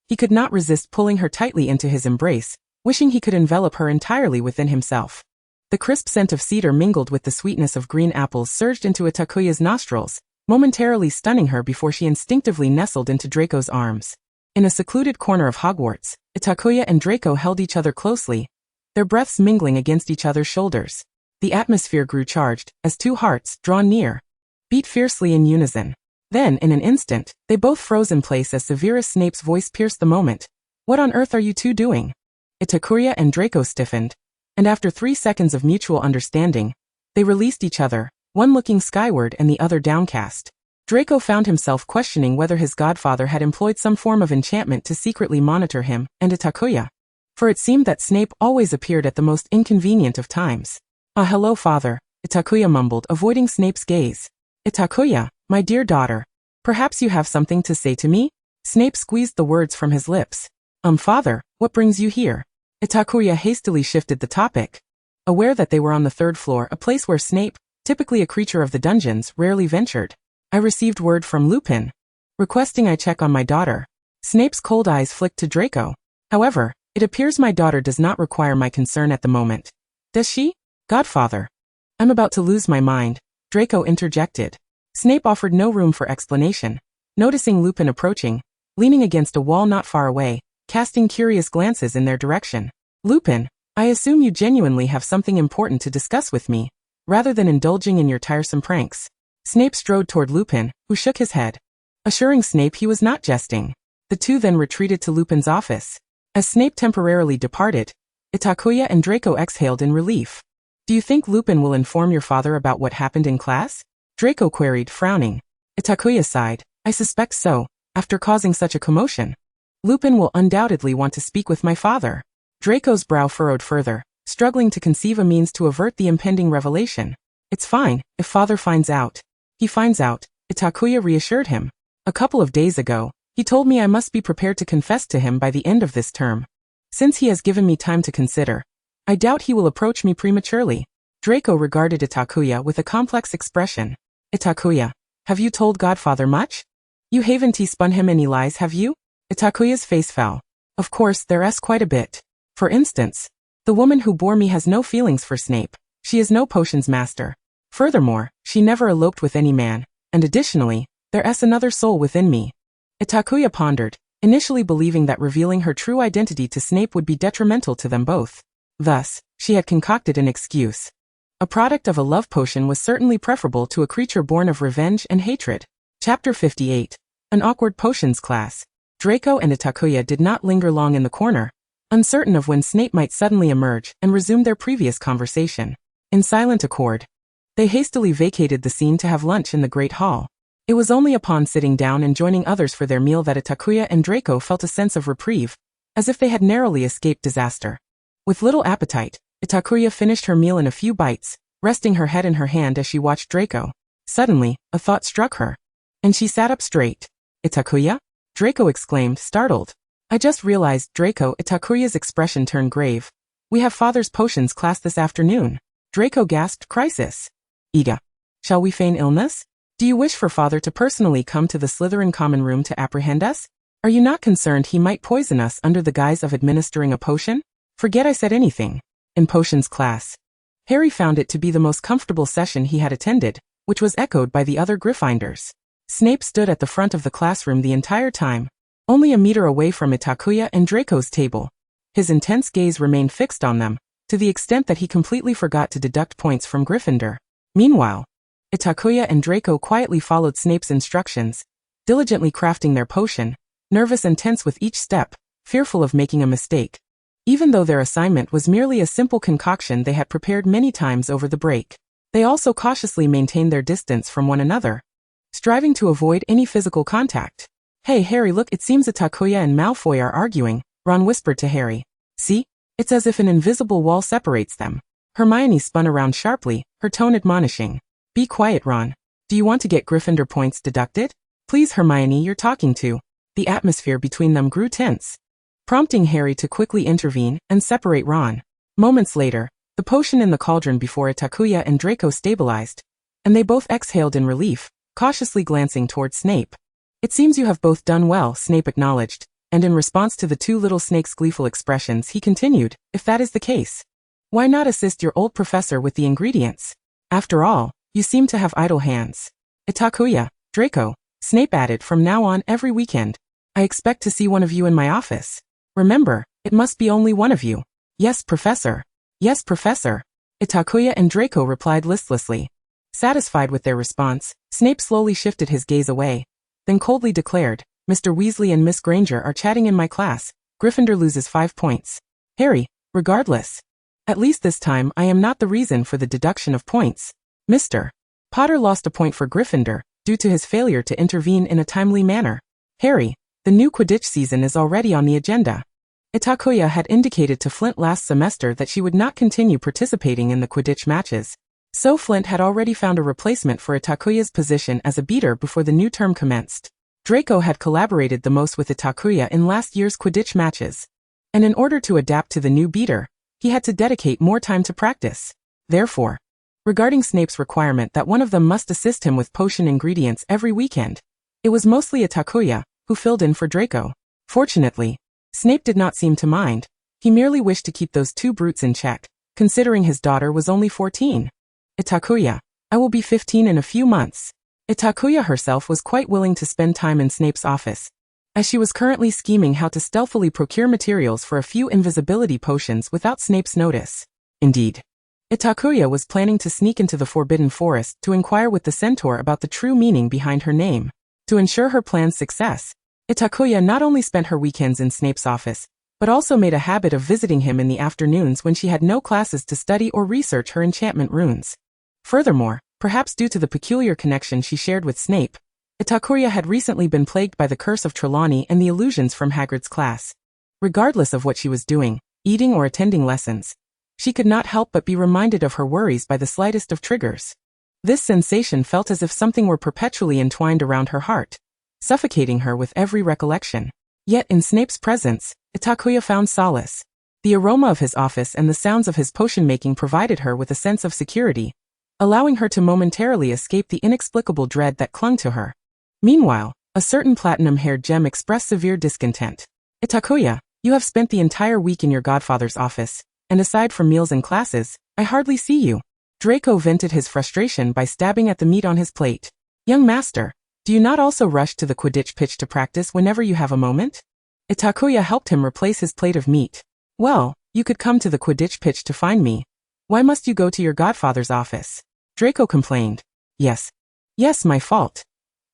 He could not resist pulling her tightly into his embrace, wishing he could envelop her entirely within himself. The crisp scent of cedar mingled with the sweetness of green apples surged into Itakuya's nostrils, momentarily stunning her before she instinctively nestled into Draco's arms. In a secluded corner of Hogwarts, Itakuya and Draco held each other closely, their breaths mingling against each other's shoulders. The atmosphere grew charged, as two hearts, drawn near, beat fiercely in unison. Then, in an instant, they both froze in place as Severus Snape's voice pierced the moment. "What on earth are you two doing?" Itakuya and Draco stiffened, and after 3 seconds of mutual understanding, they released each other, one looking skyward and the other downcast. Draco found himself questioning whether his godfather had employed some form of enchantment to secretly monitor him and Itakuya, for it seemed that Snape always appeared at the most inconvenient of times. Hello, father," Itakuya mumbled, avoiding Snape's gaze. "Itakuya, my dear daughter, perhaps you have something to say to me?" Snape squeezed the words from his lips. Father, what brings you here?" Itakuya hastily shifted the topic, aware that they were on the 3rd floor, a place where Snape, typically a creature of the dungeons, rarely ventured. "I received word from Lupin, requesting I check on my daughter." Snape's cold eyes flicked to Draco. "However, it appears my daughter does not require my concern at the moment. Does she, Godfather?" "I'm about to lose my mind," Draco interjected. Snape offered no room for explanation, noticing Lupin approaching, leaning against a wall not far away, casting curious glances in their direction. "Lupin, I assume you genuinely have something important to discuss with me, rather than indulging in your tiresome pranks." Snape strode toward Lupin, who shook his head, assuring Snape he was not jesting. The two then retreated to Lupin's office. As Snape temporarily departed, Itakuya and Draco exhaled in relief. Do you think Lupin will inform your father about what happened in class? Draco queried, frowning. Itakuya sighed. I suspect so, after causing such a commotion. Lupin will undoubtedly want to speak with my father. Draco's brow furrowed further, struggling to conceive a means to avert the impending revelation. It's fine, if father finds out. He finds out, Itakuya reassured him. A couple of days ago, he told me I must be prepared to confess to him by the end of this term. Since he has given me time to consider, I doubt he will approach me prematurely. Draco regarded Itakuya with a complex expression. Itakuya, have you told Godfather much? You haven't spun him any lies, have you? Itakuya's face fell. Of course, there's quite a bit. For instance, the woman who bore me has no feelings for Snape. She is no potions master. Furthermore, she never eloped with any man, and additionally, there's another soul within me. Itakuya pondered, initially believing that revealing her true identity to Snape would be detrimental to them both. Thus, she had concocted an excuse. A product of a love potion was certainly preferable to a creature born of revenge and hatred. Chapter 58. An awkward potions class. Draco and Itakuya did not linger long in the corner, uncertain of when Snape might suddenly emerge and resume their previous conversation. In silent accord, they hastily vacated the scene to have lunch in the Great Hall. It was only upon sitting down and joining others for their meal that Itakuya and Draco felt a sense of reprieve, as if they had narrowly escaped disaster. With little appetite, Itakuya finished her meal in a few bites, resting her head in her hand as she watched Draco. Suddenly, a thought struck her, and she sat up straight. Itakuya? Draco exclaimed, startled. I just realized, Draco. Itakuya's expression turned grave. We have father's potions class this afternoon. Draco gasped, crisis. Iga. Shall we feign illness? Do you wish for father to personally come to the Slytherin common room to apprehend us? Are you not concerned he might poison us under the guise of administering a potion? Forget I said anything. In potions class. Harry found it to be the most comfortable session he had attended, which was echoed by the other Gryffindors. Snape stood at the front of the classroom the entire time, only a meter away from Itakuya and Draco's table. His intense gaze remained fixed on them, to the extent that he completely forgot to deduct points from Gryffindor. Meanwhile, Itakuya and Draco quietly followed Snape's instructions, diligently crafting their potion, nervous and tense with each step, fearful of making a mistake. Even though their assignment was merely a simple concoction they had prepared many times over the break, they also cautiously maintained their distance from one another, striving to avoid any physical contact. Hey Harry, look, it seems Itakuya and Malfoy are arguing, Ron whispered to Harry. See? It's as if an invisible wall separates them. Hermione spun around sharply, her tone admonishing. Be quiet, Ron. Do you want to get Gryffindor points deducted? Please, Hermione, you're talking to. The atmosphere between them grew tense, prompting Harry to quickly intervene and separate Ron. Moments later, the potion in the cauldron before Itakuya and Draco stabilized, and they both exhaled in relief, cautiously glancing toward Snape. It seems you have both done well, Snape acknowledged, and in response to the two little snakes' gleeful expressions he continued, if that is the case, why not assist your old professor with the ingredients? After all, you seem to have idle hands. Itakuya, Draco, Snape added, from now on every weekend, I expect to see one of you in my office. Remember, it must be only one of you. Yes, Professor. Yes, Professor. Itakuya and Draco replied listlessly. Satisfied with their response, Snape slowly shifted his gaze away, then coldly declared, Mr. Weasley and Miss Granger are chatting in my class. Gryffindor loses 5 points. Harry, regardless. At least this time I am not the reason for the deduction of points. Mr. Potter lost a point for Gryffindor, due to his failure to intervene in a timely manner. Harry, the new Quidditch season is already on the agenda. Itakuya had indicated to Flint last semester that she would not continue participating in the Quidditch matches. So Flint had already found a replacement for Itakuya's position as a beater before the new term commenced. Draco had collaborated the most with Itakuya in last year's Quidditch matches, and in order to adapt to the new beater, he had to dedicate more time to practice. Therefore, regarding Snape's requirement that one of them must assist him with potion ingredients every weekend, it was mostly Itakuya who filled in for Draco. Fortunately, Snape did not seem to mind. He merely wished to keep those two brutes in check, considering his daughter was only 14. Itakuya, I will be 15 in a few months. Itakuya herself was quite willing to spend time in Snape's office, as she was currently scheming how to stealthily procure materials for a few invisibility potions without Snape's notice. Indeed, Itakuya was planning to sneak into the Forbidden Forest to inquire with the centaur about the true meaning behind her name. To ensure her plan's success, Itakuya not only spent her weekends in Snape's office, but also made a habit of visiting him in the afternoons when she had no classes to study or research her enchantment runes. Furthermore, perhaps due to the peculiar connection she shared with Snape, Itakuya had recently been plagued by the curse of Trelawney and the illusions from Hagrid's class. Regardless of what she was doing, eating or attending lessons, she could not help but be reminded of her worries by the slightest of triggers. This sensation felt as if something were perpetually entwined around her heart, suffocating her with every recollection. Yet in Snape's presence, Itakuya found solace. The aroma of his office and the sounds of his potion-making provided her with a sense of security, allowing her to momentarily escape the inexplicable dread that clung to her. Meanwhile, a certain platinum-haired gem expressed severe discontent. Itakuya, you have spent the entire week in your godfather's office, and aside from meals and classes, I hardly see you. Draco vented his frustration by stabbing at the meat on his plate. Young master, do you not also rush to the Quidditch pitch to practice whenever you have a moment? Itakuya helped him replace his plate of meat. Well, you could come to the Quidditch pitch to find me. Why must you go to your godfather's office? Draco complained. Yes, my fault.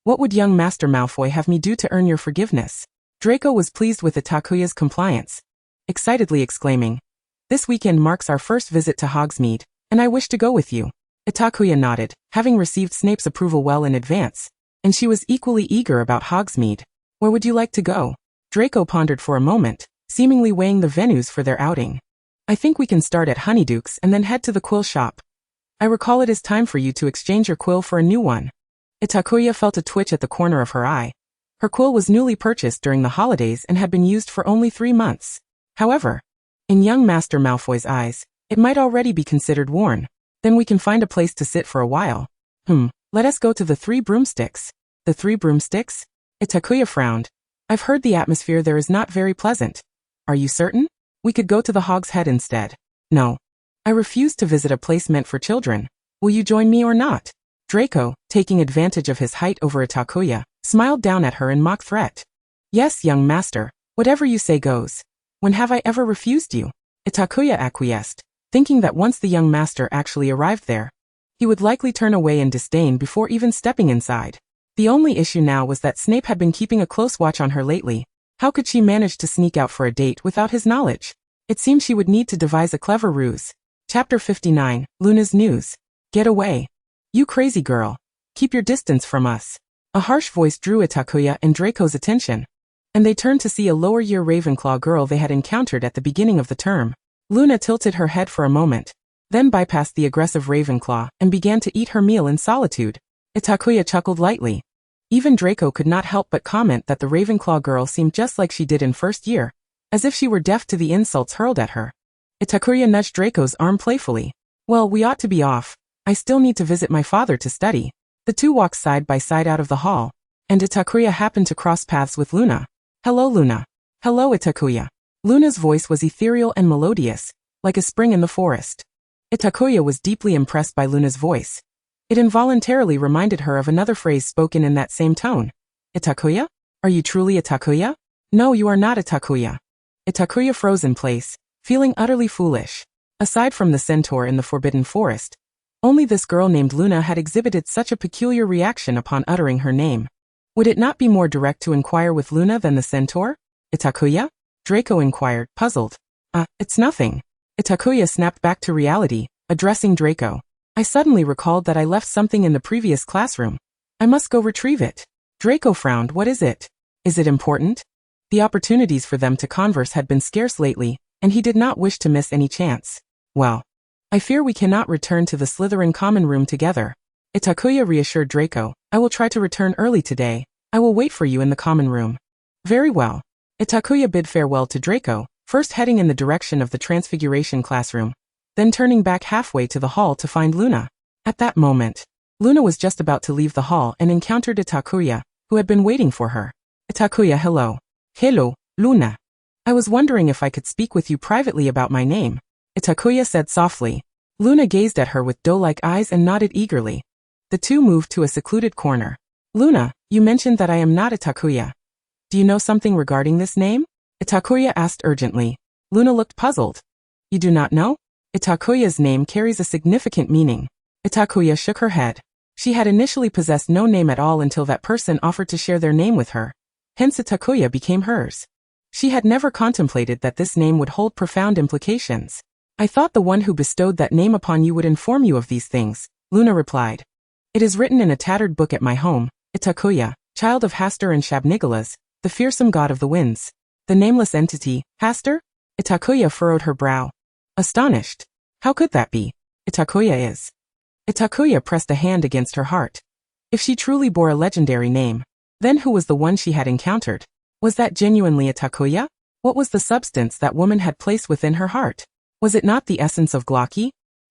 What would young Master Malfoy have me do to earn your forgiveness? Draco was pleased with Itakuya's compliance, excitedly exclaiming, this weekend marks our first visit to Hogsmeade, and I wish to go with you. Itakuya nodded, having received Snape's approval well in advance, and she was equally eager about Hogsmeade. Where would you like to go? Draco pondered for a moment, seemingly weighing the venues for their outing. I think we can start at Honeyduke's and then head to the quill shop. I recall it is time for you to exchange your quill for a new one. Itakuya felt a twitch at the corner of her eye. Her quill was newly purchased during the holidays and had been used for only 3 months. However, in young Master Malfoy's eyes, it might already be considered worn. Then we can find a place to sit for a while. Let us go to the 3 broomsticks. The 3 broomsticks? Itakuya frowned. I've heard the atmosphere there is not very pleasant. Are you certain? We could go to the Hog's Head instead. No. I refuse to visit a place meant for children. Will you join me or not? Draco, taking advantage of his height over Itakuya, smiled down at her in mock threat. Yes, young master, whatever you say goes. When have I ever refused you? Itakuya acquiesced, thinking that once the young master actually arrived there, he would likely turn away in disdain before even stepping inside. The only issue now was that Snape had been keeping a close watch on her lately. How could she manage to sneak out for a date without his knowledge? It seemed she would need to devise a clever ruse. Chapter 59, Luna's News. Get away. You crazy girl. Keep your distance from us. A harsh voice drew Itakuya and Draco's attention, and they turned to see a lower-year Ravenclaw girl they had encountered at the beginning of the term. Luna tilted her head for a moment, then bypassed the aggressive Ravenclaw and began to eat her meal in solitude. Itakuya chuckled lightly. Even Draco could not help but comment that the Ravenclaw girl seemed just like she did in first year, as if she were deaf to the insults hurled at her. Itakuya nudged Draco's arm playfully. Well, we ought to be off. I still need to visit my father to study. The two walked side by side out of the hall, and Itakuya happened to cross paths with Luna. Hello, Luna. Hello, Itakuya. Luna's voice was ethereal and melodious, like a spring in the forest. Itakuya was deeply impressed by Luna's voice. It involuntarily reminded her of another phrase spoken in that same tone. Itakuya? Are you truly Itakuya? No, you are not Itakuya. Itakuya froze in place, feeling utterly foolish. Aside from the centaur in the Forbidden Forest, only this girl named Luna had exhibited such a peculiar reaction upon uttering her name. Would it not be more direct to inquire with Luna than the centaur? Itakuya? Draco inquired, puzzled. It's nothing. Itakuya snapped back to reality, addressing Draco. I suddenly recalled that I left something in the previous classroom. I must go retrieve it. Draco frowned. What is it? Is it important? The opportunities for them to converse had been scarce lately, and he did not wish to miss any chance. Well, I fear we cannot return to the Slytherin common room together. Itakuya reassured Draco. I will try to return early today. I will wait for you in the common room. Very well. Itakuya bid farewell to Draco, first heading in the direction of the Transfiguration classroom, then turning back halfway to the hall to find Luna. At that moment, Luna was just about to leave the hall and encountered Itakuya, who had been waiting for her. Itakuya, hello. Hello, Luna. I was wondering if I could speak with you privately about my name. Itakuya said softly. Luna gazed at her with doe-like eyes and nodded eagerly. The two moved to a secluded corner. Luna, you mentioned that I am not Itakuya. Do you know something regarding this name? Itakuya asked urgently. Luna looked puzzled. You do not know? Itakuya's name carries a significant meaning. Itakuya shook her head. She had initially possessed no name at all until that person offered to share their name with her. Hence Itakuya became hers. She had never contemplated that this name would hold profound implications. I thought the one who bestowed that name upon you would inform you of these things, Luna replied. It is written in a tattered book at my home, Itakuya, child of Hastur and Shabnigalas, the fearsome god of the winds. The nameless entity, Hastur? Itakuya furrowed her brow. Astonished. How could that be? Itakuya is. Itakuya pressed a hand against her heart. If she truly bore a legendary name, then who was the one she had encountered? Was that genuinely Itakuya? What was the substance that woman had placed within her heart? Was it not the essence of Glocky?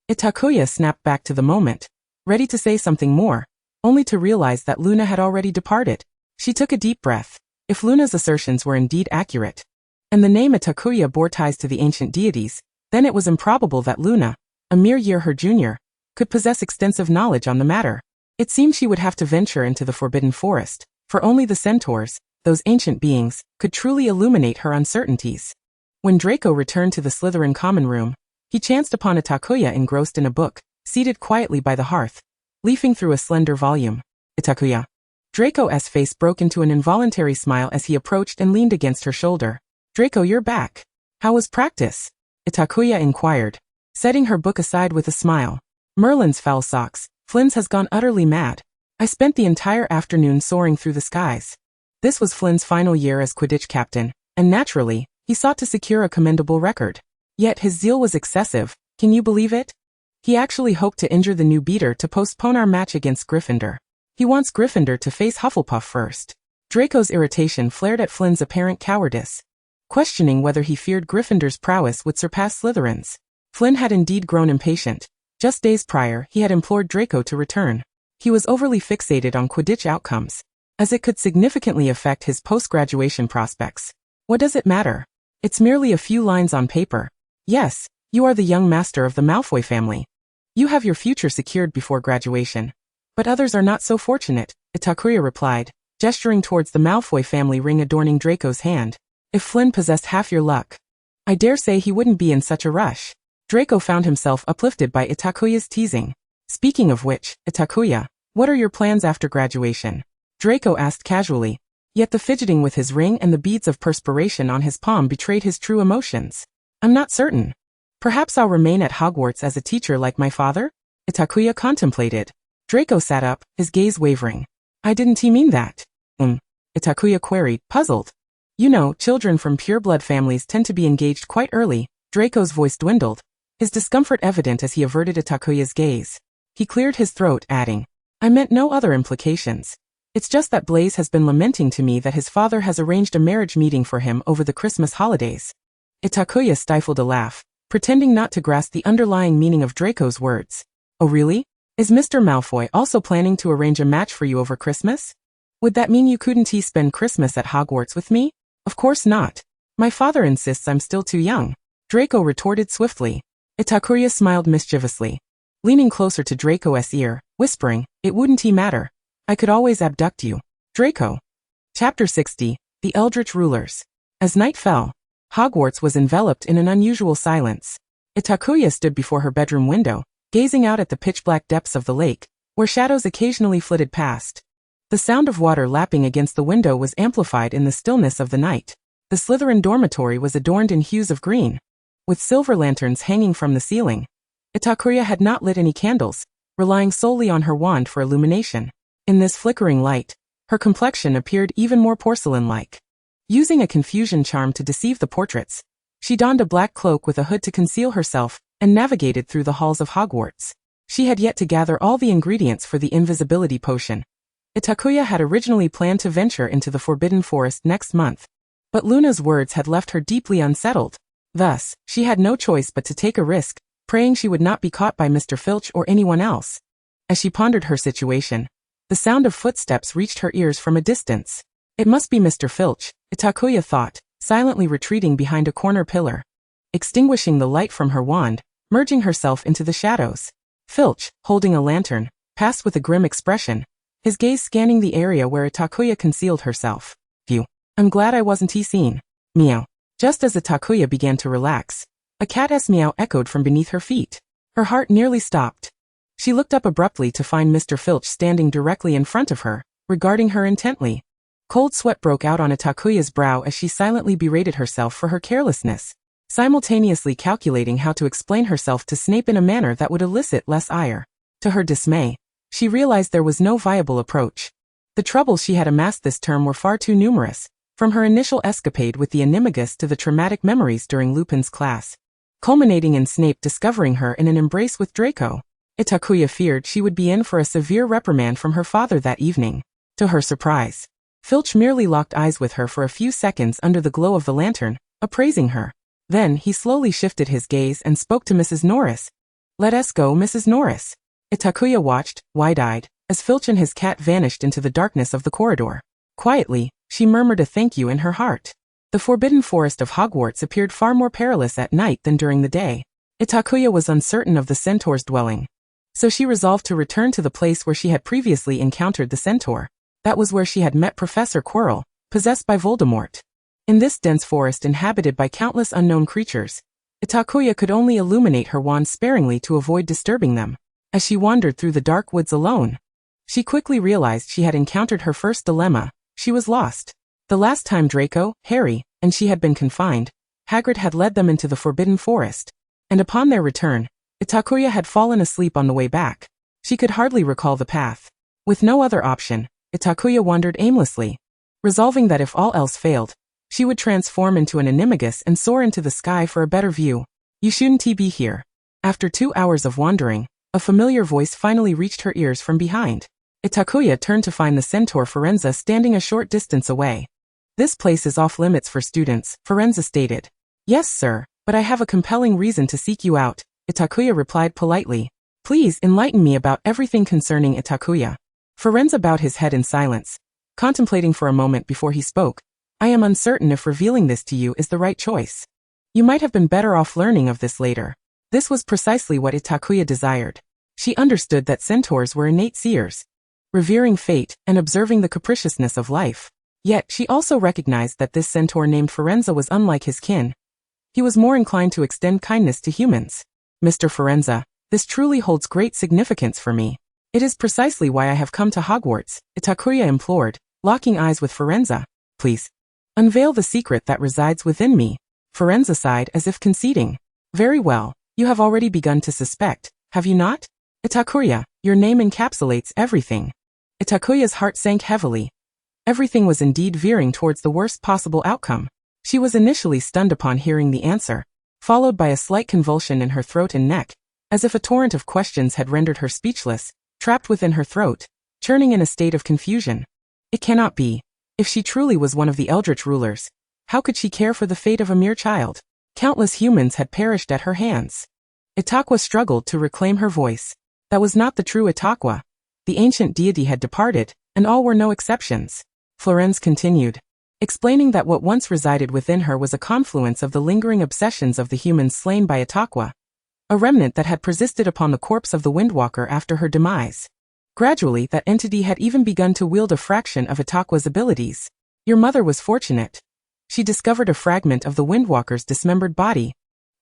Itakuya snapped back to the moment, ready to say something more, only to realize that Luna had already departed. She took a deep breath. If Luna's assertions were indeed accurate, and the name Itakuya bore ties to the ancient deities, then it was improbable that Luna, a mere year her junior, could possess extensive knowledge on the matter. It seemed she would have to venture into the forbidden forest, for only the centaurs, those ancient beings, could truly illuminate her uncertainties. When Draco returned to the Slytherin common room, he chanced upon Itakuya engrossed in a book, seated quietly by the hearth, leafing through a slender volume. Itakuya. Draco's face broke into an involuntary smile as he approached and leaned against her shoulder. Draco, you're back. How was practice? Itakuya inquired, setting her book aside with a smile. Merlin's foul socks, Flynn's has gone utterly mad. I spent the entire afternoon soaring through the skies. This was Flynn's final year as Quidditch captain, and naturally, he sought to secure a commendable record. Yet his zeal was excessive, can you believe it? He actually hoped to injure the new beater to postpone our match against Gryffindor. He wants Gryffindor to face Hufflepuff first. Draco's irritation flared at Flynn's apparent cowardice, questioning whether he feared Gryffindor's prowess would surpass Slytherin's. Flynn had indeed grown impatient. Just days prior, he had implored Draco to return. He was overly fixated on Quidditch outcomes, as it could significantly affect his post-graduation prospects. What does it matter? It's merely a few lines on paper. Yes, you are the young master of the Malfoy family. You have your future secured before graduation. But others are not so fortunate, Itakuya replied, gesturing towards the Malfoy family ring adorning Draco's hand. If Flynn possessed half your luck, I dare say he wouldn't be in such a rush. Draco found himself uplifted by Itakuya's teasing. Speaking of which, Itakuya, what are your plans after graduation? Draco asked casually, yet the fidgeting with his ring and the beads of perspiration on his palm betrayed his true emotions. I'm not certain. Perhaps I'll remain at Hogwarts as a teacher like my father? Itakuya contemplated. Draco sat up, his gaze wavering. I didn't mean that. Itakuya queried, puzzled. You know, children from pureblood families tend to be engaged quite early. Draco's voice dwindled, his discomfort evident as he averted Itakuya's gaze. He cleared his throat, adding, I meant no other implications. It's just that Blaise has been lamenting to me that his father has arranged a marriage meeting for him over the Christmas holidays. Itakuya stifled a laugh, pretending not to grasp the underlying meaning of Draco's words. Oh really? Is Mr. Malfoy also planning to arrange a match for you over Christmas? Would that mean you couldn't spend Christmas at Hogwarts with me? Of course not. My father insists I'm still too young. Draco retorted swiftly. Itakuya smiled mischievously, leaning closer to Draco's ear, whispering, it wouldn't matter. I could always abduct you. Draco. Chapter 60, The Eldritch Rulers. As night fell, Hogwarts was enveloped in an unusual silence. Itakuya stood before her bedroom window, gazing out at the pitch-black depths of the lake, where shadows occasionally flitted past. The sound of water lapping against the window was amplified in the stillness of the night. The Slytherin dormitory was adorned in hues of green, with silver lanterns hanging from the ceiling. Itakuya had not lit any candles, relying solely on her wand for illumination. In this flickering light, her complexion appeared even more porcelain-like. Using a confusion charm to deceive the portraits, she donned a black cloak with a hood to conceal herself, and navigated through the halls of Hogwarts. She had yet to gather all the ingredients for the invisibility potion. Itakuya had originally planned to venture into the Forbidden Forest next month, but Luna's words had left her deeply unsettled. Thus, she had no choice but to take a risk, praying she would not be caught by Mr. Filch or anyone else. As she pondered her situation, the sound of footsteps reached her ears from a distance. It must be Mr. Filch, Itakuya thought, silently retreating behind a corner pillar. Extinguishing the light from her wand, merging herself into the shadows. Filch, holding a lantern, passed with a grim expression, his gaze scanning the area where Itakuya concealed herself. Phew. I'm glad I wasn't seen. Meow. Just as Itakuya began to relax, A cat's meow echoed from beneath her feet. Her heart nearly stopped. She looked up abruptly to find Mr. Filch standing directly in front of her, regarding her intently. Cold sweat broke out on Itakuya's brow as she silently berated herself for her carelessness, simultaneously calculating how to explain herself to Snape in a manner that would elicit less ire. To her dismay, she realized there was no viable approach. The troubles she had amassed this term were far too numerous, from her initial escapade with the Animagus to the traumatic memories during Lupin's class, culminating in Snape discovering her in an embrace with Draco. Itakuya feared she would be in for a severe reprimand from her father that evening. To her surprise, Filch merely locked eyes with her for a few seconds under the glow of the lantern, appraising her. Then he slowly shifted his gaze and spoke to Mrs. Norris. "Let us go, Mrs. Norris." Itakuya watched, wide-eyed, as Filch and his cat vanished into the darkness of the corridor. Quietly, she murmured a thank you in her heart. The forbidden forest of Hogwarts appeared far more perilous at night than during the day. Itakuya was uncertain of the centaur's dwelling, so she resolved to return to the place where she had previously encountered the centaur. That was where she had met Professor Quirrell, possessed by Voldemort. In this dense forest inhabited by countless unknown creatures, Itakuya could only illuminate her wand sparingly to avoid disturbing them. As she wandered through the dark woods alone, she quickly realized she had encountered her first dilemma. She was lost. The last time Draco, Harry, and she had been confined, Hagrid had led them into the Forbidden Forest, and upon their return, Itakuya had fallen asleep on the way back. She could hardly recall the path. With no other option, Itakuya wandered aimlessly, resolving that if all else failed, she would transform into an Animagus and soar into the sky for a better view. "You shouldn't be here." After 2 hours of wandering, a familiar voice finally reached her ears from behind. Itakuya turned to find the centaur Firenze standing a short distance away. "This place is off limits for students," Firenze stated. "Yes, sir, but I have a compelling reason to seek you out," Itakuya replied politely. "Please enlighten me about everything concerning Itakuya." Firenze bowed his head in silence, contemplating for a moment before he spoke. "I am uncertain if revealing this to you is the right choice. You might have been better off learning of this later." This was precisely what Itakuya desired. She understood that centaurs were innate seers, revering fate and observing the capriciousness of life. Yet she also recognized that this centaur named Firenze was unlike his kin. He was more inclined to extend kindness to humans. "Mr. Firenze, this truly holds great significance for me. It is precisely why I have come to Hogwarts," Itakuya implored, locking eyes with Firenze. "Please, unveil the secret that resides within me." Firenze sighed as if conceding. "Very well. You have already begun to suspect, have you not? Itakuya, your name encapsulates everything." Itakuya's heart sank heavily. Everything was indeed veering towards the worst possible outcome. She was initially stunned upon hearing the answer, followed by a slight convulsion in her throat and neck, as if a torrent of questions had rendered her speechless, trapped within her throat, churning in a state of confusion. It cannot be. If she truly was one of the Eldritch rulers, how could she care for the fate of a mere child? Countless humans had perished at her hands. Itakuya struggled to reclaim her voice. That was not the true Itakuya. The ancient deity had departed, and all were no exceptions. Firenze continued, explaining that what once resided within her was a confluence of the lingering obsessions of the humans slain by Itakuya, a remnant that had persisted upon the corpse of the Windwalker after her demise. Gradually, that entity had even begun to wield a fraction of Itakuya's abilities. "Your mother was fortunate. She discovered a fragment of the Windwalker's dismembered body."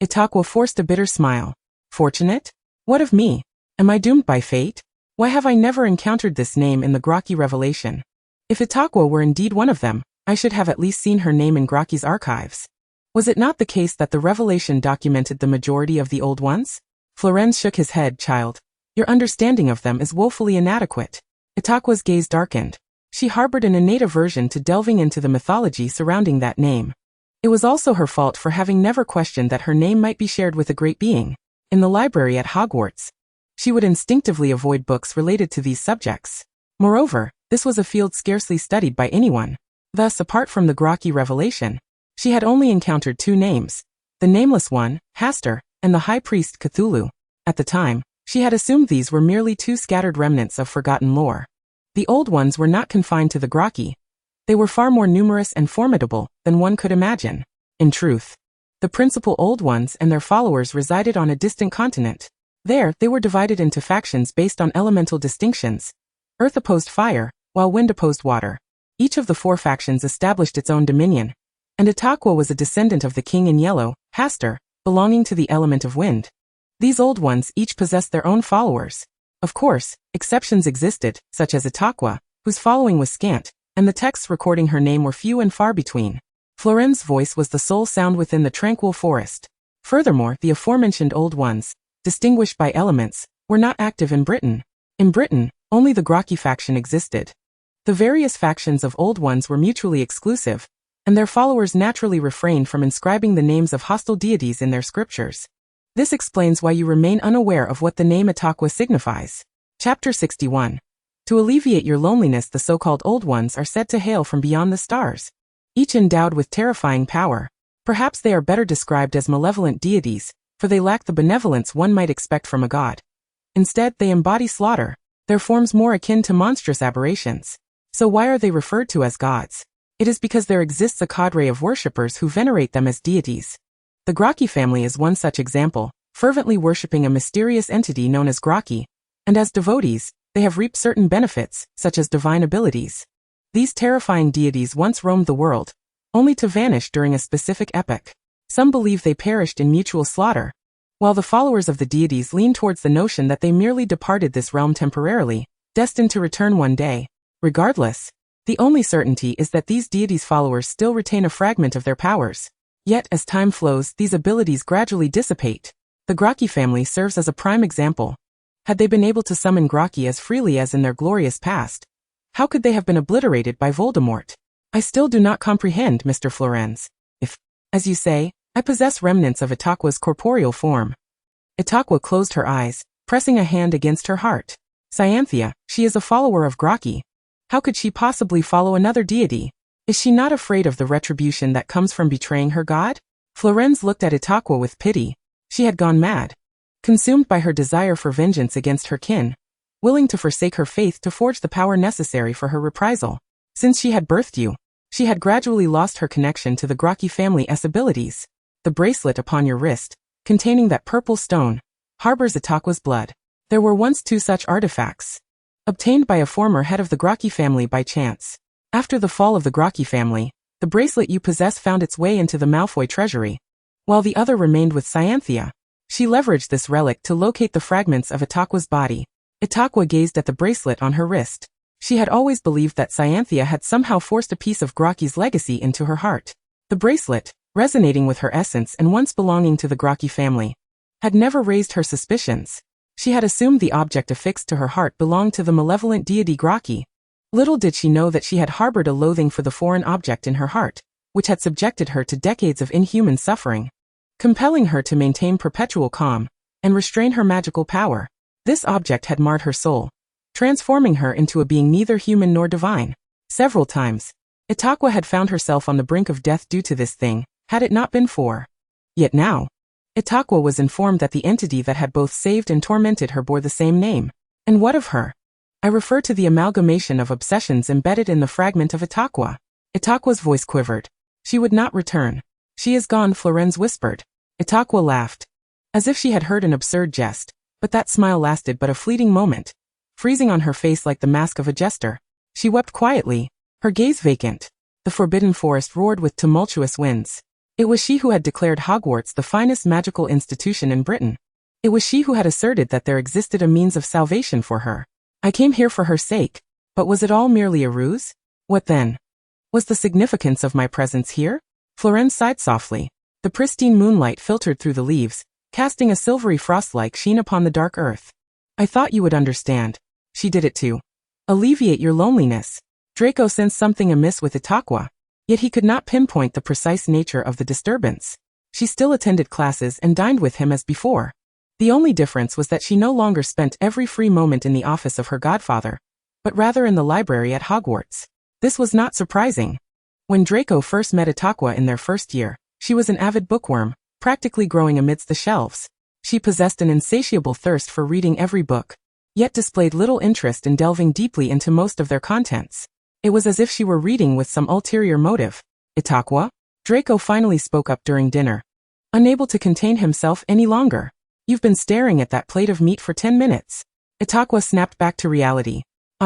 Itakuya forced a bitter smile. "Fortunate? What of me? Am I doomed by fate? Why have I never encountered this name in the Graki revelation? If Itakuya were indeed one of them, I should have at least seen her name in Graki's archives. Was it not the case that the revelation documented the majority of the old ones?" Firenze shook his head. "Child, your understanding of them is woefully inadequate." Itakuya's gaze darkened. She harbored an innate aversion to delving into the mythology surrounding that name. It was also her fault for having never questioned that her name might be shared with a great being. In the library at Hogwarts, she would instinctively avoid books related to these subjects. Moreover, this was a field scarcely studied by anyone. Thus, apart from the Graki revelation, she had only encountered 2 names, the nameless one, Hastur, and the High Priest Cthulhu. At the time, she had assumed these were merely 2 scattered remnants of forgotten lore. The old ones were not confined to the Graki. They were far more numerous and formidable than one could imagine. In truth, the principal old ones and their followers resided on a distant continent. There, they were divided into factions based on elemental distinctions. Earth opposed fire, while wind opposed water. Each of the 4 factions established its own dominion, and Itakuya was a descendant of the king in yellow, Hastur, belonging to the element of wind. These old ones each possessed their own followers. Of course, exceptions existed, such as Itakuya, whose following was scant, and the texts recording her name were few and far between. Florence's voice was the sole sound within the tranquil forest. Furthermore, the aforementioned old ones, distinguished by elements, were not active in Britain. In Britain, only the Graki faction existed. The various factions of old ones were mutually exclusive, and their followers naturally refrained from inscribing the names of hostile deities in their scriptures. This explains why you remain unaware of what the name Itakuya signifies. Chapter 61. To alleviate your loneliness, the so-called old ones are said to hail from beyond the stars, each endowed with terrifying power. Perhaps they are better described as malevolent deities, for they lack the benevolence one might expect from a god. Instead, they embody slaughter, their forms more akin to monstrous aberrations. So why are they referred to as gods? It is because there exists a cadre of worshippers who venerate them as deities. The Graki family is one such example, fervently worshipping a mysterious entity known as Graki, and as devotees, they have reaped certain benefits, such as divine abilities. These terrifying deities once roamed the world, only to vanish during a specific epoch. Some believe they perished in mutual slaughter, while the followers of the deities lean towards the notion that they merely departed this realm temporarily, destined to return one day. Regardless, the only certainty is that these deities' followers still retain a fragment of their powers. Yet, as time flows, these abilities gradually dissipate. The Graki family serves as a prime example. Had they been able to summon Graki as freely as in their glorious past, how could they have been obliterated by Voldemort? I still do not comprehend, Mr. Florence. If, as you say, I possess remnants of Itakuya's corporeal form. Itakuya closed her eyes, pressing a hand against her heart. Cyanthea, she is a follower of Graki. How could she possibly follow another deity? Is she not afraid of the retribution that comes from betraying her god? Florence looked at Itakuya with pity. She had gone mad, consumed by her desire for vengeance against her kin, willing to forsake her faith to forge the power necessary for her reprisal. Since she had birthed you, she had gradually lost her connection to the Graki family's abilities. The bracelet upon your wrist, containing that purple stone, harbors Itakuya's blood. There were once two such artifacts, obtained by a former head of the Graki family by chance. After the fall of the Graki family, the bracelet you possess found its way into the Malfoy treasury, while the other remained with Cyanthea. She leveraged this relic to locate the fragments of Itakuya's body. Itakuya gazed at the bracelet on her wrist. She had always believed that Cyanthea had somehow forced a piece of Graki's legacy into her heart. The bracelet, resonating with her essence and once belonging to the Graki family, had never raised her suspicions. She had assumed the object affixed to her heart belonged to the malevolent deity Graki. Little did she know that she had harbored a loathing for the foreign object in her heart, which had subjected her to decades of inhuman suffering, compelling her to maintain perpetual calm and restrain her magical power. This object had marred her soul, transforming her into a being neither human nor divine. Several times, Itakuya had found herself on the brink of death due to this thing, had it not been for. Yet now, Itakuya was informed that the entity that had both saved and tormented her bore the same name. And what of her? I refer to the amalgamation of obsessions embedded in the fragment of Itakuya. Itakuya's voice quivered. She would not return. She is gone, Florence whispered. Itakuya laughed, as if she had heard an absurd jest, but that smile lasted but a fleeting moment, freezing on her face like the mask of a jester. She wept quietly, her gaze vacant. The forbidden forest roared with tumultuous winds. It was she who had declared Hogwarts the finest magical institution in Britain. It was she who had asserted that there existed a means of salvation for her. I came here for her sake, but was it all merely a ruse? What then? Was the significance of my presence here? Florence sighed softly. The pristine moonlight filtered through the leaves, casting a silvery frost-like sheen upon the dark earth. I thought you would understand. She did it too. Alleviate your loneliness. Draco sensed something amiss with Itakuya, yet he could not pinpoint the precise nature of the disturbance. She still attended classes and dined with him as before. The only difference was that she no longer spent every free moment in the office of her godfather, but rather in the library at Hogwarts. This was not surprising. When Draco first met Itakuya in their first year, she was an avid bookworm, practically growing amidst the shelves. She possessed an insatiable thirst for reading every book, yet displayed little interest in delving deeply into most of their contents. It was as if she were reading with some ulterior motive. Itakuya? Draco finally spoke up during dinner, unable to contain himself any longer. You've been staring at that plate of meat for 10 minutes. Itakuya snapped back to reality.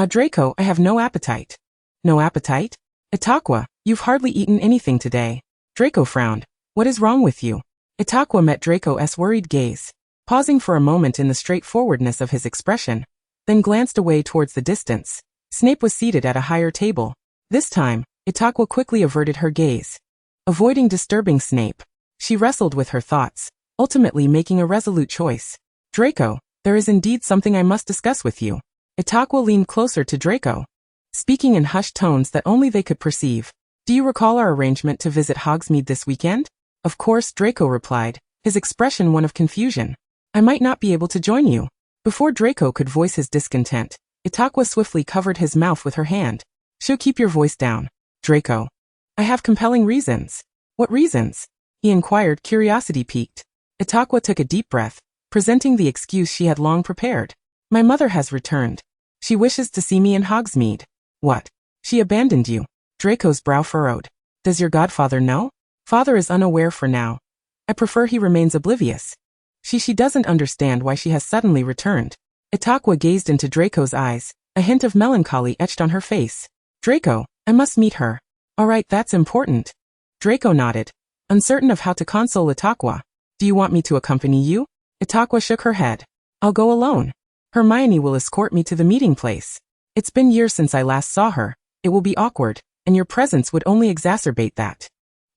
Draco, I have no appetite. No appetite? Itakuya, you've hardly eaten anything today. Draco frowned. What is wrong with you? Itakuya met Draco's worried gaze, pausing for a moment in the straightforwardness of his expression, then glanced away towards the distance. Snape was seated at a higher table. This time, Itakuya quickly averted her gaze. Avoiding disturbing Snape, she wrestled with her thoughts, ultimately making a resolute choice. Draco, there is indeed something I must discuss with you. Itakuya leaned closer to Draco, speaking in hushed tones that only they could perceive. Do you recall our arrangement to visit Hogsmeade this weekend? Of course, Draco replied, his expression one of confusion. I might not be able to join you. Before Draco could voice his discontent, Itakuya swiftly covered his mouth with her hand. She'll keep your voice down. Draco. I have compelling reasons. What reasons? He inquired, curiosity piqued. Itakuya took a deep breath, presenting the excuse she had long prepared. My mother has returned. She wishes to see me in Hogsmeade. What? She abandoned you? Draco's brow furrowed. Does your godfather know? Father is unaware for now. I prefer he remains oblivious. She doesn't understand why she has suddenly returned. Itakuya gazed into Draco's eyes, a hint of melancholy etched on her face. Draco, I must meet her. All right, that's important. Draco nodded, uncertain of how to console Itakuya. Do you want me to accompany you? Itakuya shook her head. I'll go alone. Hermione will escort me to the meeting place. It's been years since I last saw her. It will be awkward, and your presence would only exacerbate that.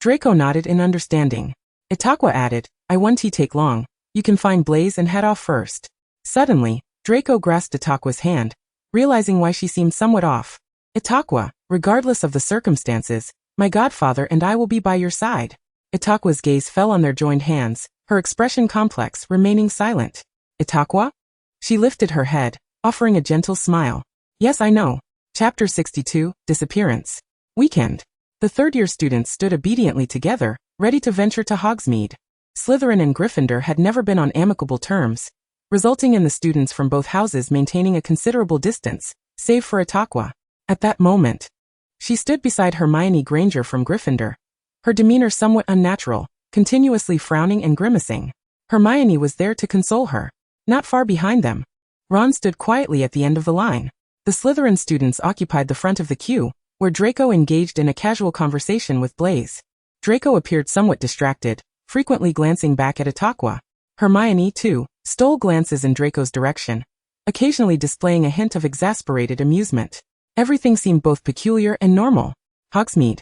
Draco nodded in understanding. Itakuya added, I won't take long. You can find Blaise and head off first. Suddenly, Draco grasped Itakuya's hand, realizing why she seemed somewhat off. Itakuya, regardless of the circumstances, my godfather and I will be by your side. Itakuya's gaze fell on their joined hands, her expression complex, remaining silent. Itakuya? She lifted her head, offering a gentle smile. Yes, I know. Chapter 62, Disappearance. Weekend. The third-year students stood obediently together, ready to venture to Hogsmeade. Slytherin and Gryffindor had never been on amicable terms, resulting in the students from both houses maintaining a considerable distance, save for Itakuya. At that moment, she stood beside Hermione Granger from Gryffindor, her demeanor somewhat unnatural, continuously frowning and grimacing. Hermione was there to console her. Not far behind them, Ron stood quietly at the end of the line. The Slytherin students occupied the front of the queue, where Draco engaged in a casual conversation with Blaise. Draco appeared somewhat distracted, frequently glancing back at Itakuya. Hermione, too, stole glances in Draco's direction, occasionally displaying a hint of exasperated amusement. Everything seemed both peculiar and normal. Hogsmeade.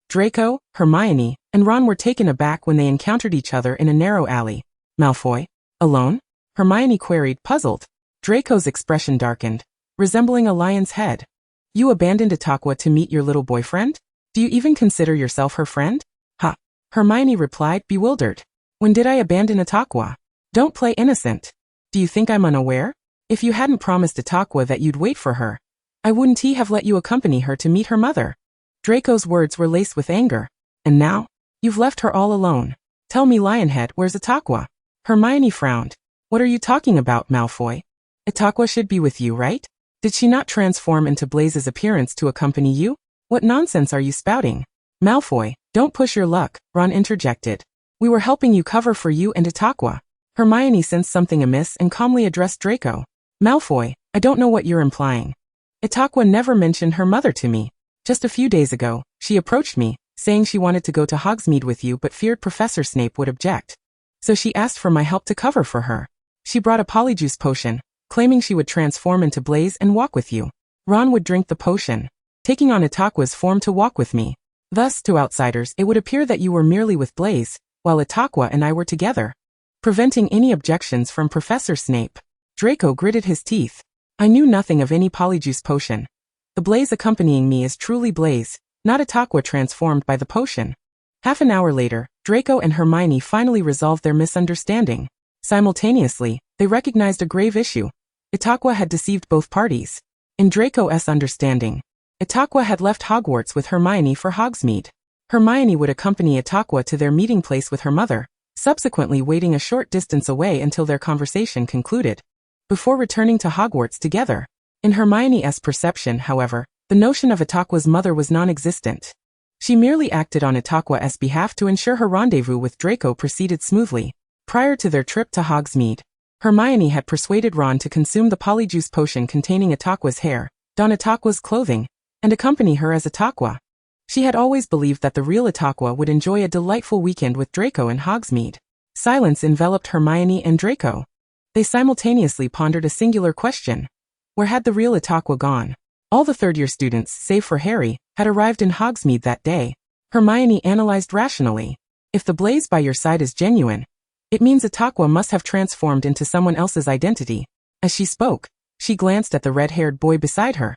Draco, Hermione, and Ron were taken aback when they encountered each other in a narrow alley. Malfoy? Alone? Hermione queried, puzzled. Draco's expression darkened, resembling a lion's head. You abandoned Itakuya to meet your little boyfriend? Do you even consider yourself her friend? Ha! Hermione replied, bewildered. When did I abandon Itakuya? Don't play innocent. Do you think I'm unaware? If you hadn't promised Itakuya that you'd wait for her, I wouldn't have let you accompany her to meet her mother. Draco's words were laced with anger. And now? You've left her all alone. Tell me, Lionhead, where's Itakuya? Hermione frowned. What are you talking about, Malfoy? Itakuya should be with you, right? Did she not transform into Blaise's appearance to accompany you? What nonsense are you spouting? Malfoy, don't push your luck, Ron interjected. We were helping you cover for you and Itakuya. Hermione sensed something amiss and calmly addressed Draco. Malfoy, I don't know what you're implying. Itakuya never mentioned her mother to me. Just a few days ago, she approached me, saying she wanted to go to Hogsmeade with you but feared Professor Snape would object. So she asked for my help to cover for her. She brought a polyjuice potion, claiming she would transform into Blaise and walk with you. Ron would drink the potion, taking on Itakuya's form to walk with me. Thus, to outsiders, it would appear that you were merely with Blaise, while Itakuya and I were together, preventing any objections from Professor Snape. Draco gritted his teeth. I knew nothing of any polyjuice potion. The Blaise accompanying me is truly Blaise, not Itakuya transformed by the potion. Half an hour later, Draco and Hermione finally resolved their misunderstanding. Simultaneously, they recognized a grave issue. Itakuya had deceived both parties. In Draco's understanding, Itakuya had left Hogwarts with Hermione for Hogsmeade. Hermione would accompany Itakuya to their meeting place with her mother, subsequently waiting a short distance away until their conversation concluded, before returning to Hogwarts together. In Hermione's perception, however, the notion of Itakuya's mother was non-existent. She merely acted on Itakuya's behalf to ensure her rendezvous with Draco proceeded smoothly. Prior to their trip to Hogsmeade, Hermione had persuaded Ron to consume the polyjuice potion containing Itakuya's hair, don Itakuya's clothing, and accompany her as Itakuya. She had always believed that the real Itakuya would enjoy a delightful weekend with Draco in Hogsmeade. Silence enveloped Hermione and Draco. They simultaneously pondered a singular question. Where had the real Itakuya gone? All the third-year students, save for Harry, had arrived in Hogsmeade that day. Hermione analyzed rationally. If the blaze by your side is genuine, it means Itakuya must have transformed into someone else's identity. As she spoke, she glanced at the red-haired boy beside her.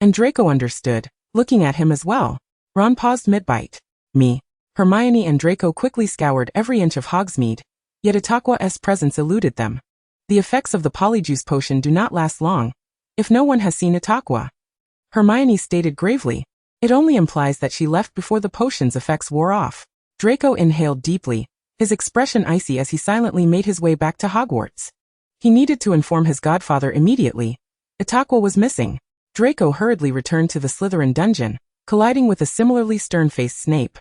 And Draco understood, looking at him as well. Ron paused mid-bite. Me. Hermione and Draco quickly scoured every inch of Hogsmeade, yet Itakuya's presence eluded them. The effects of the polyjuice potion do not last long, if no one has seen Itakuya. Hermione stated gravely. It only implies that she left before the potion's effects wore off. Draco inhaled deeply, his expression icy as he silently made his way back to Hogwarts. He needed to inform his godfather immediately. Itakuya was missing. Draco hurriedly returned to the Slytherin dungeon, colliding with a similarly stern-faced Snape.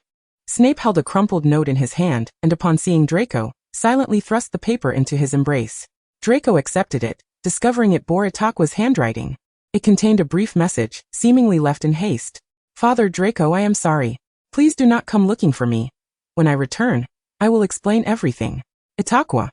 Snape held a crumpled note in his hand, and upon seeing Draco, silently thrust the paper into his embrace. Draco accepted it, discovering it bore Itakuya's handwriting. It contained a brief message, seemingly left in haste. Father Draco, I am sorry. Please do not come looking for me. When I return, I will explain everything. Itakuya.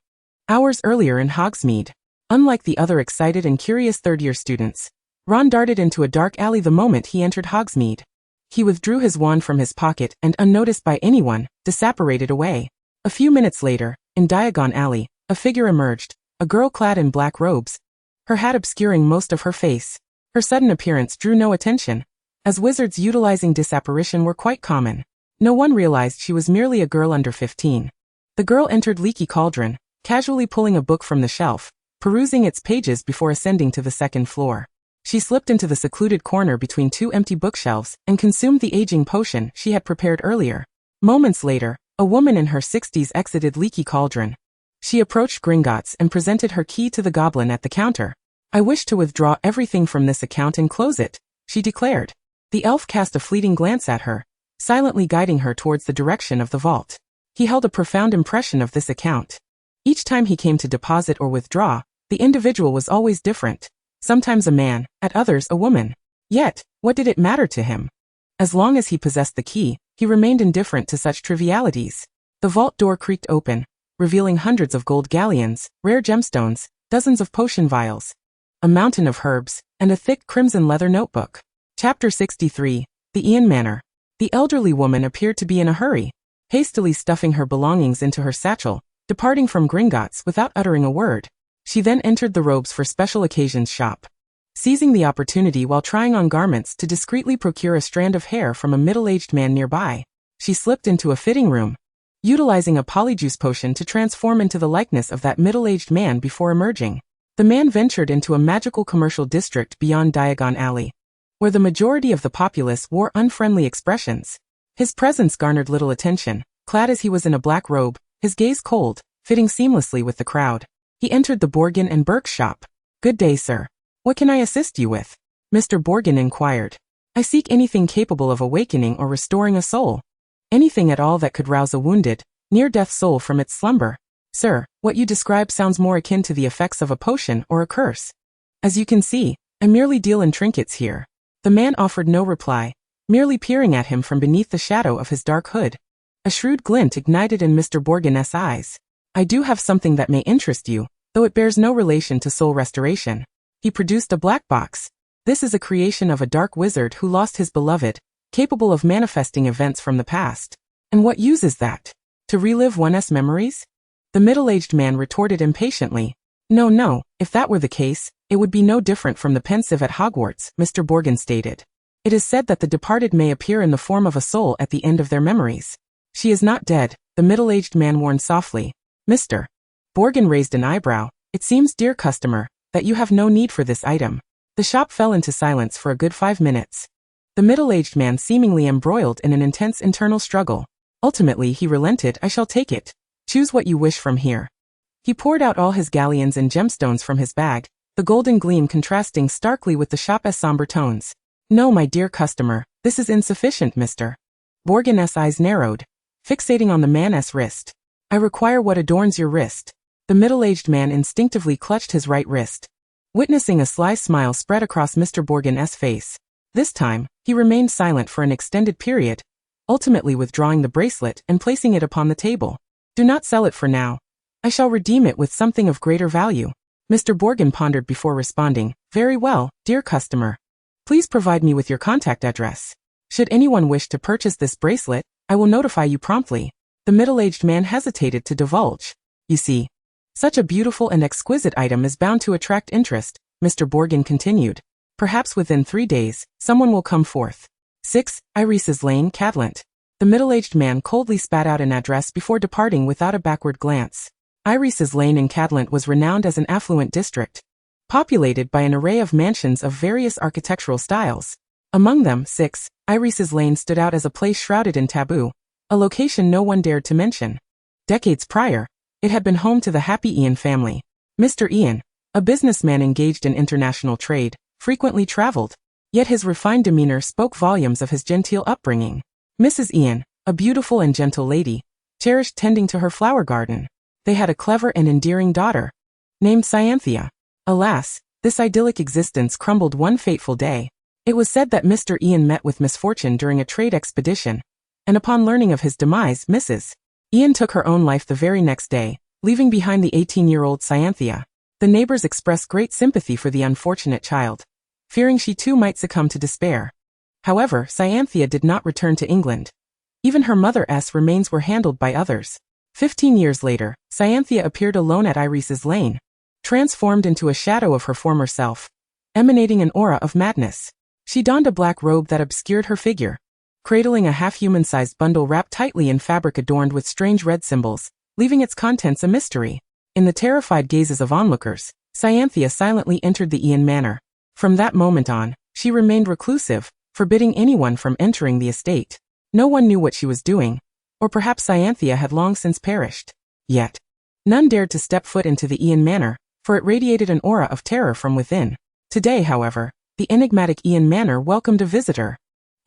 Hours earlier in Hogsmeade. Unlike the other excited and curious third-year students, Ron darted into a dark alley the moment he entered Hogsmeade. He withdrew his wand from his pocket and, unnoticed by anyone, disapparated away. A few minutes later, in Diagon Alley, a figure emerged, a girl clad in black robes, her hat obscuring most of her face. Her sudden appearance drew no attention, as wizards utilizing disapparition were quite common. No one realized she was merely a girl under 15. The girl entered Leaky Cauldron, casually pulling a book from the shelf, perusing its pages before ascending to the second floor. She slipped into the secluded corner between two empty bookshelves and consumed the aging potion she had prepared earlier. Moments later, a woman in her 60s exited Leaky Cauldron. She approached Gringotts and presented her key to the goblin at the counter. I wish to withdraw everything from this account and close it, she declared. The elf cast a fleeting glance at her, silently guiding her towards the direction of the vault. He held a profound impression of this account. Each time he came to deposit or withdraw, the individual was always different. Sometimes a man, at others a woman. Yet, what did it matter to him? As long as he possessed the key, he remained indifferent to such trivialities. The vault door creaked open, revealing hundreds of gold galleons, rare gemstones, dozens of potion vials, a mountain of herbs, and a thick crimson leather notebook. Chapter 63, The Ian Manor. The elderly woman appeared to be in a hurry, hastily stuffing her belongings into her satchel, departing from Gringotts without uttering a word. She then entered the robes for special occasions shop. Seizing the opportunity while trying on garments to discreetly procure a strand of hair from a middle-aged man nearby, she slipped into a fitting room, utilizing a polyjuice potion to transform into the likeness of that middle-aged man before emerging. The man ventured into a magical commercial district beyond Diagon Alley, where the majority of the populace wore unfriendly expressions. His presence garnered little attention. Clad as he was in a black robe, his gaze cold, fitting seamlessly with the crowd. He entered the Borgin and Burke shop. Good day, sir. What can I assist you with? Mr. Borgin inquired. I seek anything capable of awakening or restoring a soul. Anything at all that could rouse a wounded, near-death soul from its slumber. Sir, what you describe sounds more akin to the effects of a potion or a curse. As you can see, I merely deal in trinkets here. The man offered no reply, merely peering at him from beneath the shadow of his dark hood. A shrewd glint ignited in Mr. Borgin's eyes. I do have something that may interest you, though it bears no relation to soul restoration. He produced a black box. This is a creation of a dark wizard who lost his beloved, capable of manifesting events from the past. And what use is that? To relive one's memories? The middle-aged man retorted impatiently. No, if that were the case, it would be no different from the pensive at Hogwarts, Mr. Borgin stated. It is said that the departed may appear in the form of a soul at the end of their memories. She is not dead, the middle-aged man warned softly. Mr. Borgin raised an eyebrow. It seems, dear customer, that you have no need for this item. The shop fell into silence for a good 5 minutes. The middle-aged man seemingly embroiled in an intense internal struggle. Ultimately he relented. I shall take it. Choose what you wish from here. He poured out all his galleons and gemstones from his bag, the golden gleam contrasting starkly with the shop's somber tones. No, my dear customer, this is insufficient, Mr. Borgin's eyes narrowed, fixating on the man's wrist. I require what adorns your wrist. The middle-aged man instinctively clutched his right wrist, witnessing a sly smile spread across Mr. Borgin's face. This time, he remained silent for an extended period, ultimately withdrawing the bracelet and placing it upon the table. Do not sell it for now. I shall redeem it with something of greater value. Mr. Borgin pondered before responding, Very well, dear customer. Please provide me with your contact address. Should anyone wish to purchase this bracelet, I will notify you promptly. The middle-aged man hesitated to divulge. You see, such a beautiful and exquisite item is bound to attract interest, Mr. Borgin continued. Perhaps within 3 days, someone will come forth. 6, Irises Lane, Cadlant. The middle-aged man coldly spat out an address before departing without a backward glance. Irises Lane in Cadlant was renowned as an affluent district, populated by an array of mansions of various architectural styles. Among them, 6, Irises Lane stood out as a place shrouded in taboo, a location no one dared to mention. Decades prior, it had been home to the Happy Ian family. Mr. Ian, a businessman engaged in international trade, frequently traveled, yet his refined demeanor spoke volumes of his genteel upbringing. Mrs. Ian, a beautiful and gentle lady, cherished tending to her flower garden. They had a clever and endearing daughter, named Cyanthea. Alas, this idyllic existence crumbled one fateful day. It was said that Mr. Ian met with misfortune during a trade expedition, and upon learning of his demise, Mrs. Ian took her own life the very next day, leaving behind the 18-year-old Cyanthea. The neighbors expressed great sympathy for the unfortunate child, fearing she too might succumb to despair. However, Cyanthea did not return to England. Even her mother's remains were handled by others. 15 years later, Cyanthea appeared alone at Irises Lane, transformed into a shadow of her former self, emanating an aura of madness. She donned a black robe that obscured her figure, cradling a half-human-sized bundle wrapped tightly in fabric adorned with strange red symbols, leaving its contents a mystery. In the terrified gazes of onlookers, Cyanthea silently entered the Ian manor. From that moment on, she remained reclusive, forbidding anyone from entering the estate. No one knew what she was doing, or perhaps Cyanthea had long since perished. Yet, none dared to step foot into the Ian manor, for it radiated an aura of terror from within. Today, however, the enigmatic Ian manor welcomed a visitor.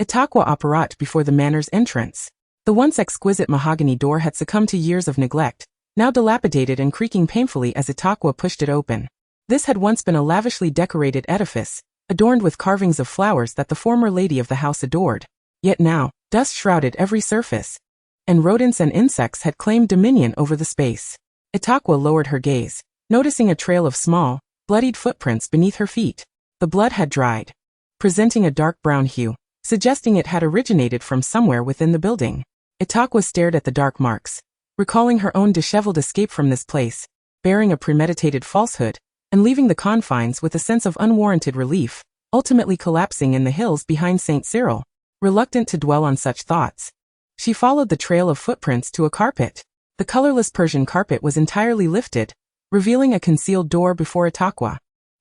Itakuya apparat before the manor's entrance. The once exquisite mahogany door had succumbed to years of neglect, now dilapidated and creaking painfully as Itakuya pushed it open. This had once been a lavishly decorated edifice, adorned with carvings of flowers that the former lady of the house adored. Yet now, dust shrouded every surface, and rodents and insects had claimed dominion over the space. Itakuya lowered her gaze, noticing a trail of small, bloodied footprints beneath her feet. The blood had dried, presenting a dark brown hue, suggesting it had originated from somewhere within the building. Itakuya stared at the dark marks, recalling her own disheveled escape from this place, bearing a premeditated falsehood, and leaving the confines with a sense of unwarranted relief, ultimately collapsing in the hills behind St. Cyril. Reluctant to dwell on such thoughts, she followed the trail of footprints to a carpet. The colorless Persian carpet was entirely lifted, revealing a concealed door before Itakuya.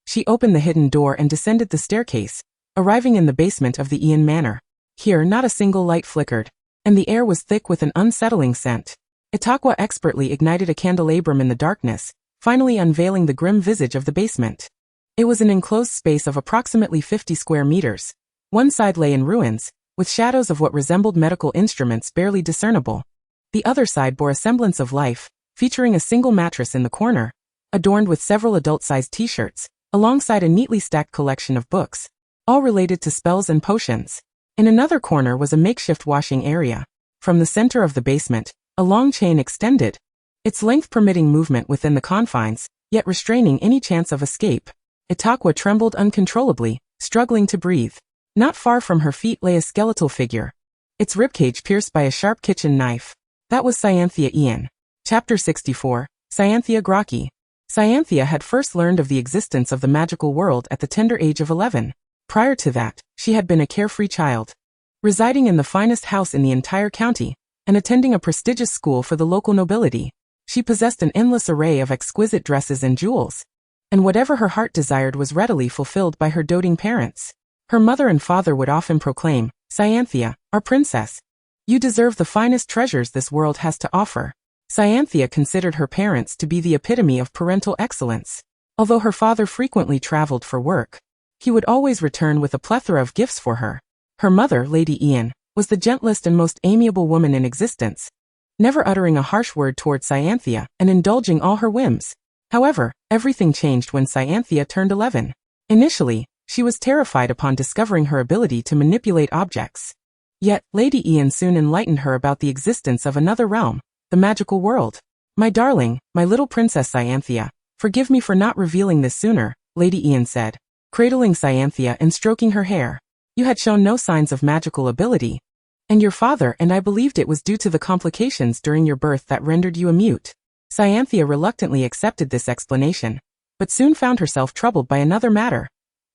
She opened the hidden door and descended the staircase, arriving in the basement of the Ian manor. Here not a single light flickered, and the air was thick with an unsettling scent. Itakuya expertly ignited a candelabrum in the darkness, finally unveiling the grim visage of the basement. It was an enclosed space of approximately 50 square meters. One side lay in ruins, with shadows of what resembled medical instruments barely discernible. The other side bore a semblance of life, featuring a single mattress in the corner, adorned with several adult-sized t-shirts, alongside a neatly stacked collection of books, all related to spells and potions. In another corner was a makeshift washing area. From the center of the basement, a long chain extended, its length permitting movement within the confines, yet restraining any chance of escape. Itakuya trembled uncontrollably, struggling to breathe. Not far from her feet lay a skeletal figure, its ribcage pierced by a sharp kitchen knife. That was Cyanthea Ian. Chapter 64, Cyanthea Graki. Cyanthea had first learned of the existence of the magical world at the tender age of 11. Prior to that, she had been a carefree child, residing in the finest house in the entire county, and attending a prestigious school for the local nobility. She possessed an endless array of exquisite dresses and jewels, and whatever her heart desired was readily fulfilled by her doting parents. Her mother and father would often proclaim, "Cyanthea, our princess, you deserve the finest treasures this world has to offer." Cyanthea considered her parents to be the epitome of parental excellence. Although her father frequently traveled for work, he would always return with a plethora of gifts for her. Her mother, Lady Ian, was the gentlest and most amiable woman in existence, never uttering a harsh word toward Cyanthea and indulging all her whims. However, everything changed when Cyanthea turned 11. Initially, she was terrified upon discovering her ability to manipulate objects. Yet, Lady Ian soon enlightened her about the existence of another realm, The magical world. My darling, my little princess Cyanthea, forgive me for not revealing this sooner, Lady Ian said, cradling Cyanthea and stroking her hair. You had shown no signs of magical ability. And your father and I believed it was due to the complications during your birth that rendered you a mute. Cyanthea reluctantly accepted this explanation, but soon found herself troubled by another matter.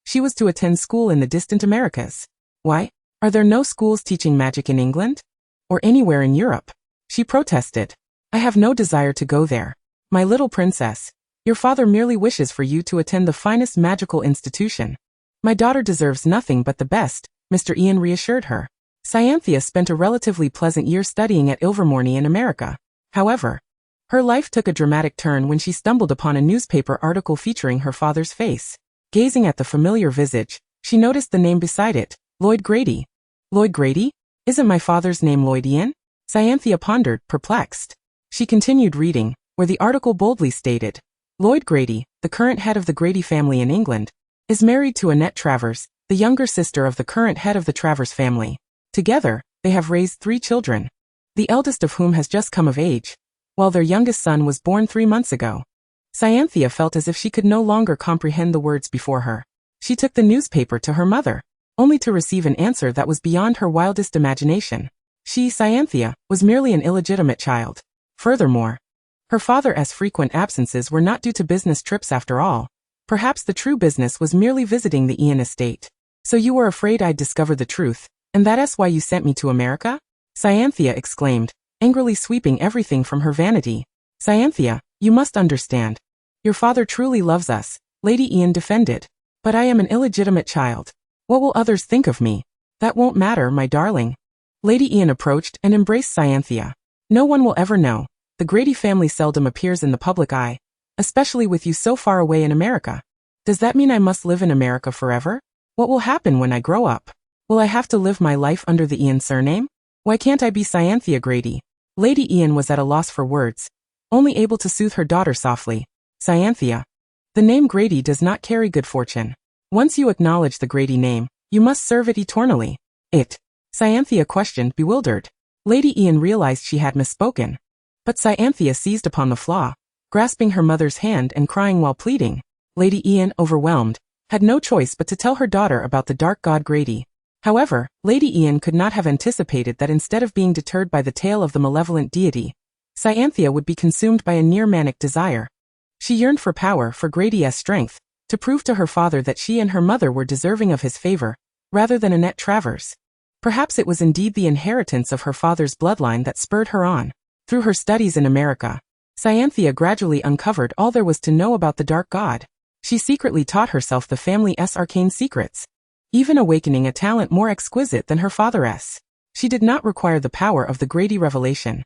She was to attend school in the distant Americas. Why? Are there no schools teaching magic in England? Or anywhere in Europe? She protested. I have no desire to go there. My little princess, your father merely wishes for you to attend the finest magical institution. My daughter deserves nothing but the best, Mr. Ian reassured her. Cyanthea spent a relatively pleasant year studying at Ilvermorny in America. However, her life took a dramatic turn when she stumbled upon a newspaper article featuring her father's face. Gazing at the familiar visage, she noticed the name beside it, Lloyd Grady. Lloyd Grady? Isn't my father's name Lloyd Ian? Cyanthea pondered, perplexed. She continued reading, where the article boldly stated, Lloyd Grady, the current head of the Grady family in England, is married to Annette Travers, the younger sister of the current head of the Travers family. Together, they have raised 3 children, the eldest of whom has just come of age, while their youngest son was born 3 months ago. Cyanthea felt as if she could no longer comprehend the words before her. She took the newspaper to her mother, only to receive an answer that was beyond her wildest imagination. She, Cyanthea, was merely an illegitimate child. Furthermore, her father's frequent absences were not due to business trips after all. Perhaps the true business was merely visiting the Ian estate. So you were afraid I'd discover the truth, and that's why you sent me to America? Cyanthea exclaimed, angrily sweeping everything from her vanity. Cyanthea, you must understand. Your father truly loves us, Lady Ian defended. But I am an illegitimate child. What will others think of me? That won't matter, my darling. Lady Ian approached and embraced Cyanthea. No one will ever know. The Grady family seldom appears in the public eye, especially with you so far away in America. Does that mean I must live in America forever? What will happen when I grow up? Will I have to live my life under the Ian surname? Why can't I be Cyanthea Grady? Lady Ian was at a loss for words, only able to soothe her daughter softly. Cyanthea. The name Grady does not carry good fortune. Once you acknowledge the Grady name, you must serve it eternally. It? Cyanthea questioned, bewildered. Lady Ian realized she had misspoken. But Cyanthea seized upon the flaw, grasping her mother's hand and crying while pleading. Lady Ian, overwhelmed, had no choice but to tell her daughter about the dark god Grady. However, Lady Ian could not have anticipated that instead of being deterred by the tale of the malevolent deity, Cyanthea would be consumed by a near-manic desire. She yearned for power, for Grady's strength, to prove to her father that she and her mother were deserving of his favor, rather than Annette Travers. Perhaps it was indeed the inheritance of her father's bloodline that spurred her on. Through her studies in America, Cyanthea gradually uncovered all there was to know about the dark god. She secretly taught herself the family's arcane secrets, even awakening a talent more exquisite than her father's. She did not require the power of the Grady revelation.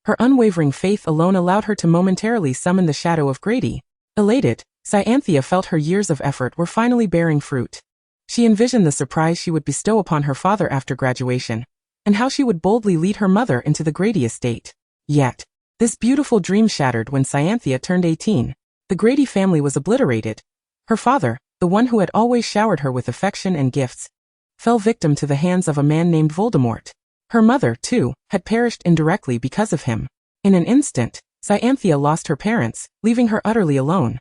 Her unwavering faith alone allowed her to momentarily summon the shadow of Grady. Elated, Cyanthea felt her years of effort were finally bearing fruit. She envisioned the surprise she would bestow upon her father after graduation, and how she would boldly lead her mother into the Grady estate. Yet, this beautiful dream shattered when Cyanthea turned 18. The Grady family was obliterated. Her father, the one who had always showered her with affection and gifts, fell victim to the hands of a man named Voldemort. Her mother, too, had perished indirectly because of him. In an instant, Cyanthea lost her parents, leaving her utterly alone.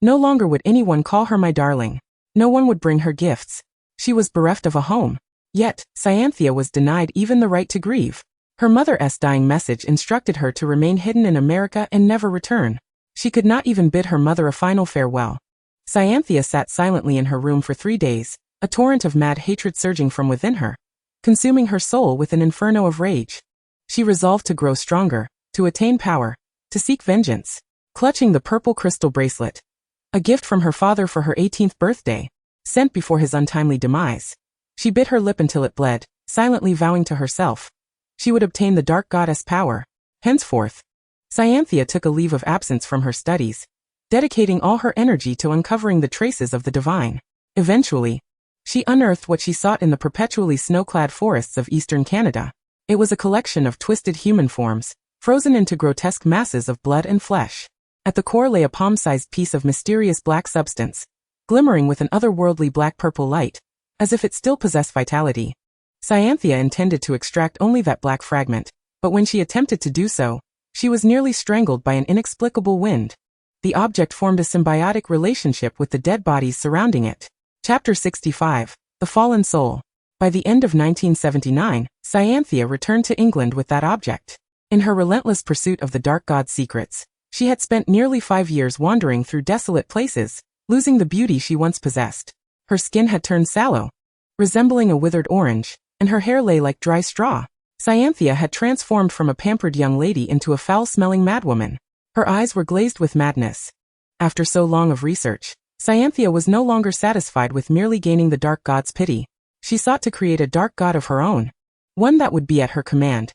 No longer would anyone call her my darling. No one would bring her gifts. She was bereft of a home. Yet, Cyanthea was denied even the right to grieve. Her mother's dying message instructed her to remain hidden in America and never return. She could not even bid her mother a final farewell. Cyanthea sat silently in her room for 3 days, a torrent of mad hatred surging from within her, consuming her soul with an inferno of rage. She resolved to grow stronger, to attain power, to seek vengeance. Clutching the purple crystal bracelet, a gift from her father for her 18th birthday, sent before his untimely demise, she bit her lip until it bled, silently vowing to herself she would obtain the dark goddess power. Henceforth, Cyanthea took a leave of absence from her studies, dedicating all her energy to uncovering the traces of the divine. Eventually, she unearthed what she sought in the perpetually snow-clad forests of eastern Canada. It was a collection of twisted human forms, frozen into grotesque masses of blood and flesh. At the core lay a palm-sized piece of mysterious black substance, glimmering with an otherworldly black-purple light, as if it still possessed vitality. Cyanthea intended to extract only that black fragment, but when she attempted to do so, She was nearly strangled by an inexplicable wind. The object formed a symbiotic relationship with the dead bodies surrounding it. Chapter 65. The Fallen Soul. By the end of 1979, Cyanthea returned to England with that object. In her relentless pursuit of the Dark God's secrets, she had spent nearly 5 years wandering through desolate places, losing the beauty she once possessed. Her skin had turned sallow, resembling a withered orange, and her hair lay like dry straw. Cyanthea had transformed from a pampered young lady into a foul-smelling madwoman. Her eyes were glazed with madness. After so long of research, Cyanthea was no longer satisfied with merely gaining the Dark God's pity. She sought to create a Dark God of her own, one that would be at her command,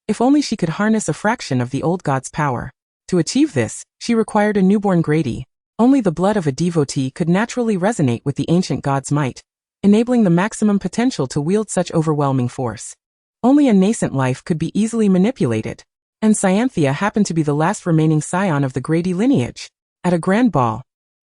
if only she could harness a fraction of the old God's power. To achieve this, she required a newborn Grady. Only the blood of a devotee could naturally resonate with the ancient God's might, enabling the maximum potential to wield such overwhelming force. Only a nascent life could be easily manipulated, and Cyanthea happened to be the last remaining scion of the Grady lineage. At a grand ball,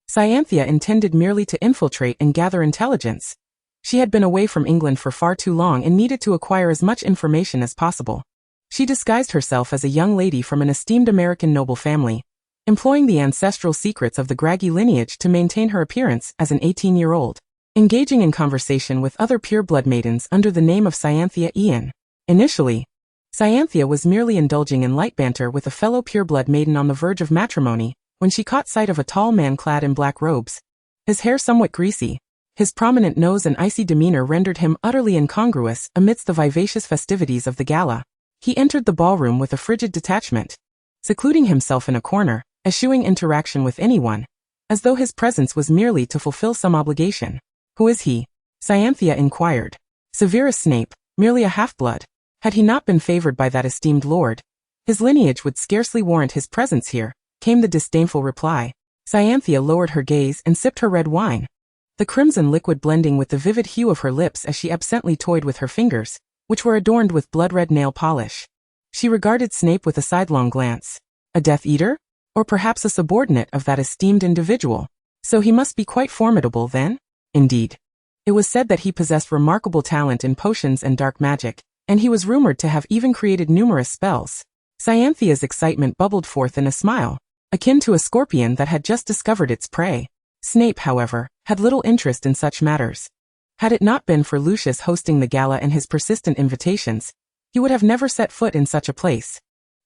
Cyanthea intended merely to infiltrate and gather intelligence. She had been away from England for far too long and needed to acquire as much information as possible. She disguised herself as a young lady from an esteemed American noble family, employing the ancestral secrets of the Grady lineage to maintain her appearance as an 18-year-old, engaging in conversation with other pure-blood maidens under the name of Cyanthea Ian. Initially, Cyanthea was merely indulging in light banter with a fellow pure-blood maiden on the verge of matrimony, when she caught sight of a tall man clad in black robes. His hair somewhat greasy, his prominent nose and icy demeanor rendered him utterly incongruous amidst the vivacious festivities of the gala. He entered the ballroom with a frigid detachment, secluding himself in a corner, eschewing interaction with anyone, as though his presence was merely to fulfill some obligation. "Who is he?" Cyanthea inquired. "Severus Snape, merely a half-blood. Had he not been favored by that esteemed lord, his lineage would scarcely warrant his presence here," came the disdainful reply. Cyanthea lowered her gaze and sipped her red wine, the crimson liquid blending with the vivid hue of her lips as she absently toyed with her fingers, which were adorned with blood-red nail polish. She regarded Snape with a sidelong glance. A Death Eater? Or perhaps a subordinate of that esteemed individual. So he must be quite formidable then? Indeed. It was said that he possessed remarkable talent in potions and dark magic, and he was rumored to have even created numerous spells. Cyanthea's excitement bubbled forth in a smile, akin to a scorpion that had just discovered its prey. Snape, however, had little interest in such matters. Had it not been for Lucius hosting the gala and his persistent invitations, he would have never set foot in such a place.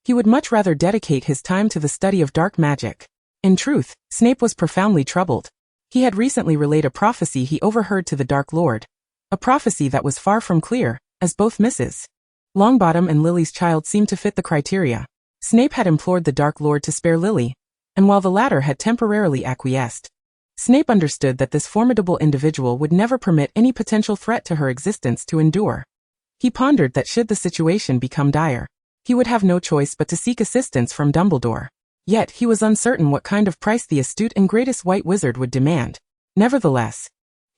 He would much rather dedicate his time to the study of dark magic. In truth, Snape was profoundly troubled. He had recently relayed a prophecy he overheard to the Dark Lord, a prophecy that was far from clear, as both Mrs. Longbottom and Lily's child seemed to fit the criteria. Snape had implored the Dark Lord to spare Lily, and while the latter had temporarily acquiesced, Snape understood that this formidable individual would never permit any potential threat to her existence to endure. He pondered that should the situation become dire, he would have no choice but to seek assistance from Dumbledore. Yet he was uncertain what kind of price the astute and greatest white wizard would demand. Nevertheless,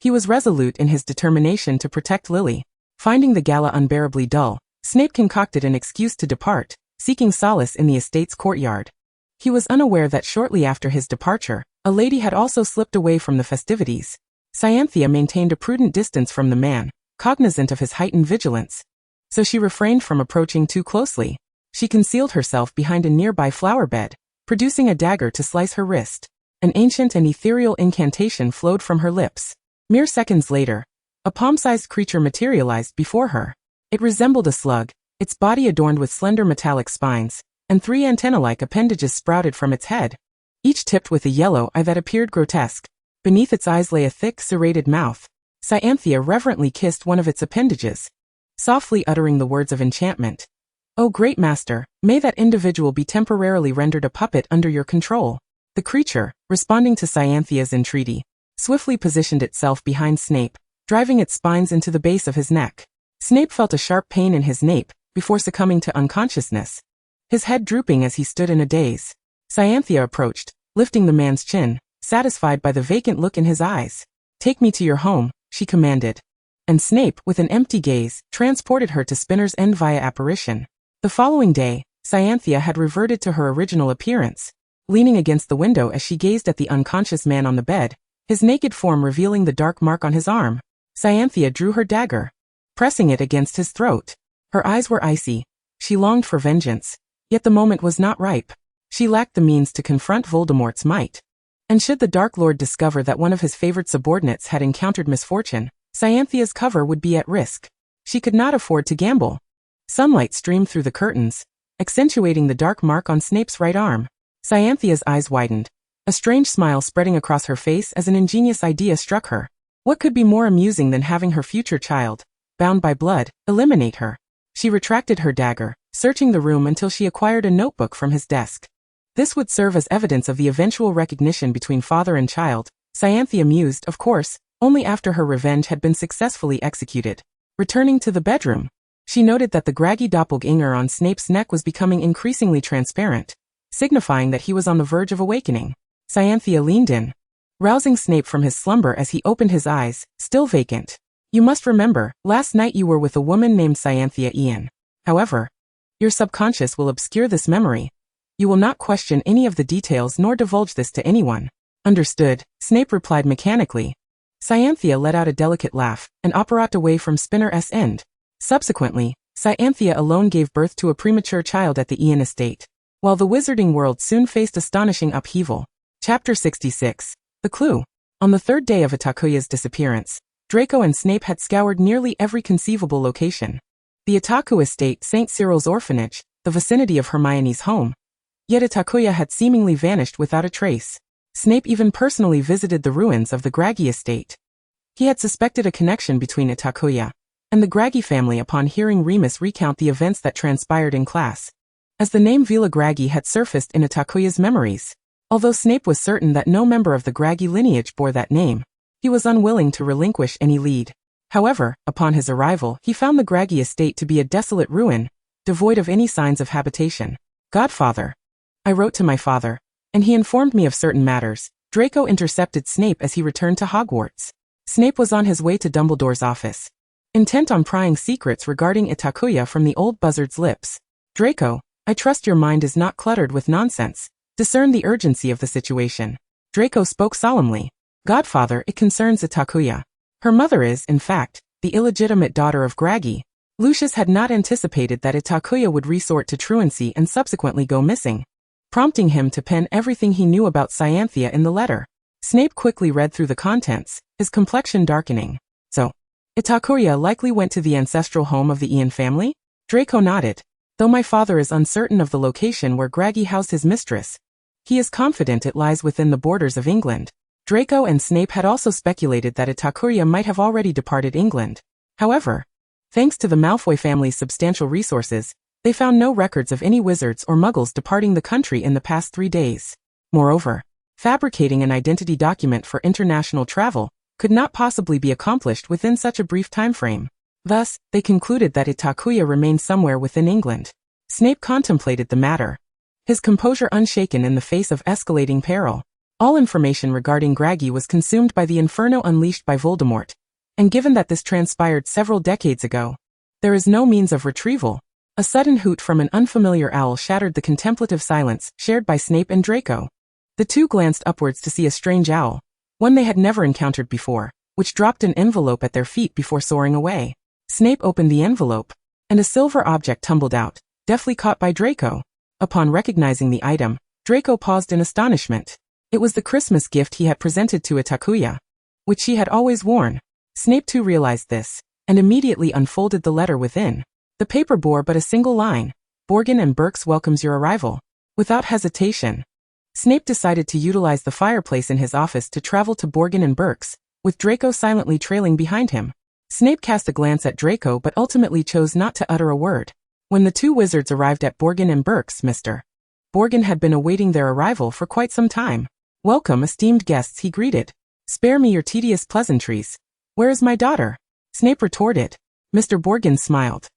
he was resolute in his determination to protect Lily. Finding the gala unbearably dull, Snape concocted an excuse to depart, seeking solace in the estate's courtyard. He was unaware that shortly after his departure, a lady had also slipped away from the festivities. Cyanthea maintained a prudent distance from the man, cognizant of his heightened vigilance. So she refrained from approaching too closely. She concealed herself behind a nearby flower bed, producing a dagger to slice her wrist. An ancient and ethereal incantation flowed from her lips. Mere seconds later, a palm-sized creature materialized before her. It resembled a slug, its body adorned with slender metallic spines, and 3 antenna-like appendages sprouted from its head, each tipped with a yellow eye that appeared grotesque. Beneath its eyes lay a thick, serrated mouth. Cyanthea reverently kissed one of its appendages, softly uttering the words of enchantment. "O great master, may that individual be temporarily rendered a puppet under your control." The creature, responding to Cyanthea's entreaty, swiftly positioned itself behind Snape, driving its spines into the base of his neck. Snape felt a sharp pain in his nape, before succumbing to unconsciousness, his head drooping as he stood in a daze. Cyanthea approached, lifting the man's chin, satisfied by the vacant look in his eyes. "Take me to your home," she commanded. And Snape, with an empty gaze, transported her to Spinner's End via apparition. The following day, Cyanthea had reverted to her original appearance, leaning against the window as she gazed at the unconscious man on the bed, his naked form revealing the dark mark on his arm. Cyanthea drew her dagger, pressing it against his throat. Her eyes were icy. She longed for vengeance. Yet the moment was not ripe. She lacked the means to confront Voldemort's might. And should the Dark Lord discover that one of his favorite subordinates had encountered misfortune, Cyanthia's cover would be at risk. She could not afford to gamble. Sunlight streamed through the curtains, accentuating the dark mark on Snape's right arm. Cyanthia's eyes widened, a strange smile spreading across her face as an ingenious idea struck her. What could be more amusing than having her future child, bound by blood, eliminate her? She retracted her dagger, searching the room until she acquired a notebook from his desk. This would serve as evidence of the eventual recognition between father and child. Cyanthia mused, of course, only after her revenge had been successfully executed. Returning to the bedroom, she noted that the graggy doppelganger on Snape's neck was becoming increasingly transparent, signifying that he was on the verge of awakening. Cyanthia leaned in, rousing Snape from his slumber as he opened his eyes, still vacant. You must remember, last night you were with a woman named Cyanthia Ian. However, your subconscious will obscure this memory. You will not question any of the details nor divulge this to anyone. Understood, Snape replied mechanically. Cyanthia let out a delicate laugh and operated away from Spinner's end. Subsequently, Cyanthia alone gave birth to a premature child at the Ian estate, while the wizarding world soon faced astonishing upheaval. Chapter 66. The Clue. On the third day of Itakuya's disappearance, Draco and Snape had scoured nearly every conceivable location. The Itakuya estate, St. Cyril's orphanage, the vicinity of Hermione's home. Yet Itakuya had seemingly vanished without a trace. Snape even personally visited the ruins of the Graggy estate. He had suspected a connection between Itakuya and the Graggy family upon hearing Remus recount the events that transpired in class, as the name Vila Graggy had surfaced in Itakuya's memories. Although Snape was certain that no member of the Graggy lineage bore that name, he was unwilling to relinquish any lead. However, upon his arrival, he found the Graggy estate to be a desolate ruin, devoid of any signs of habitation. Godfather. I wrote to my father, and he informed me of certain matters. Draco intercepted Snape as he returned to Hogwarts. Snape was on his way to Dumbledore's office, intent on prying secrets regarding Itakuya from the old buzzard's lips. Draco, I trust your mind is not cluttered with nonsense. Discern the urgency of the situation. Draco spoke solemnly. Godfather, it concerns Itakuya. Her mother is, in fact, the illegitimate daughter of Graggy. Lucius had not anticipated that Itakuya would resort to truancy and subsequently go missing, prompting him to pen everything he knew about Cyanthia in the letter. Snape quickly read through the contents, his complexion darkening. So, Itakuya likely went to the ancestral home of the Ian family? Draco nodded. Though my father is uncertain of the location where Graggy housed his mistress, he is confident it lies within the borders of England. Draco and Snape had also speculated that Itakuya might have already departed England. However, thanks to the Malfoy family's substantial resources, they found no records of any wizards or muggles departing the country in the past 3 days. Moreover, fabricating an identity document for international travel could not possibly be accomplished within such a brief time frame. Thus, they concluded that Itakuya remained somewhere within England. Snape contemplated the matter, his composure unshaken in the face of escalating peril. All information regarding Graggy was consumed by the inferno unleashed by Voldemort, and given that this transpired several decades ago, there is no means of retrieval. A sudden hoot from an unfamiliar owl shattered the contemplative silence shared by Snape and Draco. The two glanced upwards to see a strange owl, one they had never encountered before, which dropped an envelope at their feet before soaring away. Snape opened the envelope, and a silver object tumbled out, deftly caught by Draco. Upon recognizing the item, Draco paused in astonishment. It was the Christmas gift he had presented to Itakuya, which she had always worn. Snape too realized this, and immediately unfolded the letter within. The paper bore but a single line. Borgin and Burkes welcomes your arrival. Without hesitation, Snape decided to utilize the fireplace in his office to travel to Borgin and Burkes, with Draco silently trailing behind him. Snape cast a glance at Draco but ultimately chose not to utter a word. When the two wizards arrived at Borgin and Burkes, Mr. Borgin had been awaiting their arrival for quite some time. Welcome, esteemed guests, he greeted. Spare me your tedious pleasantries. Where is my daughter? Snape retorted. Mr. Borgin smiled.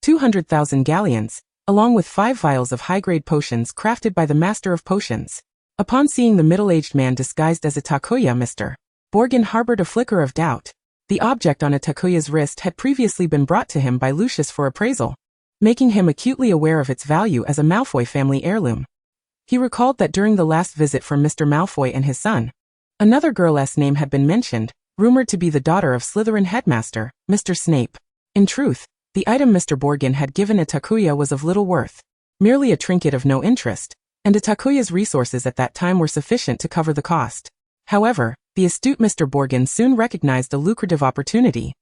200,000 galleons, along with 5 vials of high-grade potions crafted by the Master of Potions. Upon seeing the middle-aged man disguised as Itakuya, Mr. Borgin harbored a flicker of doubt. The object on Itakuya's wrist had previously been brought to him by Lucius for appraisal, making him acutely aware of its value as a Malfoy family heirloom. He recalled that during the last visit from Mr. Malfoy and his son, another girl's name had been mentioned, rumored to be the daughter of Slytherin headmaster, Mr. Snape. In truth, the item Mr. Borgin had given Itakuya was of little worth. merely a trinket of no interest, and Itakuya's resources at that time were sufficient to cover the cost. However, the astute Mr. Borgin soon recognized a lucrative opportunity.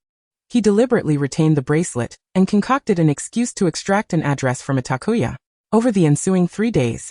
He deliberately retained the bracelet and concocted an excuse to extract an address from Itakuya. Over the ensuing 3 days,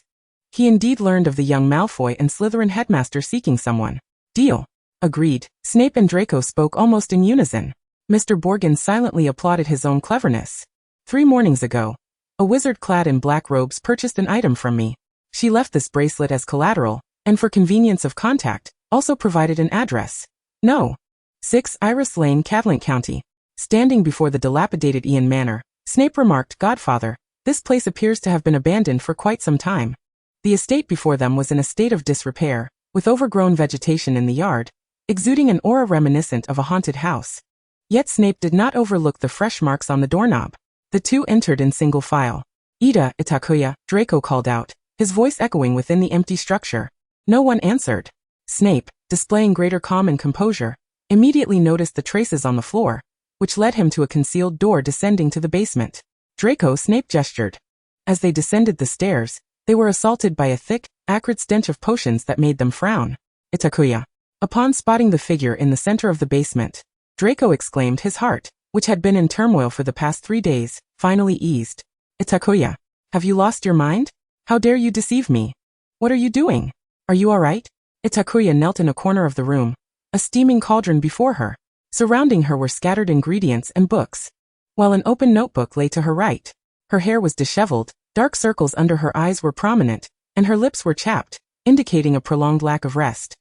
he indeed learned of the young Malfoy and Slytherin headmaster seeking someone. Deal. Agreed. Snape and Draco spoke almost in unison. Mr. Borgin silently applauded his own cleverness. 3 mornings ago, a wizard clad in black robes purchased an item from me. She left this bracelet as collateral, and for convenience of contact, also provided an address. No. 6 Iris Lane, Cadlant County. Standing before the dilapidated Ian Manor, Snape remarked, "Godfather, this place appears to have been abandoned for quite some time." The estate before them was in a state of disrepair, with overgrown vegetation in the yard, exuding an aura reminiscent of a haunted house. Yet Snape did not overlook the fresh marks on the doorknob. The two entered in single file. "Ida, Itakuya," Draco called out, his voice echoing within the empty structure. No one answered. Snape, displaying greater calm and composure, immediately noticed the traces on the floor, which led him to a concealed door descending to the basement. "Draco," Snape gestured. As they descended the stairs, they were assaulted by a thick, acrid stench of potions that made them frown. "Itakuya." Upon spotting the figure in the center of the basement, Draco exclaimed, his heart, which had been in turmoil for the past 3 days, finally eased. "Itakuya, have you lost your mind? How dare you deceive me? What are you doing? Are you all right?" Itakuya knelt in a corner of the room, a steaming cauldron before her. Surrounding her were scattered ingredients and books, while an open notebook lay to her right. Her hair was disheveled, dark circles under her eyes were prominent, and her lips were chapped, indicating a prolonged lack of rest.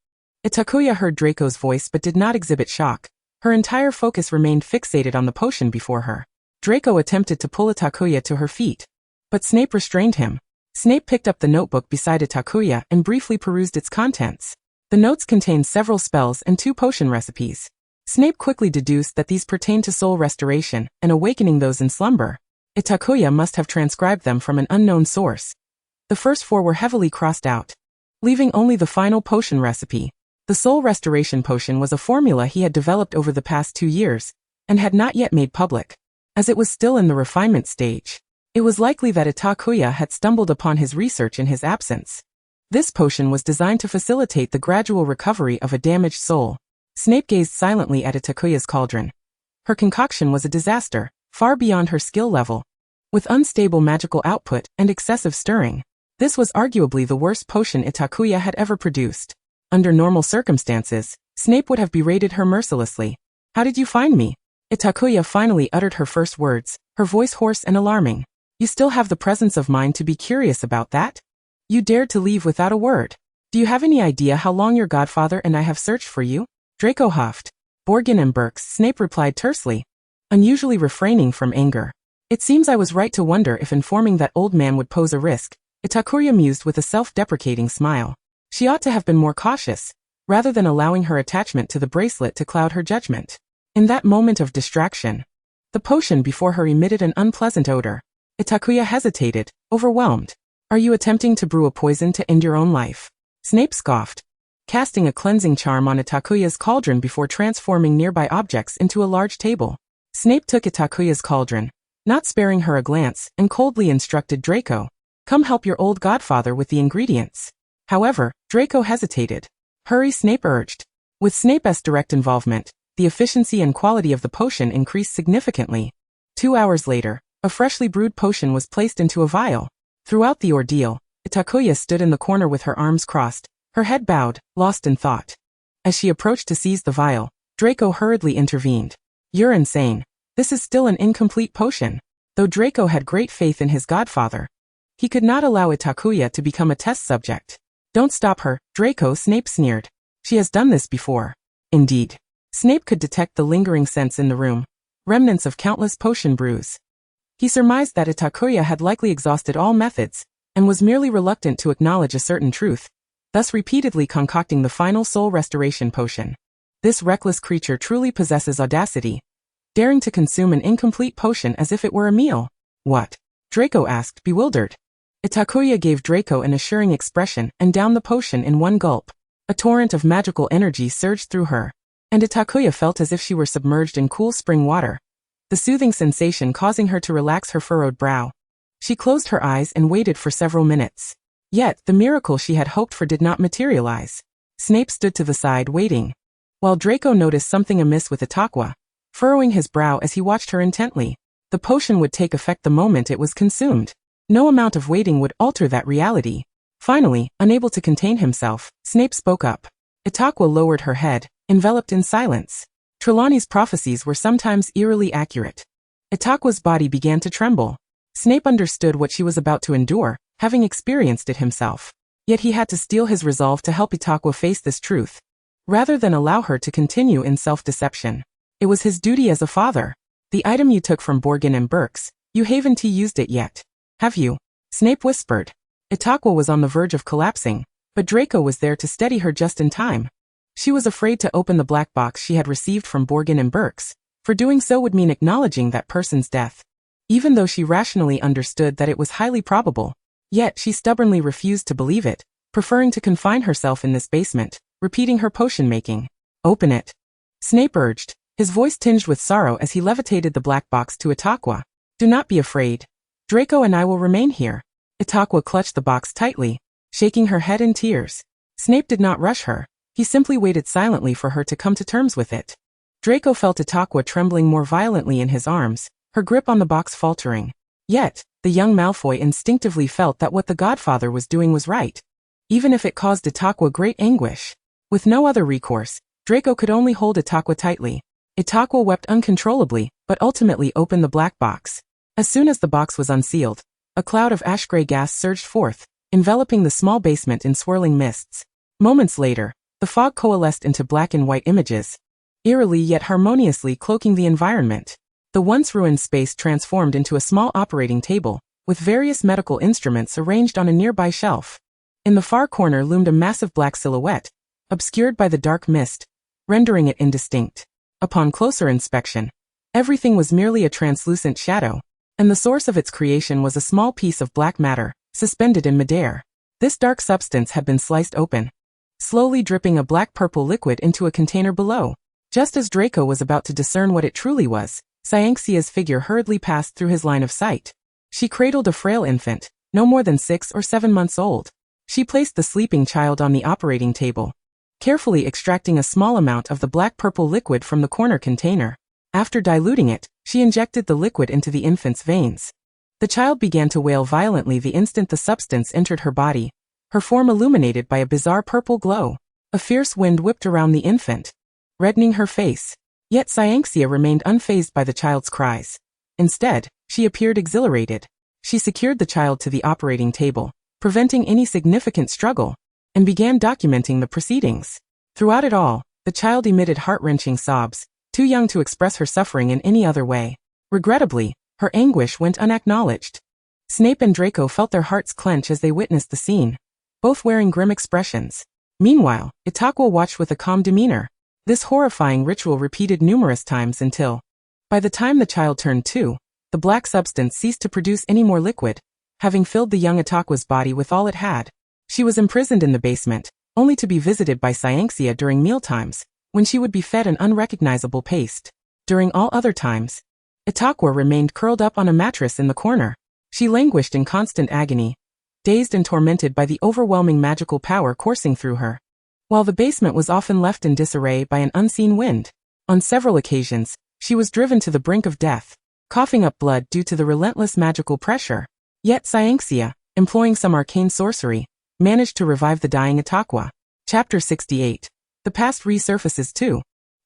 Itakuya heard Draco's voice but did not exhibit shock. Her entire focus remained fixated on the potion before her. Draco attempted to pull Itakuya to her feet, but Snape restrained him. Snape picked up the notebook beside Itakuya and briefly perused its contents. The notes contained several spells and 2 potion recipes. Snape quickly deduced that these pertained to soul restoration and awakening those in slumber. Itakuya must have transcribed them from an unknown source. The first 4 were heavily crossed out, leaving only the final potion recipe. The soul restoration potion was a formula he had developed over the past 2 years, and had not yet made public. As it was still in the refinement stage, it was likely that Itakuya had stumbled upon his research in his absence. This potion was designed to facilitate the gradual recovery of a damaged soul. Snape gazed silently at Itakuya's cauldron. Her concoction was a disaster, far beyond her skill level. With unstable magical output and excessive stirring, this was arguably the worst potion Itakuya had ever produced. Under normal circumstances, Snape would have berated her mercilessly. "How did you find me?" Itakuya finally uttered her first words, her voice hoarse and alarming. "You still have the presence of mind to be curious about that? You dared to leave without a word. Do you have any idea how long your godfather and I have searched for you?" Draco huffed. "Borgin and Burks," Snape replied tersely, unusually refraining from anger. "It seems I was right to wonder if informing that old man would pose a risk," Itakuya mused with a self-deprecating smile. She ought to have been more cautious, rather than allowing her attachment to the bracelet to cloud her judgment. In that moment of distraction, the potion before her emitted an unpleasant odor. Itakuya hesitated, overwhelmed. "Are you attempting to brew a poison to end your own life?" Snape scoffed, casting a cleansing charm on Itakuya's cauldron before transforming nearby objects into a large table. Snape took Itakuya's cauldron, not sparing her a glance, and coldly instructed Draco, "Come help your old godfather with the ingredients." However, Draco hesitated. "Hurry," Snape urged. With Snape's direct involvement, the efficiency and quality of the potion increased significantly. 2 hours later, a freshly brewed potion was placed into a vial. Throughout the ordeal, Itakuya stood in the corner with her arms crossed, her head bowed, lost in thought. As she approached to seize the vial, Draco hurriedly intervened. "You're insane. This is still an incomplete potion." Though Draco had great faith in his godfather, he could not allow Itakuya to become a test subject. "Don't stop her, Draco," Snape sneered. "She has done this before." Indeed, Snape could detect the lingering scents in the room, remnants of countless potion brews. He surmised that Itakuya had likely exhausted all methods, and was merely reluctant to acknowledge a certain truth, thus repeatedly concocting the final soul restoration potion. This reckless creature truly possesses audacity, daring to consume an incomplete potion as if it were a meal. "What?" Draco asked, bewildered. Itakuya gave Draco an assuring expression and downed the potion in one gulp. A torrent of magical energy surged through her, and Itakuya felt as if she were submerged in cool spring water, the soothing sensation causing her to relax her furrowed brow. She closed her eyes and waited for several minutes. Yet, the miracle she had hoped for did not materialize. Snape stood to the side waiting, while Draco noticed something amiss with Itakuya, furrowing his brow as he watched her intently. The potion would take effect the moment it was consumed. No amount of waiting would alter that reality. Finally, unable to contain himself, Snape spoke up. Itakuya lowered her head, enveloped in silence. Trelawney's prophecies were sometimes eerily accurate. Itakuya's body began to tremble. Snape understood what she was about to endure, having experienced it himself. Yet he had to steel his resolve to help Itakuya face this truth, rather than allow her to continue in self-deception. It was his duty as a father. The item you took from Borgin and Burke's, you haven't used it yet, have you? Snape whispered. Itakuya was on the verge of collapsing, but Draco was there to steady her just in time. She was afraid to open the black box she had received from Borgin and Burke's, for doing so would mean acknowledging that person's death. Even though she rationally understood that it was highly probable, yet she stubbornly refused to believe it, preferring to confine herself in this basement, repeating her potion making. Open it, Snape urged, his voice tinged with sorrow as he levitated the black box to Itakuya. Do not be afraid. Draco and I will remain here. Itakuya clutched the box tightly, shaking her head in tears. Snape did not rush her. He simply waited silently for her to come to terms with it. Draco felt Itakuya trembling more violently in his arms, her grip on the box faltering. Yet, the young Malfoy instinctively felt that what the Godfather was doing was right, even if it caused Itakuya great anguish. With no other recourse, Draco could only hold Itakuya tightly. Itakuya wept uncontrollably, but ultimately opened the black box. As soon as the box was unsealed, a cloud of ash-gray gas surged forth, enveloping the small basement in swirling mists. Moments later, the fog coalesced into black and white images, eerily yet harmoniously cloaking the environment. The once ruined space transformed into a small operating table, with various medical instruments arranged on a nearby shelf. In the far corner loomed a massive black silhouette, obscured by the dark mist, rendering it indistinct. Upon closer inspection, everything was merely a translucent shadow, and the source of its creation was a small piece of black matter, suspended in midair. This dark substance had been sliced open, slowly dripping a black-purple liquid into a container below. Just as Draco was about to discern what it truly was, Cyanxia's figure hurriedly passed through his line of sight. She cradled a frail infant, no more than 6 or 7 months old. She placed the sleeping child on the operating table, carefully extracting a small amount of the black-purple liquid from the corner container. After diluting it, she injected the liquid into the infant's veins. The child began to wail violently the instant the substance entered her body, her form illuminated by a bizarre purple glow. A fierce wind whipped around the infant, reddening her face. Yet Cyanxia remained unfazed by the child's cries. Instead, she appeared exhilarated. She secured the child to the operating table, preventing any significant struggle, and began documenting the proceedings. Throughout it all, the child emitted heart-wrenching sobs, too young to express her suffering in any other way. Regrettably, her anguish went unacknowledged. Snape and Draco felt their hearts clench as they witnessed the scene, both wearing grim expressions. Meanwhile, Itakuya watched with a calm demeanor. This horrifying ritual repeated numerous times until, by the time the child turned 2, the black substance ceased to produce any more liquid, having filled the young Itakuya's body with all it had. She was imprisoned in the basement, only to be visited by Cyanxia during mealtimes, when she would be fed an unrecognizable paste. During all other times, Itakuya remained curled up on a mattress in the corner. She languished in constant agony, dazed and tormented by the overwhelming magical power coursing through her, while the basement was often left in disarray by an unseen wind. On several occasions, she was driven to the brink of death, coughing up blood due to the relentless magical pressure. Yet Cyanxia, employing some arcane sorcery, managed to revive the dying Itakuya. Chapter 68. The past resurfaces too.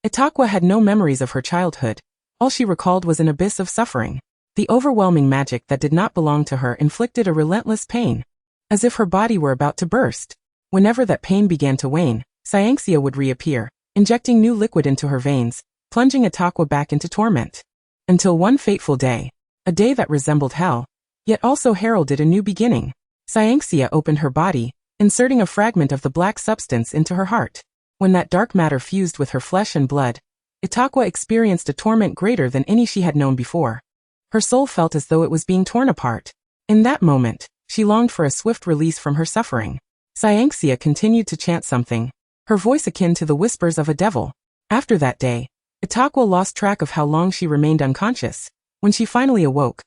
Itakuya had no memories of her childhood. All she recalled was an abyss of suffering. The overwhelming magic that did not belong to her inflicted a relentless pain, as if her body were about to burst. Whenever that pain began to wane, Cyanxia would reappear, injecting new liquid into her veins, plunging Itakuya back into torment. Until one fateful day, a day that resembled hell, yet also heralded a new beginning. Cyanxia opened her body, inserting a fragment of the black substance into her heart. When that dark matter fused with her flesh and blood, Itakuya experienced a torment greater than any she had known before. Her soul felt as though it was being torn apart. In that moment, she longed for a swift release from her suffering. Cyanxia continued to chant something, her voice akin to the whispers of a devil. After that day, Itakuya lost track of how long she remained unconscious. When she finally awoke,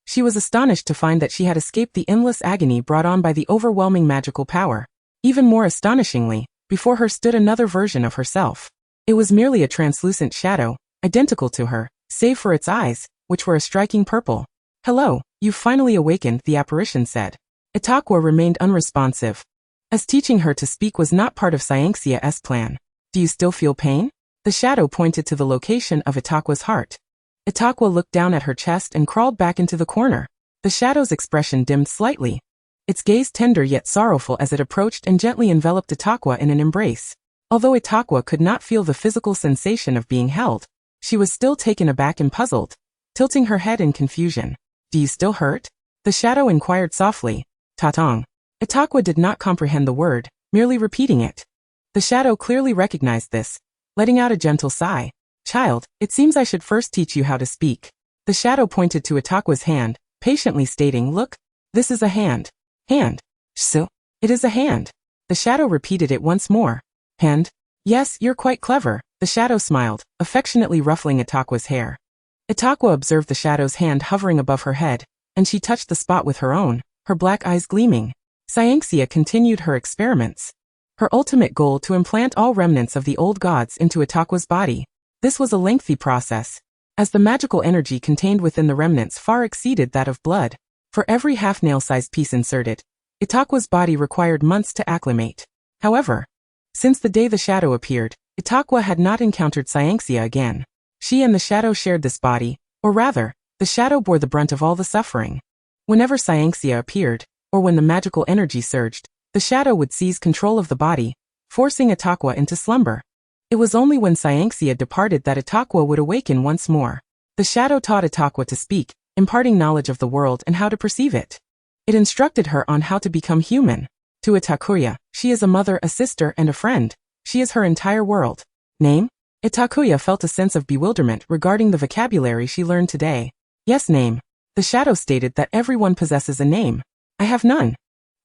She was astonished to find that she had escaped the endless agony brought on by the overwhelming magical power. Even more astonishingly, before her stood another version of herself. It was merely a translucent shadow, identical to her, save for its eyes, which were a striking purple. "Hello, you've finally awakened," the apparition said. Itakuya remained unresponsive, as teaching her to speak was not part of Cyanxia's plan. "Do you still feel pain?" The shadow pointed to the location of Itakuya's heart. Itakuya looked down at her chest and crawled back into the corner. The shadow's expression dimmed slightly, its gaze tender yet sorrowful as it approached and gently enveloped Itakuya in an embrace. Although Itakuya could not feel the physical sensation of being held, she was still taken aback and puzzled, tilting her head in confusion. "Do you still hurt?" The shadow inquired softly. "Tatong." Itakuya did not comprehend the word, merely repeating it. The shadow clearly recognized this, letting out a gentle sigh. "Child, it seems I should first teach you how to speak." The shadow pointed to Itakuya's hand, patiently stating, "Look, this is a hand." "Hand? So, it is a hand." The shadow repeated it once more. "Hand? Yes, you're quite clever." The shadow smiled, affectionately ruffling Itakuya's hair. Itakuya observed the shadow's hand hovering above her head, and she touched the spot with her own, her black eyes gleaming. Cyanxia continued her experiments. Her ultimate goal to implant all remnants of the old gods into Itakuya's body. This was a lengthy process, as the magical energy contained within the remnants far exceeded that of blood. For every half-nail-sized piece inserted, Itakuya's body required months to acclimate. However, since the day the shadow appeared, Itakuya had not encountered Cyanxia again. She and the shadow shared this body, or rather, the shadow bore the brunt of all the suffering. Whenever Cyanxia appeared, or when the magical energy surged, the shadow would seize control of the body, forcing Itakuya into slumber. It was only when Cyanxia departed that Itakuya would awaken once more. The shadow taught Itakuya to speak, imparting knowledge of the world and how to perceive it. It instructed her on how to become human. To Itakuya, she is a mother, a sister, and a friend. She is her entire world. Name? Itakuya felt a sense of bewilderment regarding the vocabulary she learned today. "Yes, name." The shadow stated that everyone possesses a name. "I have none."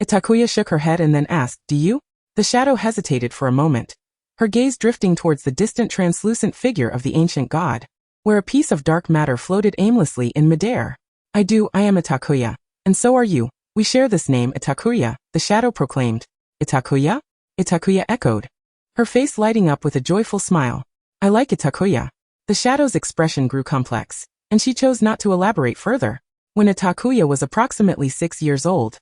Itakuya shook her head and then asked, "Do you?" The shadow hesitated for a moment, her gaze drifting towards the distant translucent figure of the ancient god, where a piece of dark matter floated aimlessly in midair. "I do, I am Itakuya. And so are you. We share this name, Itakuya," the shadow proclaimed. "Itakuya?" Itakuya echoed, her face lighting up with a joyful smile. "I like Itakuya." The shadow's expression grew complex, and she chose not to elaborate further. When Itakuya was approximately 6 years old,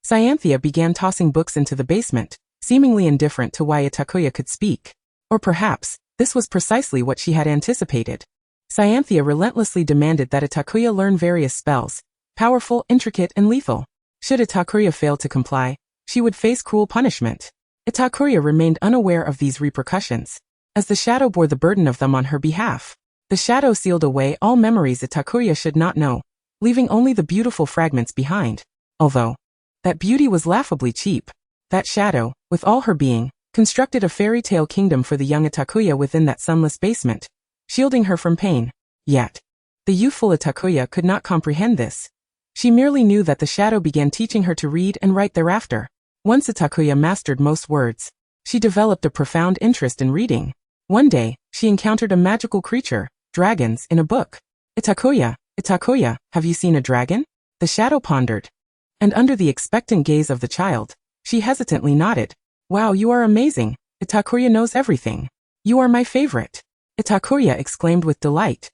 Cyanthia began tossing books into the basement, seemingly indifferent to why Itakuya could speak. Or perhaps, this was precisely what she had anticipated. Cyanthia relentlessly demanded that Itakuya learn various spells, powerful, intricate, and lethal. Should Itakuya fail to comply, she would face cruel punishment. Itakuya remained unaware of these repercussions, as the shadow bore the burden of them on her behalf. The shadow sealed away all memories Itakuya should not know, leaving only the beautiful fragments behind. Although that beauty was laughably cheap, that shadow, with all her being, constructed a fairy tale kingdom for the young Itakuya within that sunless basement, shielding her from pain. Yet, the youthful Itakuya could not comprehend this. She merely knew that the shadow began teaching her to read and write thereafter. Once Itakuya mastered most words, she developed a profound interest in reading. One day, she encountered a magical creature, dragons, in a book. "Itakuya, Itakuya, have you seen a dragon?" The shadow pondered, and under the expectant gaze of the child, she hesitantly nodded. "Wow, you are amazing. Itakuya knows everything. You are my favorite." Itakuya exclaimed with delight.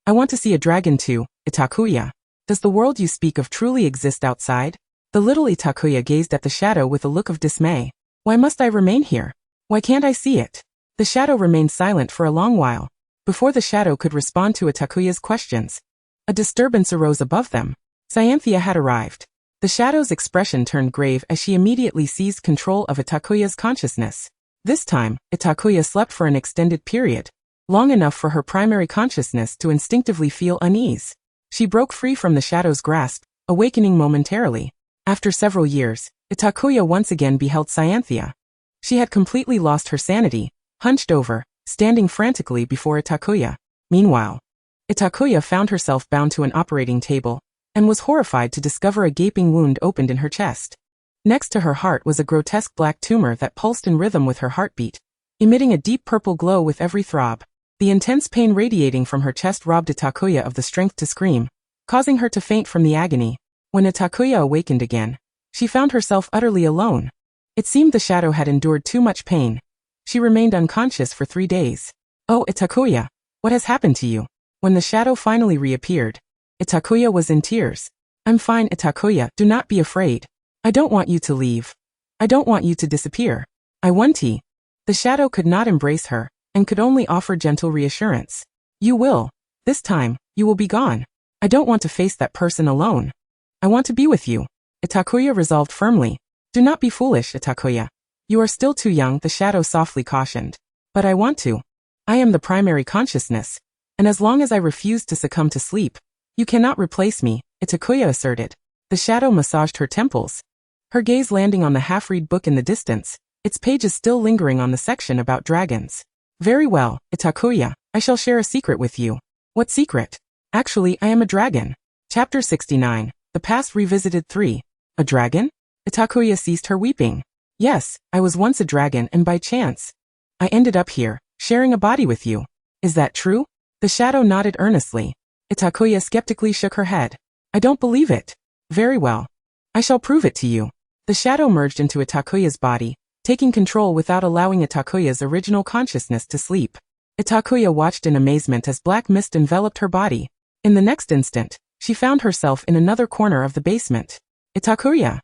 "I want to see a dragon too, Itakuya. Does the world you speak of truly exist outside?" The little Itakuya gazed at the shadow with a look of dismay. "Why must I remain here? Why can't I see it?" The shadow remained silent for a long while. Before the shadow could respond to Itakuya's questions, a disturbance arose above them. Cyanthia had arrived. The shadow's expression turned grave as she immediately seized control of Itakuya's consciousness. This time, Itakuya slept for an extended period, long enough for her primary consciousness to instinctively feel unease. She broke free from the shadow's grasp, awakening momentarily. After several years, Itakuya once again beheld Cyanthia. She had completely lost her sanity, hunched over, standing frantically before Itakuya. Meanwhile, Itakuya found herself bound to an operating table, and was horrified to discover a gaping wound opened in her chest. Next to her heart was a grotesque black tumor that pulsed in rhythm with her heartbeat, emitting a deep purple glow with every throb. The intense pain radiating from her chest robbed Itakuya of the strength to scream, causing her to faint from the agony. When Itakuya awakened again, she found herself utterly alone. It seemed the shadow had endured too much pain. She remained unconscious for 3 days. Oh, Itakuya, what has happened to you? When the shadow finally reappeared, Itakuya was in tears. I'm fine, Itakuya, do not be afraid. I don't want you to leave. I don't want you to disappear. I want to. The shadow could not embrace her, and could only offer gentle reassurance. You will. This time, you will be gone. I don't want to face that person alone. I want to be with you. Itakuya resolved firmly. Do not be foolish, Itakuya. You are still too young, the shadow softly cautioned. But I want to. I am the primary consciousness. And as long as I refuse to succumb to sleep, you cannot replace me, Itakuya asserted. The shadow massaged her temples, her gaze landing on the half-read book in the distance, its pages still lingering on the section about dragons. Very well, Itakuya, I shall share a secret with you. What secret? Actually, I am a dragon. Chapter 69, The Past Revisited 3. A dragon? Itakuya ceased her weeping. Yes, I was once a dragon and by chance, I ended up here, sharing a body with you. Is that true? The shadow nodded earnestly. Itakuya skeptically shook her head. I don't believe it. Very well. I shall prove it to you. The shadow merged into Itakuya's body, taking control without allowing Itakuya's original consciousness to sleep. Itakuya watched in amazement as black mist enveloped her body. In the next instant, she found herself in another corner of the basement. Itakuya!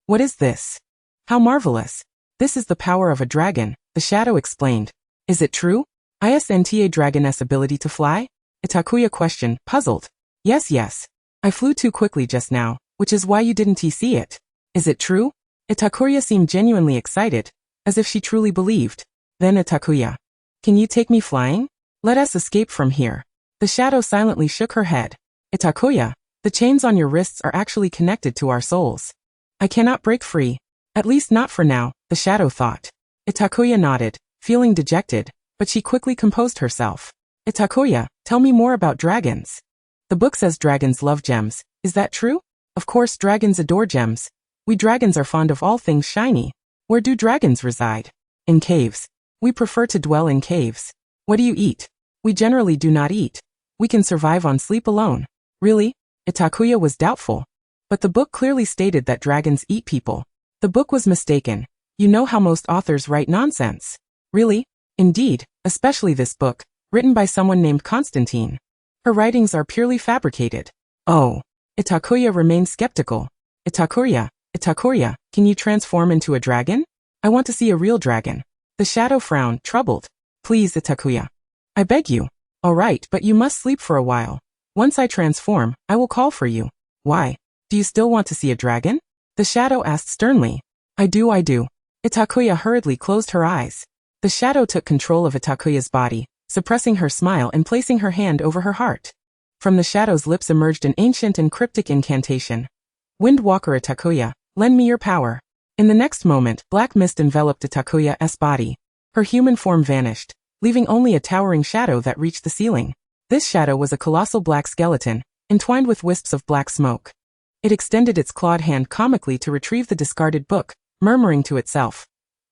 What is this? How marvelous! This is the power of a dragon, the shadow explained. Is it true? Isn't a dragoness ability to fly? Itakuya questioned, puzzled. Yes. I flew too quickly just now, which is why you didn't see it. Is it true? Itakuya seemed genuinely excited, as if she truly believed. Then Itakuya. Can you take me flying? Let us escape from here. The shadow silently shook her head. Itakuya, the chains on your wrists are actually connected to our souls. I cannot break free. At least not for now, the shadow thought. Itakuya nodded, feeling dejected, but she quickly composed herself. Itakuya, tell me more about dragons. The book says dragons love gems. Is that true? Of course dragons adore gems. We dragons are fond of all things shiny. Where do dragons reside? In caves. We prefer to dwell in caves. What do you eat? We generally do not eat. We can survive on sleep alone. Really? Itakuya was doubtful. But the book clearly stated that dragons eat people. The book was mistaken. You know how most authors write nonsense. Really? Indeed, especially this book, written by someone named Constantine. Her writings are purely fabricated. Oh. Itakuya remained skeptical. Itakuya, can you transform into a dragon? I want to see a real dragon. The shadow frowned, troubled. Please, Itakuya. I beg you. All right, but you must sleep for a while. Once I transform, I will call for you. Why? Do you still want to see a dragon? The shadow asked sternly. I do. Itakuya hurriedly closed her eyes. The shadow took control of Itakuya's body, suppressing her smile and placing her hand over her heart. From the shadow's lips emerged an ancient and cryptic incantation. Windwalker Itakuya, lend me your power. In the next moment, black mist enveloped Itakuya's body. Her human form vanished, leaving only a towering shadow that reached the ceiling. This shadow was a colossal black skeleton, entwined with wisps of black smoke. It extended its clawed hand comically to retrieve the discarded book, murmuring to itself.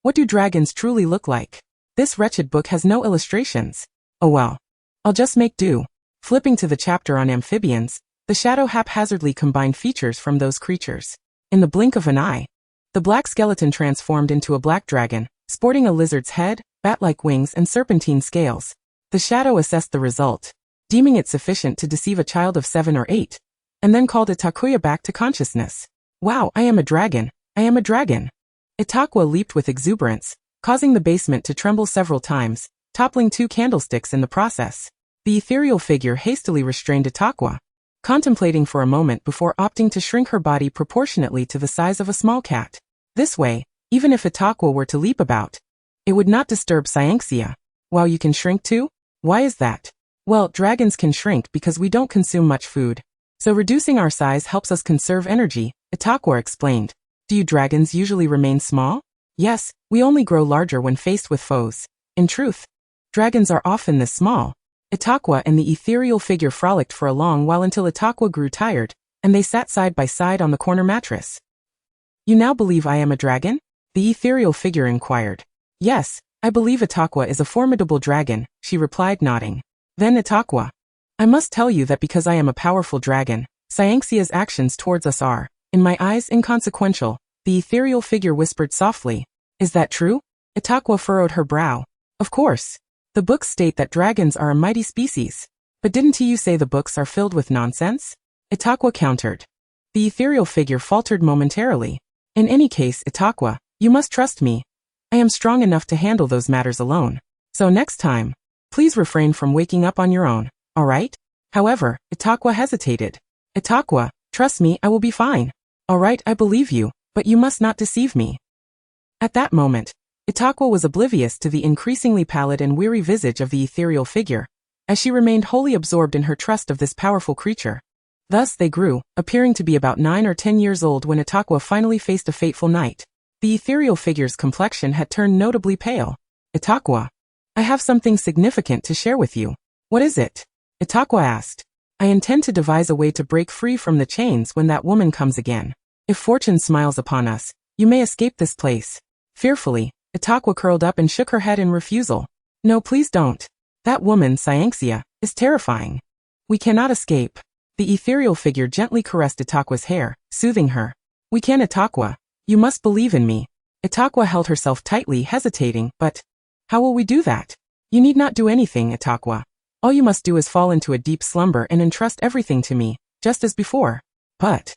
What do dragons truly look like? This wretched book has no illustrations. Oh well. I'll just make do. Flipping to the chapter on amphibians, the shadow haphazardly combined features from those creatures. In the blink of an eye, the black skeleton transformed into a black dragon, sporting a lizard's head, bat-like wings and serpentine scales. The shadow assessed the result, deeming it sufficient to deceive a child of 7 or 8, and then called Itakuya back to consciousness. Wow, I am a dragon. Itakuya leaped with exuberance, causing the basement to tremble several times, toppling 2 candlesticks in the process. The ethereal figure hastily restrained Itakuya, contemplating for a moment before opting to shrink her body proportionately to the size of a small cat. This way, even if Itakuya were to leap about, it would not disturb Cyanxia. Wow, you can shrink too? Why is that? Well, dragons can shrink because we don't consume much food. So reducing our size helps us conserve energy, Itakuya explained. Do you dragons usually remain small? Yes, we only grow larger when faced with foes. In truth, dragons are often this small. Itakuya and the ethereal figure frolicked for a long while until Itakuya grew tired, and they sat side by side on the corner mattress. You now believe I am a dragon? The ethereal figure inquired. Yes, I believe Itakuya is a formidable dragon, she replied nodding. Then Itakuya. I must tell you that because I am a powerful dragon, Cyanxia's actions towards us are, in my eyes, inconsequential, the ethereal figure whispered softly. Is that true? Itakuya furrowed her brow. Of course. The books state that dragons are a mighty species. But didn't you say the books are filled with nonsense? Itakuya countered. The ethereal figure faltered momentarily. In any case, Itakuya, you must trust me. I am strong enough to handle those matters alone. So next time, please refrain from waking up on your own, alright? However, Itakuya hesitated. Itakuya, trust me, I will be fine. Alright, I believe you, but you must not deceive me. At that moment, Itakuya was oblivious to the increasingly pallid and weary visage of the ethereal figure, as she remained wholly absorbed in her trust of this powerful creature. Thus they grew, appearing to be about 9 or 10 years old when Itakuya finally faced a fateful night. The ethereal figure's complexion had turned notably pale. Itakuya, I have something significant to share with you. What is it? Itakuya asked. I intend to devise a way to break free from the chains when that woman comes again. If fortune smiles upon us, you may escape this place. Fearfully, Itakuya curled up and shook her head in refusal. No, please don't. That woman, Cyanxia, is terrifying. We cannot escape. The ethereal figure gently caressed Itakuya's hair, soothing her. We can, Itakuya. You must believe in me. Itakuya held herself tightly, hesitating, but how will we do that? You need not do anything, Itakuya. All you must do is fall into a deep slumber and entrust everything to me, just as before. But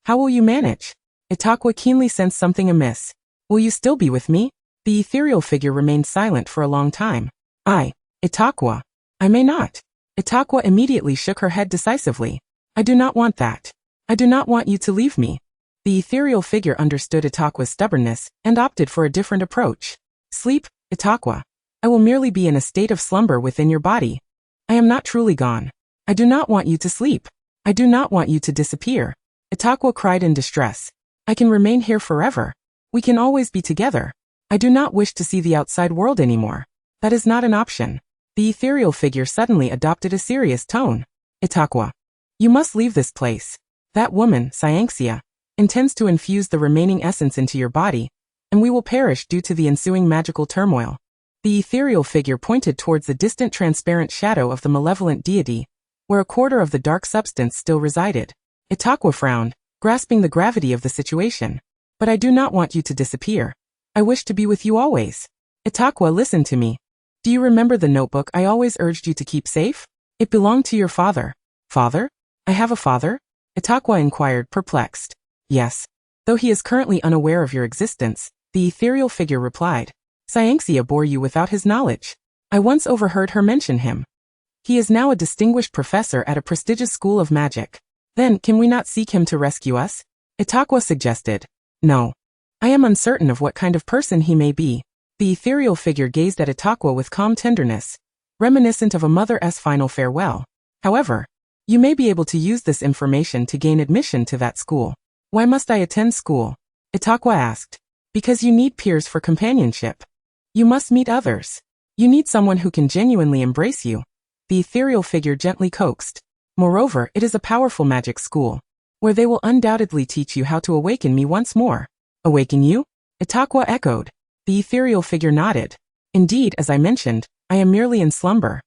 how will you manage? Itakuya keenly sensed something amiss. Will you still be with me? The ethereal figure remained silent for a long time. Itakuya. I may not. Itakuya immediately shook her head decisively. I do not want that. I do not want you to leave me. The ethereal figure understood Itakuya's stubbornness and opted for a different approach. Sleep, Itakuya. I will merely be in a state of slumber within your body. I am not truly gone. I do not want you to sleep. I do not want you to disappear. Itakuya cried in distress. I can remain here forever. We can always be together. I do not wish to see the outside world anymore. That is not an option. The ethereal figure suddenly adopted a serious tone. Itakuya, you must leave this place. That woman, Cyanxia, intends to infuse the remaining essence into your body, and we will perish due to the ensuing magical turmoil. The ethereal figure pointed towards the distant transparent shadow of the malevolent deity, where a quarter of the dark substance still resided. Itakuya frowned, grasping the gravity of the situation. But I do not want you to disappear. I wish to be with you always. Itakuya, listen to me. Do you remember the notebook I always urged you to keep safe? It belonged to your father. Father? I have a father? Itakuya inquired, perplexed. Yes. Though he is currently unaware of your existence, the ethereal figure replied. Cyanxia bore you without his knowledge. I once overheard her mention him. He is now a distinguished professor at a prestigious school of magic. Then, can we not seek him to rescue us? Itakuya suggested. No. I am uncertain of what kind of person he may be. The ethereal figure gazed at Itakuya with calm tenderness, reminiscent of a mother's final farewell. However, you may be able to use this information to gain admission to that school. Why must I attend school? Itakuya asked. Because you need peers for companionship. You must meet others. You need someone who can genuinely embrace you. The ethereal figure gently coaxed. Moreover, it is a powerful magic school, where they will undoubtedly teach you how to awaken me once more. Awaken you? Itakuya echoed. The ethereal figure nodded. Indeed, as I mentioned, I am merely in slumber.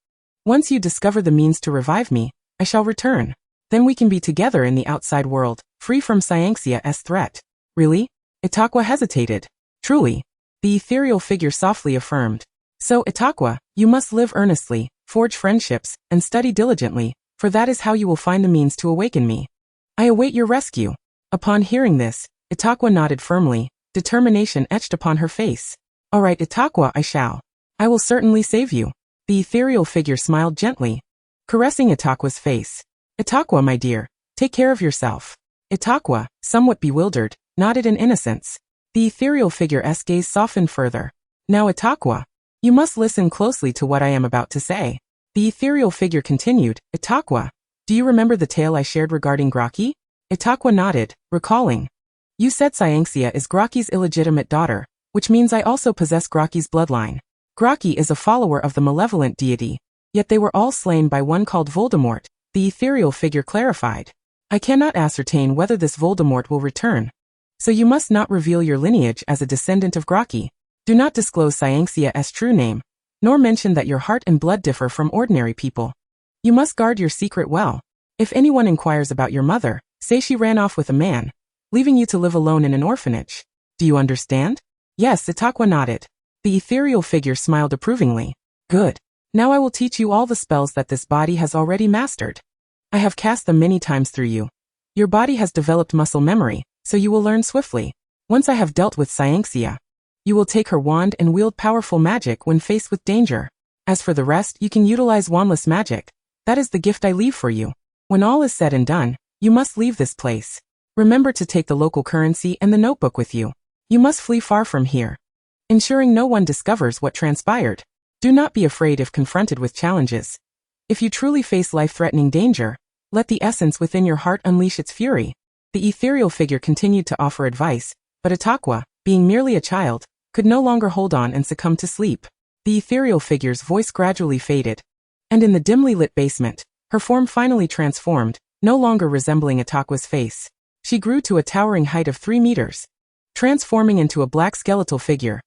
Once you discover the means to revive me, I shall return. Then we can be together in the outside world, free from Cyanxia's threat. Really? Itakuya hesitated. Truly. The ethereal figure softly affirmed. So, Itakuya, you must live earnestly, forge friendships, and study diligently, for that is how you will find the means to awaken me. I await your rescue. Upon hearing this, Itakuya nodded firmly, determination etched upon her face. All right, Itakuya, I shall. I will certainly save you. The ethereal figure smiled gently, caressing Itakuya's face. Itakuya, my dear, take care of yourself. Itakuya, somewhat bewildered, nodded in innocence. The ethereal figure's gaze softened further. Now, Itakuya, you must listen closely to what I am about to say. The ethereal figure continued. Itakuya, do you remember the tale I shared regarding Graki? Itakuya nodded, recalling. You said Cyanxia is Graki's illegitimate daughter, which means I also possess Graki's bloodline. Graki is a follower of the malevolent deity, yet they were all slain by one called Voldemort, the ethereal figure clarified. I cannot ascertain whether this Voldemort will return. So you must not reveal your lineage as a descendant of Graki. Do not disclose Cyanxia's true name, nor mention that your heart and blood differ from ordinary people. You must guard your secret well. If anyone inquires about your mother, say she ran off with a man, leaving you to live alone in an orphanage. Do you understand? Yes, Itakuya nodded. The ethereal figure smiled approvingly. Good. Now I will teach you all the spells that this body has already mastered. I have cast them many times through you. Your body has developed muscle memory, so you will learn swiftly. Once I have dealt with Cyanxia, you will take her wand and wield powerful magic when faced with danger. As for the rest, you can utilize wandless magic. That is the gift I leave for you. When all is said and done, you must leave this place. Remember to take the local currency and the notebook with you. You must flee far from here, ensuring no one discovers what transpired. Do not be afraid if confronted with challenges. If you truly face life-threatening danger, let the essence within your heart unleash its fury. The ethereal figure continued to offer advice, but Itakuya, being merely a child, could no longer hold on and succumb to sleep. The ethereal figure's voice gradually faded, and in the dimly lit basement, her form finally transformed, no longer resembling Itakuya's face. She grew to a towering height of 3 meters, transforming into a black skeletal figure,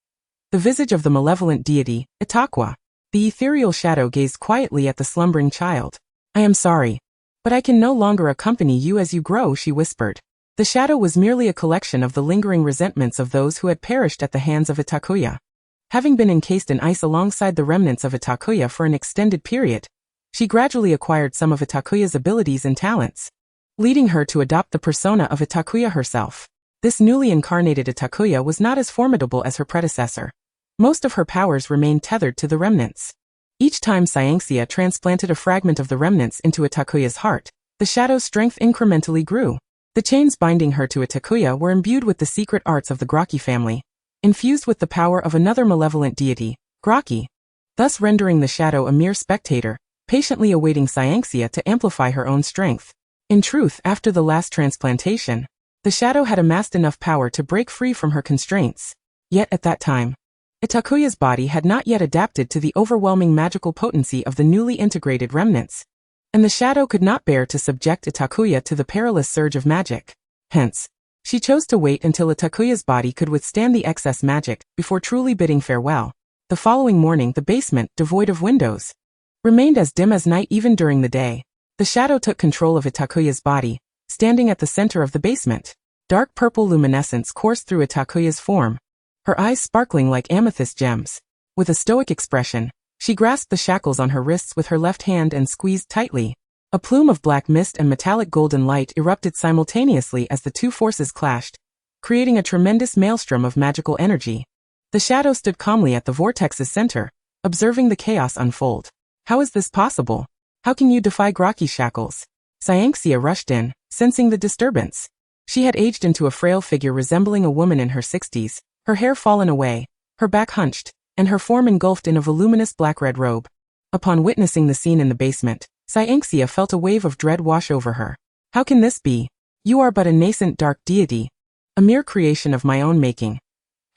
the visage of the malevolent deity, Itakuya. The ethereal shadow gazed quietly at the slumbering child. I am sorry, but I can no longer accompany you as you grow, she whispered. The shadow was merely a collection of the lingering resentments of those who had perished at the hands of Itakuya. Having been encased in ice alongside the remnants of Itakuya for an extended period, she gradually acquired some of Itakuya's abilities and talents, leading her to adopt the persona of Itakuya herself. This newly incarnated Itakuya was not as formidable as her predecessor. Most of her powers remained tethered to the remnants. Each time Cyanxia transplanted a fragment of the remnants into Itakuya's heart, the shadow's strength incrementally grew. The chains binding her to Itakuya were imbued with the secret arts of the Graki family, infused with the power of another malevolent deity, Graki, thus rendering the shadow a mere spectator, patiently awaiting Cyanxia to amplify her own strength. In truth, after the last transplantation, the shadow had amassed enough power to break free from her constraints. Yet at that time, Itakuya's body had not yet adapted to the overwhelming magical potency of the newly integrated remnants, and the shadow could not bear to subject Itakuya to the perilous surge of magic. Hence, she chose to wait until Itakuya's body could withstand the excess magic before truly bidding farewell. The following morning, the basement, devoid of windows, remained as dim as night even during the day. The shadow took control of Itakuya's body, standing at the center of the basement. Dark purple luminescence coursed through Itakuya's form, her eyes sparkling like amethyst gems. With a stoic expression, she grasped the shackles on her wrists with her left hand and squeezed tightly. A plume of black mist and metallic golden light erupted simultaneously as the two forces clashed, creating a tremendous maelstrom of magical energy. The shadow stood calmly at the vortex's center, observing the chaos unfold. How is this possible? How can you defy Graki's shackles? Cyanxia rushed in, sensing the disturbance. She had aged into a frail figure resembling a woman in her 60s, her hair fallen away, her back hunched, and her form engulfed in a voluminous black-red robe. Upon witnessing the scene in the basement, Cyanxia felt a wave of dread wash over her. How can this be? You are but a nascent dark deity, a mere creation of my own making.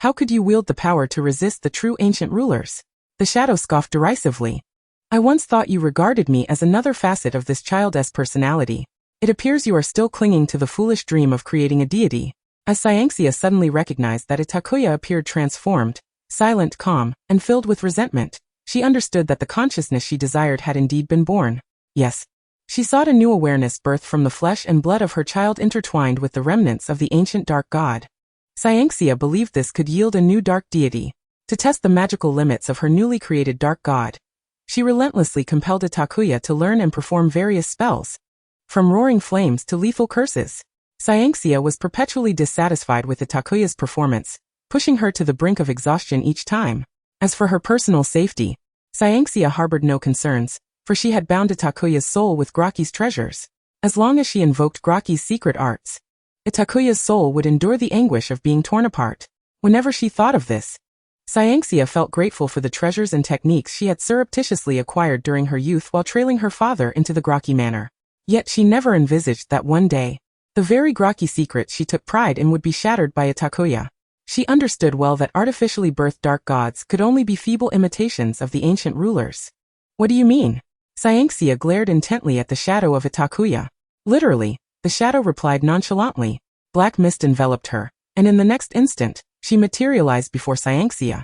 How could you wield the power to resist the true ancient rulers? The shadow scoffed derisively. I once thought you regarded me as another facet of this child's personality. It appears you are still clinging to the foolish dream of creating a deity. As Cyanxia suddenly recognized that Itakuya appeared transformed, silent, calm, and filled with resentment, she understood that the consciousness she desired had indeed been born. Yes. She sought a new awareness birthed from the flesh and blood of her child intertwined with the remnants of the ancient dark god. Cyanxia believed this could yield a new dark deity. To test the magical limits of her newly created dark god, she relentlessly compelled Itakuya to learn and perform various spells, from roaring flames to lethal curses. Cyanxia was perpetually dissatisfied with Itakuya's performance, pushing her to the brink of exhaustion each time. As for her personal safety, Cyanxia harbored no concerns, for she had bound Itakuya's soul with Graki's treasures. As long as she invoked Graki's secret arts, Itakuya's soul would endure the anguish of being torn apart. Whenever she thought of this, Cyanxia felt grateful for the treasures and techniques she had surreptitiously acquired during her youth while trailing her father into the Graki manor. Yet she never envisaged that one day, the very Graki secrets she took pride in would be shattered by Itakuya. She understood well that artificially birthed dark gods could only be feeble imitations of the ancient rulers. What do you mean? Cyanxia glared intently at the shadow of Itakuya. Literally, the shadow replied nonchalantly. Black mist enveloped her, and in the next instant, she materialized before Cyanxia.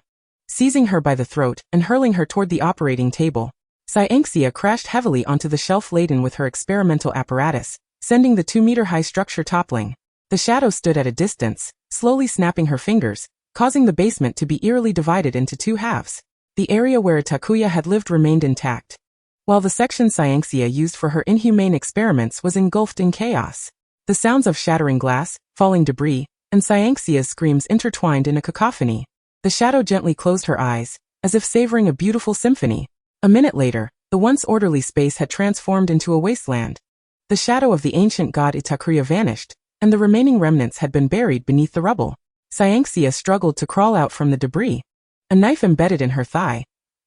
Seizing her by the throat and hurling her toward the operating table, Cyanxia crashed heavily onto the shelf laden with her experimental apparatus, sending the 2-meter-high structure toppling. The shadow stood at a distance, slowly snapping her fingers, causing the basement to be eerily divided into 2 halves. The area where Itakuya had lived remained intact, while the section Cyanxia used for her inhumane experiments was engulfed in chaos. The sounds of shattering glass, falling debris, and Cyanxia's screams intertwined in a cacophony. The shadow gently closed her eyes, as if savoring a beautiful symphony. A minute later, the once orderly space had transformed into a wasteland. The shadow of the ancient god Itakuya vanished, and the remaining remnants had been buried beneath the rubble. Cyanxia struggled to crawl out from the debris. A knife embedded in her thigh,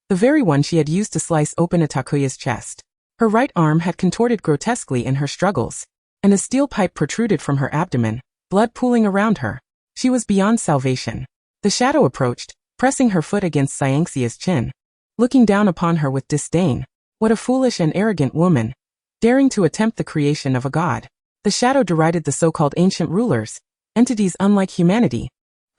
the very one she had used to slice open Itakuya's chest. Her right arm had contorted grotesquely in her struggles, and a steel pipe protruded from her abdomen, blood pooling around her. She was beyond salvation. The shadow approached, pressing her foot against Cyanxia's chin, looking down upon her with disdain. What a foolish and arrogant woman, daring to attempt the creation of a god. The shadow derided the so-called ancient rulers, entities unlike humanity,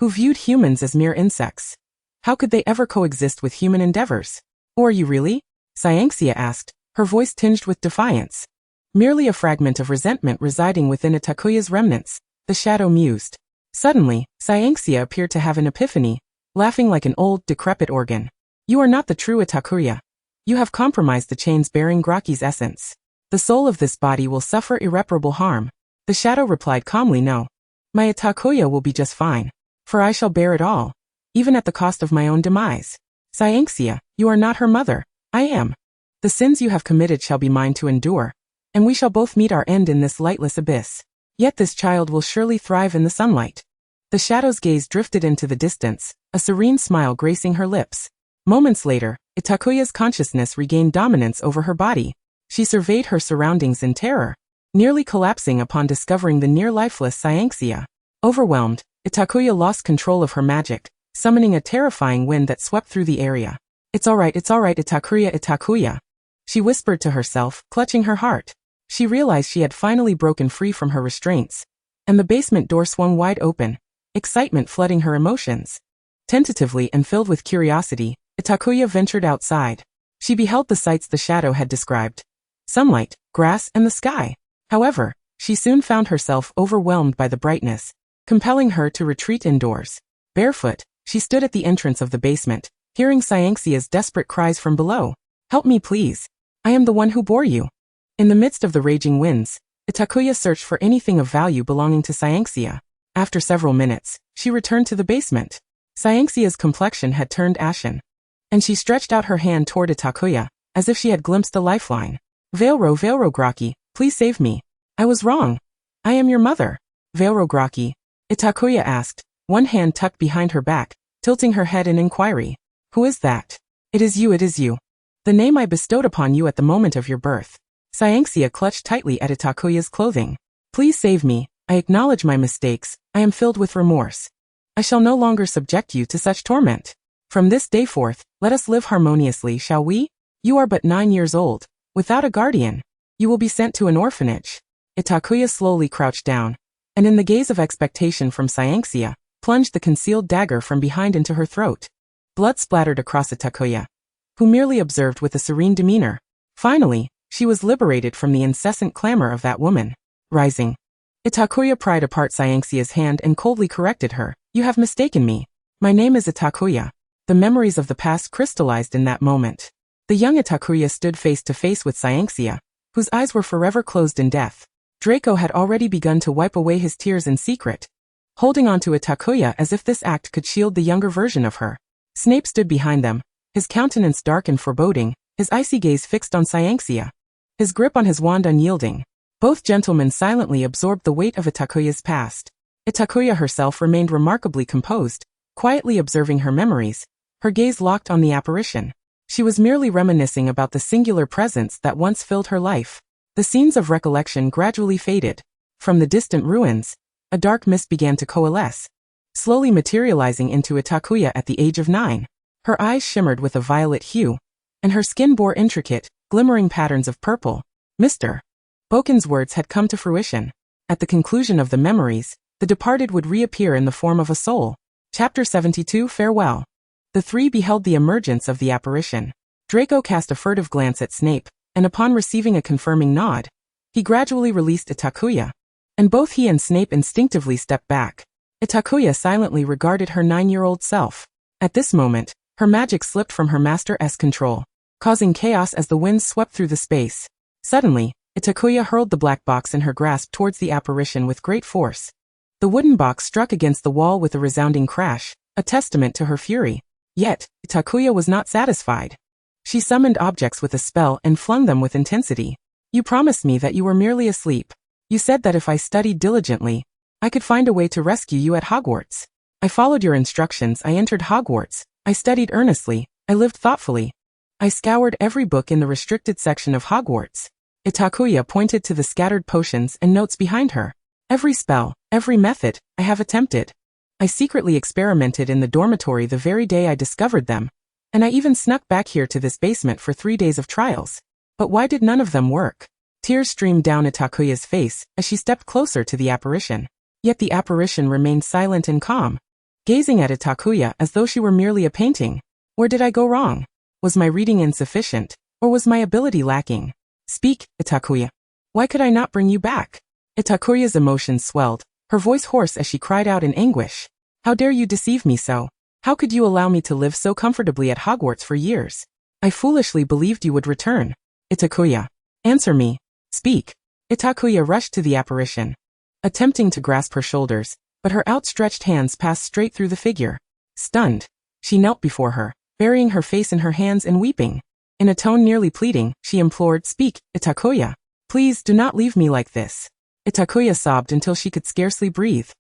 who viewed humans as mere insects. How could they ever coexist with human endeavors? Or are you really? Cyanxia asked, her voice tinged with defiance. Merely a fragment of resentment residing within Itakuya's remnants, the shadow mused. Suddenly, Cyanxia appeared to have an epiphany, laughing like an old, decrepit organ. You are not the true Itakuya. You have compromised the chains bearing Graki's essence. The soul of this body will suffer irreparable harm. The shadow replied calmly, no. My Itakuya will be just fine. For I shall bear it all, even at the cost of my own demise. Cyanxia, you are not her mother. I am. The sins you have committed shall be mine to endure, and we shall both meet our end in this lightless abyss. Yet this child will surely thrive in the sunlight. The shadow's gaze drifted into the distance, a serene smile gracing her lips. Moments later, Itakuya's consciousness regained dominance over her body. She surveyed her surroundings in terror, nearly collapsing upon discovering the near-lifeless Cyanxia. Overwhelmed, Itakuya lost control of her magic, summoning a terrifying wind that swept through the area. It's all right, Itakuya, Itakuya. She whispered to herself, clutching her heart. She realized she had finally broken free from her restraints, and the basement door swung wide open, excitement flooding her emotions. Tentatively and filled with curiosity, Itakuya ventured outside. She beheld the sights the shadow had described: sunlight, grass, and the sky. However, she soon found herself overwhelmed by the brightness, compelling her to retreat indoors. Barefoot, she stood at the entrance of the basement, hearing Cyanxia's desperate cries from below. Help me, please. I am the one who bore you. In the midst of the raging winds, Itakuya searched for anything of value belonging to Cyanxia. After several minutes, she returned to the basement. Cyanxia's complexion had turned ashen, and she stretched out her hand toward Itakuya, as if she had glimpsed a lifeline. Veilro Graki, please save me. I was wrong. I am your mother. Veilro Graki, Itakuya asked, one hand tucked behind her back, tilting her head in inquiry. Who is that? It is you. The name I bestowed upon you at the moment of your birth. Cyanxia clutched tightly at Itakuya's clothing. Please save me. I acknowledge my mistakes. I am filled with remorse. I shall no longer subject you to such torment. From this day forth, let us live harmoniously, shall we? You are but 9 years old, without a guardian. You will be sent to an orphanage. Itakuya slowly crouched down, and in the gaze of expectation from Cyanxia, plunged the concealed dagger from behind into her throat. Blood splattered across Itakuya, who merely observed with a serene demeanor. Finally, she was liberated from the incessant clamor of that woman. Rising, Itakuya pried apart Cyanxia's hand and coldly corrected her. You have mistaken me. My name is Itakuya. The memories of the past crystallized in that moment. The young Itakuya stood face to face with Cyanxia, whose eyes were forever closed in death. Draco had already begun to wipe away his tears in secret, holding on to Itakuya as if this act could shield the younger version of her. Snape stood behind them, his countenance dark and foreboding, his icy gaze fixed on Cyanxia, his grip on his wand unyielding. Both gentlemen silently absorbed the weight of Itakuya's past. Itakuya herself remained remarkably composed, quietly observing her memories, her gaze locked on the apparition. She was merely reminiscing about the singular presence that once filled her life. The scenes of recollection gradually faded. From the distant ruins, a dark mist began to coalesce, slowly materializing into Itakuya at the age of 9. Her eyes shimmered with a violet hue, and her skin bore intricate, glimmering patterns of purple. Mr. Boken's words had come to fruition. At the conclusion of the memories, the departed would reappear in the form of a soul. Chapter 72 Farewell. The three beheld the emergence of the apparition. Draco cast a furtive glance at Snape, and upon receiving a confirming nod, he gradually released Itakuya, and both he and Snape instinctively stepped back. Itakuya silently regarded her 9-year-old self. At this moment, her magic slipped from her master's control, causing chaos as the winds swept through the space. Suddenly, Itakuya hurled the black box in her grasp towards the apparition with great force. The wooden box struck against the wall with a resounding crash, a testament to her fury. Yet, Itakuya was not satisfied. She summoned objects with a spell and flung them with intensity. You promised me that you were merely asleep. You said that if I studied diligently, I could find a way to rescue you at Hogwarts. I followed your instructions. I entered Hogwarts. I studied earnestly. I lived thoughtfully. I scoured every book in the restricted section of Hogwarts. Itakuya pointed to the scattered potions and notes behind her. Every spell, every method, I have attempted. I secretly experimented in the dormitory the very day I discovered them, and I even snuck back here to this basement for 3 days of trials. But why did none of them work? Tears streamed down Itakuya's face as she stepped closer to the apparition. Yet the apparition remained silent and calm, gazing at Itakuya as though she were merely a painting. Where did I go wrong? Was my reading insufficient, or was my ability lacking? Speak, Itakuya. Why could I not bring you back? Itakuya's emotions swelled, her voice hoarse as she cried out in anguish. How dare you deceive me so? How could you allow me to live so comfortably at Hogwarts for years? I foolishly believed you would return. Itakuya. Answer me. Speak. Itakuya rushed to the apparition, attempting to grasp her shoulders, but her outstretched hands passed straight through the figure. Stunned, she knelt before her, burying her face in her hands and weeping. In a tone nearly pleading, she implored, Speak, Itakuya. Please do not leave me like this. Itakuya sobbed until she could scarcely breathe.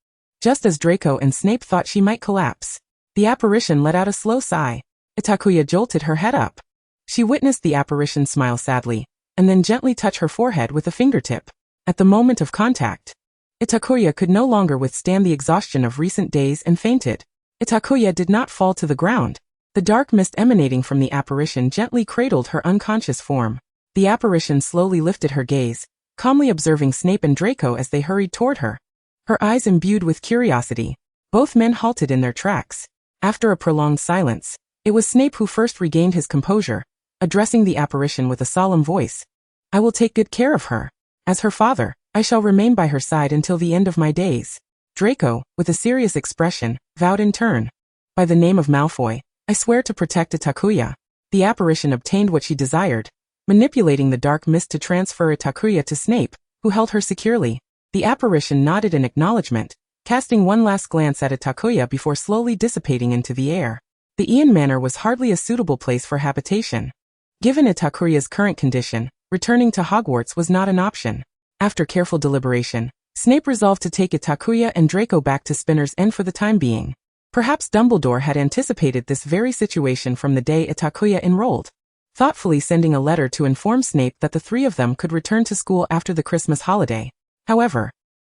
Just as Draco and Snape thought she might collapse, the apparition let out a slow sigh. Itakuya jolted her head up. She witnessed the apparition smile sadly, and then gently touch her forehead with a fingertip. At the moment of contact, Itakuya could no longer withstand the exhaustion of recent days and fainted. Itakuya did not fall to the ground. The dark mist emanating from the apparition gently cradled her unconscious form. The apparition slowly lifted her gaze, calmly observing Snape and Draco as they hurried toward her. Her eyes imbued with curiosity. Both men halted in their tracks. After a prolonged silence, it was Snape who first regained his composure, addressing the apparition with a solemn voice. I will take good care of her. As her father, I shall remain by her side until the end of my days. Draco, with a serious expression, vowed in turn. By the name of Malfoy, I swear to protect Itakuya. The apparition obtained what she desired, manipulating the dark mist to transfer Itakuya to Snape, who held her securely. The apparition nodded in acknowledgement, casting one last glance at Itakuya before slowly dissipating into the air. The Ian Manor was hardly a suitable place for habitation. Given Itakuya's current condition, returning to Hogwarts was not an option. After careful deliberation, Snape resolved to take Itakuya and Draco back to Spinner's End for the time being. Perhaps Dumbledore had anticipated this very situation from the day Itakuya enrolled, thoughtfully sending a letter to inform Snape that the three of them could return to school after the Christmas holiday. However,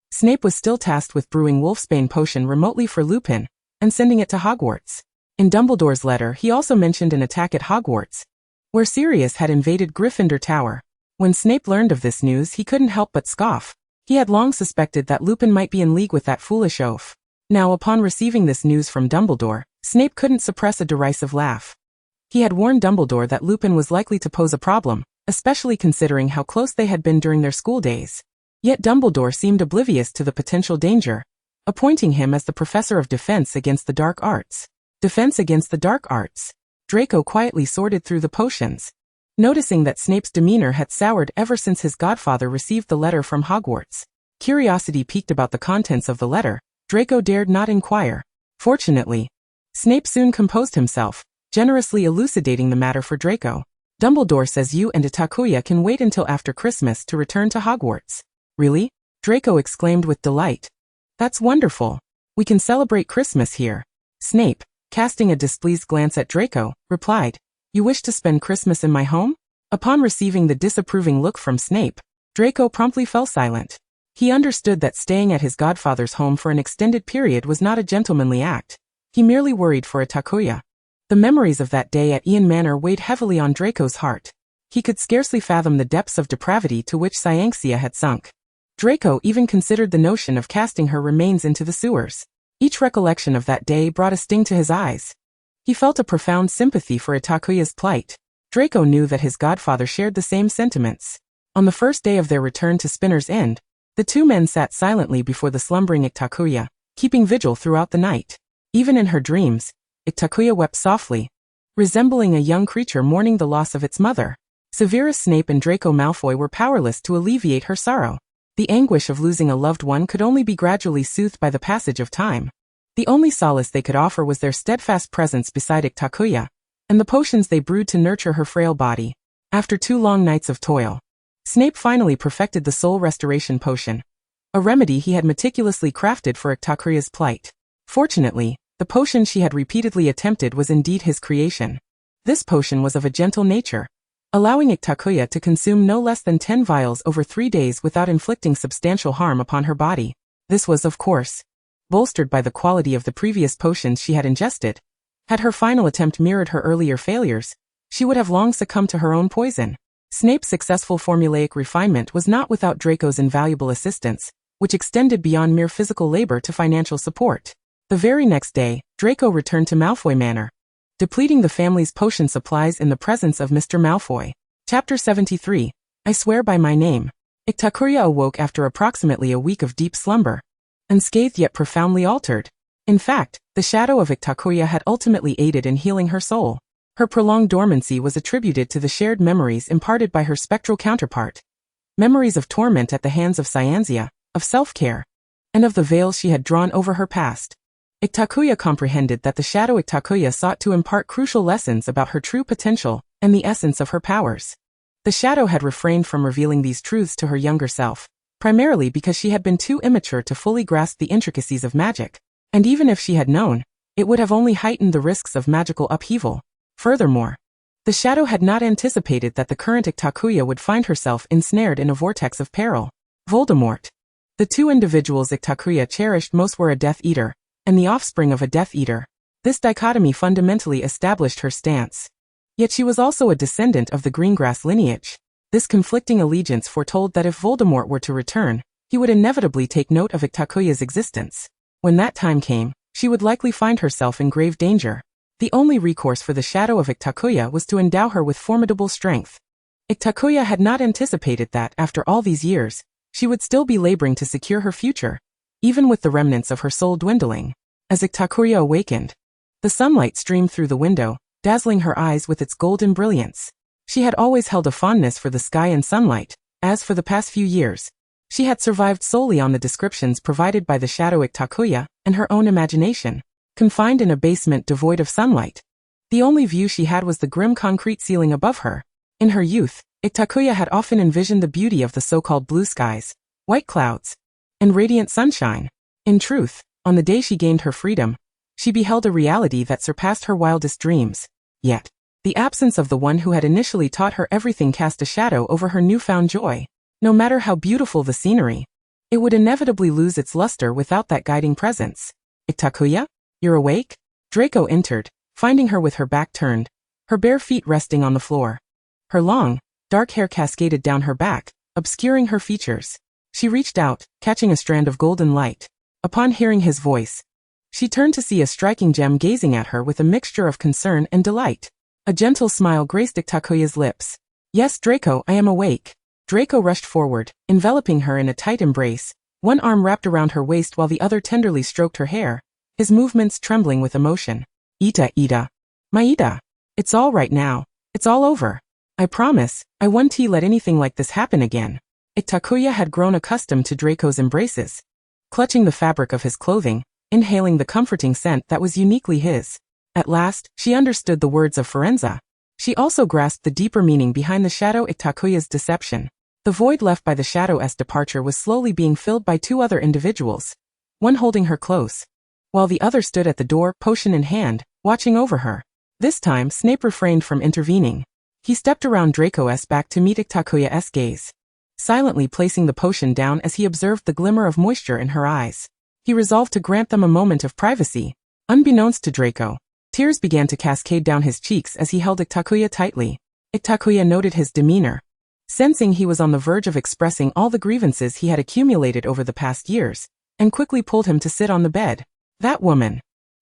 Snape was still tasked with brewing Wolfsbane potion remotely for Lupin, and sending it to Hogwarts. In Dumbledore's letter he also mentioned an attack at Hogwarts, where Sirius had invaded Gryffindor Tower. When Snape learned of this news he couldn't help but scoff. He had long suspected that Lupin might be in league with that foolish oaf. Now upon receiving this news from Dumbledore, Snape couldn't suppress a derisive laugh. He had warned Dumbledore that Lupin was likely to pose a problem, especially considering how close they had been during their school days. Yet Dumbledore seemed oblivious to the potential danger, appointing him as the Professor of Defense against the Dark Arts. Defense against the Dark Arts. Draco quietly sorted through the potions, noticing that Snape's demeanor had soured ever since his godfather received the letter from Hogwarts. Curiosity piqued about the contents of the letter. Draco dared not inquire. Fortunately, Snape soon composed himself, generously elucidating the matter for Draco. Dumbledore says you and Itakuya can wait until after Christmas to return to Hogwarts. Really? Draco exclaimed with delight. That's wonderful. We can celebrate Christmas here. Snape, casting a displeased glance at Draco, replied, You wish to spend Christmas in my home? Upon receiving the disapproving look from Snape, Draco promptly fell silent. He understood that staying at his godfather's home for an extended period was not a gentlemanly act. He merely worried for Itakuya. The memories of that day at Ian Manor weighed heavily on Draco's heart. He could scarcely fathom the depths of depravity to which Cyanxia had sunk. Draco even considered the notion of casting her remains into the sewers. Each recollection of that day brought a sting to his eyes. He felt a profound sympathy for Itakuya's plight. Draco knew that his godfather shared the same sentiments. On the first day of their return to Spinner's End, the two men sat silently before the slumbering Itakuya, keeping vigil throughout the night. Even in her dreams, Itakuya wept softly, resembling a young creature mourning the loss of its mother. Severus Snape and Draco Malfoy were powerless to alleviate her sorrow. The anguish of losing a loved one could only be gradually soothed by the passage of time. The only solace they could offer was their steadfast presence beside Itakuya, and the potions they brewed to nurture her frail body. After 2 long nights of toil, Snape finally perfected the soul restoration potion, a remedy he had meticulously crafted for Itakuya's plight. Fortunately, the potion she had repeatedly attempted was indeed his creation. This potion was of a gentle nature, allowing Itakuya to consume no less than 10 vials over 3 days without inflicting substantial harm upon her body. This was, of course, bolstered by the quality of the previous potions she had ingested. Had her final attempt mirrored her earlier failures, she would have long succumbed to her own poison. Snape's successful formulaic refinement was not without Draco's invaluable assistance, which extended beyond mere physical labor to financial support. The very next day, Draco returned to Malfoy Manor, depleting the family's potion supplies in the presence of Mr. Malfoy. Chapter 73. I Swear by My Name. Itakuya awoke after approximately a week of deep slumber, unscathed yet profoundly altered. In fact, the shadow of Itakuya had ultimately aided in healing her soul. Her prolonged dormancy was attributed to the shared memories imparted by her spectral counterpart. Memories of torment at the hands of Cyanzia, of self-care, and of the veil she had drawn over her past. Itakuya comprehended that the shadow Itakuya sought to impart crucial lessons about her true potential and the essence of her powers. The shadow had refrained from revealing these truths to her younger self, primarily because she had been too immature to fully grasp the intricacies of magic. And even if she had known, it would have only heightened the risks of magical upheaval. Furthermore, the shadow had not anticipated that the current Itakuya would find herself ensnared in a vortex of peril. Voldemort. The two individuals Itakuya cherished most were a Death Eater, and the offspring of a Death Eater. This dichotomy fundamentally established her stance. Yet she was also a descendant of the Greengrass lineage. This conflicting allegiance foretold that if Voldemort were to return, he would inevitably take note of Itakuya's existence. When that time came, she would likely find herself in grave danger. The only recourse for the shadow of Itakuya was to endow her with formidable strength. Itakuya had not anticipated that, after all these years, she would still be laboring to secure her future, even with the remnants of her soul dwindling. As Itakuya awakened, the sunlight streamed through the window, dazzling her eyes with its golden brilliance. She had always held a fondness for the sky and sunlight, as for the past few years, she had survived solely on the descriptions provided by the shadow Itakuya and her own imagination. Confined in a basement devoid of sunlight, the only view she had was the grim concrete ceiling above her. In her youth, Itakuya had often envisioned the beauty of the so-called blue skies, white clouds, and radiant sunshine. In truth, on the day she gained her freedom, she beheld a reality that surpassed her wildest dreams. Yet, the absence of the one who had initially taught her everything cast a shadow over her newfound joy. No matter how beautiful the scenery, it would inevitably lose its luster without that guiding presence. Itakuya? You're awake? Draco entered, finding her with her back turned, her bare feet resting on the floor. Her long, dark hair cascaded down her back, obscuring her features. She reached out, catching a strand of golden light. Upon hearing his voice, she turned to see a striking gem gazing at her with a mixture of concern and delight. A gentle smile graced Itakuya's lips. Yes, Draco, I am awake. Draco rushed forward, enveloping her in a tight embrace, one arm wrapped around her waist while the other tenderly stroked her hair, his movements trembling with emotion. Ida. My Ida. It's all right now. It's all over. I promise, I won't let anything like this happen again. Itakuya had grown accustomed to Draco's embraces, clutching the fabric of his clothing, inhaling the comforting scent that was uniquely his. At last, she understood the words of Firenze. She also grasped the deeper meaning behind the shadow Itakuya's deception. The void left by the shadow's departure was slowly being filled by 2 other individuals, one holding her close, while the other stood at the door, potion in hand, watching over her. This time, Snape refrained from intervening. He stepped around Draco's back to meet Itakuya's gaze, silently placing the potion down as he observed the glimmer of moisture in her eyes. He resolved to grant them a moment of privacy. Unbeknownst to Draco, tears began to cascade down his cheeks as he held Itakuya tightly. Itakuya noted his demeanor, sensing he was on the verge of expressing all the grievances he had accumulated over the past years, and quickly pulled him to sit on the bed. That woman.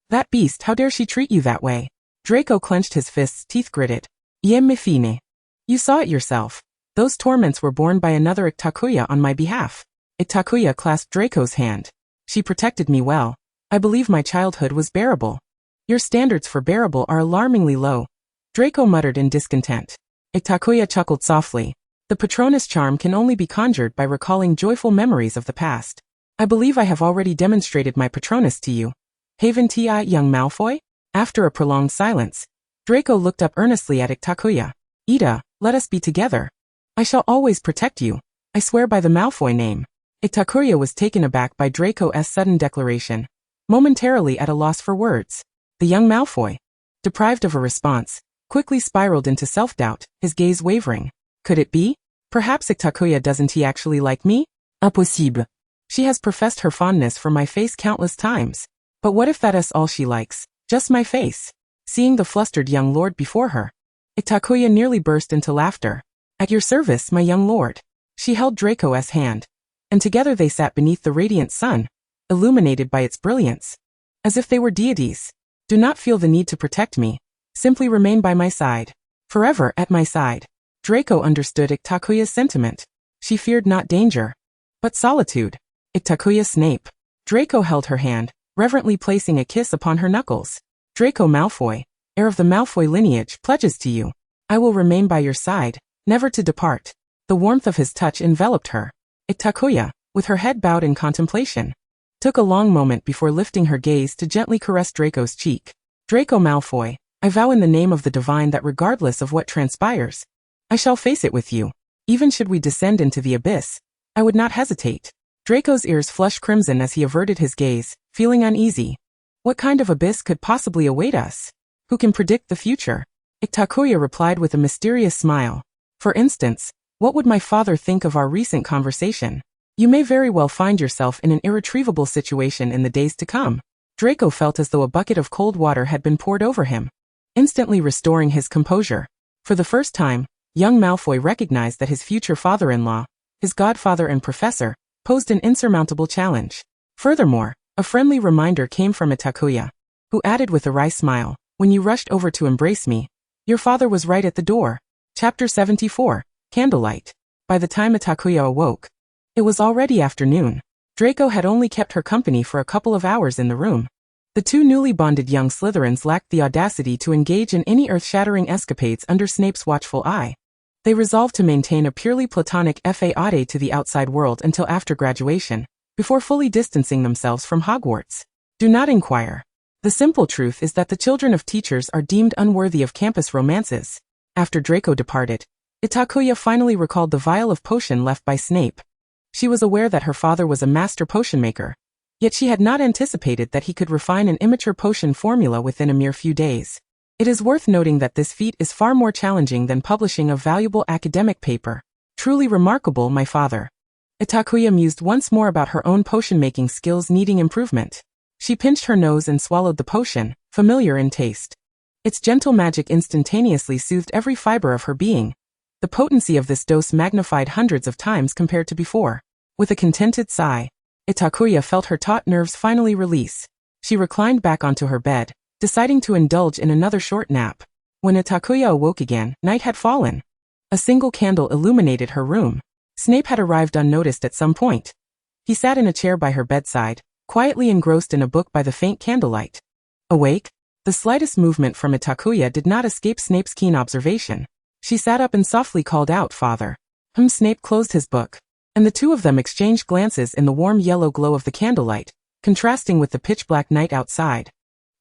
That beast, how dare she treat you that way? Draco clenched his fists, teeth gritted. Bien me fine. You saw it yourself. Those torments were borne by another Itakuya on my behalf. Itakuya clasped Draco's hand. She protected me well. I believe my childhood was bearable. Your standards for bearable are alarmingly low. Draco muttered in discontent. Itakuya chuckled softly. The Patronus charm can only be conjured by recalling joyful memories of the past. I believe I have already demonstrated my Patronus to you. Haven't I, young Malfoy? After a prolonged silence, Draco looked up earnestly at Itakuya. Ida, let us be together. I shall always protect you. I swear by the Malfoy name. Itakuya was taken aback by Draco's sudden declaration, momentarily at a loss for words. The young Malfoy, deprived of a response, quickly spiraled into self-doubt, his gaze wavering. Could it be? Perhaps Itakuya doesn't he actually like me? Impossible. She has professed her fondness for my face countless times. But what if that is all she likes? Just my face. Seeing the flustered young lord before her, Itakuya nearly burst into laughter. At your service, my young lord. She held Draco's hand, and together they sat beneath the radiant sun, illuminated by its brilliance, as if they were deities. Do not feel the need to protect me. Simply remain by my side. Forever at my side. Draco understood Itakuya's sentiment. She feared not danger, but solitude. Itakuya Snape. Draco held her hand, reverently placing a kiss upon her knuckles. Draco Malfoy, heir of the Malfoy lineage, pledges to you. I will remain by your side, never to depart. The warmth of his touch enveloped her. Itakuya, with her head bowed in contemplation, took a long moment before lifting her gaze to gently caress Draco's cheek. Draco Malfoy, I vow in the name of the divine that regardless of what transpires, I shall face it with you. Even should we descend into the abyss, I would not hesitate. Draco's ears flushed crimson as he averted his gaze, feeling uneasy. What kind of abyss could possibly await us? Who can predict the future? Itakuya replied with a mysterious smile. For instance, what would my father think of our recent conversation? You may very well find yourself in an irretrievable situation in the days to come. Draco felt as though a bucket of cold water had been poured over him, instantly restoring his composure. For the first time, young Malfoy recognized that his future father-in-law, his godfather and professor, posed an insurmountable challenge. Furthermore, a friendly reminder came from Itakuya, who added with a wry smile, when you rushed over to embrace me, your father was right at the door. Chapter 74, Candlelight. By the time Itakuya awoke, it was already afternoon. Draco had only kept her company for a couple of hours in the room. The two newly bonded young Slytherins lacked the audacity to engage in any earth-shattering escapades under Snape's watchful eye. They resolved to maintain a purely platonic fade to the outside world until after graduation, before fully distancing themselves from Hogwarts. Do not inquire. The simple truth is that the children of teachers are deemed unworthy of campus romances. After Draco departed, Itakuya finally recalled the vial of potion left by Snape. She was aware that her father was a master potion maker, yet she had not anticipated that he could refine an immature potion formula within a mere few days. It is worth noting that this feat is far more challenging than publishing a valuable academic paper. Truly remarkable, my father. Itakuya mused once more about her own potion-making skills needing improvement. She pinched her nose and swallowed the potion, familiar in taste. Its gentle magic instantaneously soothed every fiber of her being. The potency of this dose magnified hundreds of times compared to before. With a contented sigh, Itakuya felt her taut nerves finally release. She reclined back onto her bed, deciding to indulge in another short nap. When Itakuya awoke again, night had fallen. A single candle illuminated her room. Snape had arrived unnoticed at some point. He sat in a chair by her bedside, quietly engrossed in a book by the faint candlelight. Awake? The slightest movement from Itakuya did not escape Snape's keen observation. She sat up and softly called out, "Father." Snape closed his book, and the two of them exchanged glances in the warm yellow glow of the candlelight, contrasting with the pitch-black night outside.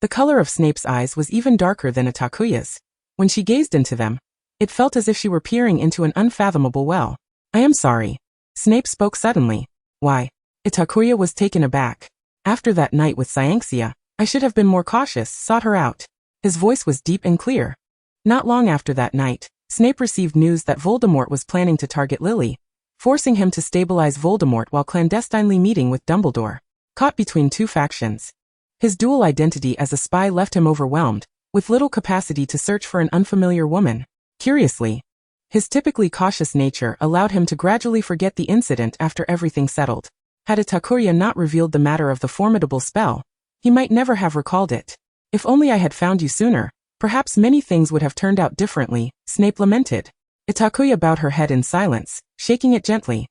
The color of Snape's eyes was even darker than Itakuya's. When she gazed into them, it felt as if she were peering into an unfathomable well. "I am sorry." Snape spoke suddenly. "Why?" Itakuya was taken aback. "After that night with Cyanxia, I should have been more cautious, sought her out." His voice was deep and clear. Not long after that night, Snape received news that Voldemort was planning to target Lily, forcing him to stabilize Voldemort while clandestinely meeting with Dumbledore. Caught between two factions, his dual identity as a spy left him overwhelmed, with little capacity to search for an unfamiliar woman. Curiously, his typically cautious nature allowed him to gradually forget the incident after everything settled. Had Itakuya not revealed the matter of the formidable spell, he might never have recalled it. "If only I had found you sooner, Perhaps many things would have turned out differently, Snape lamented. Itakuya bowed her head in silence, shaking it gently.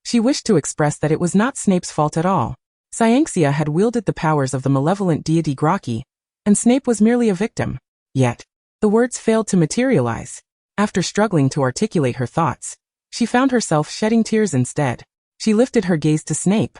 She wished to express that it was not Snape's fault at all. Cyanxia had wielded the powers of the malevolent deity Graki, and Snape was merely a victim. Yet, the words failed to materialize. After struggling to articulate her thoughts, she found herself shedding tears instead. She lifted her gaze to Snape,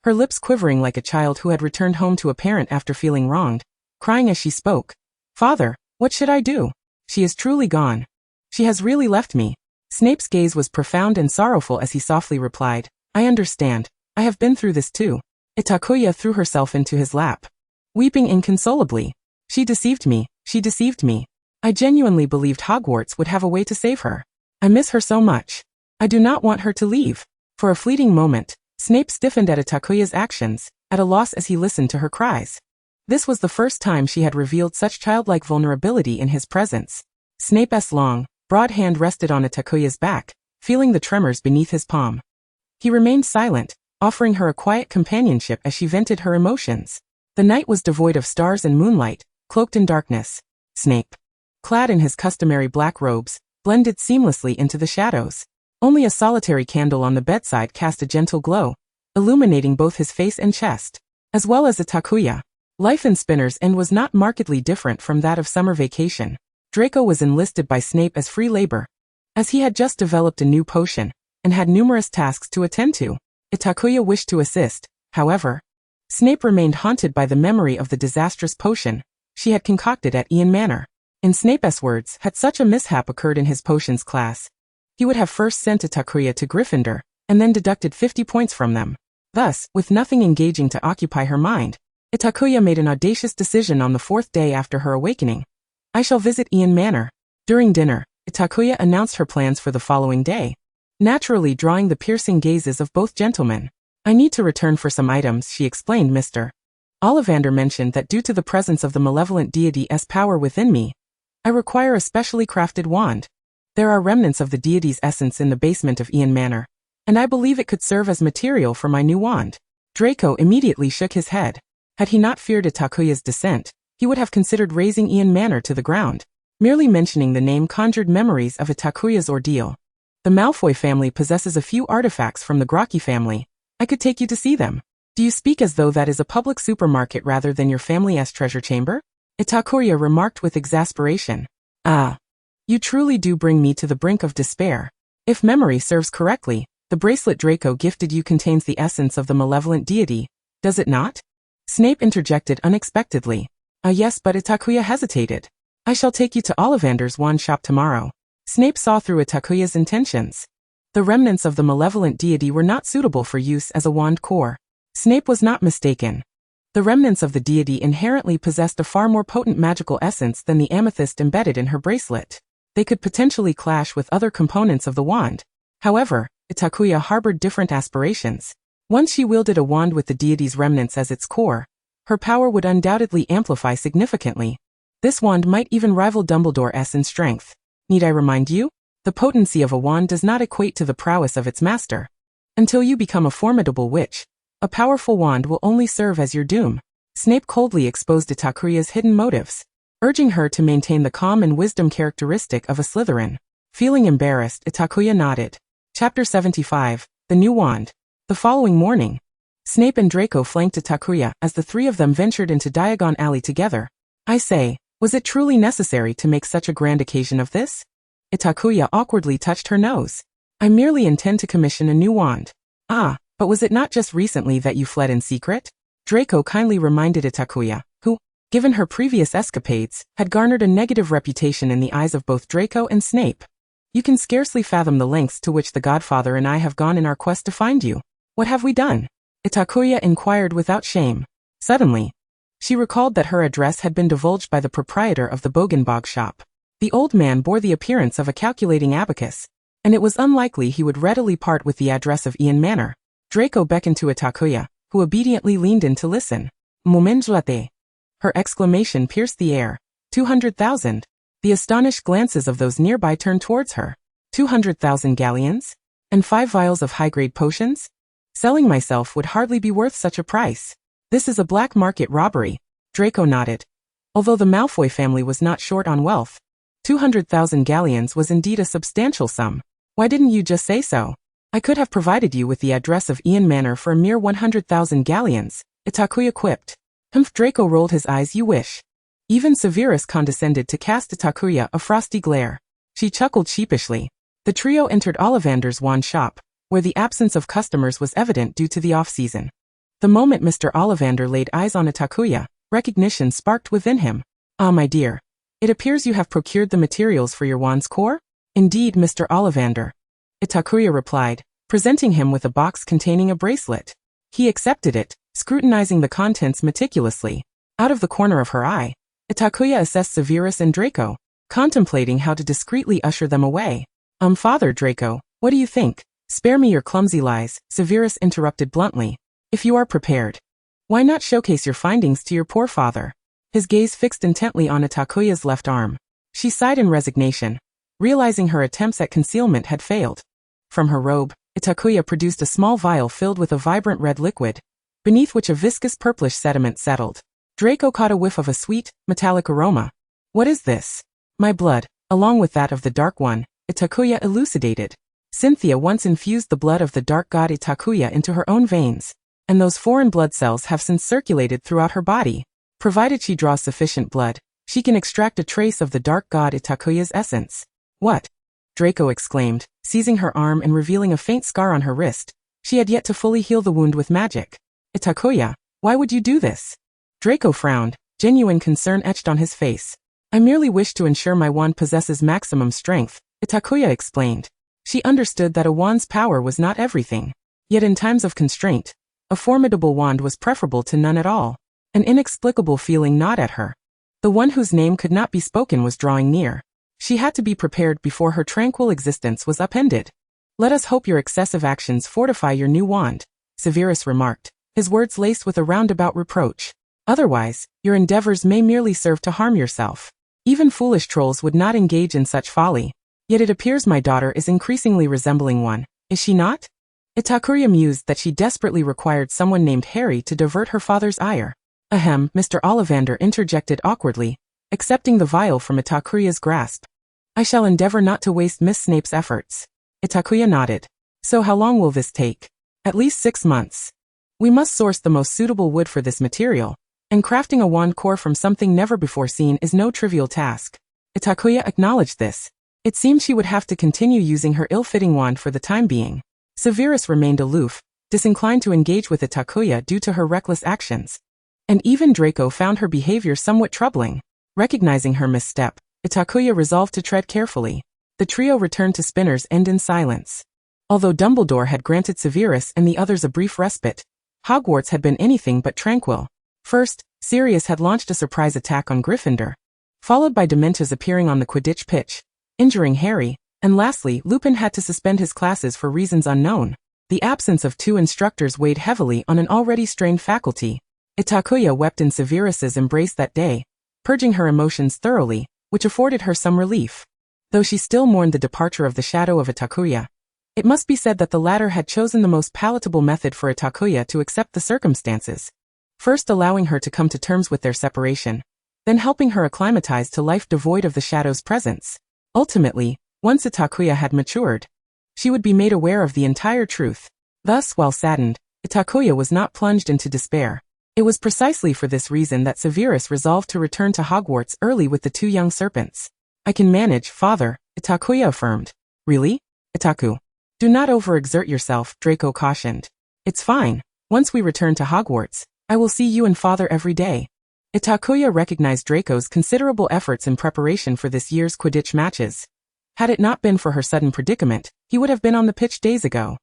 her lips quivering like a child who had returned home to a parent after feeling wronged, crying as she spoke. "Father, what should I do? She is truly gone. She has really left me." Snape's gaze was profound and sorrowful as he softly replied, "I understand. I have been through this too." Itakuya threw herself into his lap, weeping inconsolably. "She deceived me. She deceived me. I genuinely believed Hogwarts would have a way to save her. I miss her so much. I do not want her to leave." For a fleeting moment, Snape stiffened at Itakuya's actions, at a loss as he listened to her cries. This was the first time she had revealed such childlike vulnerability in his presence. Snape's long, broad hand rested on Itakuya's back, feeling the tremors beneath his palm. He remained silent, offering her a quiet companionship as she vented her emotions. The night was devoid of stars and moonlight, cloaked in darkness. Snape, clad in his customary black robes, blended seamlessly into the shadows. Only a solitary candle on the bedside cast a gentle glow, illuminating both his face and chest, as well as Itakuya. Life in Spinner's End was not markedly different from that of summer vacation. Draco was enlisted by Snape as free labor, as he had just developed a new potion, and had numerous tasks to attend to. Itakuya wished to assist, however. Snape remained haunted by the memory of the disastrous potion she had concocted at Ian Manor. In Snape's words, had such a mishap occurred in his potions class, he would have first sent Itakuya to Gryffindor, and then deducted 50 points from them. Thus, with nothing engaging to occupy her mind, Itakuya made an audacious decision on the 4th day after her awakening. "I shall visit Ian Manor." During dinner, Itakuya announced her plans for the following day, naturally drawing the piercing gazes of both gentlemen. "I need to return for some items," she explained. "Mr. Ollivander mentioned that due to the presence of the malevolent deity's power within me, I require a specially crafted wand. There are remnants of the deity's essence in the basement of Ian Manor, and I believe it could serve as material for my new wand." Draco immediately shook his head. Had he not feared Itakuya's dissent, he would have considered razing Ian Manor to the ground. Merely mentioning the name conjured memories of Itakuya's ordeal. "The Malfoy family possesses a few artifacts from the Graki family. I could take you to see them." "Do you speak as though that is a public supermarket rather than your family's treasure chamber?" Itakuya remarked with exasperation. "Ah. You truly do bring me to the brink of despair. If memory serves correctly, the bracelet Draco gifted you contains the essence of the malevolent deity, does it not?" Snape interjected unexpectedly. Yes, but." Itakuya hesitated. "I shall take you to Ollivander's wand shop tomorrow." Snape saw through Itakuya's intentions. The remnants of the malevolent deity were not suitable for use as a wand core. Snape was not mistaken. The remnants of the deity inherently possessed a far more potent magical essence than the amethyst embedded in her bracelet. They could potentially clash with other components of the wand. However, Itakuya harbored different aspirations. Once she wielded a wand with the deity's remnants as its core, her power would undoubtedly amplify significantly. This wand might even rival Dumbledore's in strength. Need I remind you? The potency of a wand does not equate to the prowess of its master. Until you become a formidable witch, a powerful wand will only serve as your doom. Snape coldly exposed Itakuya's hidden motives, urging her to maintain the calm and wisdom characteristic of a Slytherin. Feeling embarrassed, Itakuya nodded. Chapter 75, The New Wand. The following morning, Snape and Draco flanked Itakuya as the three of them ventured into Diagon Alley together. "I say, was it truly necessary to make such a grand occasion of this?" Itakuya awkwardly touched her nose. "I merely intend to commission a new wand." "Ah, but was it not just recently that you fled in secret?" Draco kindly reminded Itakuya, who, given her previous escapades, had garnered a negative reputation in the eyes of both Draco and Snape. "You can scarcely fathom the lengths to which the Godfather and I have gone in our quest to find you. What have we done?" Itakuya inquired without shame. Suddenly, she recalled that her address had been divulged by the proprietor of the Bogenbog shop. The old man bore the appearance of a calculating abacus, and it was unlikely he would readily part with the address of Ian Manor. Draco beckoned to Itakuya, who obediently leaned in to listen. "Momentlate." Her exclamation pierced the air. 200,000. The astonished glances of those nearby turned towards her. 200,000 galleons? And 5 vials of high-grade potions? Selling myself would hardly be worth such a price. This is a black market robbery. Draco nodded. Although the Malfoy family was not short on wealth, 200,000 galleons was indeed a substantial sum. Why didn't you just say so? I could have provided you with the address of Ian Manor for a mere 100,000 galleons, Itakuya quipped. Humph. Draco rolled his eyes. You wish. Even Severus condescended to cast Itakuya a frosty glare. She chuckled sheepishly. The trio entered Ollivander's wand shop, where the absence of customers was evident due to the off-season. The moment Mr. Ollivander laid eyes on Itakuya, recognition sparked within him. Ah, my dear. It appears you have procured the materials for your wand's core? Indeed, Mr. Ollivander. Itakuya replied, presenting him with a box containing a bracelet. He accepted it, scrutinizing the contents meticulously. Out of the corner of her eye, Itakuya assessed Severus and Draco, contemplating how to discreetly usher them away. Father Draco, what do you think? Spare me your clumsy lies, Severus interrupted bluntly. If you are prepared, why not showcase your findings to your poor father? His gaze fixed intently on Itakuya's left arm. She sighed in resignation, realizing her attempts at concealment had failed. From her robe, Itakuya produced a small vial filled with a vibrant red liquid, beneath which a viscous purplish sediment settled. Draco caught a whiff of a sweet, metallic aroma. What is this? My blood, along with that of the Dark One, Itakuya elucidated. Cynthia once infused the blood of the Dark God Itakuya into her own veins, and those foreign blood cells have since circulated throughout her body. Provided she draws sufficient blood, she can extract a trace of the Dark God Itakuya's essence. What? Draco exclaimed, seizing her arm and revealing a faint scar on her wrist. She had yet to fully heal the wound with magic. Itakuya, why would you do this? Draco frowned, genuine concern etched on his face. I merely wish to ensure my wand possesses maximum strength, Itakuya explained. She understood that a wand's power was not everything. Yet in times of constraint, a formidable wand was preferable to none at all. An inexplicable feeling gnawed at her. The one whose name could not be spoken was drawing near. She had to be prepared before her tranquil existence was upended. Let us hope your excessive actions fortify your new wand, Severus remarked, his words laced with a roundabout reproach. Otherwise, your endeavors may merely serve to harm yourself. Even foolish trolls would not engage in such folly. Yet it appears my daughter is increasingly resembling one, is she not? Itakuya mused that she desperately required someone named Harry to divert her father's ire. Ahem, Mr. Ollivander interjected awkwardly, accepting the vial from Itakuya's grasp. I shall endeavor not to waste Miss Snape's efforts. Itakuya nodded. So how long will this take? At least 6 months. We must source the most suitable wood for this material, and crafting a wand core from something never before seen is no trivial task. Itakuya acknowledged this. It seemed she would have to continue using her ill-fitting wand for the time being. Severus remained aloof, disinclined to engage with Itakuya due to her reckless actions. And even Draco found her behavior somewhat troubling. Recognizing her misstep, Itakuya resolved to tread carefully. The trio returned to Spinner's End in silence. Although Dumbledore had granted Severus and the others a brief respite, Hogwarts had been anything but tranquil. First, Sirius had launched a surprise attack on Gryffindor, followed by Dementors appearing on the Quidditch pitch, injuring Harry, and lastly, Lupin had to suspend his classes for reasons unknown. The absence of 2 instructors weighed heavily on an already strained faculty. Itakuya wept in Severus's embrace that day, purging her emotions thoroughly, which afforded her some relief. Though she still mourned the departure of the shadow of Itakuya, it must be said that the latter had chosen the most palatable method for Itakuya to accept the circumstances. First allowing her to come to terms with their separation, then helping her acclimatize to life devoid of the shadow's presence. Ultimately, once Itakuya had matured, she would be made aware of the entire truth. Thus, while saddened, Itakuya was not plunged into despair. It was precisely for this reason that Severus resolved to return to Hogwarts early with the 2 young serpents. I can manage, father, Itakuya affirmed. Really? Itaku. Do not overexert yourself, Draco cautioned. It's fine. Once we return to Hogwarts, I will see you and father every day. Itakuya recognized Draco's considerable efforts in preparation for this year's Quidditch matches. Had it not been for her sudden predicament, he would have been on the pitch days ago.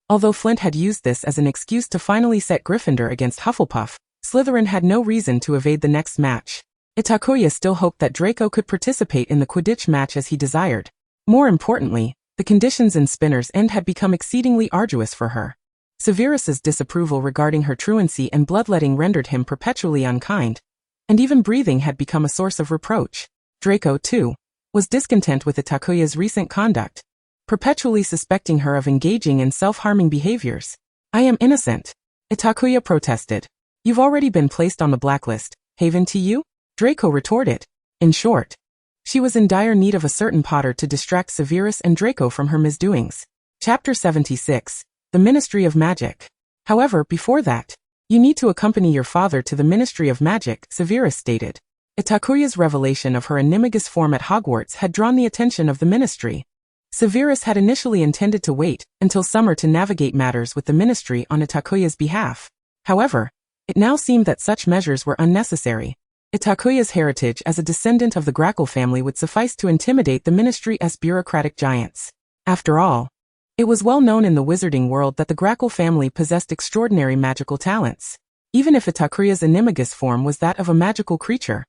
Although Flint had used this as an excuse to finally set Gryffindor against Hufflepuff, Slytherin had no reason to evade the next match. Itakuya still hoped that Draco could participate in the Quidditch match as he desired. More importantly, the conditions in Spinner's End had become exceedingly arduous for her. Severus's disapproval regarding her truancy and bloodletting rendered him perpetually unkind, and even breathing had become a source of reproach. Draco, too, was discontent with Itakuya's recent conduct, perpetually suspecting her of engaging in self-harming behaviors. I am innocent, Itakuya protested. You've already been placed on the blacklist, haven to you? Draco retorted. In short, she was in dire need of a certain Potter to distract Severus and Draco from her misdoings. Chapter 76. The Ministry of Magic. However, before that, you need to accompany your father to the Ministry of Magic, Severus stated. Itakuya's revelation of her animagus form at Hogwarts had drawn the attention of the Ministry. Severus had initially intended to wait until summer to navigate matters with the Ministry on Itakuya's behalf. However, it now seemed that such measures were unnecessary. Itakuya's heritage as a descendant of the Draco family would suffice to intimidate the Ministry's bureaucratic giants. After all, it was well known in the wizarding world that the Draco family possessed extraordinary magical talents. Even if Itakuya's animagus form was that of a magical creature,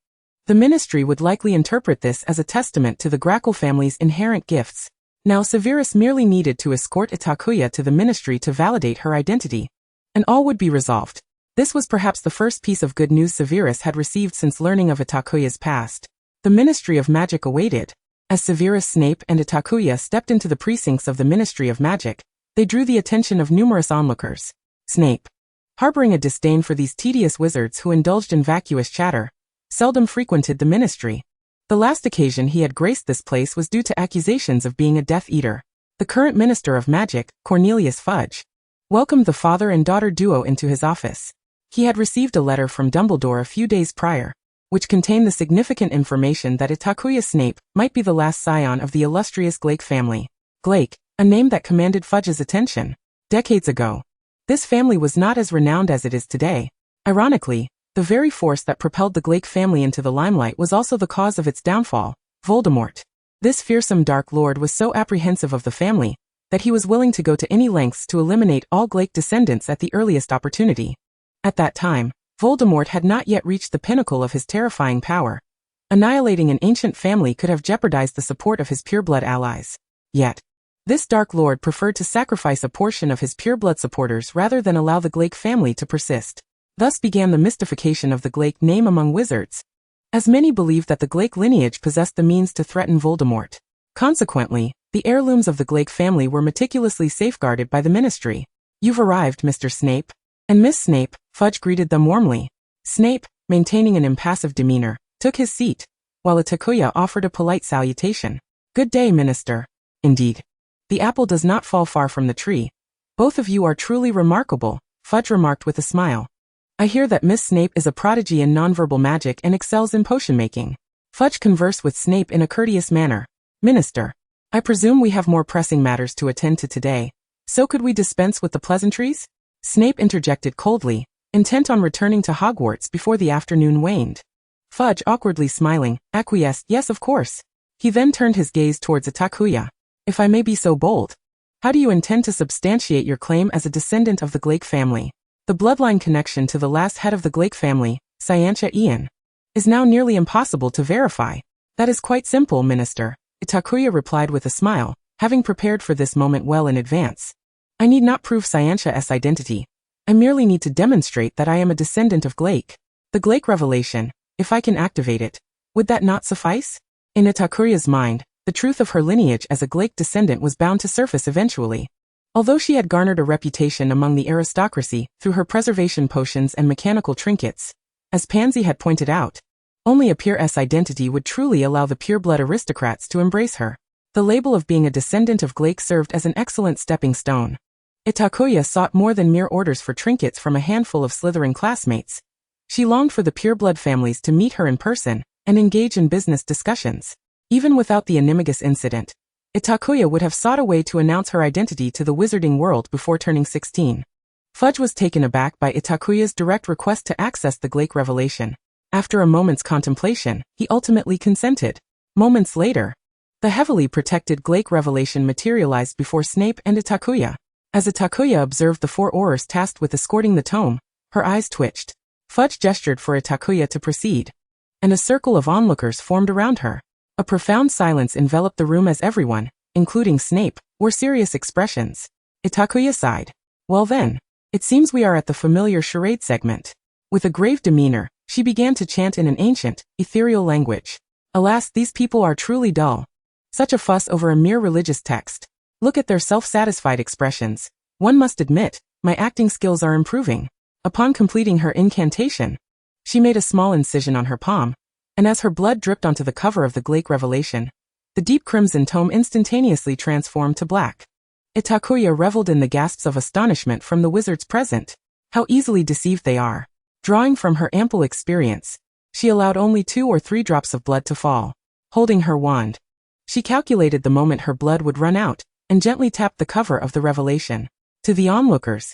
the Ministry would likely interpret this as a testament to the Draco family's inherent gifts. Now Severus merely needed to escort Itakuya to the Ministry to validate her identity, and all would be resolved. This was perhaps the first piece of good news Severus had received since learning of Itakuya's past. The Ministry of Magic awaited. As Severus, Snape, and Itakuya stepped into the precincts of the Ministry of Magic, they drew the attention of numerous onlookers. Snape, harboring a disdain for these tedious wizards who indulged in vacuous chatter, seldom frequented the Ministry. The last occasion he had graced this place was due to accusations of being a Death Eater. The current Minister of Magic, Cornelius Fudge, welcomed the father and daughter duo into his office. He had received a letter from Dumbledore a few days prior, which contained the significant information that Itakuya Snape might be the last scion of the illustrious Glake family. Glake, a name that commanded Fudge's attention. Decades ago, this family was not as renowned as it is today. Ironically, the very force that propelled the Glake family into the limelight was also the cause of its downfall, Voldemort. This fearsome Dark Lord was so apprehensive of the family that he was willing to go to any lengths to eliminate all Glake descendants at the earliest opportunity. At that time, Voldemort had not yet reached the pinnacle of his terrifying power. Annihilating an ancient family could have jeopardized the support of his pureblood allies. Yet, this Dark Lord preferred to sacrifice a portion of his pureblood supporters rather than allow the Glake family to persist. Thus began the mystification of the Glake name among wizards, as many believed that the Glake lineage possessed the means to threaten Voldemort. Consequently, the heirlooms of the Glake family were meticulously safeguarded by the Ministry. "You've arrived, Mr. Snape. And Miss Snape," Fudge greeted them warmly. Snape, maintaining an impassive demeanor, took his seat, while Itakuya offered a polite salutation. "Good day, Minister." "Indeed. The apple does not fall far from the tree. Both of you are truly remarkable," Fudge remarked with a smile. "I hear that Miss Snape is a prodigy in nonverbal magic and excels in potion-making." Fudge conversed with Snape in a courteous manner. "Minister, I presume we have more pressing matters to attend to today, so could we dispense with the pleasantries?" Snape interjected coldly, intent on returning to Hogwarts before the afternoon waned. Fudge, awkwardly smiling, acquiesced, "Yes, of course." He then turned his gaze towards Itakuya. "If I may be so bold, how do you intend to substantiate your claim as a descendant of the Glake family? The bloodline connection to the last head of the Glake family, Scientia Ian, is now nearly impossible to verify." "That is quite simple, Minister," Itakuya replied with a smile, having prepared for this moment well in advance. "I need not prove Scientia's identity. I merely need to demonstrate that I am a descendant of Glake. The Glake revelation, if I can activate it, would that not suffice?" In Itakuya's mind, the truth of her lineage as a Glake descendant was bound to surface eventually. Although she had garnered a reputation among the aristocracy through her preservation potions and mechanical trinkets, as Pansy had pointed out, only a peer's identity would truly allow the pureblood aristocrats to embrace her. The label of being a descendant of Glake served as an excellent stepping stone. Itakuya sought more than mere orders for trinkets from a handful of Slytherin classmates. She longed for the pureblood families to meet her in person and engage in business discussions. Even without the animagus incident, Itakuya would have sought a way to announce her identity to the wizarding world before turning 16. Fudge was taken aback by Itakuya's direct request to access the Glake revelation. After a moment's contemplation, he ultimately consented. Moments later, the heavily protected Glake revelation materialized before Snape and Itakuya. As Itakuya observed the four aurors tasked with escorting the tome, her eyes twitched. Fudge gestured for Itakuya to proceed, and a circle of onlookers formed around her. A profound silence enveloped the room as everyone, including Snape, wore serious expressions. Itakuya sighed. "Well then, it seems we are at the familiar charade segment." With a grave demeanor, she began to chant in an ancient, ethereal language. "Alas, these people are truly dull. Such a fuss over a mere religious text. Look at their self-satisfied expressions. One must admit, my acting skills are improving." Upon completing her incantation, she made a small incision on her palm, and as her blood dripped onto the cover of the Glake Revelation, the deep crimson tome instantaneously transformed to black. Itakuya reveled in the gasps of astonishment from the wizards present. How easily deceived they are. Drawing from her ample experience, she allowed only 2 or 3 drops of blood to fall. Holding her wand, she calculated the moment her blood would run out, and gently tapped the cover of the revelation. To the onlookers,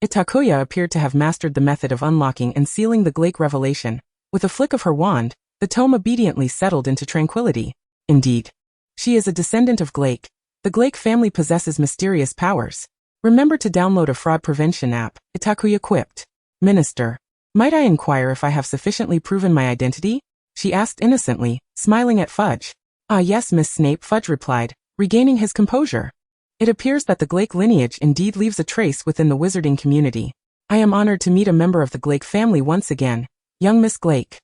Itakuya appeared to have mastered the method of unlocking and sealing the Glake Revelation. With a flick of her wand, the tome obediently settled into tranquility. Indeed, she is a descendant of Glake. The Glake family possesses mysterious powers. Remember to download a fraud prevention app, Itakuya quipped. Minister, might I inquire if I have sufficiently proven my identity? She asked innocently, smiling at Fudge. Ah yes, Miss Snape, Fudge replied, regaining his composure. It appears that the Glake lineage indeed leaves a trace within the wizarding community. I am honored to meet a member of the Glake family once again, young Miss Glake.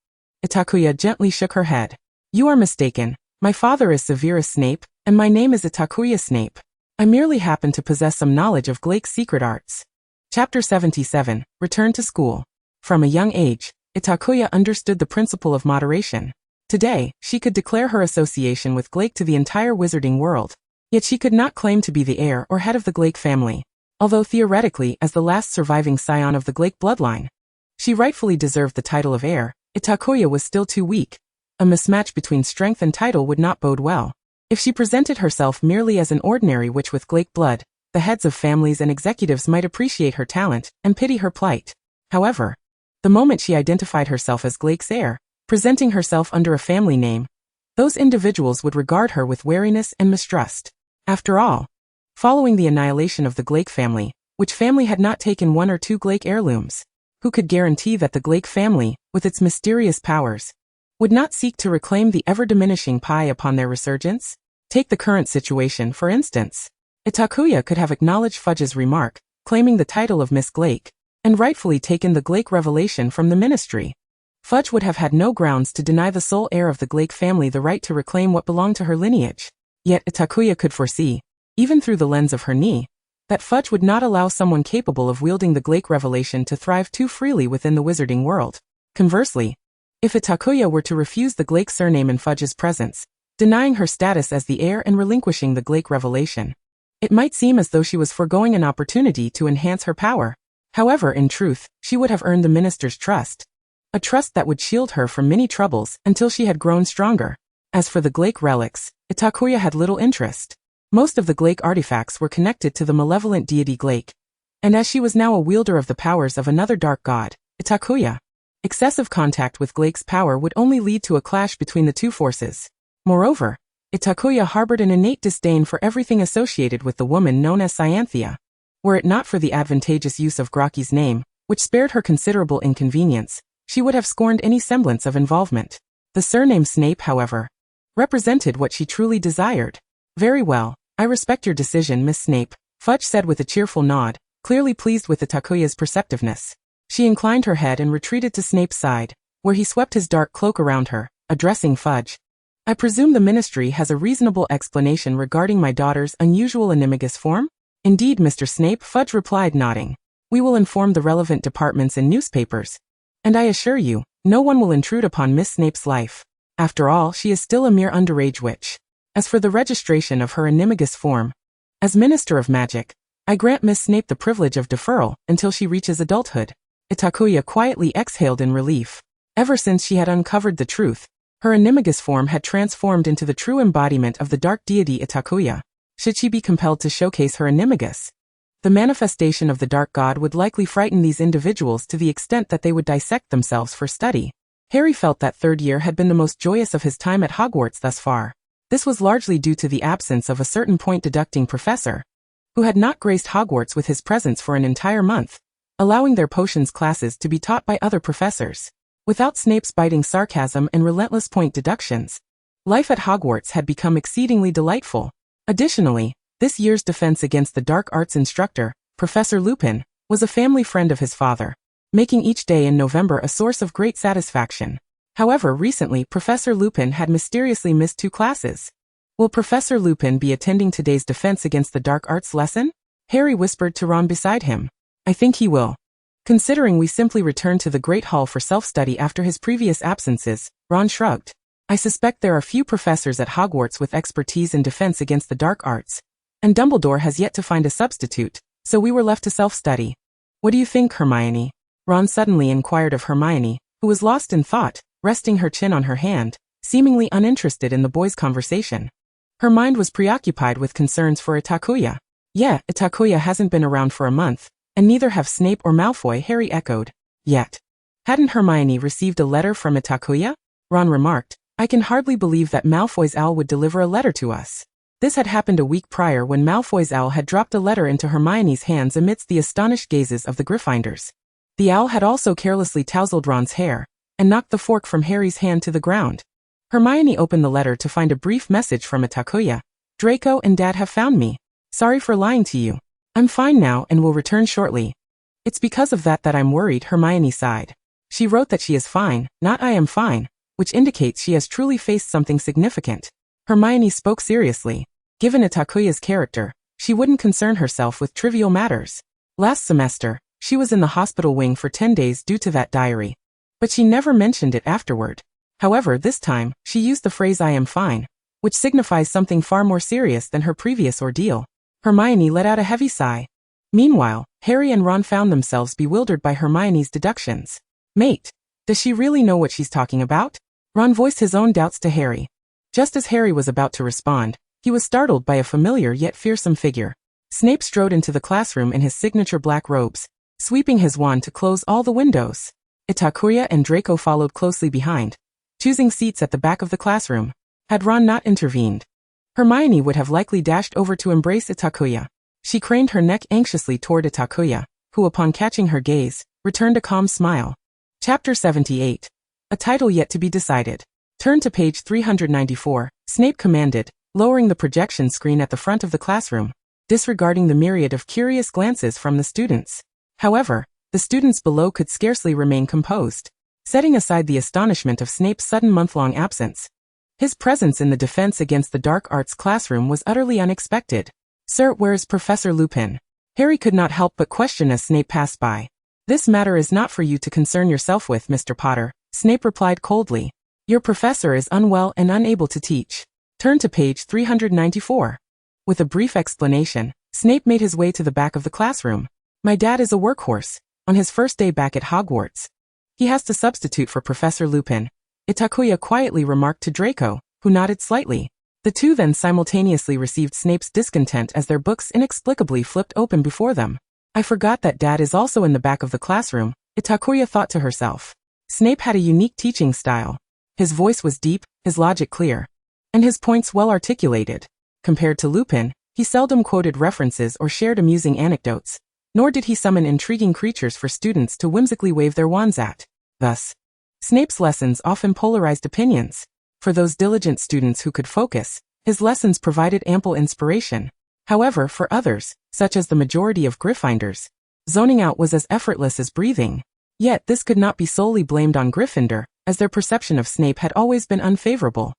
Itakuya gently shook her head. You are mistaken. My father is Severus Snape, and my name is Itakuya Snape. I merely happen to possess some knowledge of Glake's secret arts. Chapter 77, Return to School. From a young age, Itakuya understood the principle of moderation. Today, she could declare her association with Glake to the entire wizarding world. Yet she could not claim to be the heir or head of the Glake family. Although theoretically as the last surviving scion of the Glake bloodline, she rightfully deserved the title of heir, Itakuya was still too weak. A mismatch between strength and title would not bode well. If she presented herself merely as an ordinary witch with Glake blood, the heads of families and executives might appreciate her talent and pity her plight. However, the moment she identified herself as Glake's heir, presenting herself under a family name, those individuals would regard her with wariness and mistrust. After all, following the annihilation of the Glake family, which family had not taken 1 or 2 Glake heirlooms? Who could guarantee that the Glake family, with its mysterious powers, would not seek to reclaim the ever-diminishing pie upon their resurgence? Take the current situation, for instance. Itakuya could have acknowledged Fudge's remark, claiming the title of Miss Glake, and rightfully taken the Glake Revelation from the ministry. Fudge would have had no grounds to deny the sole heir of the Glake family the right to reclaim what belonged to her lineage. Yet Itakuya could foresee, even through the lens of her knee, that Fudge would not allow someone capable of wielding the Glake Revelation to thrive too freely within the wizarding world. Conversely, if Itakuya were to refuse the Glake surname in Fudge's presence, denying her status as the heir and relinquishing the Glake Revelation, it might seem as though she was foregoing an opportunity to enhance her power. However, in truth, she would have earned the minister's trust. A trust that would shield her from many troubles until she had grown stronger. As for the Glake relics, Itakuya had little interest. Most of the Glake artifacts were connected to the malevolent deity Glake, and as she was now a wielder of the powers of another dark god, Itakuya, excessive contact with Glake's power would only lead to a clash between the two forces. Moreover, Itakuya harbored an innate disdain for everything associated with the woman known as Cyanthea. Were it not for the advantageous use of Graki's name, which spared her considerable inconvenience, she would have scorned any semblance of involvement. The surname Snape, however, represented what she truly desired. Very well, I respect your decision, Miss Snape, Fudge said with a cheerful nod, clearly pleased with Itakuya's perceptiveness. She inclined her head and retreated to Snape's side, where he swept his dark cloak around her, addressing Fudge. I presume the ministry has a reasonable explanation regarding my daughter's unusual animagus form? Indeed, Mr. Snape, Fudge replied, nodding. We will inform the relevant departments and newspapers. And I assure you, no one will intrude upon Miss Snape's life. After all, she is still a mere underage witch. As for the registration of her animagus form, as Minister of Magic, I grant Miss Snape the privilege of deferral until she reaches adulthood. Itakuya quietly exhaled in relief. Ever since she had uncovered the truth, her animagus form had transformed into the true embodiment of the dark deity Itakuya. Should she be compelled to showcase her animagus, the manifestation of the dark god would likely frighten these individuals to the extent that they would dissect themselves for study. Harry felt that third year had been the most joyous of his time at Hogwarts thus far. This was largely due to the absence of a certain point-deducting professor, who had not graced Hogwarts with his presence for an entire month, allowing their potions classes to be taught by other professors. Without Snape's biting sarcasm and relentless point deductions, life at Hogwarts had become exceedingly delightful. Additionally, this year's defense against the dark arts instructor, Professor Lupin, was a family friend of his father, making each day in November a source of great satisfaction. However, recently Professor Lupin had mysteriously missed 2 classes. Will Professor Lupin be attending today's defense against the dark arts lesson? Harry whispered to Ron beside him. I think he will. Considering we simply returned to the Great Hall for self-study after his previous absences, Ron shrugged. I suspect there are few professors at Hogwarts with expertise in defense against the dark arts, and Dumbledore has yet to find a substitute, so we were left to self-study. What do you think, Hermione? Ron suddenly inquired of Hermione, who was lost in thought, resting her chin on her hand, seemingly uninterested in the boys' conversation. Her mind was preoccupied with concerns for Itakuya. Yeah, Itakuya hasn't been around for a month, and neither have Snape or Malfoy, Harry echoed. Yet. Hadn't Hermione received a letter from Itakuya? Ron remarked. I can hardly believe that Malfoy's owl would deliver a letter to us. This had happened a week prior when Malfoy's owl had dropped a letter into Hermione's hands amidst the astonished gazes of the Gryffindors. The owl had also carelessly tousled Ron's hair, and knocked the fork from Harry's hand to the ground. Hermione opened the letter to find a brief message from Itakuya. Draco and Dad have found me. Sorry for lying to you. I'm fine now and will return shortly. It's because of that I'm worried, Hermione sighed. She wrote that she is fine, not I am fine, which indicates she has truly faced something significant. Hermione spoke seriously. Given Itakuya's character, she wouldn't concern herself with trivial matters. Last semester, she was in the hospital wing for 10 days due to that diary. But she never mentioned it afterward. However, this time, she used the phrase I am fine, which signifies something far more serious than her previous ordeal. Hermione let out a heavy sigh. Meanwhile, Harry and Ron found themselves bewildered by Hermione's deductions. Mate, does she really know what she's talking about? Ron voiced his own doubts to Harry. Just as Harry was about to respond, he was startled by a familiar yet fearsome figure. Snape strode into the classroom in his signature black robes, sweeping his wand to close all the windows. Itakuya and Draco followed closely behind, choosing seats at the back of the classroom. Had Ron not intervened, Hermione would have likely dashed over to embrace Itakuya. She craned her neck anxiously toward Itakuya, who upon catching her gaze, returned a calm smile. Chapter 78. A title yet to be decided. Turn to page 394, Snape commanded, lowering the projection screen at the front of the classroom, disregarding the myriad of curious glances from the students. However, the students below could scarcely remain composed. Setting aside the astonishment of Snape's sudden month-long absence, his presence in the Defense Against the Dark Arts classroom was utterly unexpected. Sir, where is Professor Lupin? Harry could not help but question as Snape passed by. This matter is not for you to concern yourself with, Mr. Potter, Snape replied coldly. Your professor is unwell and unable to teach. Turn to page 394. With a brief explanation, Snape made his way to the back of the classroom. My dad is a workhorse. On his first day back at Hogwarts, he has to substitute for Professor Lupin, Itakuya quietly remarked to Draco, who nodded slightly. The two then simultaneously received Snape's discontent as their books inexplicably flipped open before them. I forgot that Dad is also in the back of the classroom, Itakuya thought to herself. Snape had a unique teaching style. His voice was deep, his logic clear, and his points well articulated. Compared to Lupin, he seldom quoted references or shared amusing anecdotes, nor did he summon intriguing creatures for students to whimsically wave their wands at. Thus, Snape's lessons often polarized opinions. For those diligent students who could focus, his lessons provided ample inspiration. However, for others, such as the majority of Gryffindors, zoning out was as effortless as breathing. Yet this could not be solely blamed on Gryffindor, as their perception of Snape had always been unfavorable.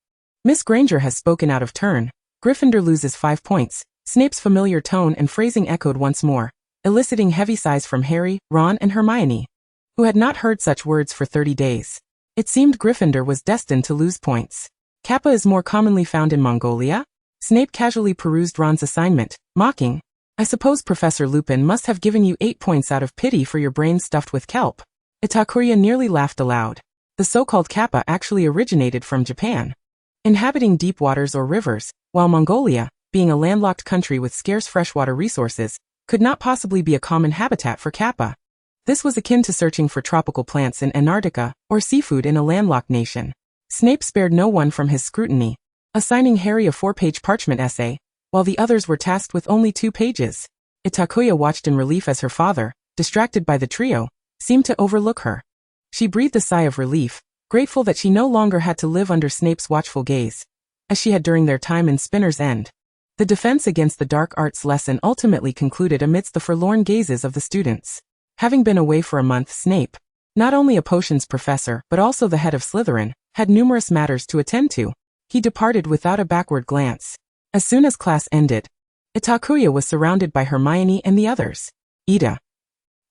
Miss Granger has spoken out of turn. Gryffindor loses 5 points. Snape's familiar tone and phrasing echoed once more, eliciting heavy sighs from Harry, Ron, and Hermione, who had not heard such words for 30 days. It seemed Gryffindor was destined to lose points. Kappa is more commonly found in Mongolia? Snape casually perused Ron's assignment, mocking. I suppose Professor Lupin must have given you 8 points out of pity for your brain stuffed with kelp. Itakuya nearly laughed aloud. The so-called Kappa actually originated from Japan, inhabiting deep waters or rivers, while Mongolia, being a landlocked country with scarce freshwater resources, could not possibly be a common habitat for Kappa. This was akin to searching for tropical plants in Antarctica or seafood in a landlocked nation. Snape spared no one from his scrutiny, assigning Harry a 4-page parchment essay, while the others were tasked with only 2 pages. Itakuya watched in relief as her father, distracted by the trio, seemed to overlook her. She breathed a sigh of relief, grateful that she no longer had to live under Snape's watchful gaze, as she had during their time in Spinner's End. The Defense Against the Dark Arts lesson ultimately concluded amidst the forlorn gazes of the students. Having been away for a month, Snape, not only a potions professor but also the head of Slytherin, had numerous matters to attend to. He departed without a backward glance. As soon as class ended, Itakuya was surrounded by Hermione and the others. Ida.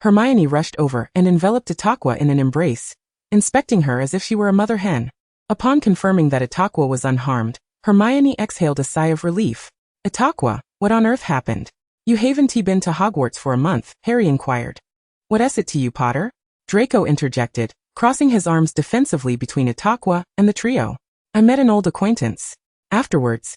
Hermione rushed over and enveloped Itakuya in an embrace, inspecting her as if she were a mother hen. Upon confirming that Itakuya was unharmed, Hermione exhaled a sigh of relief. Itakuya, what on earth happened? You haven't been to Hogwarts for a month, Harry inquired. What is it to you, Potter? Draco interjected, crossing his arms defensively between Itakuya and the trio. I met an old acquaintance. Afterwards,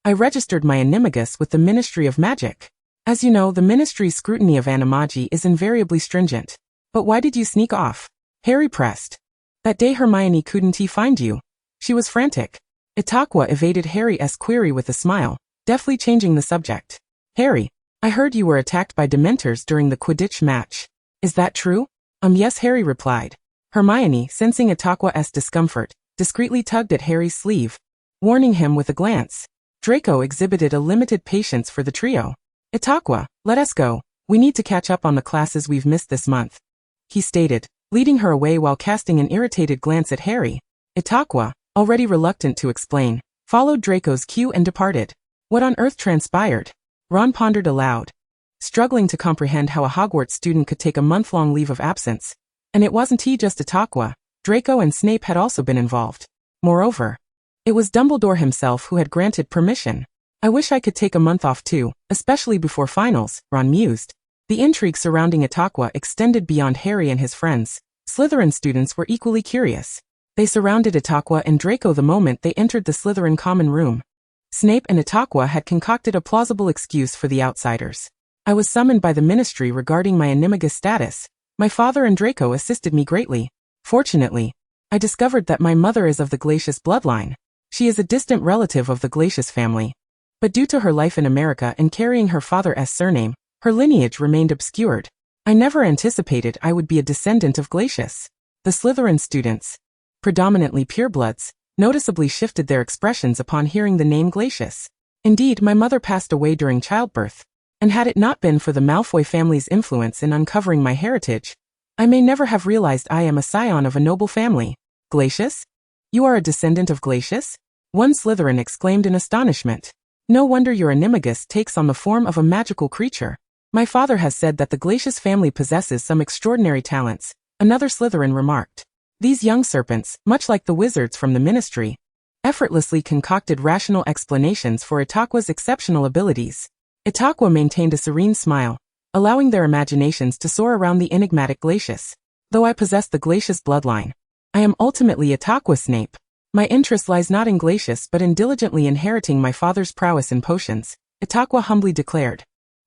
I registered my animagus with the Ministry of Magic. As you know, the Ministry's scrutiny of animagi is invariably stringent. But why did you sneak off? Harry pressed. That day Hermione couldn't find you. She was frantic. Itakuya evaded Harry's query with a smile, deftly changing the subject. Harry, I heard you were attacked by Dementors during the Quidditch match. Is that true? Yes, Harry replied. Hermione, sensing Itakuya's discomfort, discreetly tugged at Harry's sleeve, warning him with a glance. Draco exhibited a limited patience for the trio. Itakuya, let us go. We need to catch up on the classes we've missed this month, he stated, leading her away while casting an irritated glance at Harry. Itakuya, already reluctant to explain, followed Draco's cue and departed. What on earth transpired? Ron pondered aloud, struggling to comprehend how a Hogwarts student could take a month-long leave of absence. And it wasn't just Itakuya. Draco and Snape had also been involved. Moreover, it was Dumbledore himself who had granted permission. I wish I could take a month off too, especially before finals, Ron mused. The intrigue surrounding Itakuya extended beyond Harry and his friends. Slytherin students were equally curious. They surrounded Itakuya and Draco the moment they entered the Slytherin common room. Snape and Itakuya had concocted a plausible excuse for the outsiders. I was summoned by the Ministry regarding my animagus status. My father and Draco assisted me greatly. Fortunately, I discovered that my mother is of the Glacius bloodline. She is a distant relative of the Glacius family. But due to her life in America and carrying her father's surname, her lineage remained obscured. I never anticipated I would be a descendant of Glacius. The Slytherin students, predominantly purebloods, noticeably shifted their expressions upon hearing the name Glacius. Indeed, my mother passed away during childbirth, and had it not been for the Malfoy family's influence in uncovering my heritage, I may never have realized I am a scion of a noble family. Glacius? You are a descendant of Glacius? One Slytherin exclaimed in astonishment. No wonder your animagus takes on the form of a magical creature. My father has said that the Glacius family possesses some extraordinary talents, another Slytherin remarked. These young serpents, much like the wizards from the Ministry, effortlessly concocted rational explanations for Itakuya's exceptional abilities. Itakuya maintained a serene smile, allowing their imaginations to soar around the enigmatic Glacius. Though I possess the Glacius bloodline, I am ultimately Itakuya Snape. My interest lies not in Glacius but in diligently inheriting my father's prowess in potions, Itakuya humbly declared.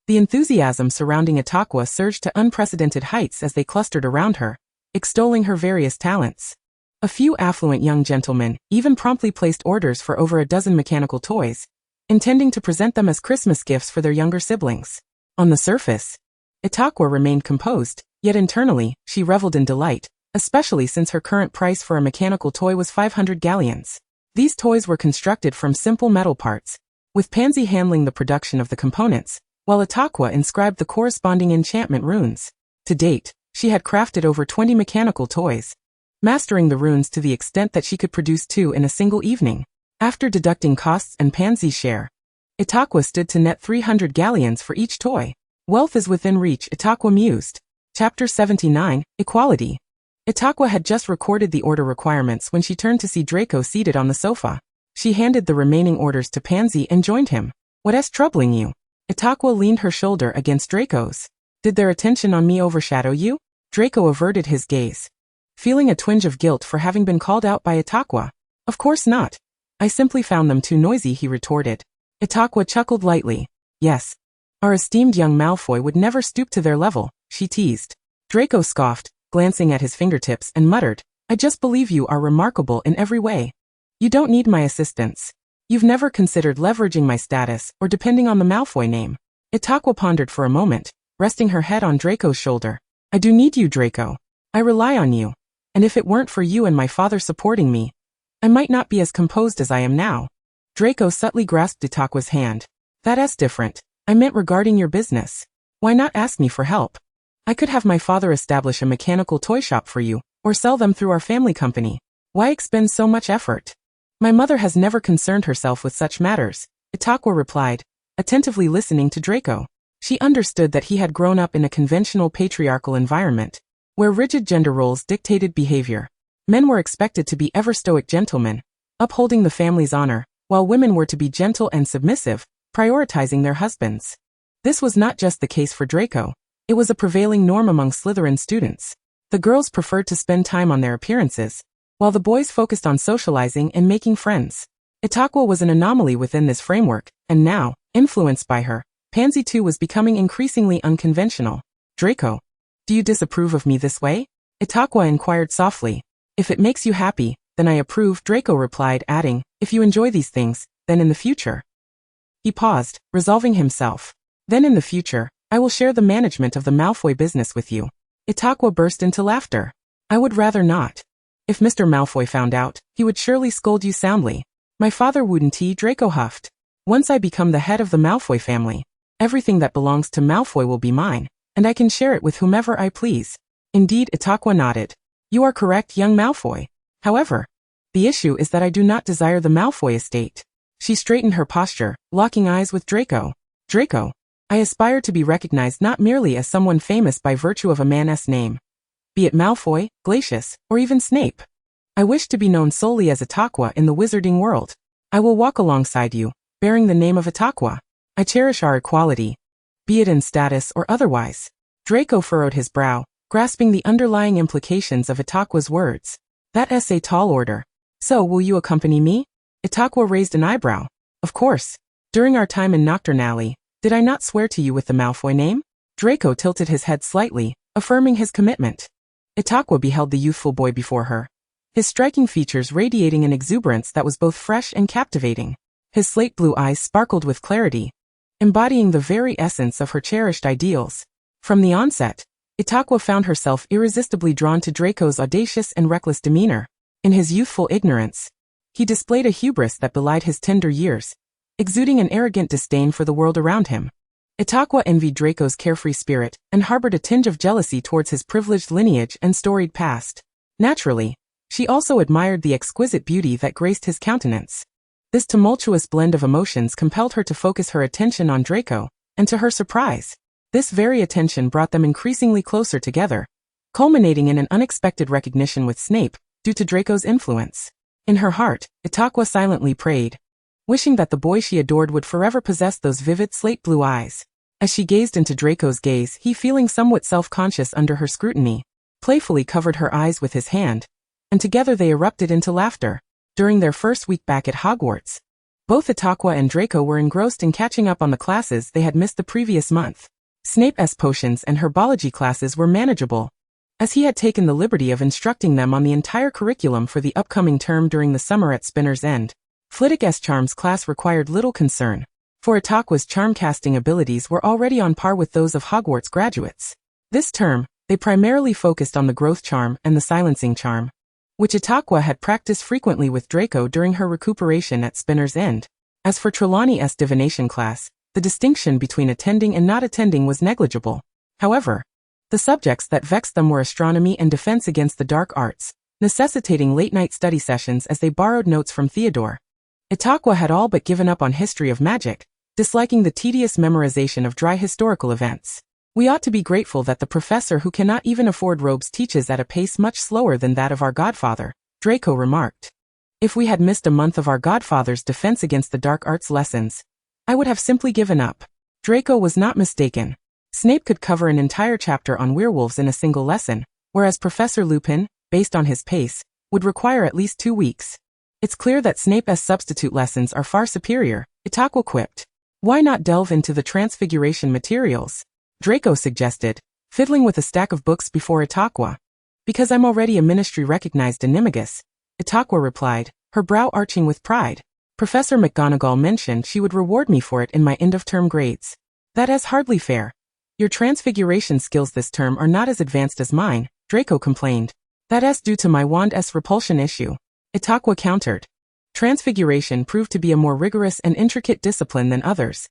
The enthusiasm surrounding Itakuya surged to unprecedented heights as they clustered around her, extolling her various talents. A few affluent young gentlemen even promptly placed orders for over a dozen mechanical toys, intending to present them as Christmas gifts for their younger siblings. On the surface, Itakuya remained composed, yet internally, she reveled in delight, especially since her current price for a mechanical toy was 500 galleons. These toys were constructed from simple metal parts, with Pansy handling the production of the components, while Itakuya inscribed the corresponding enchantment runes. To date, she had crafted over 20 mechanical toys, mastering the runes to the extent that she could produce 2 in a single evening. After deducting costs and Pansy's share, Itakuya stood to net 300 galleons for each toy. Wealth is within reach, Itakuya mused. Chapter 79, Equality. Itakuya had just recorded the order requirements when she turned to see Draco seated on the sofa. She handed the remaining orders to Pansy and joined him. What's troubling you? Itakuya leaned her shoulder against Draco's. Did their attention on me overshadow you? Draco averted his gaze, feeling a twinge of guilt for having been called out by Itakuya. Of course not. I simply found them too noisy, he retorted. Itakuya chuckled lightly. Yes. Our esteemed young Malfoy would never stoop to their level, she teased. Draco scoffed, glancing at his fingertips, and muttered, I just believe you are remarkable in every way. You don't need my assistance. You've never considered leveraging my status or depending on the Malfoy name. Itakuya pondered for a moment, resting her head on Draco's shoulder. I do need you, Draco. I rely on you. And if it weren't for you and my father supporting me, I might not be as composed as I am now. Draco subtly grasped Itakuya's hand. That's different. I meant regarding your business. Why not ask me for help? I could have my father establish a mechanical toy shop for you, or sell them through our family company. Why expend so much effort? My mother has never concerned herself with such matters, Itakuya replied, attentively listening to Draco. She understood that he had grown up in a conventional patriarchal environment, where rigid gender roles dictated behavior. Men were expected to be ever stoic gentlemen, upholding the family's honor, while women were to be gentle and submissive, prioritizing their husbands. This was not just the case for Draco. It was a prevailing norm among Slytherin students. The girls preferred to spend time on their appearances, while the boys focused on socializing and making friends. Itakuya was an anomaly within this framework, and now, influenced by her, Pansy too was becoming increasingly unconventional. Draco, do you disapprove of me this way? Itakuya inquired softly. If it makes you happy, then I approve, Draco replied, adding, if you enjoy these things, then in the future. He paused, resolving himself. Then in the future, I will share the management of the Malfoy business with you. Itakuya burst into laughter. I would rather not. If Mr. Malfoy found out, he would surely scold you soundly. My father wouldn't, Draco huffed. Once I become the head of the Malfoy family, everything that belongs to Malfoy will be mine, and I can share it with whomever I please. Indeed, Itakuya nodded. You are correct, young Malfoy. However, the issue is that I do not desire the Malfoy estate. She straightened her posture, locking eyes with Draco. Draco, I aspire to be recognized not merely as someone famous by virtue of a man's name, be it Malfoy, Glacius, or even Snape. I wish to be known solely as Itakuya in the wizarding world. I will walk alongside you, bearing the name of Itakuya. I cherish our equality, be it in status or otherwise. Draco furrowed his brow, grasping the underlying implications of Itakuya's words. That's a tall order. So will you accompany me? Itakuya raised an eyebrow. Of course. During our time in Nocturnally, did I not swear to you with the Malfoy name? Draco tilted his head slightly, affirming his commitment. Itakuya beheld the youthful boy before her, his striking features radiating an exuberance that was both fresh and captivating. His slate blue eyes sparkled with clarity, embodying the very essence of her cherished ideals. From the onset, Itakuya found herself irresistibly drawn to Draco's audacious and reckless demeanor. In his youthful ignorance, he displayed a hubris that belied his tender years, exuding an arrogant disdain for the world around him. Itakuya envied Draco's carefree spirit and harbored a tinge of jealousy towards his privileged lineage and storied past. Naturally, she also admired the exquisite beauty that graced his countenance. This tumultuous blend of emotions compelled her to focus her attention on Draco, and to her surprise, this very attention brought them increasingly closer together, culminating in an unexpected recognition with Snape, due to Draco's influence. In her heart, Itakuya silently prayed, wishing that the boy she adored would forever possess those vivid slate blue eyes. As she gazed into Draco's gaze, he, feeling somewhat self-conscious under her scrutiny, playfully covered her eyes with his hand, and together they erupted into laughter. During their first week back at Hogwarts, both Itakuya and Draco were engrossed in catching up on the classes they had missed the previous month. Snape's potions and herbology classes were manageable, as he had taken the liberty of instructing them on the entire curriculum for the upcoming term during the summer at Spinner's End. Flitwick's charms class required little concern, for Itakuya's charm-casting abilities were already on par with those of Hogwarts graduates. This term, they primarily focused on the growth charm and the silencing charm, which Itakuya had practiced frequently with Draco during her recuperation at Spinner's End. As for Trelawney's divination class, the distinction between attending and not attending was negligible. However, the subjects that vexed them were astronomy and defense against the dark arts, necessitating late-night study sessions as they borrowed notes from Theodore. Itakuya had all but given up on history of magic, disliking the tedious memorization of dry historical events. We ought to be grateful that the professor who cannot even afford robes teaches at a pace much slower than that of our godfather, Draco remarked. If we had missed a month of our godfather's defense against the dark arts lessons, I would have simply given up. Draco was not mistaken. Snape could cover an entire chapter on werewolves in a single lesson, whereas Professor Lupin, based on his pace, would require at least 2 weeks. It's clear that Snape's substitute lessons are far superior, Itakuya quipped. Why not delve into the transfiguration materials? Draco suggested, fiddling with a stack of books before Itakuya. Because I'm already a ministry-recognized animagus, Itakuya replied, her brow arching with pride. Professor McGonagall mentioned she would reward me for it in my end-of-term grades. That is hardly fair. Your transfiguration skills this term are not as advanced as mine, Draco complained. That is due to my wand's repulsion issue, Itakuya countered. Transfiguration proved to be a more rigorous and intricate discipline than others.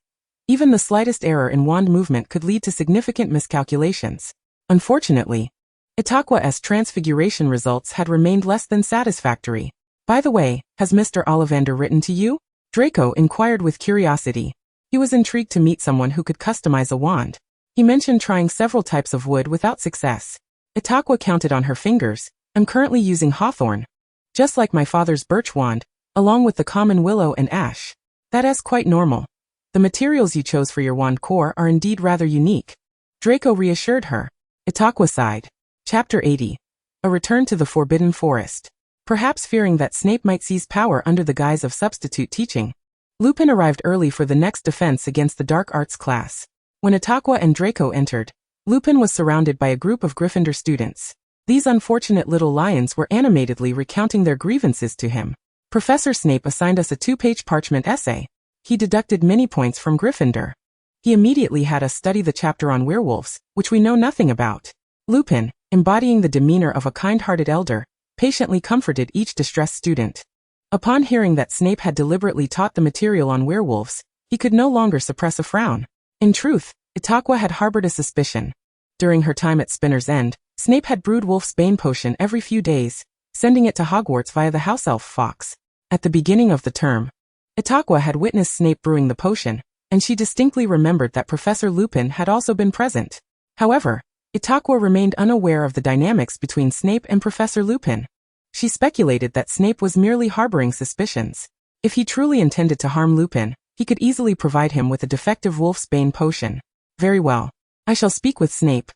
Even the slightest error in wand movement could lead to significant miscalculations. Unfortunately, Itakuya's transfiguration results had remained less than satisfactory. By the way, has Mr. Ollivander written to you? Draco inquired with curiosity. He was intrigued to meet someone who could customize a wand. He mentioned trying several types of wood without success. Itakuya counted on her fingers. I'm currently using hawthorn. Just like my father's birch wand, along with the common willow and ash. That's quite normal. The materials you chose for your wand core are indeed rather unique. Draco reassured her. Itakuya sighed. Chapter 80. A return to the Forbidden Forest. Perhaps fearing that Snape might seize power under the guise of substitute teaching, Lupin arrived early for the next defense against the dark arts class. When Itakuya and Draco entered, Lupin was surrounded by a group of Gryffindor students. These unfortunate little lions were animatedly recounting their grievances to him. Professor Snape assigned us a 2-page parchment essay. He deducted many points from Gryffindor. He immediately had us study the chapter on werewolves, which we know nothing about. Lupin, embodying the demeanor of a kind-hearted elder, patiently comforted each distressed student. Upon hearing that Snape had deliberately taught the material on werewolves, he could no longer suppress a frown. In truth, Itakuya had harbored a suspicion. During her time at Spinner's End, Snape had brewed Wolf's Bane potion every few days, sending it to Hogwarts via the house elf Fox. At the beginning of the term, Itakuya had witnessed Snape brewing the potion, and she distinctly remembered that Professor Lupin had also been present. However, Itakuya remained unaware of the dynamics between Snape and Professor Lupin. She speculated that Snape was merely harboring suspicions. If he truly intended to harm Lupin, he could easily provide him with a defective Wolf's Bane potion. Very well. I shall speak with Snape.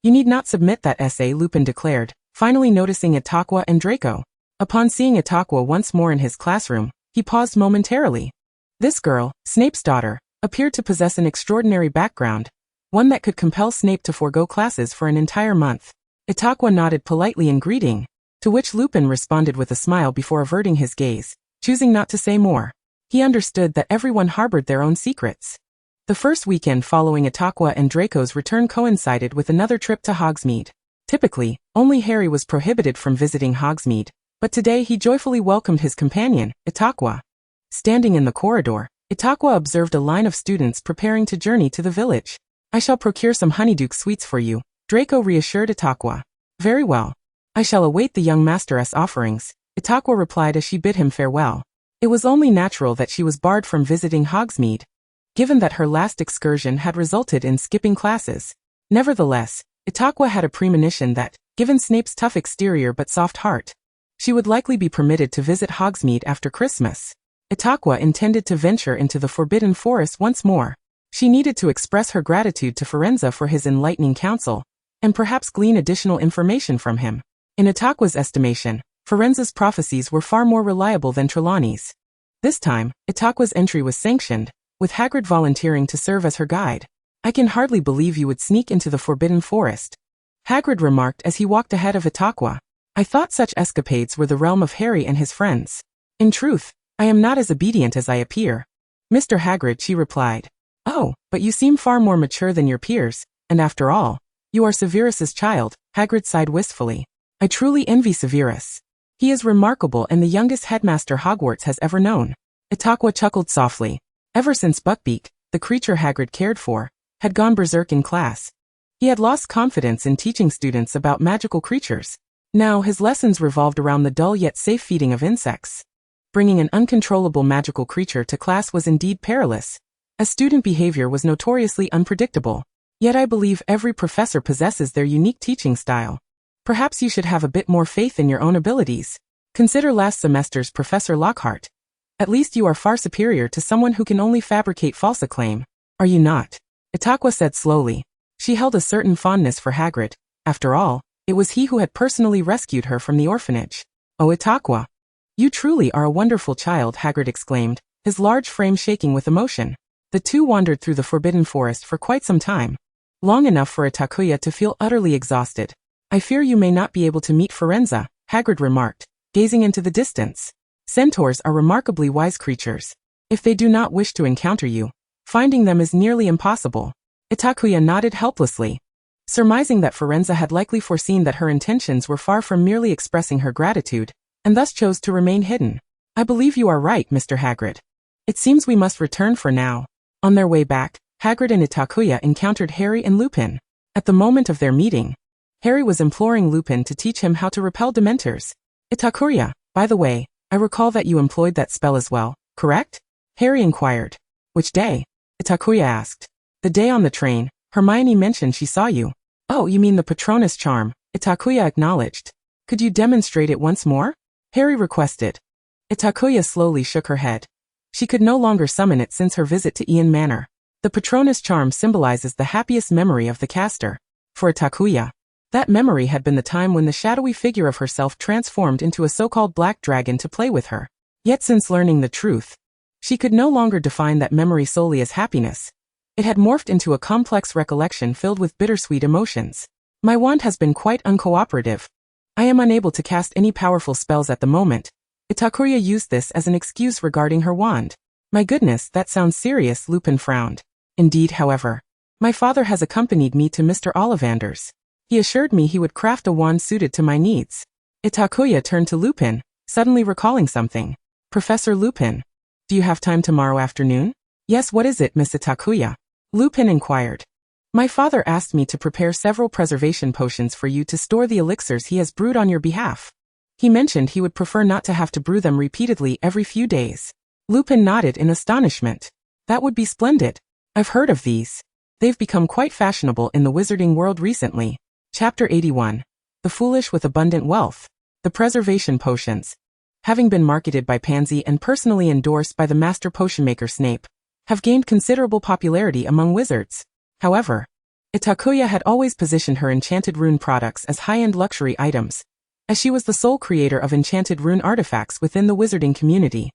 You need not submit that essay, Lupin declared, finally noticing Itakuya and Draco. Upon seeing Itakuya once more in his classroom, he paused momentarily. This girl, Snape's daughter, appeared to possess an extraordinary background, one that could compel Snape to forego classes for an entire month. Itakuya nodded politely in greeting, to which Lupin responded with a smile before averting his gaze, choosing not to say more. He understood that everyone harbored their own secrets. The first weekend following Itakuya and Draco's return coincided with another trip to Hogsmeade. Typically, only Harry was prohibited from visiting Hogsmeade, but today he joyfully welcomed his companion, Itakuya. Standing in the corridor, Itakuya observed a line of students preparing to journey to the village. I shall procure some honeydew sweets for you, Draco reassured Itakuya. Very well. I shall await the young masteress' offerings, Itakuya replied as she bid him farewell. It was only natural that she was barred from visiting Hogsmeade, given that her last excursion had resulted in skipping classes. Nevertheless, Itakuya had a premonition that, given Snape's tough exterior but soft heart, she would likely be permitted to visit Hogsmeade after Christmas. Itakuya intended to venture into the Forbidden Forest once more. She needed to express her gratitude to Firenze for his enlightening counsel, and perhaps glean additional information from him. In Itakuya's estimation, Firenze's prophecies were far more reliable than Trelawney's. This time, Itakuya's entry was sanctioned, with Hagrid volunteering to serve as her guide. I can hardly believe you would sneak into the Forbidden Forest, Hagrid remarked as he walked ahead of Itakuya. I thought such escapades were the realm of Harry and his friends. In truth, I am not as obedient as I appear. Mr. Hagrid, she replied. Oh, but you seem far more mature than your peers, and after all, you are Severus's child, Hagrid sighed wistfully. I truly envy Severus. He is remarkable and the youngest headmaster Hogwarts has ever known. Itakuya chuckled softly. Ever since Buckbeak, the creature Hagrid cared for, had gone berserk in class. He had lost confidence in teaching students about magical creatures. Now his lessons revolved around the dull yet safe feeding of insects. Bringing an uncontrollable magical creature to class was indeed perilous, as student behavior was notoriously unpredictable. Yet I believe every professor possesses their unique teaching style. Perhaps you should have a bit more faith in your own abilities. Consider last semester's Professor Lockhart. At least you are far superior to someone who can only fabricate false acclaim. Are you not? Itakuya said slowly. She held a certain fondness for Hagrid. After all, it was he who had personally rescued her from the orphanage. Oh, Itakuya. You truly are a wonderful child, Hagrid exclaimed, his large frame shaking with emotion. The two wandered through the Forbidden Forest for quite some time. Long enough for Itakuya to feel utterly exhausted. I fear you may not be able to meet Firenze, Hagrid remarked, gazing into the distance. Centaurs are remarkably wise creatures. If they do not wish to encounter you, finding them is nearly impossible. Itakuya nodded helplessly, surmising that Firenze had likely foreseen that her intentions were far from merely expressing her gratitude, and thus chose to remain hidden. I believe you are right, Mr. Hagrid. It seems we must return for now. On their way back, Hagrid and Itakuya encountered Harry and Lupin. At the moment of their meeting, Harry was imploring Lupin to teach him how to repel Dementors. Itakuya, by the way, I recall that you employed that spell as well, correct? Harry inquired. Which day? Itakuya asked. The day on the train, Hermione mentioned she saw you. Oh, you mean the Patronus charm, Itakuya acknowledged. Could you demonstrate it once more? Harry requested. Itakuya slowly shook her head. She could no longer summon it since her visit to Ian Manor. The Patronus charm symbolizes the happiest memory of the caster. For Itakuya, that memory had been the time when the shadowy figure of herself transformed into a so-called black dragon to play with her. Yet since learning the truth, she could no longer define that memory solely as happiness. It had morphed into a complex recollection filled with bittersweet emotions. My wand has been quite uncooperative. I am unable to cast any powerful spells at the moment. Itakuya used this as an excuse regarding her wand. My goodness, that sounds serious, Lupin frowned. Indeed, however, my father has accompanied me to Mr. Ollivander's. He assured me he would craft a wand suited to my needs. Itakuya turned to Lupin, suddenly recalling something. Professor Lupin, do you have time tomorrow afternoon? Yes, what is it, Miss Itakuya? Lupin inquired. My father asked me to prepare several preservation potions for you to store the elixirs he has brewed on your behalf. He mentioned he would prefer not to have to brew them repeatedly every few days. Lupin nodded in astonishment. That would be splendid. I've heard of these. They've become quite fashionable in the wizarding world recently. Chapter 81. The Foolish with Abundant Wealth. The Preservation Potions, having been marketed by Pansy and personally endorsed by the master potion-maker Snape, have gained considerable popularity among wizards. However, Itakuya had always positioned her enchanted rune products as high-end luxury items, as she was the sole creator of enchanted rune artifacts within the wizarding community.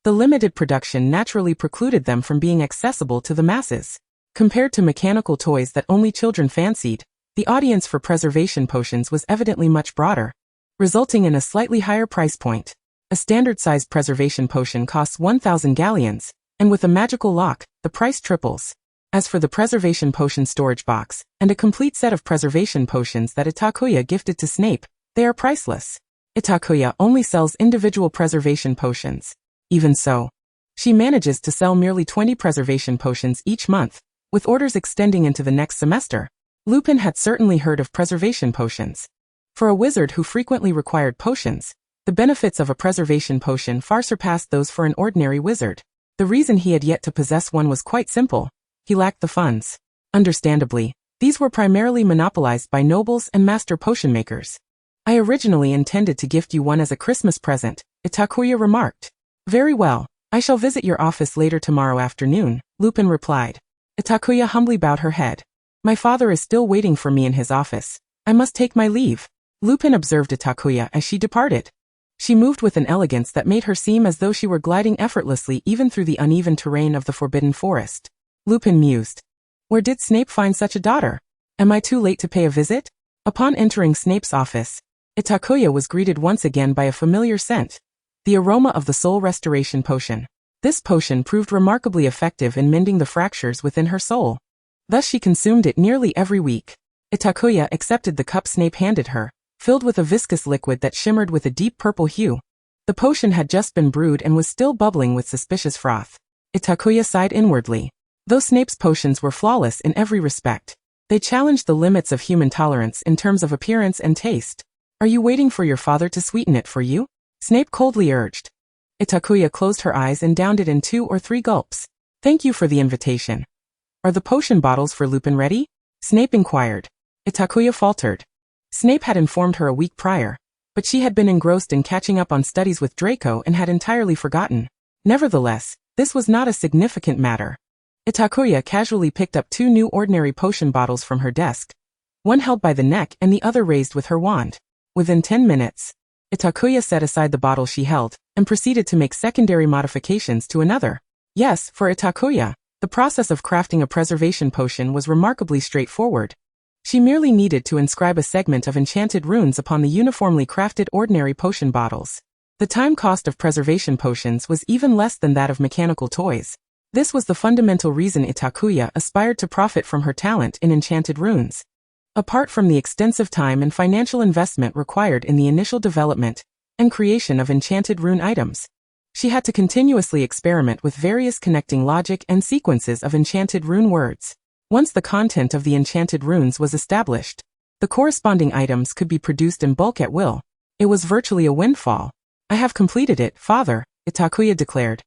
The limited production naturally precluded them from being accessible to the masses. Compared to mechanical toys that only children fancied, the audience for preservation potions was evidently much broader, resulting in a slightly higher price point. A standard-sized preservation potion costs 1,000 galleons, and with a magical lock, the price triples. As for the preservation potion storage box, and a complete set of preservation potions that Itakuya gifted to Snape, they are priceless. Itakuya only sells individual preservation potions. Even so, she manages to sell merely 20 preservation potions each month, with orders extending into the next semester. Lupin had certainly heard of preservation potions. For a wizard who frequently required potions, the benefits of a preservation potion far surpassed those for an ordinary wizard. The reason he had yet to possess one was quite simple. He lacked the funds. Understandably, these were primarily monopolized by nobles and master potion makers. I originally intended to gift you one as a Christmas present, Itakuya remarked. Very well, I shall visit your office later tomorrow afternoon, Lupin replied. Itakuya humbly bowed her head. My father is still waiting for me in his office. I must take my leave. Lupin observed Itakuya as she departed. She moved with an elegance that made her seem as though she were gliding effortlessly even through the uneven terrain of the Forbidden Forest. Lupin mused. Where did Snape find such a daughter? Am I too late to pay a visit? Upon entering Snape's office, Itakuya was greeted once again by a familiar scent, the aroma of the soul restoration potion. This potion proved remarkably effective in mending the fractures within her soul. Thus she consumed it nearly every week. Itakuya accepted the cup Snape handed her, filled with a viscous liquid that shimmered with a deep purple hue. The potion had just been brewed and was still bubbling with suspicious froth. Itakuya sighed inwardly. Though Snape's potions were flawless in every respect, they challenged the limits of human tolerance in terms of appearance and taste. Are you waiting for your father to sweeten it for you? Snape coldly urged. Itakuya closed her eyes and downed it in 2 or 3 gulps. Thank you for the invitation. Are the potion bottles for Lupin ready? Snape inquired. Itakuya faltered. Snape had informed her a week prior, but she had been engrossed in catching up on studies with Draco and had entirely forgotten. Nevertheless, this was not a significant matter. Itakuya casually picked up 2 new ordinary potion bottles from her desk, one held by the neck and the other raised with her wand. Within 10 minutes, Itakuya set aside the bottle she held and proceeded to make secondary modifications to another. Yes, for Itakuya, the process of crafting a preservation potion was remarkably straightforward. She merely needed to inscribe a segment of enchanted runes upon the uniformly crafted ordinary potion bottles. The time cost of preservation potions was even less than that of mechanical toys. This was the fundamental reason Itakuya aspired to profit from her talent in enchanted runes. Apart from the extensive time and financial investment required in the initial development and creation of enchanted rune items, she had to continuously experiment with various connecting logic and sequences of enchanted rune words. Once the content of the enchanted runes was established, the corresponding items could be produced in bulk at will. It was virtually a windfall. I have completed it, father, Itakuya declared.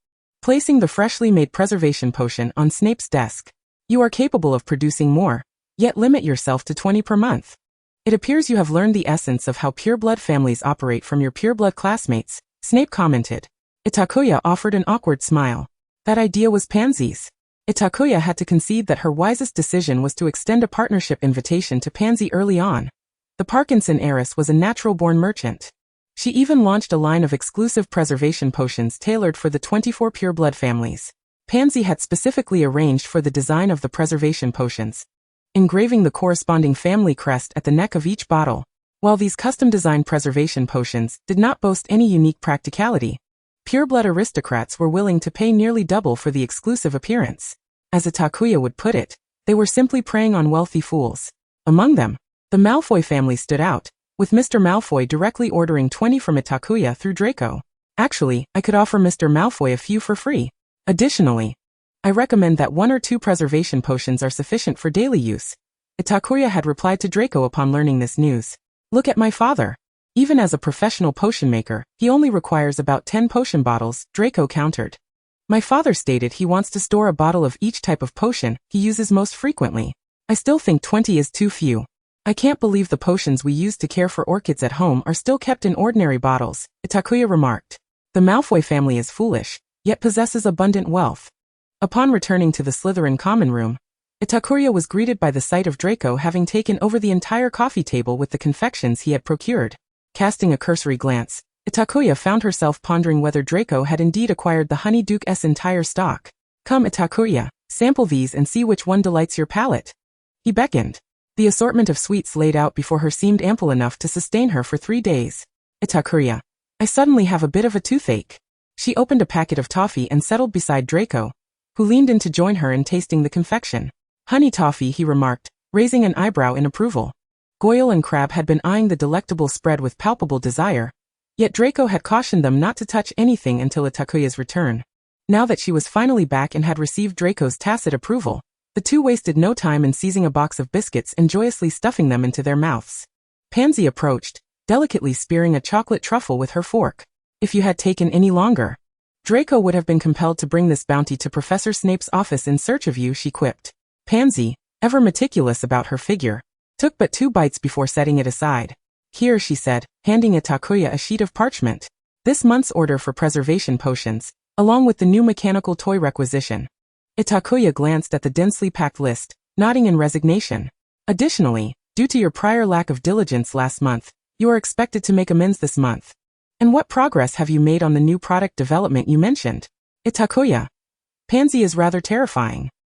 placing the freshly made preservation potion on Snape's desk. You are capable of producing more, yet limit yourself to 20 per month. It appears you have learned the essence of how pureblood families operate from your pureblood classmates, Snape commented. Itakuya offered an awkward smile. That idea was Pansy's. Itakuya had to concede that her wisest decision was to extend a partnership invitation to Pansy early on. The Parkinson heiress was a natural-born merchant. She even launched a line of exclusive preservation potions tailored for the 24 pureblood families. Pansy had specifically arranged for the design of the preservation potions, engraving the corresponding family crest at the neck of each bottle. While these custom-designed preservation potions did not boast any unique practicality, pureblood aristocrats were willing to pay nearly double for the exclusive appearance. As Itakuya would put it, they were simply preying on wealthy fools. Among them, the Malfoy family stood out, with Mr. Malfoy directly ordering 20 from Itakuya through Draco. Actually, I could offer Mr. Malfoy a few for free. Additionally, I recommend that 1 or 2 preservation potions are sufficient for daily use. Itakuya had replied to Draco upon learning this news. Look at my father. Even as a professional potion maker, he only requires about 10 potion bottles, Draco countered. My father stated he wants to store a bottle of each type of potion he uses most frequently. I still think 20 is too few. I can't believe the potions we use to care for orchids at home are still kept in ordinary bottles, Itakuya remarked. The Malfoy family is foolish, yet possesses abundant wealth. Upon returning to the Slytherin common room, Itakuya was greeted by the sight of Draco having taken over the entire coffee table with the confections he had procured. Casting a cursory glance, Itakuya found herself pondering whether Draco had indeed acquired the Honeyduke's entire stock. Come Itakuya, sample these and see which one delights your palate. He beckoned. The assortment of sweets laid out before her seemed ample enough to sustain her for 3 days. Itakuya, I suddenly have a bit of a toothache. She opened a packet of toffee and settled beside Draco, who leaned in to join her in tasting the confection. Honey toffee, he remarked, raising an eyebrow in approval. Goyle and Crabbe had been eyeing the delectable spread with palpable desire, yet Draco had cautioned them not to touch anything until Itakuya's return. Now that she was finally back and had received Draco's tacit approval, the two wasted no time in seizing a box of biscuits and joyously stuffing them into their mouths. Pansy approached, delicately spearing a chocolate truffle with her fork. If you had taken any longer, Draco would have been compelled to bring this bounty to Professor Snape's office in search of you, she quipped. Pansy, ever meticulous about her figure, took but 2 bites before setting it aside. Here, she said, handing Itakuya a sheet of parchment. This month's order for preservation potions, along with the new mechanical toy requisition. Itakuya glanced at the densely packed list, nodding in resignation. Additionally, due to your prior lack of diligence last month, you are expected to make amends this month. And what progress have you made on the new product development you mentioned? Itakuya. Pansy is rather terrifying.